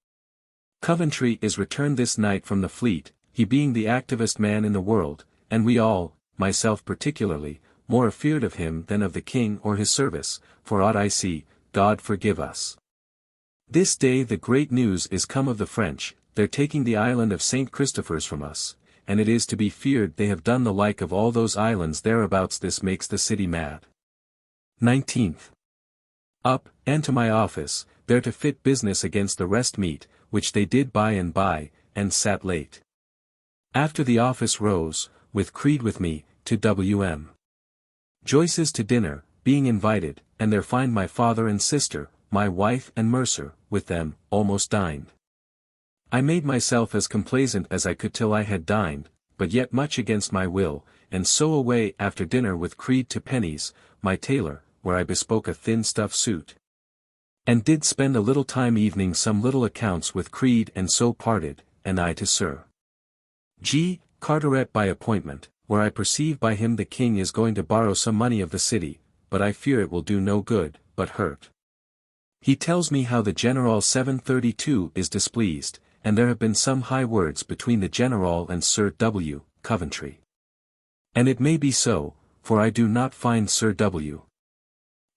Coventry is returned this night from the Fleet, he being the activest man in the world, and we all, myself particularly, more afeard of him than of the king or his service, for aught I see, God forgive us. This day the great news is come of the French, they're taking the island of St. Christopher's from us, and it is to be feared they have done the like of all those islands thereabouts. This makes the city mad. 19th. Up, and to my office, there to fit business against the rest meet, which they did by and by, and sat late. After the office rose, with Creed with me, to W.M. Joyce's to dinner, being invited, and there find my father and sister, my wife and Mercer, with them, almost dined. I made myself as complaisant as I could till I had dined, but yet much against my will, and so away after dinner with Creed to Penny's, my tailor, where I bespoke a thin stuff suit. And did spend a little time evening some little accounts with Creed, and so parted, and I to Sir G. Carteret by appointment, where I perceive by him the king is going to borrow some money of the city, but I fear it will do no good, but hurt. He tells me how the General 732 is displeased, and there have been some high words between the General and Sir W. Coventry. And it may be so, for I do not find Sir W.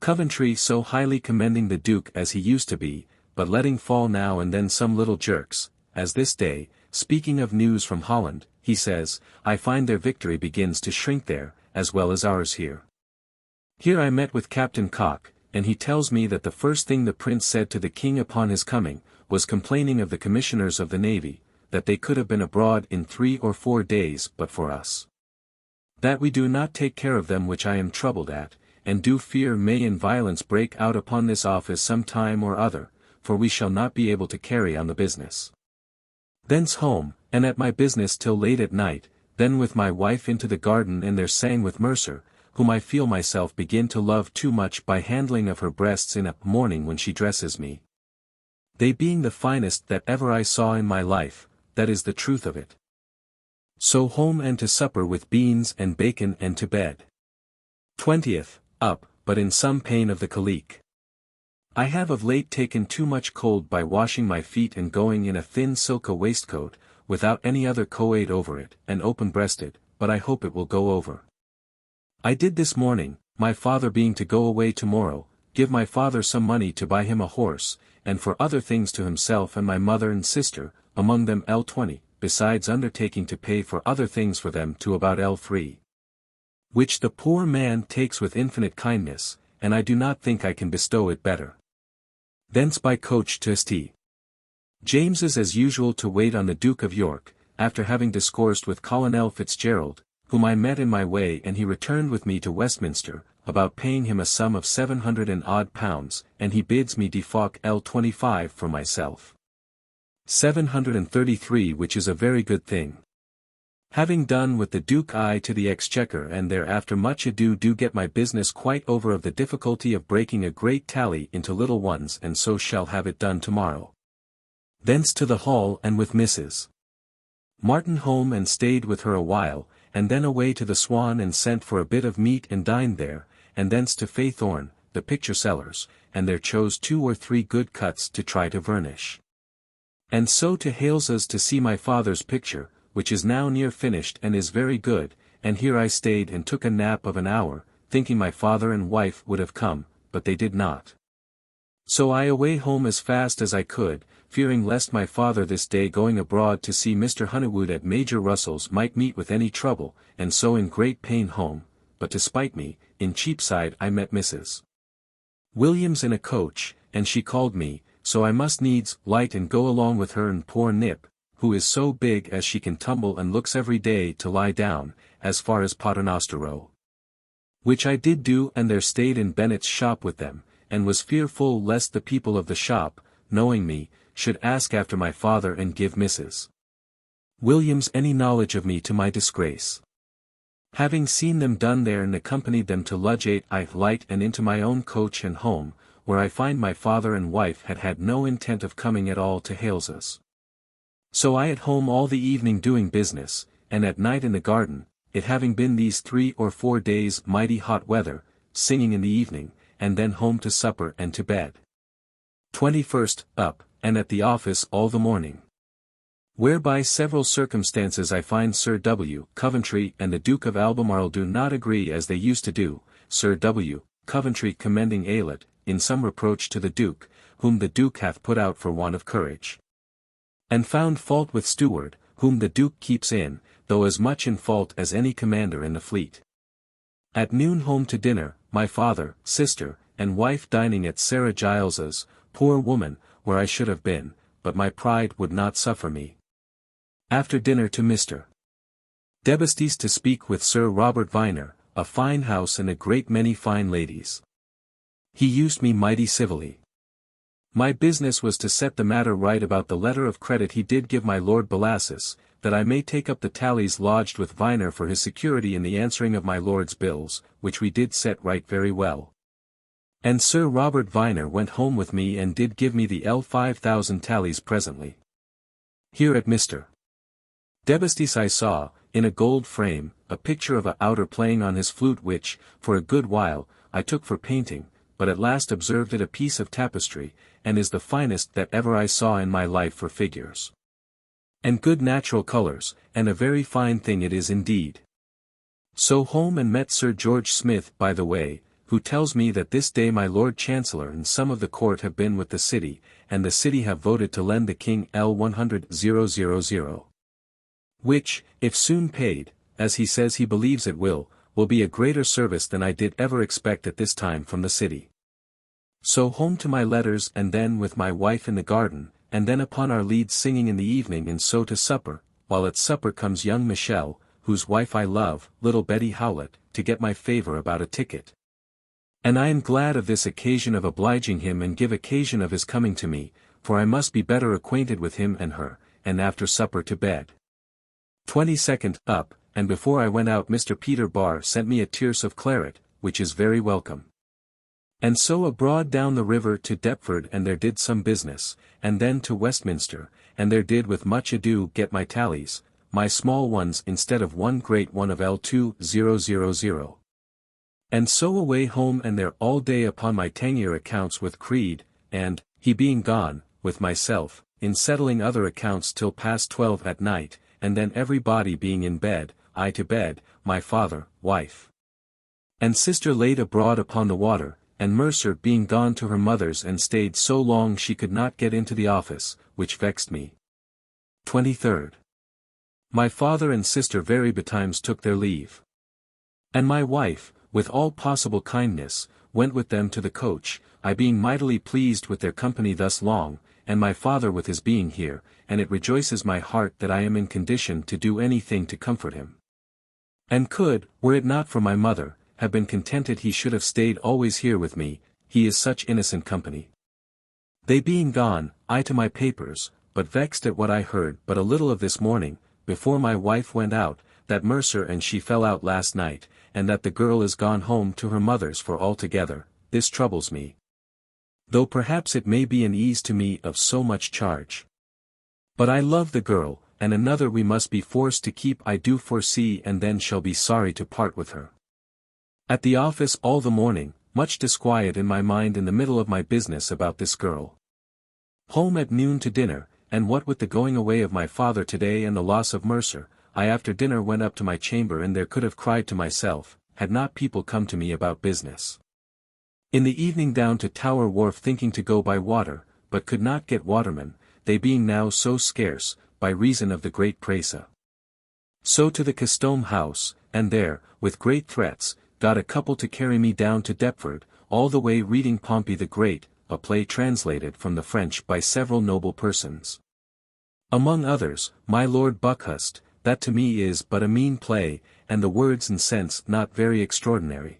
Coventry so highly commending the Duke as he used to be, but letting fall now and then some little jerks, as this day, speaking of news from Holland, he says, I find their victory begins to shrink there, as well as ours here. Here I met with Captain Cock, and he tells me that the first thing the Prince said to the King upon his coming, was complaining of the Commissioners of the Navy, that they could have been abroad in 3 or 4 days but for us. That we do not take care of them, which I am troubled at, and do fear may in violence break out upon this office some time or other, for we shall not be able to carry on the business. Thence home, and at my business till late at night, then with my wife into the garden, and there sang with Mercer, whom I feel myself begin to love too much by handling of her breasts in a morning when she dresses me. They being the finest that ever I saw in my life, that is the truth of it. So home and to supper with beans and bacon and to bed. 20th, up, but in some pain of the colic. I have of late taken too much cold by washing my feet and going in a thin silka waistcoat, without any other coat over it, and open-breasted, but I hope it will go over. I did this morning, my father being to go away tomorrow, give my father some money to buy him a horse, and for other things to himself and my mother and sister, among them L20, besides undertaking to pay for other things for them to about L3. Which the poor man takes with infinite kindness, and I do not think I can bestow it better. Thence by coach to St. James's as usual to wait on the Duke of York, after having discoursed with Colonel Fitzgerald, whom I met in my way, and he returned with me to Westminster, about paying him a sum of 700 and odd pounds, and he bids me defalk L25 for myself. 733, which is a very good thing. Having done with the Duke I to the Exchequer, and there after much ado do get my business quite over of the difficulty of breaking a great tally into little ones, and so shall have it done tomorrow. Thence to the Hall and with Mrs. Martin home and stayed with her a while, and then away to the Swan and sent for a bit of meat and dined there, and thence to Faithorn, the picture sellers, and there chose 2 or 3 good cuts to try to varnish. And so to Hales's to see my father's picture, which is now near finished and is very good, and here I stayed and took a nap of an hour, thinking my father and wife would have come, but they did not. So I away home as fast as I could, fearing lest my father this day going abroad to see Mr. Honeywood at Major Russell's might meet with any trouble, and so in great pain home, but to spite me, in Cheapside I met Mrs. Williams in a coach, and she called me, so I must needs light and go along with her, and poor Nip, who is so big as she can tumble and looks every day to lie down, as far as Paternoster Row. Which I did do, and there stayed in Bennett's shop with them, and was fearful lest the people of the shop, knowing me, should ask after my father and give Mrs. Williams any knowledge of me to my disgrace. Having seen them done there and accompanied them to Ludgate I light and into my own coach and home, where I find my father and wife had had no intent of coming at all to Hales's. So I at home all the evening doing business, and at night in the garden, it having been these 3 or 4 days mighty hot weather, singing in the evening, and then home to supper and to bed. 21st, up, and at the office all the morning. Whereby several circumstances I find Sir W. Coventry and the Duke of Albemarle do not agree as they used to do, Sir W. Coventry commending Aylett, in some reproach to the Duke, whom the Duke hath put out for want of courage. And found fault with Steward, whom the Duke keeps in, though as much in fault as any commander in the fleet. At noon home to dinner, my father, sister, and wife dining at Sarah Giles's, poor woman, where I should have been, but my pride would not suffer me. After dinner to Mr. Debesty's to speak with Sir Robert Viner, a fine house and a great many fine ladies. He used me mighty civilly. My business was to set the matter right about the letter of credit he did give my Lord Bellasis, that I may take up the tallies lodged with Viner for his security in the answering of my Lord's bills, which we did set right very well. And Sir Robert Viner went home with me and did give me the 5,000 tallies presently. Here at Mr. Debesty's I saw, in a gold frame, a picture of a outer playing on his flute which, for a good while, I took for painting, but at last observed it a piece of tapestry, and is the finest that ever I saw in my life for figures. And good natural colours, and a very fine thing it is indeed. So home and met Sir George Smith by the way, who tells me that this day my Lord Chancellor and some of the court have been with the city, and the city have voted to lend the King L100,000. Which, if soon paid, as he says he believes it will be a greater service than I did ever expect at this time from the city. So home to my letters and then with my wife in the garden, and then upon our leads singing in the evening and so to supper, while at supper comes young Michel, whose wife I love, little Betty Howlett, to get my favour about a ticket. And I am glad of this occasion of obliging him and give occasion of his coming to me, for I must be better acquainted with him and her, and after supper to bed. 22nd, up, and before I went out Mr. Peter Barr sent me a tierce of claret, which is very welcome. And so abroad down the river to Deptford and there did some business, and then to Westminster, and there did with much ado get my tallies, my small ones instead of one great one of L2000. And so away home and there all day upon my 10-year accounts with Creed, and, he being gone, with myself, in settling other accounts till past 12 at night, and then every body being in bed, I to bed, my father, wife, and sister laid abroad upon the water, and Mercer being gone to her mother's and stayed so long she could not get into the office, which vexed me. 23rd. My father and sister very betimes took their leave. And my wife, with all possible kindness, went with them to the coach, I being mightily pleased with their company thus long, and my father with his being here, and it rejoices my heart that I am in condition to do anything to comfort him. And could, were it not for my mother, have been contented he should have stayed always here with me, he is such innocent company. They being gone, I to my papers, but vexed at what I heard but a little of this morning, before my wife went out, that Mercer and she fell out last night, and that the girl is gone home to her mother's for altogether, this troubles me. Though perhaps it may be an ease to me of so much charge. But I love the girl, and another we must be forced to keep I do foresee and then shall be sorry to part with her. At the office all the morning, much disquiet in my mind in the middle of my business about this girl. Home at noon to dinner, and what with the going away of my father today and the loss of Mercer, I after dinner went up to my chamber and there could have cried to myself, had not people come to me about business. In the evening down to Tower Wharf thinking to go by water, but could not get watermen, they being now so scarce, by reason of the great presa. So to the Custom House, and there, with great threats, got a couple to carry me down to Deptford, all the way reading Pompey the Great, a play translated from the French by several noble persons. Among others, my Lord Buckhurst, that to me is but a mean play, and the words and sense not very extraordinary.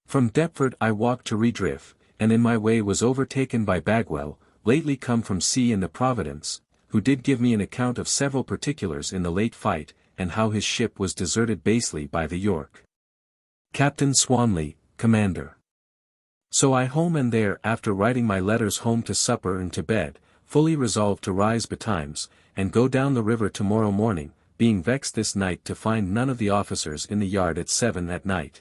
From Deptford I walked to Redriff, and in my way was overtaken by Bagwell, lately come from sea in the Providence, who did give me an account of several particulars in the late fight, and how his ship was deserted basely by the York. Captain Swanley, Commander. So I home and there after writing my letters home to supper and to bed, fully resolved to rise betimes, and go down the river tomorrow morning, being vexed this night to find none of the officers in the yard at 7 at night.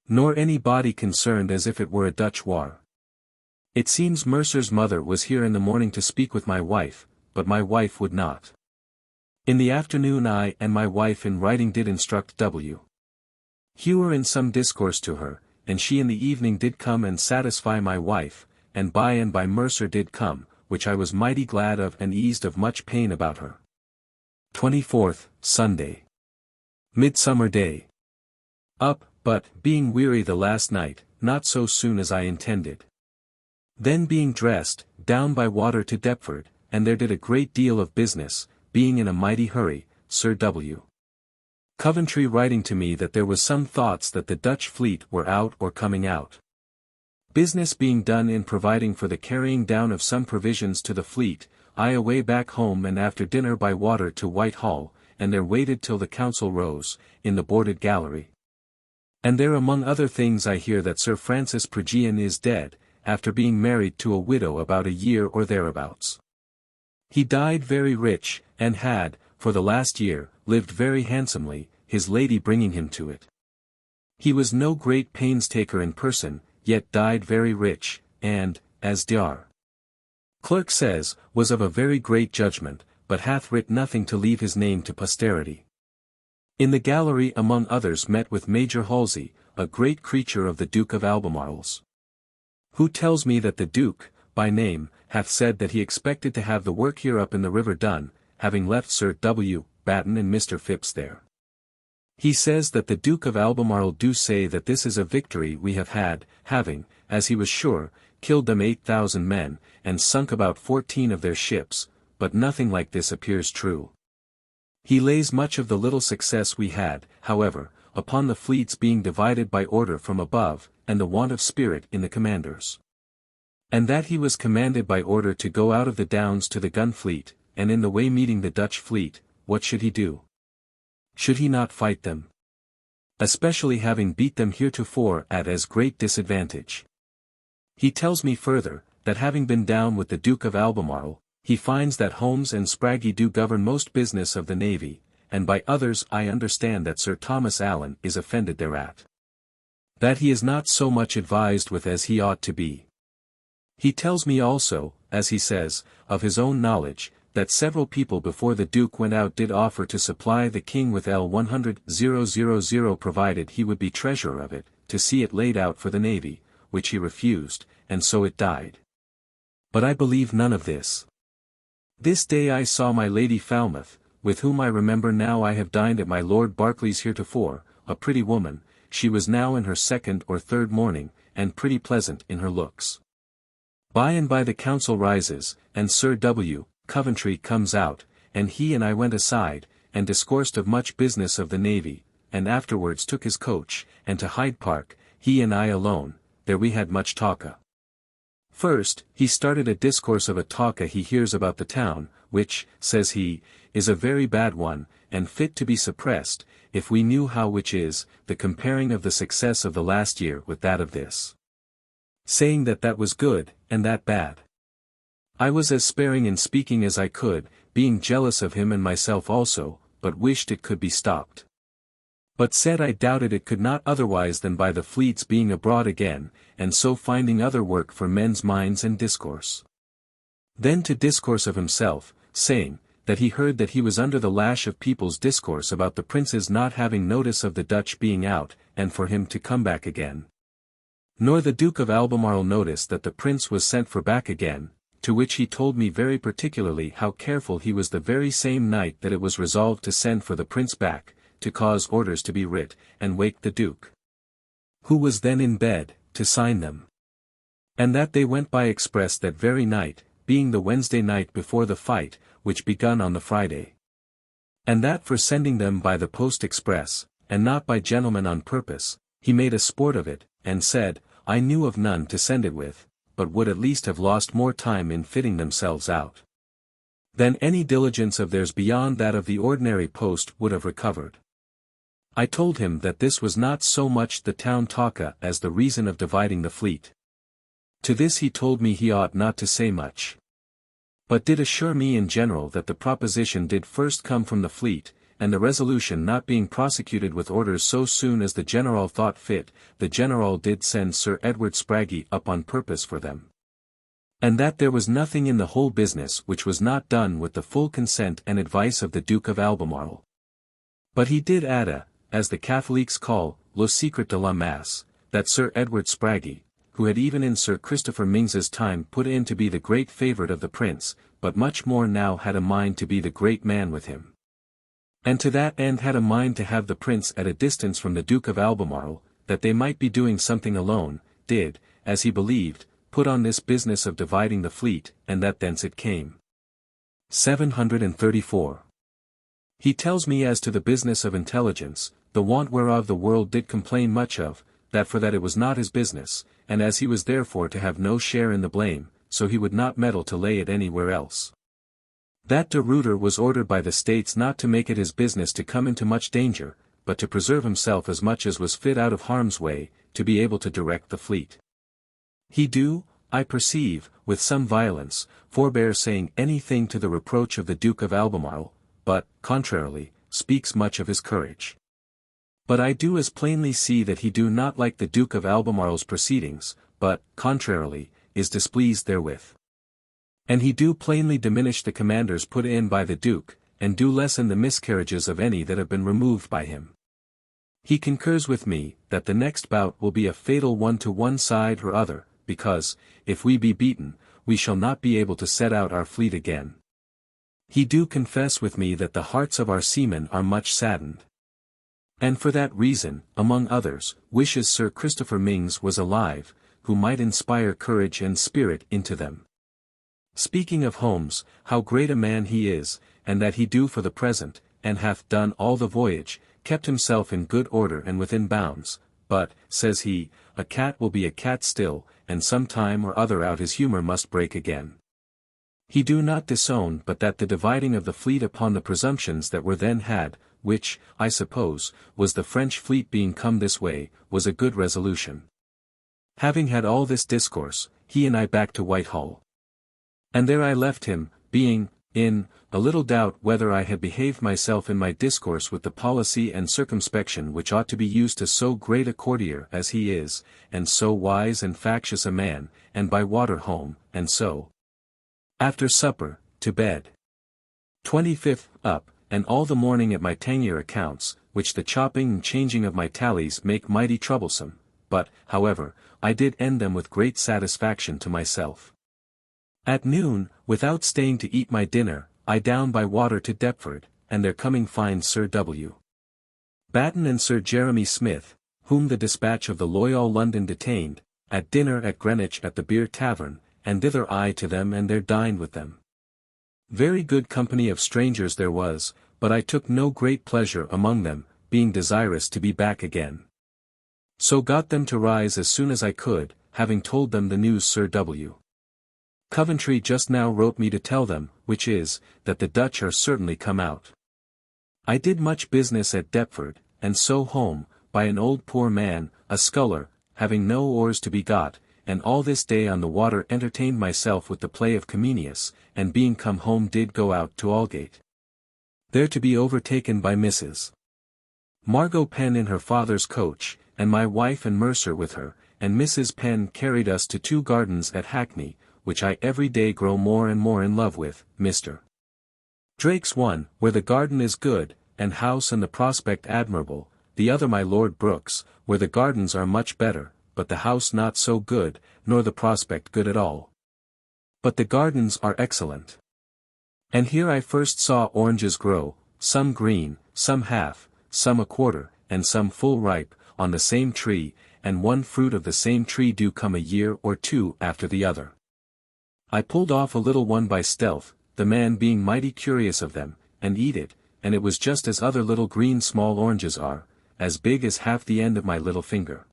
Nor any body concerned as if it were a Dutch war. It seems Mercer's mother was here in the morning to speak with my wife, but my wife would not. In the afternoon I and my wife in writing did instruct W. Hewer in some discourse to her, and she in the evening did come and satisfy my wife, and by Mercer did come, which I was mighty glad of and eased of much pain about her. 24th, Sunday. Midsummer Day. Up, but, being weary the last night, not so soon as I intended. Then being dressed, down by water to Deptford, and there did a great deal of business, being in a mighty hurry, Sir W. Coventry writing to me that there was some thoughts that the Dutch fleet were out or coming out. Business being done in providing for the carrying down of some provisions to the fleet, I away back home and after dinner by water to Whitehall, and there waited till the council rose, in the boarded gallery. And there among other things I hear that Sir Francis Prejean is dead, after being married to a widow about a year or thereabouts. He died very rich, and had, for the last year, lived very handsomely, his lady bringing him to it. He was no great painstaker in person, yet died very rich, and, as Dr. Clerk says, was of a very great judgment, but hath writ nothing to leave his name to posterity. In the gallery among others met with Major Halsey, a great creature of the Duke of Albemarle's. Who tells me that the Duke, by name, hath said that he expected to have the work here up in the river done, having left Sir W. Batten and Mr. Phipps there. He says that the Duke of Albemarle do say that this is a victory we have had, having, as he was sure, killed them 8,000 men, and sunk about 14 of their ships, but nothing like this appears true. He lays much of the little success we had, however, upon the fleets being divided by order from above, and the want of spirit in the commanders. And that he was commanded by order to go out of the Downs to the gun fleet, and in the way meeting the Dutch fleet, what should he do? Should he not fight them? Especially having beat them heretofore at as great disadvantage. He tells me further, that having been down with the Duke of Albemarle, he finds that Holmes and Spraggy do govern most business of the navy, and by others I understand that Sir Thomas Allen is offended thereat. That he is not so much advised with as he ought to be. He tells me also, as he says, of his own knowledge, that several people before the Duke went out did offer to supply the King with L100,000 provided he would be treasurer of it, to see it laid out for the navy, which he refused, and so it died. But I believe none of this. This day I saw my Lady Falmouth, with whom I remember now I have dined at my Lord Berkeley's heretofore, a pretty woman, she was now in her second or third morning, and pretty pleasant in her looks. By and by the council rises, and Sir W. Coventry comes out, and he and I went aside, and discoursed of much business of the navy, and afterwards took his coach, and to Hyde Park, he and I alone, there we had much talka. First, he started a discourse of a talka he hears about the town, which, says he, is a very bad one, and fit to be suppressed, if we knew how which is, the comparing of the success of the last year with that of this. Saying that that was good, and that bad. I was as sparing in speaking as I could, being jealous of him and myself also, but wished it could be stopped. But said I doubted it could not otherwise than by the fleets being abroad again, and so finding other work for men's minds and discourse. Then to discourse of himself, saying, that he heard that he was under the lash of people's discourse about the prince's not having notice of the Dutch being out, and for him to come back again. Nor the Duke of Albemarle noticed that the prince was sent for back again, to which he told me very particularly how careful he was the very same night that it was resolved to send for the prince back, to cause orders to be writ, and wake the Duke, who was then in bed, to sign them. And that they went by express that very night, being the Wednesday night before the fight, which begun on the Friday. And that for sending them by the post express, and not by gentlemen on purpose, he made a sport of it, and said, I knew of none to send it with, but would at least have lost more time in fitting themselves out than any diligence of theirs beyond that of the ordinary post would have recovered. I told him that this was not so much the town talka as the reason of dividing the fleet. To this he told me he ought not to say much, but did assure me in general that the proposition did first come from the fleet, and the resolution not being prosecuted with orders so soon as the General thought fit, the General did send Sir Edward Spraggy up on purpose for them. And that there was nothing in the whole business which was not done with the full consent and advice of the Duke of Albemarle. But he did add as the Catholics call, le secret de la masse, that Sir Edward Spraggy, who had even in Sir Christopher Mings's time put in to be the great favourite of the prince, but much more now had a mind to be the great man with him. And to that end had a mind to have the prince at a distance from the Duke of Albemarle, that they might be doing something alone, did, as he believed, put on this business of dividing the fleet, and that thence it came. 734. He tells me as to the business of intelligence, the want whereof the world did complain much of, that for that it was not his business, and as he was therefore to have no share in the blame, so he would not meddle to lay it anywhere else. That de Ruyter was ordered by the States not to make it his business to come into much danger, but to preserve himself as much as was fit out of harm's way, to be able to direct the fleet. He do, I perceive, with some violence, forbear saying anything to the reproach of the Duke of Albemarle, but, contrarily, speaks much of his courage. But I do as plainly see that he do not like the Duke of Albemarle's proceedings, but, contrarily, is displeased therewith. And he do plainly diminish the commanders put in by the Duke, and do lessen the miscarriages of any that have been removed by him. He concurs with me, that the next bout will be a fatal one to one side or other, because, if we be beaten, we shall not be able to set out our fleet again. He do confess with me that the hearts of our seamen are much saddened. And for that reason, among others, wishes Sir Christopher Mings was alive, who might inspire courage and spirit into them. Speaking of Holmes, how great a man he is, and that he do for the present, and hath done all the voyage, kept himself in good order and within bounds, but, says he, a cat will be a cat still, and some time or other out his humour must break again. He do not disown but that the dividing of the fleet upon the presumptions that were then had, which, I suppose, was the French fleet being come this way, was a good resolution. Having had all this discourse, he and I back to Whitehall. And there I left him, being, in, a little doubt whether I had behaved myself in my discourse with the policy and circumspection which ought to be used to so great a courtier as he is, and so wise and factious a man, and by water home, and so, after supper, to bed. 25th, up, and all the morning at my tenure accounts, which the chopping and changing of my tallies make mighty troublesome, but, however, I did end them with great satisfaction to myself. At noon, without staying to eat my dinner, I down by water to Deptford, and there coming find Sir W. Batten and Sir Jeremy Smith, whom the dispatch of the Loyal London detained, at dinner at Greenwich at the Beer Tavern, and thither I to them and there dined with them. Very good company of strangers there was, but I took no great pleasure among them, being desirous to be back again. So got them to rise as soon as I could, having told them the news Sir W. Coventry just now wrote me to tell them, which is, that the Dutch are certainly come out. I did much business at Deptford, and so home, by an old poor man, a sculler, having no oars to be got, and all this day on the water entertained myself with the play of Comenius, and being come home did go out to Aldgate. There to be overtaken by Mrs. Margot Penn in her father's coach, and my wife and Mercer with her, and Mrs. Penn carried us to 2 gardens at Hackney, which I every day grow more and more in love with, Mr. Drake's one, where the garden is good, and house and the prospect admirable, the other my Lord Brooks, where the gardens are much better, but the house not so good, nor the prospect good at all. But the gardens are excellent. And here I first saw oranges grow, some green, some half, some a quarter, and some full ripe, on the same tree, and one fruit of the same tree do come a year or 2 after the other. I pulled off a little one by stealth, the man being mighty curious of them, and eat it, and it was just as other little green small oranges are, as big as half the end of my little finger.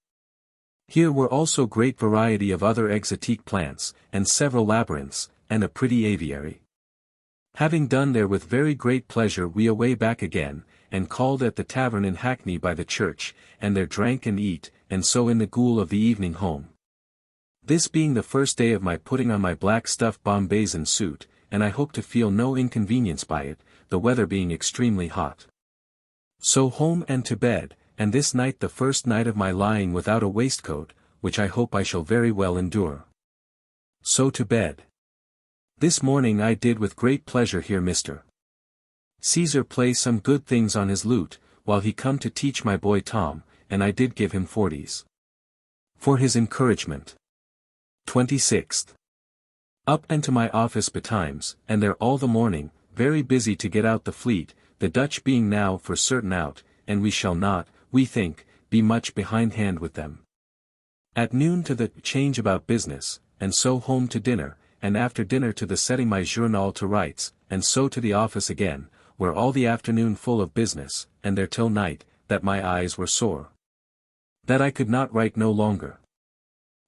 Here were also great variety of other exotique plants, and several labyrinths, and a pretty aviary. Having done there with very great pleasure we away back again, and called at the tavern in Hackney by the church, and there drank and eat, and so in the cool of the evening home. This being the first day of my putting on my black stuff bombazin suit, and I hope to feel no inconvenience by it, the weather being extremely hot. So home and to bed, and this night the first night of my lying without a waistcoat, which I hope I shall very well endure. So to bed. This morning I did with great pleasure hear Mr. Caesar play some good things on his lute, while he come to teach my boy Tom, and I did give him 40s. For his encouragement. 26th. Up and to my office betimes, and there all the morning, very busy to get out the fleet, the Dutch being now for certain out, and we shall not, we think, be much behindhand with them. At noon to the change about business, and so home to dinner, and after dinner to the setting my journal to rights, and so to the office again, where all the afternoon full of business, and there till night, that my eyes were sore. That I could not write no longer.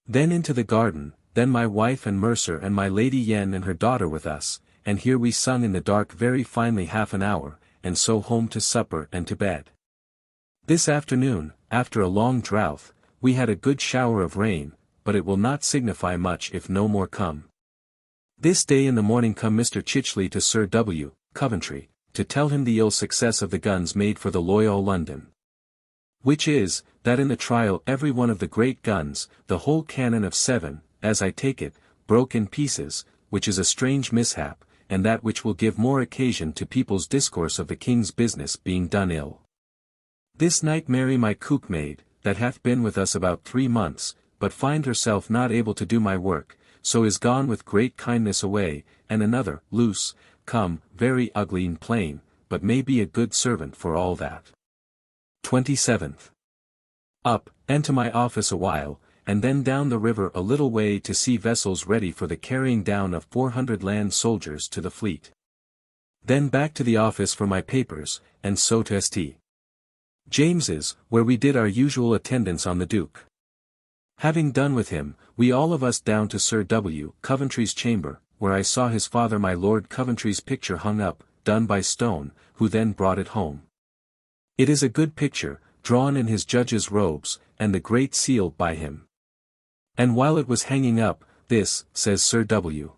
Then into the garden, then my wife and Mercer and my Lady Yen and her daughter with us, and here we sung in the dark very finely half an hour, and so home to supper and to bed. This afternoon, after a long drouth, we had a good shower of rain, but it will not signify much if no more come. This day in the morning come Mr. Chichley to Sir W. Coventry, to tell him the ill success of the guns made for the Loyal London. Which is, that in the trial every one of the great guns, the whole cannon of 7, as I take it, broke in pieces, which is a strange mishap, and that which will give more occasion to people's discourse of the king's business being done ill. This night Mary my cookmaid, that hath been with us about 3 months, but find herself not able to do my work, so is gone with great kindness away, and another, Luce, come, very ugly and plain, but may be a good servant for all that. 27th. Up, and to my office a while, and then down the river a little way to see vessels ready for the carrying down of 400 land soldiers to the fleet. Then back to the office for my papers, and so to St. James's, where we did our usual attendance on the Duke. Having done with him, we all of us down to Sir W. Coventry's chamber, where I saw his father my Lord Coventry's picture hung up, done by Stone, who then brought it home. It is a good picture, drawn in his judge's robes, and the great seal by him. And while it was hanging up, this, says Sir W.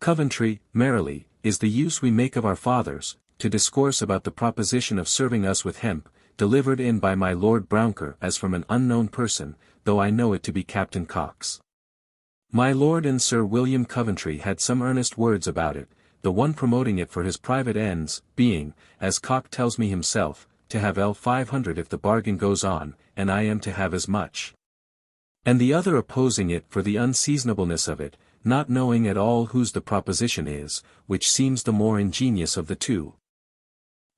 Coventry, merrily, is the use we make of our fathers, to discourse about the proposition of serving us with hemp, delivered in by my Lord Brouncker as from an unknown person, though I know it to be Captain Cox. My Lord and Sir William Coventry had some earnest words about it, the one promoting it for his private ends, being, as Cock tells me himself, to have L500 if the bargain goes on, and I am to have as much. And the other opposing it for the unseasonableness of it, not knowing at all whose the proposition is, which seems the more ingenious of the two.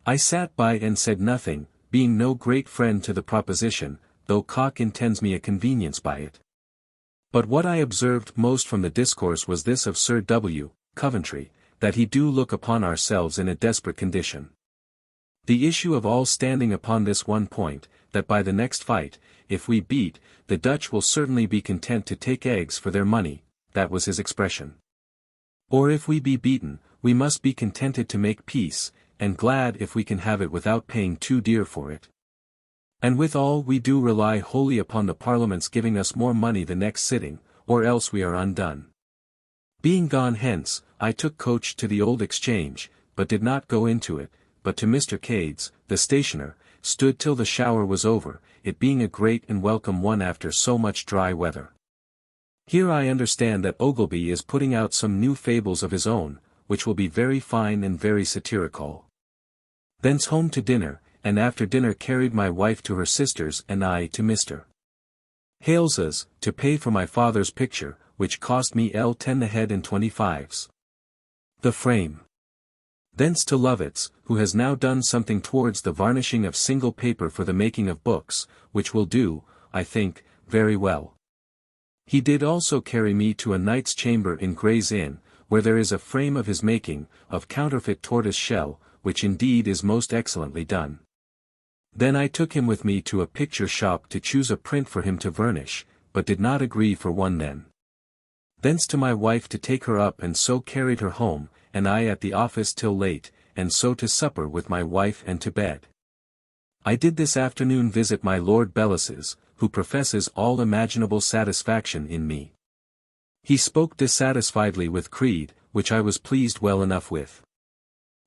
I sat by and said nothing, being no great friend to the proposition, though Cock intends me a convenience by it. But what I observed most from the discourse was this of Sir W. Coventry, that he do look upon ourselves in a desperate condition. The issue of all standing upon this one point, that by the next fight, if we beat, the Dutch will certainly be content to take eggs for their money, that was his expression. Or if we be beaten, we must be contented to make peace, and glad if we can have it without paying too dear for it. And withal we do rely wholly upon the Parliament's giving us more money the next sitting, or else we are undone. Being gone hence, I took coach to the Old Exchange, but did not go into it, but to Mr. Cade's, the stationer, stood till the shower was over, it being a great and welcome one after so much dry weather. Here I understand that Ogilby is putting out some new fables of his own, which will be very fine and very satirical. Thence home to dinner, and after dinner carried my wife to her sister's and I to Mr. Hales's, to pay for my father's picture, which cost me L10 the head and 25s. The frame. Thence to Lovett's, who has now done something towards the varnishing of single paper for the making of books, which will do, I think, very well. He did also carry me to a knight's chamber in Gray's Inn, where there is a frame of his making, of counterfeit tortoise shell, which indeed is most excellently done. Then I took him with me to a picture shop to choose a print for him to varnish, but did not agree for one then. Thence to my wife to take her up and so carried her home, and I at the office till late, and so to supper with my wife and to bed. I did this afternoon visit my Lord Bellis's, who professes all imaginable satisfaction in me. He spoke dissatisfiedly with Creed, which I was pleased well enough with.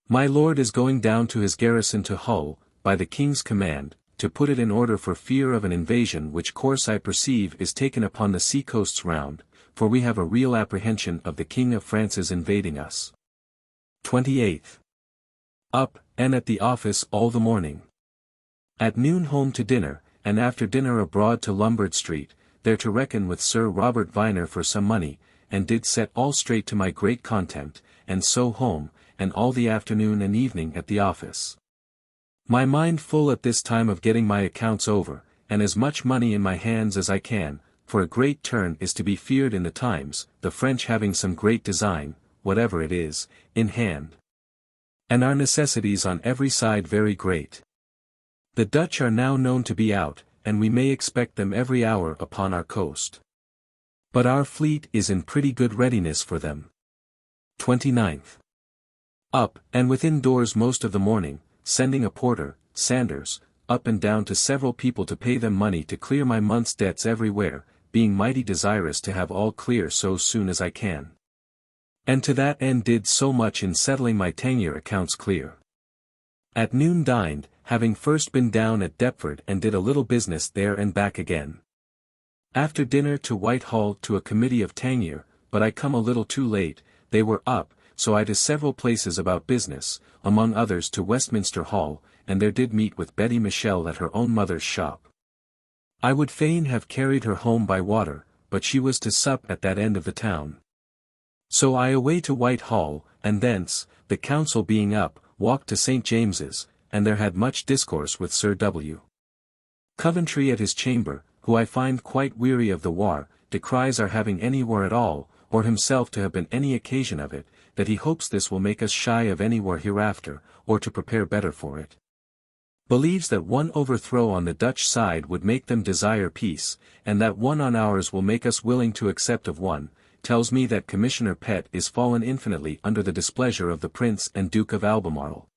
My lord is going down to his garrison to Hull, by the king's command, to put it in order for fear of an invasion which course I perceive is taken upon the sea coasts round, for we have a real apprehension of the King of France's invading us. 28th. Up, and at the office all the morning. At noon home to dinner, and after dinner abroad to Lombard Street, there to reckon with Sir Robert Viner for some money, and did set all straight to my great contempt, and so home, and all the afternoon and evening at the office. My mind full at this time of getting my accounts over, and as much money in my hands as I can, for a great turn is to be feared in the times, the French having some great design, whatever it is, in hand. And our necessities on every side very great. The Dutch are now known to be out, and we may expect them every hour upon our coast. But our fleet is in pretty good readiness for them. 29th. Up, and within doors most of the morning, sending a porter, Sanders, up and down to several people to pay them money to clear my month's debts everywhere, being mighty desirous to have all clear so soon as I can. And to that end did so much in settling my tenure accounts clear. At noon dined, having first been down at Deptford and did a little business there and back again. After dinner to Whitehall to a committee of tenure, but I come a little too late, they were up, so I to several places about business, among others to Westminster Hall, and there did meet with Betty Michel at her own mother's shop. I would fain have carried her home by water, but she was to sup at that end of the town. So I away to Whitehall, and thence, the council being up, walked to St. James's, and there had much discourse with Sir W. Coventry at his chamber, who I find quite weary of the war, decries our having any war at all, or himself to have been any occasion of it, that he hopes this will make us shy of any war hereafter, or to prepare better for it. Believes that one overthrow on the Dutch side would make them desire peace, and that one on ours will make us willing to accept of one, tells me that Commissioner Pett is fallen infinitely under the displeasure of the Prince and Duke of Albemarle,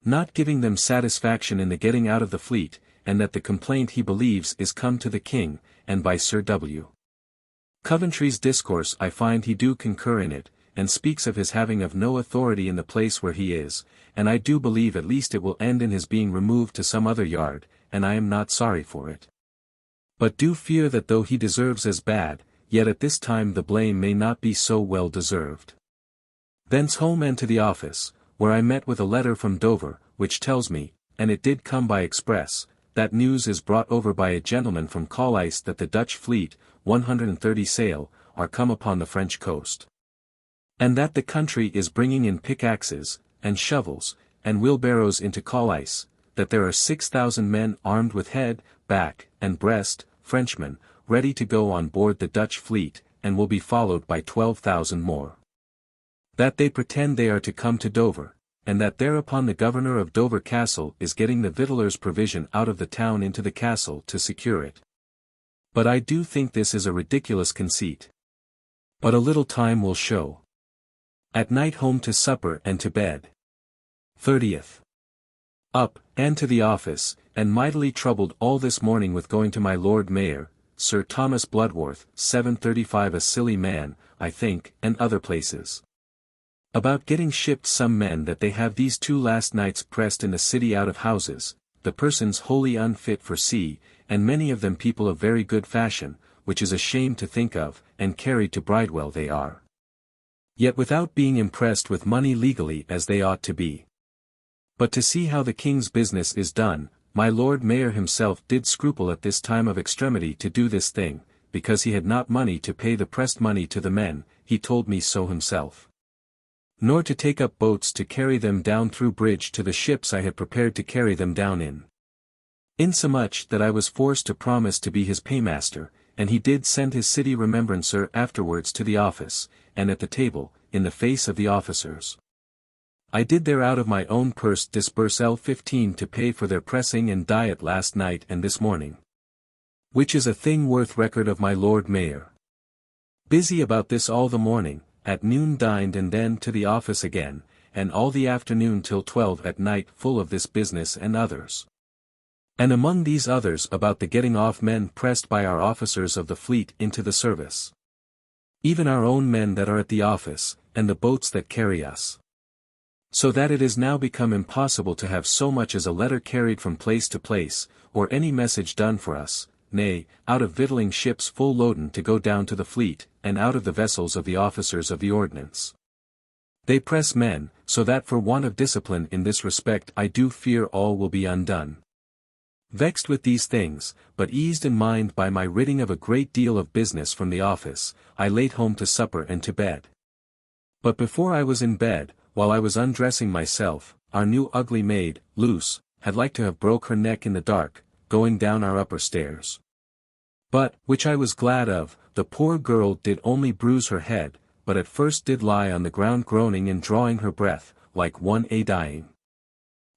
not giving them satisfaction in the getting out of the fleet, and that the complaint he believes is come to the King, and by Sir W. Coventry's discourse I find he do concur in it, and speaks of his having of no authority in the place where he is, and I do believe at least it will end in his being removed to some other yard, and I am not sorry for it. But do fear that though he deserves as bad, yet at this time the blame may not be so well deserved. Thence home and to the office, where I met with a letter from Dover, which tells me, and it did come by express, that news is brought over by a gentleman from Calais that the Dutch fleet, 130 sail, are come upon the French coast. And that the country is bringing in pickaxes, and shovels, and wheelbarrows into Calais, that there are 6,000 men armed with head, back, and breast, Frenchmen, ready to go on board the Dutch fleet, and will be followed by 12,000 more. That they pretend they are to come to Dover, and that thereupon the governor of Dover Castle is getting the victuallers' provision out of the town into the castle to secure it. But I do think this is a ridiculous conceit. But a little time will show. At night home to supper and to bed. 30th. Up, and to the office, and mightily troubled all this morning with going to my Lord Mayor, Sir Thomas Bloodworth, 735 a silly man, I think, and other places. About getting shipped some men that they have these 2 last nights pressed in the city out of houses, the persons wholly unfit for sea, and many of them people of very good fashion, which is a shame to think of, and carried to Bridewell they are. Yet without being impressed with money legally as they ought to be. But to see how the king's business is done, my Lord Mayor himself did scruple at this time of extremity to do this thing, because he had not money to pay the pressed money to the men, he told me so himself. Nor to take up boats to carry them down through bridge to the ships I had prepared to carry them down in. Insomuch that I was forced to promise to be his paymaster, and he did send his city remembrancer afterwards to the office, and at the table, in the face of the officers. I did there out of my own purse disburse L15 to pay for their pressing and diet last night and this morning. Which is a thing worth record of my Lord Mayor. Busy about this all the morning, at noon dined and then to the office again, and all the afternoon till 12 at night full of this business and others. And among these others about the getting off men pressed by our officers of the fleet into the service. Even our own men that are at the office, and the boats that carry us. So that it is now become impossible to have so much as a letter carried from place to place, or any message done for us, nay, out of victualling ships full loaden to go down to the fleet, and out of the vessels of the officers of the ordnance. They press men, so that for want of discipline in this respect I do fear all will be undone. Vexed with these things, but eased in mind by my ridding of a great deal of business from the office, I laid home to supper and to bed. But before I was in bed, while I was undressing myself, our new ugly maid, Luce, had like to have broke her neck in the dark, going down our upper stairs. But, which I was glad of, the poor girl did only bruise her head, but at first did lie on the ground groaning and drawing her breath, like one a-dying.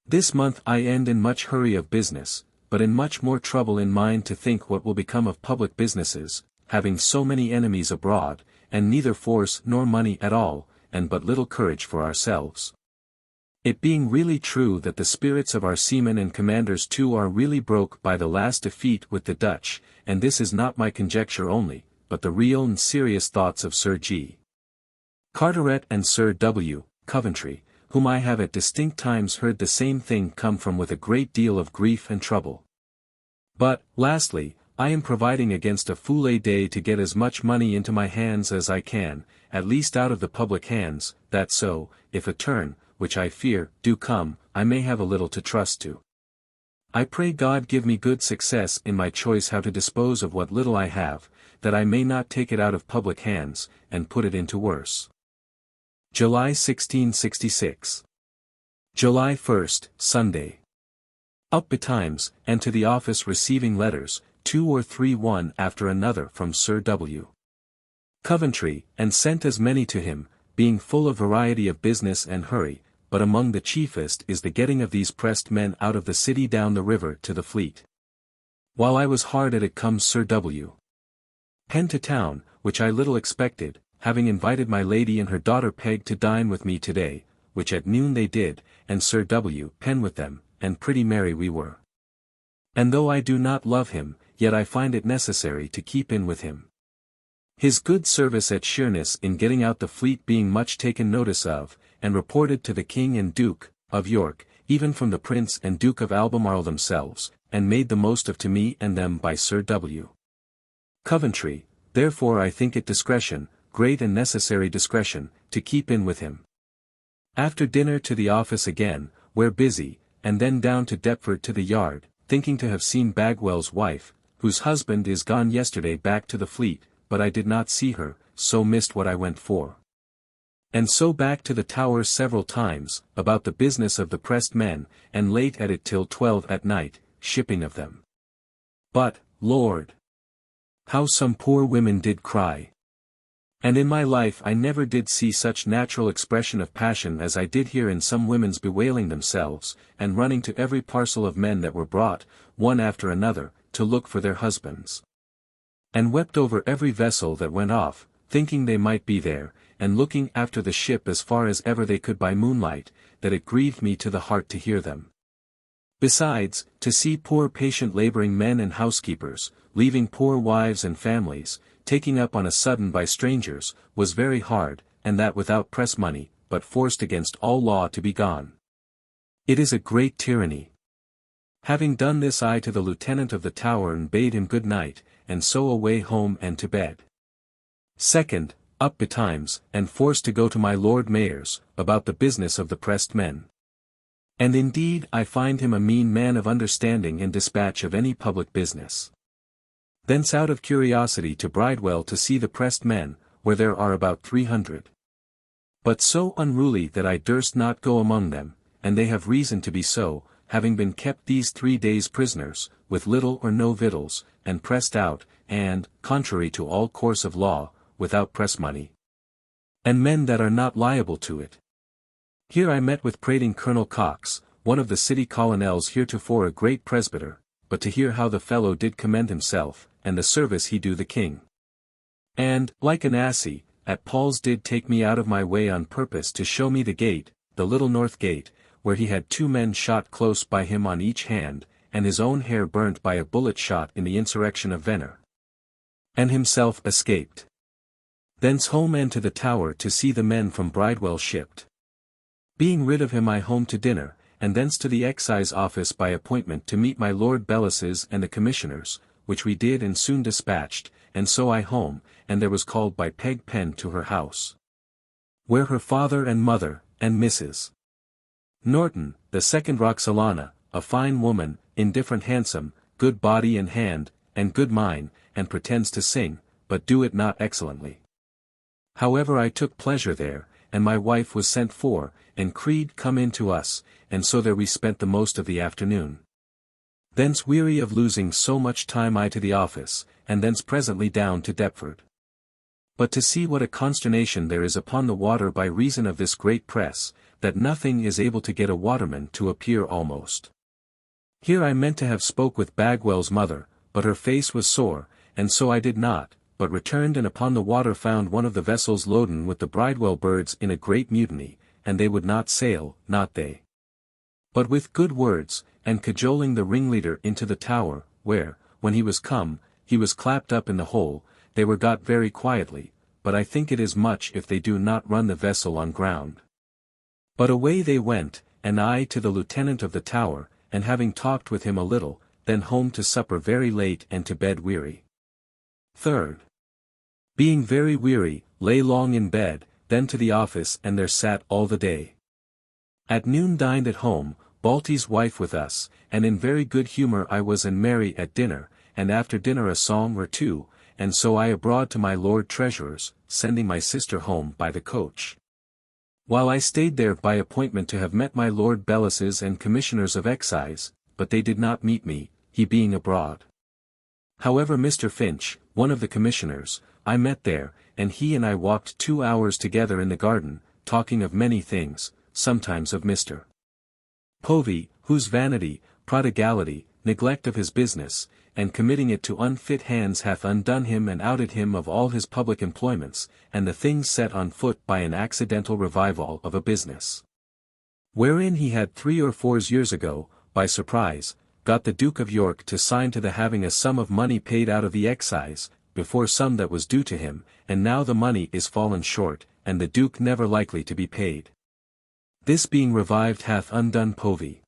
This month I end in much hurry of business, but in much more trouble in mind to think what will become of public businesses, having so many enemies abroad, and neither force nor money at all, and but little courage for ourselves. It being really true that the spirits of our seamen and commanders too are really broke by the last defeat with the Dutch, and this is not my conjecture only, but the real and serious thoughts of Sir G. Carteret and Sir W. Coventry, whom I have at distinct times heard the same thing come from with a great deal of grief and trouble. But, lastly, I am providing against a foule day to get as much money into my hands as I can, at least out of the public hands, that so, if a turn, which I fear, do come, I may have a little to trust to. I pray God give me good success in my choice how to dispose of what little I have, that I may not take it out of public hands, and put it into worse. July 1666. July 1st, Sunday. Up betimes, and to the office receiving letters, 2 or 3 one after another from Sir W. Coventry, and sent as many to him, being full of variety of business and hurry, but among the chiefest is the getting of these pressed men out of the city down the river to the fleet. While I was hard at it comes Sir W. Pen to town, which I little expected, having invited my lady and her daughter Peg to dine with me today, which at noon they did, and Sir W. Pen with them, and pretty merry we were. And though I do not love him, yet I find it necessary to keep in with him. His good service at Sheerness in getting out the fleet being much taken notice of, and reported to the King and Duke of York, even from the Prince and Duke of Albemarle themselves, and made the most of to me and them by Sir W. Coventry, therefore I think it discretion, great and necessary discretion, to keep in with him. After dinner to the office again, where busy, and then down to Deptford to the yard, thinking to have seen Bagwell's wife, whose husband is gone yesterday back to the fleet, but I did not see her, so missed what I went for. And so back to the Tower several times, about the business of the pressed men, and late at it till 12 at night, shipping of them. But, Lord! How some poor women did cry! And in my life I never did see such natural expression of passion as I did hear in some women's bewailing themselves, and running to every parcel of men that were brought, one after another, to look for their husbands. And wept over every vessel that went off, thinking they might be there, and looking after the ship as far as ever they could by moonlight, that it grieved me to the heart to hear them. Besides, to see poor patient laboring men and housekeepers, leaving poor wives and families, taking up on a sudden by strangers, was very hard, and that without press money, but forced against all law to be gone. It is a great tyranny. Having done this I to the lieutenant of the Tower and bade him good night, and so away home and to bed. Second, up betimes, and forced to go to my Lord Mayor's, about the business of the pressed men. And indeed I find him a mean man of understanding and dispatch of any public business. Thence out of curiosity to Bridewell to see the pressed men, where there are about 300. But so unruly that I durst not go among them, and they have reason to be so, having been kept these 3 days prisoners, with little or no victuals, and pressed out, and, contrary to all course of law, without press money. And men that are not liable to it. Here I met with prating Colonel Cox, one of the city colonels heretofore a great presbyter, but to hear how the fellow did commend himself, and the service he do the king. And, like an assy, at Paul's did take me out of my way on purpose to show me the gate, the little north gate, where he had 2 men shot close by him on each hand, and his own hair burnt by a bullet shot in the insurrection of Venner. And himself escaped. Thence home and to the Tower to see the men from Bridewell shipped. Being rid of him I home to dinner, and thence to the excise office by appointment to meet my Lord Bellis's and the commissioners, which we did and soon dispatched, and so I home, and there was called by Peg Pen to her house. Where her father and mother, and Mrs. Norton, the second Roxalana, a fine woman, indifferent handsome, good body and hand, and good mind, and pretends to sing, but do it not excellently. However I took pleasure there, and my wife was sent for, and Creed come in to us, and so there we spent the most of the afternoon. Thence weary of losing so much time I to the office, and thence presently down to Deptford. But to see what a consternation there is upon the water by reason of this great press, that nothing is able to get a waterman to appear almost. Here I meant to have spoke with Bagwell's mother, but her face was sore, and so I did not, but returned and upon the water found one of the vessels loaden with the Bridewell birds in a great mutiny, and they would not sail, not they. But with good words, and cajoling the ringleader into the Tower, where, when he was come, he was clapped up in the hole, they were got very quietly, but I think it is much if they do not run the vessel on ground. But away they went, and I to the lieutenant of the Tower, and having talked with him a little, then home to supper very late and to bed weary. 3rd. Being very weary, lay long in bed, then to the office and there sat all the day. At noon dined at home, Balty's wife with us, and in very good humour I was and merry at dinner, and after dinner a song or 2, and so I abroad to my Lord Treasurer's, sending my sister home by the coach. While I stayed there by appointment to have met my Lord Bellis's and Commissioners of Excise, but they did not meet me, he being abroad. However Mr. Finch, one of the Commissioners, I met there, and he and I walked 2 hours together in the garden, talking of many things, sometimes of Mr. Povey, whose vanity, prodigality, neglect of his business, and committing it to unfit hands hath undone him and outed him of all his public employments, and the things set on foot by an accidental revival of a business, wherein he had 3 or 4 years ago, by surprise, got the Duke of York to sign to the having a sum of money paid out of the excise, before some that was due to him, and now the money is fallen short, and the Duke never likely to be paid. This being revived hath undone Povey.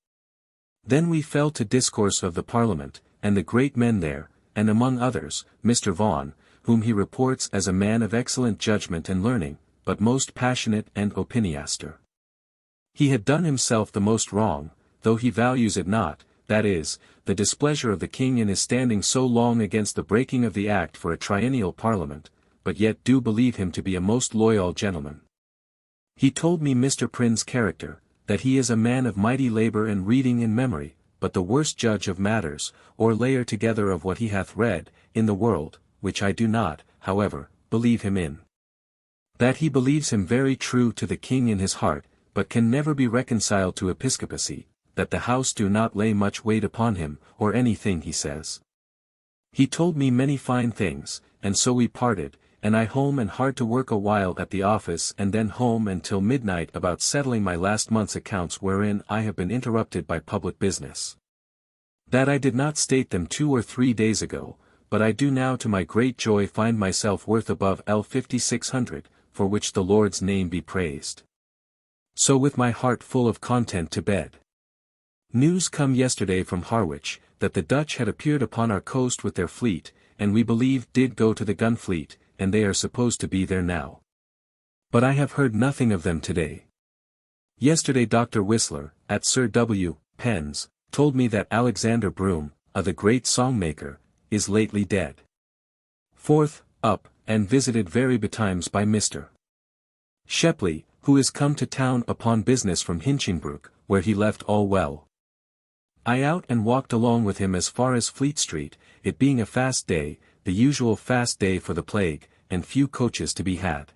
Then we fell to discourse of the Parliament, and the great men there, and among others, Mr. Vaughan, whom he reports as a man of excellent judgment and learning, but most passionate and opiniaster. He had done himself the most wrong, though he values it not, that is, the displeasure of the king in his standing so long against the breaking of the act for a triennial parliament, but yet do believe him to be a most loyal gentleman. He told me Mr. Prynne's character, that he is a man of mighty labour and reading in memory, but the worst judge of matters, or layer together of what he hath read, in the world, which I do not, however, believe him in. That he believes him very true to the king in his heart, but can never be reconciled to episcopacy, that the house do not lay much weight upon him, or anything he says. He told me many fine things, and so we parted, and I home and hard to work a while at the office and then home until midnight about settling my last month's accounts wherein I have been interrupted by public business. That I did not state them 2 or 3 days ago, but I do now to my great joy find myself worth above L5600, for which the Lord's name be praised. So with my heart full of content to bed. News come yesterday from Harwich, that the Dutch had appeared upon our coast with their fleet, and we believe did go to the gun fleet, and they are supposed to be there now. But I have heard nothing of them today. Yesterday Dr. Whistler, at Sir W. Penn's, told me that Alexander Broome, the great songmaker, is lately dead. 4th, up, and visited very betimes by Mr. Shepley, who is come to town upon business from Hinchingbrook, where he left all well. I out and walked along with him as far as Fleet Street, it being a fast day, the usual fast day for the plague, and few coaches to be had.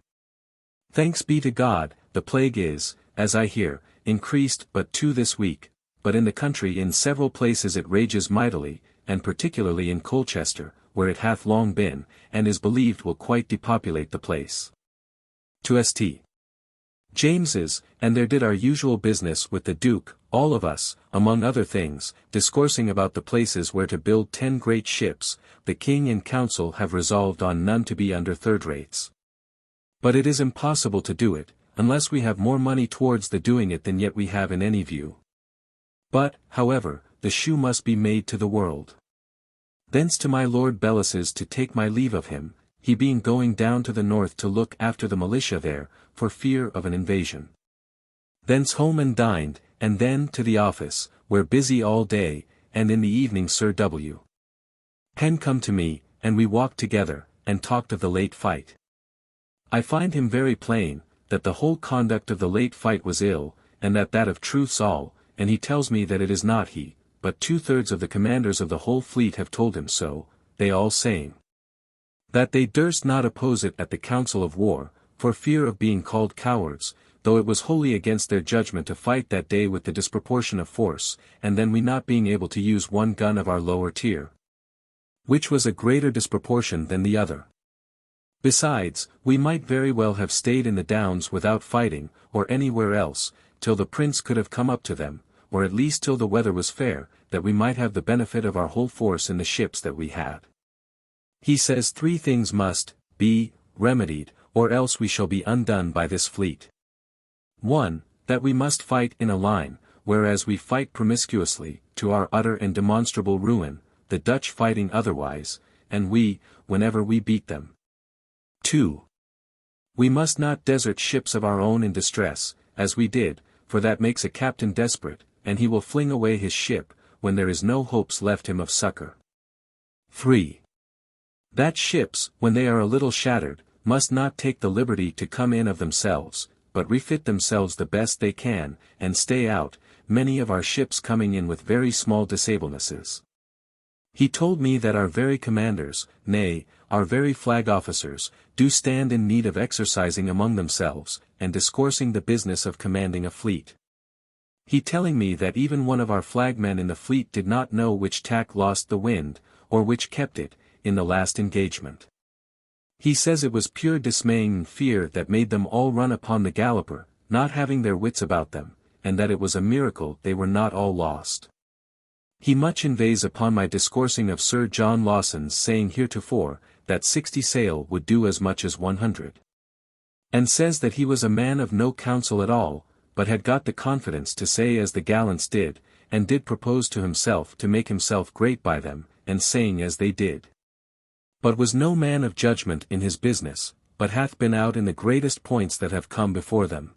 Thanks be to God, the plague is, as I hear, increased but to this week, but in the country in several places it rages mightily, and particularly in Colchester, where it hath long been, and is believed will quite depopulate the place. To St. James's, and there did our usual business with the Duke, all of us, among other things, discoursing about the places where to build 10 great ships. The King and Council have resolved on none to be under third rates. But it is impossible to do it, unless we have more money towards the doing it than yet we have in any view. But, however, the shoe must be made to the world. Thence to my Lord Bellas's to take my leave of him, he being going down to the north to look after the militia there, for fear of an invasion. Thence home and dined, and then to the office, where busy all day, and in the evening Sir W. Penn come to me, and we walked together, and talked of the late fight. I find him very plain, that the whole conduct of the late fight was ill, and that of truths all, and he tells me that it is not he, but 2/3 of the commanders of the whole fleet have told him so, they all saying that they durst not oppose it at the council of war, for fear of being called cowards, though it was wholly against their judgment to fight that day with the disproportion of force, and then we not being able to use one gun of our lower tier, which was a greater disproportion than the other. Besides, we might very well have stayed in the Downs without fighting, or anywhere else, till the prince could have come up to them, or at least till the weather was fair, that we might have the benefit of our whole force in the ships that we had. He says 3 things must be remedied, or else we shall be undone by this fleet. 1. That we must fight in a line, whereas we fight promiscuously, to our utter and demonstrable ruin, the Dutch fighting otherwise, and we, whenever we beat them. 2. We must not desert ships of our own in distress, as we did, for that makes a captain desperate, and he will fling away his ship, when there is no hopes left him of succor. 3. That ships, when they are a little shattered, must not take the liberty to come in of themselves, but refit themselves the best they can, and stay out, many of our ships coming in with very small disablenesses. He told me that our very commanders, nay, our very flag officers, do stand in need of exercising among themselves, and discoursing the business of commanding a fleet. He telling me that even one of our flagmen in the fleet did not know which tack lost the wind, or which kept it, in the last engagement. He says it was pure dismaying fear that made them all run upon the galloper, not having their wits about them, and that it was a miracle they were not all lost. He much inveighs upon my discoursing of Sir John Lawson's saying heretofore, that 60 sail would do as much as 100. And says that he was a man of no counsel at all, but had got the confidence to say as the gallants did, and did propose to himself to make himself great by them, and saying as they did. But was no man of judgment in his business, but hath been out in the greatest points that have come before them.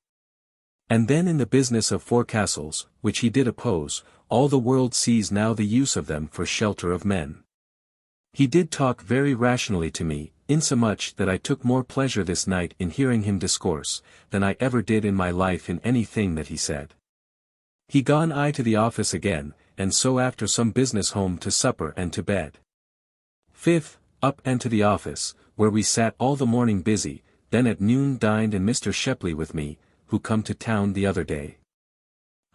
And then in the business of forecastles, which he did oppose, all the world sees now the use of them for shelter of men. He did talk very rationally to me, insomuch that I took more pleasure this night in hearing him discourse, than I ever did in my life in any thing that he said. He gone I to the office again, and so after some business home to supper and to bed. 5th, up and to the office, where we sat all the morning busy, then at noon dined and Mr. Shepley with me, who come to town the other day.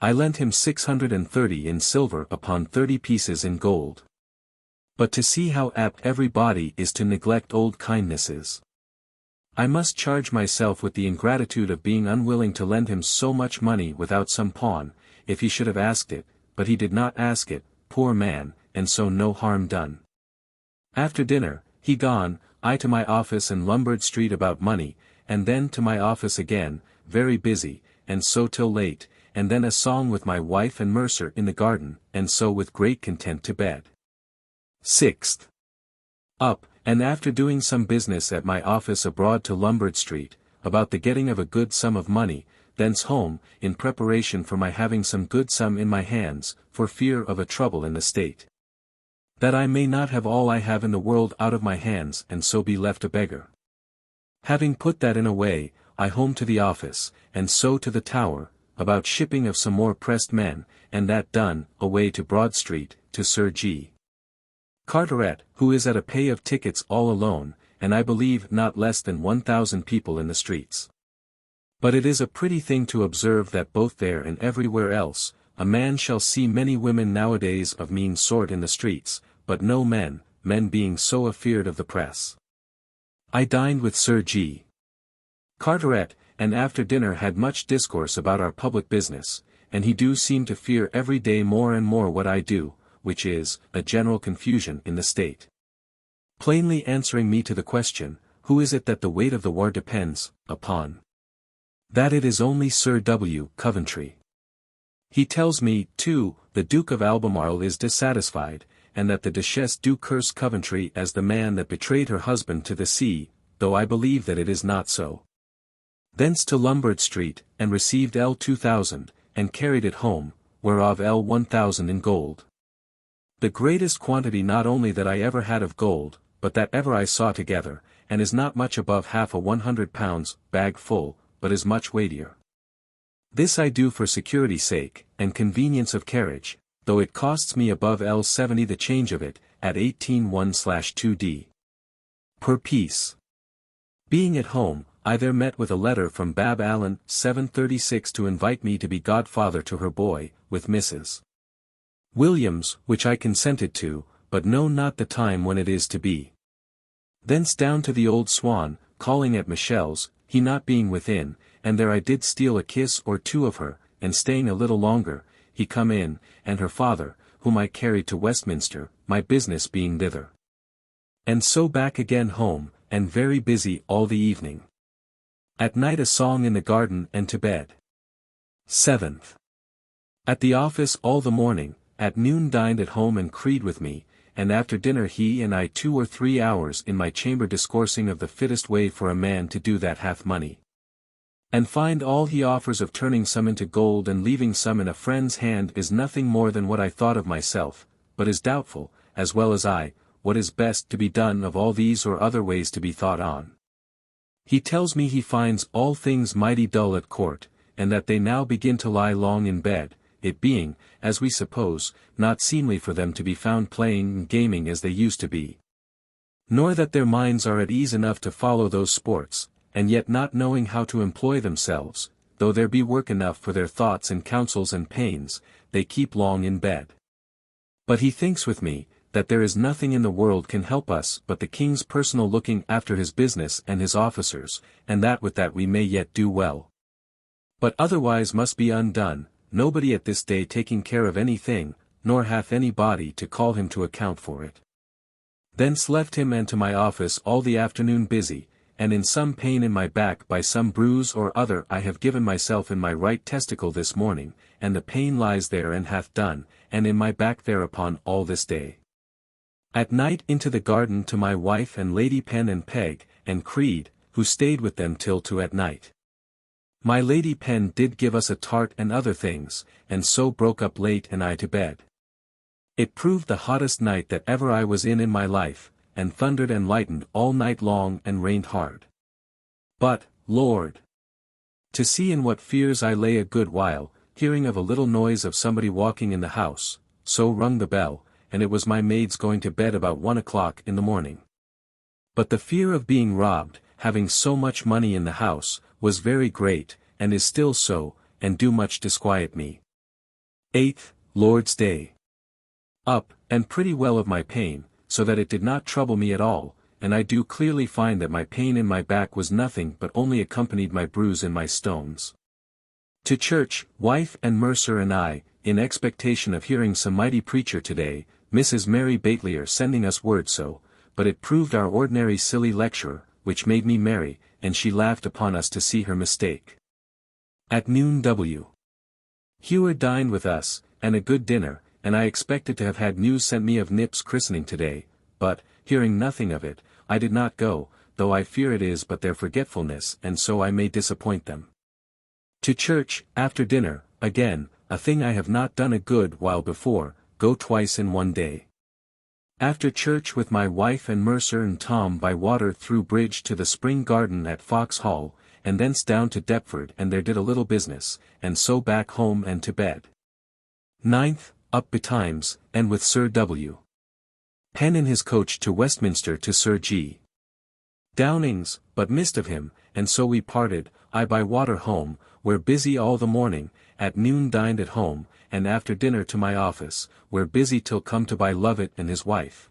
I lent him 630 in silver upon 30 pieces in gold. But to see how apt every body is to neglect old kindnesses. I must charge myself with the ingratitude of being unwilling to lend him so much money without some pawn, if he should have asked it, but he did not ask it, poor man, and so no harm done. After dinner, he gone, I to my office in Lombard Street about money, and then to my office again, very busy, and so till late, and then a song with my wife and Mercer in the garden, and so with great content to bed. 6th. Up, and after doing some business at my office abroad to Lombard Street, about the getting of a good sum of money, thence home, in preparation for my having some good sum in my hands, for fear of a trouble in the state. That I may not have all I have in the world out of my hands and so be left a beggar. Having put that in a way, I home to the office, and so to the Tower, about shipping of some more pressed men, and that done, away to Broad Street, to Sir G. Carteret, who is at a pay of tickets all alone, and I believe not less than 1,000 people in the streets. But it is a pretty thing to observe that both there and everywhere else, a man shall see many women nowadays of mean sort in the streets, but no men, men being so afeard of the press. I dined with Sir G. Carteret, and after dinner had much discourse about our public business, and he do seem to fear every day more and more what I do, which is, a general confusion in the state. Plainly answering me to the question, who is it that the weight of the war depends upon? That it is only Sir W. Coventry. He tells me, too, the Duke of Albemarle is dissatisfied, and that the Duchess do curse Coventry as the man that betrayed her husband to the sea, though I believe that it is not so. Thence to Lombard Street, and received L 2000, and carried it home, whereof L 1000 in gold. The greatest quantity not only that I ever had of gold, but that ever I saw together, and is not much above half a 100 pounds, bag full, but is much weightier. This I do for security's sake, and convenience of carriage, though it costs me above L 70 the change of it, at 18/1/2d. per piece. Being at home, I there met with a letter from Bab Allen, 736 to invite me to be godfather to her boy, with Mrs. Williams, which I consented to, but know not the time when it is to be. Thence down to the Old Swan, calling at Michel's, he not being within, and there I did steal a kiss or two of her, and staying a little longer, he come in, and her father, whom I carried to Westminster, my business being thither. And so back again home, and very busy all the evening. At night a song in the garden and to bed. 7th. At the office all the morning, at noon dined at home and creed with me, and after dinner he and I 2 or 3 hours in my chamber discoursing of the fittest way for a man to do that hath money. And find all he offers of turning some into gold and leaving some in a friend's hand is nothing more than what I thought of myself, but is doubtful, as well as I, what is best to be done of all these or other ways to be thought on. He tells me he finds all things mighty dull at court, and that they now begin to lie long in bed, it being, as we suppose, not seemly for them to be found playing and gaming as they used to be. Nor that their minds are at ease enough to follow those sports, and yet not knowing how to employ themselves, though there be work enough for their thoughts and counsels and pains, they keep long in bed. But he thinks with me, that there is nothing in the world can help us but the king's personal looking after his business and his officers, and that with that we may yet do well. But otherwise must be undone, nobody at this day taking care of anything, nor hath any body to call him to account for it. Thence left him and to my office all the afternoon busy, and in some pain in my back by some bruise or other I have given myself in my right testicle this morning, and the pain lies there and hath done, and in my back thereupon all this day. At night into the garden to my wife and Lady Pen and Peg, and Creed, who stayed with them till 2 at night. My Lady Pen did give us a tart and other things, and so broke up late and I to bed. It proved the hottest night that ever I was in my life, and thundered and lightened all night long and rained hard. But, Lord! To see in what fears I lay a good while, hearing of a little noise of somebody walking in the house, so rung the bell, and it was my maid's going to bed about 1 o'clock in the morning. But the fear of being robbed, having so much money in the house, was very great, and is still so, and do much disquiet me. 8th, Lord's Day. Up, and pretty well of my pain, so that it did not trouble me at all, and I do clearly find that my pain in my back was nothing but only accompanied my bruise in my stones. To church, wife and Mercer and I, in expectation of hearing some mighty preacher today, Mrs. Mary Batelier sending us word so, but it proved our ordinary silly lecturer, which made me merry, and she laughed upon us to see her mistake. At noon W. Hewer dined with us, and a good dinner, and I expected to have had news sent me of Nip's christening today, but, hearing nothing of it, I did not go, though I fear it is but their forgetfulness and so I may disappoint them. To church, after dinner, again, a thing I have not done a good while before, go twice in one day. After church with my wife and Mercer and Tom by water through bridge to the spring garden at Foxhall, and thence down to Deptford and there did a little business, and so back home and to bed. 9th, up betimes, and with Sir W. Pen in his coach to Westminster to Sir G. Downing's, but missed of him, and so we parted, I by water home, where busy all the morning, at noon dined at home, and after dinner to my office, where busy till come to by Lovett and his wife,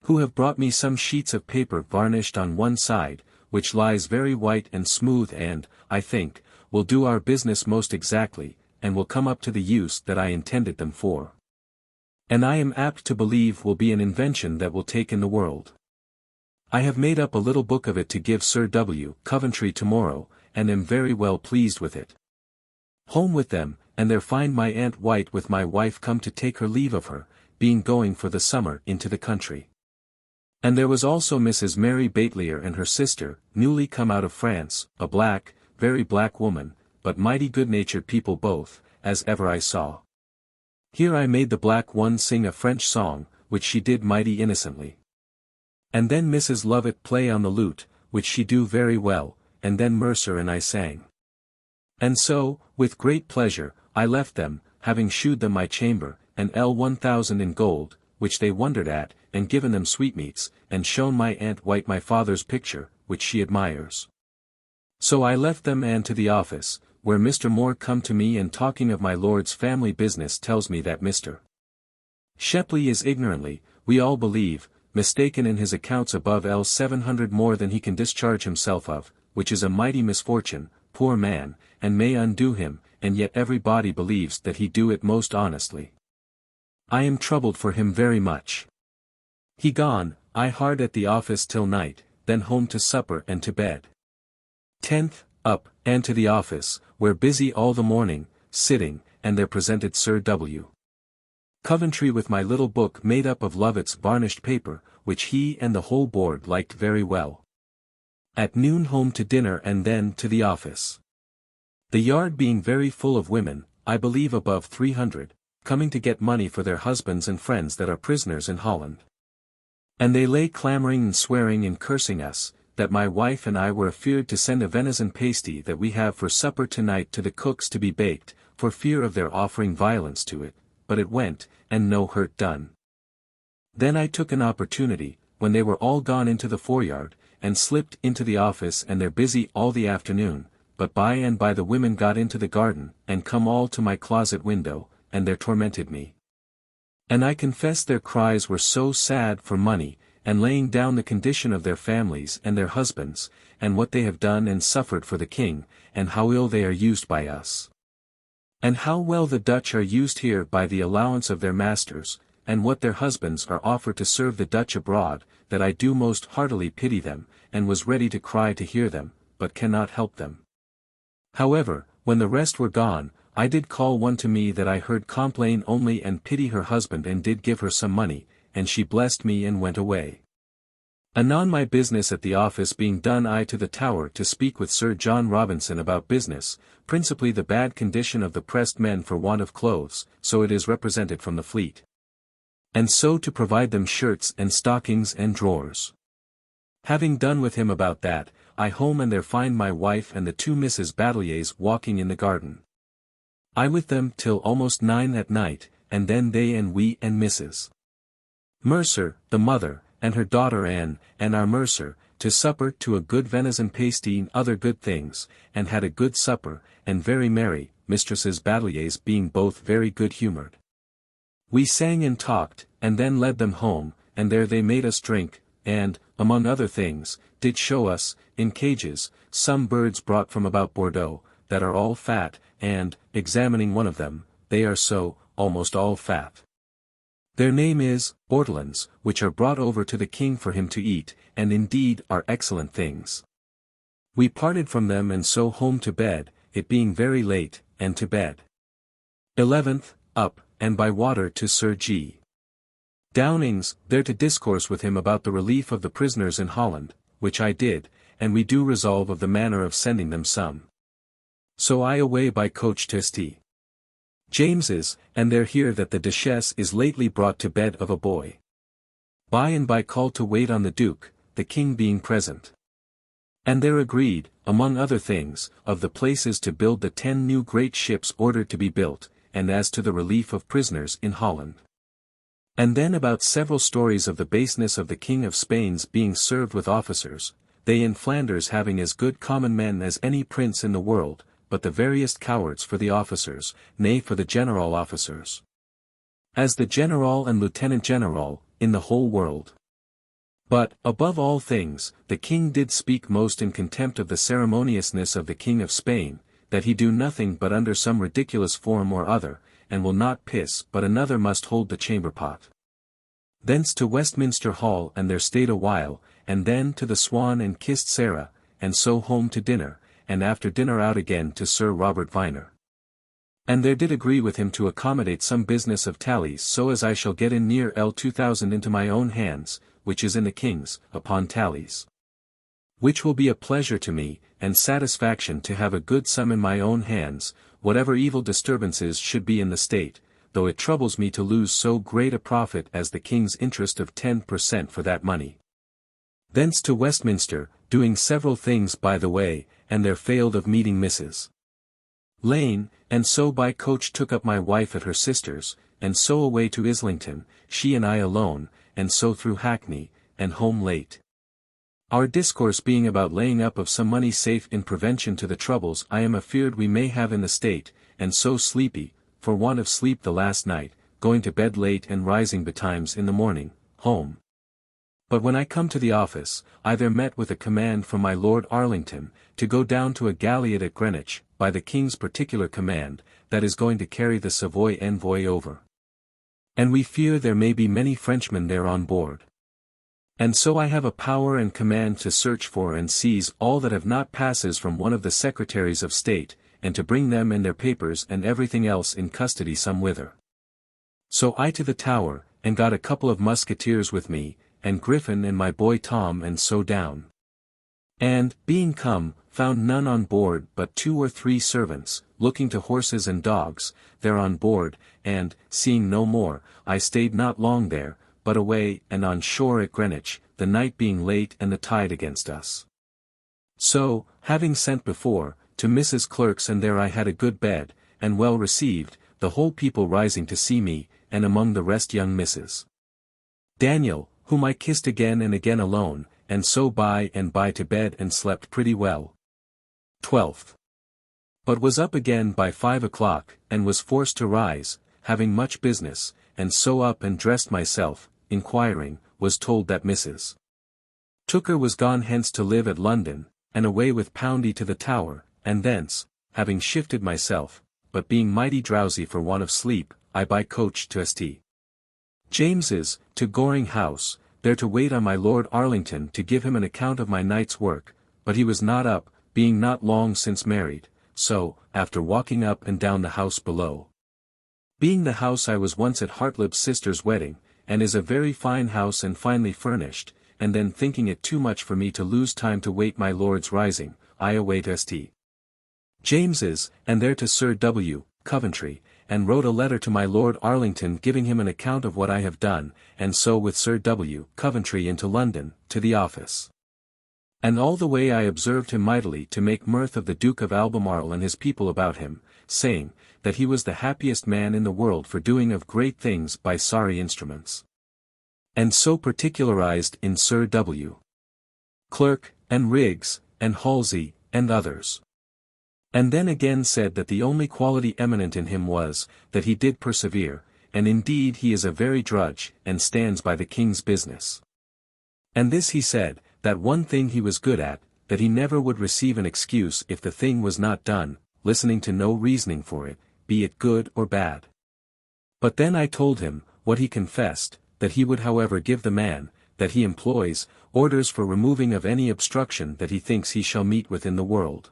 who have brought me some sheets of paper varnished on one side, which lies very white and smooth and, I think, will do our business most exactly, and will come up to the use that I intended them for. And I am apt to believe will be an invention that will take in the world. I have made up a little book of it to give Sir W. Coventry tomorrow, and am very well pleased with it. Home with them, and there find my Aunt White with my wife come to take her leave of her, being going for the summer into the country. And there was also Mrs. Mary Batelier and her sister, newly come out of France, a black, very black woman, but mighty good-natured people both, as ever I saw. Here I made the black one sing a French song, which she did mighty innocently. And then Mrs. Lovett play on the lute, which she do very well, and then Mercer and I sang. And so, with great pleasure, I left them, having shewed them my chamber, and L1000 in gold, which they wondered at, and given them sweetmeats, and shown my Aunt White my father's picture, which she admires. So I left them and to the office, where Mr. Moore come to me and talking of my lord's family business tells me that Mr. Shepley is ignorantly, we all believe, mistaken in his accounts above L700 more than he can discharge himself of, which is a mighty misfortune, poor man, and may undo him, and yet every body believes that he do it most honestly. I am troubled for him very much. He gone, I hard at the office till night, then home to supper and to bed. 10th, up, and to the office, where busy all the morning, sitting, and there presented Sir W. Coventry with my little book made up of Lovett's varnished paper, which he and the whole board liked very well. At noon home to dinner and then to the office. The yard being very full of women, I believe above 300, coming to get money for their husbands and friends that are prisoners in Holland. And they lay clamoring and swearing and cursing us, that my wife and I were afeard to send a venison pasty that we have for supper tonight to the cooks to be baked, for fear of their offering violence to it, but it went, and no hurt done. Then I took an opportunity, when they were all gone into the foreyard, and slipped into the office and they're busy all the afternoon, but by and by the women got into the garden, and come all to my closet window, and there tormented me. And I confess their cries were so sad for money, and laying down the condition of their families and their husbands, and what they have done and suffered for the king, and how ill they are used by us. And how well the Dutch are used here by the allowance of their masters, and what their husbands are offered to serve the Dutch abroad, that I do most heartily pity them, and was ready to cry to hear them, but cannot help them. However, when the rest were gone, I did call one to me that I heard complain only and pity her husband and did give her some money, and she blessed me and went away. Anon my business at the office being done I to the Tower to speak with Sir John Robinson about business, principally the bad condition of the pressed men for want of clothes, so it is represented from the Fleet. And so to provide them shirts and stockings and drawers. Having done with him about that, I home and there find my wife and the two Mrs. Bateliers walking in the garden. I with them till almost 9 at night, and then they and we and Mrs. Mercer, the mother, and her daughter Anne, and our Mercer, to supper to a good venison pasty and other good things, and had a good supper, and very merry, Mistresses Bateliers being both very good-humoured. We sang and talked, and then led them home, and there they made us drink, and, among other things, did show us, in cages, some birds brought from about Bordeaux, that are all fat, and, examining one of them, they are so, almost all fat. Their name is, ortolans, which are brought over to the king for him to eat, and indeed are excellent things. We parted from them and so home to bed, it being very late, and to bed. 11th, up, and by water to Sir G. Downing's, there to discourse with him about the relief of the prisoners in Holland, which I did, and we do resolve of the manner of sending them some. So I away by coach to St. James's, and there hear that the Duchess is lately brought to bed of a boy. By and by called to wait on the Duke, the King being present. And there agreed, among other things, of the places to build the 10 new great ships ordered to be built, and as to the relief of prisoners in Holland. And then about several stories of the baseness of the King of Spain's being served with officers, they in Flanders having as good common men as any prince in the world, but the veriest cowards for the officers, nay for the general officers. As the general and lieutenant general, in the whole world. But, above all things, the king did speak most in contempt of the ceremoniousness of the king of Spain, that he do nothing but under some ridiculous form or other, and will not piss but another must hold the chamber pot. Thence to Westminster Hall and there stayed a while, and then to the Swan and kissed Sarah, and so home to dinner, and after dinner out again to Sir Robert Viner. And there did agree with him to accommodate some business of tallies so as I shall get in near L2000 into my own hands, which is in the king's, upon tallies. Which will be a pleasure to me, and satisfaction to have a good sum in my own hands, whatever evil disturbances should be in the state, though it troubles me to lose so great a profit as the king's interest of 10% for that money. Thence to Westminster, doing several things by the way, and there failed of meeting Mrs. Lane, and so by coach took up my wife at her sister's, and so away to Islington, she and I alone, and so through Hackney, and home late. Our discourse being about laying up of some money safe in prevention to the troubles I am afeard we may have in the state, and so sleepy, for want of sleep the last night, going to bed late and rising betimes in the morning, home. But when I come to the office, I there met with a command from my Lord Arlington, to go down to a galliot at Greenwich, by the King's particular command, that is going to carry the Savoy envoy over. And we fear there may be many Frenchmen there on board. And so I have a power and command to search for and seize all that have not passes from one of the Secretaries of State, and to bring them and their papers and everything else in custody somewhither. So I to the Tower, and got a couple of musketeers with me, and Griffin and my boy Tom and so down. And, being come, found none on board but 2 or 3 servants, looking to horses and dogs, there on board, and, seeing no more, I stayed not long there, but away and on shore at Greenwich, the night being late and the tide against us. So, having sent before, to Mrs. Clerk's and there I had a good bed, and well received, the whole people rising to see me, and among the rest young Mrs. Daniel, whom I kissed again and again alone, and so by and by to bed and slept pretty well. 12th. But was up again by 5 o'clock, and was forced to rise, having much business, and so up and dressed myself, inquiring, was told that Mrs. Tooker was gone hence to live at London, and away with Poundy to the Tower, and thence, having shifted myself, but being mighty drowsy for want of sleep, I by coach to St. James's, to Goring House, there to wait on my Lord Arlington to give him an account of my night's work, but he was not up, being not long since married, so, after walking up and down the house below. Being the house I was once at Hartlib's sister's wedding, and is a very fine house and finely furnished, and then thinking it too much for me to lose time to wait my lord's rising, I away to St. James's, and there to Sir W. Coventry, and wrote a letter to my Lord Arlington giving him an account of what I have done, and so with Sir W. Coventry into London, to the office. And all the way I observed him mightily to make mirth of the Duke of Albemarle and his people about him, saying, that he was the happiest man in the world for doing of great things by sorry instruments. And so particularized in Sir W. Clerk, and Riggs, and Halsey, and others. And then again said that the only quality eminent in him was, that he did persevere, and indeed he is a very drudge, and stands by the king's business. And this he said, that one thing he was good at, that he never would receive an excuse if the thing was not done, listening to no reasoning for it, be it good or bad. But then I told him, what he confessed, that he would however give the man, that he employs, orders for removing of any obstruction that he thinks he shall meet with in the world.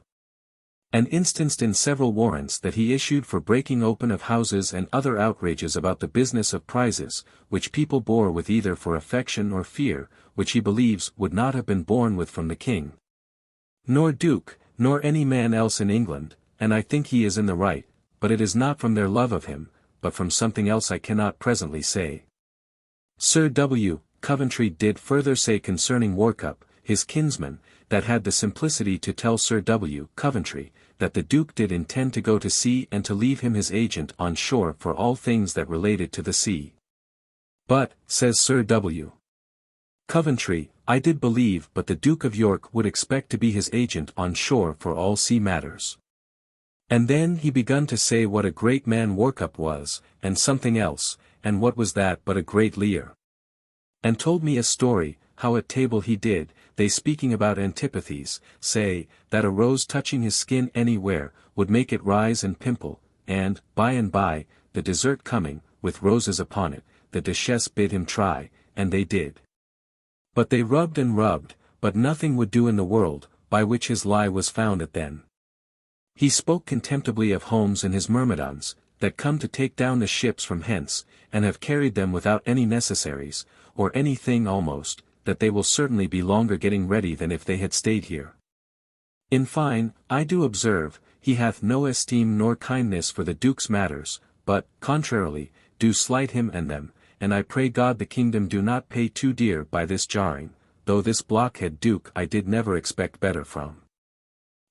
And instanced in several warrants that he issued for breaking open of houses and other outrages about the business of prizes, which people bore with either for affection or fear, which he believes would not have been borne with from the king, nor duke, nor any man else in England, and I think he is in the right, but it is not from their love of him, but from something else I cannot presently say. Sir W. Coventry did further say concerning Warcup, his kinsman, that had the simplicity to tell Sir W. Coventry, that the Duke did intend to go to sea and to leave him his agent on shore for all things that related to the sea. But, says Sir W. Coventry, I did believe but the Duke of York would expect to be his agent on shore for all sea matters. And then he begun to say what a great man Workup was, and something else, and what was that but a great leer. And told me a story, how at table he did, they speaking about antipathies, say, that a rose touching his skin anywhere, would make it rise and pimple, and by, the dessert coming, with roses upon it, the duchess bid him try, and they did. But they rubbed and rubbed, but nothing would do in the world, by which his lie was found at then. He spoke contemptibly of Holmes and his myrmidons, that come to take down the ships from hence, and have carried them without any necessaries, or any thing almost, that they will certainly be longer getting ready than if they had stayed here. In fine, I do observe, he hath no esteem nor kindness for the Duke's matters, but, contrarily, do slight him and them, and I pray God the kingdom do not pay too dear by this jarring, though this blockhead Duke I did never expect better from.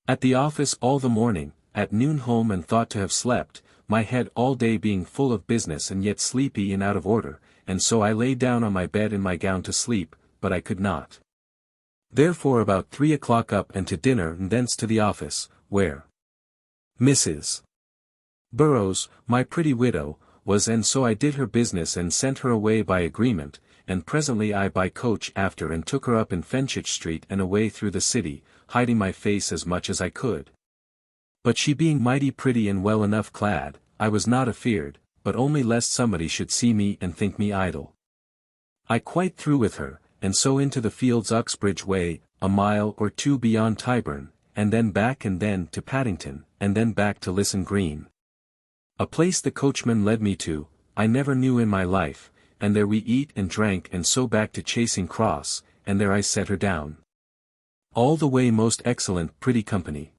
At the office all the morning, at noon home and thought to have slept, my head all day being full of business and yet sleepy and out of order, and so I lay down on my bed in my gown to sleep, but I could not. Therefore about 3 o'clock up and to dinner and thence to the office, where Mrs. Burrows, my pretty widow, was, and so I did her business and sent her away by agreement, and presently I by coach after and took her up in Fenchurch Street and away through the city, hiding my face as much as I could. But she being mighty pretty and well enough clad, I was not afeard, but only lest somebody should see me and think me idle. I quite through with her, and so into the fields Uxbridge way, a mile or two beyond Tyburn, and then back and then to Paddington, and then back to Lisson Green. A place the coachman led me to, I never knew in my life, and there we eat and drank and so back to Chasing Cross, and there I set her down. All the way most excellent pretty company.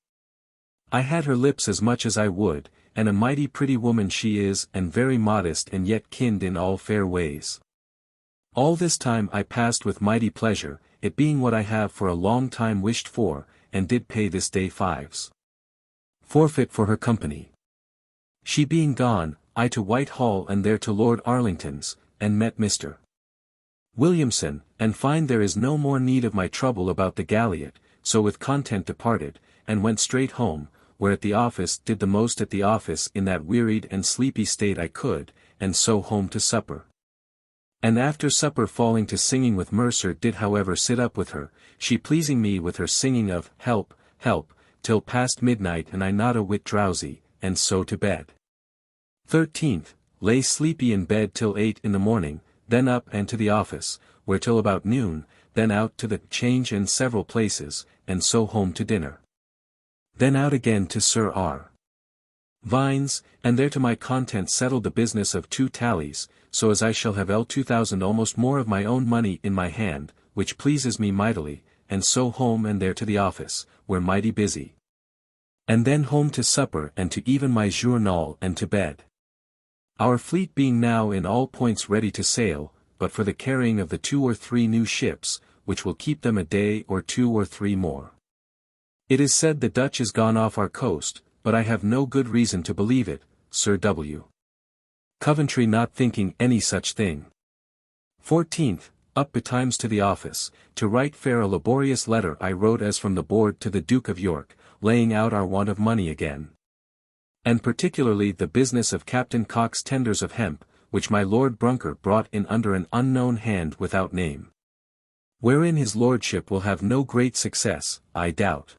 I had her lips as much as I would, and a mighty pretty woman she is and very modest and yet kind in all fair ways. All this time I passed with mighty pleasure, it being what I have for a long time wished for, and did pay this day 5s. Forfeit for her company. She being gone, I to Whitehall and there to Lord Arlington's, and met Mr. Williamson, and find there is no more need of my trouble about the galliot, so with content departed, and went straight home, where at the office did the most at the office in that wearied and sleepy state I could, and so home to supper. And after supper falling to singing with Mercer did however sit up with her, she pleasing me with her singing of Help, Help, till past midnight and I not a whit drowsy, and so to bed. 13th, lay sleepy in bed till 8 in the morning, then up and to the office, where till about noon, then out to the Change in several places, and so home to dinner. Then out again to Sir R. Vine's, and there to my content settled the business of 2 tallies, so as I shall have L2000 almost more of my own money in my hand, which pleases me mightily, and so home and there to the office, where mighty busy. And then home to supper and to even my journal and to bed. Our fleet being now in all points ready to sail, but for the carrying of the 2 or 3 new ships, which will keep them a day or 2 or 3 more. It is said the Dutch is gone off our coast, but I have no good reason to believe it, Sir W. Coventry not thinking any such thing. 14th, up betimes to the office, to write fair a laborious letter I wrote as from the board to the Duke of York, laying out our want of money again. And particularly the business of Captain Cox's tenders of hemp, which my Lord Brunker brought in under an unknown hand without name. Wherein his lordship will have no great success, I doubt.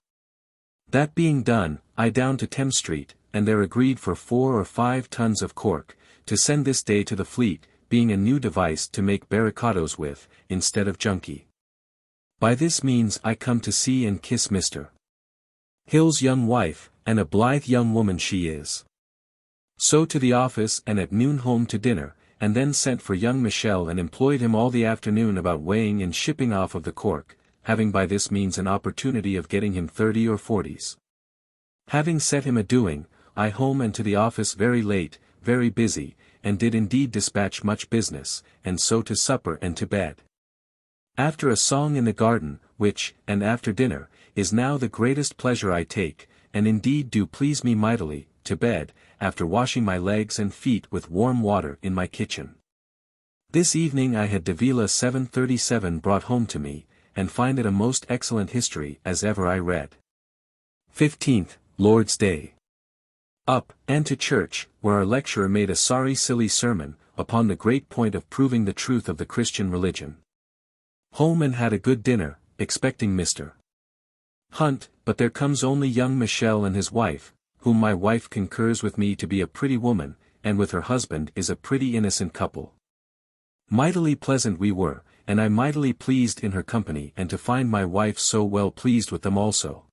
That being done, I down to Thames Street, and there agreed for 4 or 5 tons of cork, to send this day to the fleet, being a new device to make barricadoes with, instead of junkie. By this means I come to see and kiss Mr. Hill's young wife, and a blithe young woman she is. So to the office and at noon home to dinner, and then sent for young Michel and employed him all the afternoon about weighing and shipping off of the cork, having by this means an opportunity of getting him 30 or 40s. Having set him a-doing, I home and to the office very late, very busy, and did indeed dispatch much business, and so to supper and to bed. After a song in the garden, which, and after dinner, is now the greatest pleasure I take, and indeed do please me mightily, to bed, after washing my legs and feet with warm water in my kitchen. This evening I had Davila 737 brought home to me, and find it a most excellent history as ever I read. 15th, Lord's Day. Up, and to church, where our lecturer made a sorry silly sermon, upon the great point of proving the truth of the Christian religion. Home and had a good dinner, expecting Mr. Hunt, but there comes only young Michel and his wife, whom my wife concurs with me to be a pretty woman, and with her husband is a pretty innocent couple. Mightily pleasant we were, and I mightily pleased in her company and to find my wife so well pleased with them also.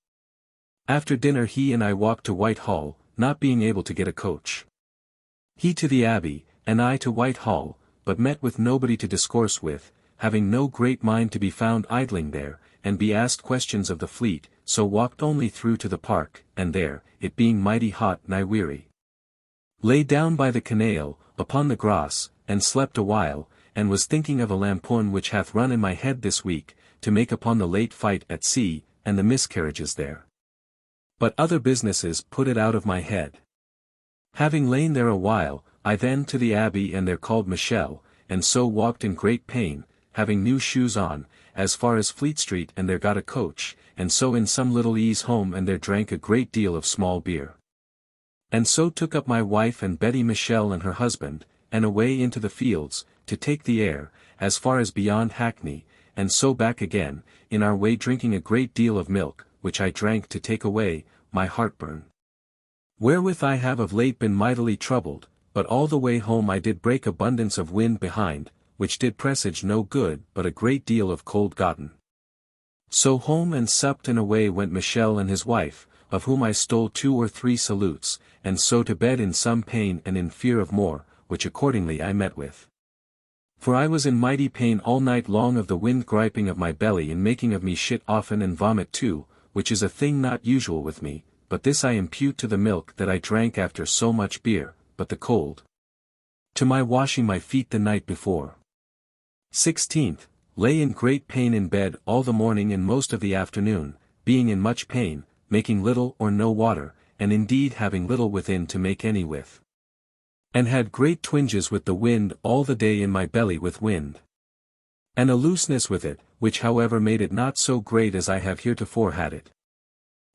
After dinner he and I walked to Whitehall, not being able to get a coach. He to the Abbey, and I to Whitehall, but met with nobody to discourse with, having no great mind to be found idling there, and be asked questions of the fleet, so walked only through to the park, and there, it being mighty hot nigh weary, lay down by the canal, upon the grass, and slept a while, and was thinking of a lampoon which hath run in my head this week, to make upon the late fight at sea, and the miscarriages there. But other businesses put it out of my head. Having lain there a while, I then to the Abbey and there called Michel, and so walked in great pain, having new shoes on, as far as Fleet Street and there got a coach, and so in some little ease home and there drank a great deal of small beer. And so took up my wife and Betty Michel and her husband, and away into the fields, to take the air, as far as beyond Hackney, and so back again, in our way drinking a great deal of milk, which I drank to take away my heartburn, wherewith I have of late been mightily troubled, but all the way home I did break abundance of wind behind, which did presage no good but a great deal of cold gotten. So home and supped and away went Michel and his wife, of whom I stole 2 or 3 salutes, and so to bed in some pain and in fear of more, which accordingly I met with. For I was in mighty pain all night long of the wind griping of my belly and making of me shit often and vomit too, which is a thing not usual with me, but this I impute to the milk that I drank after so much beer, but the cold to my washing my feet the night before. 16th, lay in great pain in bed all the morning and most of the afternoon, being in much pain, making little or no water, and indeed having little within to make any with. And had great twinges with the wind all the day in my belly with wind, and a looseness with it, which however made it not so great as I have heretofore had it.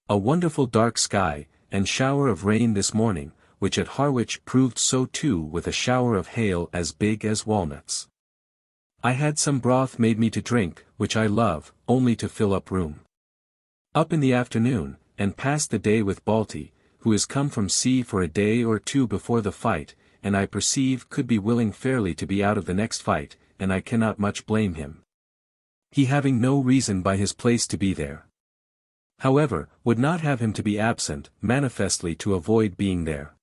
A wonderful dark sky, and shower of rain this morning, which at Harwich proved so too with a shower of hail as big as walnuts. I had some broth made me to drink, which I love, only to fill up room. Up in the afternoon, and passed the day with Balty, who is come from sea for a day or 2 before the fight, and I perceive could be willing fairly to be out of the next fight, and I cannot much blame him, he having no reason by his place to be there. However, would not have him to be absent, manifestly to avoid being there.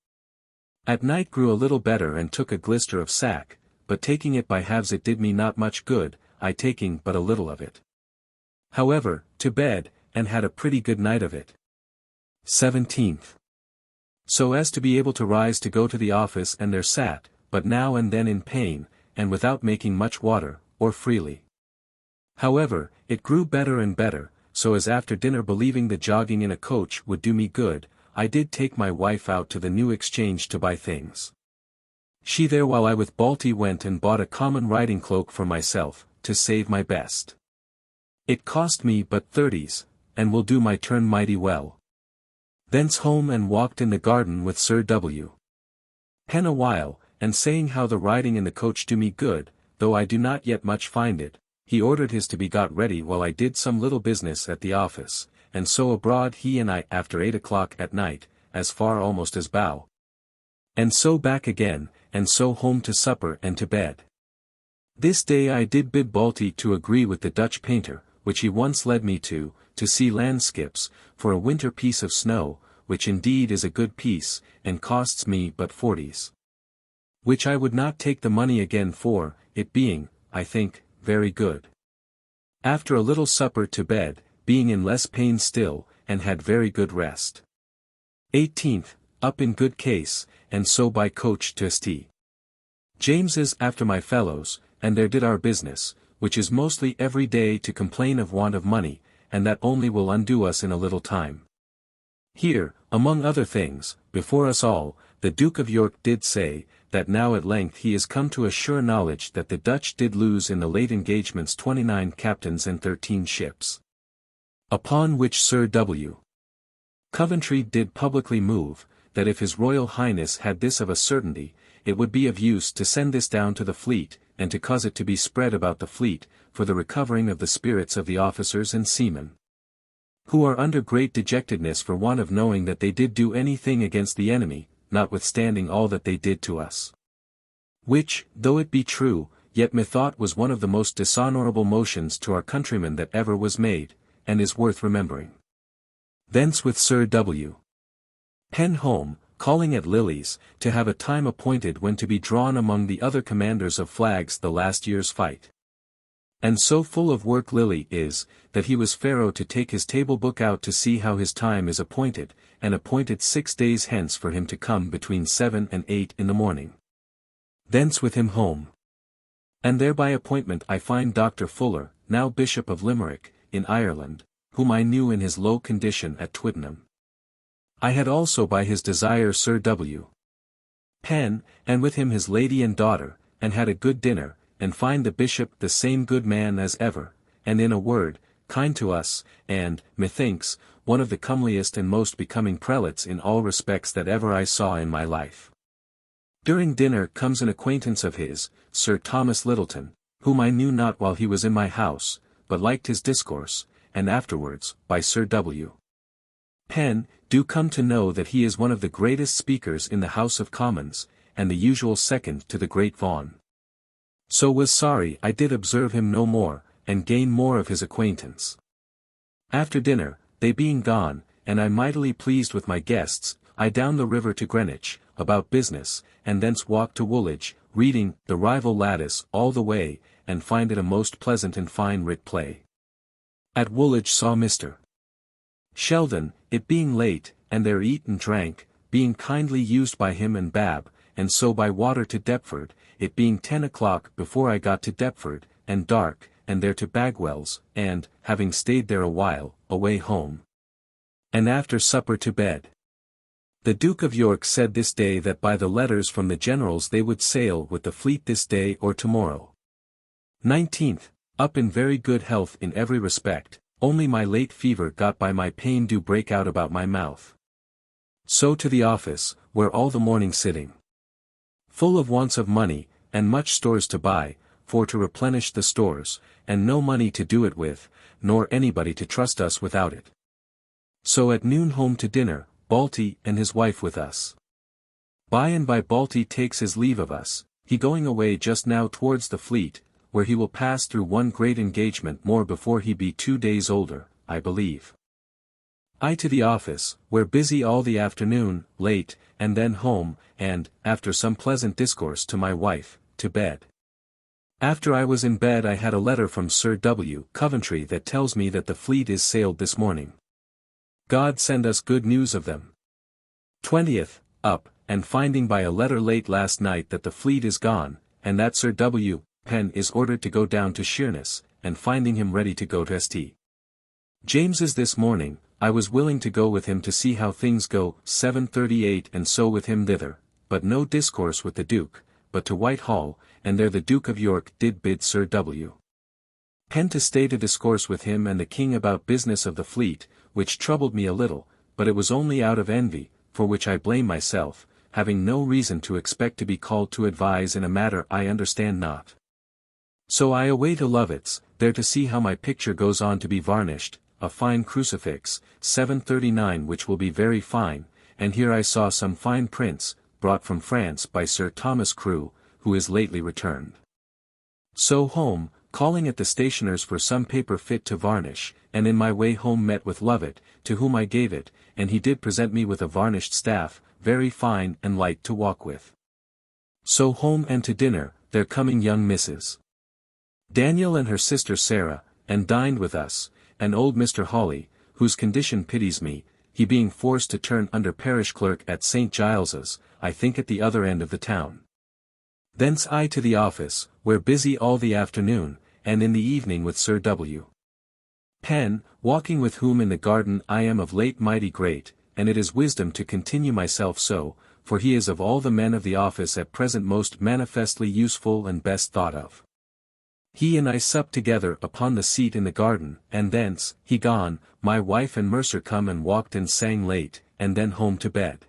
At night grew a little better and took a glister of sack, but taking it by halves it did me not much good, I taking but a little of it. However, to bed, and had a pretty good night of it. 17th. So as to be able to rise to go to the office and there sat, but now and then in pain, and without making much water, or freely. However, it grew better and better, so as after dinner believing the jogging in a coach would do me good, I did take my wife out to the New Exchange to buy things. She there while I with Balty went and bought a common riding cloak for myself, to save my best. It cost me but 30s, and will do my turn mighty well. Thence home and walked in the garden with Sir W. Pen a while, and saying how the riding in the coach do me good, though I do not yet much find it, he ordered his to be got ready while I did some little business at the office, and so abroad he and I after 8 o'clock at night, as far almost as Bow. And so back again, and so home to supper and to bed. This day I did bid Balty to agree with the Dutch painter, which he once led me to see landscapes, for a winter piece of snow, which indeed is a good piece, and costs me but 40s. Which I would not take the money again for, it being, I think, very good. After a little supper to bed, being in less pain still, and had very good rest. 18th, up in good case, and so by coach to St. James's after my fellows, and there did our business, which is mostly every day to complain of want of money, and that only will undo us in a little time. Here, among other things, before us all, the Duke of York did say, that now at length he is come to a sure knowledge that the Dutch did lose in the late engagements 29 captains and 13 ships. Upon which Sir W. Coventry did publicly move, that if his Royal Highness had this of a certainty, it would be of use to send this down to the fleet, and to cause it to be spread about the fleet, for the recovering of the spirits of the officers and seamen, who are under great dejectedness for want of knowing that they did do any thing against the enemy, notwithstanding all that they did to us. Which, though it be true, yet methought was one of the most dishonourable motions to our countrymen that ever was made, and is worth remembering. Thence with Sir W. Pen home, calling at Lily's, to have a time appointed when to be drawn among the other commanders of flags the last year's fight. And so full of work Lily is, that he was Pharaoh to take his table book out to see how his time is appointed, and appointed 6 days hence for him to come between 7 and 8 in the morning. Thence with him home. And there by appointment I find Dr. Fuller, now Bishop of Limerick, in Ireland, whom I knew in his low condition at Twickenham. I had also by his desire Sir W. Pen, and with him his lady and daughter, and had a good dinner, and find the bishop the same good man as ever, and in a word, kind to us, and, methinks, one of the comeliest and most becoming prelates in all respects that ever I saw in my life. During dinner comes an acquaintance of his, Sir Thomas Littleton, whom I knew not while he was in my house, but liked his discourse, and afterwards, by Sir W. Pen, do come to know that he is one of the greatest speakers in the House of Commons, and the usual second to the great Vaughan. So was sorry I did observe him no more, and gain more of his acquaintance. After dinner, they being gone, and I mightily pleased with my guests, I down the river to Greenwich, about business, and thence walked to Woolwich, reading The Rival Lattice all the way, and find it a most pleasant and fine writ play. At Woolwich saw Mr. Sheldon, it being late, and there eat and drank, being kindly used by him and Bab, and so by water to Deptford, it being 10 o'clock before I got to Deptford, and dark, and there to Bagwell's, and, having stayed there a while, away home. And after supper to bed. The Duke of York said this day that by the letters from the generals they would sail with the fleet this day or tomorrow. 19th, up in very good health in every respect, only my late fever got by my pain do break out about my mouth. So to the office, where all the morning sitting. Full of wants of money, and much stores to buy, for to replenish the stores, and no money to do it with, nor anybody to trust us without it. So at noon home to dinner, Balty and his wife with us. By and by Balty takes his leave of us, he going away just now towards the fleet, where he will pass through one great engagement more before he be 2 days older, I believe. I to the office, where busy all the afternoon, late, and then home, and, after some pleasant discourse to my wife, to bed. After I was in bed I had a letter from Sir W. Coventry that tells me that the fleet is sailed this morning. God send us good news of them. 20th, up, and finding by a letter late last night that the fleet is gone, and that Sir W. Pen is ordered to go down to Sheerness, and finding him ready to go to St. James's this morning, I was willing to go with him to see how things go, 7:38 and so with him thither, but no discourse with the Duke, but to Whitehall, and there the Duke of York did bid Sir W. Pen to stay to discourse with him and the King about business of the fleet, which troubled me a little, but it was only out of envy, for which I blame myself, having no reason to expect to be called to advise in a matter I understand not. So I away to Lovett's, there to see how my picture goes on to be varnished, a fine crucifix, 739 which will be very fine, and here I saw some fine prints, brought from France by Sir Thomas Crew, who is lately returned. So home, calling at the stationer's for some paper fit to varnish, and in my way home met with Lovett, to whom I gave it, and he did present me with a varnished staff, very fine and light to walk with. So home and to dinner, there coming young Mrs. Daniel and her sister Sarah, and dined with us, and old Mr. Hawley, whose condition pities me, he being forced to turn under parish clerk at St. Giles's, I think at the other end of the town. Thence I to the office, where busy all the afternoon, and in the evening with Sir W. Pen, walking with whom in the garden I am of late mighty great, and it is wisdom to continue myself so, for he is of all the men of the office at present most manifestly useful and best thought of. He and I supped together upon the seat in the garden, and thence, he gone, my wife and Mercer come and walked and sang late, and then home to bed.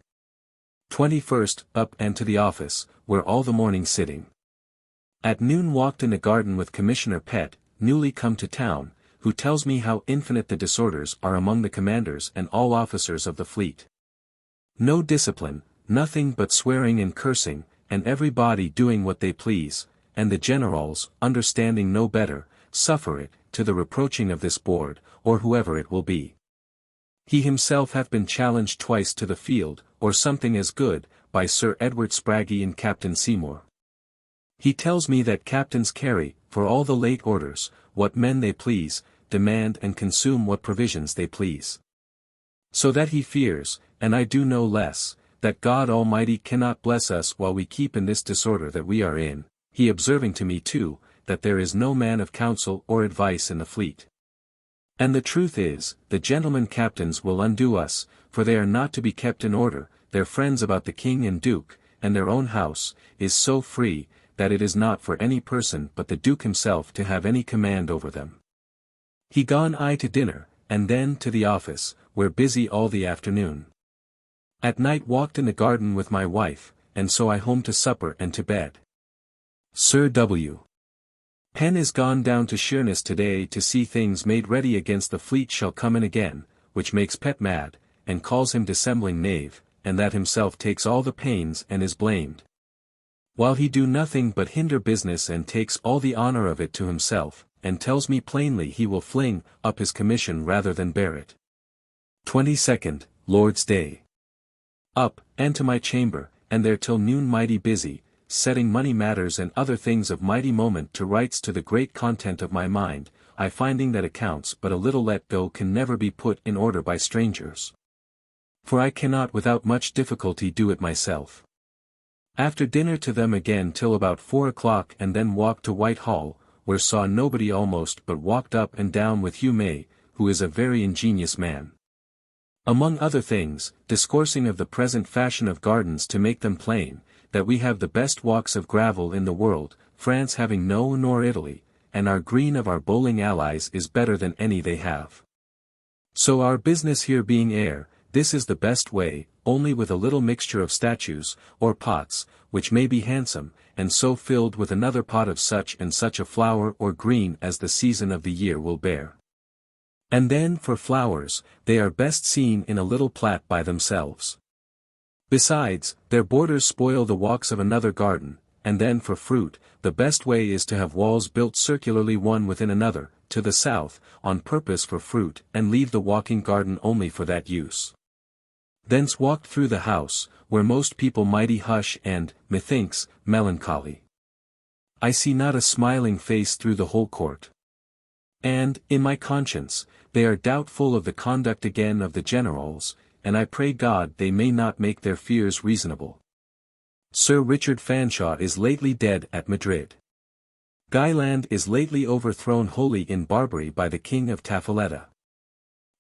21st, up and to the office, where all the morning sitting. At noon walked in the garden with Commissioner Pett, newly come to town, who tells me how infinite the disorders are among the commanders and all officers of the fleet. No discipline, nothing but swearing and cursing, and every body doing what they please, and the generals, understanding no better, suffer it, to the reproaching of this board, or whoever it will be. He himself hath been challenged twice to the field, or something as good, by Sir Edward Spraggy and Captain Seymour. He tells me that captains carry, for all the late orders, what men they please, demand and consume what provisions they please. So that he fears, and I do no less, that God Almighty cannot bless us while we keep in this disorder that we are in, he observing to me too, that there is no man of counsel or advice in the fleet. And the truth is, the gentlemen captains will undo us, for they are not to be kept in order, their friends about the king and duke, and their own house, is so free, that it is not for any person but the duke himself to have any command over them. He gone I to dinner, and then to the office, where busy all the afternoon. At night walked in the garden with my wife, and so I home to supper and to bed. Sir W. Penn is gone down to Sheerness today to see things made ready against the fleet shall come in again, which makes Pett mad, and calls him dissembling knave, and that himself takes all the pains and is blamed. While he do nothing but hinder business and takes all the honor of it to himself, and tells me plainly he will fling up his commission rather than bear it. 22nd, Lord's Day. Up, and to my chamber, and there till noon mighty busy, setting money matters and other things of mighty moment to rights to the great content of my mind, I finding that accounts but a little let go can never be put in order by strangers. For I cannot without much difficulty do it myself. After dinner to them again till about 4 o'clock and then walked to Whitehall, where saw nobody almost but walked up and down with Hugh May, who is a very ingenious man. Among other things, discoursing of the present fashion of gardens to make them plain, that we have the best walks of gravel in the world, France having no nor Italy, and our green of our bowling allies is better than any they have. So our business here being air, this is the best way, only with a little mixture of statues, or pots, which may be handsome, and so filled with another pot of such and such a flower or green as the season of the year will bear. And then for flowers, they are best seen in a little plat by themselves. Besides, their borders spoil the walks of another garden, and then for fruit, the best way is to have walls built circularly one within another, to the south, on purpose for fruit, and leave the walking garden only for that use. Thence walked through the house, where most people mighty hush and, methinks, melancholy. I see not a smiling face through the whole court. And, in my conscience, they are doubtful of the conduct again of the generals, and I pray God they may not make their fears reasonable. Sir Richard Fanshawe is lately dead at Madrid. Guyland is lately overthrown wholly in Barbary by the King of Tafiletta.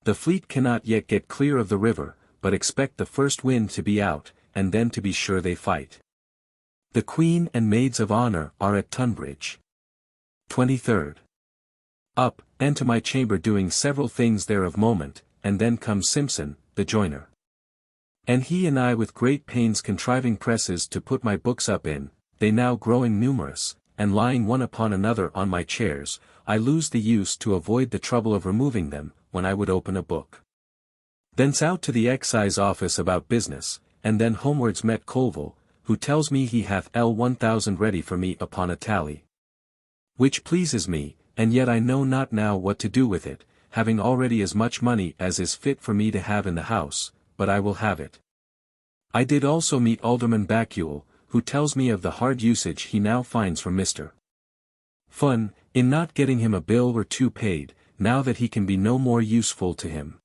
The fleet cannot yet get clear of the river, but expect the first wind to be out, and then to be sure they fight. The Queen and Maids of Honor are at Tunbridge. 23rd. Up, and to my chamber doing several things there of moment, and then comes Simpson, the joiner. And he and I with great pains contriving presses to put my books up in, they now growing numerous, and lying one upon another on my chairs, I lose the use to avoid the trouble of removing them, when I would open a book. Thence out to the excise office about business, and then homewards met Colville, who tells me he hath L1000 ready for me upon a tally. Which pleases me, and yet I know not now what to do with it, having already as much money as is fit for me to have in the house, but I will have it. I did also meet Alderman Bacule, who tells me of the hard usage he now finds from Mr. Fun, in not getting him a bill or two paid, now that he can be no more useful to him.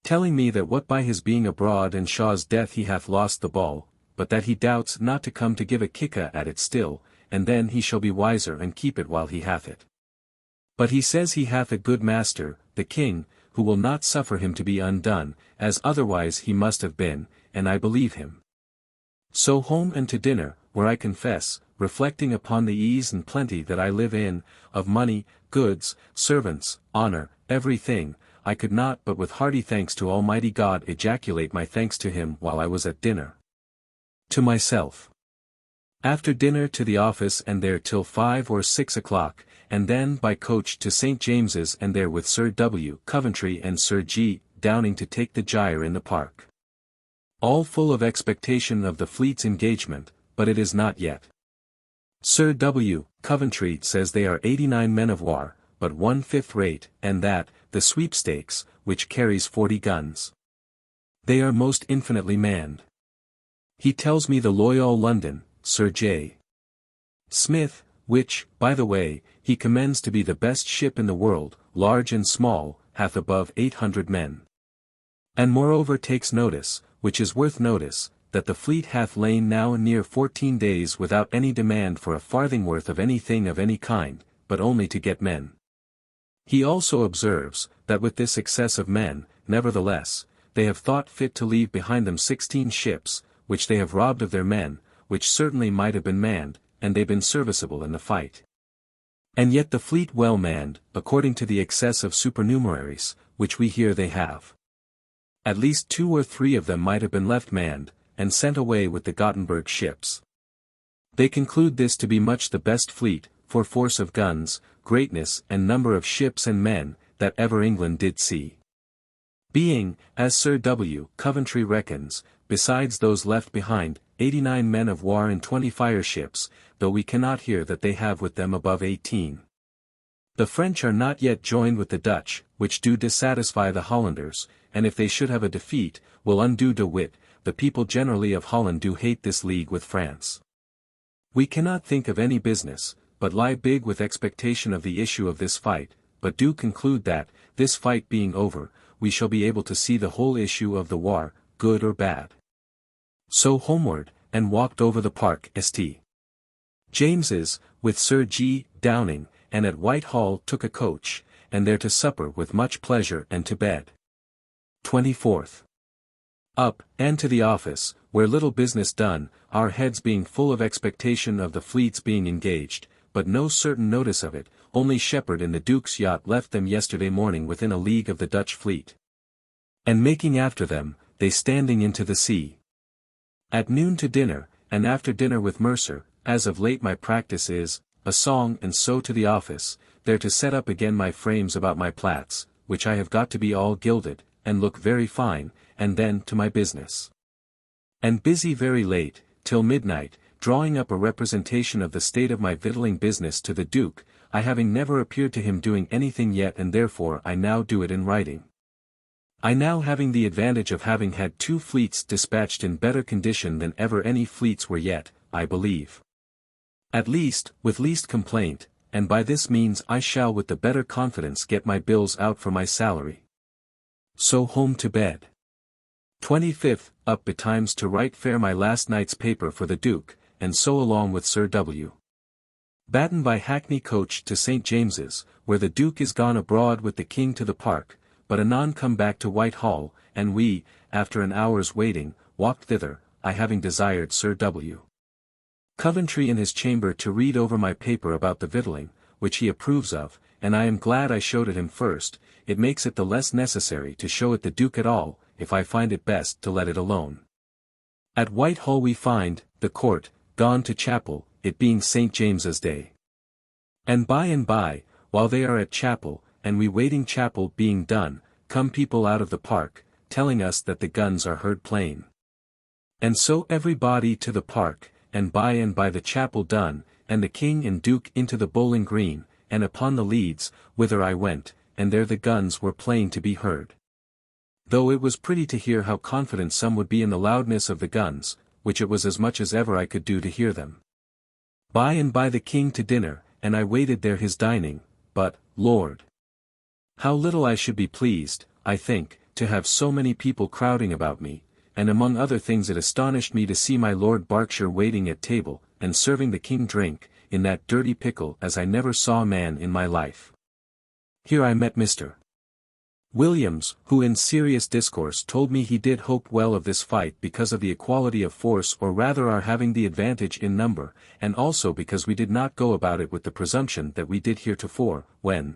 Telling me that what by his being abroad and Shaw's death he hath lost the ball, but that he doubts not to come to give a kicka at it still, and then he shall be wiser and keep it while he hath it. But he says he hath a good master, the king, who will not suffer him to be undone, as otherwise he must have been, and I believe him. So home and to dinner, where I confess, reflecting upon the ease and plenty that I live in, of money, goods, servants, honor, everything, I could not but with hearty thanks to Almighty God ejaculate my thanks to him while I was at dinner. To myself. After dinner to the office and there till 5 or 6 o'clock, and then by coach to St. James's and there with Sir W. Coventry and Sir G. Downing to take the gyre in the park. All full of expectation of the fleet's engagement, but it is not yet. Sir W. Coventry says they are 89 men of war, but 1/5 rate, and that, the sweepstakes, which carries 40 guns. They are most infinitely manned. He tells me the Loyal London, Sir J. Smith, which, by the way, he commends to be the best ship in the world, large and small, hath above 800 men. And moreover takes notice, which is worth notice, that the fleet hath lain now near 14 days without any demand for a farthingworth of anything of any kind, but only to get men. He also observes, that with this excess of men, nevertheless, they have thought fit to leave behind them 16 ships, which they have robbed of their men, which certainly might have been manned, and they been serviceable in the fight. And yet the fleet well manned, according to the excess of supernumeraries, which we hear they have. At least 2 or 3 of them might have been left manned, and sent away with the Gothenburg ships. They conclude this to be much the best fleet, for force of guns, greatness and number of ships and men, that ever England did see. Being, as Sir W. Coventry reckons, besides those left behind, 89 men of war and 20 fireships, though we cannot hear that they have with them above 18. The French are not yet joined with the Dutch, which do dissatisfy the Hollanders, and if they should have a defeat, will undo de wit, the people generally of Holland do hate this league with France. We cannot think of any business, but lie big with expectation of the issue of this fight, but do conclude that, this fight being over, we shall be able to see the whole issue of the war, good or bad. So homeward, and walked over the park St. James's, with Sir G. Downing, and at Whitehall took a coach, and there to supper with much pleasure and to bed. 24th. Up, and to the office, where little business done, our heads being full of expectation of the fleet's being engaged, but no certain notice of it, only Shepherd in the Duke's yacht left them yesterday morning within a league of the Dutch fleet. And making after them, they standing into the sea. At noon to dinner, and after dinner with Mercer, as of late my practice is, a song and so to the office, there to set up again my frames about my plaits, which I have got to be all gilded, and look very fine, and then to my business. And busy very late, till midnight, drawing up a representation of the state of my victualling business to the Duke, I having never appeared to him doing anything yet and therefore I now do it in writing. I now having the advantage of having had 2 fleets dispatched in better condition than ever any fleets were yet, I believe. At least, with least complaint, and by this means I shall with the better confidence get my bills out for my salary. So home to bed. 25th, up betimes to write fair my last night's paper for the Duke, and so along with Sir W. Batten by hackney coach to St. James's, where the Duke is gone abroad with the King to the park, but anon come back to Whitehall, and we, after an hour's waiting, walked thither, I having desired Sir W. Coventry in his chamber to read over my paper about the victualling, which he approves of, and I am glad I showed it him first. It makes it the less necessary to show it the Duke at all, if I find it best to let it alone. At Whitehall we find, the court, gone to chapel, it being St. James's Day. And by, while they are at chapel, and we waiting chapel being done, come people out of the park, telling us that the guns are heard plain. And so everybody to the park, and by the chapel done, and the King and Duke into the bowling green, and upon the leads, whither I went, and there the guns were plain to be heard. Though it was pretty to hear how confident some would be in the loudness of the guns, which it was as much as ever I could do to hear them. By the King to dinner, and I waited there his dining, but, Lord! How little I should be pleased, I think, to have so many people crowding about me, and among other things it astonished me to see my Lord Berkshire waiting at table, and serving the King drink, in that dirty pickle as I never saw a man in my life. Here I met Mr. Williams, who in serious discourse told me he did hope well of this fight because of the equality of force, or rather our having the advantage in number, and also because we did not go about it with the presumption that we did heretofore, when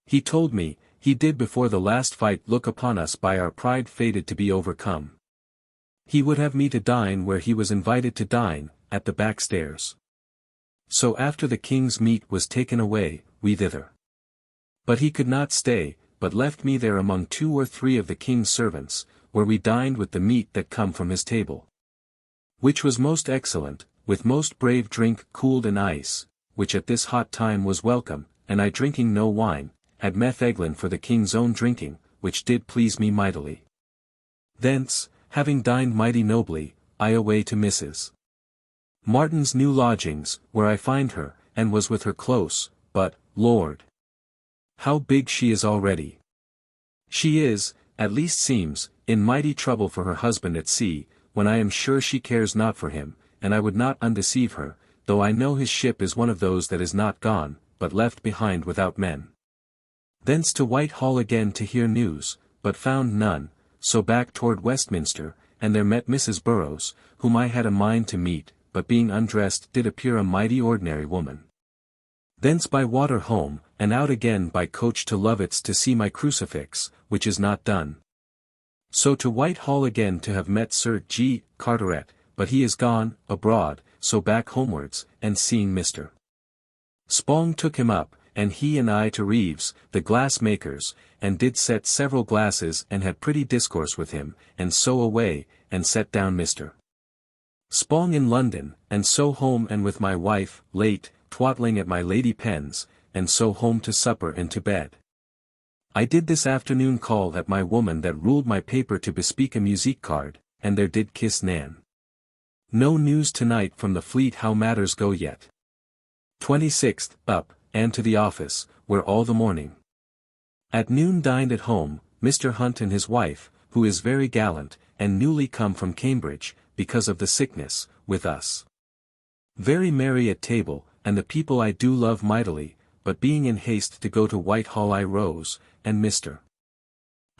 he told me, he did before the last fight look upon us by our pride fated to be overcome. He would have me to dine where he was invited to dine, at the back stairs. So after the king's meat was taken away, we thither. But he could not stay, but left me there among 2 or 3 of the king's servants, where we dined with the meat that come from his table. Which was most excellent, with most brave drink cooled in ice, which at this hot time was welcome, and I drinking no wine, had metheglin for the king's own drinking, which did please me mightily. Thence, having dined mighty nobly, I away to Mrs. Martin's new lodgings, where I find her, and was with her close, but, Lord, how big she is already. She is, at least seems, in mighty trouble for her husband at sea, when I am sure she cares not for him, and I would not undeceive her, though I know his ship is one of those that is not gone, but left behind without men. Thence to Whitehall again to hear news, but found none, so back toward Westminster, and there met Mrs. Burrows, whom I had a mind to meet, but being undressed did appear a mighty ordinary woman. Thence by water home, and out again by coach to Lovett's to see my crucifix, which is not done. So to Whitehall again to have met Sir G. Carteret, but he is gone, abroad, so back homewards, and seeing Mr. Spong took him up, and he and I to Reeves, the glass-makers, and did set several glasses and had pretty discourse with him, and so away, and set down Mr. Spong in London, and so home and with my wife, late, twaddling at my Lady Penn's, and so home to supper and to bed. I did this afternoon call at my woman that ruled my paper to bespeak a musique card, and there did kiss Nan. No news tonight from the fleet how matters go yet. 26th, up, and to the office, where all the morning. At noon dined at home, Mr. Hunt and his wife, who is very gallant, and newly come from Cambridge, because of the sickness, with us. Very merry at table, and the people I do love mightily, but being in haste to go to Whitehall I rose, and Mr.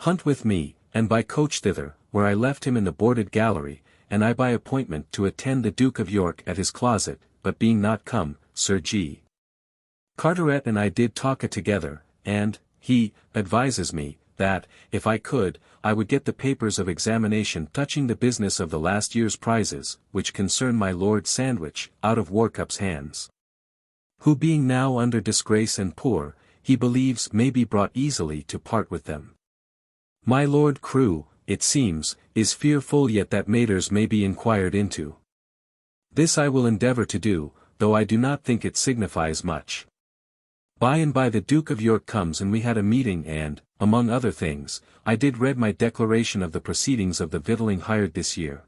Hunt with me, and by coach thither, where I left him in the boarded gallery, and I by appointment to attend the Duke of York at his closet, but being not come, Sir G. Carteret and I did talk together, and, he, advises me, that, if I could, I would get the papers of examination touching the business of the last year's prizes, which concern my Lord Sandwich, out of Warcup's hands. Who being now under disgrace and poor, he believes may be brought easily to part with them. My Lord Crewe, it seems, is fearful yet that matters may be inquired into. This I will endeavour to do, though I do not think it signifies much. By and by the Duke of York comes and we had a meeting and, among other things, I did read my declaration of the proceedings of the victualling hired this year.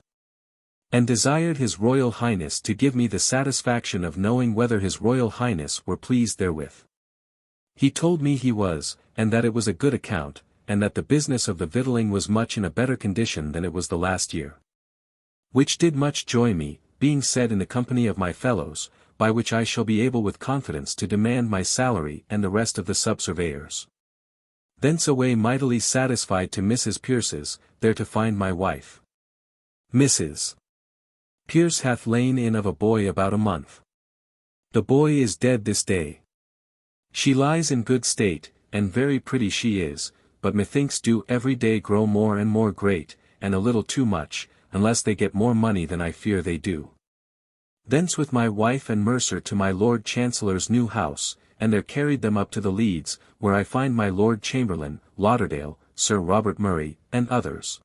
And desired His Royal Highness to give me the satisfaction of knowing whether His Royal Highness were pleased therewith. He told me he was, and that it was a good account, and that the business of the victualling was much in a better condition than it was the last year. Which did much joy me, being said in the company of my fellows, by which I shall be able with confidence to demand my salary and the rest of the sub-surveyors. Thence away mightily satisfied to Mrs. Pierce's, there to find my wife. Mrs. Pierce hath lain in of a boy about a month. The boy is dead this day. She lies in good state, and very pretty she is, but methinks do every day grow more and more great, and a little too much, unless they get more money than I fear they do. Thence with my wife and Mercer to my Lord Chancellor's new house, and there carried them up to the Leads, where I find my Lord Chamberlain, Lauderdale, Sir Robert Murray, and others.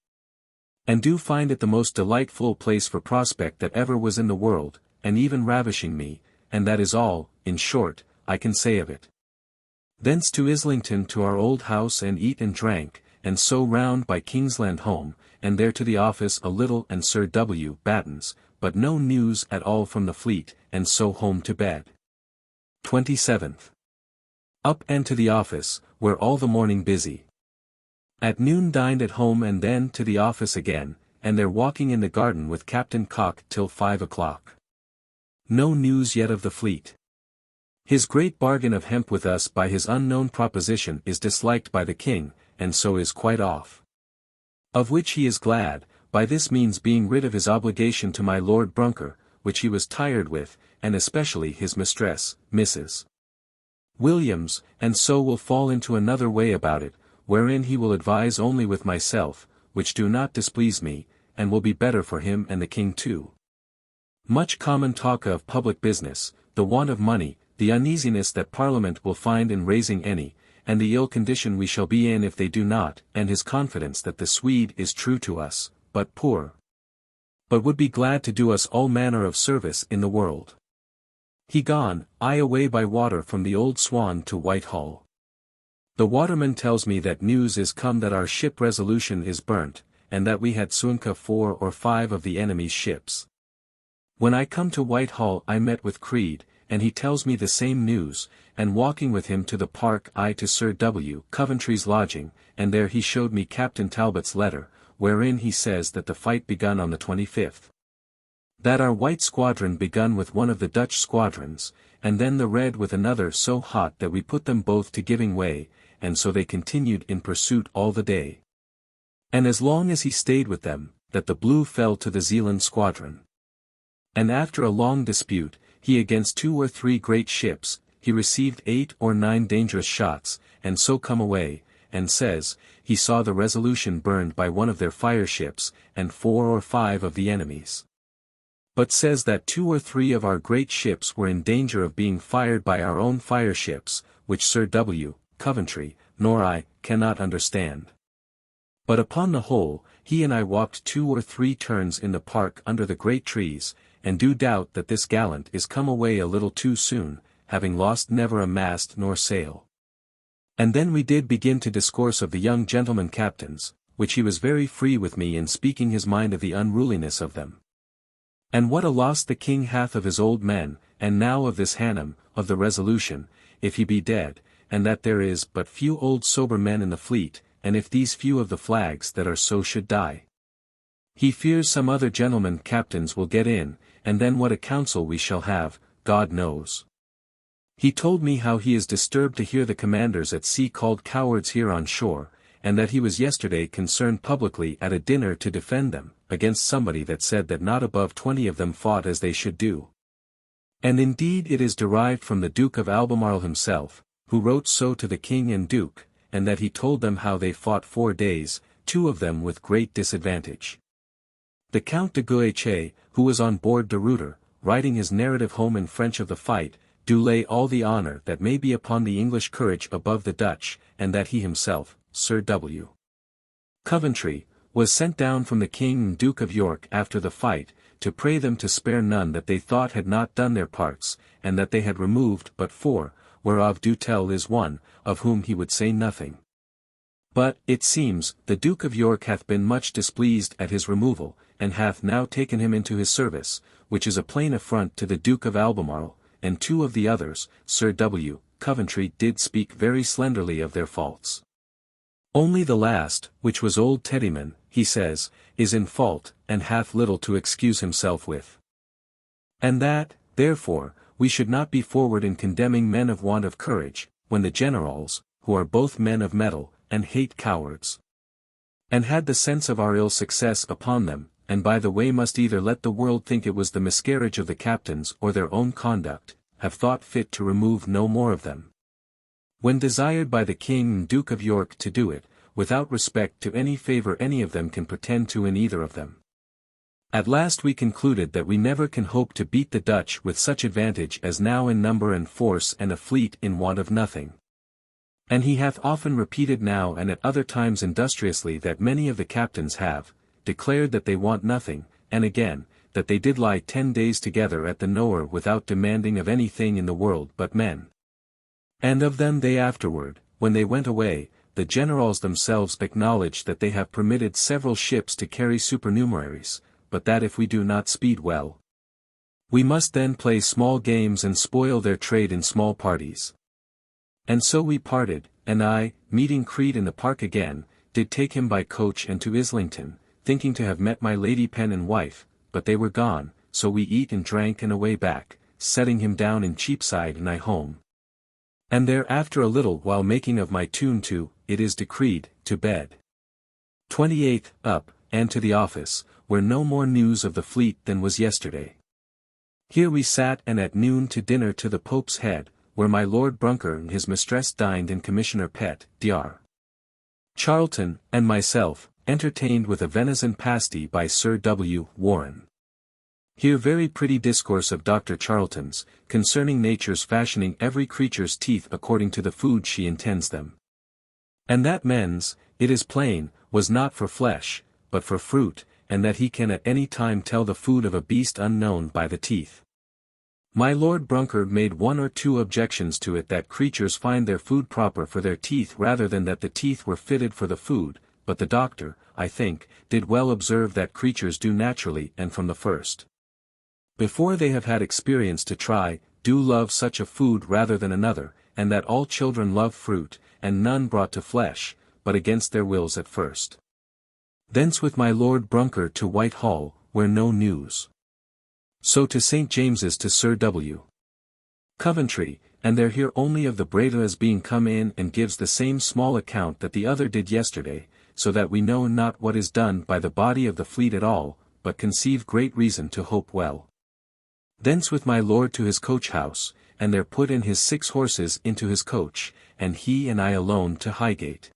And do find it the most delightful place for prospect that ever was in the world, and even ravishing me, and that is all, in short, I can say of it. Thence to Islington to our old house and eat and drank, and so round by Kingsland home, and there to the office a little and Sir W. Batten's, but no news at all from the fleet, and so home to bed. 27th. Up and to the office, where all the morning busy. At noon dined at home and then to the office again, and there walking in the garden with Captain Cock till 5 o'clock. No news yet of the fleet. His great bargain of hemp with us by his unknown proposition is disliked by the king, and so is quite off. Of which he is glad, by this means being rid of his obligation to my Lord Brunker, which he was tired with, and especially his mistress, Mrs. Williams, and so will fall into another way about it, wherein he will advise only with myself, which do not displease me, and will be better for him and the king too. Much common talk of public business, the want of money, the uneasiness that Parliament will find in raising any, and the ill condition we shall be in if they do not, and his confidence that the Swede is true to us, but poor, but would be glad to do us all manner of service in the world. He gone, I away by water from the Old Swan to Whitehall. The waterman tells me that news is come that our ship Resolution is burnt, and that we had sunk 4 or 5 of the enemy's ships. When I come to Whitehall I met with Creed, and he tells me the same news, and walking with him to the park I to Sir W. Coventry's lodging, and there he showed me Captain Talbot's letter, wherein he says that the fight begun on the 25th. That our white squadron begun with one of the Dutch squadrons, and then the red with another so hot that we put them both to giving way, and so they continued in pursuit all the day. And as long as he stayed with them, that the blue fell to the Zealand squadron. And after a long dispute, he against 2 or 3 great ships, he received 8 or 9 dangerous shots, and so come away, and says, he saw the Resolution burned by one of their fire ships, and 4 or 5 of the enemy's. But says that 2 or 3 of our great ships were in danger of being fired by our own fire ships, which Sir W. Coventry, nor I, cannot understand. But upon the whole, he and I walked 2 or 3 turns in the park under the great trees, and do doubt that this gallant is come away a little too soon, having lost never a mast nor sail. And then we did begin to discourse of the young gentlemen captains, which he was very free with me in speaking his mind of the unruliness of them. And what a loss the king hath of his old men, and now of this Hannum, of the Resolution, if he be dead, and that there is but few old sober men in the fleet, and if these few of the flags that are so should die. He fears some other gentlemen captains will get in, and then what a council we shall have, God knows. He told me how he is disturbed to hear the commanders at sea called cowards here on shore, and that he was yesterday concerned publicly at a dinner to defend them, against somebody that said that not above 20 of them fought as they should do. And indeed it is derived from the Duke of Albemarle himself, who wrote so to the king and duke, and that he told them how they fought 4 days, 2 of them with great disadvantage. The Count de Guiche, who was on board de Ruyter, writing his narrative home in French of the fight, do lay all the honor that may be upon the English courage above the Dutch, and that he himself, Sir W. Coventry, was sent down from the King and Duke of York after the fight, to pray them to spare none that they thought had not done their parts, and that they had removed but 4, whereof Dutel is one, of whom he would say nothing. But, it seems, the Duke of York hath been much displeased at his removal, and hath now taken him into his service, which is a plain affront to the Duke of Albemarle, and 2 of the others, Sir W. Coventry did speak very slenderly of their faults. Only the last, which was old Teddyman, he says, is in fault, and hath little to excuse himself with. And that, therefore, we should not be forward in condemning men of want of courage, when the generals, who are both men of mettle, and hate cowards, and had the sense of our ill success upon them, and by the way must either let the world think it was the miscarriage of the captains or their own conduct, have thought fit to remove no more of them. When desired by the King and Duke of York to do it, without respect to any favour any of them can pretend to in either of them. At last we concluded that we never can hope to beat the Dutch with such advantage as now in number and force and a fleet in want of nothing. And he hath often repeated now and at other times industriously that many of the captains have, declared that they want nothing, and again, that they did lie 10 days together at the Nore without demanding of any thing in the world but men. And of them they afterward, when they went away, the generals themselves acknowledged that they have permitted several ships to carry supernumeraries, but that if we do not speed well, we must then play small games and spoil their trade in small parties. And so we parted, and I, meeting Creed in the park again, did take him by coach and to Islington, thinking to have met my Lady Pen and wife, but they were gone, so we eat and drank and away back, setting him down in Cheapside and I home. And there after a little while making of my tune to, it is decreed, to bed. 28th, up, and to the office, where no more news of the fleet than was yesterday. Here we sat and at noon to dinner to the Pope's Head, where my Lord Brunker and his mistress dined and Commissioner Pett, Dr. Charlton, and myself, entertained with a venison pasty by Sir W. Warren. Here very pretty discourse of Dr. Charlton's, concerning nature's fashioning every creature's teeth according to the food she intends them. And that men's, it is plain, was not for flesh, but for fruit, and that he can at any time tell the food of a beast unknown by the teeth. My Lord Brunker made one or two objections to it, that creatures find their food proper for their teeth rather than that the teeth were fitted for the food, but the doctor, I think, did well observe that creatures do naturally and from the first, before they have had experience to try, do love such a food rather than another, and that all children love fruit, and none brought to flesh, but against their wills at first. Thence with my Lord Brunker to Whitehall, where no news. So to St. James's to Sir W. Coventry, and there hear only of the Breda as being come in, and gives the same small account that the other did yesterday, so that we know not what is done by the body of the fleet at all, but conceive great reason to hope well. Thence with my lord to his coach house, and there put in his 6 horses into his coach, and he and I alone to Highgate.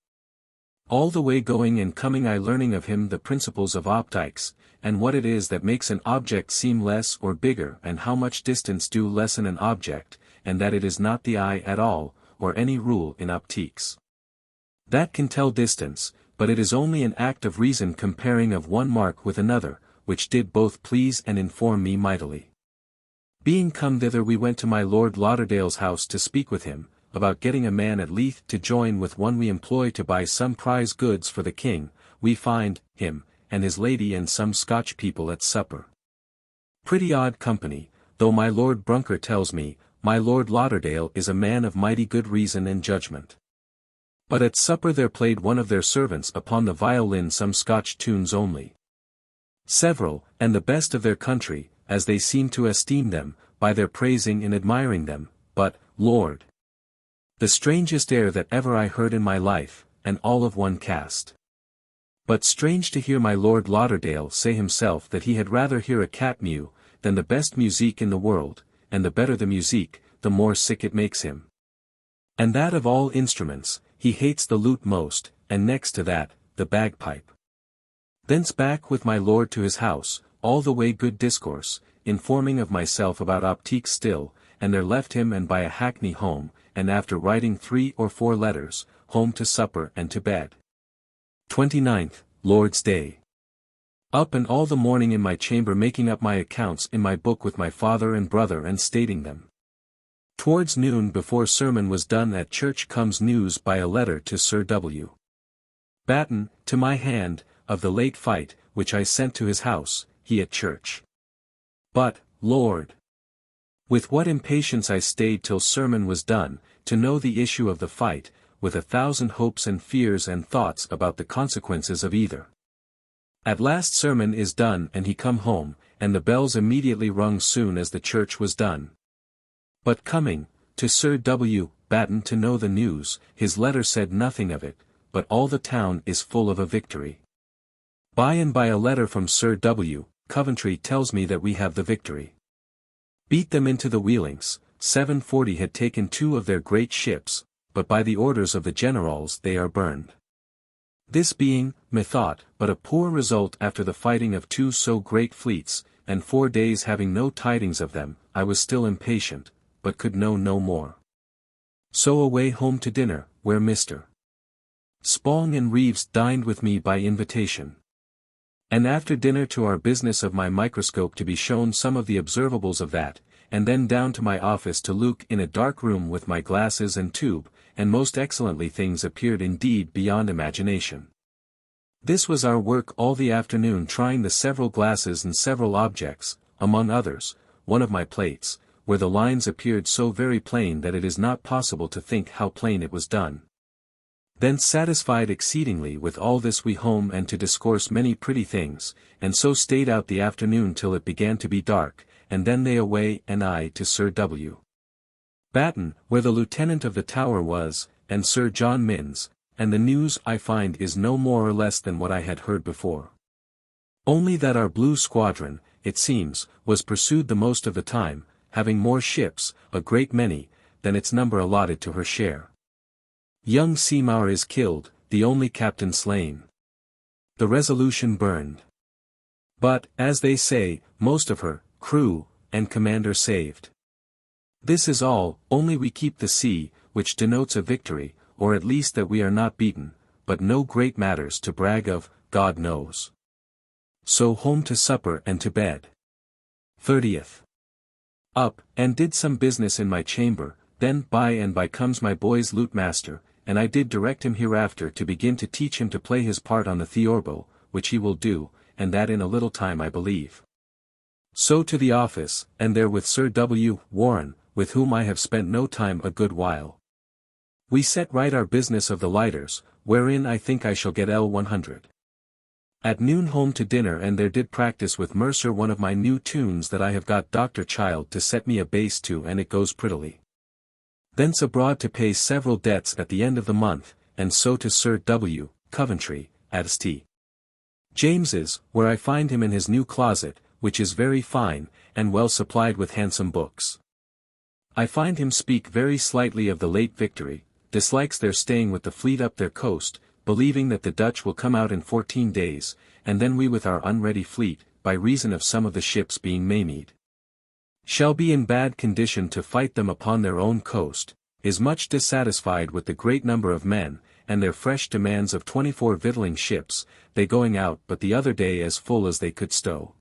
All the way going and coming I learning of him the principles of optics, and what it is that makes an object seem less or bigger, and how much distance do lessen an object, and that it is not the eye at all, or any rule in optiques that can tell distance, but it is only an act of reason comparing of one mark with another, which did both please and inform me mightily. Being come thither we went to my Lord Lauderdale's house to speak with him, about getting a man at Leith to join with one we employ to buy some prize goods for the king. We find him, and his lady and some Scotch people at supper. Pretty odd company, though my Lord Brunker tells me, my Lord Lauderdale is a man of mighty good reason and judgment. But at supper there played one of their servants upon the violin some Scotch tunes only. Several, and the best of their country, as they seem to esteem them, by their praising and admiring them, but, Lord, the strangest air that ever I heard in my life, and all of one cast. But strange to hear my Lord Lauderdale say himself that he had rather hear a cat mew, than the best musique in the world, and the better the musique, the more sick it makes him. And that of all instruments, he hates the lute most, and next to that, the bagpipe. Thence back with my lord to his house, all the way good discourse, informing of myself about optiques still, and there left him and by a hackney home, and after writing 3 or 4 letters, home to supper and to bed. 29th, Lord's Day. Up and all the morning in my chamber making up my accounts in my book with my father and brother and stating them. Towards noon before sermon was done at church comes news by a letter to Sir W. Batten, to my hand, of the late fight, which I sent to his house, he at church. But, Lord, with what impatience I stayed till sermon was done, to know the issue of the fight, with 1,000 hopes and fears and thoughts about the consequences of either. At last sermon is done and he come home, and the bells immediately rung soon as the church was done. But coming, to Sir W. Batten to know the news, his letter said nothing of it, but all the town is full of a victory. By and by a letter from Sir W. Coventry tells me that we have the victory. Beat them into the Wheelings. 740 had taken 2 of their great ships, but by the orders of the generals they are burned. This being, methought, but a poor result after the fighting of 2 so great fleets, and 4 days having no tidings of them, I was still impatient, but could know no more. So away home to dinner, where Mr. Spong and Reeves dined with me by invitation. And after dinner to our business of my microscope to be shown some of the observables of that, and then down to my office to look in a dark room with my glasses and tube, and most excellently things appeared indeed beyond imagination. This was our work all the afternoon, trying the several glasses and several objects, among others, one of my plates, where the lines appeared so very plain that it is not possible to think how plain it was done. Then satisfied exceedingly with all this we home and to discourse many pretty things, and so stayed out the afternoon till it began to be dark, and then they away and I to Sir W. Batten, where the lieutenant of the Tower was, and Sir John Minns, and the news I find is no more or less than what I had heard before. Only that our blue squadron, it seems, was pursued the most of the time, having more ships, a great many, than its number allotted to her share. Young Seymour is killed, the only captain slain. The Resolution burned. But, as they say, most of her crew and commander saved. This is all, only we keep the sea, which denotes a victory, or at least that we are not beaten, but no great matters to brag of, God knows. So home to supper and to bed. 30th. Up, and did some business in my chamber, then by and by comes my boy's lute master, and I did direct him hereafter to begin to teach him to play his part on the theorbo, which he will do, and that in a little time I believe. So to the office, and there with Sir W. Warren, with whom I have spent no time a good while. We set right our business of the lighters, wherein I think I shall get L100. At noon home to dinner, and there did practice with Mercer one of my new tunes that I have got Dr. Child to set me a bass to, and it goes prettily. Thence abroad to pay several debts at the end of the month, and so to Sir W. Coventry, at St. James's, where I find him in his new closet, which is very fine, and well supplied with handsome books. I find him speak very slightly of the late victory, dislikes their staying with the fleet up their coast, believing that the Dutch will come out in 14 days, and then we with our unready fleet, by reason of some of the ships being maimed, shall be in bad condition to fight them upon their own coast, is much dissatisfied with the great number of men, and their fresh demands of 24 victualling ships, they going out but the other day as full as they could stow.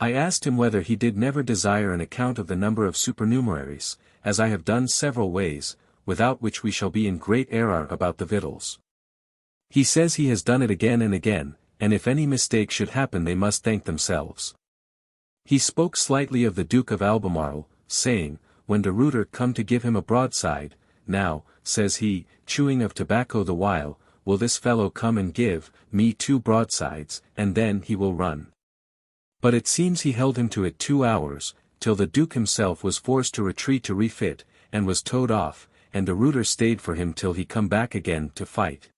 I asked him whether he did never desire an account of the number of supernumeraries, as I have done several ways, without which we shall be in great error about the victuals. He says he has done it again and again, and if any mistake should happen they must thank themselves. He spoke slightly of the Duke of Albemarle, saying, when de Ruyter come to give him a broadside, now, says he, chewing of tobacco the while, will this fellow come and give me 2 broadsides, and then he will run. But it seems he held him to it 2 hours, till the Duke himself was forced to retreat to refit, and was towed off, and de Ruyter stayed for him till he come back again to fight.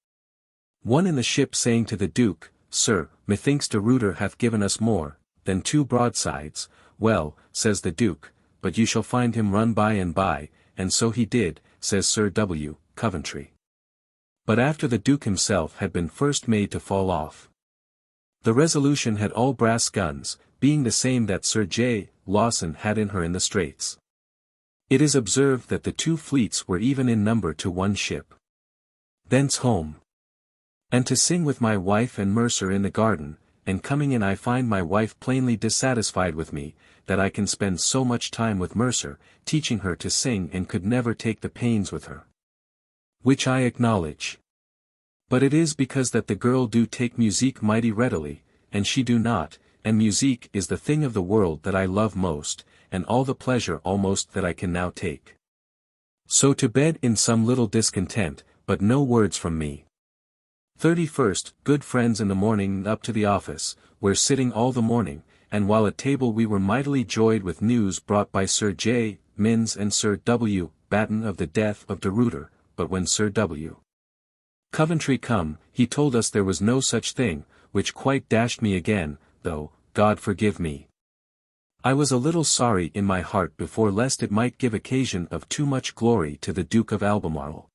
One in the ship saying to the Duke, Sir, methinks de Ruyter hath given us more than 2 broadsides. Well, says the Duke, but you shall find him run by, and so he did, says Sir W. Coventry. But after the Duke himself had been first made to fall off. The Resolution had all brass guns, being the same that Sir J. Lawson had in her in the Straits. It is observed that the 2 fleets were even in number to 1 ship. Thence home. And to sing with my wife and Mercer in the garden, and coming in I find my wife plainly dissatisfied with me, that I can spend so much time with Mercer, teaching her to sing, and could never take the pains with her. Which I acknowledge. But it is because that the girl do take musique mighty readily, and she do not, and musique is the thing of the world that I love most, and all the pleasure almost that I can now take. So to bed in some little discontent, but no words from me. 31st, good friends in the morning up to the office, where sitting all the morning, and while at table we were mightily joyed with news brought by Sir J. Minns and Sir W. Batten of the death of de Ruyter, but when Sir W. Coventry come, he told us there was no such thing, which quite dashed me again, though, God forgive me. I was a little sorry in my heart before lest it might give occasion of too much glory to the Duke of Albemarle.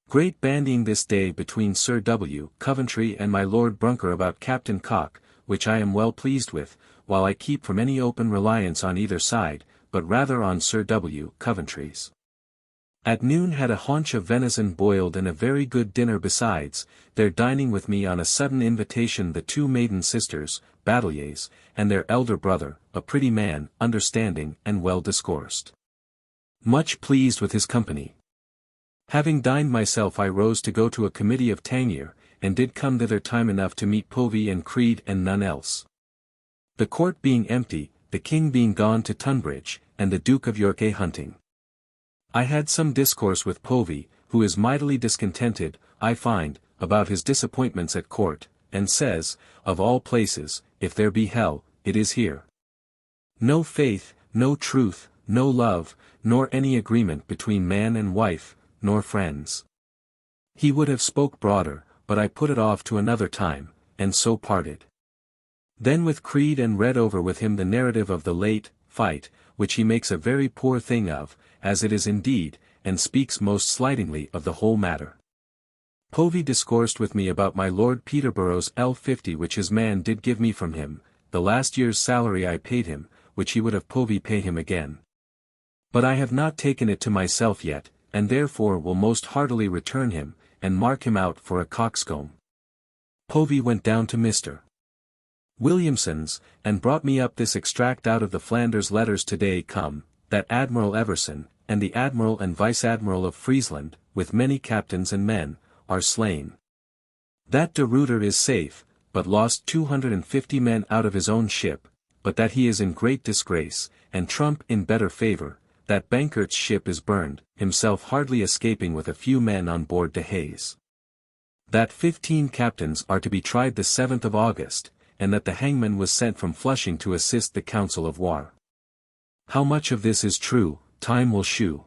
Great bandying this day between Sir W. Coventry and my Lord Brunker about Captain Cock, which I am well pleased with, while I keep from any open reliance on either side, but rather on Sir W. Coventry's. At noon had a haunch of venison boiled and a very good dinner besides, there dining with me on a sudden invitation the 2 maiden sisters, Bateliers, and their elder brother, a pretty man, understanding and well discoursed. Much pleased with his company. Having dined myself I rose to go to a committee of Tangier, and did come thither time enough to meet Povey and Creed and none else. The court being empty, the king being gone to Tunbridge, and the Duke of York hunting. I had some discourse with Povey, who is mightily discontented, I find, about his disappointments at court, and says, of all places, if there be hell, it is here. No faith, no truth, no love, nor any agreement between man and wife, nor friends. He would have spoke broader, but I put it off to another time, and so parted. Then with Creed and read over with him the narrative of the late fight, which he makes a very poor thing of, as it is indeed, and speaks most slightingly of the whole matter. Povey discoursed with me about my Lord Peterborough's L50 which his man did give me from him, the last year's salary I paid him, which he would have Povey pay him again. But I have not taken it to myself yet, and therefore will most heartily return him, and mark him out for a coxcomb. Povey went down to Mr. Williamson's, and brought me up this extract out of the Flanders letters today come, that Admiral Everson, and the Admiral and Vice-Admiral of Friesland, with many captains and men, are slain. That de Ruyter is safe, but lost 250 men out of his own ship, but that he is in great disgrace, and Trump in better favour, that Bankert's ship is burned, himself hardly escaping with a few men on board de Hayes. That 15 captains are to be tried the 7th of August, and that the hangman was sent from Flushing to assist the council of war. How much of this is true, time will shew.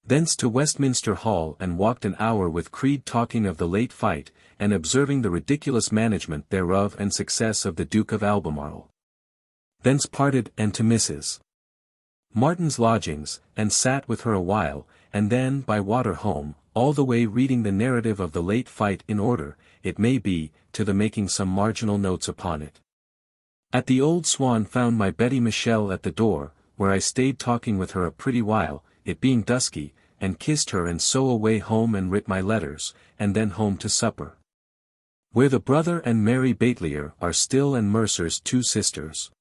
Thence to Westminster Hall and walked an hour with Creed talking of the late fight, and observing the ridiculous management thereof and success of the Duke of Albemarle. Thence parted and to Mrs. Martin's lodgings, and sat with her a while, and then by water home, all the way reading the narrative of the late fight in order, it may be, to the making some marginal notes upon it. At the Old Swan found my Betty Michel at the door, where I stayed talking with her a pretty while, it being dusky, and kissed her and so away home and writ my letters, and then home to supper. Where the brother and Mary Batelier are still and Mercer's 2 sisters.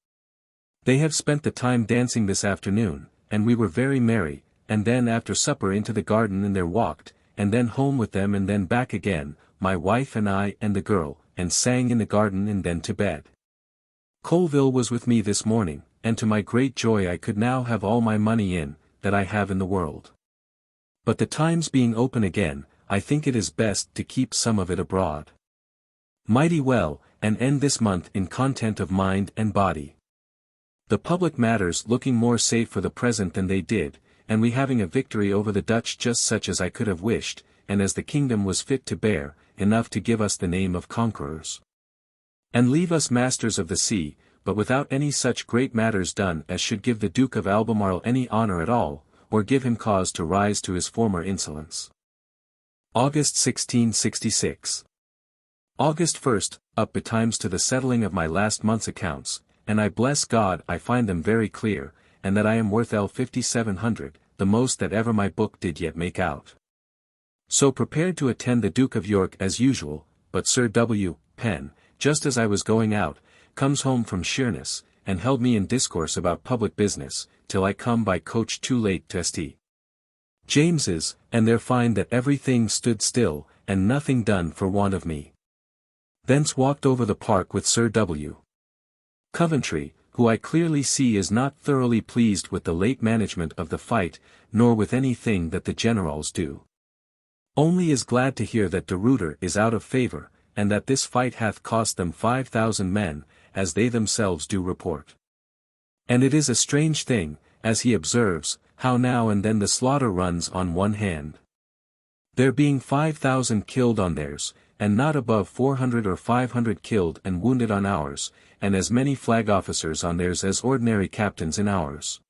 They have spent the time dancing this afternoon, and we were very merry, and then after supper into the garden and there walked, and then home with them and then back again, my wife and I and the girl, and sang in the garden and then to bed. Colville was with me this morning, and to my great joy I could now have all my money in, that I have in the world. But the times being open again, I think it is best to keep some of it abroad. Mighty well, and end this month in content of mind and body. The public matters looking more safe for the present than they did, and we having a victory over the Dutch just such as I could have wished, and as the kingdom was fit to bear, enough to give us the name of conquerors. And leave us masters of the sea, but without any such great matters done as should give the Duke of Albemarle any honour at all, or give him cause to rise to his former insolence. August 1666. August 1st, up betimes to the settling of my last month's accounts, and I bless God I find them very clear, and that I am worth L5700, the most that ever my book did yet make out. So prepared to attend the Duke of York as usual, but Sir W. Penn, just as I was going out, comes home from Sheerness, and held me in discourse about public business, till I come by coach too late to St. James's, and there find that everything stood still, and nothing done for want of me. Thence walked over the park with Sir W. Coventry, who I clearly see is not thoroughly pleased with the late management of the fight, nor with anything that the generals do. Only is glad to hear that de Ruyter is out of favour, and that this fight hath cost them 5,000 men, as they themselves do report. And it is a strange thing, as he observes, how now and then the slaughter runs on one hand. There being 5,000 killed on theirs, and not above 400 or 500 killed and wounded on ours, and as many flag officers on theirs as ordinary captains in ours.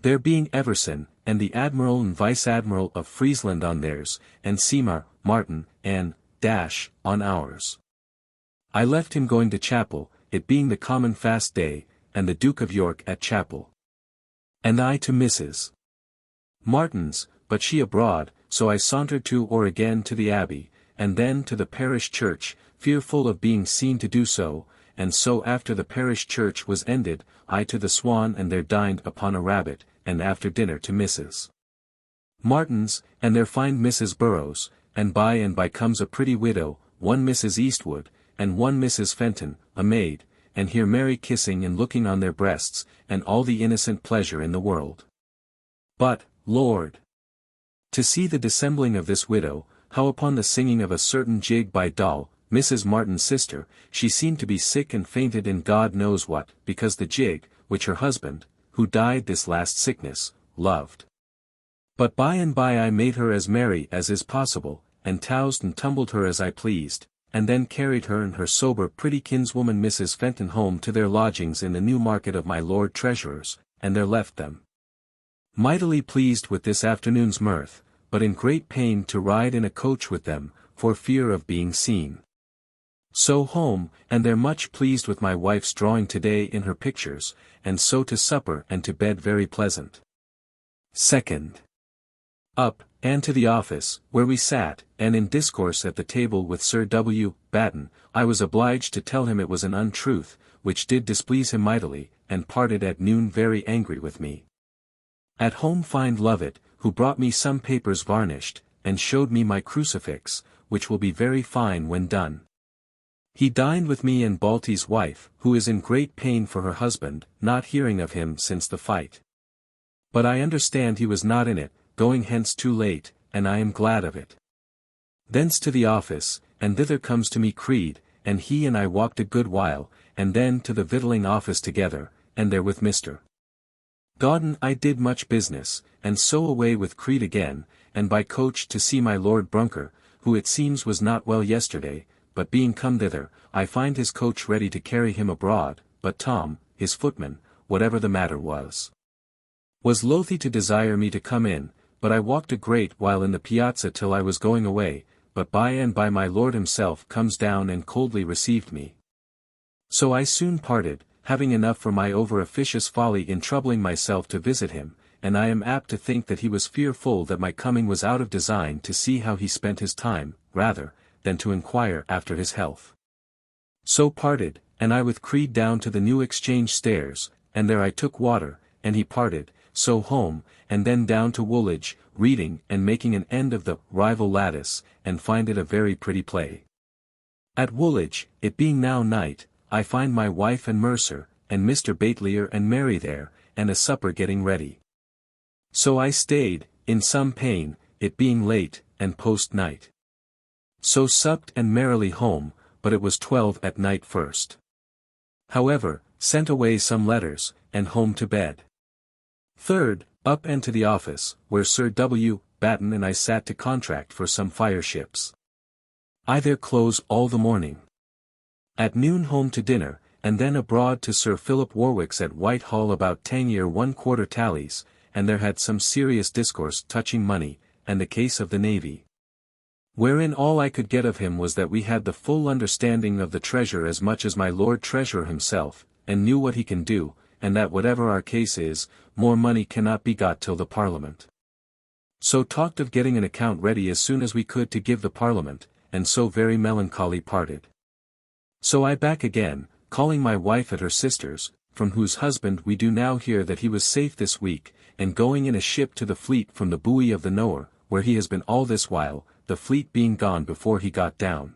There being Everson, and the Admiral and Vice-Admiral of Friesland on theirs, and Seymour, Martin, and on ours. I left him going to chapel, it being the common fast day, and the Duke of York at chapel. And I to Mrs. Martin's, but she abroad, so I sauntered to or again to the Abbey, and then to the parish church, fearful of being seen to do so, and so after the parish church was ended, I to the Swan and there dined upon a rabbit, and after dinner to Mrs. Martin's, and there find Mrs. Burrows, and by comes a pretty widow, one Mrs. Eastwood, and one Mrs. Fenton, a maid, and hear Mary kissing and looking on their breasts, and all the innocent pleasure in the world. But, Lord! To see the dissembling of this widow, how upon the singing of a certain jig by Doll, Mrs. Martin's sister, she seemed to be sick and fainted in God knows what, because the jig, which her husband, who died this last sickness, loved. But by and by I made her as merry as is possible, and toused and tumbled her as I pleased, and then carried her and her sober pretty kinswoman Mrs. Fenton home to their lodgings in the New Market of my Lord Treasurer's, and there left them. Mightily pleased with this afternoon's mirth, but in great pain to ride in a coach with them, for fear of being seen. So home, and there much pleased with my wife's drawing today in her pictures, and so to supper and to bed very pleasant. 2nd. Up, and to the office, where we sat, and in discourse at the table with Sir W. Batten, I was obliged to tell him it was an untruth, which did displease him mightily, and parted at noon very angry with me. At home find Lovett, who brought me some papers varnished, and showed me my crucifix, which will be very fine when done. He dined with me and Balty's wife, who is in great pain for her husband, not hearing of him since the fight. But I understand he was not in it, going hence too late, and I am glad of it. Thence to the office, and thither comes to me Creed, and he and I walked a good while, and then to the victualling office together, and there with Mr. Gawden I did much business, and so away with Creed again, and by coach to see my Lord Brunker, who it seems was not well yesterday, but being come thither, I find his coach ready to carry him abroad, but Tom, his footman, whatever the matter was loath to desire me to come in, but I walked a great while in the piazza till I was going away, but by and by my lord himself comes down and coldly received me. So I soon parted, having enough for my over-officious folly in troubling myself to visit him, and I am apt to think that he was fearful that my coming was out of design to see how he spent his time, rather, than to inquire after his health. So parted, and I with Creed down to the New Exchange stairs, and there I took water, and he parted, so home, and then down to Woolwich, reading and making an end of the Rival Lattice, and find it a very pretty play. At Woolwich, it being now night, I find my wife and Mercer, and Mr. Batelier and Mary there, and a supper getting ready. So I stayed, in some pain, it being late, and post-night. So supped and merrily home, but it was 12 at night first. However, sent away some letters, and home to bed. 3rd, up and to the office, where Sir W. Batten and I sat to contract for some fireships. I there close all the morning. At noon home to dinner, and then abroad to Sir Philip Warwick's at Whitehall about 10 year 1/4 tallies, and there had some serious discourse touching money, and the case of the navy. Wherein all I could get of him was that we had the full understanding of the treasure as much as my Lord Treasurer himself, and knew what he can do, and that whatever our case is, more money cannot be got till the Parliament. So talked of getting an account ready as soon as we could to give the Parliament, and so very melancholy parted. So I back again, calling my wife at her sister's, from whose husband we do now hear that he was safe this week, and going in a ship to the fleet from the buoy of the Nore, where he has been all this while, the fleet being gone before he got down.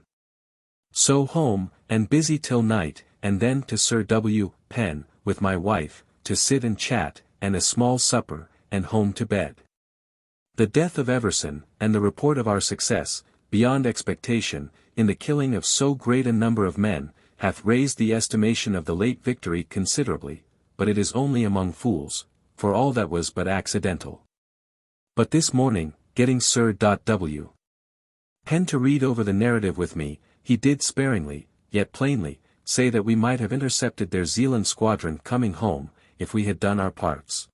So home, and busy till night, and then to Sir W. Penn, with my wife, to sit and chat, and a small supper, and home to bed. The death of Everson, and the report of our success, beyond expectation, in the killing of so great a number of men, hath raised the estimation of the late victory considerably, but it is only among fools, for all that was but accidental. But this morning, getting Sir W. Penn to read over the narrative with me, he did sparingly, yet plainly, say that we might have intercepted their Zealand squadron coming home, if we had done our parts.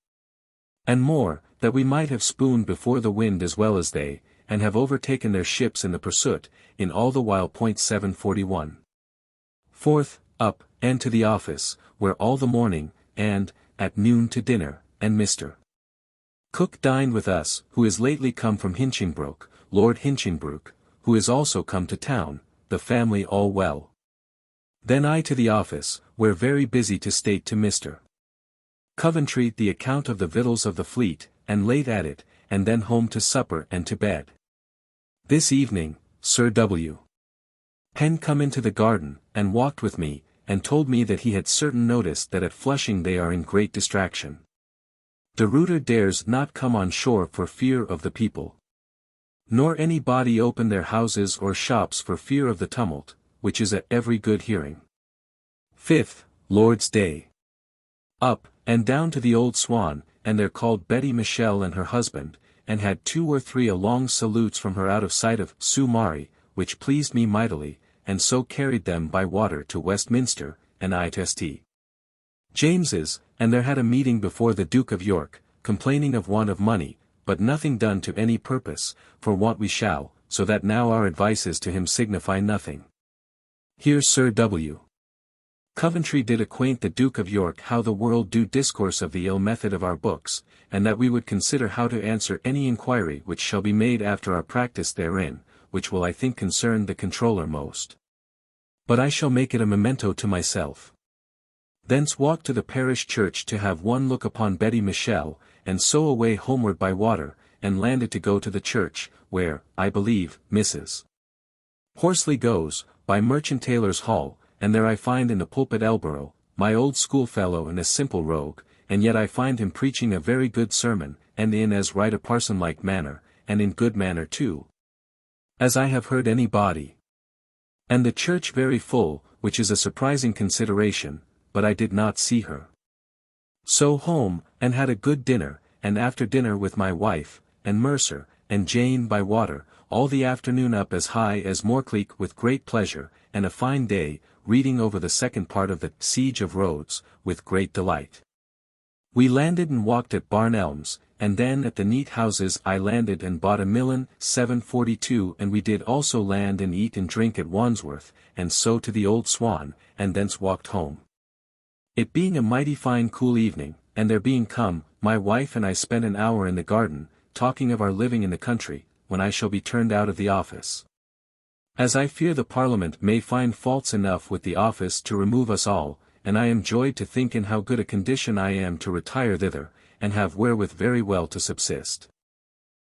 And more, that we might have spooned before the wind as well as they, and have overtaken their ships in the pursuit, in all the while. 741. 4th, up, and to the office, where all the morning, and, at noon to dinner, and Mr. Cook dined with us, who is lately come from Hinchingbroke, Lord Hinchingbroke, who is also come to town, the family all well. Then I to the office, where very busy to state to Mr. Coventry the account of the victuals of the fleet, and late at it, and then home to supper and to bed. This evening, Sir W. Penn come into the garden, and walked with me, and told me that he had certain notice that at Flushing they are in great distraction. De Ruyter dares not come on shore for fear of the people. Nor any body open their houses or shops for fear of the tumult, which is at every good hearing. 5th, Lord's Day. Up, And down to the old Swan, and there called Betty Michelle and her husband, and had 2 or 3 long salutes from her out of sight of Sue Mari, which pleased me mightily, and so carried them by water to Westminster, and I to St. James's, and there had a meeting before the Duke of York, complaining of want of money, but nothing done to any purpose, for want we shall, so that now our advices to him signify nothing. Here Sir W. Coventry did acquaint the Duke of York how the world do discourse of the ill method of our books, and that we would consider how to answer any inquiry which shall be made after our practice therein, which will I think concern the controller most. But I shall make it a memento to myself. Thence walked to the parish church to have one look upon Betty Michelle, and so away homeward by water, and landed to go to the church, where, I believe, Mrs. Horsley goes, by Merchant Taylor's Hall, and there I find in the pulpit Elborough, my old schoolfellow and a simple rogue, and yet I find him preaching a very good sermon, and in as right a parson-like manner, and in good manner too, as I have heard any body. And the church very full, which is a surprising consideration, but I did not see her. So home, and had a good dinner, and after dinner with my wife, and Mercer, and Jane by water, all the afternoon up as high as Moorcleek with great pleasure, and a fine day, reading over the second part of the Siege of Rhodes, with great delight. We landed and walked at Barn Elms, and then at the neat houses I landed and bought a Millen 742, and we did also land and eat and drink at Wandsworth, and so to the Old Swan, and thence walked home. It being a mighty fine cool evening, and there being come, my wife and I spent an hour in the garden, talking of our living in the country, when I shall be turned out of the office. As I fear the Parliament may find faults enough with the office to remove us all, and I am joyed to think in how good a condition I am to retire thither, and have wherewith very well to subsist.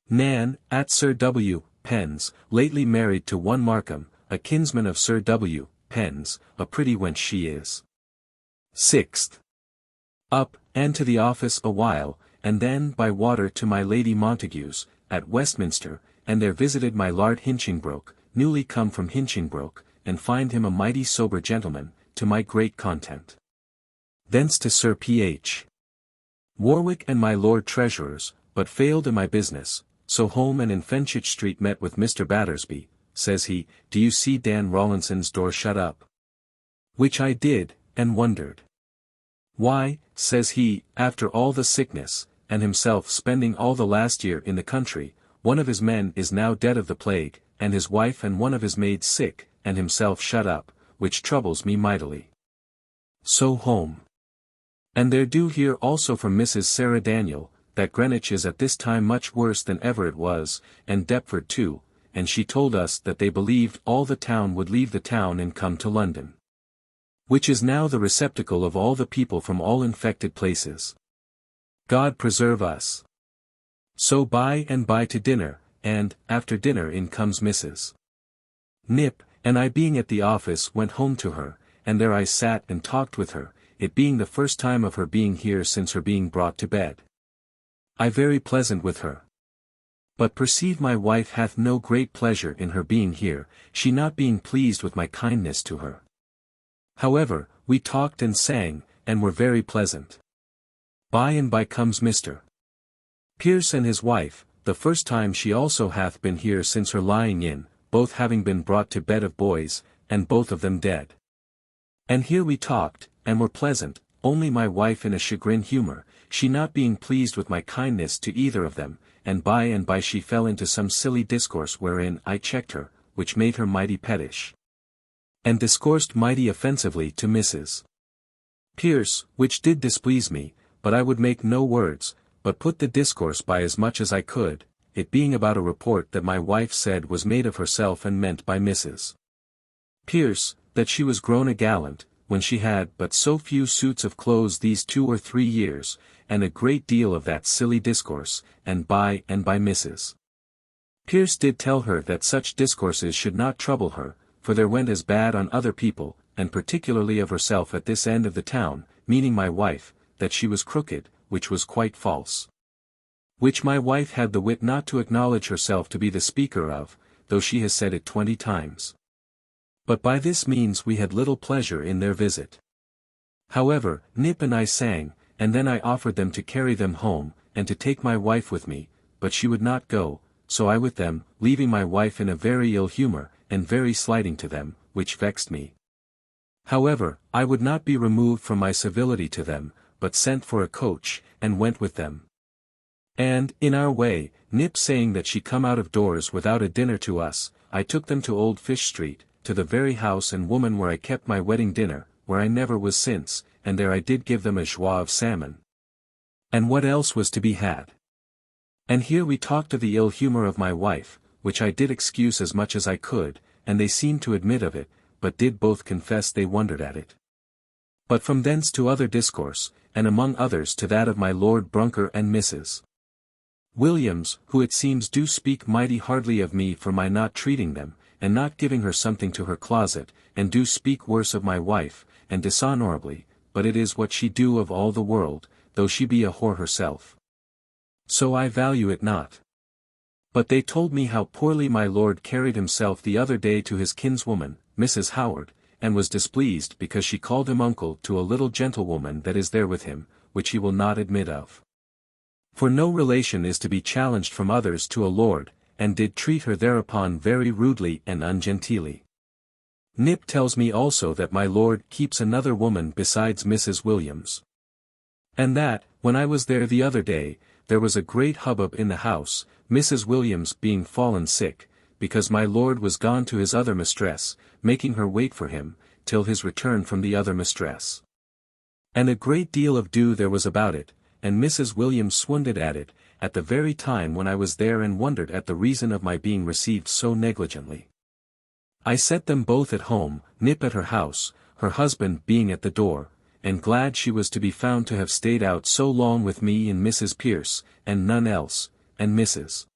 Nan, at Sir W. Penn's, lately married to one Markham, a kinsman of Sir W. Penn's, a pretty wench she is. 6th. Up, and to the office a while, and then by water to my Lady Montague's, at Westminster, and there visited my Lord Hinchingbroke, newly come from Hinchingbroke, and find him a mighty sober gentleman, to my great content. Thence to Sir P.H. Warwick and my Lord Treasurer's, but failed in my business, so home and in Fenchurch Street met with Mr. Battersby. Says he, do you see Dan Rawlinson's door shut up? Which I did, and wondered. Why, says he, after all the sickness, and himself spending all the last year in the country, one of his men is now dead of the plague, and his wife and one of his maids sick, and himself shut up, which troubles me mightily. So home. And there do hear also from Mrs. Sarah Daniel, that Greenwich is at this time much worse than ever it was, and Deptford too, and she told us that they believed all the town would leave the town and come to London, which is now the receptacle of all the people from all infected places. God preserve us. So by and by to dinner, and, after dinner in comes Mrs. Nip, and I being at the office went home to her, and there I sat and talked with her, it being the first time of her being here since her being brought to bed. I very pleasant with her. But perceive my wife hath no great pleasure in her being here, she not being pleased with my kindness to her. However, we talked and sang, and were very pleasant. By and by comes Mr. Pierce and his wife, the first time she also hath been here since her lying in, both having been brought to bed of boys, and both of them dead. And here we talked, and were pleasant, only my wife in a chagrin humour, she not being pleased with my kindness to either of them, and by she fell into some silly discourse wherein I checked her, which made her mighty pettish, and discoursed mighty offensively to Mrs. Pierce, which did displease me, but I would make no words, but put the discourse by as much as I could, it being about a report that my wife said was made of herself and meant by Mrs. Pierce, that she was grown a gallant, when she had but so few suits of clothes these 2 or 3 years, and a great deal of that silly discourse, and by Mrs. Pierce did tell her that such discourses should not trouble her, for there went as bad on other people, and particularly of herself at this end of the town, meaning my wife, that she was crooked, which was quite false. Which my wife had the wit not to acknowledge herself to be the speaker of, though she has said it 20 times. But by this means we had little pleasure in their visit. However, Nip and I sang, and then I offered them to carry them home, and to take my wife with me, but she would not go, so I with them, leaving my wife in a very ill humor, and very slighting to them, which vexed me. However, I would not be removed from my civility to them, but sent for a coach, and went with them. And, in our way, Nip saying that she come out of doors without a dinner to us, I took them to Old Fish Street, to the very house and woman where I kept my wedding dinner, where I never was since, and there I did give them a joie of salmon. And what else was to be had? And here we talked of the ill humor of my wife, which I did excuse as much as I could, and they seemed to admit of it, but did both confess they wondered at it. But from thence to other discourse, and among others to that of my Lord Brunker and Mrs. Williams, who it seems do speak mighty hardly of me for my not treating them, and not giving her something to her closet, and do speak worse of my wife, and dishonorably, but it is what she do of all the world, though she be a whore herself. So I value it not. But they told me how poorly my lord carried himself the other day to his kinswoman, Mrs. Howard, and was displeased because she called him uncle to a little gentlewoman that is there with him, which he will not admit of. For no relation is to be challenged from others to a lord, and did treat her thereupon very rudely and ungenteelly. Nip tells me also that my lord keeps another woman besides Mrs. Williams. And that, when I was there the other day, there was a great hubbub in the house, Mrs. Williams being fallen sick, because my lord was gone to his other mistress, making her wait for him, till his return from the other mistress. And a great deal of ado there was about it, and Mrs. Williams swooned at it, at the very time when I was there and wondered at the reason of my being received so negligently. I set them both at home, Nip at her house, her husband being at the door, and glad she was to be found to have stayed out so long with me and Mrs. Pierce, and none else, and Mrs.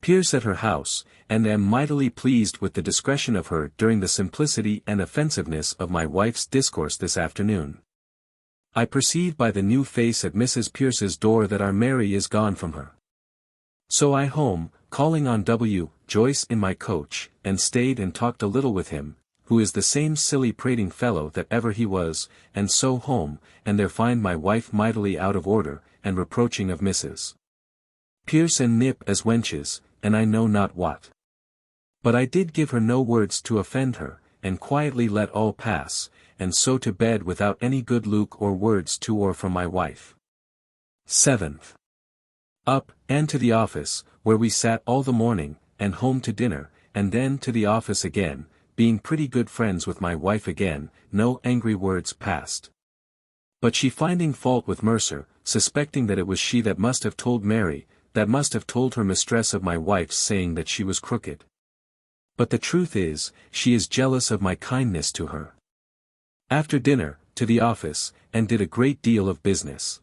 Pierce at her house, and am mightily pleased with the discretion of her during the simplicity and offensiveness of my wife's discourse this afternoon. I perceive by the new face at Mrs. Pierce's door that our Mary is gone from her. So I home, calling on W. Joyce in my coach, and stayed and talked a little with him, who is the same silly prating fellow that ever he was, and so home, and there find my wife mightily out of order, and reproaching of Mrs. Pierce and Nip as wenches, and I know not what. But I did give her no words to offend her, and quietly let all pass, and so to bed without any good look or words to or from my wife. 7th. Up, and to the office, where we sat all the morning, and home to dinner, and then to the office again, being pretty good friends with my wife again, no angry words passed. But she finding fault with Mercer, suspecting that it was she that must have told Mary, that must have told her mistress of my wife's saying that she was crooked. But the truth is, she is jealous of my kindness to her. After dinner, to the office, and did a great deal of business.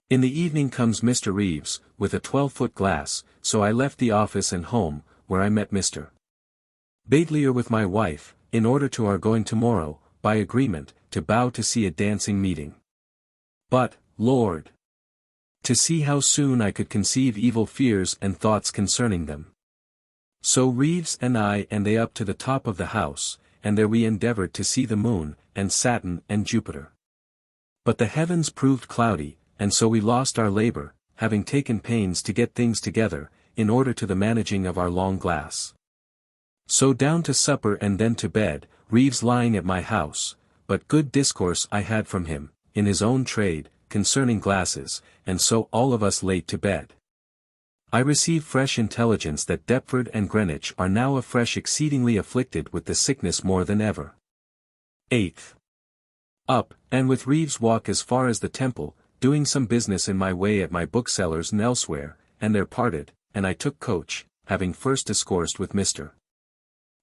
In the evening comes Mr. Reeves, with a 12-foot glass, so I left the office and home, where I met Mr. Batelier with my wife, in order to our going tomorrow, by agreement, to Bow to see a dancing meeting. But, Lord! To see how soon I could conceive evil fears and thoughts concerning them. So Reeves and I and they up to the top of the house, and there we endeavored to see the moon, and Saturn and Jupiter. But the heavens proved cloudy, and so we lost our labor, having taken pains to get things together, in order to the managing of our long glass. So down to supper and then to bed, Reeves lying at my house, but good discourse I had from him, in his own trade, concerning glasses, and so all of us late to bed. I receive fresh intelligence that Deptford and Greenwich are now afresh exceedingly afflicted with the sickness more than ever. 8th. Up, and with Reeves walk as far as the Temple, doing some business in my way at my bookseller's and elsewhere, and there parted, and I took coach, having first discoursed with Mr.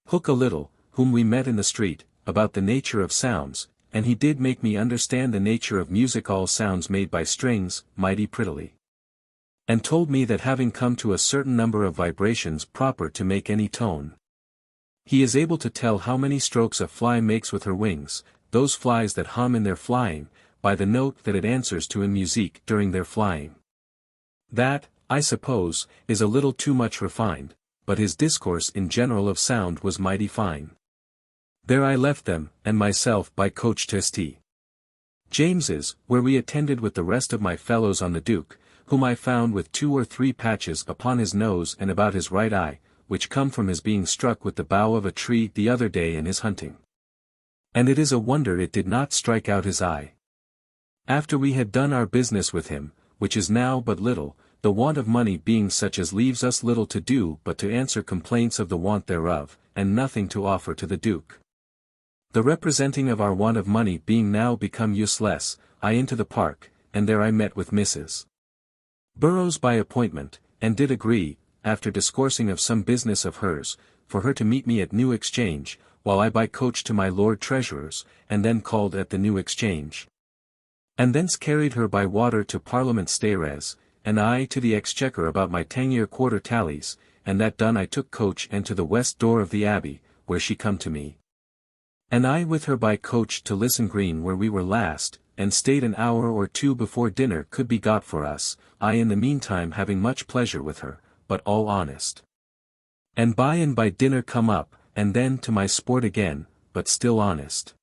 Hook a little, whom we met in the street, about the nature of sounds, and he did make me understand the nature of music, all sounds made by strings, mighty prettily. And told me that having come to a certain number of vibrations proper to make any tone, he is able to tell how many strokes a fly makes with her wings, those flies that hum in their flying, by the note that it answers to in musique during their flying. That, I suppose, is a little too much refined, but his discourse in general of sound was mighty fine. There I left them, and myself by coach to St. James's, where we attended with the rest of my fellows on the Duke, whom I found with 2 or 3 patches upon his nose and about his right eye, which come from his being struck with the bough of a tree the other day in his hunting. And it is a wonder it did not strike out his eye. After we had done our business with him, which is now but little, the want of money being such as leaves us little to do but to answer complaints of the want thereof, and nothing to offer to the Duke. The representing of our want of money being now become useless, I into the park, and there I met with Mrs. Burrows by appointment, and did agree, after discoursing of some business of hers, for her to meet me at New Exchange, while I by coach to my Lord Treasurer's, and then called at the New Exchange. And thence carried her by water to Parliament Stairs, and I to the Exchequer about my 10-year quarter tallies, and that done I took coach and to the west door of the Abbey, where she come to me. And I with her by coach to Lisson Green where we were last, and stayed an hour or 2 before dinner could be got for us, I in the meantime having much pleasure with her, but all honest. And by dinner come up, and then to my sport again, but still honest.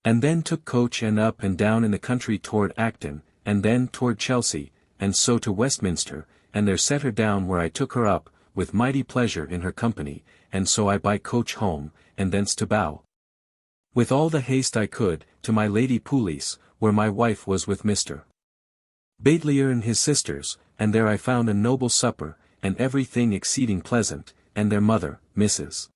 And then took coach and up and down in the country toward Acton, and then toward Chelsea, and so to Westminster, and there set her down where I took her up, with mighty pleasure in her company, and so I by coach home, and thence to Bow. With all the haste I could, to my Lady Poulis, where my wife was with Mr. Baitlier and his sisters, and there I found a noble supper, and every thing exceeding pleasant, and their mother, Mrs.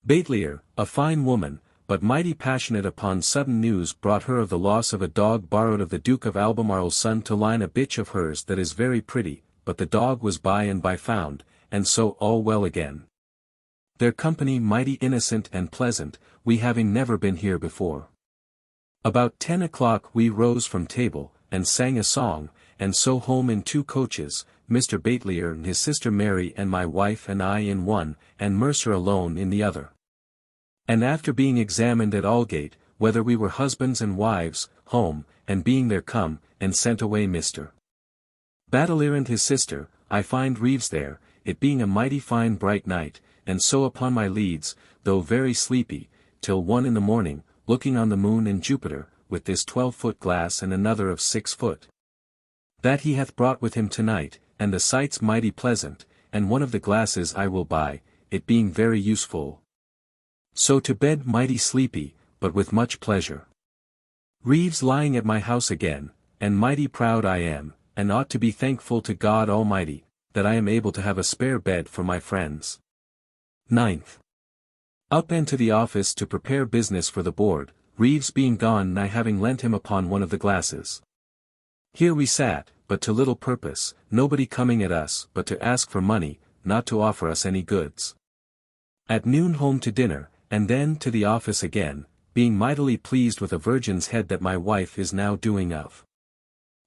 Baitlier, a fine woman, but mighty passionate upon sudden news brought her of the loss of a dog borrowed of the Duke of Albemarle's son to line a bitch of hers that is very pretty, but the dog was by and by found, and so all well again. Their company mighty innocent and pleasant, we having never been here before. About 10 o'clock we rose from table, and sang a song, and so home in 2 coaches, Mr. Baitlier and his sister Mary and my wife and I in one, and Mercer alone in the other. And after being examined at Aldgate, whether we were husbands and wives, home, and being there come, and sent away Mr. Baitlier and his sister, I find Reeves there, it being a mighty fine bright night, and so upon my leads, though very sleepy, till 1 in the morning, looking on the moon and Jupiter, with this 12-foot glass and another of 6 foot. That he hath brought with him tonight, and the sights mighty pleasant, and one of the glasses I will buy, it being very useful. So to bed mighty sleepy, but with much pleasure. Reeves lying at my house again, and mighty proud I am, and ought to be thankful to God Almighty, that I am able to have a spare bed for my friends. 9th. Up and to the office to prepare business for the board, Reeves being gone and I having lent him upon one of the glasses. Here we sat, but to little purpose, nobody coming at us but to ask for money, not to offer us any goods. At noon home to dinner, and then to the office again, being mightily pleased with a virgin's head that my wife is now doing of.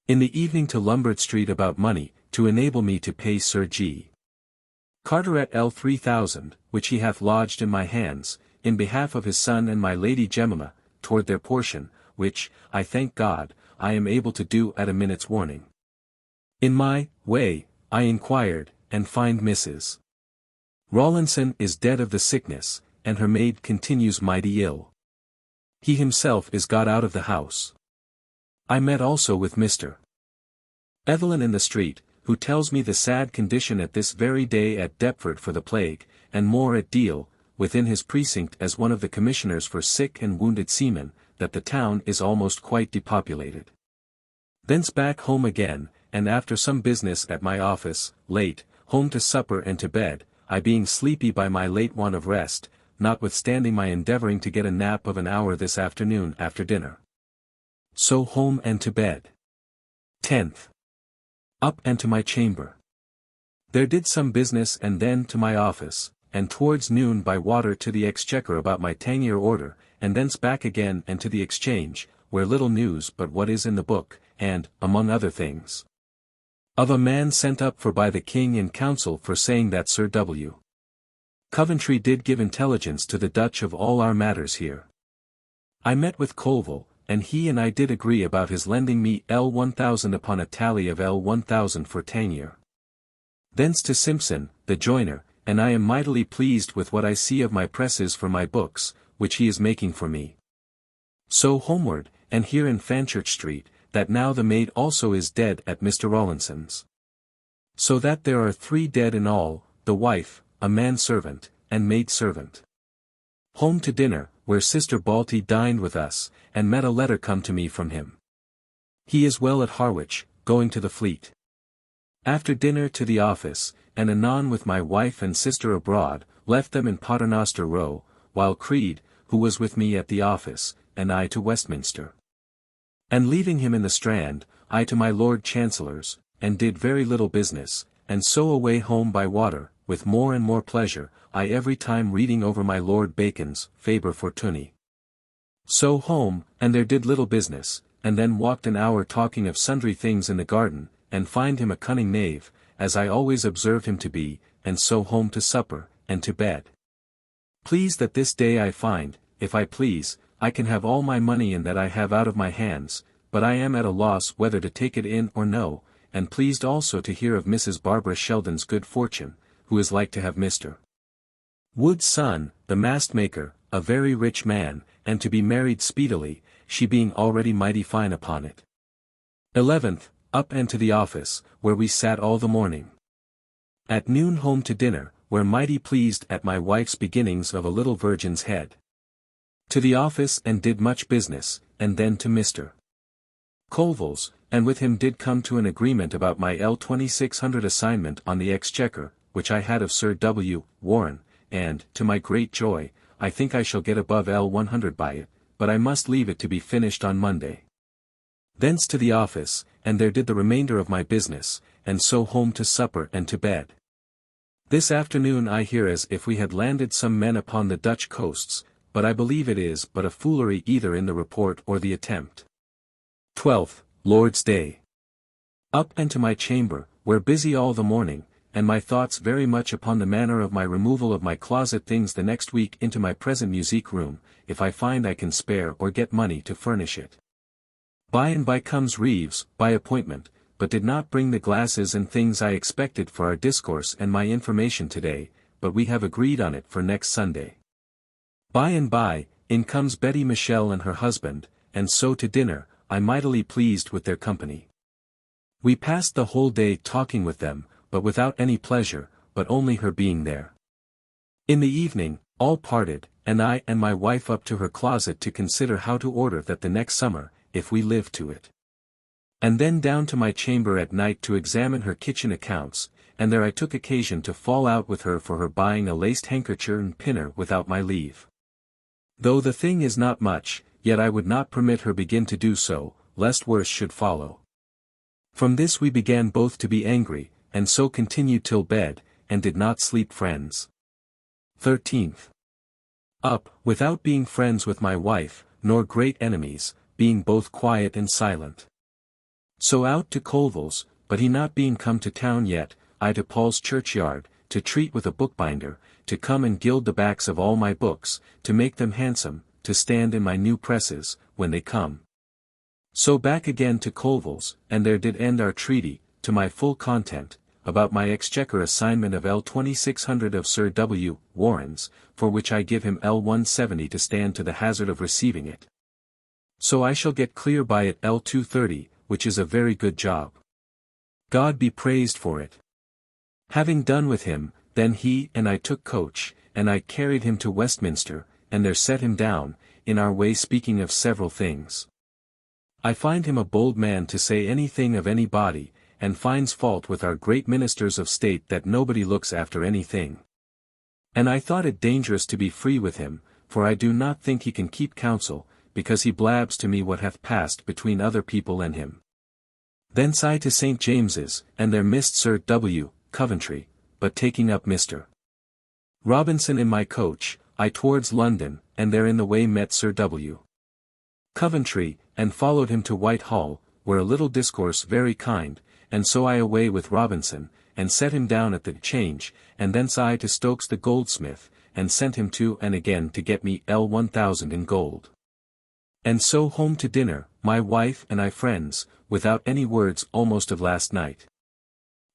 In the evening to Lombard Street about money, to enable me to pay Sir G. Carteret L 3000, which he hath lodged in my hands, in behalf of his son and my Lady Jemima, toward their portion, which, I thank God, I am able to do at a minute's warning. In my way, I inquired, and find Mrs. Rawlinson is dead of the sickness, and her maid continues mighty ill. He himself is got out of the house. I met also with Mr. Evelyn in the street, who tells me the sad condition at this very day at Deptford for the plague, and more at Deal, within his precinct as one of the commissioners for sick and wounded seamen, that the town is almost quite depopulated. Thence back home again, and after some business at my office, late, home to supper and to bed, I being sleepy by my late want of rest, notwithstanding my endeavoring to get a nap of an hour this afternoon after dinner. So home and to bed. 10th. Up and to my chamber. There did some business and then to my office, and towards noon by water to the Exchequer about my 10-year order, and thence back again and to the Exchange, where little news but what is in the book, and, among other things, of a man sent up for by the King in Council for saying that Sir W. Coventry did give intelligence to the Dutch of all our matters here. I met with Colville, and he and I did agree about his lending me L1000 upon a tally of L1000 for 10-year. Thence to Simpson, the joiner, and I am mightily pleased with what I see of my presses for my books, which he is making for me. So homeward, and here in Fanchurch Street, that now the maid also is dead at Mr. Rawlinson's. So that there are 3 dead in all, the wife, a man-servant, and maid-servant. Home to dinner, where Sister Balty dined with us, and met a letter come to me from him. He is well at Harwich, going to the Fleet. After dinner to the office, and anon with my wife and sister abroad, left them in Paternoster Row, while Creed, who was with me at the office, and I to Westminster. And leaving him in the Strand, I to my Lord Chancellor's, and did very little business, and so away home by water, with more and more pleasure, I every time reading over my Lord Bacon's Faber Fortunae. So home, and there did little business, and then walked an hour talking of sundry things in the garden, and find him a cunning knave, as I always observed him to be, and so home to supper, and to bed. Pleased that this day I find, if I please, I can have all my money in that I have out of my hands, but I am at a loss whether to take it in or no, and pleased also to hear of Mrs. Barbara Sheldon's good fortune, who is like to have Mr. Wood's son, the mast-maker, a very rich man, and to be married speedily, she being already mighty fine upon it. 11th, up and to the office, where we sat all the morning. At noon home to dinner, where mighty pleased at my wife's beginnings of a little virgin's head. To the office and did much business, and then to Mr. Colville's, and with him did come to an agreement about my L2600 assignment on the Exchequer, which I had of Sir W. Warren, and, to my great joy, I think I shall get above L100 by it, but I must leave it to be finished on Monday. Thence to the office, and there did the remainder of my business, and so home to supper and to bed. This afternoon I hear as if we had landed some men upon the Dutch coasts, but I believe it is but a foolery either in the report or the attempt. 12th, Lord's Day. Up and to my chamber, where busy all the morning, and my thoughts very much upon the manner of my removal of my closet things the next week into my present music room, if I find I can spare or get money to furnish it. By and by comes Reeves, by appointment, but did not bring the glasses and things I expected for our discourse and my information today, but we have agreed on it for next Sunday. By and by, in comes Betty Michelle and her husband, and so to dinner, I mightily pleased with their company. We passed the whole day talking with them, but without any pleasure, but only her being there. In the evening, all parted, and I and my wife up to her closet to consider how to order that the next summer, if we live to it. And then down to my chamber at night to examine her kitchen accounts, and there I took occasion to fall out with her for her buying a laced handkerchief and pinner without my leave. Though the thing is not much, yet I would not permit her begin to do so, lest worse should follow. From this we began both to be angry, and so continued till bed, and did not sleep friends. 13th. Up, without being friends with my wife, nor great enemies, being both quiet and silent. So out to Colville's, but he not being come to town yet, I to Paul's Churchyard, to treat with a bookbinder, to come and gild the backs of all my books, to make them handsome, to stand in my new presses, when they come. So back again to Colville's, and there did end our treaty, to my full content, about my Exchequer assignment of L2600 of Sir W. Warren's, for which I give him L170 to stand to the hazard of receiving it. So I shall get clear by it L230, which is a very good job. God be praised for it. Having done with him, then he and I took coach, and I carried him to Westminster, and there set him down, in our way speaking of several things. I find him a bold man to say anything of anybody, and finds fault with our great ministers of state that nobody looks after anything. And I thought it dangerous to be free with him, for I do not think he can keep counsel, because he blabs to me what hath passed between other people and him. Thence I to St. James's, and there missed Sir W. Coventry, but taking up Mr. Robinson in my coach, I towards London, and there in the way met Sir W. Coventry, and followed him to Whitehall, where a little discourse very kind, and so I away with Robinson, and set him down at the Change, and thence I to Stokes the goldsmith, and sent him to and again to get me L1000 in gold. And so home to dinner, my wife and I friends, without any words almost of last night.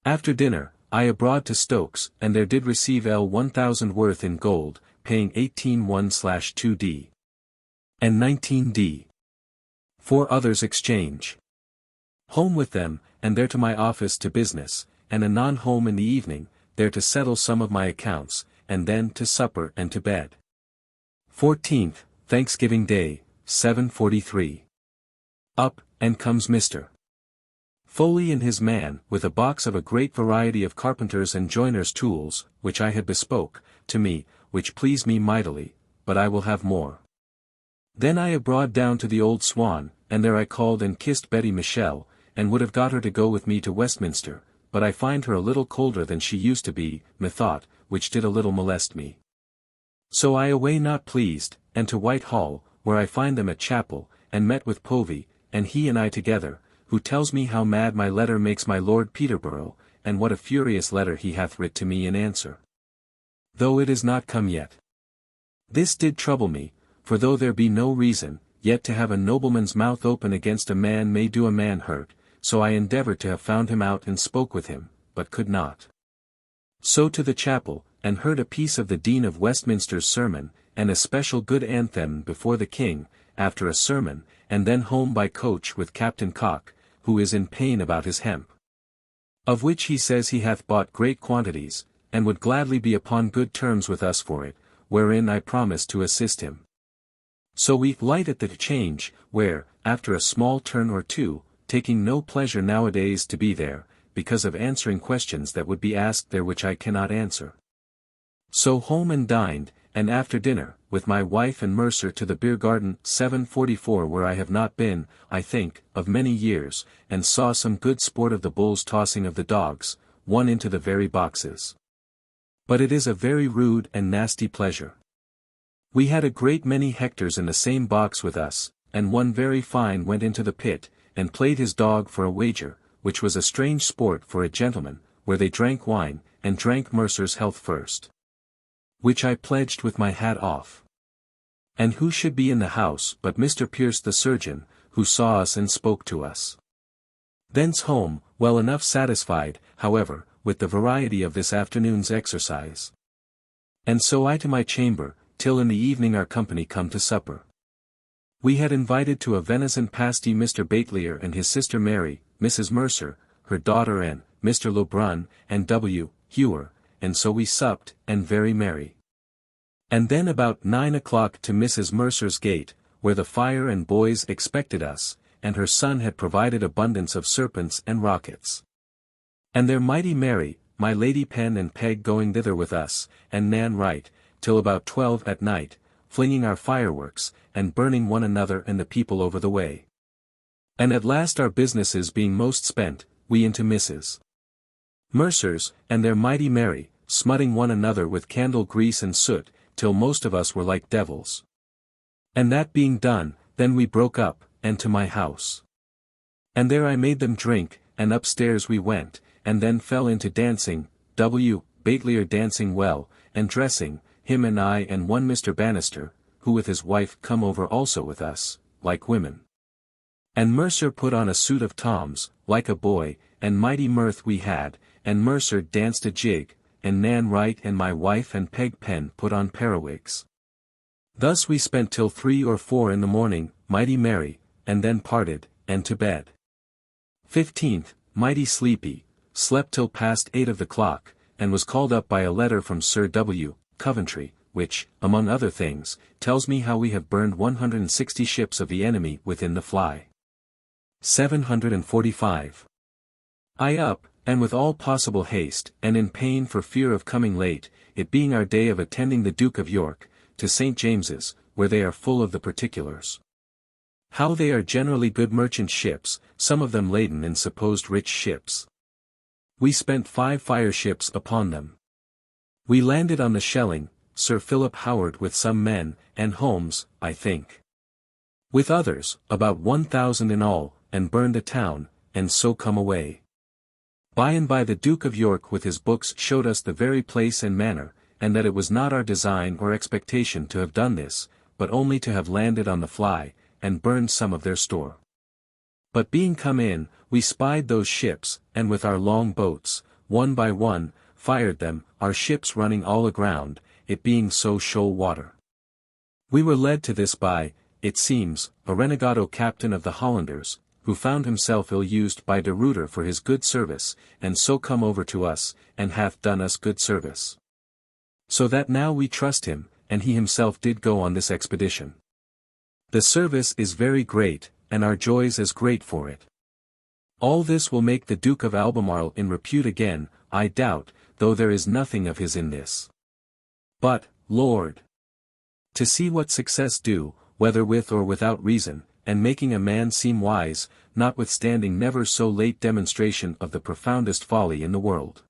After dinner, I abroad to Stokes, and there did receive L1000 worth in gold, paying 18 1/2d. And 19d. 4 others exchange. Home with them, and there to my office to business, and anon home in the evening, there to settle some of my accounts, and then to supper and to bed. 14th, Thanksgiving Day, 7:43. Up, and comes Mr. Foley and his man, with a box of a great variety of carpenters' and joiners' tools, which I had bespoke, to me, which pleased me mightily, but I will have more. Then I abroad down to the Old Swan, and there I called and kissed Betty Michelle, and would have got her to go with me to Westminster, but I find her a little colder than she used to be, methought, which did a little molest me. So I away not pleased, and to Whitehall, where I find them at chapel, and met with Povey, and he and I together, who tells me how mad my letter makes my Lord Peterborough, and what a furious letter he hath writ to me in answer. Though it is not come yet. This did trouble me, for though there be no reason, yet to have a nobleman's mouth open against a man may do a man hurt, so I endeavoured to have found him out and spoke with him, but could not. So to the chapel, and heard a piece of the Dean of Westminster's sermon, and a special good anthem before the king, after a sermon, and then home by coach with Captain Cock, who is in pain about his hemp. Of which he says he hath bought great quantities, and would gladly be upon good terms with us for it, wherein I promise to assist him. So we light at the Change, where, after a small turn or two, taking no pleasure nowadays to be there, because of answering questions that would be asked there which I cannot answer. So home and dined, and after dinner, with my wife and Mercer to the beer garden 744 where I have not been, I think, of many years, and saw some good sport of the bulls tossing of the dogs, one into the very boxes. But it is a very rude and nasty pleasure. We had a great many hectares in the same box with us, and one very fine went into the pit, and played his dog for a wager, which was a strange sport for a gentleman, where they drank wine, and drank Mercer's health first. Which I pledged with my hat off. And who should be in the house but Mr. Pierce the surgeon, who saw us and spoke to us. Thence home, well enough satisfied, however, with the variety of this afternoon's exercise. And so I to my chamber, till in the evening our company come to supper. We had invited to a venison pasty Mr. Batelier and his sister Mary, Mrs. Mercer, her daughter and Mr. Lebrun, and W. Hewer, and so we supped, and very merry. And then about 9 o'clock to Mrs. Mercer's gate, where the fire and boys expected us, and her son had provided abundance of serpents and rockets. And they're mighty merry, my Lady Pen and Peg going thither with us, and Nan Wright, till about 12 at night, flinging our fireworks, and burning one another and the people over the way. And at last our businesses being most spent, we into Mrs. Mercer's, and they're mighty merry, smutting one another with candle grease and soot, till most of us were like devils. And that being done, then we broke up, and to my house. And there I made them drink, and upstairs we went, and then fell into dancing, W. Batelier dancing well, and dressing, him and I and one Mr. Bannister, who with his wife come over also with us, like women. And Mercer put on a suit of Tom's, like a boy, and mighty mirth we had, and Mercer danced a jig, and Nan Wright and my wife and Peg Pen put on periwigs. Thus we spent till 3 or 4 in the morning, mighty merry, and then parted, and to bed. 15th, mighty sleepy, slept till past 8 of the clock, and was called up by a letter from Sir W. Coventry, which, among other things, tells me how we have burned 160 ships of the enemy within the fly. 745. I up, and with all possible haste, and in pain for fear of coming late, it being our day of attending the Duke of York, to St. James's, where they are full of the particulars. How they are generally good merchant ships, some of them laden in supposed rich ships. We spent 5 fireships upon them. We landed on the Schelling, Sir Philip Howard with some men, and Holmes, I think. With others, about 1,000 in all, and burned a town, and so come away. By and by the Duke of York with his books showed us the very place and manner, and that it was not our design or expectation to have done this, but only to have landed on the fly, and burned some of their store. But being come in, we spied those ships, and with our long boats, one by one, fired them, our ships running all aground, it being so shoal water. We were led to this by it seems, a renegado captain of the Hollanders, who found himself ill-used by de Ruyter for his good service, and so come over to us, and hath done us good service. So that now we trust him, and he himself did go on this expedition. The service is very great, and our joys as great for it. All this will make the Duke of Albemarle in repute again, I doubt, though there is nothing of his in this. But, Lord! To see what success do, whether with or without reason, and making a man seem wise, notwithstanding never so late demonstration of the profoundest folly in the world.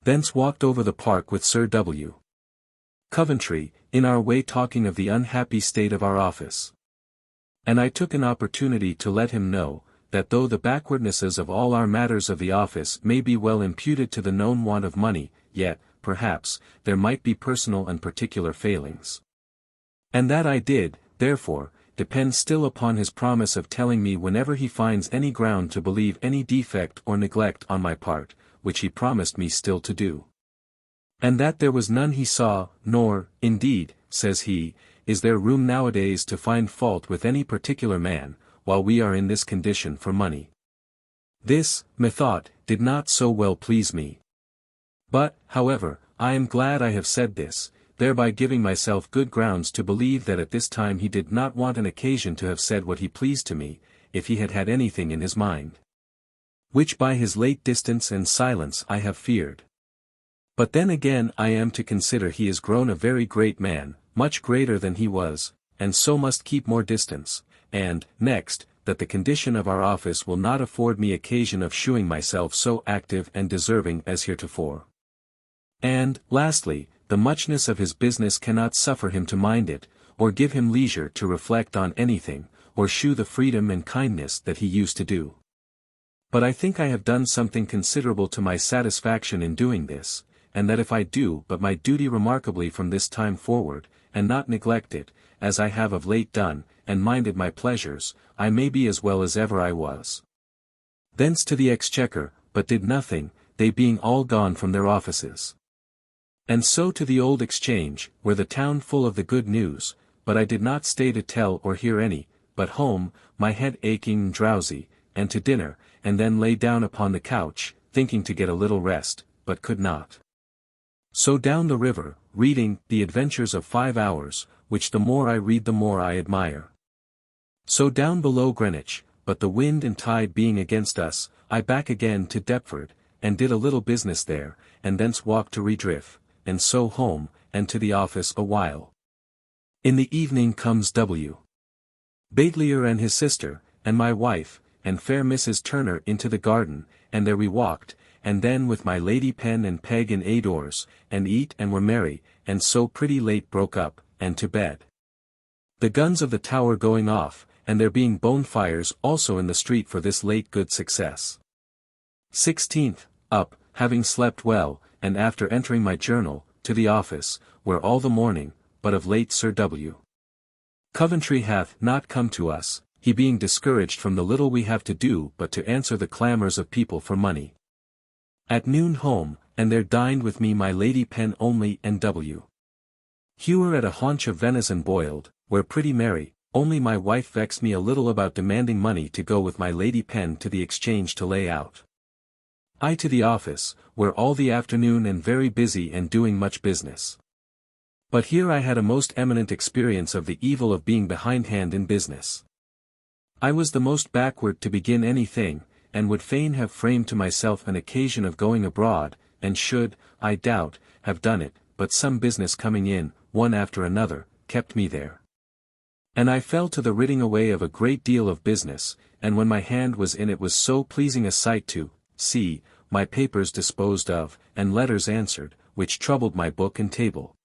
Thence walked over the park with Sir W. Coventry, in our way talking of the unhappy state of our office. And I took an opportunity to let him know, that though the backwardnesses of all our matters of the office may be well imputed to the known want of money, yet, perhaps, there might be personal and particular failings. And that I did, therefore, depend still upon his promise of telling me whenever he finds any ground to believe any defect or neglect on my part, which he promised me still to do. And that there was none he saw, nor, indeed, says he, is there room nowadays to find fault with any particular man, while we are in this condition for money. This, methought, did not so well please me. But, however, I am glad I have said this, thereby giving myself good grounds to believe that at this time he did not want an occasion to have said what he pleased to me, if he had had anything in his mind. Which by his late distance and silence I have feared. But then again I am to consider he is grown a very great man, much greater than he was, and so must keep more distance, and, next, that the condition of our office will not afford me occasion of shewing myself so active and deserving as heretofore. And, lastly, the muchness of his business cannot suffer him to mind it, or give him leisure to reflect on anything, or shew the freedom and kindness that he used to do. But I think I have done something considerable to my satisfaction in doing this, and that if I do but my duty remarkably from this time forward, and not neglect it, as I have of late done, and minded my pleasures, I may be as well as ever I was. Thence to the Exchequer, but did nothing, they being all gone from their offices. And so to the Old Exchange, where the town full of the good news, but I did not stay to tell or hear any, but home, my head aching and drowsy, and to dinner, and then lay down upon the couch, thinking to get a little rest, but could not. So down the river, reading The Adventures of 5 Hours, which the more I read the more I admire. So down below Greenwich, but the wind and tide being against us, I back again to Deptford, and did a little business there, and thence walked to Redriff, and so home, and to the office a while. In the evening comes W. Batelier and his sister, and my wife, and fair Mrs. Turner into the garden, and there we walked, and then with my Lady Pen and Peg in a doors, and eat and were merry, and so pretty late broke up, and to bed. The guns of the tower going off, and there being bonfires also in the street for this late good success. 16th, up, having slept well, and after entering my journal, to the office, where all the morning, but of late Sir W. Coventry hath not come to us, he being discouraged from the little we have to do but to answer the clamours of people for money. At noon home, and there dined with me my Lady Pen only and W. Hewer at a haunch of venison boiled, where pretty merry, only my wife vexed me a little about demanding money to go with my Lady Pen to the Exchange to lay out. I to the office, where all the afternoon and very busy and doing much business. But here I had a most eminent experience of the evil of being behindhand in business. I was the most backward to begin anything, and would fain have framed to myself an occasion of going abroad, and should, I doubt, have done it, but some business coming in, one after another, kept me there. And I fell to the ridding away of a great deal of business, and when my hand was in it was so pleasing a sight to see my papers disposed of, and letters answered, which troubled my book and table,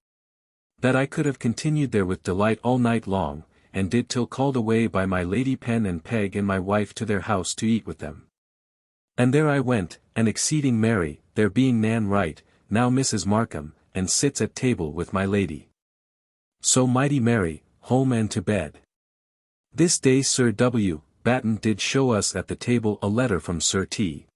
that I could have continued there with delight all night long, and did till called away by my Lady Pen and Peg and my wife to their house to eat with them. And there I went, and exceeding merry, there being Nan Wright, now Mrs. Markham, and sits at table with my lady. So mighty merry, home and to bed. This day Sir W. Batten did show us at the table a letter from Sir T.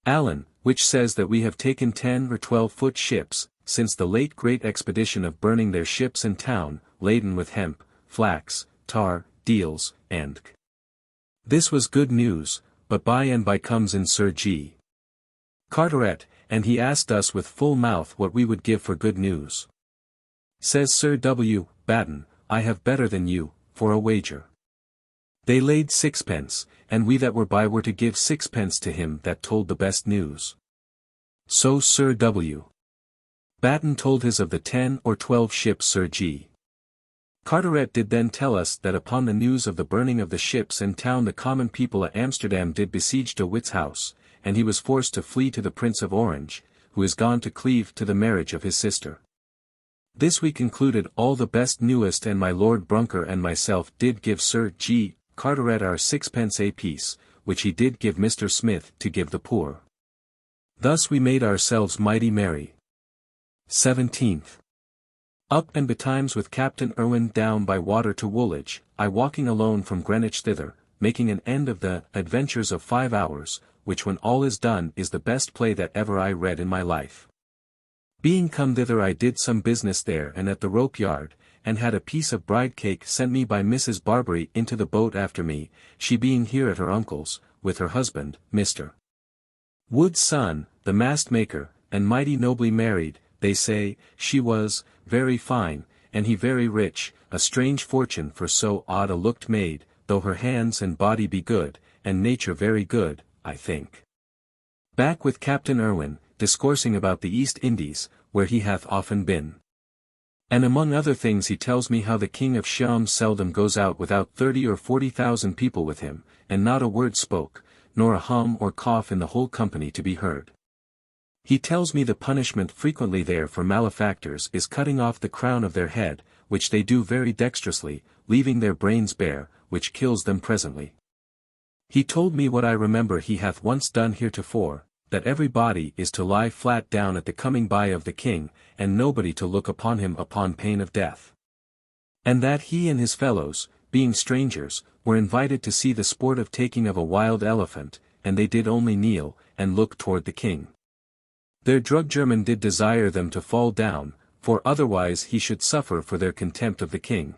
Allen, which says that we have taken 10 or 12-foot ships, since the late great expedition of burning their ships and town, laden with hemp, flax, tar, deals, and c. This was good news, but by and by comes in Sir G. Carteret, and he asked us with full mouth what we would give for good news. Says Sir W. Batten, I have better than you, for a wager. They laid sixpence, and we that were by were to give sixpence to him that told the best news. So Sir W. Batten told his of the 10 or 12 ships Sir G. Carteret did then tell us that upon the news of the burning of the ships and town the common people at Amsterdam did besiege de Witt's house, and he was forced to flee to the Prince of Orange, who is gone to cleave to the marriage of his sister. This we concluded all the best newest, and my Lord Brunker and myself did give Sir G. Carteret our sixpence a piece, which he did give Mr. Smith to give the poor. Thus we made ourselves mighty merry. 17th. Up and betimes with Captain Irwin down by water to Woolwich, I walking alone from Greenwich thither, making an end of the Adventures of 5 Hours, which when all is done is the best play that ever I read in my life. Being come thither I did some business there and at the rope yard, and had a piece of bride cake sent me by Mrs. Barbary into the boat after me, she being here at her uncle's, with her husband, Mr. Wood's son, the mast maker, and mighty nobly married, they say, she was, very fine, and he very rich, a strange fortune for so odd a looked maid, though her hands and body be good, and nature very good, I think. Back with Captain Irwin, discoursing about the East Indies, where he hath often been. And among other things he tells me how the King of Siam seldom goes out without 30 or 40,000 people with him, and not a word spoke, nor a hum or cough in the whole company to be heard. He tells me the punishment frequently there for malefactors is cutting off the crown of their head, which they do very dexterously, leaving their brains bare, which kills them presently. He told me what I remember he hath once done heretofore, that every body is to lie flat down at the coming by of the king, and nobody to look upon him upon pain of death. And that he and his fellows, being strangers, were invited to see the sport of taking of a wild elephant, and they did only kneel, and look toward the king. Their drug German did desire them to fall down, for otherwise he should suffer for their contempt of the king.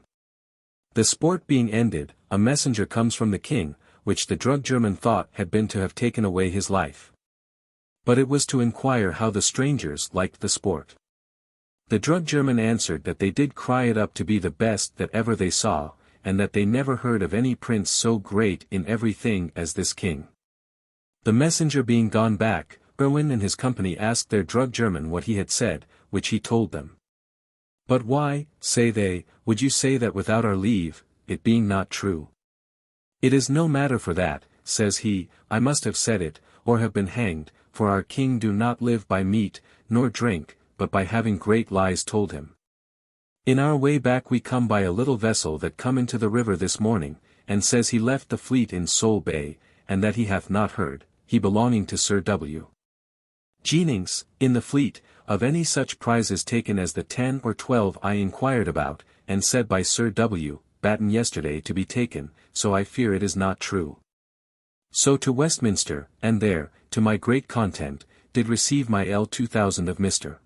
The sport being ended, a messenger comes from the king, which the drug German thought had been to have taken away his life. But it was to inquire how the strangers liked the sport. The drug German answered that they did cry it up to be the best that ever they saw, and that they never heard of any prince so great in every thing as this king. The messenger being gone back, Irwin and his company asked their drug German what he had said, which he told them. But why, say they, would you say that without our leave, it being not true? It is no matter for that, says he, I must have said it, or have been hanged, for our king do not live by meat, nor drink, but by having great lies told him. In our way back we come by a little vessel that come into the river this morning, and says he left the fleet in Sole Bay, and that he hath not heard, he belonging to Sir W. Jennings, in the fleet, of any such prizes taken as the 10 or 12 I inquired about, and said by Sir W. Batten yesterday to be taken, so I fear it is not true. So to Westminster, and there, to my great content, did receive my L2000 of Mr.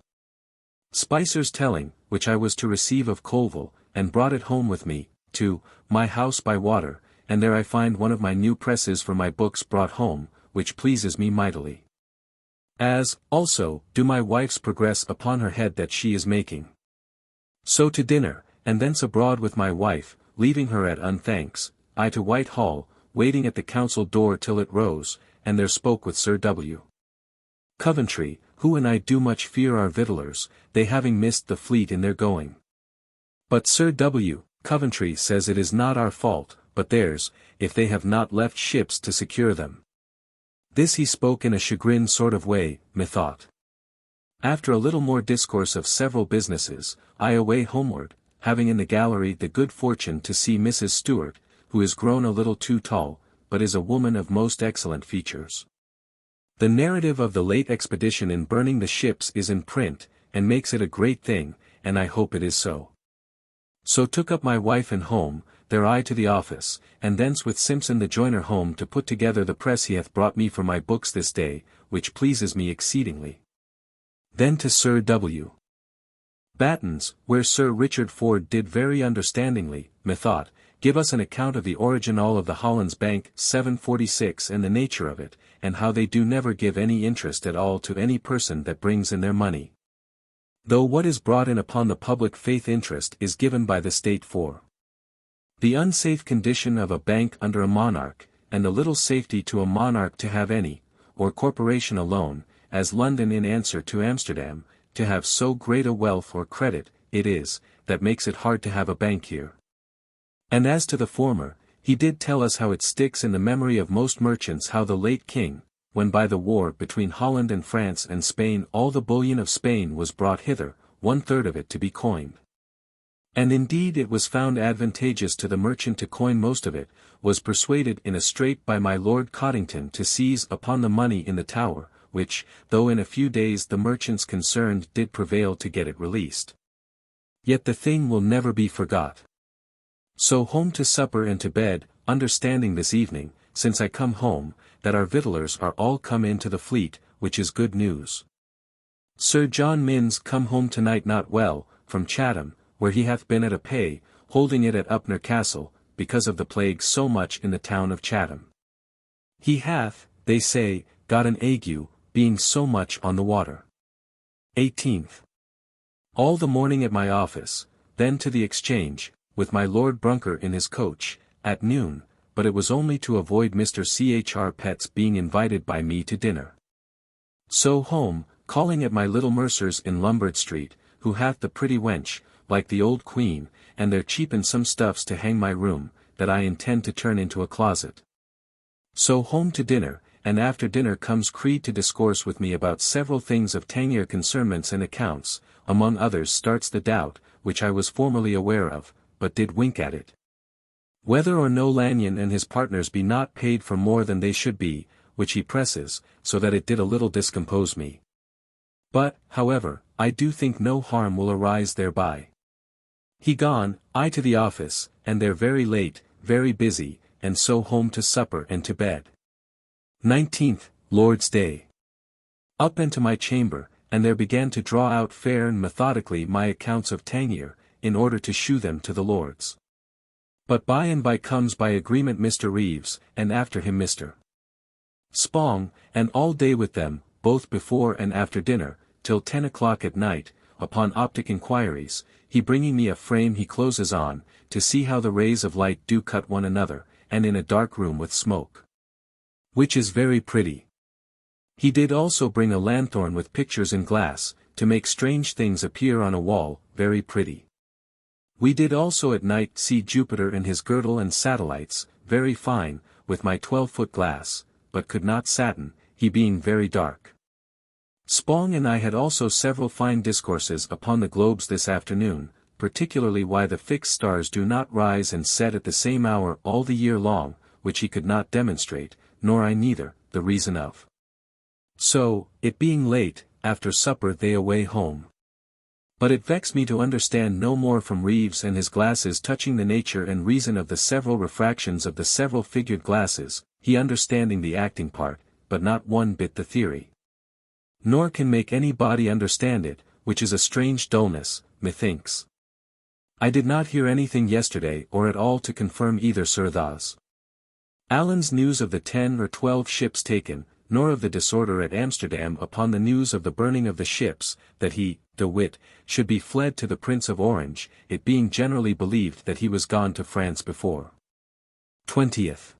Spicer's telling, which I was to receive of Colville, and brought it home with me, to my house by water, and there I find one of my new presses for my books brought home, which pleases me mightily. As, also, do my wife's progress upon her head that she is making. So to dinner, and thence abroad with my wife, leaving her at unthanks, I to Whitehall, waiting at the council door till it rose, and there spoke with Sir W. Coventry, who and I do much fear our victuallers, they having missed the fleet in their going. But Sir W. Coventry says it is not our fault, but theirs, if they have not left ships to secure them. This he spoke in a chagrined sort of way, methought. After a little more discourse of several businesses, I away homeward, having in the gallery the good fortune to see Mrs. Stewart, who is grown a little too tall, but is a woman of most excellent features. The narrative of the late expedition in burning the ships is in print, and makes it a great thing, and I hope it is so. So took up my wife and home, there I to the office, and thence with Simpson the joiner home to put together the press he hath brought me for my books this day, which pleases me exceedingly. Then to Sir W. Batten's, where Sir Richard Ford did very understandingly, methought, give us an account of the origin all of the Hollands Bank 746 and the nature of it, and how they do never give any interest at all to any person that brings in their money. Though what is brought in upon the public faith interest is given by the state for the unsafe condition of a bank under a monarch, and the little safety to a monarch to have any, or corporation alone, as London in answer to Amsterdam, to have so great a wealth or credit, it is, that makes it hard to have a bank here. And as to the former, he did tell us how it sticks in the memory of most merchants how the late king, when by the war between Holland and France and Spain all the bullion of Spain was brought hither, 1/3 of it to be coined. And indeed it was found advantageous to the merchant to coin most of it, was persuaded in a strait by my Lord Coddington to seize upon the money in the Tower, which, though in a few days the merchants concerned did prevail to get it released, yet the thing will never be forgot. So home to supper and to bed, understanding this evening, since I come home, that our victuallers are all come into the fleet, which is good news. Sir John Minns come home tonight not well, from Chatham, where he hath been at a pay, holding it at Upnor Castle, because of the plague so much in the town of Chatham. He hath, they say, got an ague, being so much on the water. 18th. All the morning at my office, then to the Exchange, with my Lord Brunker in his coach, at noon, but it was only to avoid Mr. Chr. Pett's being invited by me to dinner. So home, calling at my little mercer's in Lombard Street, who hath the pretty wench, like the old queen, and they're cheaping some stuffs to hang my room, that I intend to turn into a closet. So home to dinner, and after dinner comes Creed to discourse with me about several things of Tangier concernments and accounts, among others starts the doubt, which I was formerly aware of, but did wink at it, whether or no Lanyon and his partners be not paid for more than they should be, which he presses, so that it did a little discompose me. But, however, I do think no harm will arise thereby. He gone, I to the office, and there very late, very busy, and so home to supper and to bed. 19th, Lord's Day. Up and to my chamber, and there began to draw out fair and methodically my accounts of Tangier, in order to shew them to the lords. But by and by comes by agreement Mr. Reeves, and after him Mr. Spong, and all day with them, both before and after dinner, till 10 o'clock at night, upon optic inquiries, he bringing me a frame he closes on, to see how the rays of light do cut one another, and in a dark room with smoke, which is very pretty. He did also bring a lanthorn with pictures in glass, to make strange things appear on a wall, very pretty. We did also at night see Jupiter and his girdle and satellites, very fine, with my 12-foot glass, but could not satin, he being very dark. Spong and I had also several fine discourses upon the globes this afternoon, particularly why the fixed stars do not rise and set at the same hour all the year long, which he could not demonstrate, nor I neither, the reason of. So, it being late, after supper they away home. But it vexed me to understand no more from Reeves and his glasses touching the nature and reason of the several refractions of the several figured glasses, he understanding the acting part, but not one bit the theory. Nor can make any body understand it, which is a strange dullness, methinks. I did not hear anything yesterday or at all to confirm either Sir Thos. Allen's news of the 10 or 12 ships taken, nor of the disorder at Amsterdam upon the news of the burning of the ships, that he, de Witt, should be fled to the Prince of Orange, it being generally believed that he was gone to France before. 20th.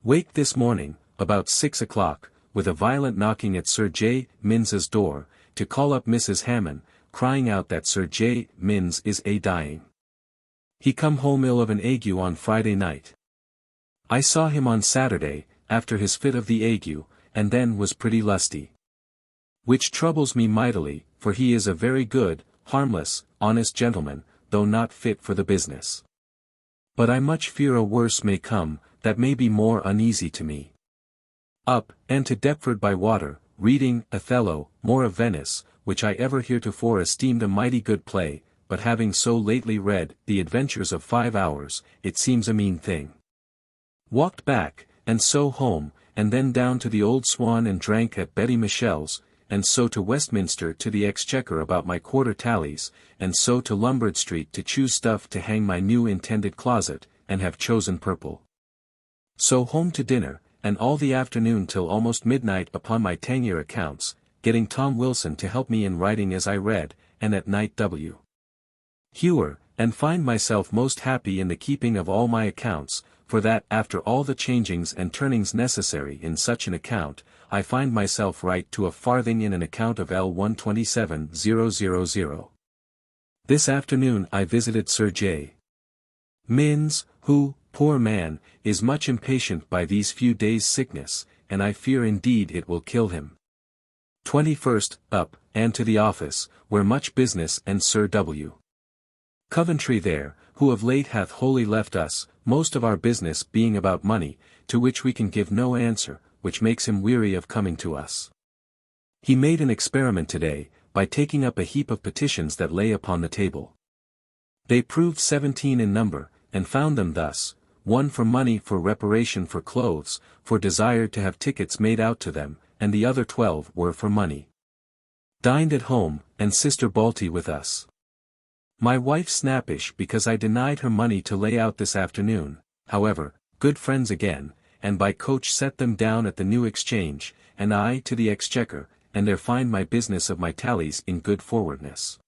Wake this morning, about 6 o'clock, with a violent knocking at Sir J. Minns's door, to call up Mrs. Hammond, crying out that Sir J. Minns is dying. He come home ill of an ague on Friday night. I saw him on Saturday, after his fit of the ague, and then was pretty lusty. Which troubles me mightily, for he is a very good, harmless, honest gentleman, though not fit for the business. But I much fear a worse may come, that may be more uneasy to me. Up, and to Deptford by water, reading Othello, more of Venice, which I ever heretofore esteemed a mighty good play, but having so lately read The Adventures of 5 Hours, it seems a mean thing. Walked back, and so home, and then down to the Old Swan and drank at Betty Michel's, and so to Westminster to the Exchequer about my quarter tallies, and so to Lombard Street to choose stuff to hang my new intended closet, and have chosen purple. So home to dinner, and all the afternoon till almost midnight upon my 10-year accounts, getting Tom Wilson to help me in writing as I read, and at night W. Hewer, and find myself most happy in the keeping of all my accounts, for that after all the changings and turnings necessary in such an account, I find myself right to a farthing in an account of L127,000. This afternoon I visited Sir J. Minns, who, poor man, is much impatient by these few days' sickness, and I fear indeed it will kill him. 21st, up, and to the office, where much business and Sir W. Coventry there, who of late hath wholly left us, most of our business being about money, to which we can give no answer, which makes him weary of coming to us. He made an experiment today, by taking up a heap of petitions that lay upon the table. They proved 17 in number, and found them thus: one for money for reparation for clothes, for desire to have tickets made out to them, and the other 12 were for money. Dined at home, and Sister Balty with us. My wife snappish because I denied her money to lay out this afternoon, however, good friends again, and by coach set them down at the New Exchange, and I to the Exchequer, and there find my business of my tallies in good forwardness.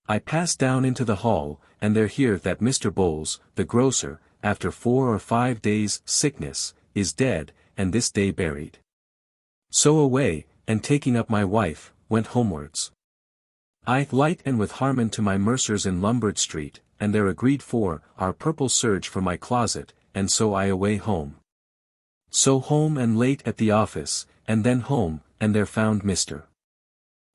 I pass down into the hall, and there hear that Mr. Bowles, the grocer, after 4 or 5 days' sickness, is dead, and this day buried. So away, and taking up my wife, went homewards. I light and with Harmon to my mercer's in Lombard Street, and there agreed for our purple serge for my closet, and so I away home. So home and late at the office, and then home, and there found Mr.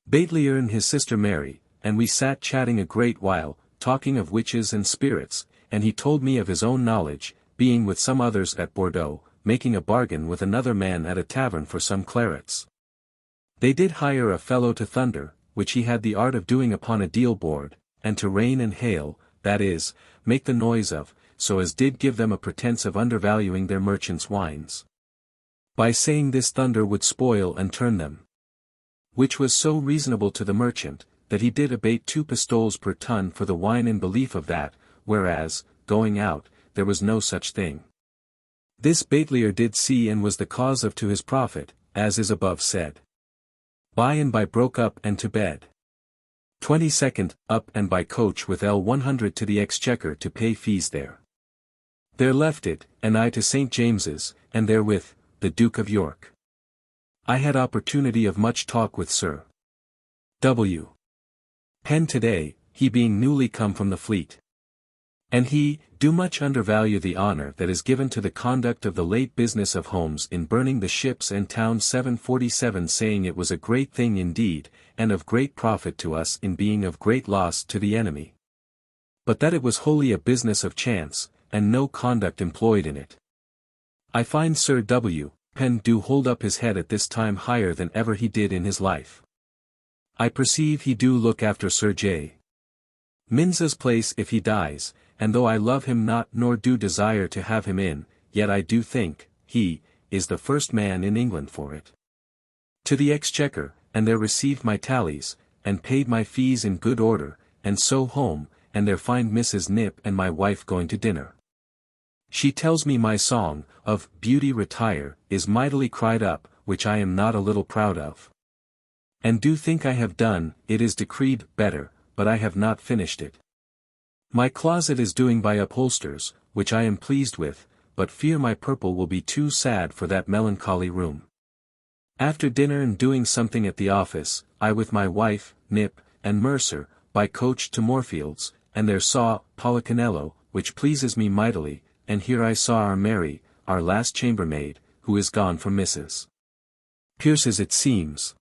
Batelier and his sister Mary, and we sat chatting a great while, talking of witches and spirits, and he told me of his own knowledge, being with some others at Bordeaux, making a bargain with another man at a tavern for some clarets. They did hire a fellow to thunder, which he had the art of doing upon a deal board, and to rain and hail, that is, make the noise of, so as did give them a pretence of undervaluing their merchants' wines. By saying this thunder would spoil and turn them. Which was so reasonable to the merchant, that he did abate 2 pistoles per ton for the wine in belief of that, whereas, going out, there was no such thing. This Batelier did see and was the cause of to his profit, as is above said. By and by broke up and to bed. 22nd, up and by coach with L100 to the Exchequer to pay fees there. There left it, and I to St. James's, and therewith, the Duke of York. I had opportunity of much talk with Sir W. Penn today, he being newly come from the fleet. And he, do much undervalue the honor that is given to the conduct of the late business of Holmes in burning the ships and town 747, saying it was a great thing indeed, and of great profit to us in being of great loss to the enemy. But that it was wholly a business of chance, and no conduct employed in it. I find Sir W. Penn do hold up his head at this time higher than ever he did in his life. I perceive he do look after Sir J. Minns's place if he dies, and though I love him not nor do desire to have him in, yet I do think, he, is the first man in England for it. To the Exchequer, and there received my tallies, and paid my fees in good order, and so home, and there find Mrs. Nip and my wife going to dinner. She tells me my song, of Beauty Retire, is mightily cried up, which I am not a little proud of. And do think I have done, it is decreed, better, but I have not finished it. My closet is doing by upholsters, which I am pleased with, but fear my purple will be too sad for that melancholy room. After dinner and doing something at the office, I with my wife, Nip, and Mercer, by coach to Moorfields, and there saw Policanello, which pleases me mightily, and here I saw our Mary, our last chambermaid, who is gone from Mrs. Pierce's it seems.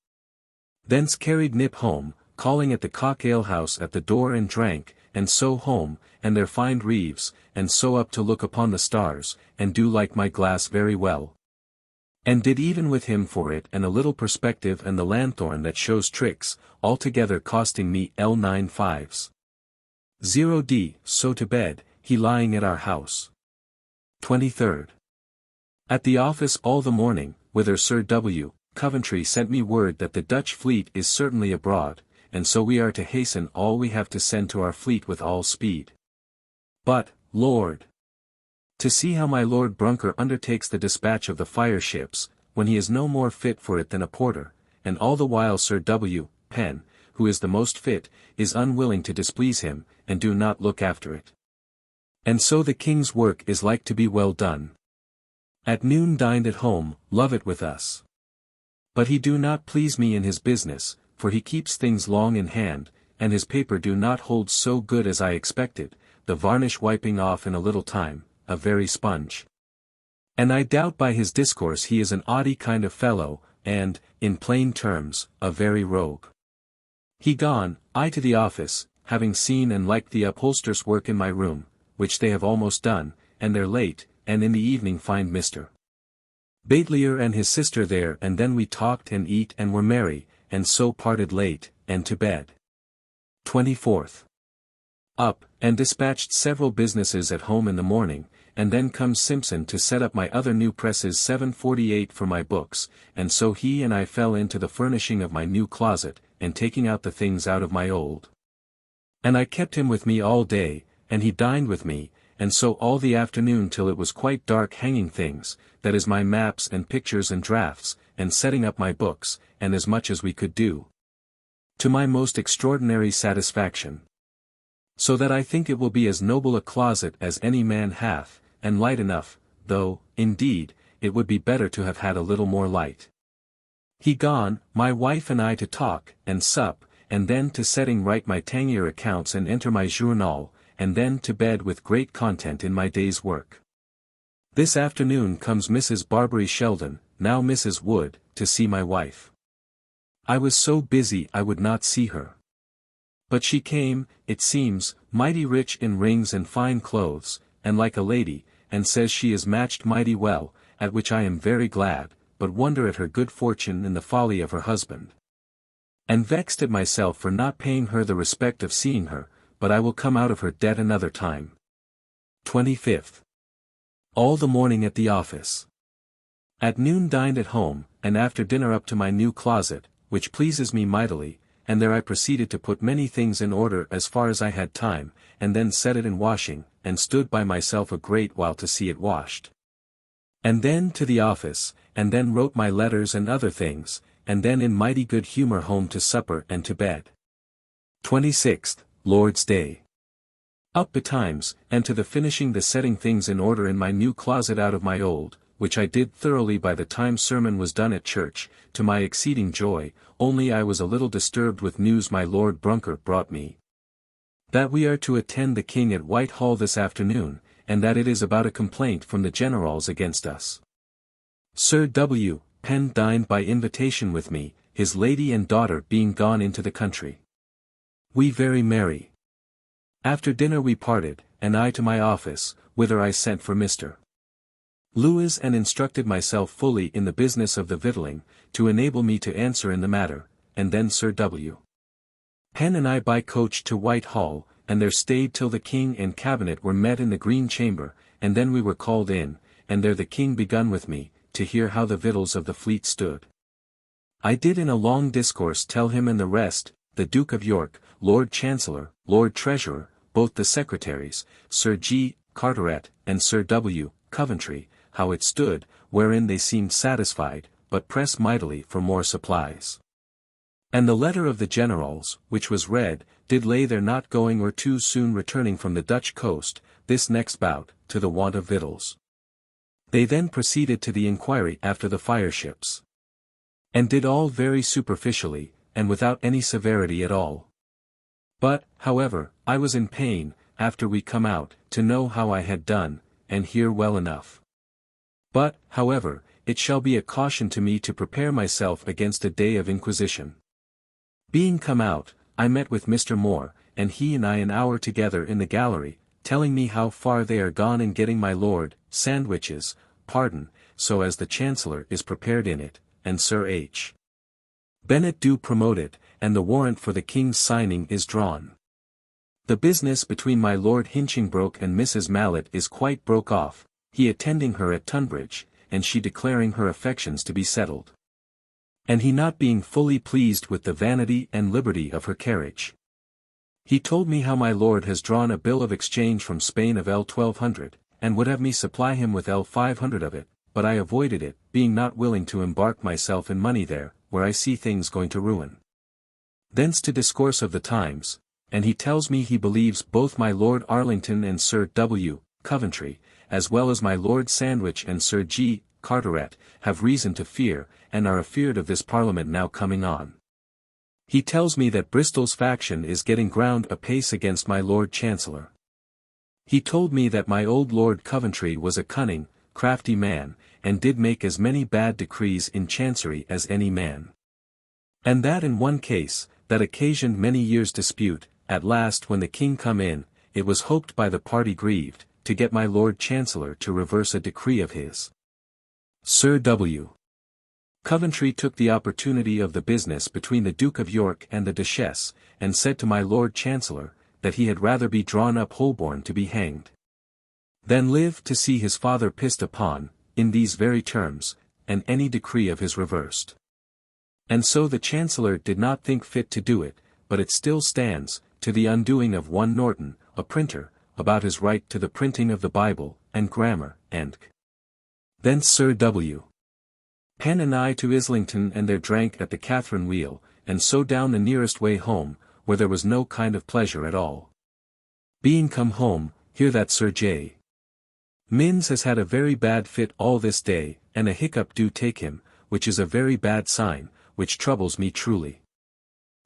Thence carried Nip home, calling at the Cock Ale House at the door and drank, and so home, and there find Reeves, and so up to look upon the stars, and do like my glass very well. And did even with him for it and a little perspective and the lanthorn that shows tricks, altogether costing me L9 fives. 0d, so to bed, he lying at our house. 23rd. At the office all the morning, whither Sir W. Coventry sent me word that the Dutch fleet is certainly abroad, and so we are to hasten all we have to send to our fleet with all speed. But, Lord! To see how my Lord Brunker undertakes the dispatch of the fire ships, when he is no more fit for it than a porter, and all the while Sir W. Penn, who is the most fit, is unwilling to displease him, and do not look after it. And so the king's work is like to be well done. At noon dined at home, love it with us. But he do not please me in his business, for he keeps things long in hand, and his paper do not hold so good as I expected, the varnish wiping off in a little time, a very sponge. And I doubt by his discourse he is an oddie kind of fellow, and, in plain terms, a very rogue. He gone, I to the office, having seen and liked the upholster's work in my room, which they have almost done, and they're late, and in the evening find Mr. Batelier and his sister there, and then we talked and eat and were merry, and so parted late, and to bed. 24th. Up, and dispatched several businesses at home in the morning, and then comes Simpson to set up my other new presses 748 for my books, and so he and I fell into the furnishing of my new closet, and taking out the things out of my old. And I kept him with me all day, and he dined with me, and so all the afternoon till it was quite dark hanging things, that is my maps and pictures and drafts, and setting up my books, and as much as we could do. To my most extraordinary satisfaction. So that I think it will be as noble a closet as any man hath, and light enough, though, indeed, it would be better to have had a little more light. He gone, my wife and I to talk, and sup, and then to setting right my Tangier accounts and enter my journal, and then to bed with great content in my day's work. This afternoon comes Mrs. Barbary Sheldon, now Mrs. Wood, to see my wife. I was so busy I would not see her. But she came, it seems, mighty rich in rings and fine clothes, and like a lady, and says she is matched mighty well, at which I am very glad, but wonder at her good fortune and the folly of her husband. And vexed at myself for not paying her the respect of seeing her, but I will come out of her debt another time. 25th. All the morning at the office. At noon dined at home, and after dinner up to my new closet, which pleases me mightily, and there I proceeded to put many things in order as far as I had time, and then set it in washing, and stood by myself a great while to see it washed. And then to the office, and then wrote my letters and other things, and then in mighty good humor home to supper and to bed. 26th, Lord's Day. Up betimes, and to the finishing the setting things in order in my new closet out of my old, which I did thoroughly by the time sermon was done at church, to my exceeding joy, only I was a little disturbed with news my Lord Brunker brought me. That we are to attend the King at Whitehall this afternoon, and that it is about a complaint from the generals against us. Sir W. Penn dined by invitation with me, his lady and daughter being gone into the country. We very merry. After dinner we parted, and I to my office, whither I sent for Mr. Lewis and instructed myself fully in the business of the victualling, to enable me to answer in the matter, and then Sir W. Penn and I by coach to Whitehall, and there stayed till the King and Cabinet were met in the Green Chamber, and then we were called in, and there the King begun with me, to hear how the victuals of the fleet stood. I did in a long discourse tell him and the rest, the Duke of York, Lord Chancellor, Lord Treasurer, both the Secretaries, Sir G. Carteret, and Sir W. Coventry, how it stood, wherein they seemed satisfied, but pressed mightily for more supplies. And the letter of the generals, which was read, did lay their not going or too soon returning from the Dutch coast, this next bout, to the want of victuals. They then proceeded to the inquiry after the fireships. And did all very superficially, and without any severity at all. But, however, I was in pain, after we come out, to know how I had done, and hear well enough. But, however, it shall be a caution to me to prepare myself against a day of inquisition. Being come out, I met with Mr. Moore, and he and I an hour together in the gallery, telling me how far they are gone in getting my Lord Sandwich's pardon, so as the Chancellor is prepared in it, and Sir H. Bennet do promote it, and the warrant for the King's signing is drawn. The business between my Lord Hinchingbroke and Mrs. Mallet is quite broke off, he attending her at Tunbridge, and she declaring her affections to be settled. And he not being fully pleased with the vanity and liberty of her carriage. He told me how my lord has drawn a bill of exchange from Spain of L 1200, and would have me supply him with L 500 of it, but I avoided it, being not willing to embark myself in money there, where I see things going to ruin. Thence to discourse of the times, and he tells me he believes both my Lord Arlington and Sir W. Coventry, as well as my Lord Sandwich and Sir G. Carteret, have reason to fear, and are afeard of this Parliament now coming on. He tells me that Bristol's faction is getting ground apace against my Lord Chancellor. He told me that my old Lord Coventry was a cunning, crafty man, and did make as many bad decrees in Chancery as any man. And that in one case, that occasioned many years' dispute, at last when the King come in, it was hoped by the party grieved, to get my Lord Chancellor to reverse a decree of his. Sir W. Coventry took the opportunity of the business between the Duke of York and the Duchess, and said to my Lord Chancellor, that he had rather be drawn up Holborn to be hanged than live to see his father pissed upon, in these very terms, and any decree of his reversed. And so the Chancellor did not think fit to do it, but it still stands, to the undoing of one Norton, a printer, about his right to the printing of the Bible, and grammar, and thence Sir W. Penn and I to Islington and there drank at the Catherine Wheel, and so down the nearest way home, where there was no kind of pleasure at all. Being come home, hear that Sir J. Minns has had a very bad fit all this day, and a hiccup do take him, which is a very bad sign, which troubles me truly.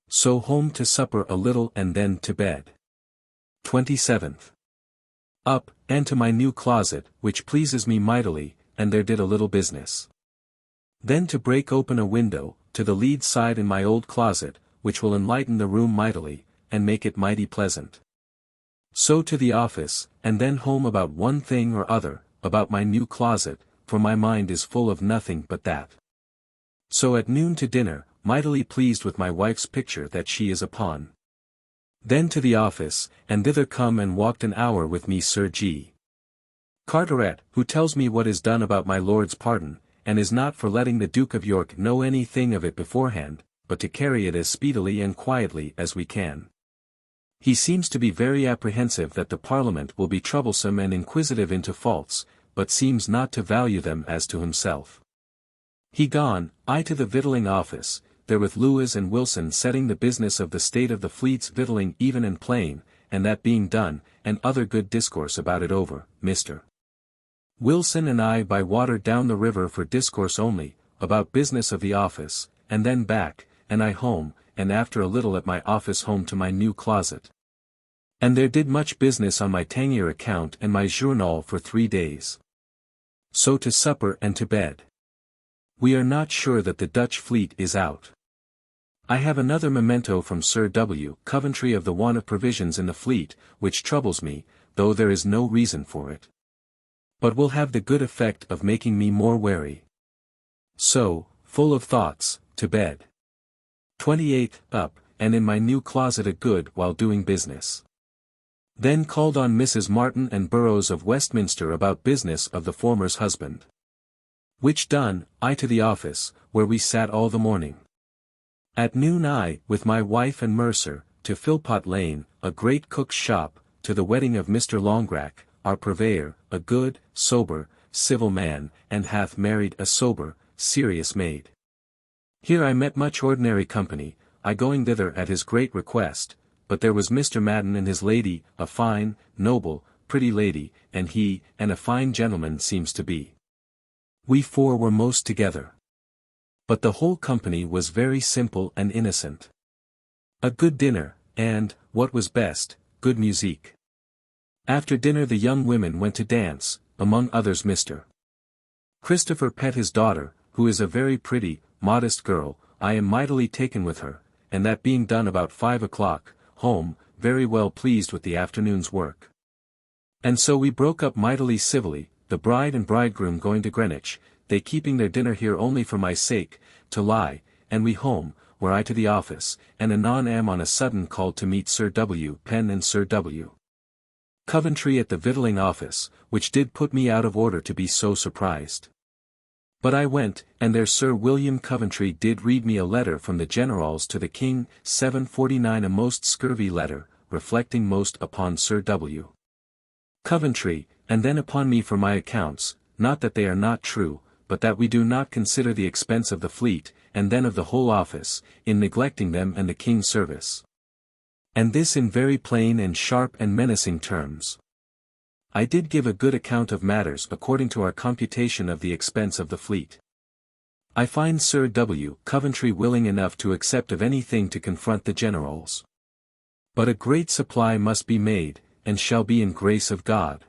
So home to supper a little and then to bed. 27th. Up, and to my new closet, which pleases me mightily, and there did a little business. Then to break open a window, to the lead side in my old closet, which will enlighten the room mightily, and make it mighty pleasant. So to the office, and then home about one thing or other, about my new closet, for my mind is full of nothing but that. So at noon to dinner, mightily pleased with my wife's picture that she is upon. Then to the office, and thither come and walked an hour with me Sir G. Carteret, who tells me what is done about my lord's pardon, and is not for letting the Duke of York know any thing of it beforehand, but to carry it as speedily and quietly as we can. He seems to be very apprehensive that the Parliament will be troublesome and inquisitive into faults, but seems not to value them as to himself. He gone, I to the victualling office, there with Lewis and Wilson setting the business of the state of the fleet's victualling even and plain, and that being done, and other good discourse about it over, Mr. Wilson and I by water down the river for discourse only, about business of the office, and then back, and I home, and after a little at my office home to my new closet. And there did much business on my Tangier account and my journal for 3 days. So to supper and to bed. We are not sure that the Dutch fleet is out. I have another memento from Sir W. Coventry of the want of provisions in the fleet, which troubles me, though there is no reason for it. But will have the good effect of making me more wary. So, full of thoughts, to bed. 28th, up, and in my new closet a good while doing business. Then called on Mrs. Martin and Burrows of Westminster about business of the former's husband. Which done, I to the office, where we sat all the morning. At noon I, with my wife and Mercer, to Philpot Lane, a great cook's shop, to the wedding of Mr. Longrack, our purveyor, a good, sober, civil man, and hath married a sober, serious maid. Here I met much ordinary company, I going thither at his great request, but there was Mr. Madden and his lady, a fine, noble, pretty lady, and he, and a fine gentleman seems to be. We 4 were most together. But the whole company was very simple and innocent. A good dinner, and, what was best, good music. After dinner the young women went to dance, among others Mr. Christopher Pett his daughter, who is a very pretty, modest girl, I am mightily taken with her, and that being done about 5 o'clock, home, very well pleased with the afternoon's work. And so we broke up mightily civilly, the bride and bridegroom going to Greenwich, they keeping their dinner here only for my sake, to lie, and we home, where I to the office, and anon am on a sudden called to meet Sir W. Penn and Sir W. Coventry at the victualling office, which did put me out of order to be so surprised. But I went, and there Sir William Coventry did read me a letter from the generals to the king, 749, a most scurvy letter, reflecting most upon Sir W. Coventry, and then upon me for my accounts, not that they are not true, but that we do not consider the expense of the fleet, and then of the whole office, in neglecting them and the king's service. And this in very plain and sharp and menacing terms. I did give a good account of matters according to our computation of the expense of the fleet. I find Sir W. Coventry willing enough to accept of anything to confront the generals. But a great supply must be made, and shall be in grace of God.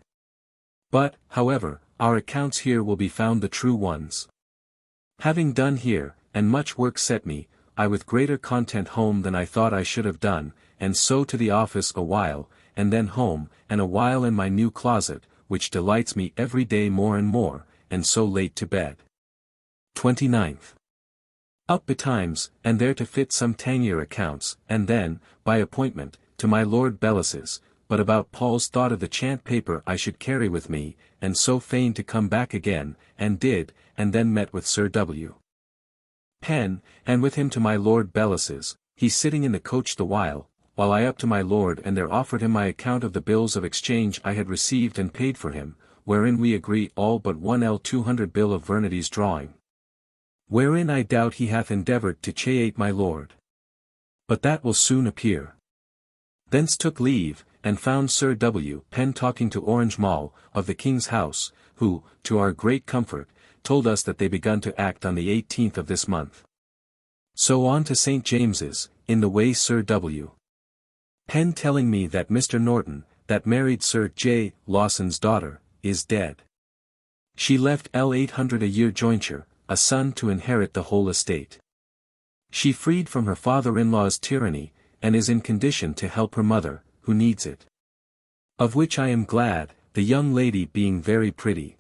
But, however, our accounts here will be found the true ones. Having done here, and much work set me, I with greater content home than I thought I should have done, and so to the office a while, and then home, and a while in my new closet, which delights me every day more and more, and so late to bed. 29th. Up betimes, and there to fit some Tangier accounts, and then, by appointment, to my Lord Bellas's, but about Paul's thought of the chant paper I should carry with me, and so fain to come back again, and did, and then met with Sir W. Penn, and with him to my Lord Bellas's, he sitting in the coach the while I up to my lord and there offered him my account of the bills of exchange I had received and paid for him, wherein we agree all but 1 200 bill of Vernity's drawing. Wherein I doubt he hath endeavoured to cheate my lord. But that will soon appear. Thence took leave, and found Sir W. Penn talking to Orange Mall, of the King's House, who, to our great comfort, told us that they begun to act on the 18th of this month. So on to St. James's, in the way Sir W. Penn telling me that Mr. Norton, that married Sir J. Lawson's daughter, is dead. She left L800 a year jointure, a son to inherit the whole estate. She freed from her father-in-law's tyranny, and is in condition to help her mother, who needs it. Of which I am glad, the young lady being very pretty.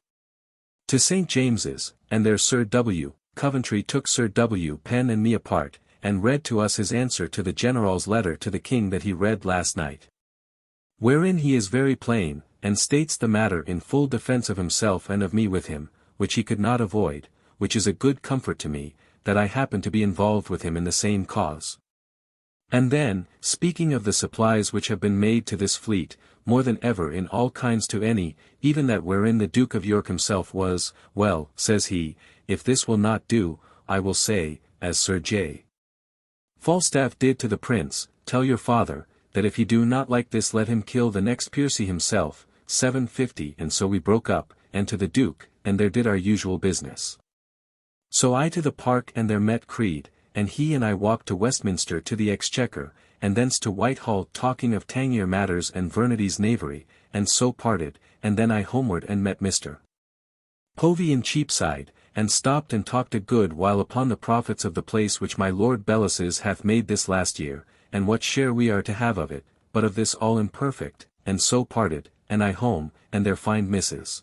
To St. James's, and there Sir W. Coventry took Sir W. Penn and me apart, and read to us his answer to the general's letter to the king that he read last night. Wherein he is very plain, and states the matter in full defence of himself and of me with him, which he could not avoid, which is a good comfort to me, that I happen to be involved with him in the same cause. And then, speaking of the supplies which have been made to this fleet, more than ever in all kinds to any, even that wherein the Duke of York himself was, well, says he, if this will not do, I will say, as Sir J. Falstaff did to the prince, tell your father, that if he do not like this let him kill the next Piercy himself, 750, and so we broke up, and to the Duke, and there did our usual business. So I to the Park and there met Creed, and he and I walked to Westminster to the Exchequer, and thence to Whitehall talking of Tangier matters and Vernity's knavery, and so parted, and then I homeward and met Mr. Povey in Cheapside, and stopped and talked a good while upon the profits of the place which my Lord Bellas's hath made this last year, and what share we are to have of it, but of this all imperfect, and so parted, and I home, and there find Mrs.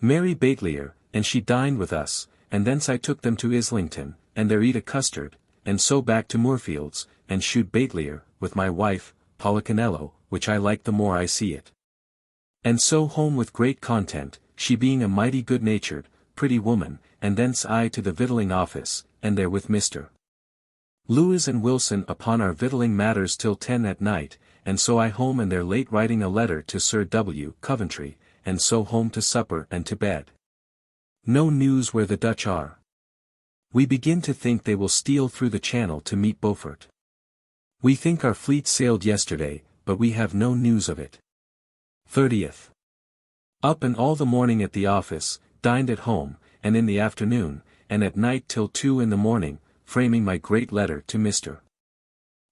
Mary Batelier, and she dined with us, and thence I took them to Islington, and there eat a custard, and so back to Moorfields, and shoot Batelier, with my wife, Policanello, which I like the more I see it. And so home with great content, she being a mighty good-natured, pretty woman, and thence I to the victualling office, and there with Mr. Lewis and Wilson upon our victualling matters till 10 at night, and so I home and there late writing a letter to Sir W. Coventry, and so home to supper and to bed. No news where the Dutch are. We begin to think they will steal through the Channel to meet Beaufort. We think our fleet sailed yesterday, but we have no news of it. 30th. Up and all the morning at the office, dined at home, and in the afternoon, and at night till 2 in the morning, framing my great letter to Mr.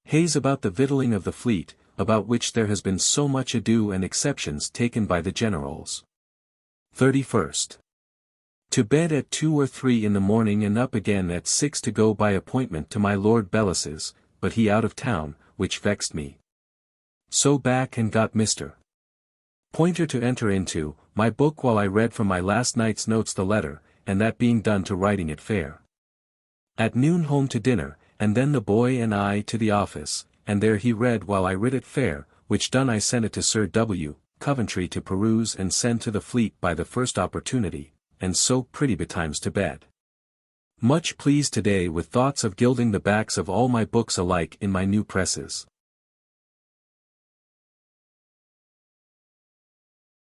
Hayes about the victualling of the fleet, about which there has been so much ado and exceptions taken by the generals. 31st. To bed at 2 or 3 in the morning and up again at 6 to go by appointment to my Lord Bellas's, but he out of town, which vexed me. So back and got Mr. Pointer to enter into my book while I read from my last night's notes the letter, and that being done to writing it fair. At noon home to dinner, and then the boy and I to the office, and there he read while I writ it fair, which done I sent it to Sir W. Coventry to peruse and send to the fleet by the first opportunity, and so pretty betimes to bed. Much pleased today with thoughts of gilding the backs of all my books alike in my new presses.